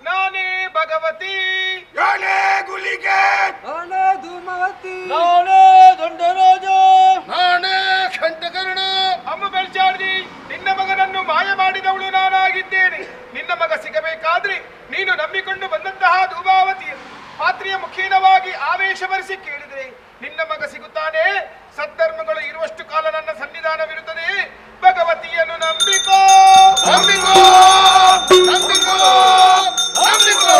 ನಾನೇ ಭಗವತಿ ಯಾನೇ ಗುಲಿಗೆ ನಾನೇ ಧೂಮವತಿ ನಾನೇ ದಂಡರಾಜ ನಾನೇ ಕಂಠಕರ್ಣ ಸಿಗಬೇಕಾದ್ರೆ ನೀನು ನಂಬಿಕೊಂಡು ಬಂದಂತಹ ಧೂಮಾವತಿ ಪಾತ್ರೆಯ ಮುಖೇನವಾಗಿ ಆವೇಶ ಬರೆಸಿ ಕೇಳಿದ್ರೆ ನಿನ್ನ ಮಗ ಸಿಗುತ್ತಾನೆ. ಸದ್ಧರ್ಮಗಳು ಇರುವಷ್ಟು ಕಾಲ ನನ್ನ ಸನ್ನಿಧಾನವಿರುತ್ತದೆ. ಭಗವತಿಯನ್ನು ನಂಬಿಕೋ ನಂಬಿಕೋ ನಂಬಿಕೋ ನಂಬಿಕೋ.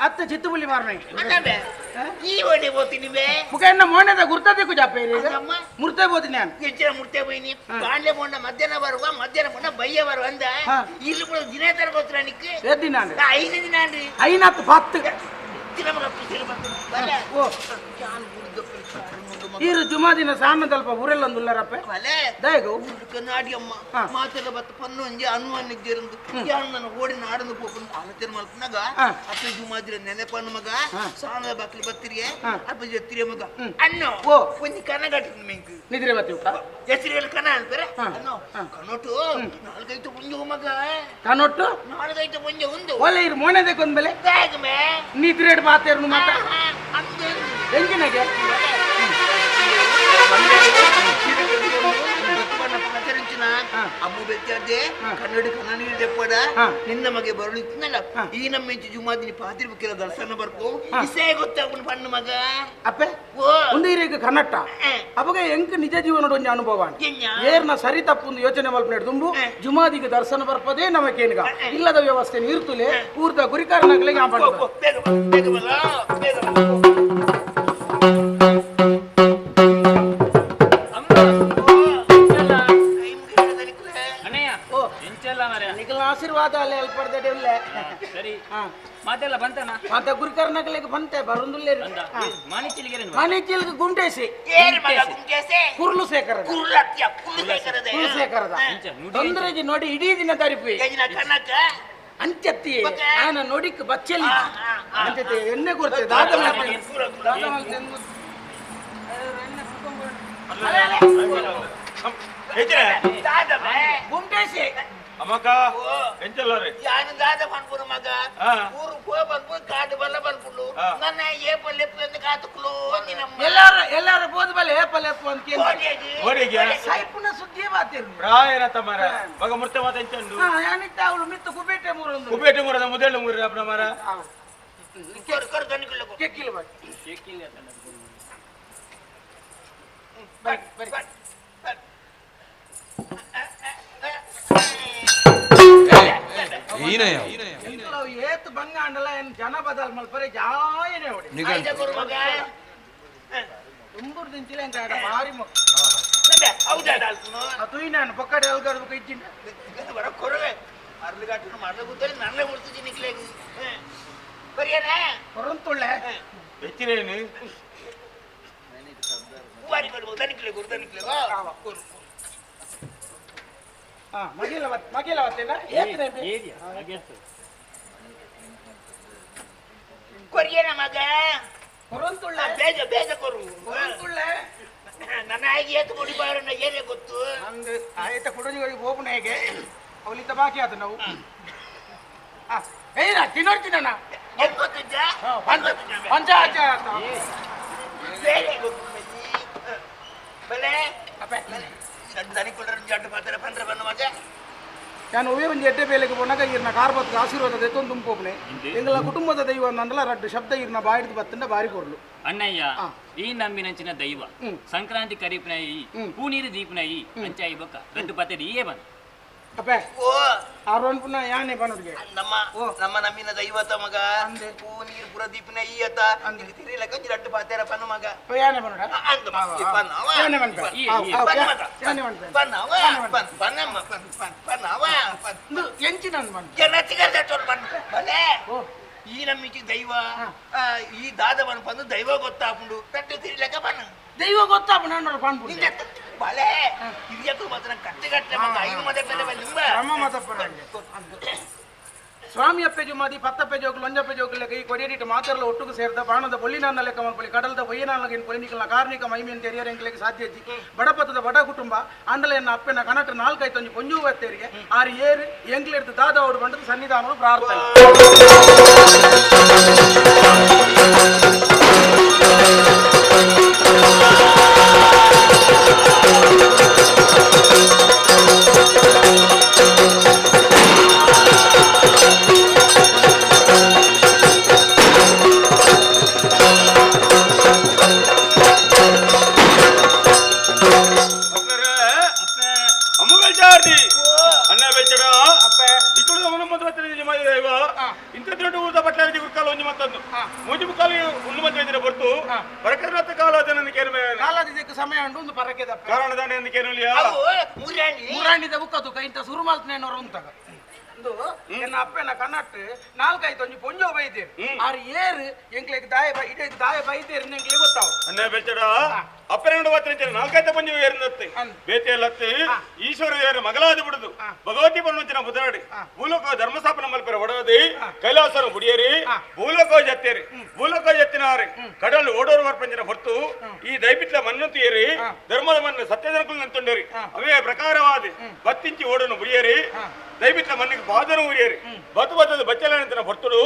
ಅತ್ತ ಚಿತ್ತುಬುಲಿ ಮಾರನೆ ಈ ಒಡೆ ಹೋಗ್ತೀನಿ ಮುಖೇನ ಮೋಣದ ಗುರ್ತದಕ್ಕೂ ಜಾಪ ಮುರ್ತೆ ಹೋತೀನಿ ನಾನು ಹೆಚ್ಚಿನ ಮುರ್ತೆ ಹೋಯ್ನಿ ಬಾಂಡ್ಲೆ ಮೊಂಡ ಮಧ್ಯಾಹ್ನ ಬರುವ ಮಧ್ಯಾಹ್ನ ಮೊಂಡ ಬಯ್ಯ ಬರುವ ಅಂದ ಇಲ್ಲಿ ಕೂಡ ದಿನ ತರ ಗೊತ್ತರ ನಿಕ್ಕೆ ದಿನ 5 ದಿನ ಅನ್ರಿ 5 10 ಈರು ಜುಮಾ ದಿನ ಸಾಮದಲ್ಪ ಊರೆಲ್ಲೊಂದುಲ್ಲರಪ್ಪ ದಯಗು ಕನ್ನಡಿ ಅಮ್ಮ ಮಾತೆಲ್ಲ ಬತ್ತ ಪನ್ನೊಂಜಿ ಅನುಮಾನಿದ್ದಿರಂದು ಯಾರು ನನ್ನ ಓಡಿ ನಾಡನ್ನು ಹೋಗ್ಕೊಂಡು ಆಲೋಚನೆ ಮಾಡ್ಕೊಂಡಾಗ ಅಪ್ಪ ಜುಮಾದಿರ ನೆನೆ ಪಣ್ಣು ಮಗ ಸಾಣದ ಬಾಕ್ಲಿ ಬತ್ತಿರಿಯೇ ಅಪ್ಪ ಜತ್ತಿರಿಯ ಮಗ ಅನ್ನೋ ಒಂಜಿ ಕನ್ನಗಟ್ಟಿ ಮೆಂಕ್ ನಿದ್ರೆ ಬತ್ತೀವಿ ಹೆಸರಿಯಲ್ಲಿ ಕನ್ನ ಅಂತಾರೆ ಅನ್ನೋ ಕನ್ನೊಟ್ಟು 4-5 ಮುಂಜು ಮಗ ಕನ್ನೊಟ್ಟು 4-5 ಮುಂಜು ಒಂದು ಒಳ್ಳೆ ಇರು ಮೋಣದಕ್ಕೆ ಒಂದ್ಮೇಲೆ ನಿದ್ರೆ ಮಾತೇರ್ನು ಮಾತ ಹೆಂಗಿನಾಗೆ ಅಮ್ಮು ಬೆಚ್ಚಾದೆ ಕನ್ನಡಿ ಕನ್ನಡಿ ಪಡ ನಿನ್ನ ಮಗೆ ಬರಲಿಲ್ಲ ಈ ನಮ್ಮ ಜುಮಾದಿನಿ ಪಾತ್ರಿ ಬಕ್ಕಿರ ದರ್ಶನ ಬರ್ಕೋ ಇಸೇ ಗೊತ್ತಾಗ್ಬಿಟ್ಟು ಪಣ್ಣು ಮಗ ಅಪ್ಪೆ ಒಂದು ಈಗ ಕನ್ನಟ್ಟ ಅವಾಗ ಎಂಕ್ ನಿಜ ಜೀವನದ ಒಂದು ಅನುಭವ ಏರ್ನ ಸರಿ ತಪ್ಪು ಯೋಚನೆ ಮಲ್ಪನೆ ತುಂಬು ಜುಮಾದಿಗೆ ದರ್ಶನ ಬರ್ಪದೇ ನಮಗೇನಿಗ ಇಲ್ಲದ ವ್ಯವಸ್ಥೆ ನೀರ್ತುಲೆ ಊರ್ದ ಗುರಿಕಾರನಾಗಲಿಗೆ ಆಶೀರ್ವಾದ ಅಲ್ಲೇ ಅಲ್ಲಿ ಪಡೆದ ಸರಿ ಮಾತೆಲ್ಲ ಬಂತನ ಮತ್ತೆ ಗುರಿಕರ್ನಗಲಿಗೆ ಬಂತೆ ಬರುಂದುಲ್ಲೇ ಮಾಣಿಕ್ಯಲ್ಗೆ ಗುಂಡೇಸಿ ಕುರ್ಲು ಸೇಕರ ತೊಂದರೆಗೆ ನೋಡಿ ಇಡೀ ದಿನ ತರಿಪಿ ಅಂತ್ಯತ್ತಿ ನಾನು ನೋಡಿಕ್ ಬಚ್ಚಲಿ ಅಂತ್ಯತೆ ಎಣ್ಣೆ ಕೊಡ್ತೇವೆ ಗುಂಡೇಸಿ ಅಮ್ಮಕ್ಕ ಎಂಚಲ್ಲರಿ ಯಾನು ದಾದ ಬಂದ್ಬಿಡು ಮಗ ಊರು ಕೋ ಬಂದ್ಬಿಡು ಕಾಡು ಬಲ್ಲ ಬಂದ್ಬಿಡು ನನ್ನ ಏಪಲ್ ಎಪ್ಪು ಎಂದು ಕಾತುಕ್ಲು ಎಲ್ಲಾರು ಬೋದ್ ಬಲೆ ಏಪಲ್ ಎಪ್ಪು ಅಂತ ಓಡಿಗೆ ಸಾಯ್ಪುನ ಸುದ್ದಿಯೇ ಮಾತಿರು ಪ್ರಾಯನ ತಮರ ಮಗ ಮುರ್ತೆ ಮಾತ ಎಂಚಂಡು ಯಾನಿತ್ತ ಅವಳು ಮಿತ್ತು ಕುಬೇಟೆ ಮೂರೊಂದು ಕುಬೇಟೆ ಮೂರದ ಮುದೆಳ್ಳು ಮೂರ ಅಪ್ಪ ಮರ ಕರ್ ದನಿಕಲ್ಲ ಕೆಕ್ಕಿಲ್ಲ ಬೈ ಕೇಕಿಲ್ಲ ಬರಿ ಏತ್ ಬಂಗ ಅಂಡಲ ಏನ್ ಜನ ಬದಲ್ ಮಲ್ಪರೆ ಜಾಯನೆ ಹೊಡಿ ತುಂಬೂರ್ ದಿಂಚಿಲ್ಲ ಅಂತ ಭಾರಿ ಅದು ನಾನು ಪಕ್ಕಡೆ ಅಲ್ಗಾಡ್ಬೇಕು ಇಚ್ಚಿನ ಬರ ಕೊರವೆ ಅರ್ಲಿಗಾಟ ಮಾಡ್ಲ ಗೊತ್ತಲ್ಲ ನನ್ನೇ ಉಳಿಸ್ತೀನಿ ನಿಕ್ಲೆ ಬರಿಯನ ಕೊರಂತುಳ್ಳೆ ಹೆಚ್ಚಿನೇನು ಬಾರಿ ಕೊಡ್ಬೋದು ದನಿಕ್ಲೆ ಗುರ್ದನಿಕ್ಲೆ ಮಗಿಲ ಕೊರಿಯನ ಮಗ ಕೊರಂತುಳ್ಳ ಬೇಜ ಬೇಜ ಕೊರು ಕೊರಂತುಳ್ಳ ನನ್ನ ಆಗಿ ಏತು ಮುಡಿಬಾರನ್ನ ಏನೇ ಗೊತ್ತು ನಂದು ಆಯ್ತ ಕುಡಜಿಗಳಿಗೆ ಹೋಗ್ನ ಹೇಗೆ ಅವಲಿದ್ದ ಬಾಕಿ ಆದ ನಾವು ಏನ ತಿನ್ನೋಡ್ತೀನ ಗೊತ್ತಿದ್ದ ಪಂಚಾಚ ಬೇರೆ ಗೊತ್ತು ಬೆಲೆ ದನಿಕೊಳ್ಳ ಜಡ್ಡು ಮಾತ್ರ ಪಂದ್ರ ಬನ್ನ ಮಗ ನಾನು ಒಮ್ಮೆ ಒಂದು ಎಡ್ಡೆ ಬೇಲೆಗೆ ಬಂದಾಗ ಇರ್ನ ಕಾರ್ಬತ್ ಆಶೀರ್ವಾದ ಎತ್ತೊಂದು ತುಂಬೋಪ್ನೆ ಎಂಗಳ ಕುಟುಂಬದ ದೈವ ಅಂದಲ್ಲ ರಡ್ಡು ಶಬ್ದ ಇರ್ನ ಬಾಯಿಡ್ ಬತ್ತಂಡ ಬಾರಿ ಕೊಡ್ಲು ಅಣ್ಣಯ್ಯ ಈ ನಮ್ಮಿನಂಚಿನ ದೈವ ಸಂಕ್ರಾಂತಿ ಕರೀಪಿನ ಈ ಪೂನೀರು ದೀಪಿನ ಈ ಅಂಚಾಯಿ ಬಕ್ಕ ರಡ್ಡು ಪತ್ತೆ ಈಯೇ ಬಂದು ಅಪ್ಪೆ ಆರೋನ್ ಪುನಃ ಯಾನೆ ಬನ್ನೋರಿಗೆ ನಮ್ಮ ನಮ್ಮಿನ ದೈವತ ಮಗ ಪೂ ನೀರು ಪುರ ದೀಪಿನ ಈ ಅತ್ತ ತಿರಿಲ ಕಂಜಿ ರಟ್ಟು ಪಾತೇರ ಪನ್ನ ಮಗ ಯಾನೆ ಬನ್ನೋಡ ಯಾನೆ ಬನ್ಪ ಯಾನೆ ಬನ್ಪ ಎಂಚಿ ನಾನು ಬನ್ಪ ಈ ನಮ್ಮಿಚಿ ದೈವ ಈ ದಾದವನ್ ಬಂದು ದೈವ ಗೊತ್ತಾಪುಂಡು ತಟ್ಟು ತಿರಿಲಕ ಬನ್ನ ದೈವ ಗೊತ್ತಾಪುಂಡು ಬನ್ಪುಂಡು ಬಲೆ ಹಿರಿಯಕ್ಕೂ ಮಾತ್ರ ಕಟ್ಟೆ ಮಗ ಐದು ಮದ ನಮ್ಮ ಮತಪರ ಸ್ವಾಮಿ ಅಪ್ಪೆ ಜುಮಾದಿ ಪತ್ತಪ್ಪೆ ಜೋಗುಲು ಒಂಜಪ್ಪೆ ಜೋಗುಲೆಗ ಈ ಕೊಡಿಯಡಿಟ್ಟು ಮಾತೆಲ್ಲ ಒಟ್ಟಿಗೆ ಸೇರಿದ ಬಾಣದ ಬೊಲ್ಲಿನಾನ ಲೆಕ್ಕ ಮಲ್ಪಲಿ ಕಡಲದ ಬೊಯ್ಯನಾನಗಿನ ಪೊಲಿನಿಕಲ್ನ ಕಾರ್ಮಿಕ ಮೈಮೆಯನ್ನು ತೆರಿಯರೆಂಕ್ಲೆಗೆ ಸಾಧ್ಯಜಿ ಬಡಪತ್ತದ ಬಡ ಕುಟುಂಬ ಅಂಡಲೆಯನ್ನ ಅಪ್ಪೆನ ಕನಟ ನಾಲ್ಕೈತೊಂಜಿ ಪೊಂಜು ಬತ್ತೇರಿಗೆ ಆರು ಏರು ಎಂಕ್ಲೆಡ್ದು ದಾದ ಅವ್ರು ಬಂಡದ ಸನ್ನಿಧಾನವು ಪ್ರಾರ್ಥನೆ ಸಮಯ ಉಂಟು ಒಂದು ಪರಕೆ ಮುರಾಂಡಿದ ಬುಕ್ಕದು ಕೈಂತ ಸುರು ಮಾಡ್ತೇನವರು ಉಂಟಾಗ ಎನ್ನ ಅಪ್ಪೆನ ಕನ್ನಟ್ಟು ನಾಲ್ಕೈದು ಒಂಜಿ ಪೊಂಜೋ ಬೈದೇರು ಆರು ಏರು ಎಂಕ್ಲೆಗ್ ದಾಯ ಇಡೇಗ್ ದಾಯ ಬೈದೇರು ಎಂಕ್ಲೆಗ್ ಗೊತ್ತಾವ ಅನ್ನೇ ಬೆಚ್ಚಡ ಅಪ್ಪನ ಮಾತ್ರ ನಾಲ್ಕೈದು ಪಂಜ ಏರಿನತ್ತೆ ಬೇತೆಯಲ್ಲತ್ತೆ ಈಶ್ವರ ದೇವರ ಮಗಳಾದ ಬಿಡುದು ಭಗವತಿ ಬಣ್ಣಂಚಿನ ಬುದಾಡಿ ಭೂಲೋಕ ಧರ್ಮಸ್ಥಾಪನ ಮಲ್ಪರ ಒಡದಿ ಕೈಲಾಸರ ಮುಡಿಯರಿ ಭೂಲೋಕ ಜತ್ತೇರಿ ಭೂಲೋಕ ಜತ್ತಿನಾರಿ ಕಡಲು ಓಡೋರು ವರ್ಪಂಜನ ಹೊರತು ಈ ದೈಬಿಟ್ಲ ಮಣ್ಣಂತು ಏರಿ ಧರ್ಮದ ಮಣ್ಣು ಸತ್ಯಜನಕುಲ್ ನಂತೊಂಡರಿ ಅವೇ ಪ್ರಕಾರವಾದಿ ಬತ್ತಿಂಚಿ ಓಡನು ಮುಡಿಯರಿ ದೈಬಿಟ್ಲ ಮಣ್ಣಿಗೆ ಬಾದನು ಉರಿಯರಿ ಬತ್ತದ ಬಚ್ಚಲಂತನ ಹೊರ್ತುಡು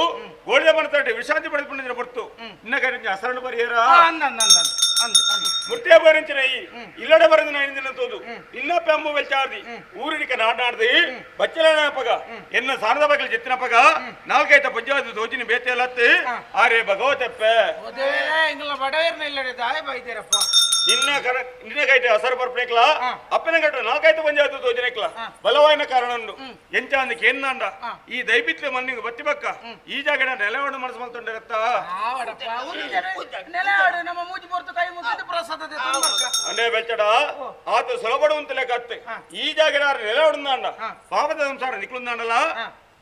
ಗೋಳಿದ ಮನತಂಡೆ ವಿಶ್ರಾಂತಿ ಪಡೆದುಕೊಂಡಿನ ಹೊರತು ಇನ್ನ ಕೈ ಹಸರಣ ಪರಿಹಾರ ಮುರ್ತಿಯ ಬರಂಚಿನ ಇಲ್ಲಡ ಬರೆದು ನಿಂದಿನಂತೋದು ಇನ್ನಪ್ಪ ಅಮ್ಮ ವೆಲ್ಚಾರ್ದಿ ಊರಿನಿಕ ನಾಡ್ನಾಡ್ದಿ ಬಚ್ಚಲನಪಗ ಎನ್ನ ಸಾರದ ಬಗಲ ಜೆತ್ತಿನಪಗ ನಾಲ್ಕೈತ ಪಂಚಾಯತ್ ದೋಜಿನಿ ಬೇತೆಯಲ್ಲತ್ತೆ ಆರೇ ಭಗವತಪ್ಪ ಬಡವೇರ್ನ ಇಲ್ಲಡೆ ದಾಯ ಬೈದೇರಪ್ಪ ನಿನ್ನ ಕೈಟ ಹಸರು ಬರ್ಪನೇಕ್ಲ ಅಪ್ಪನ ಕಟ್ಟ ನಾಲ್ಕೈದು ಪಂಚಾಯತ್ ದೋಜಿನೇಕ್ಲ ಬಲವಾಯಿನ ಕಾರಣ ಎಂಚ ಅಂದಕ್ಕೆ ಏನಾಂಡ ಈ ದೈಬಿತ್ಲೆ ಮಣ್ಣಿಗೆ ಬತ್ತಿ ಬಕ್ಕ ಈ ಜಾಗ ನೆಲವನ್ನು ಮನಸ್ಸು ಮಲ್ತೊಂಡಿರತ್ತ ನಮ್ಮ ಮೂಜಿ ಬರ್ತು ಕೈ ಮುಗಿದು ಪ್ರಸಾದ ಅಂಡೆ ಬೆಚ್ಚಡ ಆತ ಸುಲಭಡು ಅಂತ ಲೆಕ್ಕ ಅತ್ತೆ ಈ ಜಾಗ ನೆಲ ಹೊಡೆದಾಂಡ ಪಾಪದ ಸಂಸಾರ ನಿಕ್ಲುಂದಾಂಡಲ್ಲ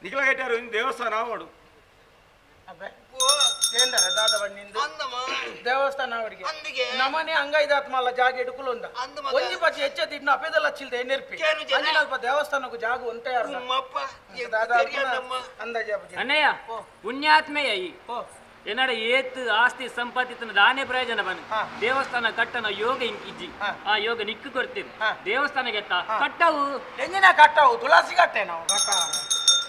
ನಿಕ್ಲ ಕೈಟಾರು ದೇವಸ್ಥಾನ ಆವಾಡು ದೇವಸ್ಥಾನ ಅವರಿಗೆ ನಮ್ಮನೆ ಅಂಗೈದಾತ್ಮಲ್ಲ ಜಾಗ ಇಡುಕುಲು ಉಂಡ ಒಂಜಿ ಪಚ್ಚಿ ಹೆಚ್ಚಿಟ್ಟು ಅಪೆದಲ್ಲ ಚಿಲ್ದ ಎನ್ನಿರ್ಪಿ ಅಂಜಿನಲ್ಪ ದೇವಸ್ಥಾನಕ್ಕೂ ಜಾಗ ಉಂಟೆ ಅಣ್ಣಯ್ಯ ಪುಣ್ಯಾತ್ಮೆಯ ಎನ್ನಡ ಏತ್ ಆಸ್ತಿ ಸಂಪಾದಿತ ದಾನೇ ಪ್ರಯೋಜನ ಬನ್ನಿ ದೇವಸ್ಥಾನ ಕಟ್ಟನ ಯೋಗ ಇಜ್ಜಿ ಆ ಯೋಗ ನಿಕ್ಕು ಕೊಡ್ತೀರಿ ದೇವಸ್ಥಾನ ಗೆತ್ತ ಕಟ್ಟವು ಎಂಜಿನ ಕಟ್ಟವು ತುಳಸಿ ಕಟ್ಟೆ ನಾವು ಕಟ್ಟ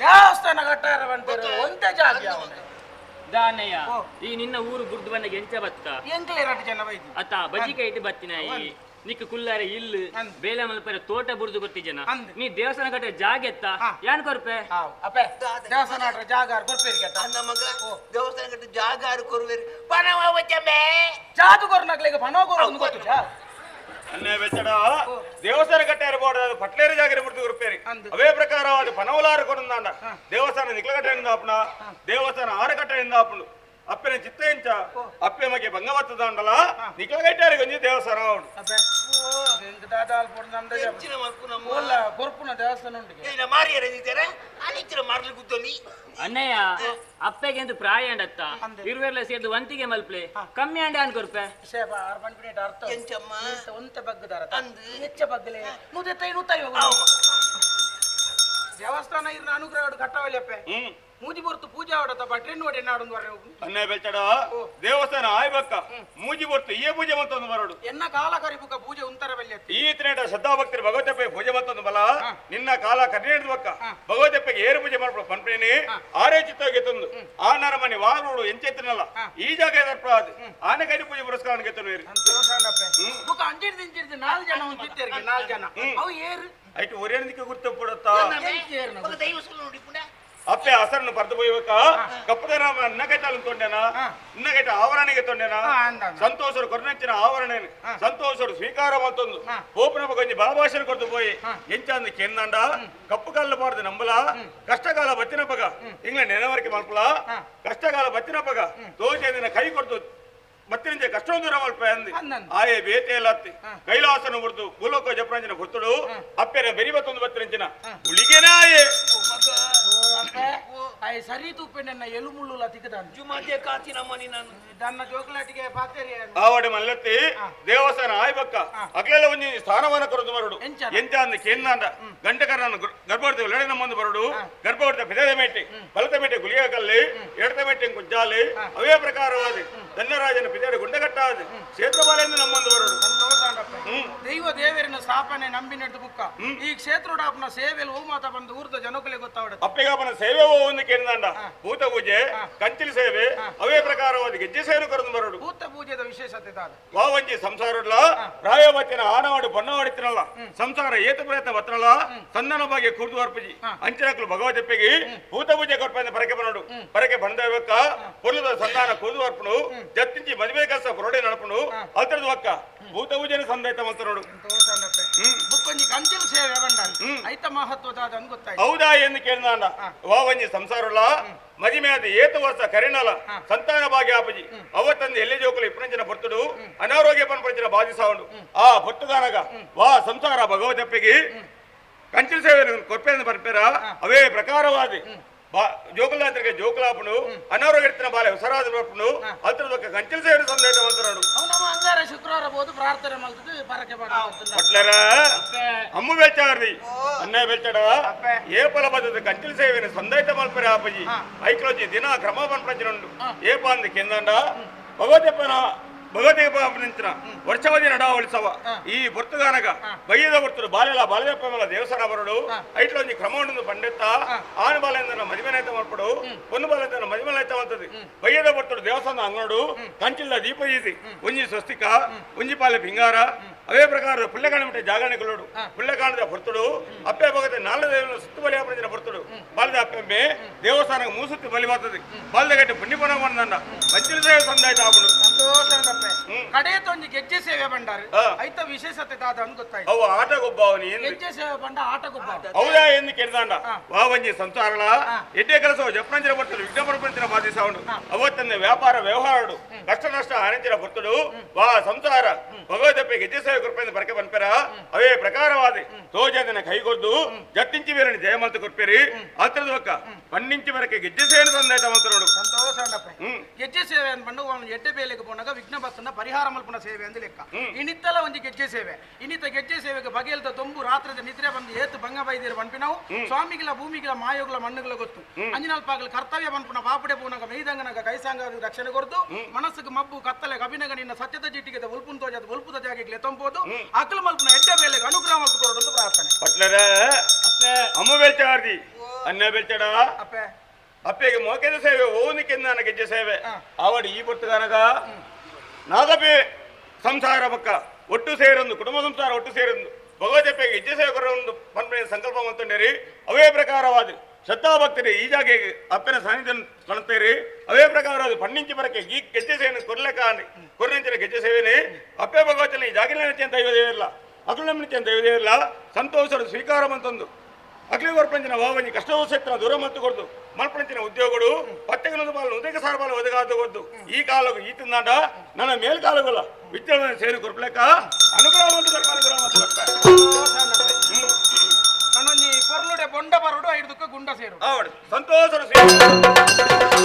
ದೇವಸ್ಥಾನ ಕಟ್ಟಾರ ಬಂತಾರೆ ಒಂದೇ ಜಾಗ ದಾನಯ್ಯ ಈ ನಿನ್ನ ಊರು ಬುರ್ದು ಬನ್ನಗೆ ಎಂಚ ಬತ್ತ ಎಂಕ್ಲೆ ಎರಡು ಜನ ಬೈದು ಅತ್ತ ಬಜಿಕ ಇಟ್ಟು ಬತ್ತಿನಾಯಿ ನಿಕ್ಕ ಕುಲ್ಲಾರೆ ಇಲ್ಲು ಬೇಲೆ ಮಲ್ಪರೆ ತೋಟ ಬುರ್ದು ಗೊತ್ತಿ ಜನ ನೀ ದೇವಸ್ಥಾನ ಕಟ್ಟೆ ಜಾಗ ಎತ್ತ ಯಾನ್ ಕೊರ್ಪೆ ಅಪ್ಪೆ ದೇವಸ್ಥಾನ ಜಾಗ ಕೊರ್ಪೇರಿ ಮಗ ದೇವಸ್ಥಾನ ಕಟ್ಟೆ ಜಾಗ ಕೊರ್ವೇರಿ ಪಣವ ಜಾದು ಕೊರ್ನಾಗ್ಲಿಗೆ ಪಣವ ಕೊರೋದು ಗೊತ್ತು ಅನ್ನೇ ಬೆಚ್ಚಡ ದೇವಸ್ಥಾನ ಕಟ್ಟೆ ಇರಬಹುದು ಅದು ಪಟ್ಲೇರಿ ಜಾಗ ಇರಬಹುದು ಗುರುಪೇರಿ ಅವೇ ಪ್ರಕಾರವಾದ ಪನವಲಾರ ಕೊರಂದಾಂಡ ದೇವಸ್ಥಾನ ನಿಕ್ಲಗಟ್ಟೆಯಿಂದ ಆಪಣ ದೇವಸ್ಥಾನ ಆರಕಟ್ಟೆಯಿಂದ ಆಪಣು ಅಪ್ಪನ ಚಿತ್ತ ಎಂಚ ಅಪ್ಪೆ ಮಗೆ ಭಂಗವತ್ತದಾಂಡಲ ನಿಕ್ಲಗಟ್ಟೆ ಗಂಜಿ ದೇವಸ್ಥಾನ ಅವಡು ಕೊರ್ಪುನ ದೇವಸ್ಥಾನ ಉಂಟು ಅಣ್ಣಯ್ಯ ಅಪ್ಪೆಗೆ ಎಂದು ಪ್ರಾಯ ಅಂಡತ್ತ ಇರುವೆಲ್ಲ ಸೇರ್ದು ವಂತಿಗೆ ಮಲ್ಪ್ಲೆ ಕಮ್ಮಿ ಅಂಡೆ ಅನ್ಕೊರ್ಪೆ ಒಂತೆ ಬಗ್ಗದಾರ ಹೆಚ್ಚ ಬಗ್ಗಲೆ ಮುದೆತ್ತೈ ನೂತೈ ದೇವಸ್ಥಾನ ಇರ್ನ ಅನುಗ್ರಹ ಕಟ್ಟವಲ್ಲಪ್ಪೆ ಮೂಜಿ ಬರ್ತು ಪೂಜೆ ಆಡತ್ತ ಬಟ್ರೆ ನೋಡಿ ನಾಡೊಂದು ವರೆ ಅನ್ನೇ ಬೆಚ್ಚಡ ದೇವಸ್ಥಾನ ಆಯ್ಬಕ್ಕ ಮೂಜಿ ಬರ್ತು ಈ ಪೂಜೆ ಮತ್ತೊಂದು ಬರೋಡು ಎನ್ನ ಕಾಲ ಕರಿಬುಕ ಪೂಜೆ ಉಂತರ ಬೆಲ್ಲೆತ್ತಿ ಈ ತ್ರೇಟ ಶ್ರದ್ಧಾ ಭಕ್ತರು ಭಗವತಪ್ಪೆ ಪೂಜೆ ಮತ್ತೊಂದು ಬಲ ನಿನ್ನ ಕಾಲ ಕರ್ನೇಡ್ ಬಕ್ಕ ಭಗವತಪ್ಪೆಗೆ ಏರು ಪೂಜೆ ಮಾಡ್ಬಿಡು ಪನ್ಪ್ರೇನಿ ಆರೇ ಚಿತ್ತಗೆ ತಂದು ಆ ನರಮನೆ ವಾರೋಡು ಎಂಚೆತ್ತಿನಲ್ಲ ಈ ಜಾಗ ದರ್ಪ್ರಾದ್ ಆನೆ ಕೈ ಪೂಜೆ ಪುರಸ್ಕಾರ ಗೆತ್ತನು ಬುಕ ಅಂಜಿಡ್ ದಿಂಚಿರ್ದು 4 ಜನ ಒಂದು ಚಿತ್ತರಿಗೆ 4 ಜನ ಅವು ಏರು ಐಟು ಒರೇನದಿಕ್ಕೆ ಗುರ್ತಪಡುತ್ತಾ ಅಪ್ಪೆ ಹಸರನ್ನು ಪರ್ದು ಹೋಯ್ಬೇಕ ಕಪ್ಪದ ನಾಮ ಇನ್ನಕೈತಾಲು ತೊಂಡೆನ ಇನ್ನಕೈಟ ಆವರಣೆಗೆ ತೊಂಡೆನ ಸಂತೋಷರು ಕೊರನೆಚ್ಚಿನ ಆವರಣೆನು ಸಂತೋಷರು ಸ್ವೀಕಾರ ಮತ್ತೊಂದು ಪೋಪನ ಕೊಂಚ ಬಲಭಾಷಣ ಕೊಡ್ದು ಪೋಯಿ ಎಂಚಾಂದು ಕೆನ್ನಂಡ ಕಪ್ಪು ಕಾಲ ಬಾರ್ದು ನಂಬಲ ಕಷ್ಟಕಾಲ ಬತ್ತಿನ ಪಗ ಇಂಗ್ಲ ನೆನವರಿಕೆ ಮಲ್ಪಲ ಕಷ್ಟಕಾಲ ಬತ್ತಿನ ಪಗ ತೋಚೇದಿನ ಕೈ ಕೊಡ್ದು ಮತ್ತಿನ ಕಷ್ಟೊಂದು ದೂರ ಮಲ್ಪ ಅಂದಿ ಆಯೇ ಬೇತೆಯಲ್ಲತ್ತಿ ಕೈಲಾಸನ ಹೊರತು ಭೂಲೋಕ ಜಪ್ರಾಂಜನ ಹೊರ್ತುಡು ಅಪ್ಪೆನ ಬೆರಿ ಬತ್ತೊಂದು ಬತ್ತಿನ ಉಳಿಗೆನಾಯೇ ತಾಯಿ ಸರಿ ತುಪ್ಪೆ ನನ್ನ ಎಲುಮುಳ್ಳುಲ ತಿಕ್ಕದಾನು ಜುಮಾತೆ ಕಾತಿ ನಮ್ಮನಿ ನಾನು ದನ್ನ ಜೋಕಲಾಟಿಗೆ ಪಾತೆರಿ ಆವಡೆ ಮಲ್ಲತ್ತಿ ದೇವಸ್ಥಾನ ಆಯ್ಬಕ್ಕ ಅಕ್ಲೆಲ್ಲ ಒಂಜಿ ಸ್ಥಾನಮಾನ ಕೊರದು ಮರಡು ಎಂಚ ಅಂದ ಕೆನ್ನಾಂಡ ಗಂಟಕರನ್ನು ಗರ್ಭವರ್ತಿ ಒಳ್ಳೆ ನಮ್ಮಂದು ಬರಡು ಗರ್ಭವರ್ತಿ ಪೆದದ ಮೇಟೆ ಬಲತ ಮೇಟೆ ಗುಲಿಯ ಕಲ್ಲಿ ಎಡತ ಮೇಟೆ ಕುಂಜಾಲಿ ಅವೇ ಪ್ರಕಾರವಾದ ಧನ್ಯರಾಜನ ಪಿದಾಡಿ ಗುಂಡಗಟ್ಟಾದ ಕ್ಷೇತ್ರಪಾಲೆಂದು ನಮ್ಮಂದು ಬರಡು ದೈವ ದೇವರಿನ ಸ್ಥಾಪನೆ ನಂಬಿ ನಡೆದು ಬುಕ್ಕ ಈ ಕ್ಷೇತ್ರೋಡಾಪನ ಸೇವೆಯಲ್ಲಿ ಹೋಮಾತ ಬಂದು ಊರ್ದ ಜನಕಲೆ ಗೊತ್ತಾವಡ ಅಪ್ಪೆಗಾಪನ ಸೇವೆ ಒಂದು ಕೆನ್ನಾಂಡ ಭೂತ ಪೂಜೆ ಕಂಚಿಲಿ ಸೇವೆ ಅವೇ ಪ್ರಕಾರವಾದ ಗೆಜ್ಜೆ ಸೇವೆ ಕರೆದು ಬರಡು ಭೂತ ಪೂಜೆದ ವಿಶೇಷತೆ ವಾವಂಜಿ ಸಂಸಾರಲ್ಲ ಪ್ರಾಯವತ್ತಿನ ಆನವಾಡು ಬಣ್ಣವಾಡಿತಿರಲ್ಲ ಸಂಸಾರ ಏತ ಪ್ರಯತ್ನ ಬತ್ತರಲ್ಲ ಸಂದನ ಬಗ್ಗೆ ಕುರ್ದು ಅರ್ಪಜಿ ಅಂಚನಕ್ಲು ಭಗವತೆಪ್ಪಿಗೆ ಭೂತ ಪೂಜೆ ಕೊರ್ಪಂದ ಪರಕೆ ಬನಡು ಪರಕೆ ಬಂದವಕ್ಕ ಪೊರ್ಲದ ಸಂಧಾನ ಕುರ್ದು ಅರ್ಪಣು ಜತ್ತಿಂಚಿ ಮದುವೆ ಕೆಲಸ ಕೊರಡೆ ನಡಪಣು ಅಲ್ತರದ ಒಕ್ಕ ಭೂತ ಪೂಜೆನ ಸಂದೈತ ಮಂತನೋಡು ಬುಕ್ಕೊಂಜಿ ಕಂಚಿನ ಸೇವೆ ಬಂಡಾಲ ಐತ ಮಹತ್ವದಾದ ಅಂತ ಗೊತ್ತಾಯ್ತು ಹೌದಾ ಎಂದು ಕೇಳಿದ ವಾವಂಜಿ ಸಂಸಾರಲ್ಲ ಮದಿಮೆ ಆದ ಏತ ವರ್ಷ ಕರಿನಲ ಸಂತಾನ ಭಾಗ್ಯ ಆಪಜಿ ಅವತ್ತಂದು ಎಲ್ಲಿ ಜೋಕಲು ಇಪ್ಪಂಜನ ಬರ್ತಡು ಅನಾರೋಗ್ಯ ಪಂಪಂಚನ ಬಾಧಿಸಾವಡು ಆ ಬೊಟ್ಟುಗಾನಗ ವಾ ಸಂಸಾರ ಭಗವತಪ್ಪಿಗೆ ಕಂಚಿನ ಸೇವೆ ಕೊಪ್ಪೆಯನ್ನು ಬರ್ಪೇರ ಅವೇ ಪ್ರಕಾರವಾದಿ ಜೋಕುಲಾಂತರಿಗೆ ಜೋಕುಲಾಪನು ಅನಾರೋಗ್ಯ ಬಾಲೆ ಹೊಸರಾದ ಬರ್ಪನು ಅಲ್ತರದಕ್ಕ ಕಂಚಿನ ಸೇವೆ ಸಂದೇಶ ಮಂತನಾಡು ಅಂಗಾರ ಶುಕ್ರವಾರ ಬೋದು ಪ್ರಾರ್ಥನೆ ಮಾಡ್ತದೆ ಪರಕೆ ಪಟ್ಲರ ಅಮ್ಮ ಬೆಚ್ಚಾರ್ದಿ ಅನ್ನ ಬೆಚ್ಚಡ ಏಪಲ ಬದದ ಕಂಚಿನ ಸೇವೆನ ಸಂದೈತ ಮಲ್ಪರೆ ಆಪಜಿ ಐಕ್ಲೋಜಿ ದಿನ ಕ್ರಮ ಪಂಪಂಚನುಂಡು ಏಪ ಅಂದ ಕೆಂದಂಡ ಭಗವತಿಪ್ಪನ ಭಗವತಿಪ್ಪನ ವರ್ಷವಧಿ ನಡಾವಳಿಸವ ಈ ಬೊರ್ತುಗಾನಗ ಬಯ್ಯದ ಬರ್ತರು ಬಾಲೆಲ್ಲ ಬಾಲದಪ್ಪ ಮೇಲೆ ದೇವಸ್ಥಾನ ಬರಡು ಐಟ್ಲೊಂಜಿ ಕ್ರಮವನ್ನು ಪಂಡಿತ ಆನ ಬಾಲೆಂದ ಮದುವೆನೈತ ಮಾಡ್ಪಡು ಒಂದು ಬಾಲೆಂದ ಮದುವೆನೈತ ಅಂತದ್ದು ಬಯ್ಯದ ಬರ್ತರು ದೇವಸ್ಥಾನ ಅಂಗಡು ಕಂಚಿಲ್ಲ ದೀಪ ಈಸಿ ಒಂಜಿ ಸ್ವಸ್ತಿಕ ಒಂಜಿ ಪಾಲೆ ಪಿಂಗಾರ ಅವೇ ಪ್ರಕಾರದ ಪುಳ್ಳೆಕಾಣ ಬಿಟ್ಟೆ ಜಾಗರಣೆಗಳು ಪುಳ್ಳೆಕಾಣದ ಬರ್ತಡು ಅಪ್ಪೆ ಭಗತೆ ನಾಲ್ಕು ದೇವನ ಸುತ್ತು ಬಲಿ ಆಪಂಜನ ಬರ್ತಡು ಬಾಲದ ಅಪ್ಪೆಮ್ಮೆ ದೇವಸ್ಥಾನಕ್ಕೆ ಮೂಸುತ್ತಿ ಬಲಿ ಬರ್ತದೆ ಬಾಲದ ಗಟ್ಟೆ ಪುಣ್ಯಪನ ಬಂದ ಪಂಚಲ ಸೇವೆ ಸಂದಾಯ್ತ ಆಪಡು ಕಡೆ ತೊಂಜಿ ಗೆಜ್ಜೆ ಸೇವೆ ಬಂಡಾರ ಐತ ವಿಶೇಷತೆ ದಾದ ಅಂತ ಗೊತ್ತಾಯ್ತು ಅವು ಆಟ ಗೊಬ್ಬ ಅವನಿ ಗೆಜ್ಜೆ ಸೇವೆ ಬಂಡ ಆಟ ಗೊಬ್ಬ ಹೌದಾ ಎಂದು ಕೇಳಿದಾಂಡ ವಾವಂಜಿ ಸಂಸಾರಳ ಎಡ್ಡೆ ಕೆಲಸ ಜಪ್ರಂಜನ ಬರ್ತಡು ವಿಘ್ನಪರಪಂಚನ ಬಾಧಿಸವನು ಅವತ್ತನ್ನ ವ್ಯಾಪಾರ ವ್ಯವಹಾರಡು ಕಷ್ಟ ನಷ್ಟ ಅನಂತರ ಬರ್ತಡು ವಾ ಸಂಸಾರ ಭಗವದಪ್ಪೆ ಗೆಜ್ಜೆ ಸೇವೆ ಕೊರ್ಪೆಂದು ಬರಕೆ ಬಂಪೆರ ಅವೇ ಪ್ರಕಾರವಾದಿ ತೋಜನ ಕೈಗೊದ್ದು ಜತ್ತಿಂಚಿ ಬೇರನಿ ಜಯಮಂತ ಕೊರ್ಪೇರಿ ಅಲ್ತರದ ಒಕ್ಕ ಪನ್ನಿಂಚಿ ಬರಕೆ ಗೆಜ್ಜೆ ಸೇವೆ ಸಂದಾಯ್ತ ಮಂತನೋಡು ಸಂತೋಷ ಗೆಜ್ಜೆ ಸೇವೆ ಅಂತ ಬಂಡು ಎಡ್ಡೆ ಬೇಲೆಗೆ ಪೋನಾಗ ವಿಘ್ನ ಬರ್ತನ ಪರಿಹಾರ ಮಲ್ಪನ ಸೇವೆ ಅಂತ ಲೆಕ್ಕ ಇನ್ನಿತ್ತಲ ಒಂದು ಗೆಜ್ಜೆ ಸೇವೆ ಇನ್ನಿತ ಗೆಜ್ಜೆ ಸೇವೆಗೆ ಬಗೆಯಲ್ದ ತೊಂಬು ರಾತ್ರದ ನಿದ್ರೆ ಬಂದು ಏತು ಭಂಗ ಬೈದಿರ ಬಂಪಿ ನಾವು ಸ್ವಾಮಿಗಳ ಭೂಮಿಗಳ ಮಾಯೋಗಳ ಮಣ್ಣುಗಳ ಗೊತ್ತು ಅಂಜಿನಲ್ಪಾಗಲ ಕರ್ತವ್ಯ ಬಂಪನ ಬಾಪಡೆ ಪೂನಗ ಮೈದಂಗನಗ ಕೈಸಾಂಗ ರಕ್ಷಣೆ ಕೊರ್ದು ಮನಸ್ಸಿಗೆ ಮಬ್ಬು ಕತ್ತಲೆ ಕಬಿನಗ ನಿನ್ನ ಸತ್ಯದ ಜಿಟ್ಟಿಗೆ ಒಲ್ಪುನ್ ತೋಜದ ಒಲ್ಪುದ ಜಾಗಿಗೆ ತೊಂಬೋದು ಅಕಲ ಮಲ್ಪನ ಎಡ್ಡೆ ಬೇಲೆಗೆ ಅನುಗ್ರಹ ಮಲ್ಪು ಕೊರೋದು ಪ್ರಾರ್ಥನೆ ಪಟ್ಲರ ಅಮ್ಮ ಬೆಳ್ಚಾರ್ದಿ ಅನ್ನ ಬೆಳ್ಚಡ ಅಪ್ಪೆಗೆ ಮೋಕೆದ ಸೇವೆ ಓನಿಕೆ ನನ್ನ ಗೆಜ್ಜೆ ಸೇವೆ ಅವಡು ಈ ಬೊಟ್ಟುಗಾನಗ ನಾಗಪೆ ಸಂಸಾರ ಪಕ್ಕ ಒಟ್ಟು ಸೇರೊಂದು ಕುಟುಂಬ ಸಂಸಾರ ಒಟ್ಟು ಸೇರೊಂದು ಭಗವದಪ್ಪೆಗೆ ಗೆಜ್ಜೆ ಸೇವೆ ಕೊರೊಂದು ಪನ್ಪೆ ಸಂಕಲ್ಪ ಮಂತಂಡೇರಿ ಅವೇ ಪ್ರಕಾರವಾದ ಶ್ರದ್ಧಾಭಕ್ತರಿ ಈ ಜಾಗೆ ಅಪ್ಪನ ಸಾನ್ನಿಧ್ಯ ಕಾಣುತ್ತೇರಿ ಅವೇ ಪ್ರಕಾರವಾದ ಪನ್ನಿಂಚಿ ಬರಕ್ಕೆ ಈ ಗೆಜ್ಜೆ ಸೇವೆಯನ್ನು ಕೊರ್ಲೆಕ್ಕ ಕೊರ್ನೆಂಚಿನ ಗೆಜ್ಜೆ ಸೇವೆನೇ ಅಪ್ಪೆ ಭಗವತನ ಈ ಜಾಗಿನ ಅಂತ ದೈವದೇವಿಲ್ಲ ಅಗ್ಲಮಿನಿತ ದೈವದೇವಿಲ್ಲ ಸಂತೋಷರು ಸ್ವೀಕಾರ ಮಂತಂದು ಅಗ್ಲಿ ವರ್ಪಂಚಿನ ವಾವನಿ ಕಷ್ಟವಸೆತ್ತಿನ ದೂರ ಮತ್ತು ಕೊಡ್ದು ಮಲ್ಪಂಚಿನ ಉದ್ಯೋಗಗಳು ಪತ್ತೆಗಳೊಂದು ಬಾಲ ಉದಕ ಸಾರಬಾಲ ಒದಗಾದ ಕೊಡ್ದು ಈ ಕಾಲಗು ಈ ತಿಂದಾಂಡ ನನ್ನ ಮೇಲ್ಕಾಲಗಲ್ಲ ವಿದ್ಯಾಲಯ ಸೇರಿ ಕೊರ್ಪಲೆಕ್ಕ ಅನುಗ್ರಹ ನನ್ನೊಂದು ಪೊರ್ಲುಡೆ ಬೊಂಡ ಬರೋಡು ಐದಕ್ಕೆ ಗುಂಡ ಸೇರು ಅವಡು ಸಂತೋಷರು ಸೇರು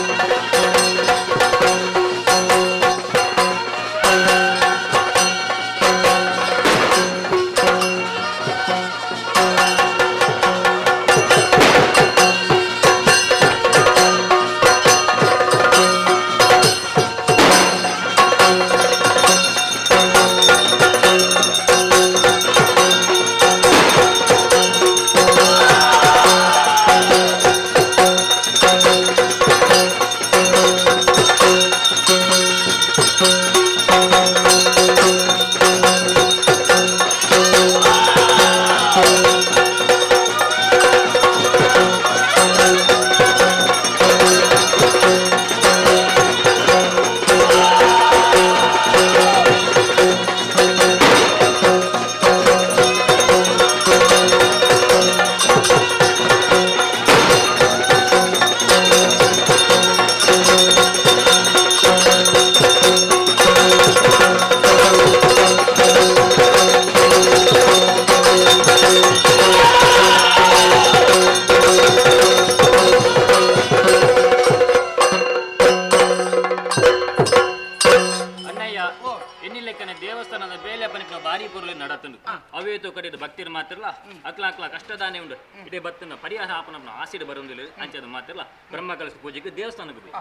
ಅಂಚದ ಭಕ್ತಿರ್ ಮಾತಿರಲ್ಲ ಅಕ್ಲ ಕಷ್ಟದಾನೆ ಉಂಡು ಇದೇ ಭಕ್ತನ ಪರಿಹಾರ ಆಪನ ಆಸಿಡ್ ಬರೋದಿಲ್ಲ ಅಂಚದ ಮಾತಿರಲ್ಲ ಬ್ರಹ್ಮ ಕಲಶ ಪೂಜೆಗೆ ದೇವಸ್ಥಾನಕ್ಕೆ ಬೇಕು.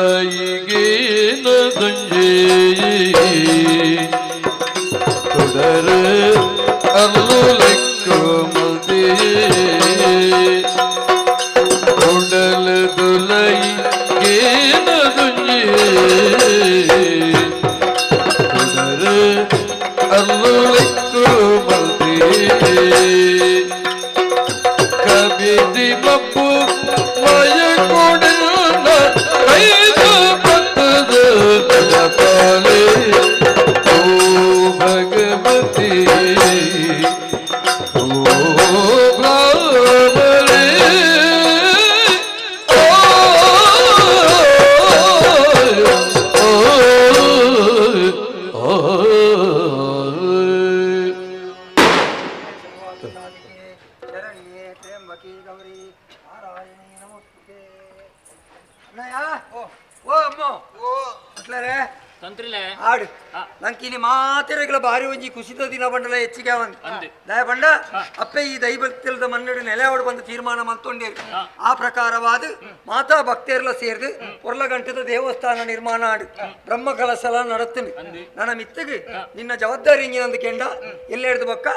உடலுதுலைகேன துஞ்சே தொடரு அருளைக்குமதே உடலுதுலைகேன துஞ்சே தொடரு அருளைக்குமதே கபிதி பப்பு भगवती ओ ब्राह्मणे ಶರಣ್ಯೇ ತ್ರ್ಯಂಬಕಿ ಗೌರಿ ನಾರಾಯಣಿ ನಮೋಸ್ತುತೆ. ಅಣ್ಣಯ್ಯ ಓ ಅಮ್ಮ ಓ ಅಟ್ಲರೇ ತಂತ್ರಿಲೆ ಆಡು ನಂಕಿನಿ ಮಾತೆರೆಗಳ ಬಾರಿ ಒಂಜಿ ಕುಸಿದ ದಿನ ಬಂಡಲ ಹೆಚ್ಚಿಗೆ ಅವಂದು ದಯ ಬಂಡ ಅಪ್ಪೆ ಈ ದೈವತ್ಯದ ಮನ್ನಡು ನೆಲೆಯೋಡು ಬಂದು ತೀರ್ಮಾನ ಮಲ್ತೊಂಡೇರು ಆ ಪ್ರಕಾರವಾದ ಮಾತಾ ಭಕ್ತರೆಲ್ಲ ಸೇರ್ದು ಪೊರ್ಲಗಂಟದ ದೇವಸ್ಥಾನ ನಿರ್ಮಾಣ ಆಡು ಬ್ರಹ್ಮ ಕಲಸಲ ನಡತ್ತನು ನನ್ನ ಮಿತ್ತಗೆ ನಿನ್ನ ಜವಾಬ್ದಾರಿ ಹಿಂಗಿನಂದು ಕೆಂಡ ಎಲ್ಲೆಡ್ದು ಬಕ್ಕ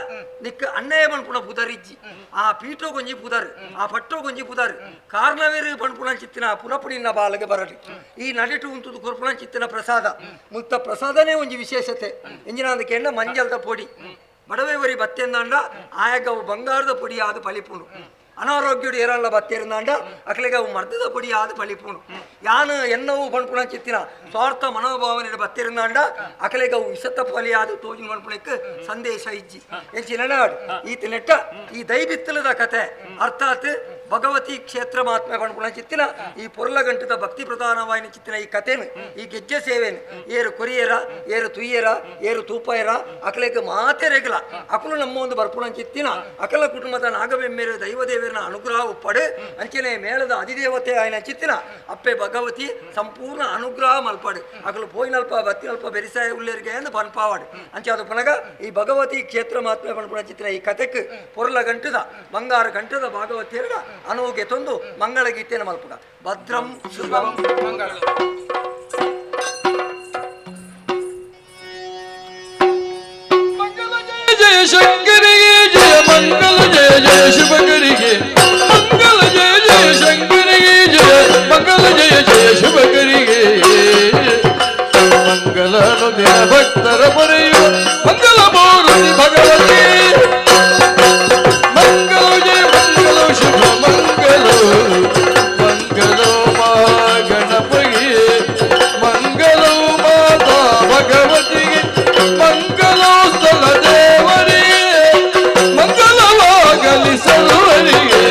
ನಿಕ್ಕ ಅಣ್ಣಯ್ಯ ಬಣ್ಪುಣ ಪುದರಿಜ್ಜಿ ಆ ಪೀಠೋ ಗೊಂಜಿ ಪುದಾರು ಆ ಪಟ್ಟೋ ಗೊಂಜಿ ಪುದಾರು ಕಾರ್ನವೇರು ಬಣ್ಪುಣ ಚಿತ್ತಿನ ಪುರಪುಣಿನ ಬಾಲಗೆ ಬರಲಿ ಈ ನಡಿಟು ಉಂಟುದು ಕೊರ್ಪುಣ ಚಿತ್ತಿನ ಪ್ರಸಾದ ಮುಕ್ತ ಪ್ರಸಾದನೇ ಒಂಜಿ ವಿಶೇಷತೆ ಎಂಜಿನ ಅದಕ್ಕೆ ಎಣ್ಣ ಮಂಜಲ್ದ ಪೊಡಿ ಬಡವೇವರಿ ಬತ್ತೆಂದಾಂಡ ಆಯಗವು ಬಂಗಾರದ ಪೊಡಿ ಆದ ಪಲಿಪುಣು ಅನಾರೋಗ್ಯಡು ಏರಲ್ಲ ಬತ್ತೇರಿಂದಾಂಡ ಅಕ್ಲೆಗೆ ಅವು ಮರ್ದದ ಪೊಡಿ ಆದ ಪಲಿಪುಣು ಯಾನು ಎನ್ನವು ಬಣ್ಪುಣ ಚಿತ್ತಿನ ಸ್ವಾರ್ಥ ಮನೋಭಾವನೆ ಬತ್ತೇರಿಂದಾಂಡ ಅಕ್ಲೆಗೆ ಅವು ವಿಷತ ಪಲಿ ಆದ ತೋಜಿನ ಬಣ್ಪುಣಕ್ಕೆ ಸಂದೇಶ ಇಜ್ಜಿ ಎಂಚಿನ ಈತ ನೆಟ್ಟ ಈ ದೈಬಿತ್ತಲದ ಕತೆ ಅರ್ಥಾತ್ ಭಗವತಿ ಕ್ಷೇತ್ರ ಮಹಾತ್ಮೆ ಬಣ್ಪುಣ ಚಿತ್ತಿನ ಈ ಪೊರ್ಲಗಂಟದ ಭಕ್ತಿ ಪ್ರಧಾನವಾಯಿನ ಚಿತ್ತಿನ ಈ ಕಥೆನು ಈ ಗೆಜ್ಜೆ ಸೇವೆನು ಏರು ಕೊರಿಯರ ಏರು ತುಯ್ಯರ ಏರು ತೂಪಯರ ಅಕಲೆಗೆ ಮಾತೆರೆಗಲ ಅಕಲು ನಮ್ಮ ಒಂದು ಬರ್ಪುಣ ಚಿತ್ತಿನ ಅಕಲ ಕುಟುಂಬದ ನಾಗಬೆಮ್ಮೆರು ದೈವದೇವರನ ಅನುಗ್ರಹ ಪಡೆ ಅಂಚನೆ ಮೇಳದ ಅಧಿದೇವತೆ ಆಯ್ನ ಚಿತ್ತಿನ ಅಪ್ಪೆ ಭಗವತಿ ಸಂಪೂರ್ಣ ಅನುಗ್ರಹ ಮಲ್ಪಾಡು ಅಕಲು ಪೋಯಿನಲ್ಪ ಬತ್ತಿನಲ್ಪ ಬೆರಿಸಾಯ ಉಳ್ಳೇರಿಗೆ ಎಂದು ಪನ್ಪಾವಾಡು ಅಂಚೆ ಅದು ಪುನಗ ಈ ಭಗವತಿ ಕ್ಷೇತ್ರ ಮಹಾತ್ಮೆ ಬಣ್ಪುಣ ಚಿತ್ತಿನ ಈ ಕಥೆಗೆ ಪೊರ್ಲಗಂಟದ ಬಂಗಾರ ಗಂಟದ ಭಾಗವತಿಯರ ಅನುಗೆ ತಂದು ಮಂಗಳ ಗೀತೆಯನ್ನು ಮಲ್ಪುಡ ಭದ್ರಂ ಶುಭಂ ಮಂಗಳ जय शंकरिगे जय मंगल जय जय शुभकरिगे मंगल जय जय शंकरिगे जय मंगल जय जय शुभकरिगे मंगल अनुदिನ ಭಕ್ತರ ಪಡೆಯುವ ಮಂಗಲ ಮೂರ್ತಿ ಭಗವತಿ ಮಂಗಲ ಜಯ ಮಂಗಲ ಶುಭ ಮಂಗಲ ಮಂಗಲ ಮಾ ಗಣಪತಿಗೆ ಮಂಗಲ ಮಾತಾ ಭಗವತಿಗೆ ಮಂಗಲ ಸ್ಥಳ ದೇವರಿಗೆ ಮಂಗಲವಾಗಲಿ ಸರ್ವರಿಗೆ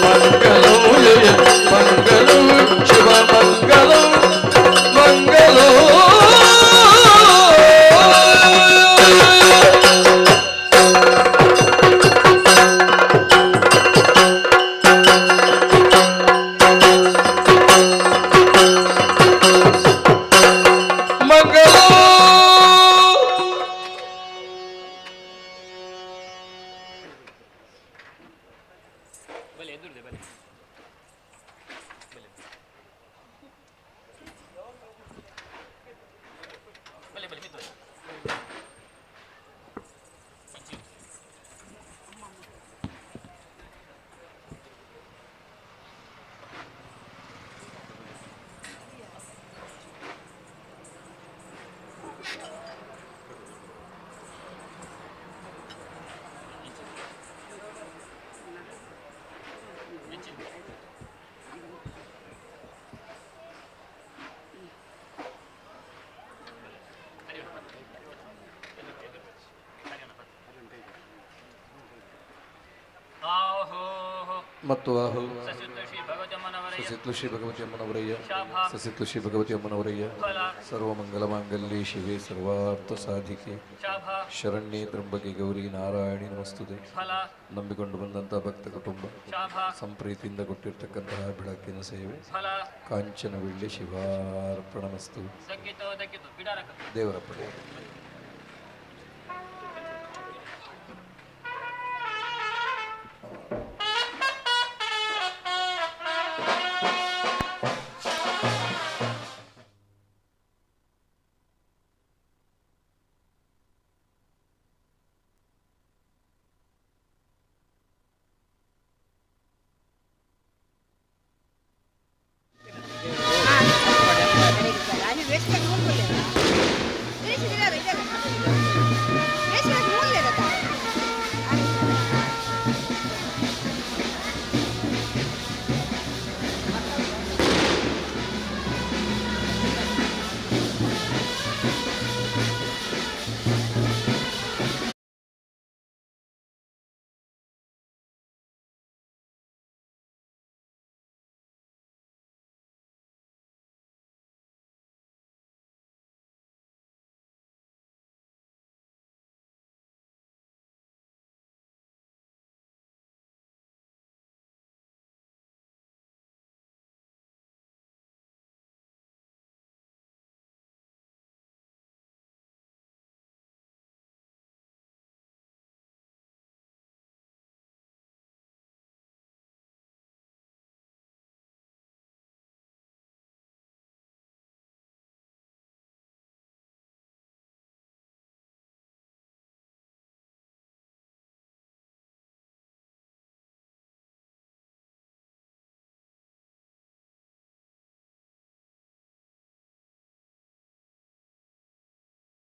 ಮಂಗಲ ಜಯ ಮಂಗಲ ಶುಭ ಮಂಗಲ ಮಂಗಲ ಮತ್ತು ಆಹು ಶ್ರೀ ಭಗವತಿ ಅಮ್ಮನವರ ಸಸಿತ್ಲು ಶ್ರೀ ಭಗವತಿ ಅಮ್ಮನವರಯ್ಯ ಸಸಿತ್ಲು ಶ್ರೀ ಭಗವತಿ ಅಮ್ಮನವರಯ್ಯ ಸರ್ವಮಂಗಲಮಾಂಗಲ್ಯೆ ಶಿವೆ ಸರ್ವಾರ್ಥ ಸಾಧಿಕೆ ಶರಣ್ಯೇ ತ್ರಂಬಕೆ ಗೌರಿ ನಾರಾಯಣಿ ನಮಸ್ತುತೆ ನಂಬಿಕೊಂಡು ಬಂದಂತಹ ಭಕ್ತ ಕುಟುಂಬ ಸಂಪ್ರೀತಿಯಿಂದ ಕೊಟ್ಟಿರ್ತಕ್ಕಂತಹ ಬೆಳಕಿನ ಸೇವೆ ಕಾಂಚನ ಬೆಳ್ಳಿ ಶಿವಾರ್ಪಣಮಸ್ತು ದೇವರ ಪಡೆ